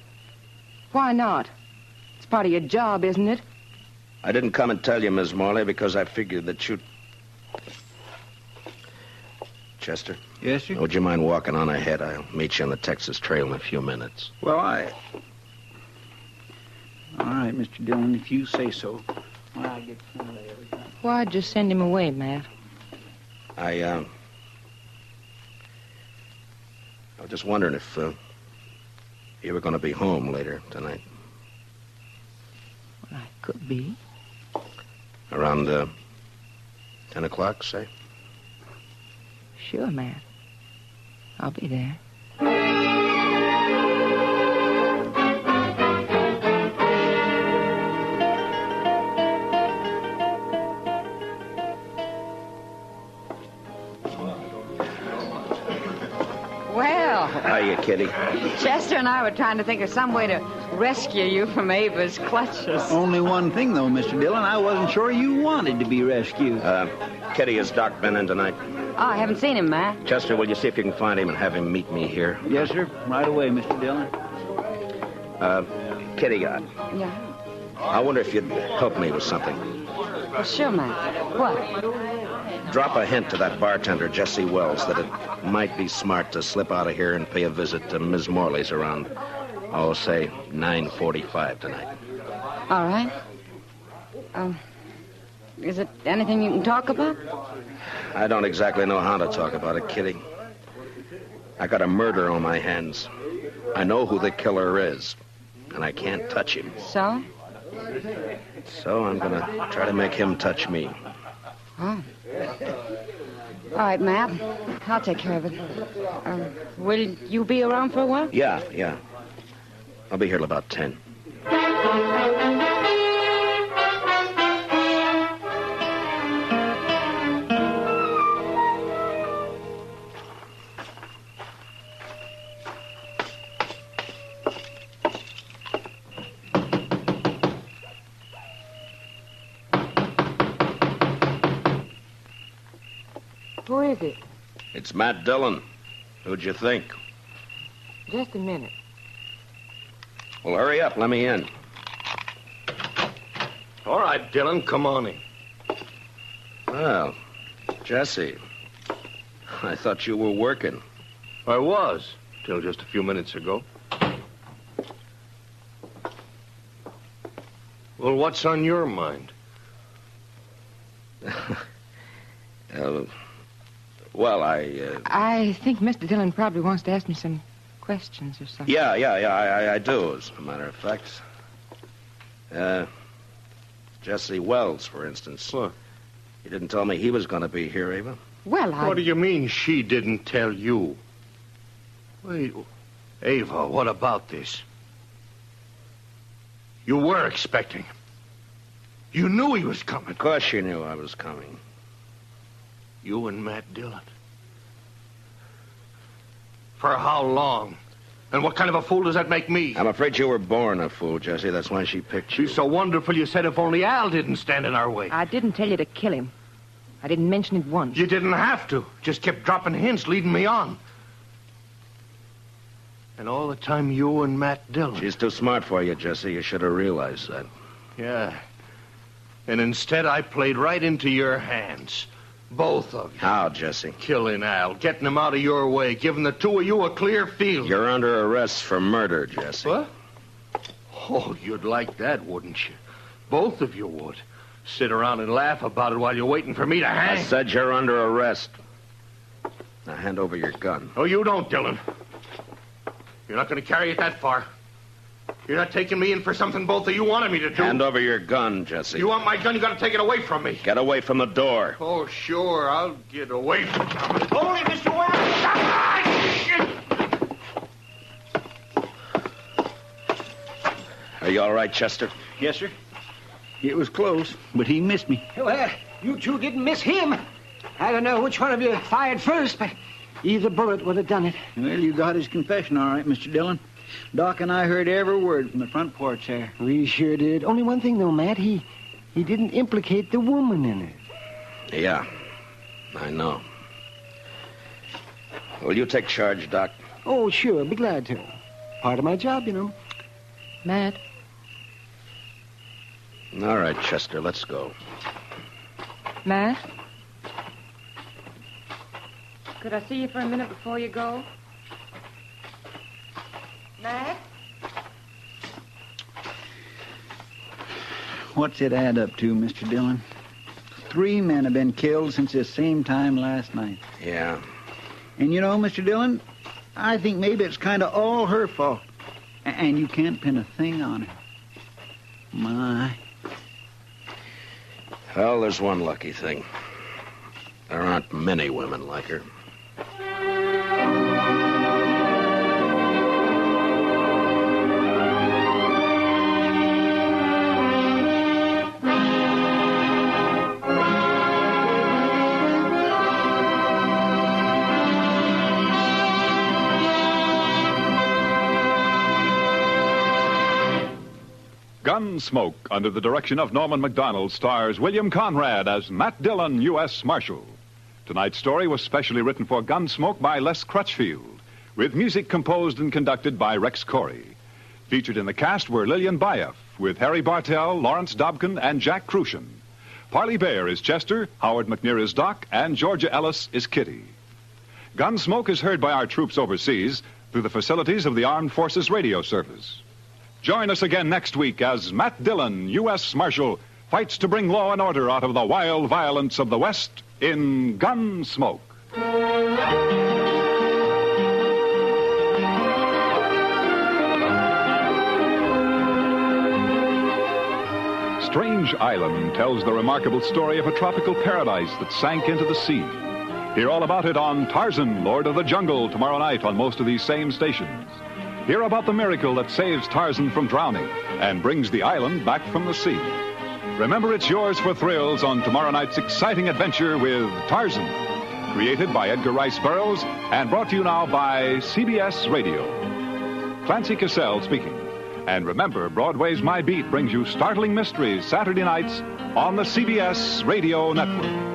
Why not? It's part of your job, isn't it? I didn't come and tell you, Miss Morley, because I figured that you'd... Chester? Yes, sir? Would you mind walking on ahead? I'll meet you on the Texas Trail in a few minutes. Well, All right, Mr. Dillon, if you say so. Well, I get friendly every time. Why'd you send him away, Matt? I was just wondering if you were going to be home later tonight. Well, I could be. Around 10 o'clock, say? Sure, Matt. I'll be there. Well, Hiya, Kitty. Chester and I were trying to think of some way to rescue you from Ava's clutches. Only one thing, though, Mr. Dillon. I wasn't sure you wanted to be rescued. Kitty, has Doc been in tonight? Oh, I haven't seen him, Matt. Chester, will you see if you can find him and have him meet me here? Yes, sir. Right away, Mr. Dillon. Kitty, Yeah. I wonder if you'd help me with something. Well, sure, Matt. What? Drop a hint to that bartender, Jesse Wells, that it might be smart to slip out of here and pay a visit to Ms. Morley's around, say, 9:45 tonight. All right. Is it anything you can talk about? I don't exactly know how to talk about it, Kitty. I got a murder on my hands. I know who the killer is, and I can't touch him. So? So I'm going to try to make him touch me. Oh. All right, Matt. I'll take care of it. Will you be around for a while? Yeah. I'll be here till about 10. Who is it? It's Matt Dillon. Who'd you think? Just a minute. Well, hurry up. Let me in. All right, Dillon, come on in. Well, Jesse, I thought you were working. I was, till just a few minutes ago. Well, what's on your mind? I think Mr. Dillon probably wants to ask me some questions or something. Yeah, I do, as a matter of fact. Jesse Wells, for instance. What? He didn't tell me he was going to be here, Ava. Well, What do you mean she didn't tell you? Wait, Ava, what about this? You were expecting him. You knew he was coming. Of course you knew I was coming. You and Matt Dillon. For how long? And what kind of a fool does that make me? I'm afraid you were born a fool, Jesse. That's why she picked you. She's so wonderful you said if only Al didn't stand in our way. I didn't tell you to kill him. I didn't mention it once. You didn't have to. Just kept dropping hints, leading me on. And all the time you and Matt Dillon. She's too smart for you, Jesse. You should have realized that. Yeah. And instead, I played right into your hands. Both of you. How, Jesse? Killing Al, getting him out of your way, giving the two of you a clear field. You're under arrest for murder, Jesse. What? Oh, you'd like that, wouldn't you? Both of you would. Sit around and laugh about it while you're waiting for me to hang. I said you're under arrest. Now hand over your gun. Oh, you don't, Dillon. You're not going to carry it that far. You're not taking me in for something both of you wanted me to do. Hand over your gun, Jesse. You want my gun, you got to take it away from me. Get away from the door. Oh, sure, I'll get away from it. Hold it, Mr. Are you all right, Chester? Yes, sir. It was close, but he missed me. Well, you two didn't miss him. I don't know which one of you fired first, but either bullet would have done it. Well, you got his confession all right, Mr. Dillon. Doc and I heard every word from the front porch there. We sure did. Only one thing, though, Matt. He didn't implicate the woman in it. Yeah, I know. Will you take charge, Doc? Oh, sure. Be glad to. Part of my job, you know. Matt? All right, Chester, let's go. Matt? Could I see you for a minute before you go? Matt? What's it add up to, Mr. Dillon? 3 men have been killed since this same time last night. Yeah. And you know, Mr. Dillon, I think maybe it's kind of all her fault. And you can't pin a thing on her. My. Well, there's one lucky thing. There aren't many women like her. Gunsmoke, under the direction of Norman Macdonald, stars William Conrad as Matt Dillon, U.S. Marshal. Tonight's story was specially written for Gunsmoke by Les Crutchfield, with music composed and conducted by Rex Corey. Featured in the cast were Lillian Bayef, with Harry Bartell, Lawrence Dobkin, and Jack Crucian. Parley Bear is Chester, Howard McNear is Doc, and Georgia Ellis is Kitty. Gunsmoke is heard by our troops overseas through the facilities of the Armed Forces Radio Service. Join us again next week as Matt Dillon, U.S. Marshal, fights to bring law and order out of the wild violence of the West in Gunsmoke. Strange Island tells the remarkable story of a tropical paradise that sank into the sea. Hear all about it on Tarzan, Lord of the Jungle, tomorrow night on most of these same stations. Hear about the miracle that saves Tarzan from drowning and brings the island back from the sea. Remember, it's yours for thrills on tomorrow night's exciting adventure with Tarzan, created by Edgar Rice Burroughs and brought to you now by CBS Radio. Clancy Cassell speaking. And remember, Broadway's My Beat brings you startling mysteries Saturday nights on the CBS Radio Network.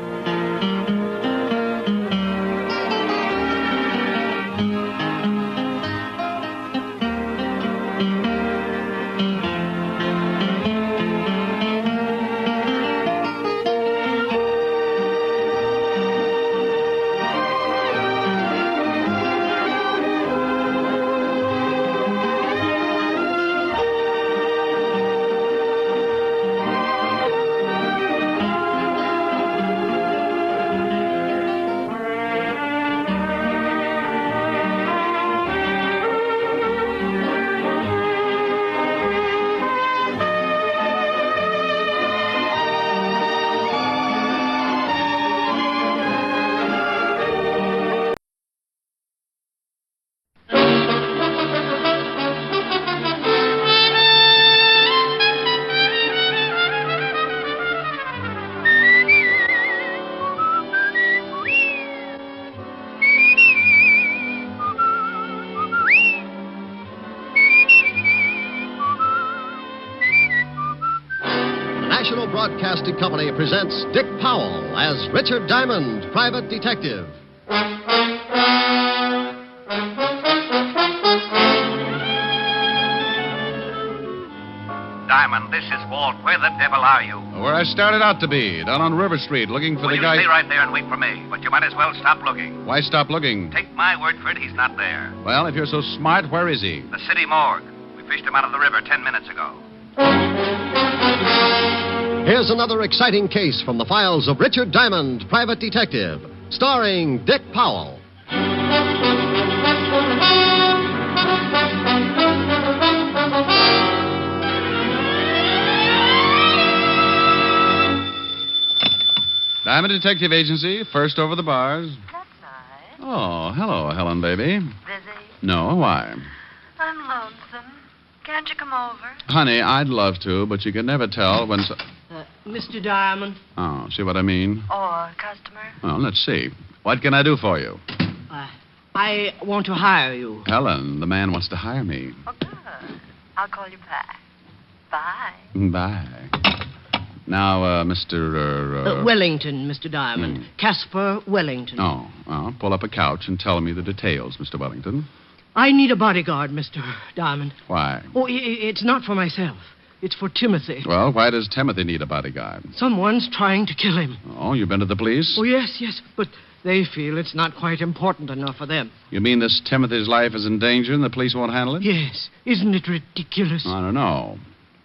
Broadcasting Company presents Dick Powell as Richard Diamond, private detective. Diamond, this is Walt. Where the devil are you? where I started out to be, down on River Street, looking for the guy. Stay right there and wait for me, but you might as well stop looking. Why stop looking? Take my word for it, he's not there. Well, if you're so smart, where is he? The city morgue. We fished him out of the river 10 minutes ago. Here's another exciting case from the files of Richard Diamond, private detective, starring Dick Powell. Diamond Detective Agency, first over the bars. That's nice. Oh, hello, Helen, baby. Busy? No, why? I'm lonesome. Can't you come over? Honey, I'd love to, but you can never tell when... Mr. Diamond. Oh, see what I mean? Or customer? Well, let's see. What can I do for you? I want to hire you. Helen, the man wants to hire me. Oh, good. I'll call you back. Bye. Bye. Now, Mr. Wellington, Mr. Diamond. Caspar Wellington. Oh, well, pull up a couch and tell me the details, Mr. Wellington. I need a bodyguard, Mr. Diamond. Why? Oh, it's not for myself. It's for Timothy. Well, why does Timothy need a bodyguard? Someone's trying to kill him. Oh, you've been to the police? Oh, yes, but they feel it's not quite important enough for them. You mean this Timothy's life is in danger and the police won't handle it? Yes. Isn't it ridiculous? I don't know.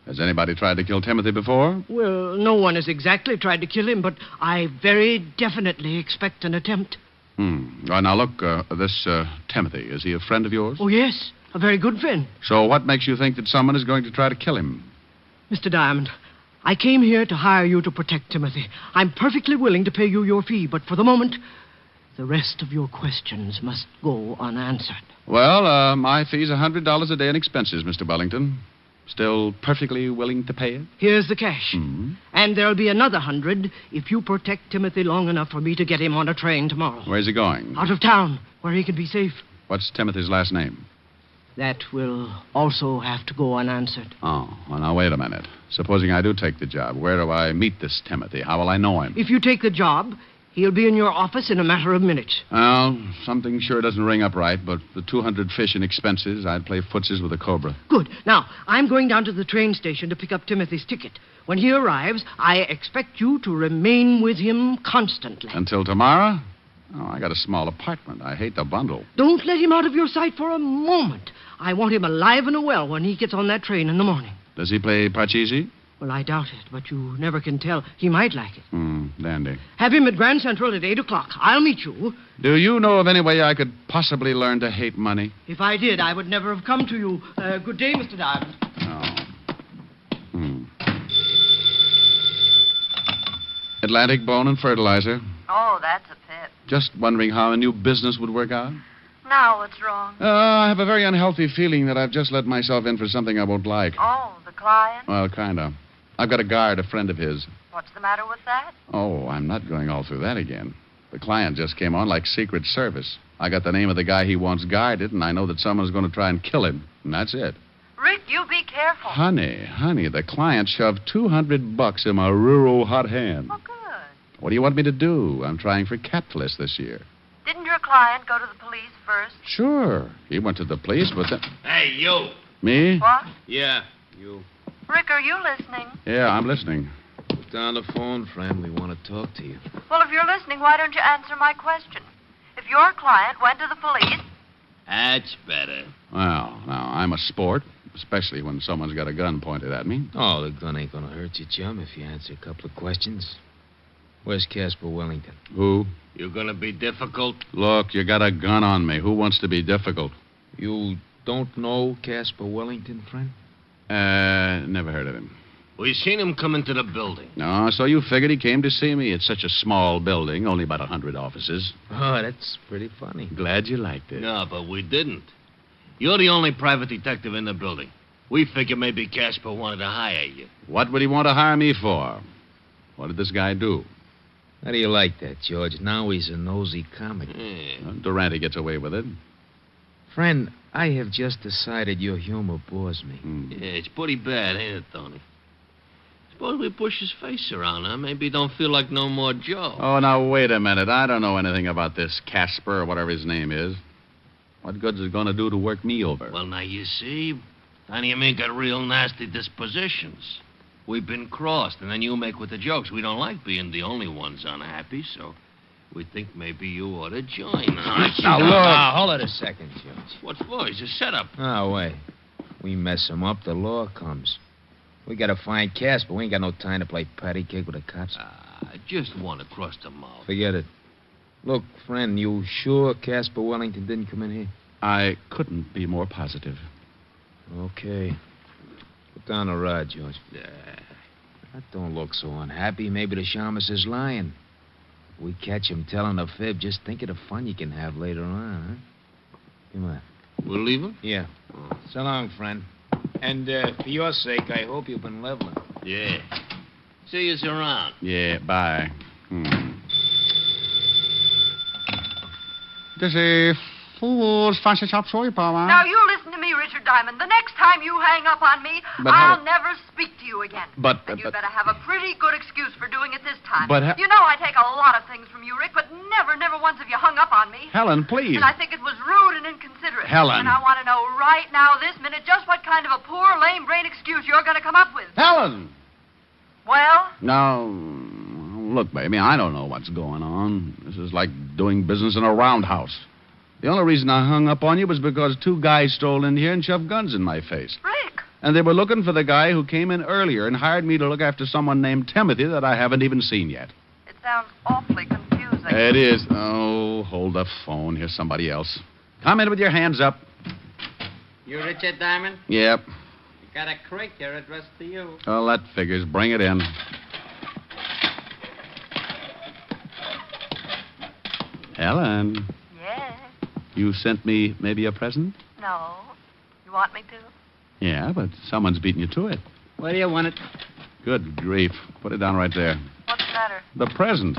Has anybody tried to kill Timothy before? Well, no one has exactly tried to kill him, but I very definitely expect an attempt. Well, now, look, this Timothy, is he a friend of yours? Oh, yes, a very good friend. So what makes you think that someone is going to try to kill him? Mr. Diamond, I came here to hire you to protect Timothy. I'm perfectly willing to pay you your fee, but for the moment, the rest of your questions must go unanswered. Well, my fee's $100 a day in expenses, Mr. Wellington. Still perfectly willing to pay it? Here's the cash. And there'll be another 100 if you protect Timothy long enough for me to get him on a train tomorrow. Where's he going? Out of town, where he can be safe. What's Timothy's last name? That will also have to go unanswered. Oh, well, now, wait a minute. Supposing I do take the job, where do I meet this Timothy? How will I know him? If you take the job, he'll be in your office in a matter of minutes. Well, something sure doesn't ring up right, but the 200 fish in expenses, I'd play footsies with a cobra. Good. Now, I'm going down to the train station to pick up Timothy's ticket. When he arrives, I expect you to remain with him constantly. Until tomorrow? Oh, I got a small apartment. I hate the bundle. Don't let him out of your sight for a moment. I want him alive and well when he gets on that train in the morning. Does he play Parcheesi? Well, I doubt it, but you never can tell. He might like it. Dandy. Have him at Grand Central at 8 o'clock. I'll meet you. Do you know of any way I could possibly learn to hate money? If I did, I would never have come to you. Good day, Mr. Diamond. Atlantic Bone and Fertilizer. Oh, that's a pip. Just wondering how a new business would work out. Now what's wrong? I have a very unhealthy feeling that I've just let myself in for something I won't like. Oh, the client? Well, kind of. I've got a guard, a friend of his. What's the matter with that? Oh, I'm not going all through that again. The client just came on like Secret Service. I got the name of the guy he wants guarded, and I know that someone's going to try and kill him. And that's it. Rick, you be careful. Honey, the client shoved $200 in my rural hot hand. Oh, good. What do you want me to do? I'm trying for capitalist this year. Didn't your client go to the police first? Sure. He went to the police with it. Hey, you. Me? What? Yeah, you. Rick, are you listening? Yeah, I'm listening. Put down the phone, friend. We want to talk to you. Well, if you're listening, why don't you answer my question? If your client went to the police... That's better. Well, now, I'm a sport, especially when someone's got a gun pointed at me. Oh, the gun ain't gonna hurt you, chum, if you answer a couple of questions. Where's Caspar Wellington? Who? You gonna be difficult? Look, you got a gun on me. Who wants to be difficult? You don't know Caspar Wellington, friend? Never heard of him. We seen him come into the building. No, so you figured he came to see me. It's such a small building, only about 100 offices. Oh, that's pretty funny. Glad you liked it. No, but we didn't. You're the only private detective in the building. We figured maybe Caspar wanted to hire you. What would he want to hire me for? What did this guy do? How do you like that, George? Now he's a nosy comic. Well, Durante gets away with it. Friend, I have just decided your humor bores me. Yeah, it's pretty bad, ain't it, Tony? Suppose we push his face around, huh? Maybe he don't feel like no more Joe. Oh, now, wait a minute. I don't know anything about this Casper or whatever his name is. What good's it going to do to work me over? Well, now, you see, Tony and me got real nasty dispositions. We've been crossed, and then you make with the jokes. We don't like being the only ones unhappy, so we think maybe you ought to join us. Now, look. Now, hold it a second, Judge. What for? It's a setup. Oh, wait. We mess him up, the law comes. We gotta find Casper. We ain't got no time to play patty cake with the cops. I just want to cross the mouth. Forget it. Look, friend, you sure Casper Wellington didn't come in here? I couldn't be more positive. Okay. Put down the rod, George. That don't look so unhappy. Maybe the shamus is lying. If we catch him telling a fib, just think of the fun you can have later on, huh? Come on. We'll leave him? Yeah. So long, friend. And for your sake, I hope you've been leveling. Yeah. See you around. Yeah, bye. This is fool's fancy shop show, Papa. Now, you listen to me, Richard Diamond. The next time you hang up on me, But I'll how- never speak to you again. But, And you'd but- better have a pretty good excuse for doing it this time. But you know I take a lot of things from you, Rick, but never once have you hung up on me. Helen, please. And I think it was rude and inconsiderate. Helen. And I want to know right now, this minute, just what kind of a poor, lame brain excuse you're going to come up with. Helen! Well? Now, look, baby, I don't know what's going on. This is like doing business in a roundhouse. The only reason I hung up on you was because two guys strolled in here and shoved guns in my face. Rick. And they were looking for the guy who came in earlier and hired me to look after someone named Timothy that I haven't even seen yet. It sounds awfully confusing. It is. Oh, hold the phone. Here's somebody else. Come in with your hands up. You Richard Diamond? Yep. You got a crate here addressed to you. Well, that figures. Bring it in. Helen. Yes? You sent me maybe a present? No. You want me to? Yeah, but someone's beating you to it. Where do you want it? Good grief. Put it down right there. What's the matter? The present.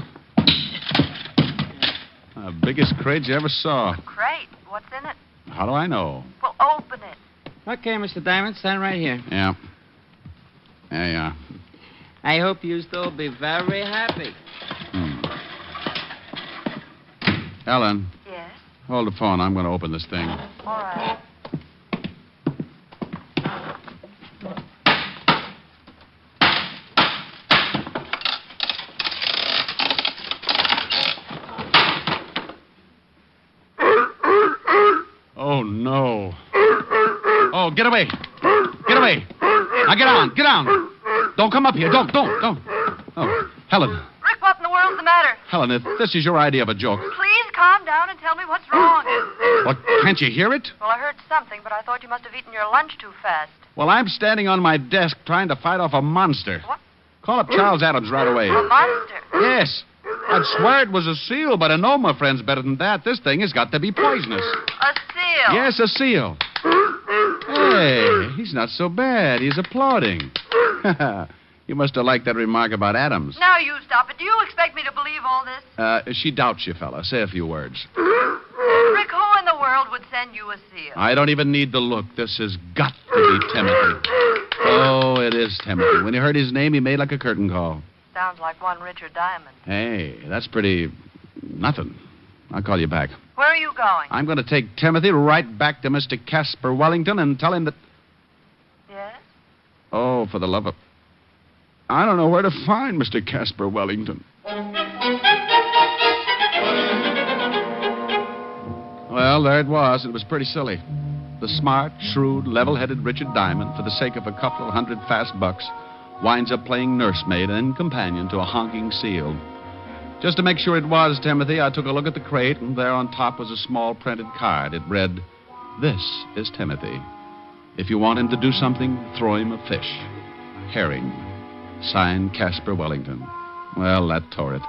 The biggest crate you ever saw. Crate. What's in it? How do I know? Well, open it. Okay, Mr. Diamond, stand right here. Yeah. There you are. I hope you still be very happy. Helen. Yes? Hold the phone. I'm going to open this thing. All right. Oh, no. Oh, get away. Get away. Now, get on. Get on. Don't come up here. Don't. Oh, Helen. Rick, what in the world's the matter? Helen, if this is your idea of a joke, Please calm down and tell me what's wrong. what, can't you hear it? Well, I heard something, but I thought you must have eaten your lunch too fast. Well, I'm standing on my desk trying to fight off a monster. What? Call up Charles Adams right away. A monster? Yes. I'd swear it was a seal, but I know my friend's better than that. This thing has got to be poisonous. A seal? Yes, a seal. Hey, he's not so bad. He's applauding. You must have liked that remark about Adams. Now you stop it. Do you expect me to believe all this? She doubts you, fella. Say a few words. Rick, who in the world would send you a seal? I don't even need to look. This has got to be Timothy. Oh, it is Timothy. When he heard his name, he made like a curtain call. Sounds like one Richard Diamond. Hey, that's pretty... nothing. I'll call you back. Where are you going? I'm going to take Timothy right back to Mr. Casper Wellington and tell him that... Yes? Oh, for the love of... I don't know where to find Mr. Casper Wellington. Well, there it was. It was pretty silly. The smart, shrewd, level-headed Richard Diamond, for the sake of a couple of hundred fast bucks, winds up playing nursemaid and companion to a honking seal. Just to make sure it was Timothy, I took a look at the crate, and there on top was a small printed card. It read, "This is Timothy. If you want him to do something, throw him a fish. Herring. Signed, Casper Wellington." Well, that tore it.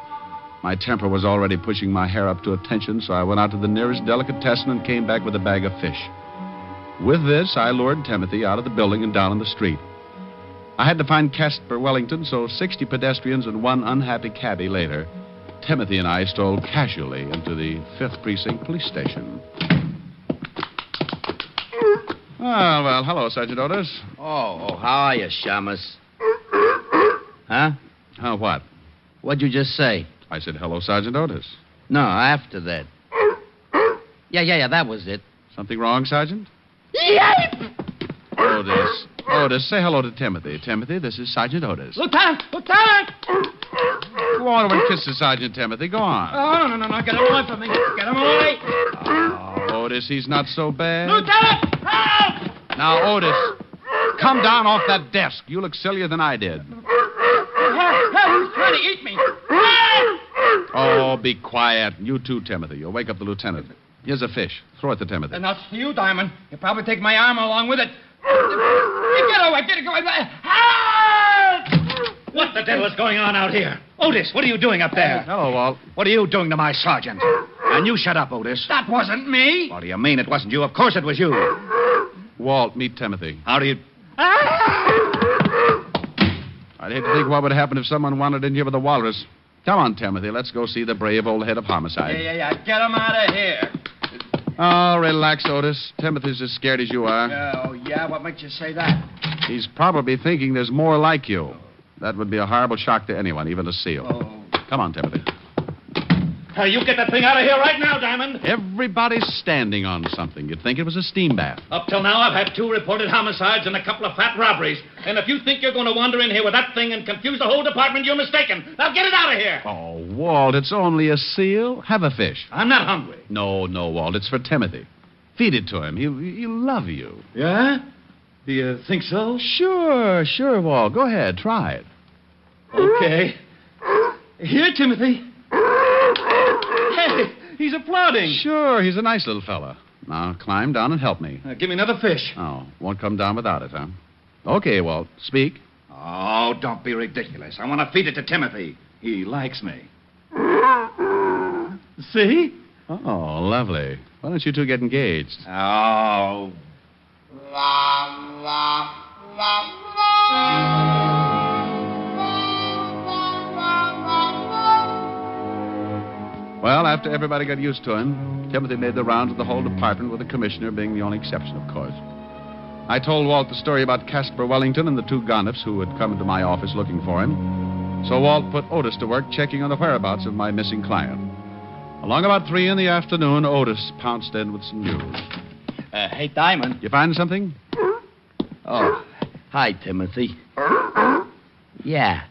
My temper was already pushing my hair up to attention, so I went out to the nearest delicatessen and came back with a bag of fish. With this, I lured Timothy out of the building and down in the street. I had to find Casper Wellington, so 60 pedestrians and one unhappy cabbie later, Timothy and I strolled casually into the 5th Precinct Police Station. Oh, well, hello, Sergeant Otis. Oh, how are you, Shamus? Huh? Oh, what? What'd you just say? I said, hello, Sergeant Otis. No, after that. Yeah, that was it. Something wrong, Sergeant? Yipe! Otis. Otis, say hello to Timothy. Timothy, this is Sergeant Otis. Lieutenant! Lieutenant! Go on over and kiss the Sergeant, Timothy. Go on. Oh, no. Get him away from me. Get him away. Oh, Otis, he's not so bad. Lieutenant! Help! Now, Otis, come down off that desk. You look sillier than I did. He's trying to eat me. Oh, be quiet. You too, Timothy. You'll wake up the lieutenant. Here's a fish. Throw it to Timothy. And that's for you, Diamond. You'll probably take my arm along with it. Get away. Help! What the devil is going on out here? Otis, what are you doing up there? Hello, Walt. What are you doing to my sergeant? And you shut up, Otis. That wasn't me. What do you mean it wasn't you? Of course it was you. Walt, meet Timothy. How do you... I'd hate to think what would happen if someone wandered in here with a walrus. Come on, Timothy. Let's go see the brave old head of homicide. Yeah. Get him out of here. Oh, relax, Otis. Timothy's as scared as you are. Oh, yeah? What makes you say that? He's probably thinking there's more like you. That would be a horrible shock to anyone, even a SEAL. Oh. Come on, Timothy. You get that thing out of here right now, Diamond. Everybody's standing on something. You'd think it was a steam bath. Up till now, I've had 2 reported homicides and a couple of fat robberies. And if you think you're going to wander in here with that thing and confuse the whole department, you're mistaken. Now get it out of here. Oh, Walt, it's only a seal. Have a fish. I'm not hungry. No, Walt. It's for Timothy. Feed it to him. He'll love you. Yeah? Do you think so? Sure, Walt. Go ahead. Try it. Okay. Here, Timothy. Hey, he's applauding. Sure, he's a nice little fella. Now, climb down and help me. Give me another fish. Oh, won't come down without it, huh? Okay, Walt. Speak. Oh, don't be ridiculous. I want to feed it to Timothy. He likes me. See? Oh, lovely. Why don't you two get engaged? Oh. Well, after everybody got used to him, Timothy made the rounds of the whole department, with the commissioner being the only exception, of course. I told Walt the story about Casper Wellington and the 2 gonnips who had come into my office looking for him. So Walt put Otis to work checking on the whereabouts of my missing client. Along about 3 in the afternoon, Otis pounced in with some news. Hey, Diamond. You find something? Oh, hi, Timothy. Yeah.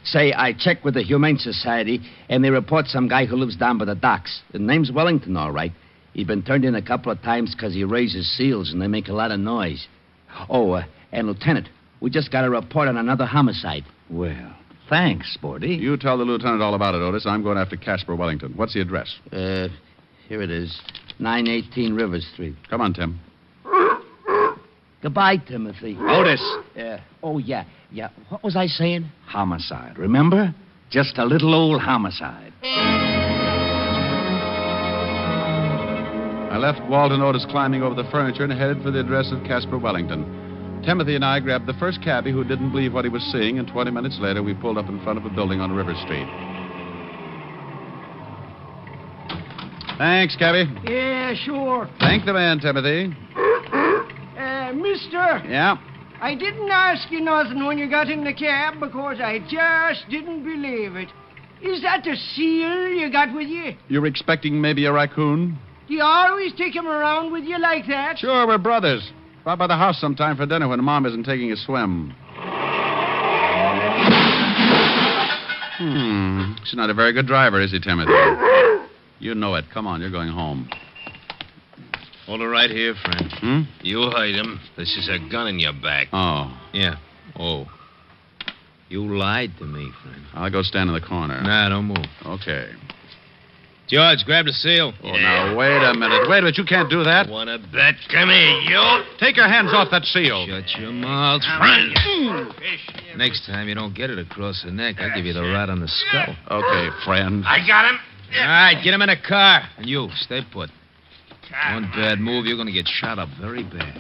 Say, I checked with the Humane Society, and they report some guy who lives down by the docks. His name's Wellington, all right. He's been turned in a couple of times because he raises seals, and they make a lot of noise. Oh, and Lieutenant, we just got a report on another homicide. Well, thanks, Sporty. You tell the lieutenant all about it, Otis. I'm going after Casper Wellington. What's the address? Here it is. 918 River Street. Come on, Tim. Goodbye, Timothy. Otis. Oh, yeah. What was I saying? Homicide, remember? Just a little old homicide. I left Walt and Otis climbing over the furniture and headed for the address of Casper Wellington. Timothy and I grabbed the first cabbie who didn't believe what he was seeing, and 20 minutes later we pulled up in front of a building on River Street. Thanks, cabbie. Yeah, sure. Thank the man, Timothy. Mister. Yeah? I didn't ask you nothing when you got in the cab because I just didn't believe it. Is that the seal you got with you? You're expecting maybe a raccoon? Do you always take him around with you like that? Sure, we're brothers. Stop by the house sometime for dinner when Mom isn't taking a swim. He's not a very good driver, is he, Timothy? You know it. Come on, you're going home. Hold it right here, friend. You heard him. This is a gun in your back. Oh. Yeah. Oh. You lied to me, friend. I'll go stand in the corner. Nah, don't move. Okay. George, grab the seal. Oh, now, wait a minute. Wait a minute. You can't do that. Wanna bet? Come here, you. Take your hands off that seal. Shut your mouth, friend. Next time you don't get it across the neck, I'll give you the rat on the skull. Okay, friend. I got him. All right, get him in a car. And you, stay put. One bad move, you're going to get shot up very bad.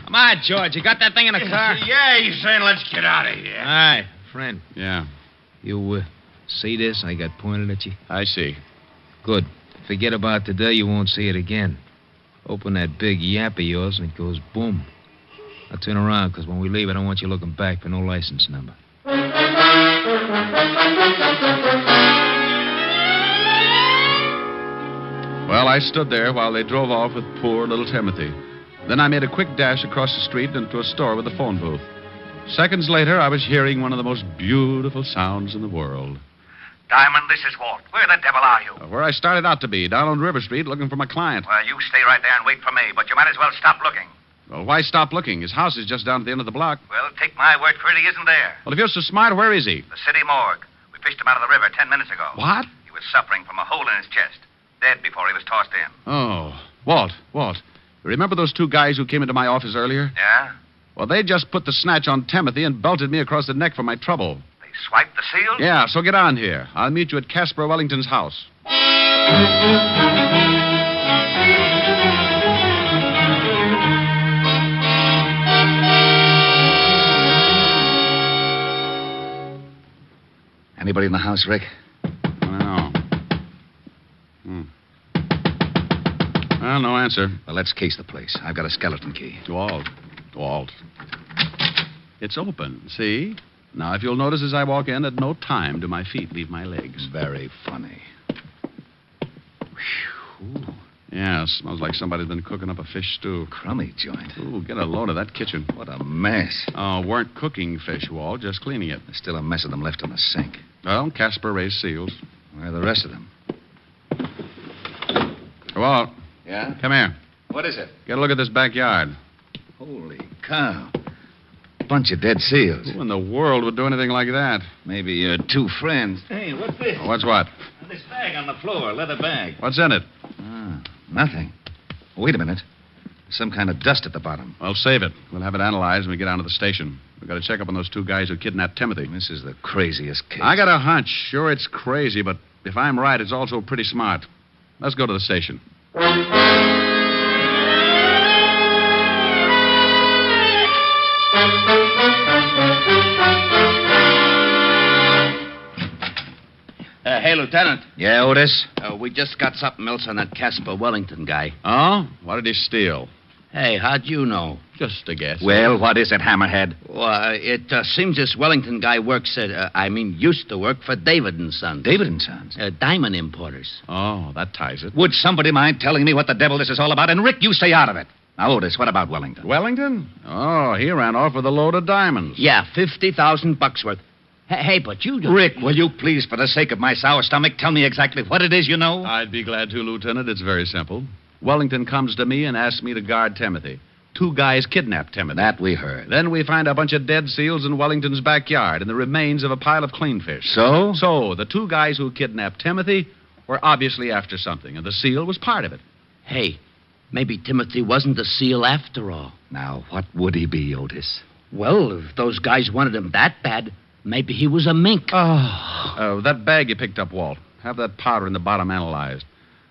Come on, George. You got that thing in the car? Yeah, he's saying let's get out of here. All right, friend. Yeah. You see this I got pointed at you? I see. Good. Forget about today. You won't see it again. Open that big yap of yours and it goes boom. Now turn around, because when we leave, I don't want you looking back for no license number. Well, I stood there while they drove off with poor little Timothy. Then I made a quick dash across the street and into a store with a phone booth. Seconds later, I was hearing one of the most beautiful sounds in the world. Diamond, this is Walt. Where the devil are you? Where I started out to be, down on River Street, looking for my client. Well, you stay right there and wait for me, but you might as well stop looking. Well, why stop looking? His house is just down at the end of the block. Well, take my word for it, he isn't there. Well, if you're so smart, where is he? The city morgue. We fished him out of the river 10 minutes ago. What? He was suffering from a hole in his chest. Dead before he was tossed in. Oh, Walt. Remember those two guys who came into my office earlier? Yeah? Well, they just put the snatch on Timothy and belted me across the neck for my trouble. They swiped the seal? Yeah, so get on here. I'll meet you at Casper Wellington's house. Anybody in the house, Rick? No. Well, no answer. Well, let's case the place. I've got a skeleton key. Walt. It's open, see? Now, if you'll notice as I walk in, at no time do my feet leave my legs. Very funny. Whew. Yeah, smells like somebody's been cooking up a fish stew. Crummy joint. Ooh, get a load of that kitchen. What a mess. Oh, weren't cooking fish, Walt, just cleaning it. There's still a mess of them left in the sink. Well, Casper raised seals. Where are the rest of them? Walt. Yeah? Come here. What is it? Get a look at this backyard. Holy cow. Bunch of dead seals. Who in the world would do anything like that? Maybe your two friends. Hey, what's this? What's what? This bag on the floor, leather bag. What's in it? Nothing. Wait a minute. Some kind of dust at the bottom. Well, save it. We'll have it analyzed when we get down to the station. We've got to check up on those two guys who kidnapped Timothy. This is the craziest case. I got a hunch. Sure, it's crazy, but if I'm right, it's also pretty smart. Let's go to the station. Hey, Lieutenant. Yeah, Otis? We just got something else on that Casper Wellington guy. Oh? What did he steal? Hey, how'd you know? Just a guess. Well, what is it, Hammerhead? Well, it seems this Wellington guy used to work for David & Sons. David & Sons? Diamond importers. Oh, that ties it. Would somebody mind telling me what the devil this is all about? And, Rick, you stay out of it. Now, Otis, what about Wellington? Wellington? Oh, he ran off with a load of diamonds. Yeah, $50,000 worth. Hey, but you just... Rick, will you please, for the sake of my sour stomach, tell me exactly what it is you know? I'd be glad to, Lieutenant. It's very simple. Wellington comes to me and asks me to guard Timothy. Two guys kidnapped Timothy. That we heard. Then we find a bunch of dead seals in Wellington's backyard and the remains of a pile of clean fish. So? So, the two guys who kidnapped Timothy were obviously after something, and the seal was part of it. Hey, maybe Timothy wasn't a seal after all. Now, what would he be, Otis? Well, if those guys wanted him that bad, maybe he was a mink. That bag you picked up, Walt. Have that powder in the bottom analyzed.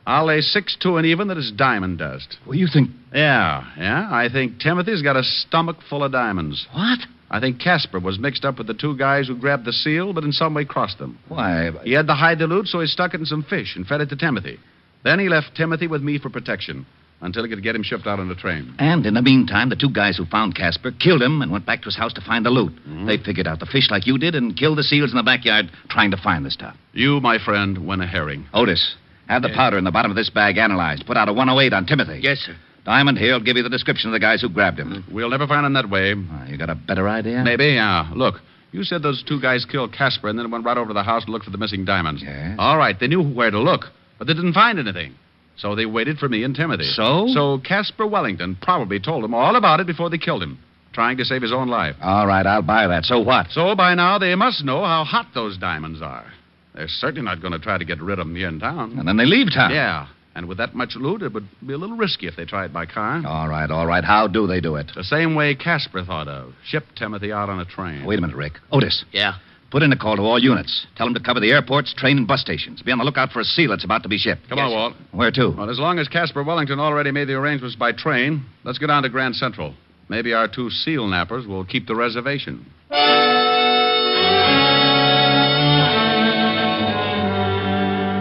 I'll lay 6-2 and even that it's diamond dust. Well, you think... Yeah. I think Timothy's got a stomach full of diamonds. What? I think Casper was mixed up with the two guys who grabbed the seal, but in some way crossed them. Why? He had to hide the loot, so he stuck it in some fish and fed it to Timothy. Then he left Timothy with me for protection until he could get him shipped out on a train. And in the meantime, the two guys who found Casper killed him and went back to his house to find the loot. Mm-hmm. They figured out the fish like you did and killed the seals in the backyard trying to find the stuff. You, my friend, went a herring. Otis, have the powder in the bottom of this bag analyzed. Put out a 108 on Timothy. Yes, sir. Diamond, here'll give you the description of the guys who grabbed him. We'll never find him that way. You got a better idea? Maybe, yeah. Look, you said those two guys killed Casper and then went right over to the house to look for the missing diamonds. Yes. All right, they knew where to look, but they didn't find anything. So they waited for me and Timothy. So? So Casper Wellington probably told them all about it before they killed him, trying to save his own life. All right, I'll buy that. So what? So by now they must know how hot those diamonds are. They're certainly not going to try to get rid of them here in town. And then they leave town. Yeah. And with that much loot, it would be a little risky if they tried by car. All right. How do they do it? The same way Casper thought of. Ship Timothy out on a train. Wait a minute, Rick. Otis. Yeah? Put in a call to all units. Tell them to cover the airports, train, and bus stations. Be on the lookout for a seal that's about to be shipped. Come on, Walt. Where to? Well, as long as Casper Wellington already made the arrangements by train, let's go down to Grand Central. Maybe our two seal nappers will keep the reservation.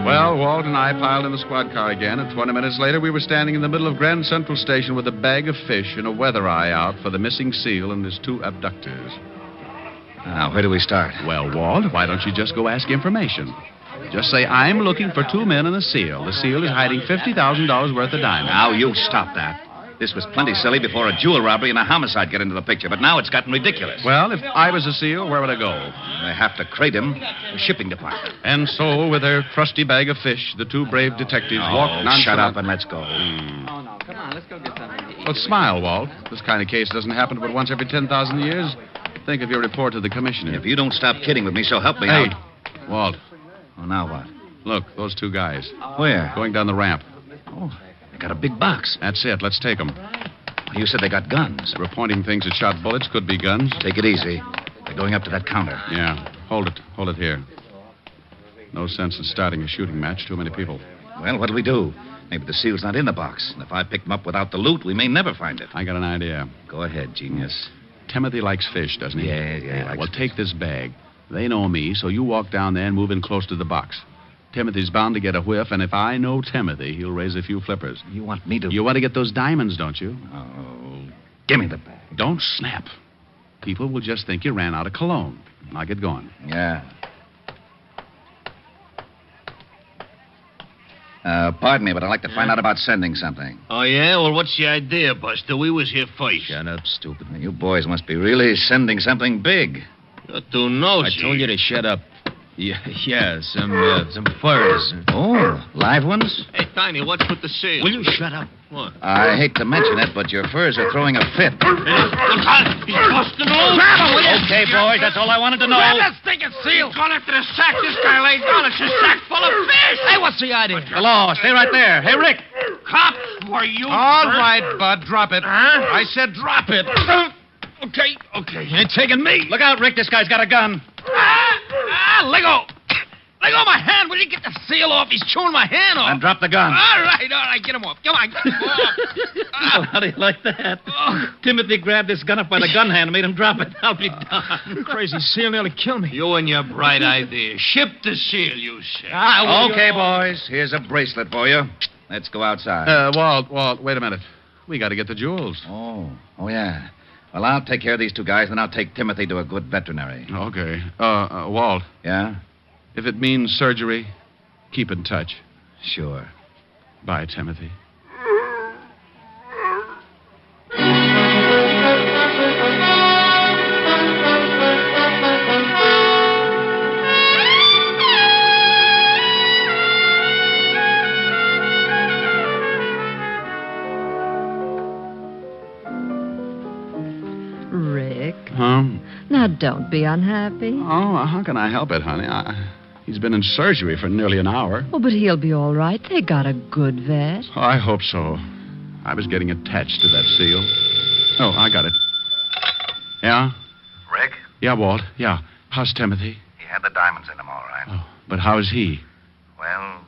Well, Walt and I piled in the squad car again, and 20 minutes later we were standing in the middle of Grand Central Station with a bag of fish and a weather eye out for the missing seal and his two abductors. Now, where do we start? Well, Walt, why don't you just go ask information? Just say, I'm looking for two men and a seal. The seal is hiding $50,000 worth of diamonds. Now, you stop that. This was plenty silly before a jewel robbery and a homicide get into the picture, but now it's gotten ridiculous. Well, if I was a SEAL, where would I go? They have to crate him. The shipping department. And so, with their trusty bag of fish, the two brave detectives walked nonchalant. Shut up and let's go. Oh, no. Come on, let's go get something to eat. Well, smile, Walt. This kind of case doesn't happen but once every 10,000 years. Think of your report to the commissioner. If you don't stop kidding with me, so help me Hey, out. Walt. Oh, now what? Look, those two guys. Where? Going down the ramp. Oh, they got a big box. That's it. Let's take them. You said they got guns. We're pointing things that shot bullets. Could be guns. Take it easy. They're going up to that counter. Yeah. Hold it. Hold it here. No sense in starting a shooting match. Too many people. Well, what'll we do? Maybe the seal's not in the box. And if I pick them up without the loot, we may never find it. I got an idea. Go ahead, genius. Timothy likes fish, doesn't he? Yeah, he likes Well, fish. take this bag. They know me, so you walk down there and move in close to the box. Timothy's bound to get a whiff, and if I know Timothy, he'll raise a few flippers. You want me to... You want to get those diamonds, don't you? Oh, give me the bag. Don't snap. People will just think you ran out of cologne. Now get going. Yeah. Pardon me, but I'd like to find out about sending something. Oh, yeah? Well, what's the idea, Buster? We was here first. Shut up, stupid. You boys must be really sending something big. You're too nosy. I told you to shut up. Yeah, some furs. Oh, live ones? Hey, Tiny, what's with the seal? Will you shut up? What? I hate to mention it, but your furs are throwing a fit. He's busting loose. Grab him, will you? Okay, boys, that's all I wanted to know. Grab that stinking seal. He's gone after the sack this guy lays down. It's a sack full of fish. Hey, what's the idea? Hello, stay right there. Hey, Rick. Cops, were you... All right, Bud, drop it. Huh? I said drop it. Okay. You ain't taking me. Look out, Rick. This guy's got a gun. Let go. Let go of my hand. Will you get the seal off? He's chewing my hand off. And drop the gun. All right. Get him off. Come on, get him off. Well, how do you like that? Timothy grabbed this gun up by the gun hand and made him drop it. I'll be darned. Crazy seal nearly killed me. You and your bright idea. Ship the seal, you said. Okay, boys. Here's a bracelet for you. Let's go outside. Walt, wait a minute. We got to get the jewels. Oh, yeah. Well, I'll take care of these two guys, then I'll take Timothy to a good veterinary. Okay. Walt. Yeah? If it means surgery, keep in touch. Sure. Bye, Timothy. Rick. Huh? Now, don't be unhappy. Oh, how can I help it, honey? He's been in surgery for nearly an hour. Oh, but he'll be all right. They got a good vet. Oh, I hope so. I was getting attached to that seal. Oh, I got it. Yeah? Rick? Yeah, Walt. Yeah. How's Timothy? He had the diamonds in him, all right. Oh, but how is he? Well,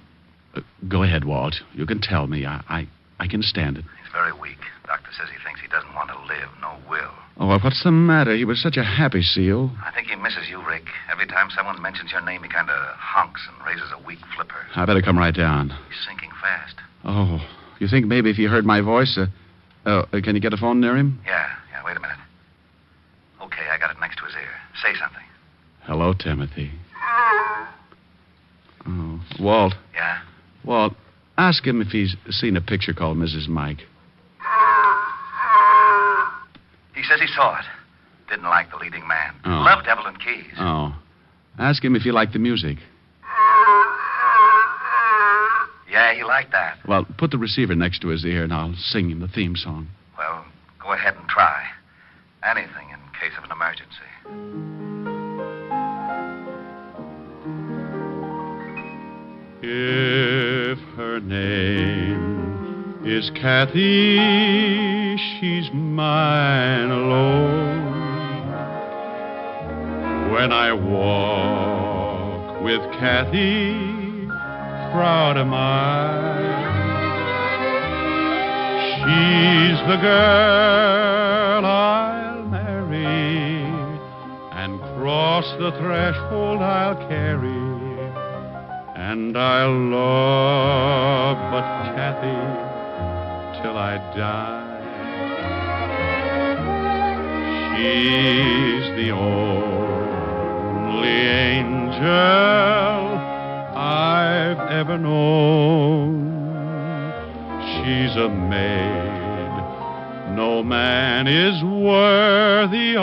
Go ahead, Walt. You can tell me. I can stand it. he's very weak. Doctor says he thinks he doesn't want to live. No will. Oh, well, what's the matter? He was such a happy seal. I think he misses you, Rick. Every time someone mentions your name, he kind of honks and raises a weak flipper. I better come right down. He's sinking fast. Oh, you think maybe if he heard my voice, can you get a phone near him? Yeah, wait a minute. Okay, I got it next to his ear. Say something. Hello, Timothy. Oh, Walt. Yeah? Walt, ask him if he's seen a picture called Mrs. Mike. He says he saw it. Didn't like the leading man. Oh. Loved Evelyn Keyes. Oh. Ask him if he liked the music. Yeah, he liked that. Well, put the receiver next to his ear and I'll sing him the theme song. Well, go ahead and try. Anything in case of an emergency. If her name is Kathy, she's mine alone. When I walk with Kathy, proud am I. She's the girl I'll marry, and cross the threshold I'll carry. And I'll love but Kathy till I die. She's the only angel I've ever known. She's a maid no man is worthy of.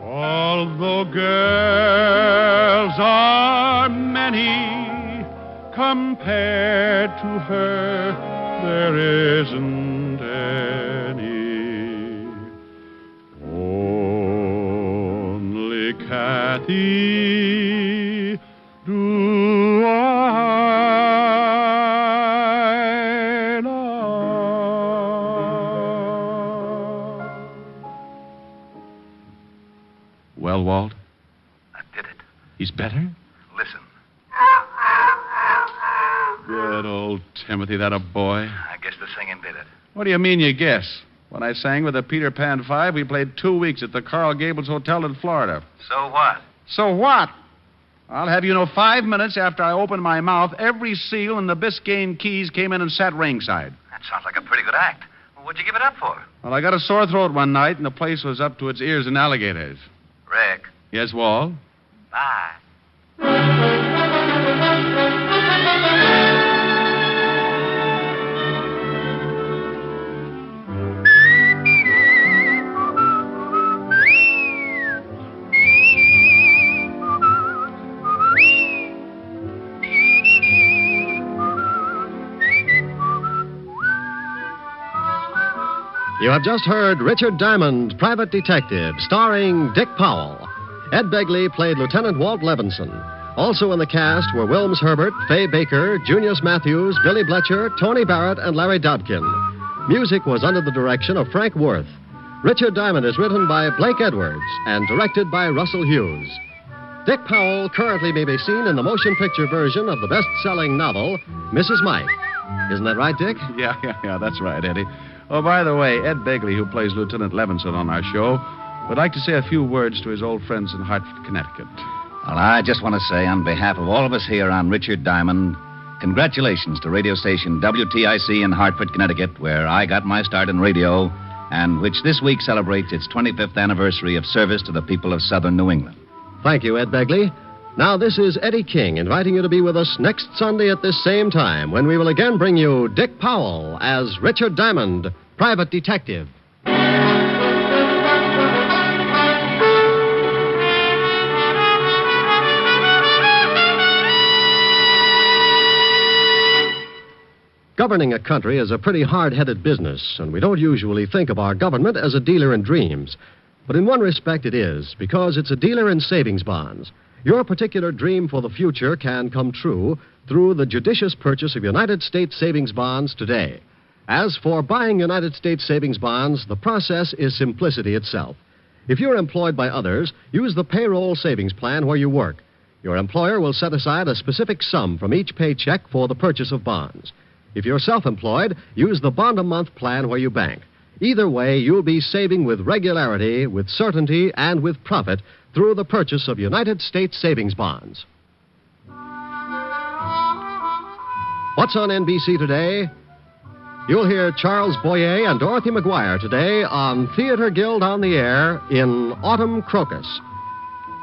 Although girls are many, compared to her, there isn't any. Only Kathy do I love. Well, Walt? I did it. He's better? Listen. Good old Timothy, that a boy. I guess the singing did it. What do you mean you guess? When I sang with the Peter Pan 5, we played 2 weeks at the Coral Gables Hotel in Florida. So what? So what? I'll have you know 5 minutes after I opened my mouth, every seal in the Biscayne Keys came in and sat ringside. That sounds like a pretty good act. Well, what'd you give it up for? Well, I got a sore throat one night, and the place was up to its ears in alligators. Rick. Yes, Walt? Bye. You have just heard Richard Diamond, Private Detective, starring Dick Powell. Ed Begley played Lieutenant Walt Levinson. Also in the cast were Wilms Herbert, Fay Baker, Junius Matthews, Billy Bletcher, Tony Barrett, and Larry Dodkin. Music was under the direction of Frank Worth. Richard Diamond is written by Blake Edwards and directed by Russell Hughes. Dick Powell currently may be seen in the motion picture version of the best-selling novel, Mrs. Mike. Isn't that right, Dick? Yeah, that's right, Eddie. Oh, by the way, Ed Begley, who plays Lieutenant Levinson on our show, would like to say a few words to his old friends in Hartford, Connecticut. Well, I just want to say, on behalf of all of us here on Richard Diamond, congratulations to radio station WTIC in Hartford, Connecticut, where I got my start in radio, and which this week celebrates its 25th anniversary of service to the people of southern New England. Thank you, Ed Begley. Now, this is Eddie King inviting you to be with us next Sunday at this same time when we will again bring you Dick Powell as Richard Diamond, Private Detective. Governing a country is a pretty hard-headed business, and we don't usually think of our government as a dealer in dreams. But in one respect it is, because it's a dealer in savings bonds. Your particular dream for the future can come true through the judicious purchase of United States savings bonds today. As for buying United States savings bonds, the process is simplicity itself. If you're employed by others, use the payroll savings plan where you work. Your employer will set aside a specific sum from each paycheck for the purchase of bonds. If you're self-employed, use the bond-a-month plan where you bank. Either way, you'll be saving with regularity, with certainty, and with profit through the purchase of United States savings bonds. What's on NBC today? You'll hear Charles Boyer and Dorothy McGuire today on Theater Guild on the Air in Autumn Crocus.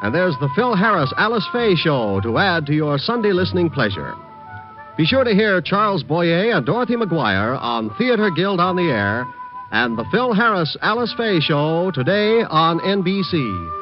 And there's the Phil Harris Alice Faye Show to add to your Sunday listening pleasure. Be sure to hear Charles Boyer and Dorothy McGuire on Theater Guild on the Air and the Phil Harris Alice Faye Show today on NBC.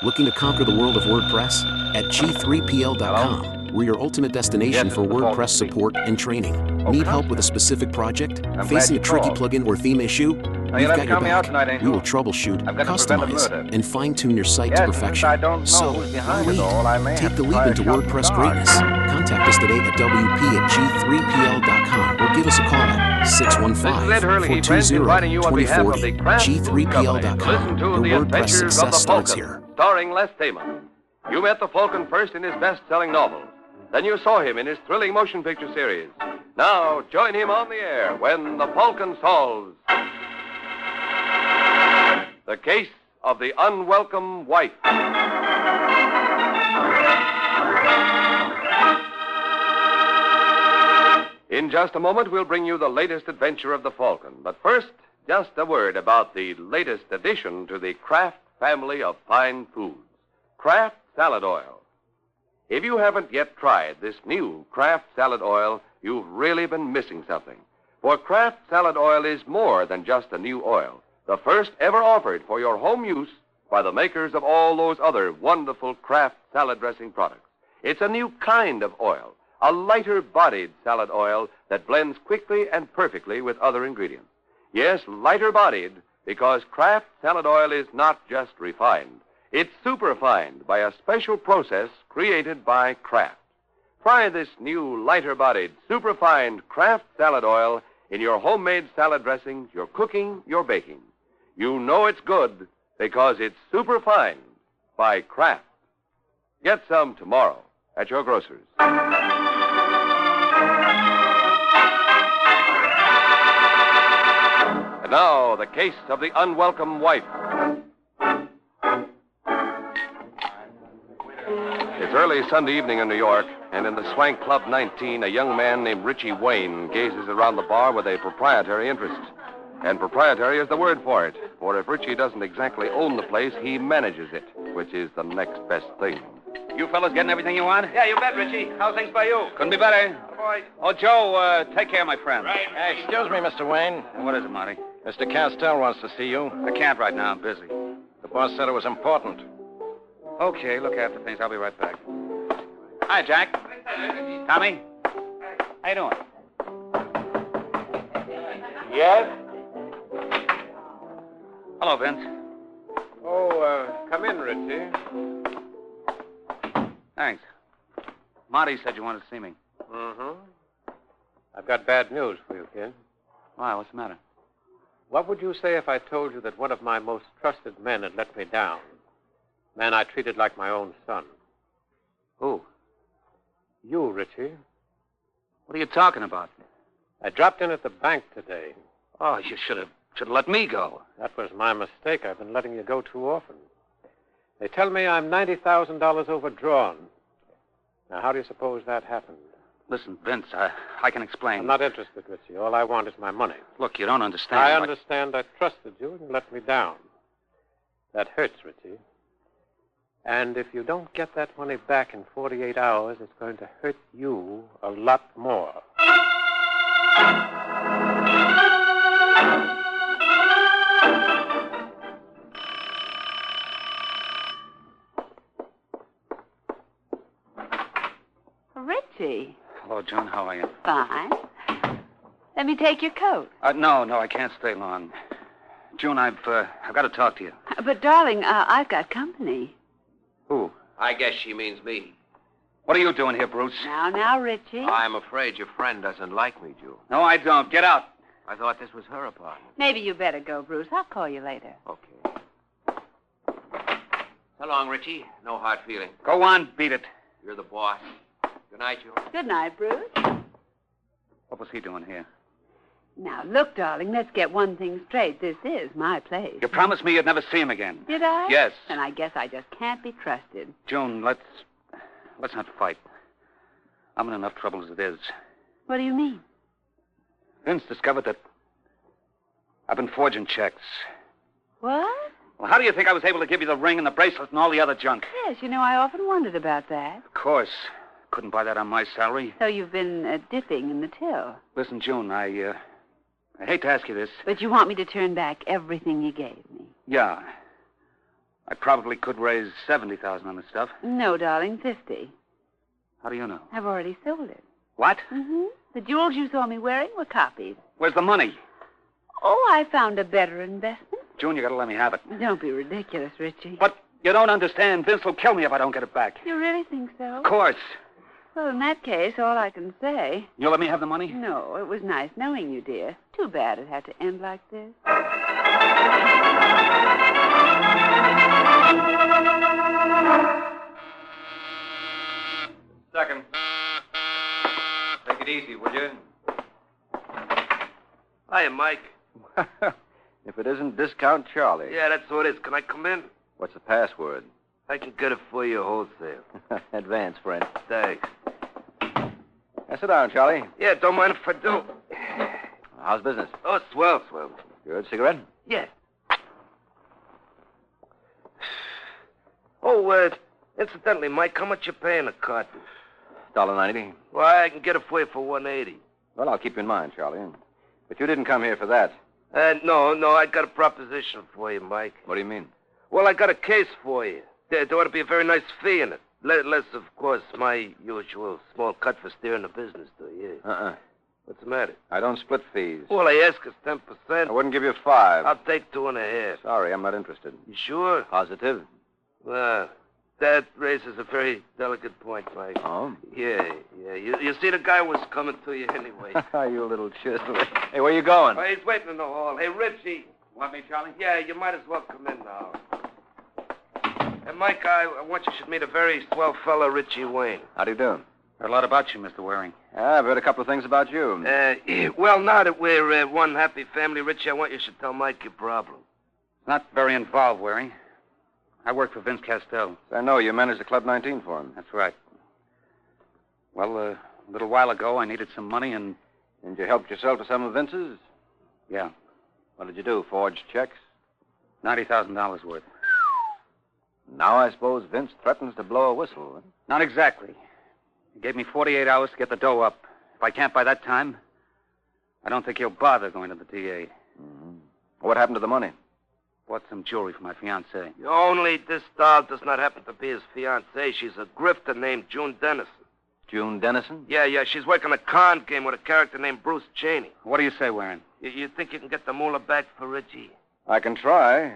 Looking to conquer the world of WordPress? At G3PL.com. We're your ultimate destination for WordPress support and training. Need help with a specific project? Facing a tricky plugin or theme issue? We've got your back. We will troubleshoot, customize, and fine-tune your site to perfection. So, why wait? Take the leap into WordPress greatness. Contact us today at WP@G3PL.com or give us a call at 615-420-2040. G3PL.com. Your WordPress success starts here. Starring Les Damon. You met the Falcon first in his best-selling novel. Then you saw him in his thrilling motion picture series. Now, join him on the air when the Falcon solves the case of the unwelcome wife. In just a moment, we'll bring you the latest adventure of the Falcon. But first, just a word about the latest addition to the Kraft family of fine foods, Kraft Salad Oil. If you haven't yet tried this new Kraft Salad Oil, you've really been missing something. For Kraft Salad Oil is more than just a new oil, the first ever offered for your home use by the makers of all those other wonderful Kraft salad dressing products. It's a new kind of oil, a lighter-bodied salad oil that blends quickly and perfectly with other ingredients. Yes, lighter-bodied, because Kraft Salad Oil is not just refined. It's superfined by a special process created by Kraft. Try this new lighter-bodied, superfined Kraft Salad Oil in your homemade salad dressings, your cooking, your baking. You know it's good because it's superfined by Kraft. Get some tomorrow at your grocer's. And now, the case of the unwelcome wife. It's early Sunday evening in New York, and in the Swank Club 19, a young man named Richie Wayne gazes around the bar with a proprietary interest. And proprietary is the word for it, for if Richie doesn't exactly own the place, he manages it, which is the next best thing. You fellas getting everything you want? Yeah, you bet, Richie. How's things by you? Couldn't be better. Oh, boy. Oh, Joe, take care of my friend. Right. Excuse me, Mr. Wayne. What is it, Marty? Mr. Castell wants to see you. I can't right now. I'm busy. The boss said it was important. Okay, look after things. I'll be right back. Hi, Jack. Tommy? How you doing? Yes? Hello, Vince. Oh, come in, Richie. Thanks. Marty said you wanted to see me. Mm-hmm. I've got bad news for you, kid. Why, what's the matter? What would you say if I told you that one of my most trusted men had let me down? Man I treated like my own son. Who? You, Richie. What are you talking about? I dropped in at the bank today. Oh, you should have let me go. That was my mistake. I've been letting you go too often. They tell me I'm $90,000 overdrawn. Now, how do you suppose that happened? Listen, Vince, I can explain. I'm not interested, Richie. All I want is my money. Look, you don't understand. I understand. I trusted you and you let me down. That hurts, Richie. And if you don't get that money back in 48 hours, it's going to hurt you a lot more. Richie. Hello, Joan. How are you? Fine. Let me take your coat. No, I can't stay long. June, I've got to talk to you. But, darling, I've got company. Who? I guess she means me. What are you doing here, Bruce? Now, Richie. I'm afraid your friend doesn't like me, June. No, I don't. Get out. I thought this was her apartment. Maybe you better go, Bruce. I'll call you later. Okay. So long, Richie. No hard feelings. Go on, beat it. You're the boss. Good night, June. Good night, Bruce. What was he doing here? Now, look, darling, let's get one thing straight. This is my place. You promised me you'd never see him again. Did I? Yes. Then I guess I just can't be trusted. June, let's not fight. I'm in enough trouble as it is. What do you mean? Vince discovered that I've been forging checks. What? Well, how do you think I was able to give you the ring and the bracelet and all the other junk? Yes, I often wondered about that. Of course. Couldn't buy that on my salary. So you've been dipping in the till. Listen, June, I hate to ask you this. But you want me to turn back everything you gave me? Yeah. I probably could raise $70,000 on this stuff. No, darling, 50. How do you know? I've already sold it. What? Mm-hmm. The jewels you saw me wearing were copies. Where's the money? Oh, I found a better investment. June, you gotta let me have it. Don't be ridiculous, Richie. But you don't understand. Vince will kill me if I don't get it back. You really think so? Of course. Well, in that case, all I can say... You'll let me have the money? No, it was nice knowing you, dear. Too bad it had to end like this. Second. Take it easy, will you? Hiya, Mike. If it isn't Discount Charlie. Yeah, that's who it is. Can I come in? What's the password? I can get it for you wholesale. Advance, friend. Thanks. Now, sit down, Charlie. Yeah, don't mind if I do. How's business? Oh, swell. Good. Cigarette? Yeah. Oh, Incidentally, Mike, how much you paying a carton? $1.90. Well, I can get it for you for $1.80. Well, I'll keep you in mind, Charlie. But you didn't come here for that. No, I got a proposition for you, Mike. What do you mean? Well, I got a case for you. There ought to be a very nice fee in it. Less, of course, my usual small cut for steering the business, do you? What's the matter? I don't split fees. All I ask is 10%. I wouldn't give you 5. I'll take 2.5. Sorry, I'm not interested. You sure? Positive. Well, that raises a very delicate point, Mike. Oh? Yeah. You see, the guy was coming to you anyway. You little chisel. Hey, where you going? Oh, he's waiting in the hall. Hey, Richie. Want me, Charlie? Yeah, you might as well come in now. And, Mike, I want you should meet a very swell fella, Richie Wayne. How do you do? Heard a lot about you, Mr. Waring. I've heard a couple of things about you. Well, now that we're one happy family, Richie, I want you should tell Mike your problem. Not very involved, Waring. I work for Vince Castell. I know. You managed the Club 19 for him. That's right. Well, a little while ago, I needed some money and... And you helped yourself to some of Vince's? Yeah. What did you do, forge checks? $90,000 worth. Now I suppose Vince threatens to blow a whistle. Huh? Not exactly. He gave me 48 hours to get the dough up. If I can't by that time, I don't think he'll bother going to the DA. Mm-hmm. What happened to the money? Bought some jewelry for my fiancée. Only this doll does not happen to be his fiancée. She's a grifter named June Dennison. June Dennison? Yeah. She's working a con game with a character named Bruce Cheney. What do you say, Waring? You think you can get the moolah back for Richie? I can try.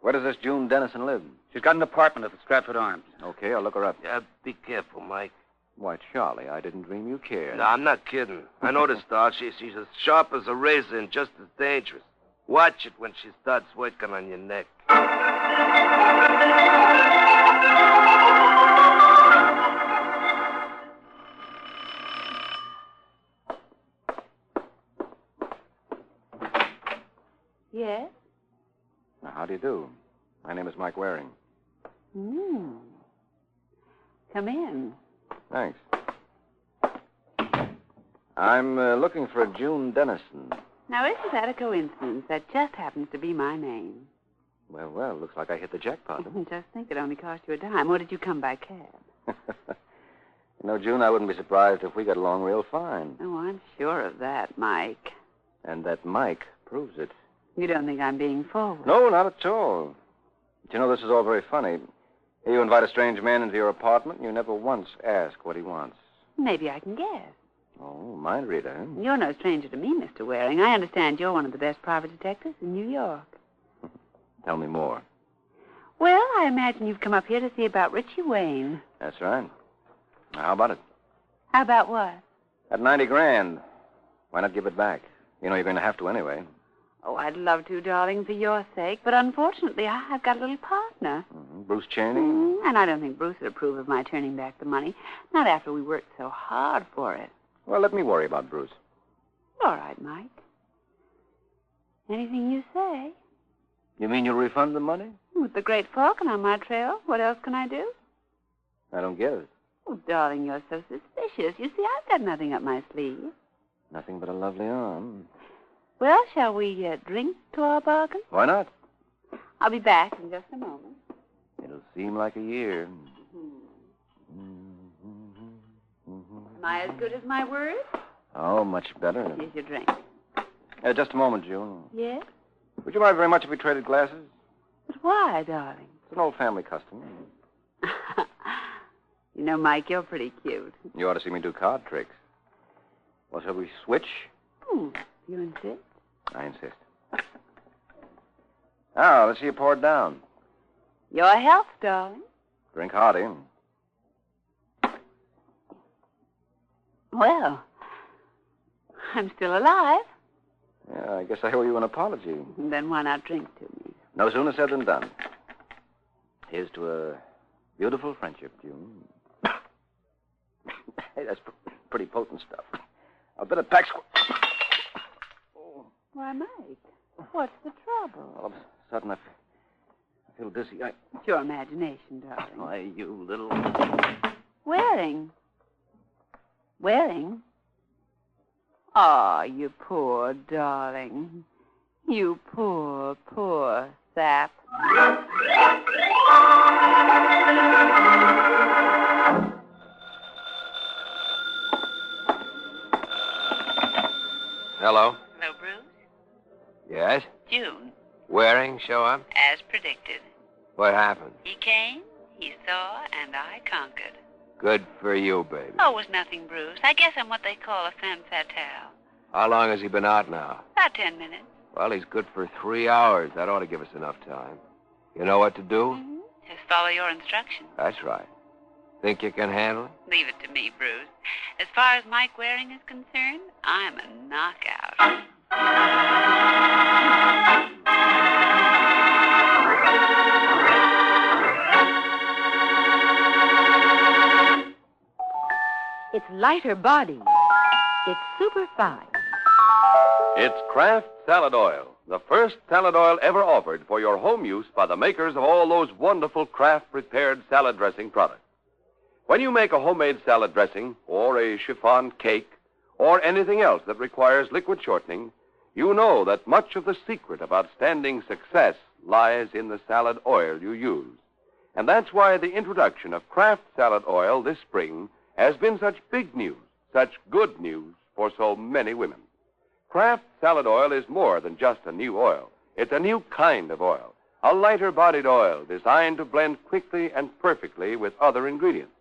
Where does this June Dennison live? She's got an apartment at the Stratford Arms. Okay, I'll look her up. Yeah, be careful, Mike. Why, Charlie, I didn't dream you cared. No, I'm not kidding. I know this doll. She's as sharp as a razor and just as dangerous. Watch it when she starts working on your neck. Yes? Now, how do you do? My name is Mike Waring. Come in. Thanks. I'm looking for a June Dennison. Now, isn't that a coincidence? That just happens to be my name. Well, looks like I hit the jackpot. Just think, it only cost you a dime. Or did you come by cab? June, I wouldn't be surprised if we got along real fine. Oh, I'm sure of that, Mike. And that Mike proves it. You don't think I'm being forward? No, not at all. But this is all very funny. Here you invite a strange man into your apartment, and you never once ask what he wants. Maybe I can guess. Oh, mind reader, huh? You're no stranger to me, Mr. Waring. I understand you're one of the best private detectives in New York. Tell me more. Well, I imagine you've come up here to see about Richie Wayne. That's right. Now, how about it? How about what? At $90,000. Why not give it back? You're going to have to anyway. Oh, I'd love to, darling, for your sake. But unfortunately, I've got a little partner. Bruce Cheney? And I don't think Bruce would approve of my turning back the money. Not after we worked so hard for it. Well, let me worry about Bruce. All right, Mike. Anything you say. You mean you'll refund the money? With the great falcon on my trail, what else can I do? I don't get it. Oh, darling, you're so suspicious. You see, I've got nothing up my sleeve. Nothing but a lovely arm. Well, shall we drink to our bargain? Why not? I'll be back in just a moment. It'll seem like a year. Am I as good as my word? Oh, much better. Here's your drink. Just a moment, June. Yes? Would you mind very much if we traded glasses? But why, darling? It's an old family custom. Mike, you're pretty cute. You ought to see me do card tricks. Well, shall we switch? You insist? I insist. Now, let's see you pour it down. Your health, darling. Drink hearty. Well, I'm still alive. Yeah, I guess I owe you an apology. Then why not drink to me? No sooner said than done. Here's to a beautiful friendship, June. Hey, that's pretty potent stuff. I'll bet a pack Why, Mike, what's the trouble? All of a sudden, I feel dizzy. It's your imagination, darling. Why, you little... Waring? Oh, you poor darling. You poor, poor sap. Hello? Hello, Bruce. Yes? June, Waring show up? as predicted. What happened? He came, he saw, and I conquered. Good for you, baby. Oh, it was nothing, Bruce. I guess I'm what they call a femme fatale. How long has he been out now? About 10 minutes. Well, he's good for 3 hours. That ought to give us enough time. You know what to do? Mm-hmm. Just follow your instructions. That's right. Think you can handle it? Leave it to me, Bruce. As far as Mike Waring is concerned, I'm a knockout. It's lighter body. It's super fine. It's Kraft Salad Oil, the first salad oil ever offered for your home use by the makers of all those wonderful Kraft prepared salad dressing products. When you make a homemade salad dressing, or a chiffon cake, or anything else that requires liquid shortening, you know that much of the secret of outstanding success lies in the salad oil you use. And that's why the introduction of Kraft Salad Oil this spring has been such big news, such good news for so many women. Kraft Salad Oil is more than just a new oil. It's a new kind of oil, a lighter-bodied oil designed to blend quickly and perfectly with other ingredients.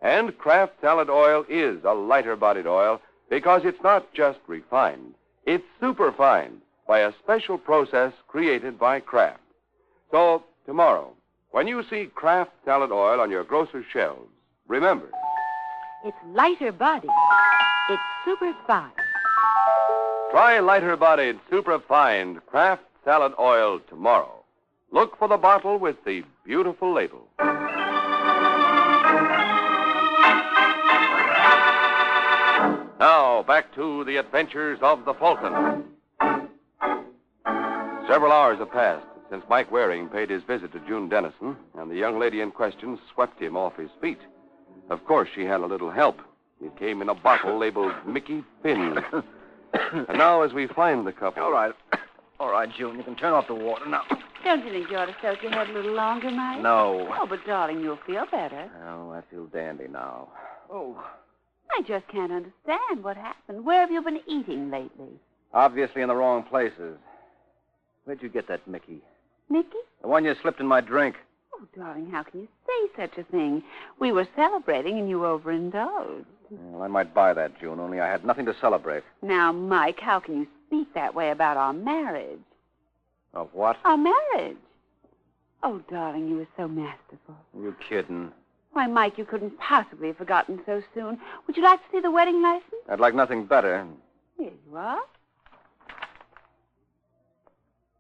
And Kraft Salad Oil is a lighter-bodied oil because it's not just refined. It's superfined by a special process created by Kraft. So, tomorrow, when you see Kraft Salad Oil on your grocer's shelves, remember, It's lighter body. It's super fine. try lighter-bodied, superfined Kraft Salad Oil tomorrow. Look for the bottle with the beautiful label. Now, back to the adventures of the Fulton. Several hours have passed since Mike Waring paid his visit to June Dennison, and the young lady in question swept him off his feet. Of course, she had a little help. It came in a bottle labeled Mickey Finn. And now, as we find the couple... All right, June, you can turn off the water now. Don't you think you ought to soak your head a little longer, Mike? No. Oh, but, darling, you'll feel better. Oh, I feel dandy now. Oh. I just can't understand what happened. Where have you been eating lately? Obviously in the wrong places. Where'd you get that Mickey? Mickey? The one you slipped in my drink. Oh, darling, how can you say such a thing? We were celebrating and you overindulged. Well, I might buy that, June, only I had nothing to celebrate. Now, Mike, how can you speak that way about our marriage? Of what? Our marriage. Oh, darling, you were so masterful. Are you kidding? Why, Mike, you couldn't possibly have forgotten so soon. Would you like to see the wedding license? I'd like nothing better. Here you are.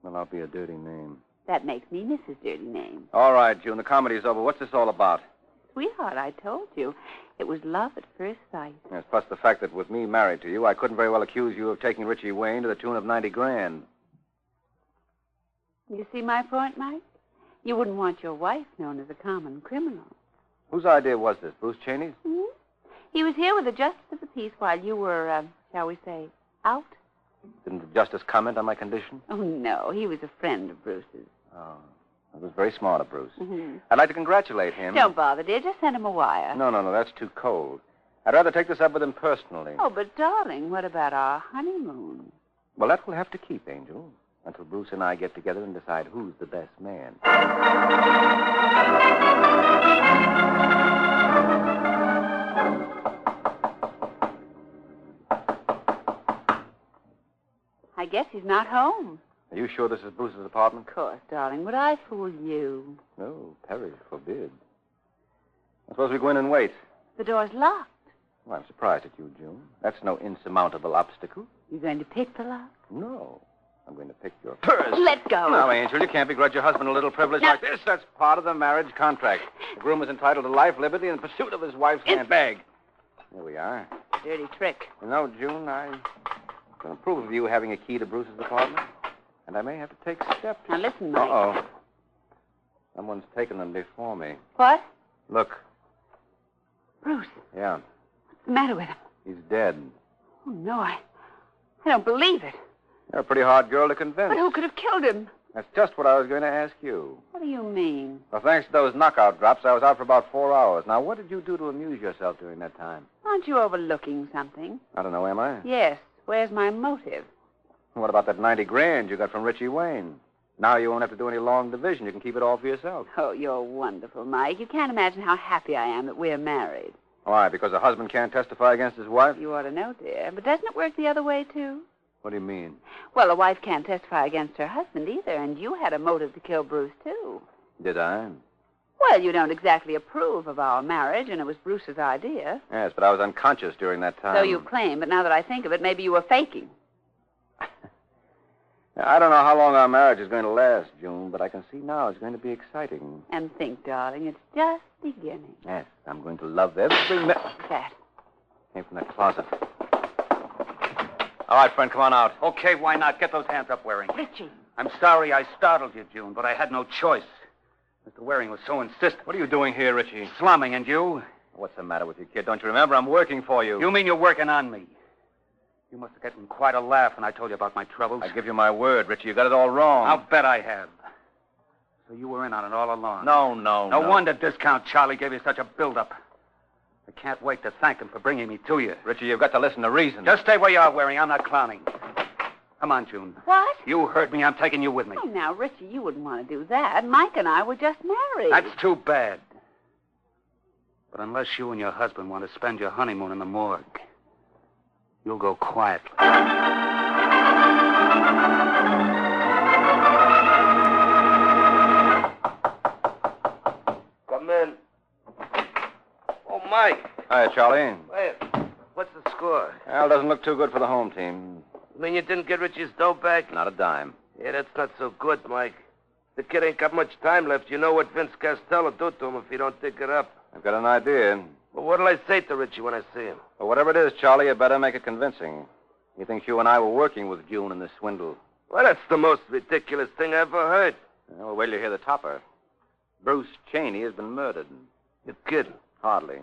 Well, I'll be a dirty name. That makes me Mrs. Dirty Name. All right, June, the comedy's over. What's this all about? Sweetheart, I told you. It was love at first sight. Yes, plus the fact that with me married to you, I couldn't very well accuse you of taking Richie Wayne to the tune of $90,000. You see my point, Mike? You wouldn't want your wife known as a common criminal. Whose idea was this? Bruce Cheney's? Hmm? He was here with the justice of the peace while you were, shall we say, out? Didn't the justice comment on my condition? Oh, no. He was a friend of Bruce's. Oh, that was very smart of Bruce. Mm-hmm. I'd like to congratulate him. Don't bother, dear. Just send him a wire. No, that's too cold. I'd rather take this up with him personally. Oh, but, darling, what about our honeymoon? Well, that we'll have to keep, Angel, until Bruce and I get together and decide who's the best man. I guess he's not home. Are you sure this is Bruce's apartment? Of course, darling. Would I fool you? No, perish forbid. I suppose we go in and wait. The door's locked. Well, I'm surprised at you, June. That's no insurmountable obstacle. You going to pick the lock? No. I'm going to pick your purse. Let go. Now, Angel, you can't begrudge your husband a little privilege like this. That's part of the marriage contract. The groom is entitled to life, liberty, and pursuit of his wife's handbag. Here we are. Dirty trick. You know, June, I don't approve of you having a key to Bruce's apartment. And I may have to take steps. Now, listen, Mike. Uh-oh. Someone's taken them before me. What? Look. Bruce. Yeah. What's the matter with him? He's dead. Oh, no, I don't believe it. You're a pretty hard girl to convince. But who could have killed him? That's just what I was going to ask you. What do you mean? Well, thanks to those knockout drops, I was out for about 4 hours. Now, what did you do to amuse yourself during that time? Aren't you overlooking something? I don't know, am I? Yes. Where's my motive? What about that 90 grand you got from Richie Wayne? Now you won't have to do any long division. You can keep it all for yourself. Oh, you're wonderful, Mike. You can't imagine how happy I am that we're married. Why, because a husband can't testify against his wife? You ought to know, dear. But doesn't it work the other way, too? What do you mean? Well, a wife can't testify against her husband either, and you had a motive to kill Bruce, too. Did I? Well, you don't exactly approve of our marriage, and it was Bruce's idea. Yes, but I was unconscious during that time. So you claim, but now that I think of it, maybe you were faking. I don't know how long our marriage is going to last, June, but I can see now it's going to be exciting. And think, darling, it's just beginning. Yes, I'm going to love every minute. What's that? Came from that closet. All right, friend, come on out. Okay, why not? Get those hands up, Waring. Richie. I'm sorry I startled you, June, but I had no choice. Mr. Waring was so insistent. What are you doing here, Richie? Slumming, and you? What's the matter with you, kid? Don't you remember? I'm working for you. You mean you're working on me? You must have gotten quite a laugh when I told you about my troubles. I give you my word, Richie. You got it all wrong. I'll bet I have. So you were in on it all along. No. No wonder Discount Charlie gave you such a build-up. I can't wait to thank him for bringing me to you. Richie, you've got to listen to reason. Just stay where you are, Waring. I'm not clowning. Come on, June. What? You heard me. I'm taking you with me. Oh, now, Richie, you wouldn't want to do that. Mike and I were just married. That's too bad. But unless you and your husband want to spend your honeymoon in the morgue, you'll go quietly. Come in. Oh, Mike. Hi, Charlie. Wait. What's the score? Well, doesn't look too good for the home team. You mean you didn't get Richie's dough back? Not a dime. Yeah, that's not so good, Mike. The kid ain't got much time left. You know what Vince Costello do to him if he don't dig it up. I've got an idea. Well, what'll I say to Richie when I see him? Well, whatever it is, Charlie, you better make it convincing. He thinks you and I were working with June in this swindle. Well, that's the most ridiculous thing I ever heard. Well, wait till you hear the topper. Bruce Cheney has been murdered. You're kidding. Hardly.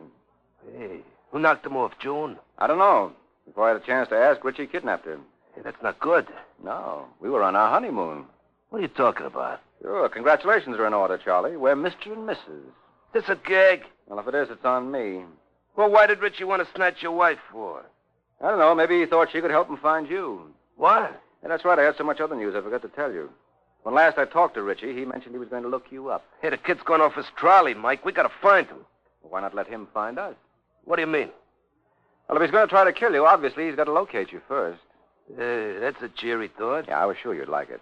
Hey, who knocked him off, June? I don't know. Before I had a chance to ask, Richie kidnapped him. Hey, that's not good. No, we were on our honeymoon. What are you talking about? Sure, congratulations are in order, Charlie. We're Mr. and Mrs. This a gag? Well, if it is, it's on me. Well, why did Richie want to snatch your wife for? I don't know. Maybe he thought she could help him find you. What? Yeah, that's right. I had so much other news I forgot to tell you. When last I talked to Richie, he mentioned he was going to look you up. Hey, the kid's gone off his trolley, Mike. We gotta find him. Well, why not let him find us? What do you mean? Well, if he's going to try to kill you, obviously he's got to locate you first. That's a cheery thought. Yeah, I was sure you'd like it.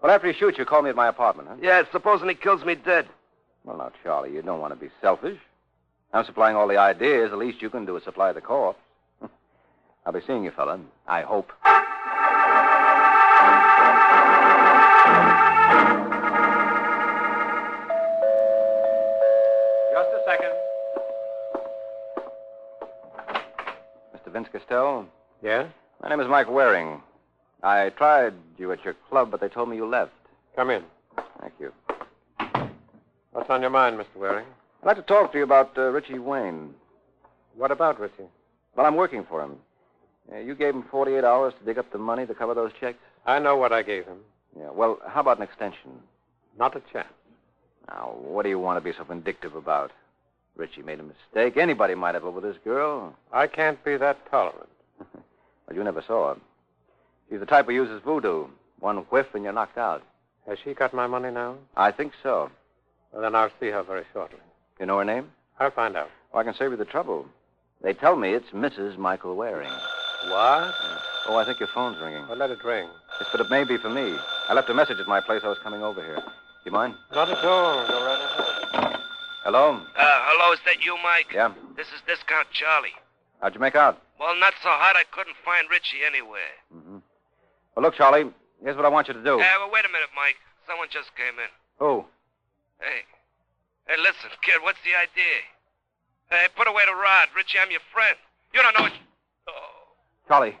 Well, after he shoots you, call me at my apartment, huh? Yeah, supposing he kills me dead. Well, now, Charlie, you don't want to be selfish. I'm supplying all the ideas. The least you can do is supply the corpse. I'll be seeing you, fella. I hope. Just a second. Mr. Vince Costello? Yeah? My name is Mike Waring. I tried you at your club, but they told me you left. Come in. Thank you. What's on your mind, Mr. Waring? I'd like to talk to you about Richie Wayne. What about Richie? Well, I'm working for him. You gave him 48 hours to dig up the money to cover those checks? I know what I gave him. Yeah, well, how about an extension? Not a chance. Now, what do you want to be so vindictive about? Richie made a mistake. Anybody might have over this girl. I can't be that tolerant. Well, you never saw her. She's the type who uses voodoo. One whiff and you're knocked out. Has she got my money now? I think so. Well, then I'll see her very shortly. You know her name? I'll find out. Well, I can save you the trouble. They tell me it's Mrs. Michael Waring. What? Oh, I think your phone's ringing. Well, let it ring. Yes, but it may be for me. I left a message at my place. I was coming over here. You mind? Not at all. Go right ahead. Hello? Hello, is that you, Mike? Yeah. This is Discount Charlie. How'd you make out? Well, not so hot I couldn't find Richie anywhere. Mm-hmm. Well, look, Charlie, here's what I want you to do. Well, wait a minute, Mike. Someone just came in. Who? Hey, listen, kid, what's the idea? Hey, put away the rod. Richie, I'm your friend. You don't know what... Oh. Charlie.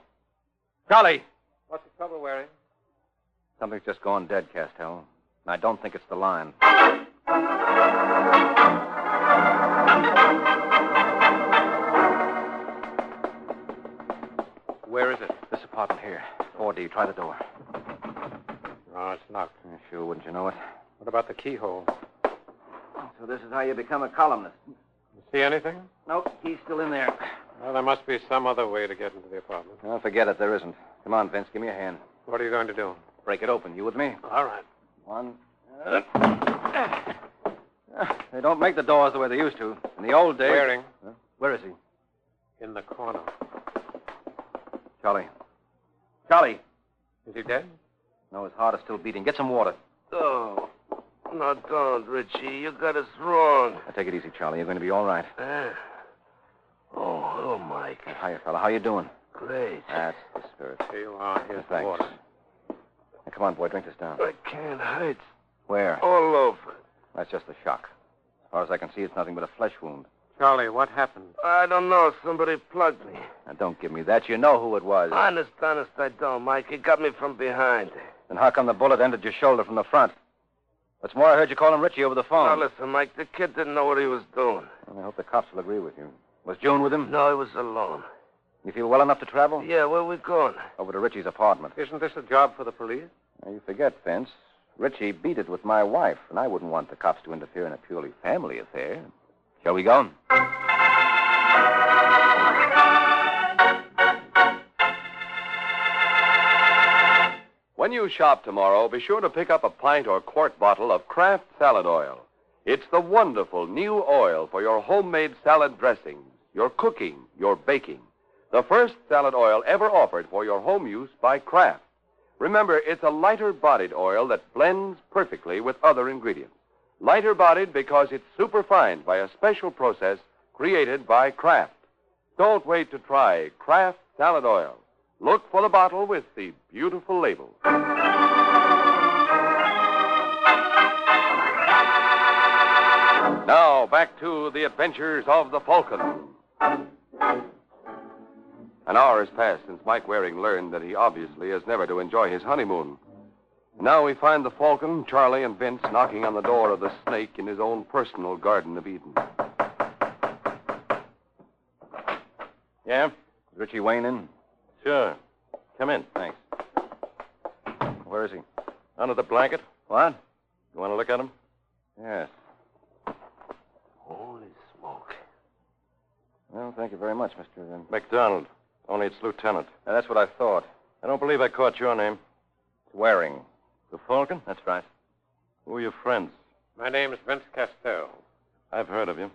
Charlie! What's the trouble, Waring? Something's just gone dead, Castell. And I don't think it's the line. Where is it? This apartment here. 4D. Try the door. Oh, it's locked. Yeah, sure, wouldn't you know it? What about the keyhole? So this is how you become a columnist. You see anything? Nope, key's still in there. Well, there must be some other way to get into the apartment. Oh, forget it, there isn't. Come on, Vince, give me a hand. What are you going to do? Break it open. You with me? All right. One. They don't make the doors the way they used to. In the old days... Waring. Huh? Where is he? In the corner. Charlie. Charlie! Is he dead? No, his heart is still beating. Get some water. Oh. No, don't, Richie. You got us wrong. Now, take it easy, Charlie. You're going to be all right. Oh, Mike. Hiya, fella. How you doing? Great. That's the spirit. Here you are. Here's the Thanks. water. Now, come on, boy. Drink this down. I can't hurt. Where? All over. That's just the shock. As far as I can see, it's nothing but a flesh wound. Charlie, what happened? I don't know. Somebody plugged me. Now, don't give me that. You know who it was. Honest, I don't, Mike. He got me from behind. Then how come the bullet entered your shoulder from the front? What's more, I heard you calling Richie over the phone. Now, listen, Mike. The kid didn't know what he was doing. Well, I hope the cops will agree with you. Was June with him? No, he was alone. You feel well enough to travel? Yeah, where are we going? Over to Richie's apartment. Isn't this a job for the police? Now, you forget, Vince. Richie beat it with my wife, and I wouldn't want the cops to interfere in a purely family affair. Shall we go? When you shop tomorrow, be sure to pick up a pint or quart bottle of Kraft salad oil. It's the wonderful new oil for your homemade salad dressings, your cooking, your baking. The first salad oil ever offered for your home use by Kraft. Remember, it's a lighter-bodied oil that blends perfectly with other ingredients. Lighter-bodied because it's superfined by a special process created by Kraft. Don't wait to try Kraft salad oil. Look for the bottle with the beautiful label. Now, back to the adventures of the Falcon. An hour has passed since Mike Waring learned that he obviously is never to enjoy his honeymoon. Now we find the Falcon, Charlie, and Vince knocking on the door of the snake in his own personal Garden of Eden. Yeah? Is Richie Wayne in? Sure. Come in. Thanks. Where is he? Under the blanket. What? You want to look at him? Yes. Holy smoke. Well, thank you very much, Mr. McDonald. Only it's Lieutenant. That's what I thought. I don't believe I caught your name. It's Waring. The Falcon? That's right. Who are your friends? My name's Vince Castell. I've heard of you.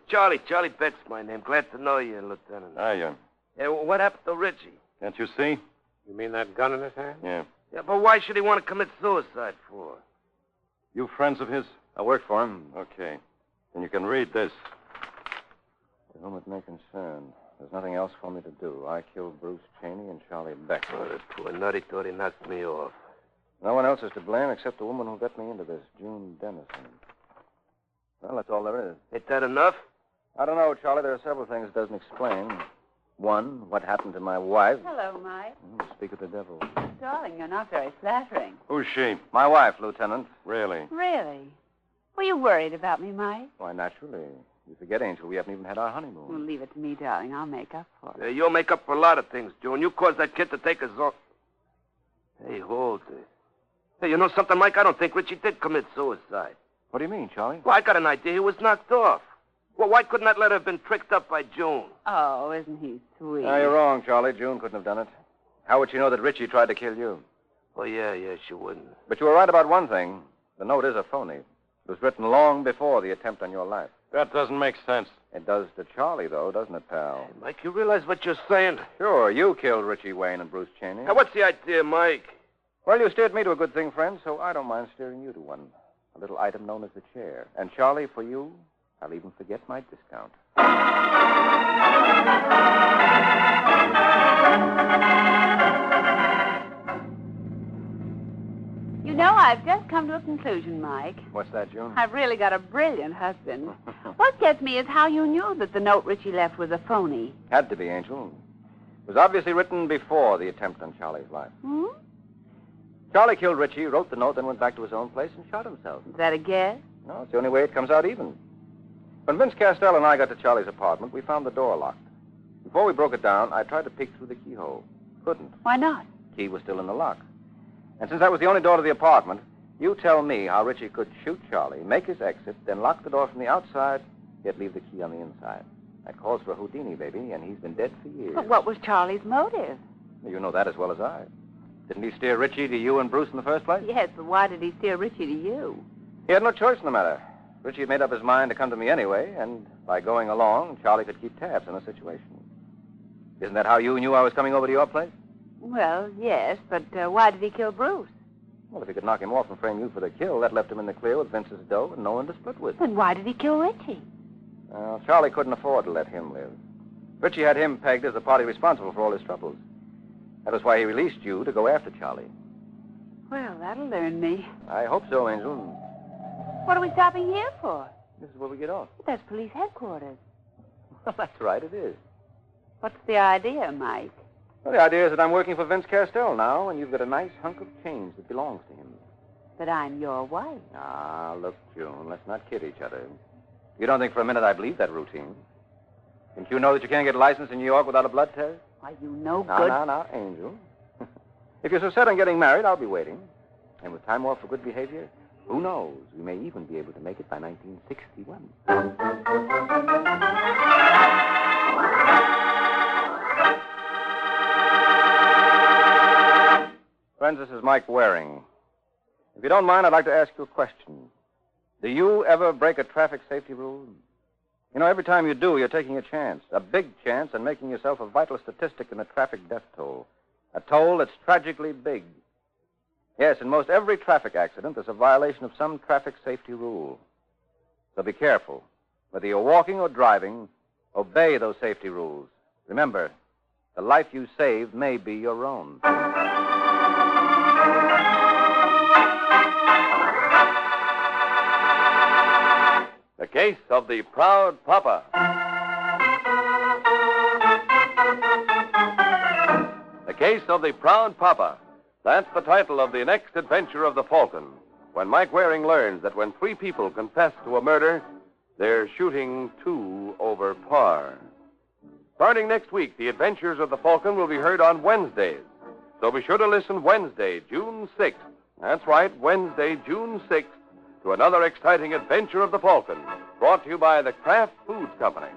Charlie Beck's my name. Glad to know you, Lieutenant. Hiya. What happened to Richie? Can't you see? You mean that gun in his hand? Yeah. Yeah, but why should he want to commit suicide for? You friends of his? I work for him. Okay. Then you can read this. To whom it may concern. There's nothing else for me to do. I killed Bruce Cheney and Charlie Beck. Oh, that poor nutty thought he knocked me off. No one else is to blame except the woman who got me into this, June Dennison. Well, that's all there is. Ain't that enough? I don't know, Charlie. There are several things it doesn't explain. One, what happened to my wife. Hello, Mike. Speak of the devil. Darling, you're not very flattering. Who's she? My wife, Lieutenant. Really? Really? Were you worried about me, Mike? Why, naturally. You forget, Angel, we haven't even had our honeymoon. Well, leave it to me, darling. I'll make up for it. You'll make up for a lot of things, June. You caused that kid to take his own. Hey, hold it. Hey, you know something, Mike? I don't think Richie did commit suicide. What do you mean, Charlie? Well, I got an idea he was knocked off. Well, why couldn't that letter have been tricked up by June? Oh, isn't he sweet? No, you're wrong, Charlie. June couldn't have done it. How would she know that Richie tried to kill you? Oh, yeah, she wouldn't. But you were right about one thing. The note is a phony. It was written long before the attempt on your life. That doesn't make sense. It does to Charlie, though, doesn't it, pal? Hey, Mike, you realize what you're saying? Sure, you killed Richie Wayne and Bruce Cheney. Now, what's the idea, Mike? Well, you steered me to a good thing, friend, so I don't mind steering you to one. A little item known as the chair. And, Charlie, for you, I'll even forget my discount. You know, I've just come to a conclusion, Mike. What's that, June? I've really got a brilliant husband. What gets me is how you knew that the note Richie left was a phony. Had to be, Angel. It was obviously written before the attempt on Charlie's life. Hmm? Charlie killed Richie, wrote the note, then went back to his own place and shot himself. Is that a guess? No, it's the only way it comes out even. When Vince Castell and I got to Charlie's apartment, we found the door locked. Before we broke it down, I tried to peek through the keyhole. Couldn't. Why not? Key was still in the lock. And since that was the only door to the apartment, you tell me how Richie could shoot Charlie, make his exit, then lock the door from the outside, yet leave the key on the inside. That calls for Houdini, baby, and he's been dead for years. But what was Charlie's motive? You know that as well as I. Didn't he steer Richie to you and Bruce in the first place? Yes, but why did he steer Richie to you? He had no choice in the matter. Richie had made up his mind to come to me anyway, and by going along, Charlie could keep tabs on the situation. Isn't that how you knew I was coming over to your place? Well, yes, but why did he kill Bruce? Well, if he could knock him off and frame you for the kill, that left him in the clear with Vince's dough and no one to split with. Then why did he kill Richie? Well, Charlie couldn't afford to let him live. Richie had him pegged as the party responsible for all his troubles. That was why he released you to go after Charlie. Well, that'll learn me. I hope so, Angel. What are we stopping here for? This is where we get off. That's police headquarters. Well, that's right, it is. What's the idea, Mike? Well, the idea is that I'm working for Vince Castell now, and you've got a nice hunk of change that belongs to him. But I'm your wife. Ah, look, June, let's not kid each other. You don't think for a minute I believe that routine? Didn't you know that you can't get a license in New York without a blood test? Why, you know Now, good... now, Angel. If you're so set on getting married, I'll be waiting. And with time off for good behavior, who knows? We may even be able to make it by 1961. Friends, this is Mike Waring. If you don't mind, I'd like to ask you a question. Do you ever break a traffic safety rule? You know, every time you do, you're taking a chance, a big chance, and making yourself a vital statistic in the traffic death toll. A toll that's tragically big. Yes, in most every traffic accident, there's a violation of some traffic safety rule. So be careful. Whether you're walking or driving, obey those safety rules. Remember, the life you save may be your own. The Case of the Proud Papa. The Case of the Proud Papa. That's the title of the next adventure of the Falcon, when Mike Waring learns that when three people confess to a murder, they're shooting two over par. Starting next week, the adventures of the Falcon will be heard on Wednesdays. So be sure to listen Wednesday, June 6th. That's right, Wednesday, June 6th, to another exciting adventure of the Falcon, brought to you by the Kraft Foods Company.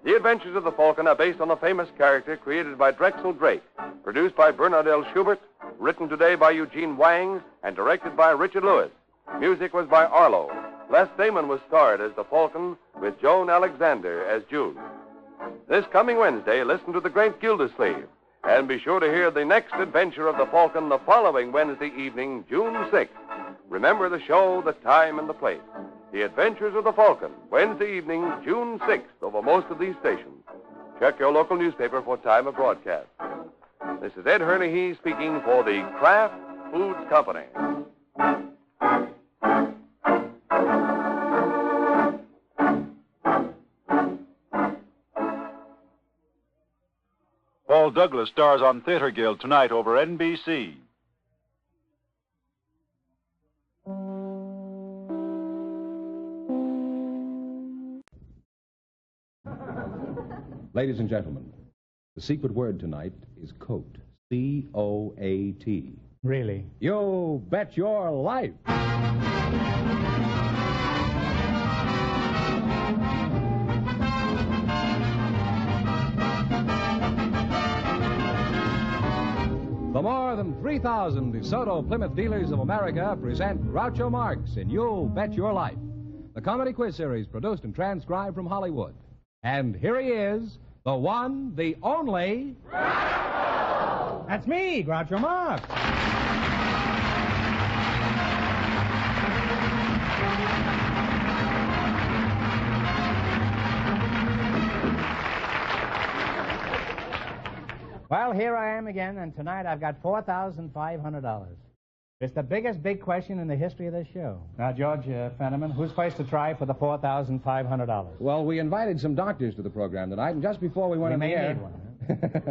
The Adventures of the Falcon are based on the famous character created by Drexel Drake, produced by Bernard L. Schubert, written today by Eugene Wang, and directed by Richard Lewis. Music was by Arlo. Les Damon was starred as the Falcon, with Joan Alexander as June. This coming Wednesday, listen to The Great Gildersleeve, and be sure to hear the next adventure of the Falcon the following Wednesday evening, June 6th. Remember the show, the time, and the place. The Adventures of the Falcon, Wednesday evening, June 6th, over most of these stations. Check your local newspaper for time of broadcast. This is Ed Hurley speaking for the Kraft Foods Company. Paul Douglas stars on Theater Guild tonight over NBC. Ladies and gentlemen, the secret word tonight is coat. C-O-A-T. Really? You bet your life. The more than 3,000 DeSoto Plymouth dealers of America present Groucho Marx in You Bet Your Life, the comedy quiz series produced and transcribed from Hollywood. And here he is, the one, the only... Groucho! That's me, Groucho Marx. Well, here I am again, and tonight I've got $4,500. It's the biggest big question in the history of this show. Now, George Fenneman, who's first to try for the $4,500? Well, we invited some doctors to the program tonight, and just before we went on the air... need one,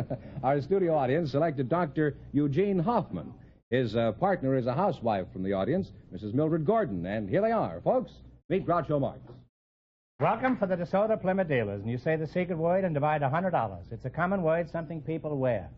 huh? Our studio audience selected Dr. Eugene Hoffman. His partner is a housewife from the audience, Mrs. Mildred Gordon. And here they are, folks. Meet Groucho Marx. Welcome for the DeSoto Plymouth dealers, and you say the secret word and divide $100. It's a common word, something people wear.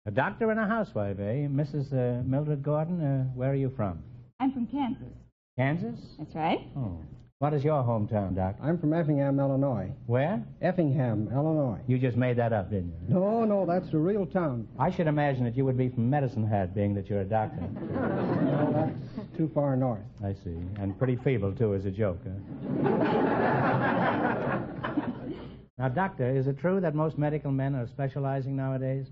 A doctor and a housewife, eh? Mrs. Mildred Gordon, where are you from? I'm from Kansas. Kansas? That's right. Oh. What is your hometown, Doc? I'm from Effingham, Illinois. Where? Effingham, Illinois. You just made that up, didn't you? No, that's the real town. I should imagine that you would be from Medicine Hat, being that you're a doctor. No, that's too far north. I see. And pretty feeble, too, as a joke, huh? Now, Doctor, is it true that most medical men are specializing nowadays?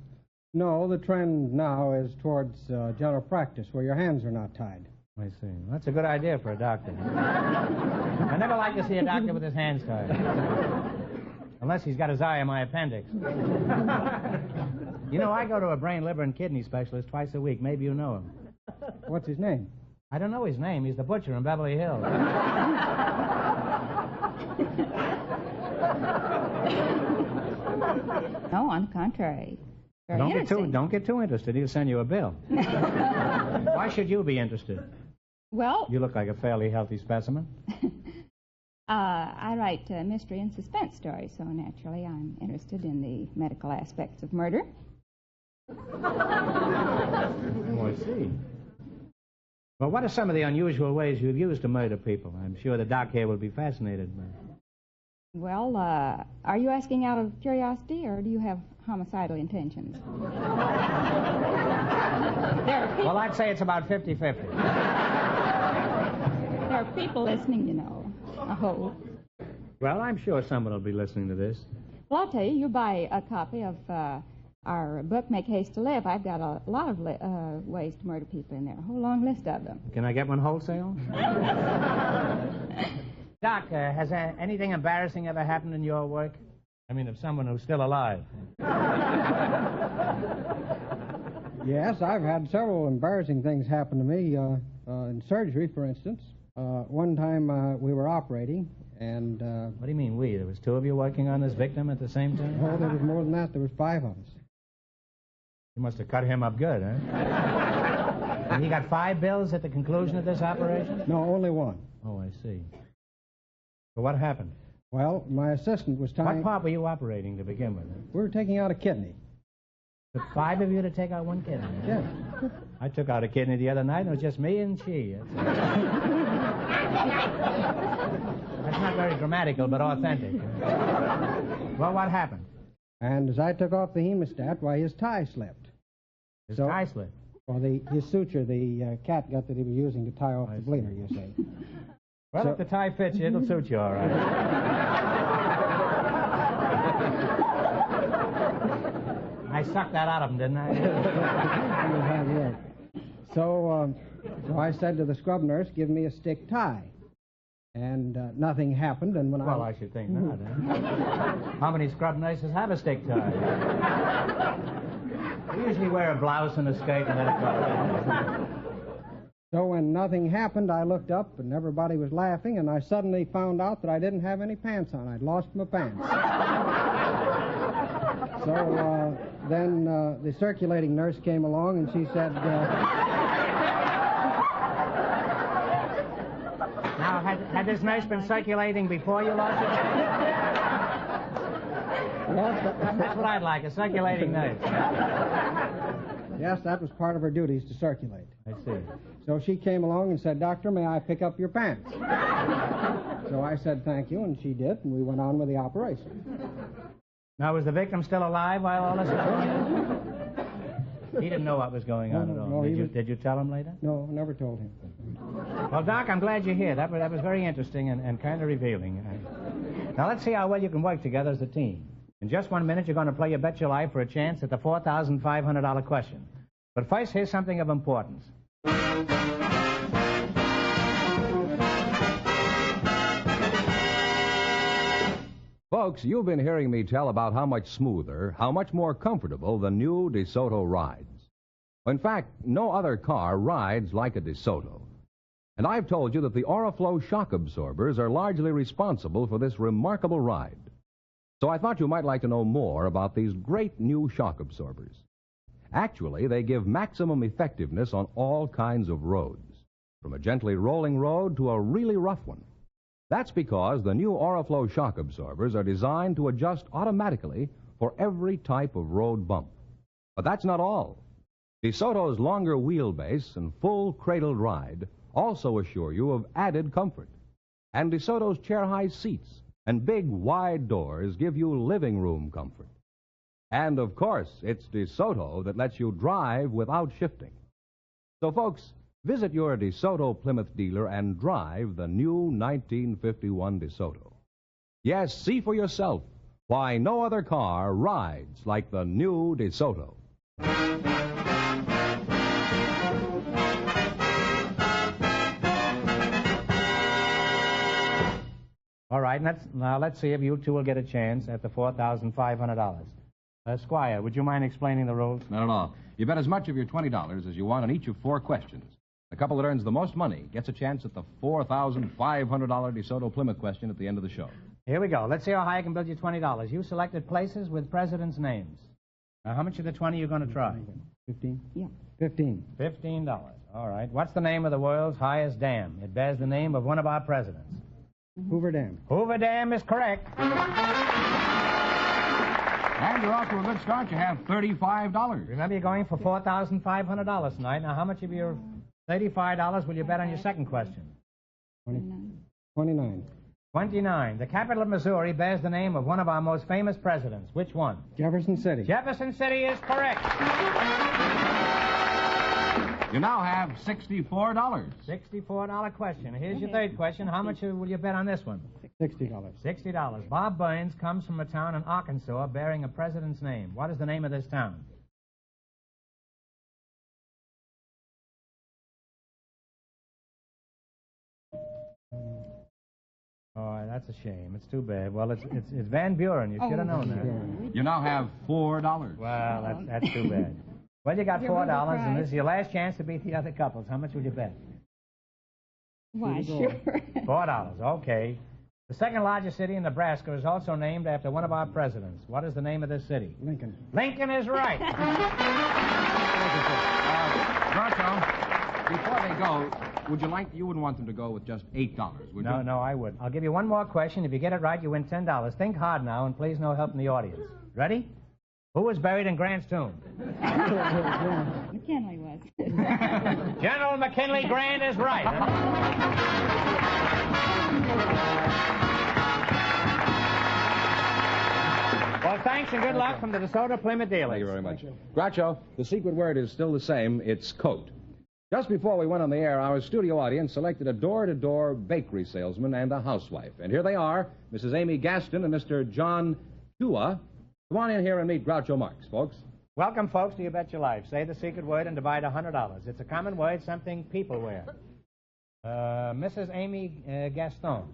No, the trend now is towards general practice, where your hands are not tied. I see. Well, that's a good idea for a doctor. I never like to see a doctor with his hands tied. Unless he's got his eye on my appendix. You know, I go to a brain, liver, and kidney specialist twice a week. Maybe you know him. What's his name? I don't know his name. He's the butcher in Beverly Hills. No, on the contrary. Very interesting. Don't get too interested. He'll send you a bill. Why should you be interested? Well, You look like a fairly healthy specimen. I write mystery and suspense stories, so naturally I'm interested in the medical aspects of murder. Oh, I see. Well, what are some of the unusual ways you've used to murder people? I'm sure the doc here will be fascinated by. Well, are you asking out of curiosity, or do you have homicidal intentions? Well, I'd say it's about 50-50. There are people listening, you know. I hope. Well, I'm sure someone will be listening to this. Well, I'll tell you, you buy a copy of our book, Make Haste to Live. I've got a lot of ways to murder people in there, a whole long list of them. Can I get one wholesale? Doc, has anything embarrassing ever happened in your work? I mean, of someone who's still alive. Yes, I've had several embarrassing things happen to me. In surgery, for instance. One time we were operating, and... What do you mean, we? There was two of you working on this victim at the same time? Oh, there was more than that. There was 5 of us. You must have cut him up good, huh? And he got 5 bills at the conclusion of this operation? No, only 1. Oh, I see. So what happened? Well, my assistant was tying... What part were you operating to begin with? We were taking out a kidney. Took 5 of you to take out 1 kidney? Yes. I took out a kidney the other night, and it was just me and she. That's not very grammatical, but authentic. Well, what happened? And as I took off the hemostat, why, his tie slipped. His tie slipped? Well, his suture, the catgut that he was using to tie off the bleeder, you see. Well, So- if the tie fits you, it'll suit you all right. I sucked that out of him, didn't I? So I said to the scrub nurse, give me a stick tie. And nothing happened, and when Well, I should think not, huh? How many scrub nurses have a stick tie? They usually wear a blouse and a skirt and let it go. So when nothing happened, I looked up, and everybody was laughing, and I suddenly found out that I didn't have any pants on. I'd lost my pants. So then the circulating nurse came along, and she said... Now, had this nurse been circulating before you lost your That's what I'd like, a circulating nurse. Yes, that was part of her duties, to circulate. I see. So she came along and said, Doctor, may I pick up your pants? So I said thank you, and she did, and we went on with the operation. Now, was the victim still alive while all this was going on? He didn't know what was going on at all. No, Did you tell him later? No, never told him. Well, Doc, I'm glad you're here. That was very interesting and kind of revealing. Now, let's see how well you can work together as a team. In just 1 minute, you're going to play You Bet Your Life for a chance at the $4,500 question. But first, here's something of importance. Folks, you've been hearing me tell about how much smoother, how much more comfortable the new DeSoto rides. In fact, no other car rides like a DeSoto. And I've told you that the Oriflow shock absorbers are largely responsible for this remarkable ride. So I thought you might like to know more about these great new shock absorbers. Actually, they give maximum effectiveness on all kinds of roads, from a gently rolling road to a really rough one. That's because the new Oriflow shock absorbers are designed to adjust automatically for every type of road bump. But that's not all. DeSoto's longer wheelbase and full cradled ride also assure you of added comfort. And DeSoto's chair-high seats and big, wide doors give you living room comfort. And, of course, it's DeSoto that lets you drive without shifting. So, folks, visit your DeSoto Plymouth dealer and drive the new 1951 DeSoto. Yes, see for yourself why no other car rides like the new DeSoto. All right, now let's see if you two will get a chance at the $4,500. Squire, would you mind explaining the rules? Not at all. You bet as much of your $20 as you want on each of 4 questions. The couple that earns the most money gets a chance at the $4,500 DeSoto Plymouth question at the end of the show. Here we go. Let's see how high I can build you $20. You selected places with presidents' names. Now, how much of the 20 are you going to try? 15? Yeah. 15. $15. All right. What's the name of the world's highest dam? It bears the name of one of our presidents. Hoover Dam. Hoover Dam is correct. And you're off to a good start. You have $35. Remember, you're going for $4,500 tonight. Now, how much of your $35 will you bet on your second question? 29. 29. The capital of Missouri bears the name of one of our most famous presidents. Which one? Jefferson City. Jefferson City is correct. You now have $64. $64 question. Here's your third question. How much will you bet on this one? $60. $60. Bob Burns comes from a town in Arkansas bearing a president's name. What is the name of this town? Oh, that's a shame. It's too bad. Well, it's Van Buren. You should have known that. You now have $4. Well, that's too bad. Well, you got $4, and this is your last chance to beat the other couples. How much would you bet? Why, sure. $4. Okay. The second largest city in Nebraska is also named after one of our presidents. What is the name of this city? Lincoln. Lincoln is right. Groucho, before they go, you wouldn't want them to go with just $8, would you? No, I wouldn't. I'll give you one more question. If you get it right, you win $10. Think hard now, and please no help in the audience. Ready? Who was buried in Grant's tomb? McKinley was. General McKinley Grant is right. Well, thanks and good luck from the DeSoto Plymouth dealers. Thank you very much. Groucho, the secret word is still the same. It's coat. Just before we went on the air, our studio audience selected a door-to-door bakery salesman and a housewife. And here they are, Mrs. Amy Gaston and Mr. John Chua. Come on in here and meet Groucho Marx, folks. Welcome, folks, to You Bet Your Life. Say the secret word and divide $100. It's a common word, something people wear. Mrs. Amy Gaston. Huh?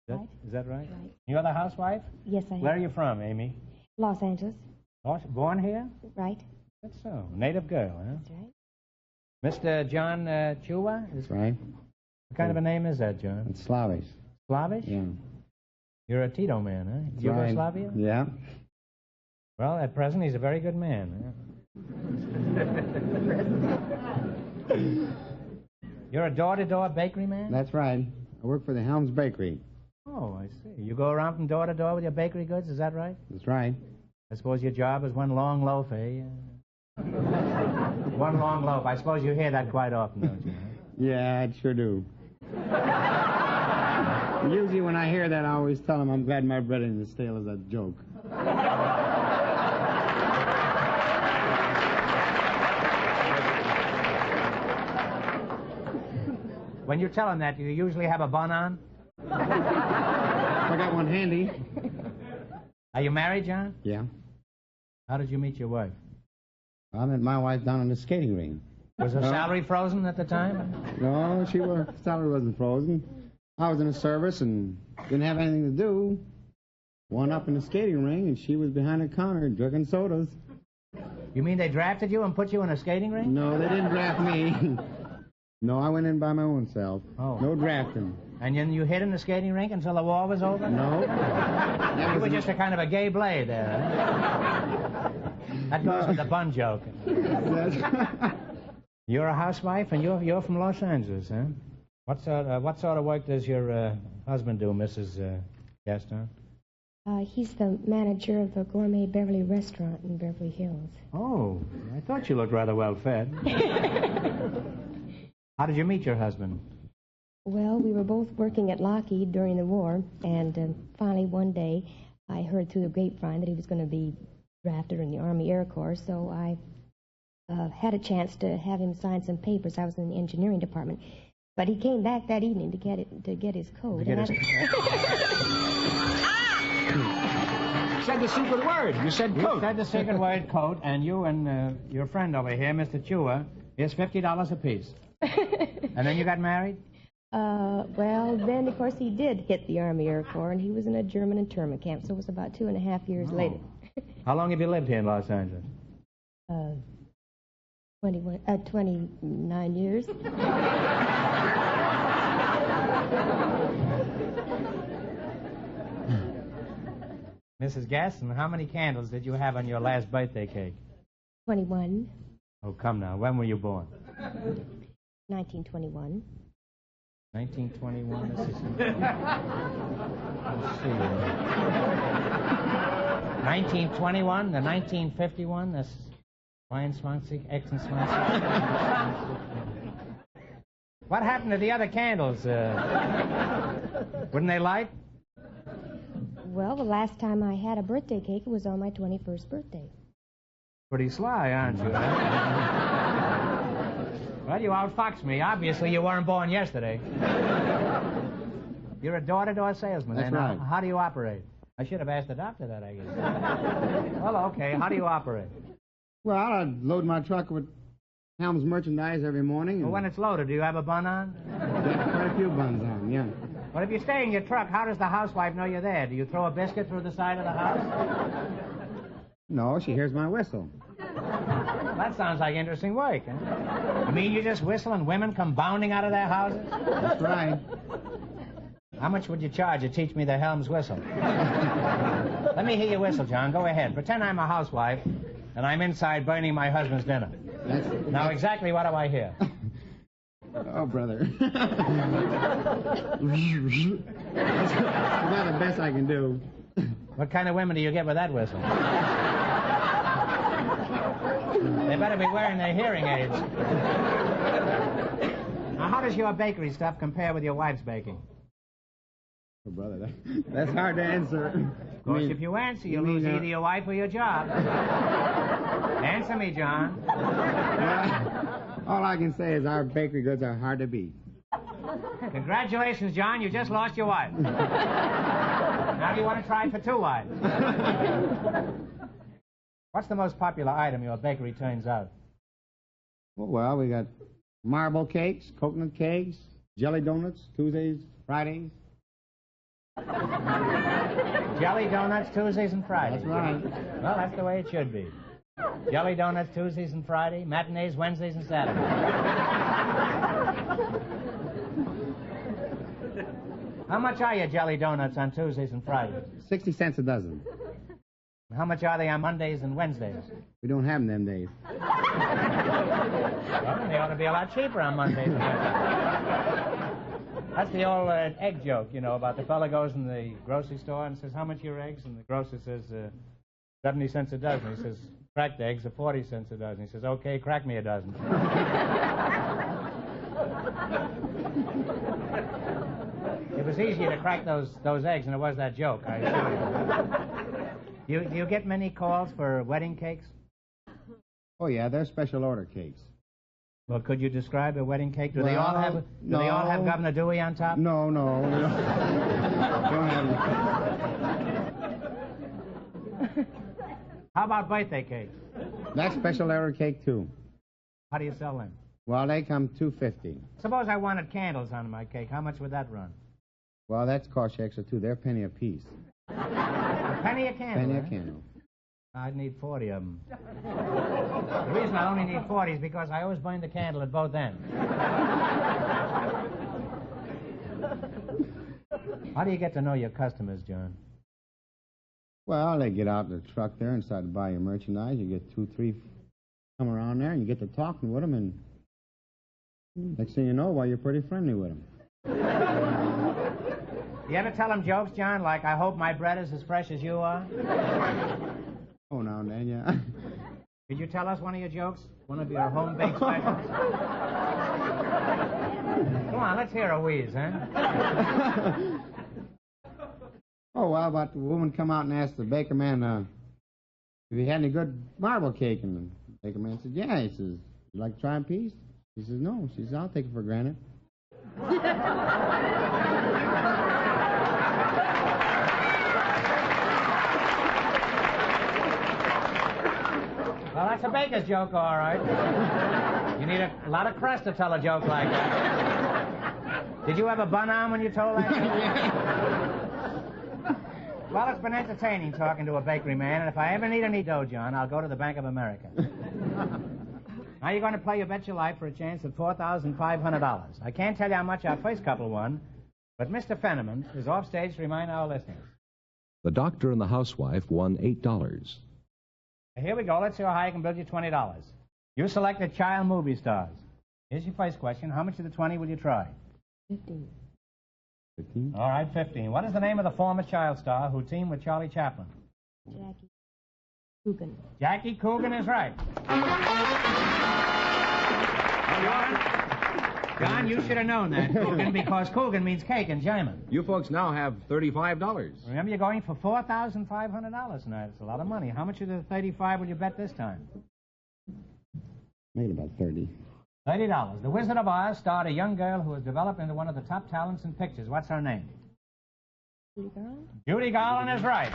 Right. Is that right? Right. You're the housewife? Yes, I am. Where are you from, Amy? Los Angeles. Born here? Right. That's so. Native girl, huh? That's right. Mr. John Chua? That's right. What kind of a name is that, John? It's Slavish. Slavish? Yeah. You're a Tito man, huh? That's Yugoslavia? right. Yeah. Well, at present, he's a very good man. Huh? You're a door-to-door bakery man? That's right. I work for the Helms Bakery. Oh, I see. You go around from door to door with your bakery goods, is that right? That's right. I suppose your job is one long loaf, eh? One long loaf. I suppose you hear that quite often, don't you? Yeah, I sure do. Usually when I hear that, I always tell them I'm glad my bread isn't as stale as a joke. When you tell them that, do you usually have a bun on? I got one handy. Are you married, John? Yeah. How did you meet your wife? I met my wife down on the skating ring. Was her salary frozen at the time? No, salary wasn't frozen. I was in the service and didn't have anything to do. One up in the skating ring, and she was behind the counter drinking sodas. You mean they drafted you and put you in a skating ring? No, they didn't draft me. No, I went in by my own self. Oh. No drafting. And then you hid in the skating rink until the war was over? No. You were just a kind of a gay blade there. That goes with the bun joke. You're a housewife, and you're from Los Angeles, huh? What sort of work does your husband do, Mrs. Gaston? He's the manager of the Gourmet Beverly restaurant in Beverly Hills. Oh, I thought you looked rather well fed. How did you meet your husband? Well, we were both working at Lockheed during the war, and finally one day I heard through the grapevine that he was going to be drafted in the Army Air Corps, so I had a chance to have him sign some papers. I was in the engineering department. But he came back that evening to get his coat. You said the secret word. You said coat. You said the secret word, coat, and you and your friend over here, Mr. Chua, is $50 apiece. And then you got married? Well, then, of course, he did hit the Army Air Corps, and he was in a German internment camp, so it was about 2.5 years later. How long have you lived here in Los Angeles? 29 years. Mrs. Gaston, how many candles did you have on your last birthday cake? 21. Oh, come now. When were you born? 1921. 1921. Let's see. 1921, the 1951, that's 22, 26. What happened to the other candles? Wouldn't they light? Well, the last time I had a birthday cake, it was on my 21st birthday. Pretty sly, aren't you? Well, you outfoxed me. Obviously, you weren't born yesterday. You're a door-to-door salesman. That's right. How do you operate? I should have asked the doctor that, I guess. Well, okay. How do you operate? Well, I load my truck with Helm's merchandise every morning. Well, when it's loaded, do you have a bun on? Got quite a few buns on, yeah. Well, if you stay in your truck, how does the housewife know you're there? Do you throw a biscuit through the side of the house? No, she hears my whistle. That sounds like interesting work, huh? You mean you just whistle and women come bounding out of their houses? That's right. How much would you charge to teach me the Helms whistle? Let me hear you whistle, John. Go ahead. Pretend I'm a housewife, and I'm inside burning my husband's dinner. Now, exactly what do I hear? Oh, brother. That's about the best I can do. What kind of women do you get with that whistle? They better be wearing their hearing aids. Now, how does your bakery stuff compare with your wife's baking? Oh, brother, that's hard to answer. Of course, if you answer, you'll lose either your wife or your job. Answer me, John. Well, all I can say is our bakery goods are hard to beat. Congratulations, John. You just lost your wife. Now you want to try for 2 wives. What's the most popular item your bakery turns out? Well, we got marble cakes, coconut cakes, jelly donuts, Tuesdays, Fridays. Jelly donuts Tuesdays and Fridays. That's right. Well, that's the way it should be. Jelly donuts Tuesdays and Fridays, matinees Wednesdays and Saturdays. How much are your jelly donuts on Tuesdays and Fridays? 60 cents a dozen. How much are they on Mondays and Wednesdays? We don't have them them days. Well, they ought to be a lot cheaper on Mondays and Wednesdays. That's the old egg joke, you know, about the fella goes in the grocery store and says, how much are your eggs? And the grocer says, 70 cents a dozen. He says, cracked eggs are 40 cents a dozen. He says, okay, crack me a dozen. It was easier to crack those eggs than it was that joke, I assure you. Do you get many calls for wedding cakes? Oh, yeah, they're special order cakes. Well, could you describe a wedding cake? Do they all have Governor Dewey on top? No. Don't have them. How about birthday cakes? That's special order cake, too. How do you sell them? Well, they come $2.50. Suppose I wanted candles on my cake. How much would that run? Well, that's cost you extra, too. They're a penny apiece. A penny a candle? Penny a candle. I'd need 40 of them. The reason I only need 40 is because I always burn the candle at both ends. How do you get to know your customers, John? Well, they get out in the truck there and start to buy your merchandise. You get 2, 3 come around there, and you get to talking with them, and next thing you know, well, you're pretty friendly with them. You ever tell them jokes, John, like, I hope my bread is as fresh as you are? Oh, now and then, yeah. Could you tell us one of your jokes? One of your home-baked specials? Come on, let's hear a wheeze, huh? Oh, how about the woman come out and asked the baker man if he had any good marble cake? And the baker man said, yeah. He says, you like to try a piece? He says, no. She says, I'll take it for granted. Well, that's a baker's joke, all right. You need a lot of crust to tell a joke like that. Did you have a bun on when you told that joke? Well, it's been entertaining talking to a bakery man, and if I ever need any dough, John, I'll go to the Bank of America. Now you're going to play You Bet Your Life for a chance at $4,500. I can't tell you how much our first couple won, but Mr. Fenneman is off stage to remind our listeners. The doctor and the housewife won $8. Here we go. Let's see how high I can build you $20. You selected child movie stars. Here's your first question. How much of the 20 will you try? 15. 15? All right, 15. What is the name of the former child star who teamed with Charlie Chaplin? Jackie Coogan. Jackie Coogan is right. John, you should have known that, Coogan, because Coogan means cake in German. You folks now have $35. Remember, you're going for $4,500 tonight. It's a lot of money. How much of the 35 will you bet this time? Maybe about 30. $30. The Wizard of Oz starred a young girl who has developed into one of the top talents in pictures. What's her name? Judy Garland? Judy Garland is right.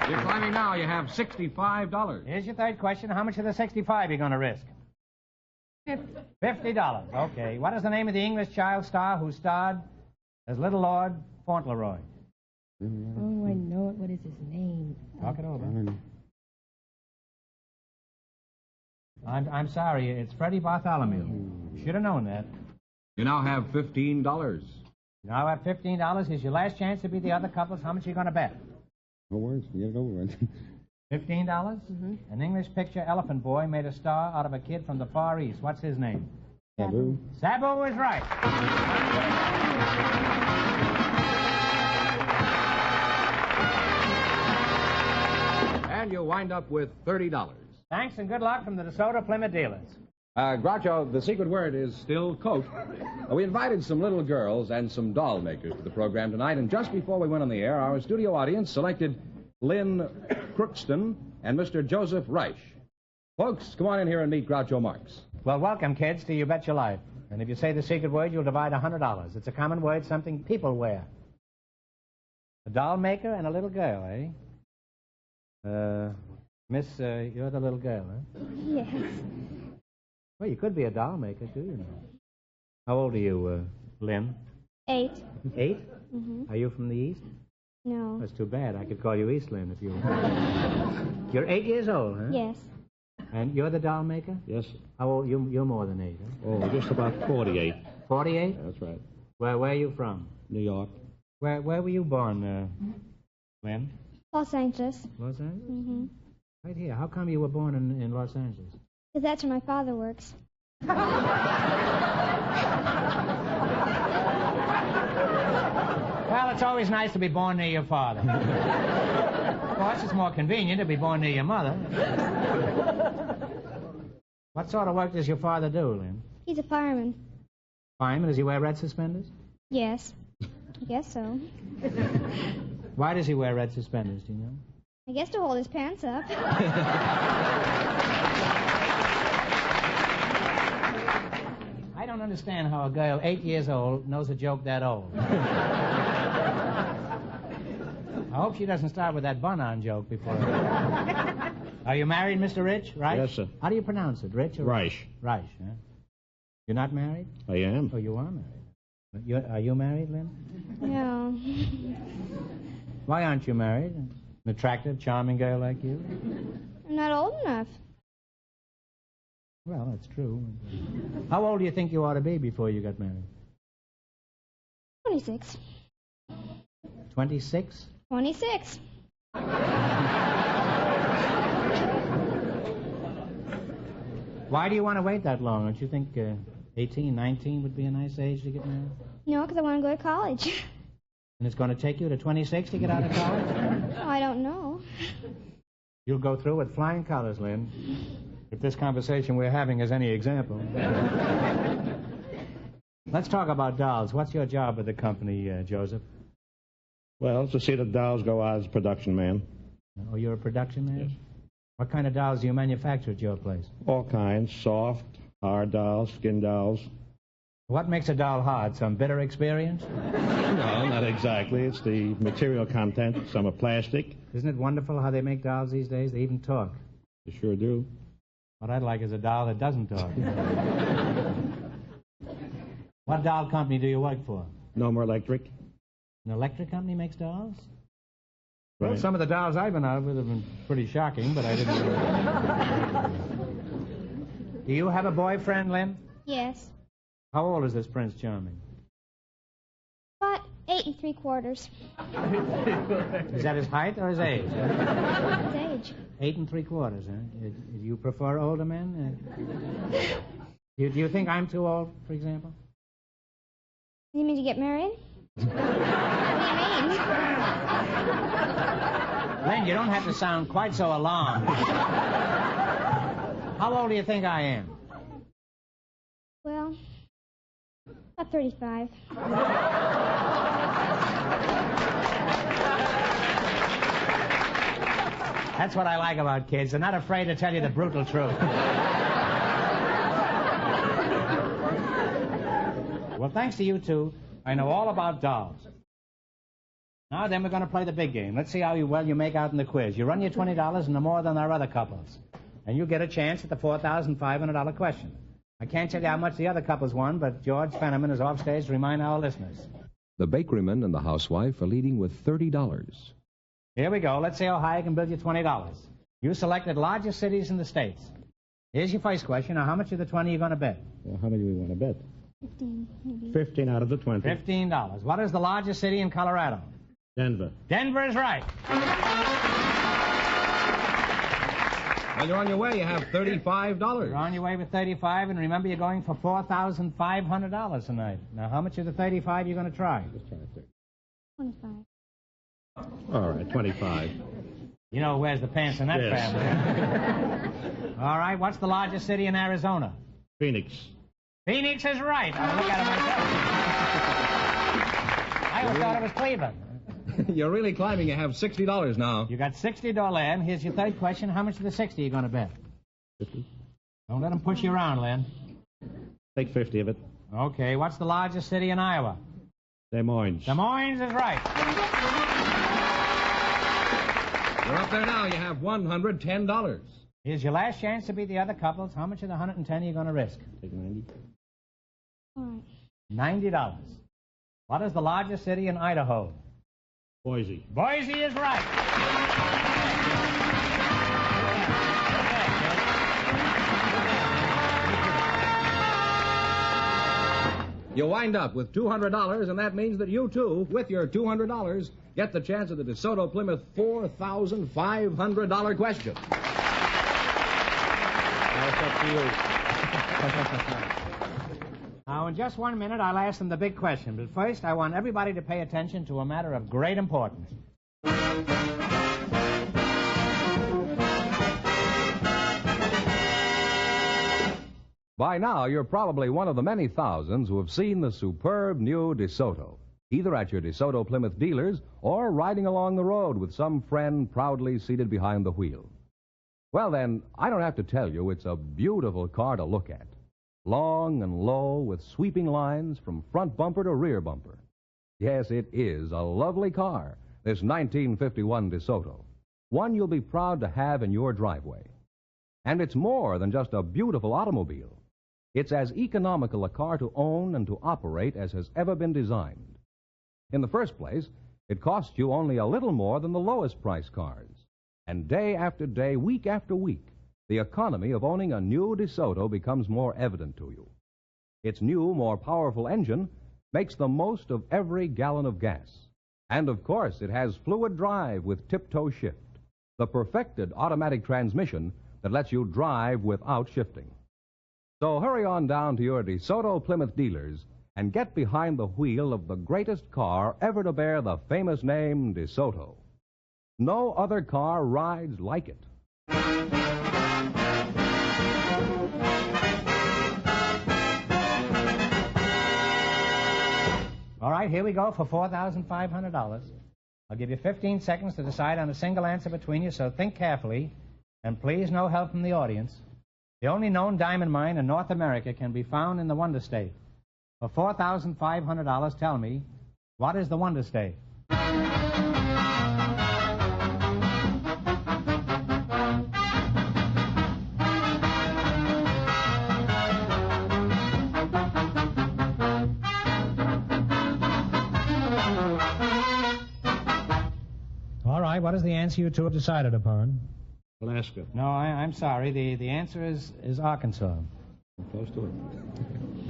You're climbing now. You have $65. Here's your third question. How much of the 65 are you going to risk? $50. Okay. What is the name of the English child star who starred as Little Lord Fauntleroy? Oh, I know it. What is his name? Talk it over. I'm sorry. It's Freddie Bartholomew. You should have known that. You now have $15. You now have $15. Here's your last chance to beat the other couples. How much are you going to bet? No worries. Get it over with. $15? Mm-hmm. An English picture elephant boy made a star out of a kid from the Far East. What's his name? Sabu. Sabu is right. And you'll wind up with $30. Thanks and good luck from the DeSoto Plymouth dealers. Groucho, the secret word is still coat. We invited some little girls and some doll makers to the program tonight, and just before we went on the air, our studio audience selected Lynn Crookston and Mr. Joseph Reich. Folks, come on in here and meet Groucho Marx. Well, welcome, kids, to You Bet Your Life. And if you say the secret word, you'll divide $100. It's a common word, something people wear. A doll maker and a little girl, eh? Miss, you're the little girl, huh? Yes. Well, you could be a doll maker, too, you know. How old are you, Lynn? 8. 8? Mm-hmm. Are you from the East? No. That's too bad. I could call you East Lynn if you were. You're 8 years old, huh? Yes. And you're the doll maker? Yes. How old? You're more than 8, huh? Oh, just about 48. 48? That's right. Where are you from? New York. Where were you born, Lynn? Los Angeles. Los Angeles? Mm-hmm. Right here. How come you were born in Los Angeles? Because that's where my father works. Well, it's always nice to be born near your father. Of course, it's more convenient to be born near your mother. What sort of work does your father do, Lynn? He's a fireman. Fireman? Does he wear red suspenders? Yes. I guess so. Why does he wear red suspenders, do you know? I guess to hold his pants up. I don't understand how a girl 8 years old knows a joke that old. I hope she doesn't start with that bun-on joke before. Are you married, Mr. Rich? Reich? Yes, sir. How do you pronounce it, Rich or Reich? Reich, huh? You're not married? I am. Oh, you are married. Are you married, Lynn? No. Why aren't you married? An attractive, charming girl like you? I'm not old enough. Well, that's true. How old do you think you ought to be before you got married? 26. 26? 26. Why do you want to wait that long? Don't you think 18, 19 would be a nice age to get married? No, because I want to go to college. And it's going to take you to 26 to get out of college? Oh, I don't know. You'll go through with flying colors, Lynn. If this conversation we're having is any example. Let's talk about dolls. What's your job with the company, Joseph? Well, to see the dolls go out as production man. Oh, you're a production man? Yes. What kind of dolls do you manufacture at your place? All kinds. Soft, hard dolls, skin dolls. What makes a doll hard? Some bitter experience? No, not exactly. It's the material content. Some are plastic. Isn't it wonderful how they make dolls these days? They even talk. They sure do. What I'd like is a doll that doesn't talk. What doll company do you work for? No More Electric. An electric company makes dolls? Right. Well, some of the dolls I've been out with have been pretty shocking, but I didn't... Do you have a boyfriend, Lynn? Yes. How old is this Prince Charming? About 8 3/4. Is that his height or his age? His age. 8 3/4, huh? Do you prefer older men? Do you think I'm too old, for example? You mean to get married? What do you mean? Len, you don't have to sound quite so alarmed. How old do you think I am? Well, about 35. That's what I like about kids. They're not afraid to tell you the brutal truth. Well, thanks to you two, I know all about dolls. Now then, we're going to play the big game. Let's see how well you make out in the quiz. You run your $20 and no more than our other couples. And you get a chance at the $4,500 question. I can't tell you how much the other couples won, but George Fenneman is off stage to remind our listeners. The bakeryman and the housewife are leading with $30. Here we go. Let's see how high I can build you $20. You selected largest cities in the states. Here's your first question. Now, how much of the 20 are you going to bet? Well, how many do we want to bet? 15, maybe. 15 out of the 20. $15. What is the largest city in Colorado? Denver. Denver is right. Well, you're on your way. You have $35. You're on your way with $35, and remember, you're going for $4,500 tonight. Now, how much of the $35 are you going to try? Let's try it. 25. All right, 25. You know who wears the pants in that family. All right, what's the largest city in Arizona? Phoenix. Phoenix is right. I'll look at it myself. I always thought it was Cleveland. You're really climbing. You have $60 now. You got $60, Len. Here's your third question. How much of the 60 are you going to bet? 50. Don't let them push you around, Len. Take 50 of it. Okay, what's the largest city in Iowa? Des Moines. Des Moines is right. You're up there now. You have $110. Here's your last chance to beat the other couples. How much of the 110 are you going to risk? Take 90. All right. $90. What is the largest city in Idaho? Boise. Boise is right. You wind up with $200, and that means that you, too, with your $200, get the chance at the DeSoto Plymouth $4,500 question. That's up to you. Now, in just 1 minute, I'll ask them the big question. But first, I want everybody to pay attention to a matter of great importance. By now, you're probably one of the many thousands who have seen the superb new DeSoto, either at your DeSoto Plymouth dealers or riding along the road with some friend proudly seated behind the wheel. Well, then, I don't have to tell you it's a beautiful car to look at. Long and low with sweeping lines from front bumper to rear bumper. Yes, it is a lovely car, this 1951 DeSoto. One you'll be proud to have in your driveway. And it's more than just a beautiful automobile. It's as economical a car to own and to operate as has ever been designed. In the first place, it costs you only a little more than the lowest price cars. And day after day, week after week, the economy of owning a new DeSoto becomes more evident to you. Its new, more powerful engine makes the most of every gallon of gas. And, of course, it has fluid drive with tip-toe shift, the perfected automatic transmission that lets you drive without shifting. So hurry on down to your DeSoto Plymouth dealers and get behind the wheel of the greatest car ever to bear the famous name DeSoto. No other car rides like it. All right, here we go for $4,500. I'll give you 15 seconds to decide on a single answer between you, so think carefully. And please, no help from the audience. The only known diamond mine in North America can be found in the Wonder State. For $4,500, tell me, what is the Wonder State? All right, what is the answer you two have decided upon? Alaska. No, I'm sorry. The answer is Arkansas. Close to it.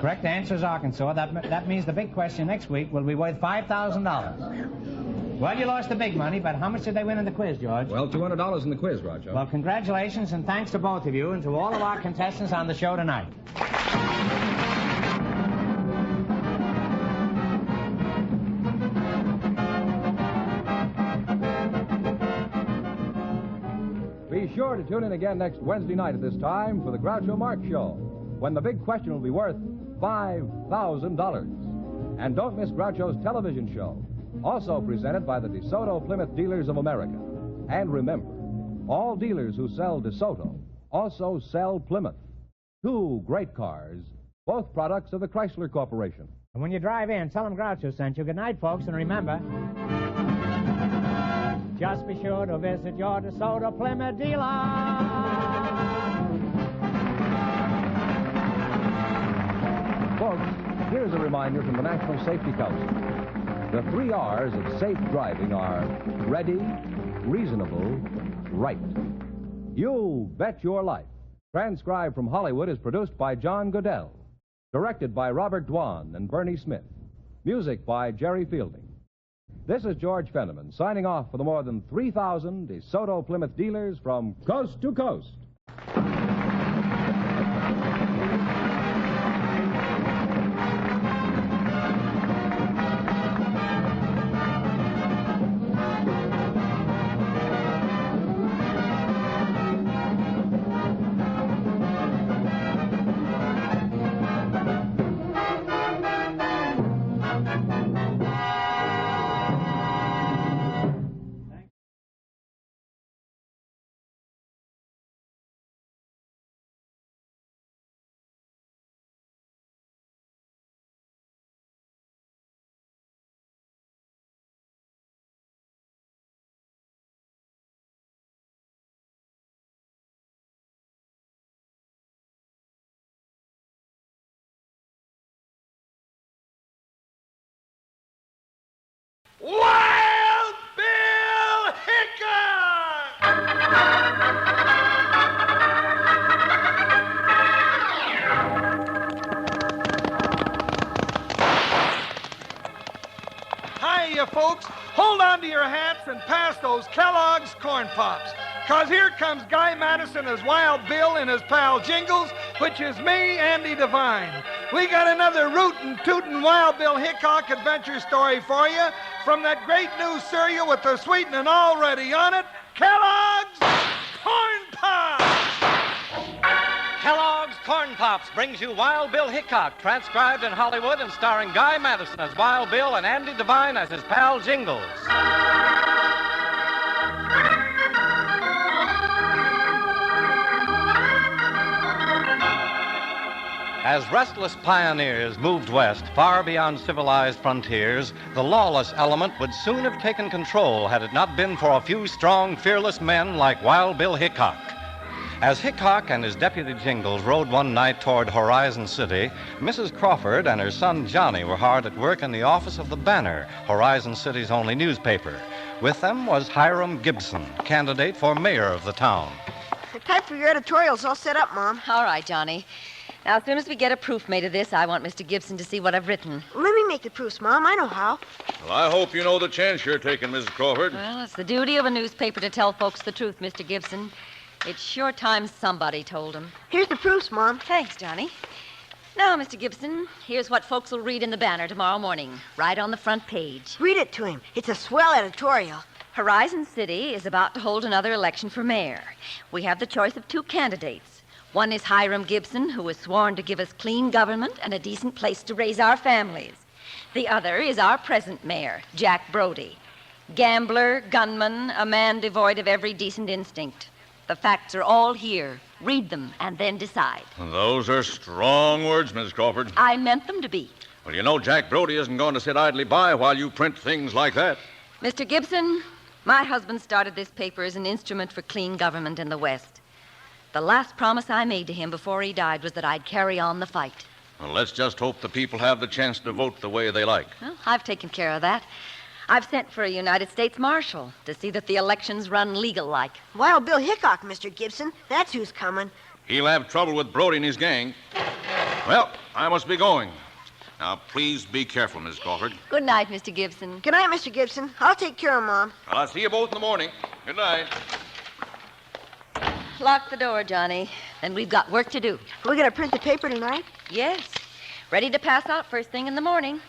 Correct answer is Arkansas. That means the big question next week will be worth $5,000. Well, you lost the big money, but how much did they win in the quiz, George? Well, $200 in the quiz, Groucho. Well, congratulations and thanks to both of you and to all of our contestants on the show tonight. Be sure to tune in again next Wednesday night at this time for the Groucho Marx Show, when the big question will be worth $5,000. And don't miss Groucho's television show, also presented by the DeSoto Plymouth Dealers of America. And remember, all dealers who sell DeSoto also sell Plymouth. Two great cars, both products of the Chrysler Corporation. And when you drive in, tell them Groucho sent you. Good night, folks, and remember, just be sure to visit your DeSoto Plymouth dealer. Folks, here's a reminder from the National Safety Council. The 3 R's of safe driving are ready, reasonable, right. You Bet Your Life. Transcribed from Hollywood is produced by John Goodell. Directed by Robert Dwan and Bernie Smith. Music by Jerry Fielding. This is George Fenneman signing off for the more than 3,000 DeSoto Plymouth dealers from coast to coast. Wild Bill Hickok! Hiya, folks. Hold on to your hats and pass those Kellogg's Corn Pops. 'Cause here comes Guy Madison as Wild Bill and his pal Jingles, which is me, Andy Devine. We got another rootin' tootin' Wild Bill Hickok adventure story for you from that great new cereal with the sweetening already on it, Kellogg's Corn Pops! Kellogg's Corn Pops brings you Wild Bill Hickok, transcribed in Hollywood and starring Guy Madison as Wild Bill and Andy Devine as his pal Jingles. As restless pioneers moved west, far beyond civilized frontiers, the lawless element would soon have taken control had it not been for a few strong, fearless men like Wild Bill Hickok. As Hickok and his deputy Jingles rode one night toward Horizon City, Mrs. Crawford and her son Johnny were hard at work in the office of the Banner, Horizon City's only newspaper. With them was Hiram Gibson, candidate for mayor of the town. Time for your editorials all set up, Mom. All right, Johnny. Now, as soon as we get a proof made of this, I want Mr. Gibson to see what I've written. Let me make the proofs, Mom. I know how. Well, I hope you know the chance you're taking, Mrs. Crawford. Well, it's the duty of a newspaper to tell folks the truth, Mr. Gibson. It's sure time somebody told him. Here's the proofs, Mom. Thanks, Johnny. Now, Mr. Gibson, here's what folks will read in the Banner tomorrow morning, right on the front page. Read it to him. It's a swell editorial. Horizon City is about to hold another election for mayor. We have the choice of 2 candidates. One is Hiram Gibson, who is sworn to give us clean government and a decent place to raise our families. The other is our present mayor, Jack Brody. Gambler, gunman, a man devoid of every decent instinct. The facts are all here. Read them and then decide. Those are strong words, Miss Crawford. I meant them to be. Well, you know Jack Brody isn't going to sit idly by while you print things like that. Mr. Gibson, my husband started this paper as an instrument for clean government in the West. The last promise I made to him before he died was that I'd carry on the fight. Well, let's just hope the people have the chance to vote the way they like. Well, I've taken care of that. I've sent for a United States Marshal to see that the elections run legal-like. Wild Bill Hickok, Mr. Gibson. That's who's coming. He'll have trouble with Brody and his gang. Well, I must be going. Now, please be careful, Miss Crawford. Good night, Mr. Gibson. Good night, Mr. Gibson. I'll take care of Mom. Well, I'll see you both in the morning. Good night. Lock the door, Johnny. Then we've got work to do. Are we going to print the paper tonight? Yes. Ready to pass out first thing in the morning.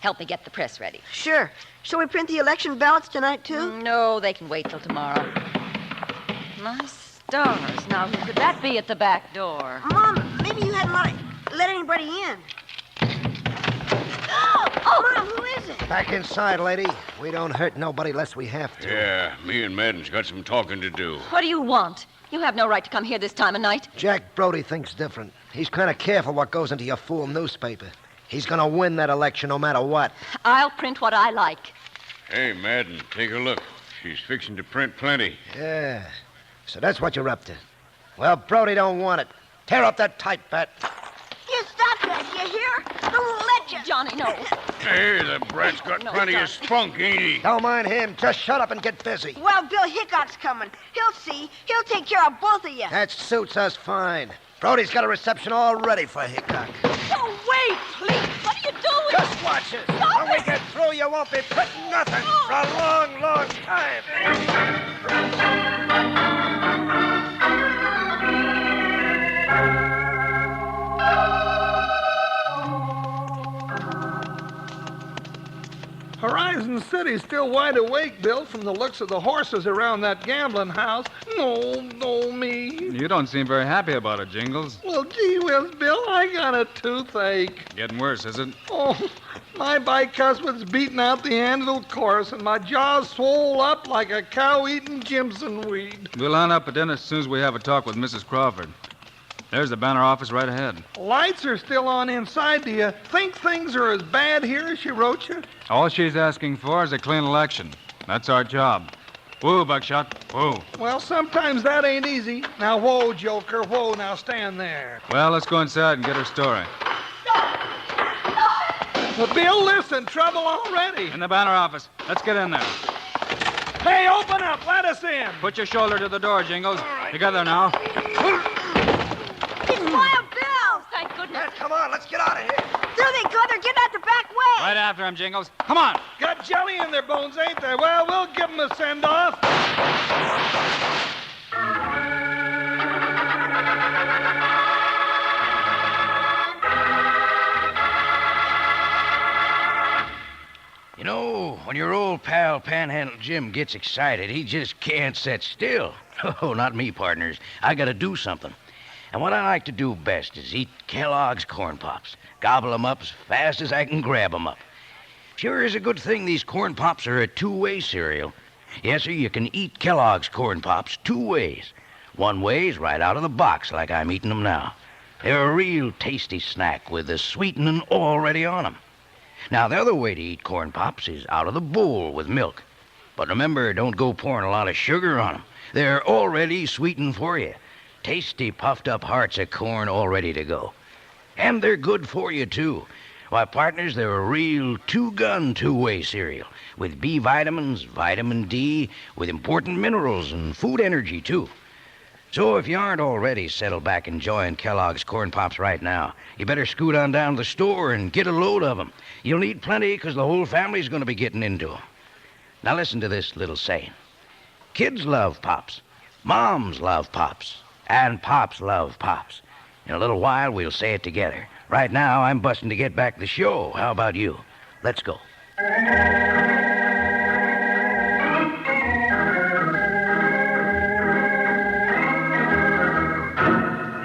Help me get the press ready. Sure. Shall we print the election ballots tonight, too? No, they can wait till tomorrow. My stars. Now, who could that be at the back door? Mom, maybe you hadn't let anybody in. Mom, who is it? Back inside, lady. We don't hurt nobody unless we have to. Yeah, me and Madden's got some talking to do. What do you want? You have no right to come here this time of night. Jack Brody thinks different. He's kind of careful what goes into your fool newspaper. He's going to win that election no matter what. I'll print what I like. Hey, Madden, take a look. She's fixing to print plenty. Yeah. So that's what you're up to. Well, Brody don't want it. Tear up that type bat. You stop that, you hear? I won't let you. Johnny, no. Hey, the brat's got plenty of spunk, ain't he? Don't mind him. Just shut up and get busy. Well, Bill Hickok's coming. He'll see. He'll take care of both of you. That suits us fine. Brody's got a reception all ready for Hickok. Oh, wait, please. What are you doing? Just watch it. When we get through, you won't be printing nothing for a long, long time. Horizon City's still wide awake, Bill, from the looks of the horses around that gambling house. No, me. You don't seem very happy about it, Jingles. Well, gee whiz, Bill, I got a toothache. Getting worse, is it? Oh, my bicuspid's beating out the handle course, and my jaw's swole up like a cow eating Jimson weed. We'll line up at dinner as soon as we have a talk with Mrs. Crawford. There's the Banner office right ahead. Lights are still on inside. Do you think things are as bad here as she wrote you? All she's asking for is a clean election. That's our job. Whoa, Buckshot. Whoa. Well, sometimes that ain't easy. Now, whoa, Joker, whoa. Now, stand there. Well, let's go inside and get her story. Well, Bill, listen, trouble already. In the Banner office. Let's get in there. Hey, open up. Let us in. Put your shoulder to the door, Jingles. Together now. It's Wild Bill! Thank goodness. Come on, let's get out of here. There they go. They're getting out the back way. Right after him, Jingles. Come on. Got jelly in their bones, ain't they? Well, we'll give them a send-off. You know, when your old pal Panhandle Jim gets excited, he just can't sit still. Oh, not me, partners. I gotta do something. And what I like to do best is eat Kellogg's Corn Pops. Gobble 'em up as fast as I can grab 'em up. Sure is a good thing these Corn Pops are a two-way cereal. Yes, sir, you can eat Kellogg's Corn Pops 2 ways. One way's right out of the box like I'm eating 'em now. They're a real tasty snack with the sweetening already on 'em. Now, the other way to eat Corn Pops is out of the bowl with milk. But remember, don't go pouring a lot of sugar on 'em. They're already sweetened for you. Tasty, puffed-up hearts of corn all ready to go. And they're good for you, too. Why, partners, they're a real two-gun, two-way cereal with B vitamins, vitamin D, with important minerals and food energy, too. So if you aren't already settled back enjoying Kellogg's Corn Pops right now, you better scoot on down to the store and get a load of them. You'll need plenty because the whole family's going to be getting into them. Now listen to this little saying. Kids love Pops. Moms love Pops, and Pops love Pops. In a little while, we'll say it together. Right now, I'm busting to get back to the show. How about you? Let's go.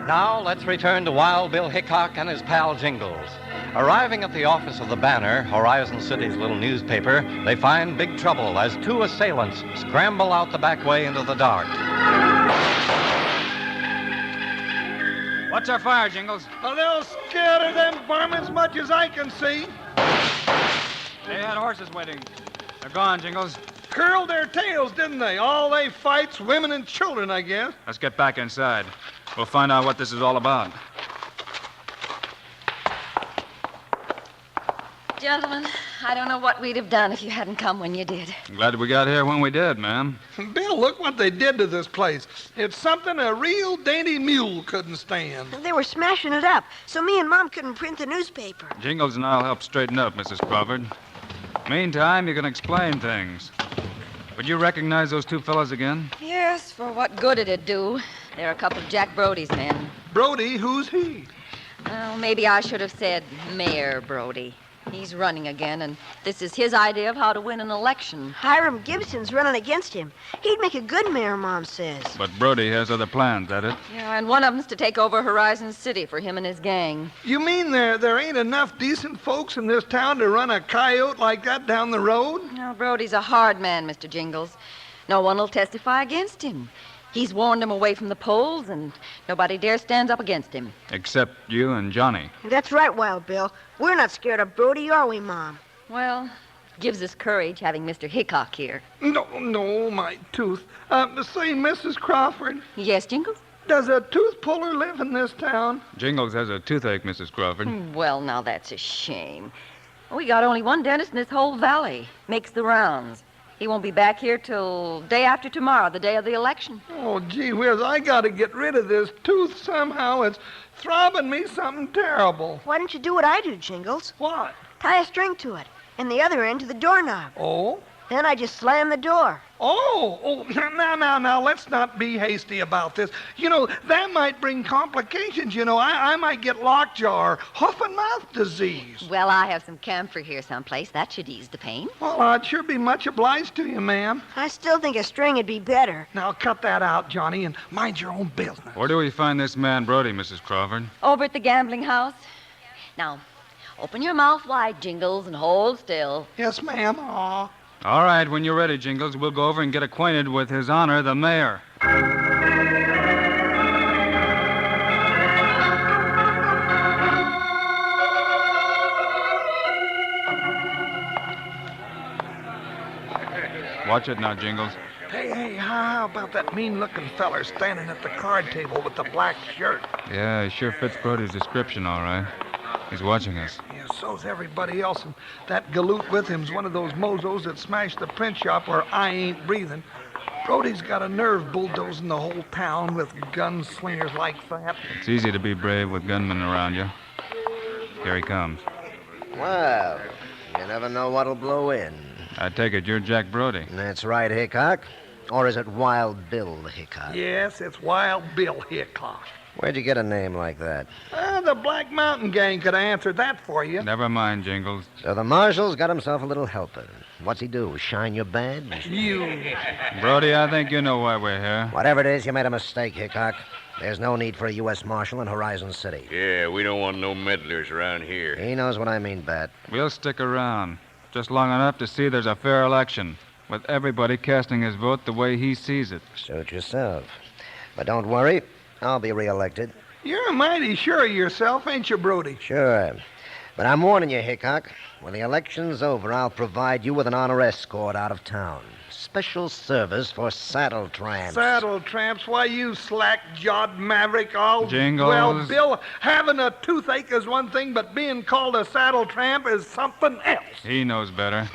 Now, let's return to Wild Bill Hickok and his pal Jingles. Arriving at the office of the Banner, Horizon City's little newspaper, they find big trouble as two assailants scramble out the back way into the dark. What's our fire, Jingles? Oh, they'll scatter them varmints much as I can see. They had horses waiting. They're gone, Jingles. Curled their tails, didn't they? All they fight's women and children, I guess. Let's get back inside. We'll find out what this is all about. Gentlemen, I don't know what we'd have done if you hadn't come when you did. Glad we got here when we did, ma'am. Bill, look what they did to this place. It's something a real dainty mule couldn't stand. They were smashing it up, so me and Mom couldn't print the newspaper. Jingles and I'll help straighten up, Mrs. Crawford. Meantime, you can explain things. Would you recognize those two fellows again? Yes, for what good it'd do. They're a couple of Jack Brody's men. Brody? Who's he? Well, maybe I should have said Mayor Brody. He's running again, and this is his idea of how to win an election. Hiram Gibson's running against him. He'd make a good mayor, Mom says. But Brody has other plans, that it? Yeah, and one of them's to take over Horizon City for him and his gang. You mean there ain't enough decent folks in this town to run a coyote like that down the road? No, Brody's a hard man, Mr. Jingles. No one will testify against him. He's warned them away from the polls, and nobody dare stand up against him. Except you and Johnny. That's right, Wild Bill. We're not scared of Brody, are we, Mom? Well, gives us courage having Mr. Hickok here. No, my tooth. Say, Mrs. Crawford. Yes, Jingles? Does a tooth puller live in this town? Jingles has a toothache, Mrs. Crawford. Well, now that's a shame. We got only one dentist in this whole valley. Makes the rounds. He won't be back here till day after tomorrow, the day of the election. Oh, gee whiz, I got to get rid of this tooth somehow. It's throbbing me something terrible. Why don't you do what I do, Jingles? What? Tie a string to it, and the other end to the doorknob. Oh? Then I just slam the door. Oh, now, let's not be hasty about this. You know, that might bring complications. You know, I might get lockjaw or hoof and mouth disease. Well, I have some camphor here someplace. That should ease the pain. Well, I'd sure be much obliged to you, ma'am. I still think a string would be better. Now, cut that out, Johnny, and mind your own business. Where do we find this man Brody, Mrs. Crawford? Over at the gambling house. Now, open your mouth wide, Jingles, and hold still. Yes, ma'am. Aw. All right, when you're ready, Jingles, we'll go over and get acquainted with His Honor, the Mayor. Watch it now, Jingles. Hey, how about that mean-looking feller standing at the card table with the black shirt? Yeah, he sure fits Brody's description, all right. He's watching us. Yeah, so's everybody else. And that galoot with him's one of those mozos that smashed the print shop where I ain't breathing. Brody's got a nerve bulldozing the whole town with gunslingers like that. It's easy to be brave with gunmen around you. Here he comes. Well, you never know what'll blow in. I take it you're Jack Brody. That's right, Hickok. Or is it Wild Bill Hickok? Yes, it's Wild Bill Hickok. Where'd you get a name like that? The Black Mountain Gang could have answered that for you. Never mind, Jingles. So the marshal's got himself a little helper. What's he do, shine your badge? You. Brody, I think you know why we're here. Whatever it is, you made a mistake, Hickok. There's no need for a U.S. Marshal in Horizon City. Yeah, we don't want no meddlers around here. He knows what I mean, Bat. We'll stick around. Just long enough to see there's a fair election, with everybody casting his vote the way he sees it. Suit yourself. But don't worry, I'll be reelected. You're mighty sure of yourself, ain't you, Brody? Sure. But I'm warning you, Hickok. When the election's over, I'll provide you with an honor escort out of town. Special service for saddle tramps. Saddle tramps? Why, you slack-jawed maverick, all... Jingles. Well, Bill, having a toothache is one thing, but being called a saddle tramp is something else. He knows better.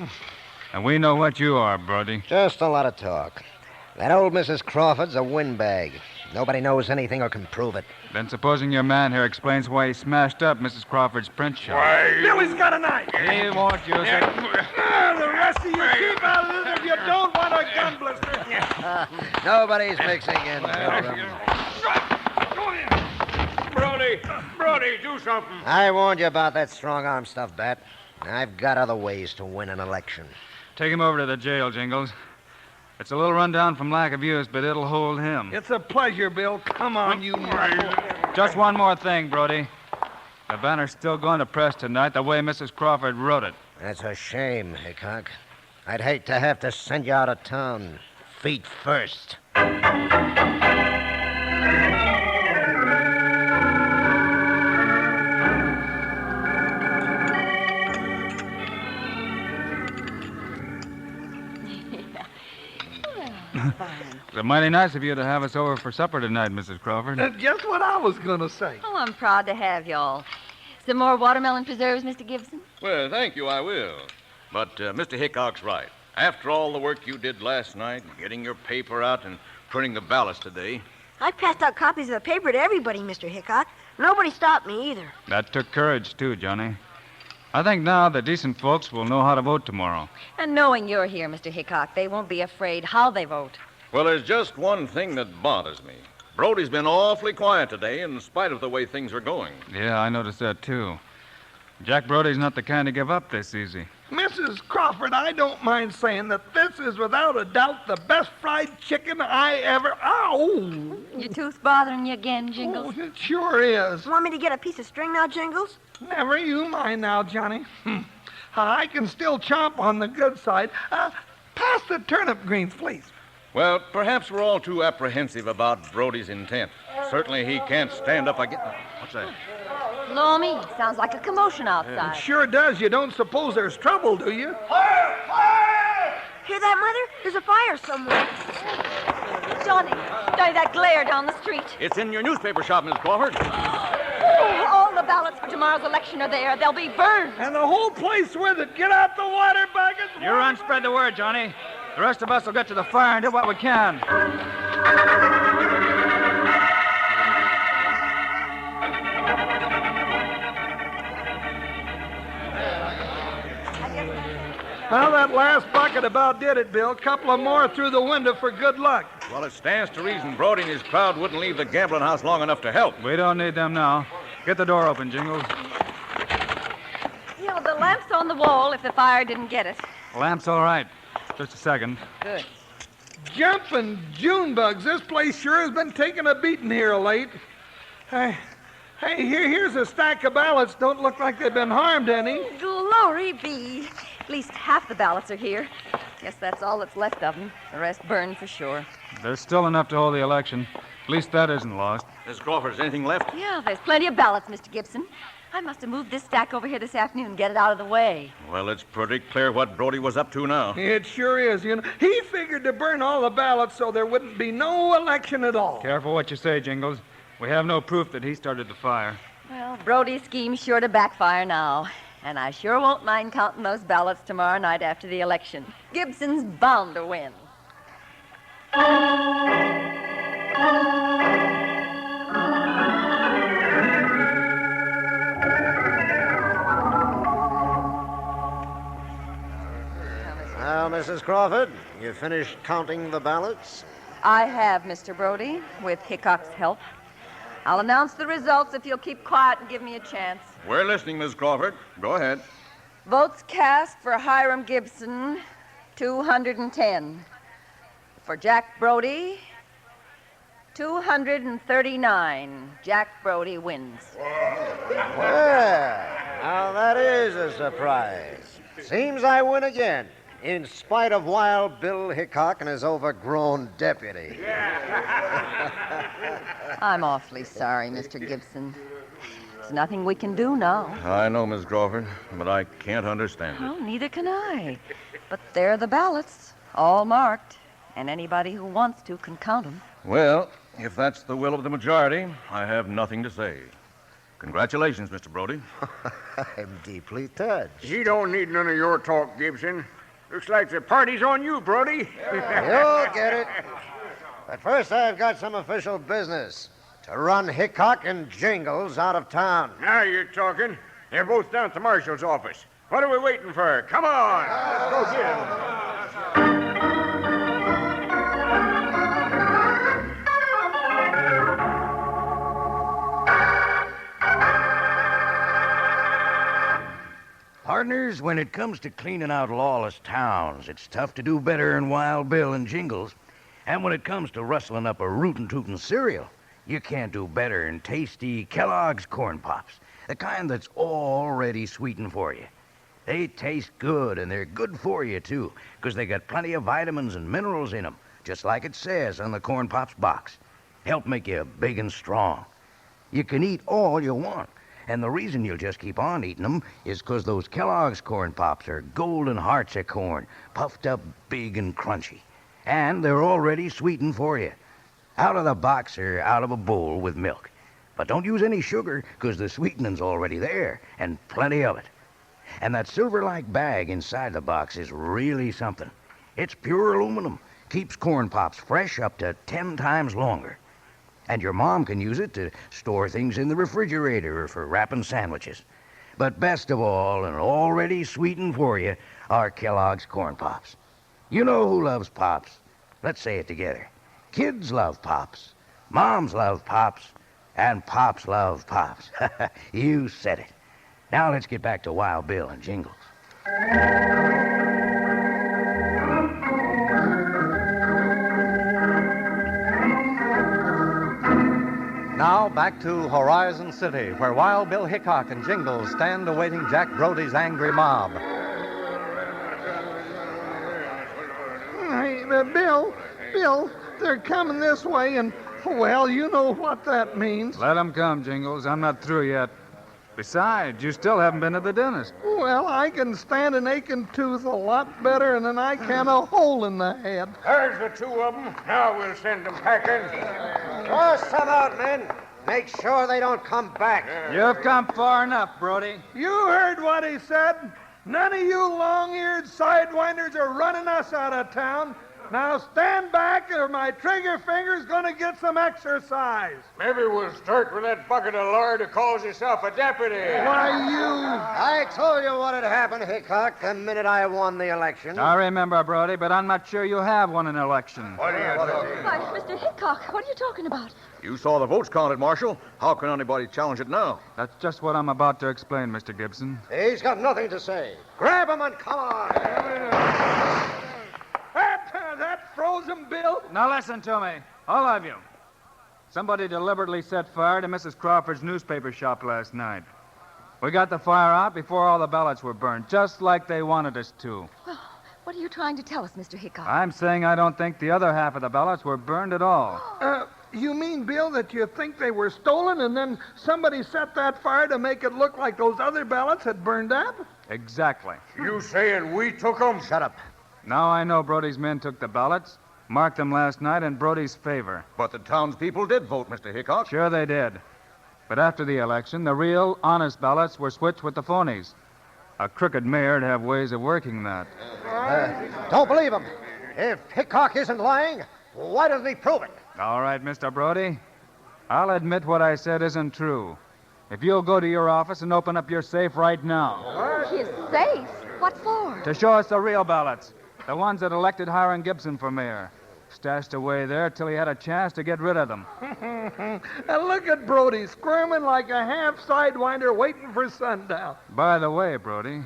And we know what you are, Brody. Just a lot of talk. That old Mrs. Crawford's a windbag. Nobody knows anything or can prove it. Then supposing your man here explains why he smashed up Mrs. Crawford's print shop. Why? Billy's got a knife. He won't use it. The rest of you keep out of this if you don't want a gun blister. Nobody's mixing in. Brody, do something. I warned you about that strong-arm stuff, Bat. I've got other ways to win an election. Take him over to the jail, Jingles. It's a little rundown from lack of use, but it'll hold him. It's a pleasure, Bill. Come on, you Just one more thing, Brody. The banner's still going to press tonight the way Mrs. Crawford wrote it. That's a shame, Hickok. I'd hate to have to send you out of town, feet first. It's mighty nice of you to have us over for supper tonight, Mrs. Crawford. That's just what I was going to say. Oh, I'm proud to have y'all. Some more watermelon preserves, Mr. Gibson? Well, thank you, I will. But Mr. Hickok's right. After all the work you did last night, getting your paper out and printing the ballots today. I passed out copies of the paper to everybody, Mr. Hickok. Nobody stopped me either. That took courage, too, Johnny. I think now the decent folks will know how to vote tomorrow. And knowing you're here, Mr. Hickok, they won't be afraid how they vote. Well, there's just one thing that bothers me. Brody's been awfully quiet today in spite of the way things are going. Yeah, I noticed that, too. Jack Brody's not the kind to give up this easy. Mrs. Crawford, I don't mind saying that this is without a doubt the best fried chicken I ever... Ow! Your tooth bothering you again, Jingles? Oh, it sure is. Want me to get a piece of string now, Jingles? Never you mind now, Johnny. I can still chomp on the good side. Pass the turnip greens, please. Well, perhaps we're all too apprehensive about Brody's intent. Certainly he can't stand up against... What's that? Blow me. Sounds like a commotion outside. It sure does. You don't suppose there's trouble, do you? Fire! Fire! Hear that, Mother? There's a fire somewhere. Johnny, that glare down the street. It's in your newspaper shop, Miss Crawford. Oh, all the ballots for tomorrow's election are there. They'll be burned. And the whole place with it. Get out the water buckets. You run, spread the word, Johnny. The rest of us will get to the fire and do what we can. Well, that last bucket about did it, Bill. Couple of more through the window for good luck. Well, it stands to reason Brody and his crowd wouldn't leave the gambling house long enough to help. We don't need them now. Get the door open, Jingles. You know, the lamp's on the wall if the fire didn't get it. Lamp's all right. Just a second. Good. Jumping June bugs. This place sure has been taking a beating here of late. Hey, here's a stack of ballots. Don't look like they've been harmed any. Glory be. At least half the ballots are here. Guess that's all that's left of them. The rest burned for sure. There's still enough to hold the election. At least that isn't lost. Miss Crawford, is anything left? Yeah, there's plenty of ballots, Mr. Gibson. I must have moved this stack over here this afternoon and get it out of the way. Well, it's pretty clear what Brody was up to now. It sure is. You know, he figured to burn all the ballots so there wouldn't be no election at all. Careful what you say, Jingles. We have no proof that he started the fire. Well, Brody's scheme's sure to backfire now. And I sure won't mind counting those ballots tomorrow night after the election. Gibson's bound to win. Well, Mrs. Crawford, you finished counting the ballots? I have, Mr. Brody, with Hickok's help. I'll announce the results if you'll keep quiet and give me a chance. We're listening, Miss Crawford. Go ahead. Votes cast for Hiram Gibson, 210. For Jack Brody, 239. Jack Brody wins. Well, now that is a surprise. Seems I win again, in spite of Wild Bill Hickok and his overgrown deputy. I'm awfully sorry, Mr. Gibson. There's nothing we can do now. I know, Miss Crawford, but I can't understand it. Well, neither can I. But there are the ballots, all marked, and anybody who wants to can count them. Well, if that's the will of the majority, I have nothing to say. Congratulations, Mr. Brody. I'm deeply touched. He don't need none of your talk, Gibson. Looks like the party's on you, Brody. You'll get it. But first, I've got some official business. To run Hickok and Jingles out of town. Now you're talking. They're both down at the marshal's office. What are we waiting for? Come on. Let's go get 'em. Fellers, when it comes to cleaning out lawless towns, it's tough to do better than Wild Bill and Jingles. And when it comes to rustling up a rootin' tootin' cereal, you can't do better than tasty Kellogg's Corn Pops, the kind that's already sweetened for you. They taste good, and they're good for you, too, because they got plenty of vitamins and minerals in them, just like it says on the Corn Pops box. Help make you big and strong. You can eat all you want, and the reason you'll just keep on eating them is because those Kellogg's Corn Pops are golden hearts of corn, puffed up big and crunchy. And they're already sweetened for you. Out of the box or out of a bowl with milk. But don't use any sugar, because the sweetening's already there, and plenty of it. And that silver-like bag inside the box is really something. It's pure aluminum. Keeps Corn Pops fresh up to 10 times longer. And your mom can use it to store things in the refrigerator or for wrapping sandwiches. But best of all, and already sweetened for you, are Kellogg's Corn Pops. You know who loves Pops. Let's say it together. Kids love Pops. Moms love Pops. And Pops love Pops. You said it. Now let's get back to Wild Bill and Jingles. Now back to Horizon City, where Wild Bill Hickok and Jingles stand awaiting Jack Brody's angry mob. Hey, Bill, they're coming this way, and, well, you know what that means. Let them come, Jingles. I'm not through yet. Besides, you still haven't been to the dentist. Well, I can stand an aching tooth a lot better than I can a hole in the head. There's the two of them. Now we'll send them packing. Toss them out, men. Make sure they don't come back. You've come far enough, Brody. You heard what he said. None of you long-eared sidewinders are running us out of town. Now stand back or my trigger finger's going to get some exercise. Maybe we'll start with that bucket of lard who calls himself a deputy. Why, you... I told you what had happened, Hickok, the minute I won the election. I remember, Brody, but I'm not sure you have won an election. What are you talking Why, Mr. Hickok, what are you talking about? You saw the votes counted, Marshal. How can anybody challenge it now? That's just what I'm about to explain, Mr. Gibson. He's got nothing to say. Grab him and come on. That frozen Bill? Now listen to me, all of you. Somebody deliberately set fire to Mrs. Crawford's newspaper shop last night. We got the fire out before all the ballots were burned, just like they wanted us to. Well, what are you trying to tell us, Mr. Hickok? I'm saying I don't think the other half of the ballots were burned at all. You mean, Bill, that you think they were stolen and then somebody set that fire to make it look like those other ballots had burned up? Exactly. You saying we took them? Shut up. Now I know Brody's men took the ballots, marked them last night in Brody's favor. But the townspeople did vote, Mr. Hickok. Sure they did. But after the election, the real, honest ballots were switched with the phonies. A crooked mayor'd have ways of working that. Don't believe him. If Hickok isn't lying, why doesn't he prove it? All right, Mr. Brody. I'll admit what I said isn't true. If you'll go to your office and open up your safe right now. His safe? What for? To show us the real ballots. The ones that elected Hiram Gibson for mayor. Stashed away there till he had a chance to get rid of them. And look at Brody squirming like a half sidewinder waiting for sundown. By the way, Brody,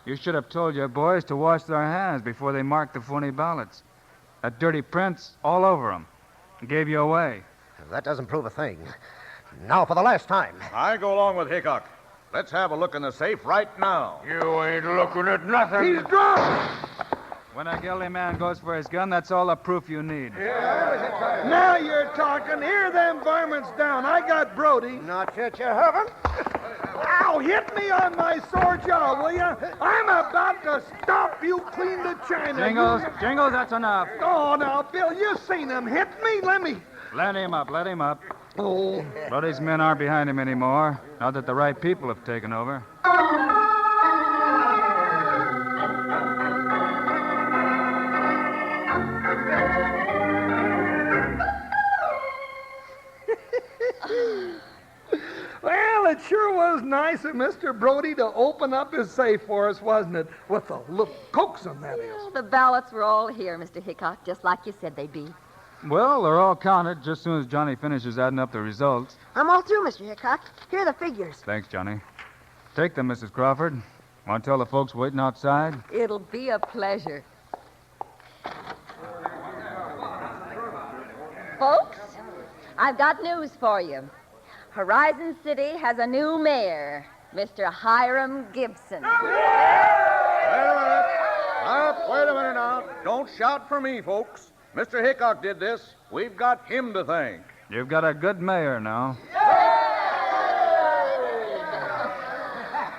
you should have told your boys to wash their hands before they marked the phony ballots. That dirty print's all over them. Gave you away. That doesn't prove a thing. Now for the last time. I go along with Hickok. Let's have a look in the safe right now. You ain't looking at nothing. He's drunk! When a guilty man goes for his gun, that's all the proof you need. Now you're talking. Hear them varmints down. I got Brody. Not yet, you haven't. Ow, hit me on my sore jaw, will you? I'm about to stop you clean to China. Jingles, that's enough. Oh, now, Bill, you seen him hit me. Let him up. Oh. Brody's men aren't behind him anymore, now that the right people have taken over. Well, it sure was nice of Mr. Brody to open up his safe for us, wasn't it? With a little coaxing, that is. Well, the ballots were all here, Mr. Hickok, just like you said they'd be. Well, they're all counted just as soon as Johnny finishes adding up the results. I'm all through, Mr. Hickok. Here are the figures. Thanks, Johnny. Take them, Mrs. Crawford. Want to tell the folks waiting outside? It'll be a pleasure. Folks, I've got news for you. Horizon City has a new mayor, Mr. Hiram Gibson. Wait a minute now. Don't shout for me, folks. Mr. Hickok did this. We've got him to thank. You've got a good mayor now.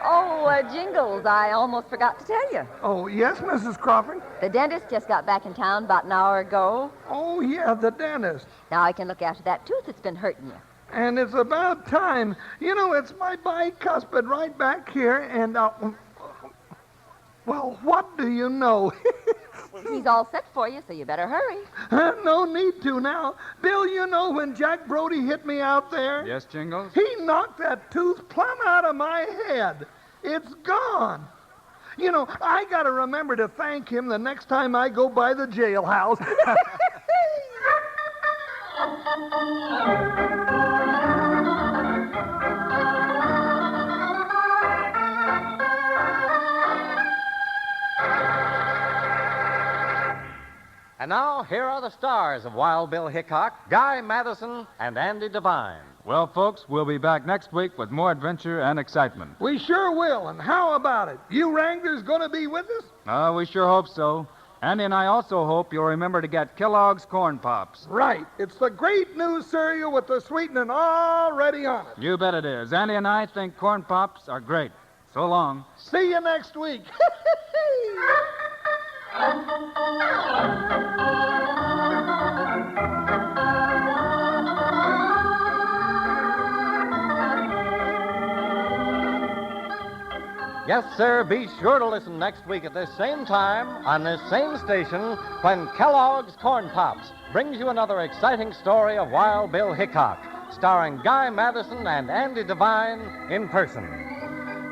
Oh, Jingles, I almost forgot to tell you. Oh, yes, Mrs. Crawford? The dentist just got back in town about an hour ago. Oh, yeah, the dentist. Now I can look after that tooth that's been hurting you. And it's about time. You know, it's my bicuspid right back here, and, well, what do you know? He's all set for you, so you better hurry. No need to now. Bill, you know when Jack Brody hit me out there? Yes, Jingles? He knocked that tooth plumb out of my head. It's gone. You know, I got to remember to thank him the next time I go by the jailhouse. And now, here are the stars of Wild Bill Hickok, Guy Madison, and Andy Devine. Well, folks, we'll be back next week with more adventure and excitement. We sure will, and how about it? You Wranglers going to be with us? We sure hope so. Andy and I also hope you'll remember to get Kellogg's Corn Pops. Right. It's the great new cereal with the sweetening already on it. You bet it is. Andy and I think Corn Pops are great. So long. See you next week. Yes, sir, be sure to listen next week at this same time on this same station when Kellogg's Corn Pops brings you another exciting story of Wild Bill Hickok, starring Guy Madison and Andy Devine in person.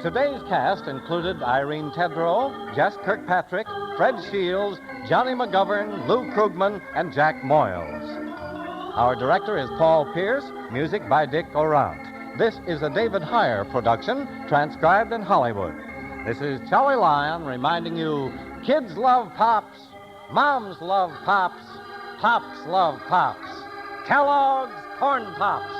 Today's cast included Irene Tedrow, Jess Kirkpatrick, Fred Shields, Johnny McGovern, Lou Krugman, and Jack Moyles. Our director is Paul Pierce, music by Dick Orant. This is a David Heyer production, transcribed in Hollywood. This is Charlie Lyon reminding you, kids love Pops, moms love Pops, Pops love Pops. Kellogg's Corn Pops.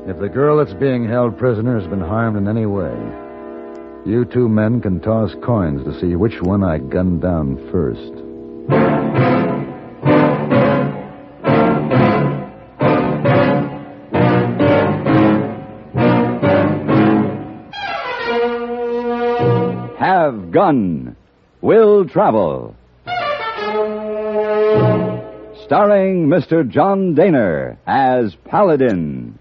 If the girl that's being held prisoner has been harmed in any way, you two men can toss coins to see which one I gunned down first. Have Gun, Will Travel. Starring Mr. John Daner as Paladin.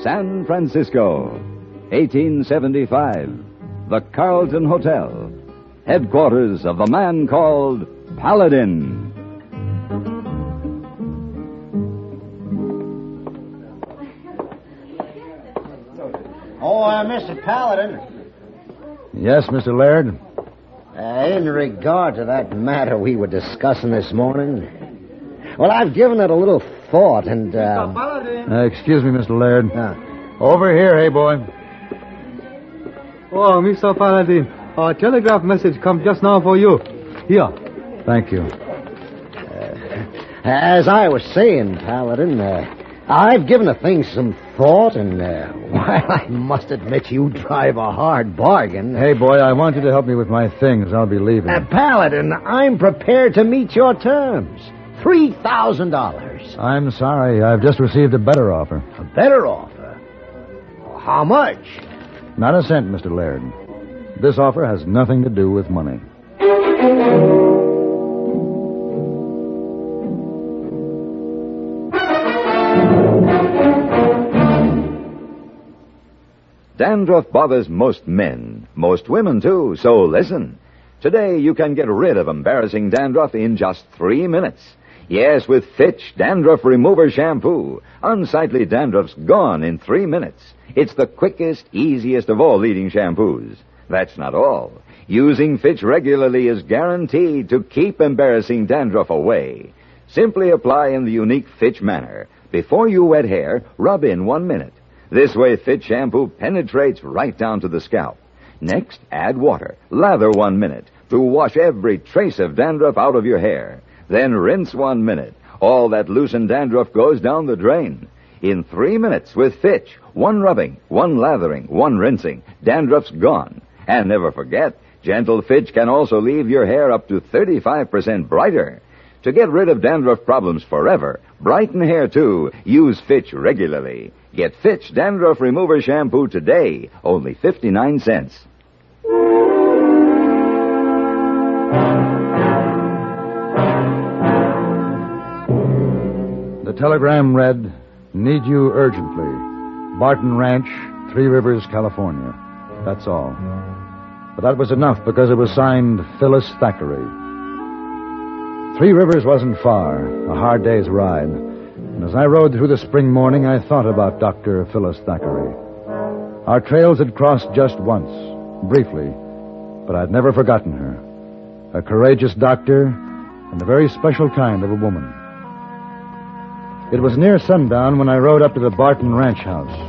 San Francisco, 1875. The Carlton Hotel, headquarters of the man called Paladin. Oh, Mr. Paladin. Yes, Mr. Laird? In regard to that matter we were discussing this morning, well, I've given it a little thought and, excuse me, Mr. Laird. Over here, hey, boy. Oh, Mr. Paladin, a telegraph message come just now for you. Here. Thank you. As I was saying, Paladin, I've given the thing some thought, and, while I must admit you drive a hard bargain. Hey, boy, I want you to help me with my things. I'll be leaving. Paladin, I'm prepared to meet your terms. $3,000. I'm sorry. I've just received a better offer. A better offer? How much? Not a cent, Mr. Laird. This offer has nothing to do with money. Dandruff bothers most men, most women, too, so listen. Today, you can get rid of embarrassing dandruff in just 3 minutes. Yes, with Fitch Dandruff Remover Shampoo. Unsightly dandruff's gone in 3 minutes. It's the quickest, easiest of all leading shampoos. That's not all. Using Fitch regularly is guaranteed to keep embarrassing dandruff away. Simply apply in the unique Fitch manner. Before you wet hair, rub in 1 minute. This way, Fitch shampoo penetrates right down to the scalp. Next, add water. Lather 1 minute to wash every trace of dandruff out of your hair. Then rinse 1 minute. All that loosened dandruff goes down the drain. In 3 minutes with Fitch, 1 rubbing, 1 lathering, 1 rinsing, dandruff's gone. And never forget, gentle Fitch can also leave your hair up to 35% brighter. To get rid of dandruff problems forever, brighten hair too, use Fitch regularly. Get Fitch Dandruff Remover Shampoo today, only 59 cents. The telegram read, "Need you urgently. Barton Ranch, 3 Rivers, California." That's all. But that was enough because it was signed Phyllis Thackeray. 3 Rivers wasn't far, a hard day's ride. And as I rode through the spring morning, I thought about Dr. Phyllis Thackeray. Our trails had crossed just once, briefly, but I'd never forgotten her. A courageous doctor and a very special kind of a woman. It was near sundown when I rode up to the Barton Ranch house.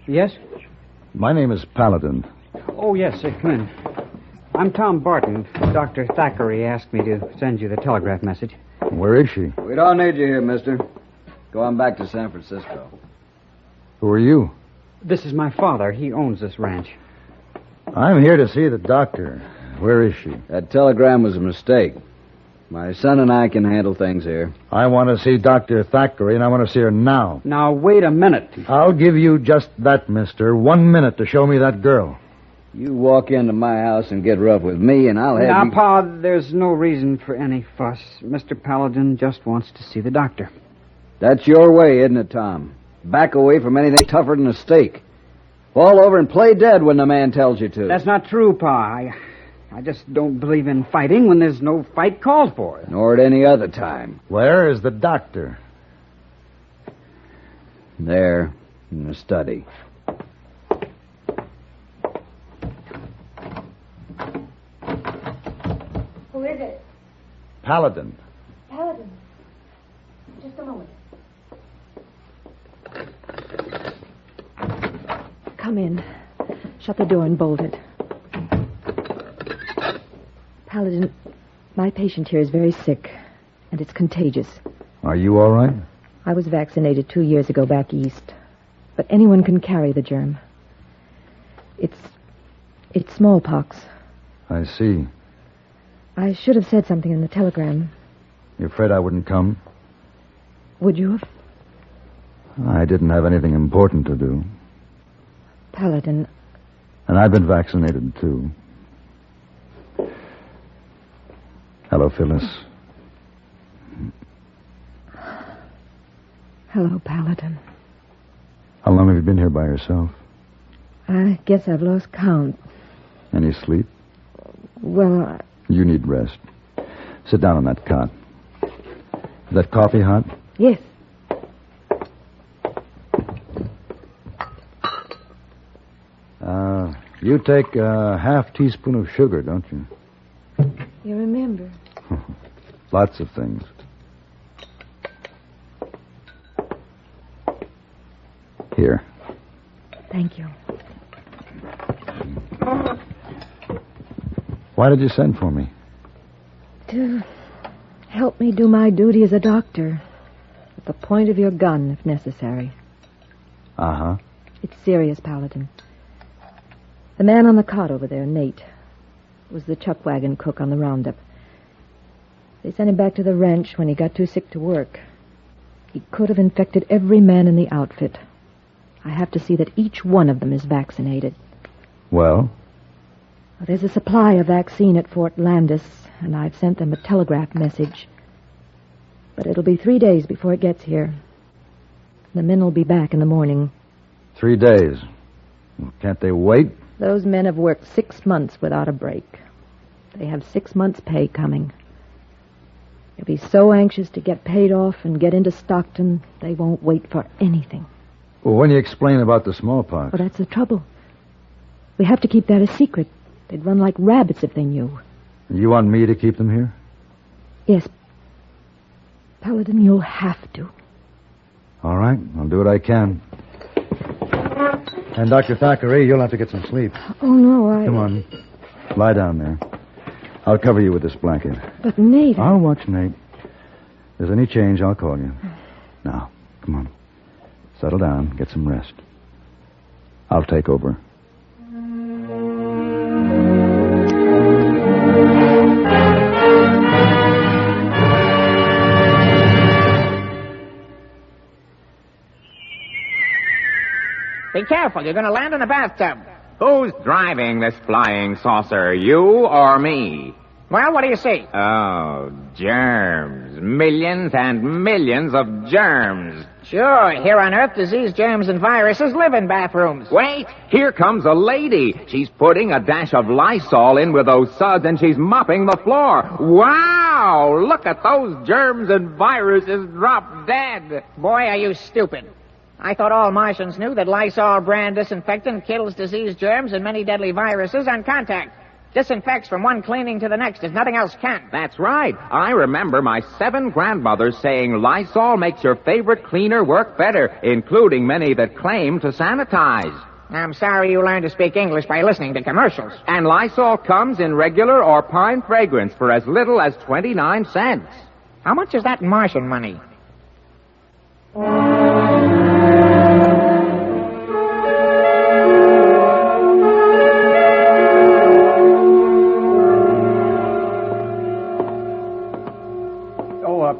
Yes? My name is Paladin. Oh, yes, come in. I'm Tom Barton. Dr. Thackeray asked me to send you the telegraph message. Where is she? We don't need you here, mister. Go on back to San Francisco. Who are you? This is my father. He owns this ranch. I'm here to see the doctor. Where is she? That telegram was a mistake. My son and I can handle things here. I want to see Dr. Thackeray, and I want to see her now. Now, wait a minute. I'll give you just that, mister. 1 minute to show me that girl. You walk into my house and get rough with me, and I'll have Now, you... Pa, there's no reason for any fuss. Mr. Paladin just wants to see the doctor. That's your way, isn't it, Tom? Back away from anything tougher than a stake. Fall over and play dead when the man tells you to. That's not true, Pa. I just don't believe in fighting when there's no fight called for. Nor at any other time. Where is the doctor? There, in the study. Who is it? Paladin. Paladin. Just a moment. Come in. Shut the door and bolt it. Paladin, my patient here is very sick, and it's contagious. Are you all right? I was vaccinated 2 years ago back east, but anyone can carry the germ. It's smallpox. I see. I should have said something in the telegram. You afraid I wouldn't come? Would you have? I didn't have anything important to do. Paladin. And I've been vaccinated, too. Hello, Phyllis. Hello, Paladin. How long have you been here by yourself? I guess I've lost count. Any sleep? Well, You need rest. Sit down on that cot. Is that coffee hot? Yes. You take a half teaspoon of sugar, don't you? You remember. Lots of things. Here. Thank you. Why did you send for me? To help me do my duty as a doctor. At the point of your gun, if necessary. Uh-huh. It's serious, Paladin. The man on the cot over there, Nate, was the chuck wagon cook on the roundup. They sent him back to the ranch when he got too sick to work. He could have infected every man in the outfit. I have to see that each one of them is vaccinated. Well? There's a supply of vaccine at Fort Landis, and I've sent them a telegraph message. But it'll be 3 days before it gets here. The men will be back in the morning. 3 days. Can't they wait? Those men have worked 6 months without a break. They have 6 months' pay coming. They'll be so anxious to get paid off and get into Stockton, they won't wait for anything. Well, when you explain about the smallpox... Well, that's the trouble. We have to keep that a secret. They'd run like rabbits if they knew. You want me to keep them here? Yes. Paladin, you'll have to. All right, I'll do what I can. And Dr. Thackeray, you'll have to get some sleep. Oh, no, Come on. Lie down there. I'll cover you with this blanket. But, Nate... I'll watch Nate. If there's any change, I'll call you. Now, come on. Settle down. Get some rest. I'll take over. Be careful, you're going to land in the bathtub. Who's driving this flying saucer, you or me? Well, what do you see? Oh, germs. Millions and millions of germs. Sure, here on Earth, disease, germs, and viruses live in bathrooms. Wait, here comes a lady. She's putting a dash of Lysol in with those suds, and she's mopping the floor. Wow! Look at those germs and viruses drop dead. Boy, are you stupid. I thought all Martians knew that Lysol brand disinfectant kills disease, germs, and many deadly viruses on contact. Disinfects from one cleaning to the next if nothing else can. That's right. I remember my 7 grandmothers saying Lysol makes your favorite cleaner work better, including many that claim to sanitize. I'm sorry you learned to speak English by listening to commercials. And Lysol comes in regular or pine fragrance for as little as 29 cents. How much is that in Martian money?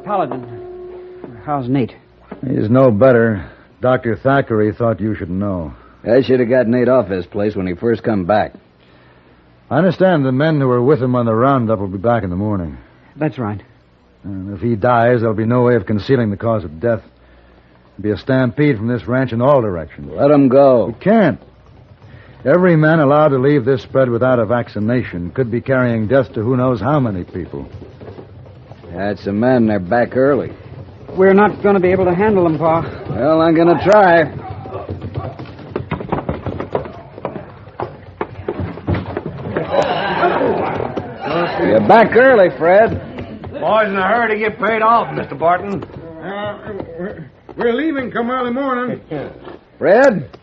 Paladin, how's Nate? He's no better. Dr. Thackeray thought you should know. I should have got Nate off his place when he first come back. I understand the men who were with him on the roundup will be back in the morning. That's right. And if he dies, there'll be no way of concealing the cause of death. There'll be a stampede from this ranch in all directions. Let him go. We can't. Every man allowed to leave this spread without a vaccination could be carrying death to who knows how many people. That's the men. They're back early. We're not going to be able to handle them, Pa. Well, I'm going to try. You're back early, Fred. Boys in a hurry to get paid off, Mr. Barton. We're leaving come early morning. Fred,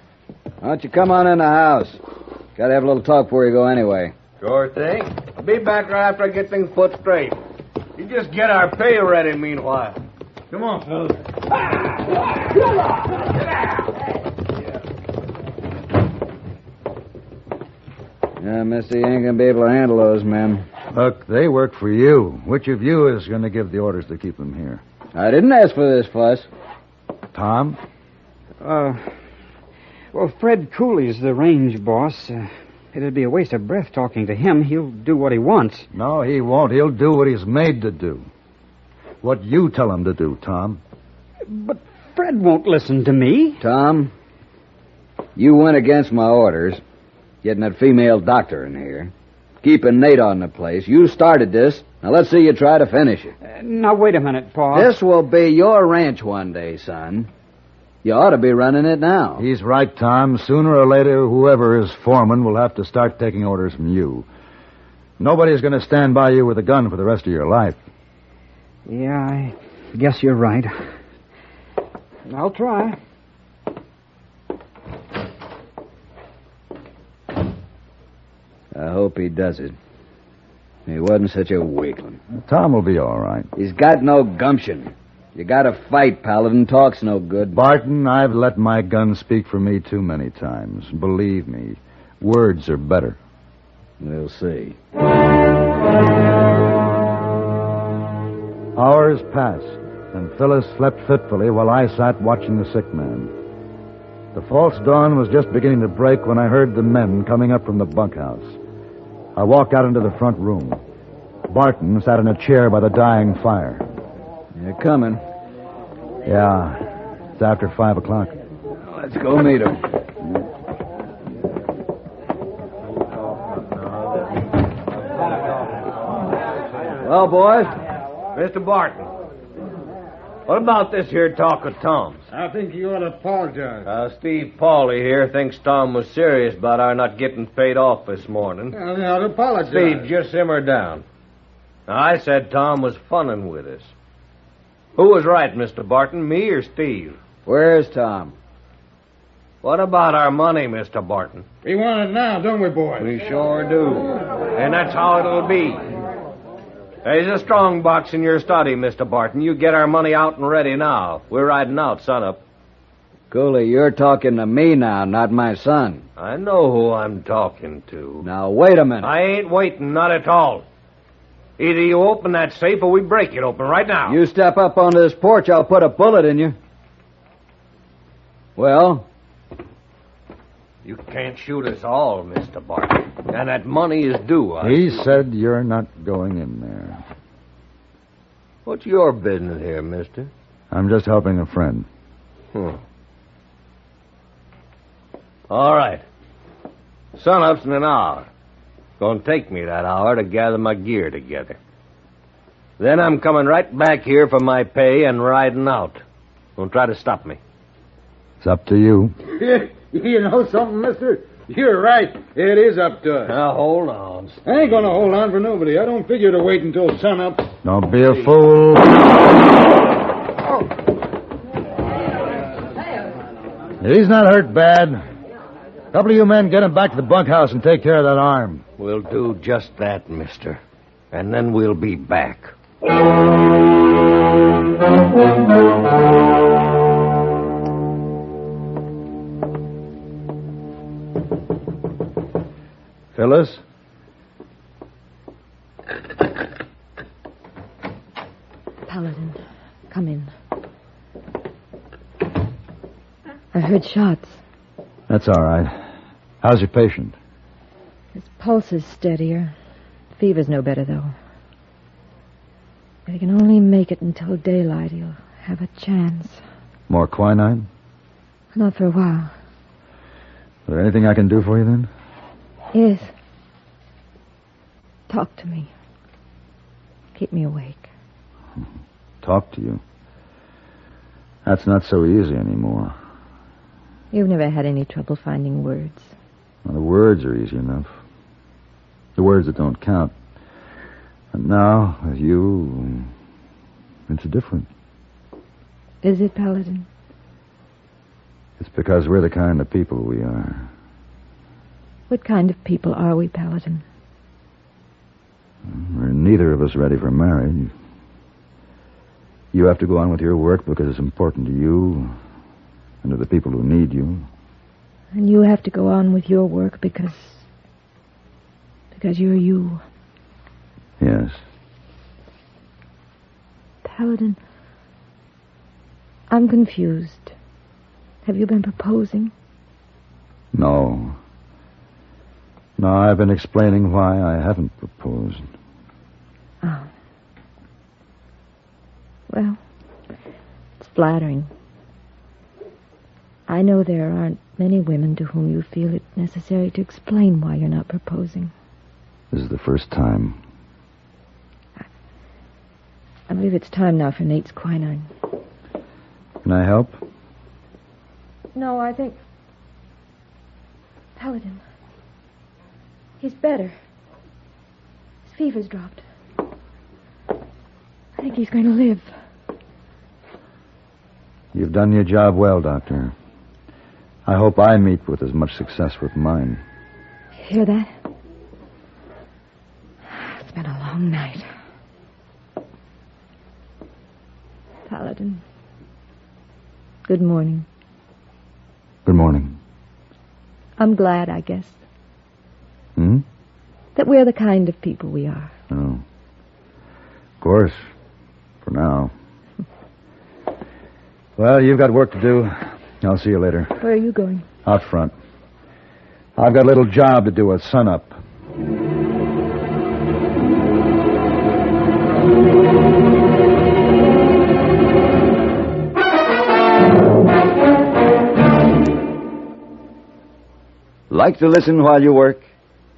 why don't you come on in the house? Got to have a little talk before you go anyway. Sure thing. I'll be back right after I get things put straight. You just get our pay ready meanwhile. Come on, fellas. Yeah, Missy ain't going to be able to handle those men. Look, they work for you. Which of you is going to give the orders to keep them here? I didn't ask for this fuss. Tom? Well, Fred Cooley's the range boss. It'd be a waste of breath talking to him. He'll do what he wants. No, he won't. He'll do what he's made to do. What you tell him to do, Tom. But Fred won't listen to me. Tom, you went against my orders, getting that female doctor in here, keeping Nate on the place. You started this. Now let's see you try to finish it. Now, wait a minute, Pa. This will be your ranch one day, son. You ought to be running it now. He's right, Tom. Sooner or later, whoever is foreman will have to start taking orders from you. Nobody's going to stand by you with a gun for the rest of your life. Yeah, I guess you're right. I'll try. I hope he does it. He wasn't such a weakling. Tom will be all right. He's got no gumption. You gotta fight, Paladin. Talk's no good. Barton, I've let my gun speak for me too many times. Believe me, words are better. We'll see. Hours passed, and Phyllis slept fitfully while I sat watching the sick man. The false dawn was just beginning to break when I heard the men coming up from the bunkhouse. I walked out into the front room. Barton sat in a chair by the dying fire. You're coming. Yeah, it's after 5 o'clock. Let's go meet him. Well, boys, Mr. Barton, what about this here talk of Tom's? I think you ought to apologize. Steve Pauly here thinks Tom was serious about our not getting paid off this morning. Well, you ought to apologize. Steve, just simmer down. Now, I said Tom was funning with us. Who was right, Mr. Barton, me or Steve? Where's Tom? What about our money, Mr. Barton? We want it now, don't we, boys? We sure do. And that's how it'll be. There's a strong box in your study, Mr. Barton. You get our money out and ready now. We're riding out sunup. Cooley, you're talking to me now, not my son. I know who I'm talking to. Now, wait a minute. I ain't waiting, not at all. Either you open that safe or we break it open right now. You step up onto this porch, I'll put a bullet in you. Well? You can't shoot us all, Mr. Barton. And that money is due. He said you're not going in there. What's your business here, mister? I'm just helping a friend. All right. Sunup's in an hour. Gonna take me that hour to gather my gear together. Then I'm coming right back here for my pay and riding out. Don't try to stop me. It's up to you. You know something, mister? You're right. It is up to us. Now, hold on. I ain't gonna hold on for nobody. I don't figure to wait until sunup. Don't be a fool. He's not hurt bad. A couple of you men get him back to the bunkhouse and take care of that arm. We'll do just that, mister. And then we'll be back. Phyllis? Paladin, come in. I heard shots. That's all right. How's your patient? His pulse is steadier. Fever's no better, though. If he can only make it until daylight, he'll have a chance. More quinine? Not for a while. Is there anything I can do for you, then? Yes. Talk to me. Keep me awake. Talk to you? That's not so easy anymore. You've never had any trouble finding words. Well, the words are easy enough. The words that don't count. And now, with you, it's different. Is it, Paladin? It's because we're the kind of people we are. What kind of people are we, Paladin? We're neither of us ready for marriage. You have to go on with your work because it's important to you and to the people who need you. And you have to go on with your work because you're you. Yes. Paladin, I'm confused. Have you been proposing? No. No, I've been explaining why I haven't proposed. Oh. Well, it's flattering. I know there aren't many women to whom you feel it necessary to explain why you're not proposing. This is the first time. I believe it's time now for Nate's quinine. Can I help? No, I think... Paladin. He's better. His fever's dropped. I think he's going to live. You've done your job well, Doctor. I hope I meet with as much success with mine. Hear that? It's been a long night. Paladin. Good morning. Good morning. I'm glad, I guess, Hmm? that we're the kind of people we are. Oh. Of course. For now. Well, you've got work to do. I'll see you later. Where are you going? Out front. I've got a little job to do at sunup. Like to listen while you work?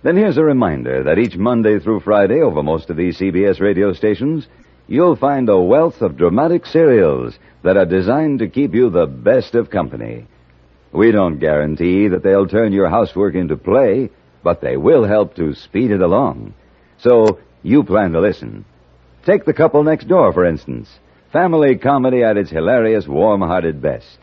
Then here's a reminder that each Monday through Friday over most of these CBS radio stations, you'll find a wealth of dramatic serials that are designed to keep you the best of company. We don't guarantee that they'll turn your housework into play, but they will help to speed it along. So you plan to listen. Take The Couple Next Door, for instance. Family comedy at its hilarious, warm-hearted best.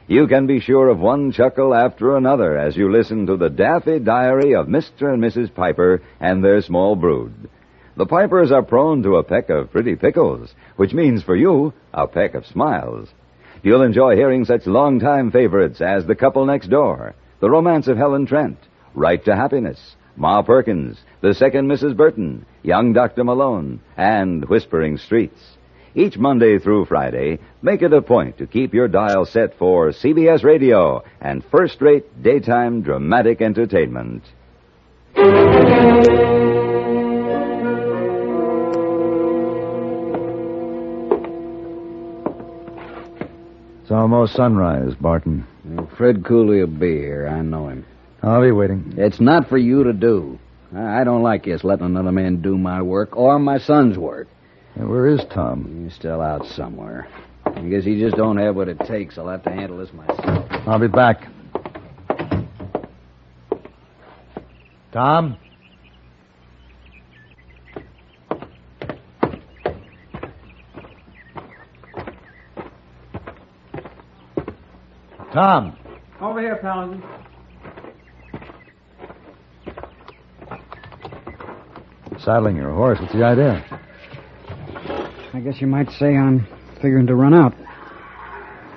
You can be sure of one chuckle after another as you listen to the daffy diary of Mr. and Mrs. Piper and their small brood. The Pipers are prone to a peck of pretty pickles, which means for you, a peck of smiles. You'll enjoy hearing such longtime favorites as The Couple Next Door, The Romance of Helen Trent, Right to Happiness, Ma Perkins, The Second Mrs. Burton, Young Dr. Malone, and Whispering Streets. Each Monday through Friday, make it a point to keep your dial set for CBS Radio and first-rate daytime dramatic entertainment. It's almost sunrise, Barton. Fred Cooley will be here. I know him. I'll be waiting. It's not for you to do. I don't like this letting another man do my work or my son's work. Where is Tom? He's still out somewhere. I guess he just don't have what it takes. I'll have to handle this myself. I'll be back. Tom? Tom? Over here, Paladin. Saddling your horse. What's the idea? I guess you might say I'm figuring to run out.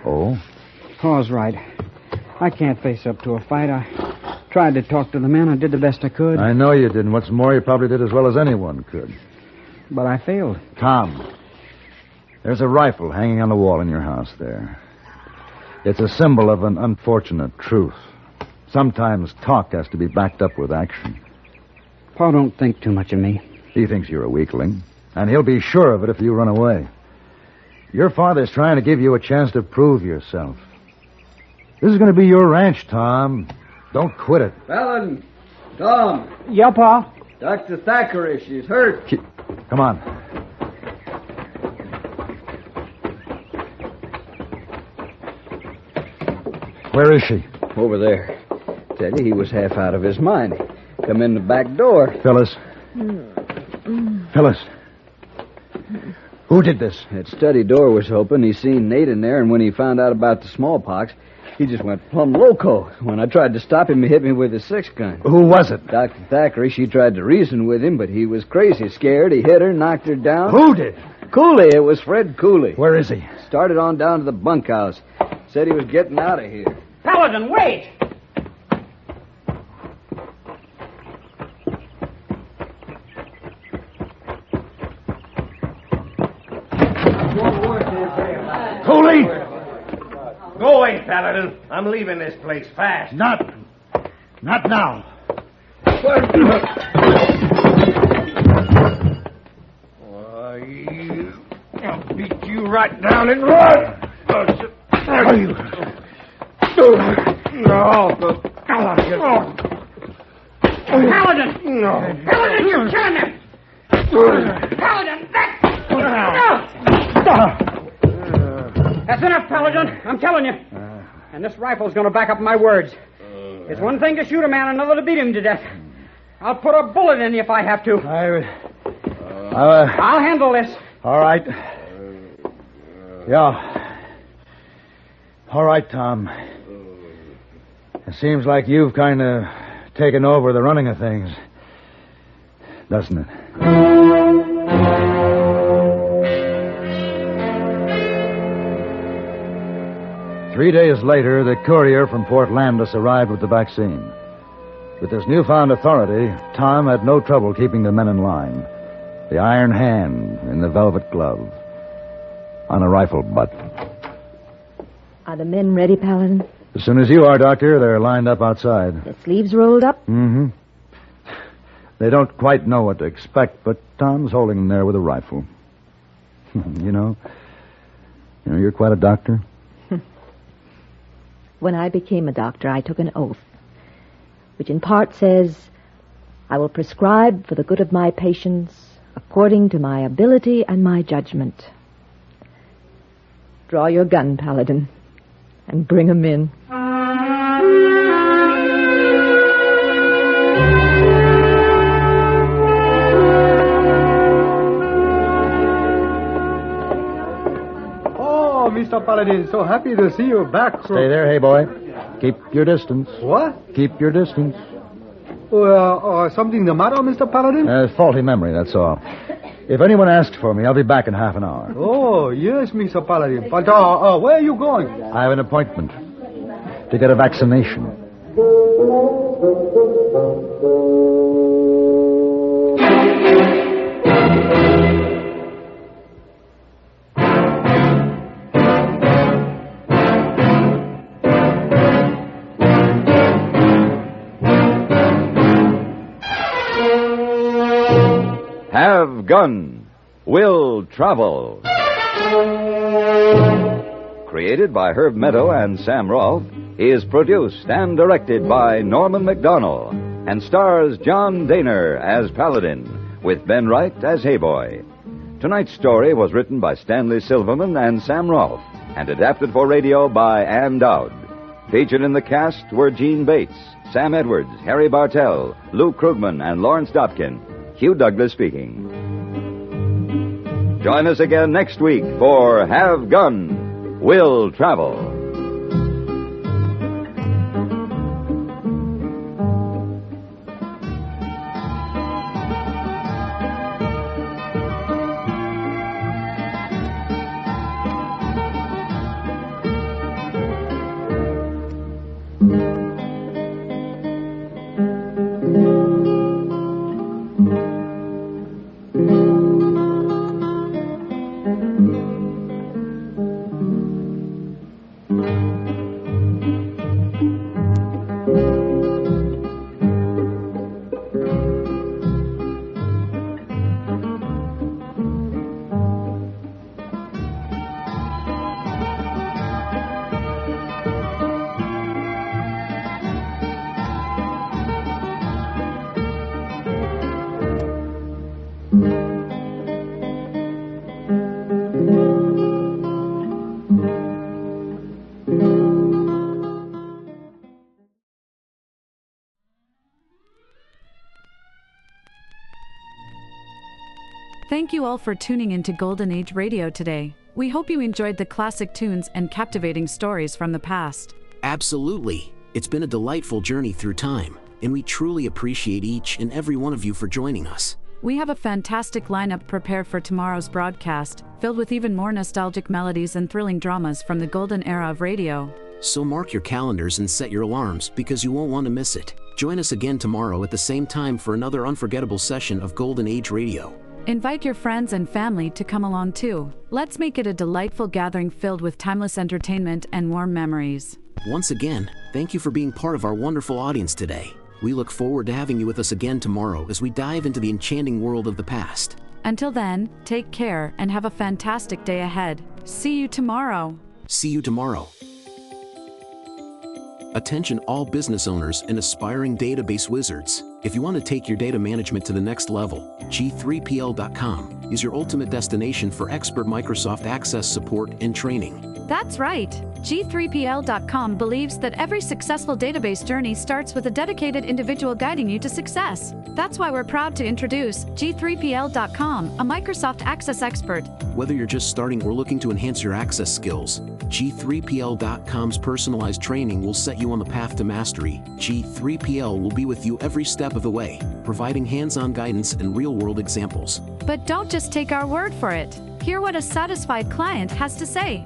Oh? Paul's right. I can't face up to a fight. I tried to talk to the men. I did the best I could. I know you did, and what's more, you probably did as well as anyone could. But I failed. Tom, there's a rifle hanging on the wall in your house there. It's a symbol of an unfortunate truth. Sometimes talk has to be backed up with action. Paul don't think too much of me. He thinks you're a weakling, and he'll be sure of it if you run away. Your father's trying to give you a chance to prove yourself. This is going to be your ranch, Tom. Don't quit it. Paladin! Tom! Yeah, Pa? Dr. Thackeray, she's hurt. Come on. Where is she? Over there. Tell you, he was half out of his mind. Come in the back door. Phyllis. Phyllis. Who did this? That study door was open. He seen Nate in there, and when he found out about the smallpox, he just went plumb loco. When I tried to stop him, he hit me with his 6-gun. Who was it? Dr. Thackeray. She tried to reason with him, but he was crazy scared. He hit her, knocked her down. Who did? Cooley. It was Fred Cooley. Where is he? Started on down to the bunkhouse. Said he was getting out of here. Paladin, wait! Cooley! Go away, Paladin. I'm leaving this place fast. Not now. I'll beat you right down and run. Paladin, you killing him! Paladin, That's enough, Paladin. I'm telling you. And this rifle's going to back up my words. It's one thing to shoot a man, another to beat him to death. I'll put a bullet in you if I have to. I'll handle this. All right. Yeah. All right, Tom. It seems like you've kind of taken over the running of things. doesn't it? Three days later, the courier from Fort Landis arrived with the vaccine. With this newfound authority, Tom had no trouble keeping the men in line. The iron hand in the velvet glove on a rifle butt. Are the men ready, Paladin? As soon as you are, Doctor, they're lined up outside. The sleeves rolled up? Mm-hmm. They don't quite know what to expect, but Tom's holding them there with a rifle. You know, you're quite a doctor. When I became a doctor, I took an oath, which in part says, I will prescribe for the good of my patients according to my ability and my judgment. Draw your gun, Paladin, and bring 'em in. Oh, Mr. Paladin, so happy to see you back. Stay there, hey boy. Keep your distance. What? Keep your distance. Something the matter, Mr. Paladin? Faulty memory, that's all. If anyone asks for me, I'll be back in half an hour. Oh, yes, Mr. Paladin. But where are you going? I have an appointment to get a vaccination. Have Gun, Will Travel. Created by Herb Meadow and Sam Rolfe, is produced and directed by Norman McDonnell and stars John Daner as Paladin, with Ben Wright as Hayboy. Tonight's story was written by Stanley Silverman and Sam Rolfe and adapted for radio by Ann Dowd. Featured in the cast were Gene Bates, Sam Edwards, Harry Bartell, Lou Krugman, and Lawrence Dobkin. Hugh Douglas speaking. Join us again next week for Have Gun, Will Travel. Thank you all for tuning into Golden Age Radio today. We hope you enjoyed the classic tunes and captivating stories from the past. Absolutely. It's been a delightful journey through time, and we truly appreciate each and every one of you for joining us. We have a fantastic lineup prepared for tomorrow's broadcast, filled with even more nostalgic melodies and thrilling dramas from the golden era of radio. So mark your calendars and set your alarms because you won't want to miss it. Join us again tomorrow at the same time for another unforgettable session of Golden Age Radio. Invite your friends and family to come along too. Let's make it a delightful gathering filled with timeless entertainment and warm memories. Once again, thank you for being part of our wonderful audience today. We look forward to having you with us again tomorrow as we dive into the enchanting world of the past. Until then, take care and have a fantastic day ahead. See you tomorrow. See you tomorrow. Attention all business owners and aspiring database wizards. If you want to take your data management to the next level, G3PL.com is your ultimate destination for expert Microsoft Access support and training. That's right. G3PL.com believes that every successful database journey starts with a dedicated individual guiding you to success. That's why we're proud to introduce G3PL.com, a Microsoft Access expert. Whether you're just starting or looking to enhance your access skills, G3PL.com's personalized training will set you on the path to mastery. G3PL will be with you every step of the way, providing hands-on guidance and real-world examples. But don't just take our word for it. Hear what a satisfied client has to say.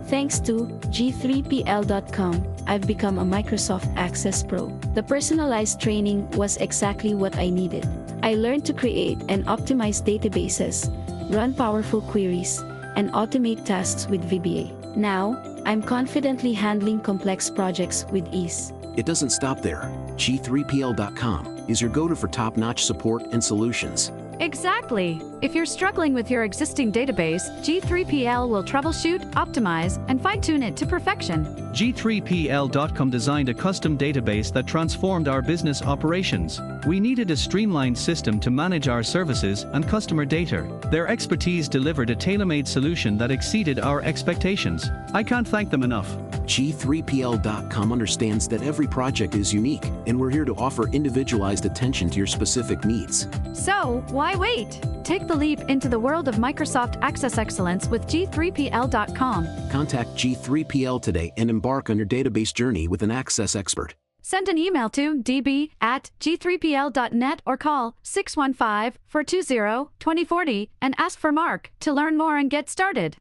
Thanks to G3PL.com, I've become a Microsoft Access Pro. The personalized training was exactly what I needed. I learned to create and optimize databases, run powerful queries, and automate tasks with VBA. Now, I'm confidently handling complex projects with ease. It doesn't stop there. G3PL.com is your go-to for top-notch support and solutions. Exactly. If you're struggling with your existing database, G3PL will troubleshoot, optimize, and fine-tune it to perfection. G3PL.com designed a custom database that transformed our business operations. We needed a streamlined system to manage our services and customer data. Their expertise delivered a tailor-made solution that exceeded our expectations. I can't thank them enough. G3PL.com understands that every project is unique, and we're here to offer individualized attention to your specific needs. So, why wait? Take the leap into the world of Microsoft Access Excellence with G3PL.com. Contact G3PL today and embark on your database journey with an Access expert. Send an email to db@g3pl.net or call 615-420-2040 and ask for Mark to learn more and get started.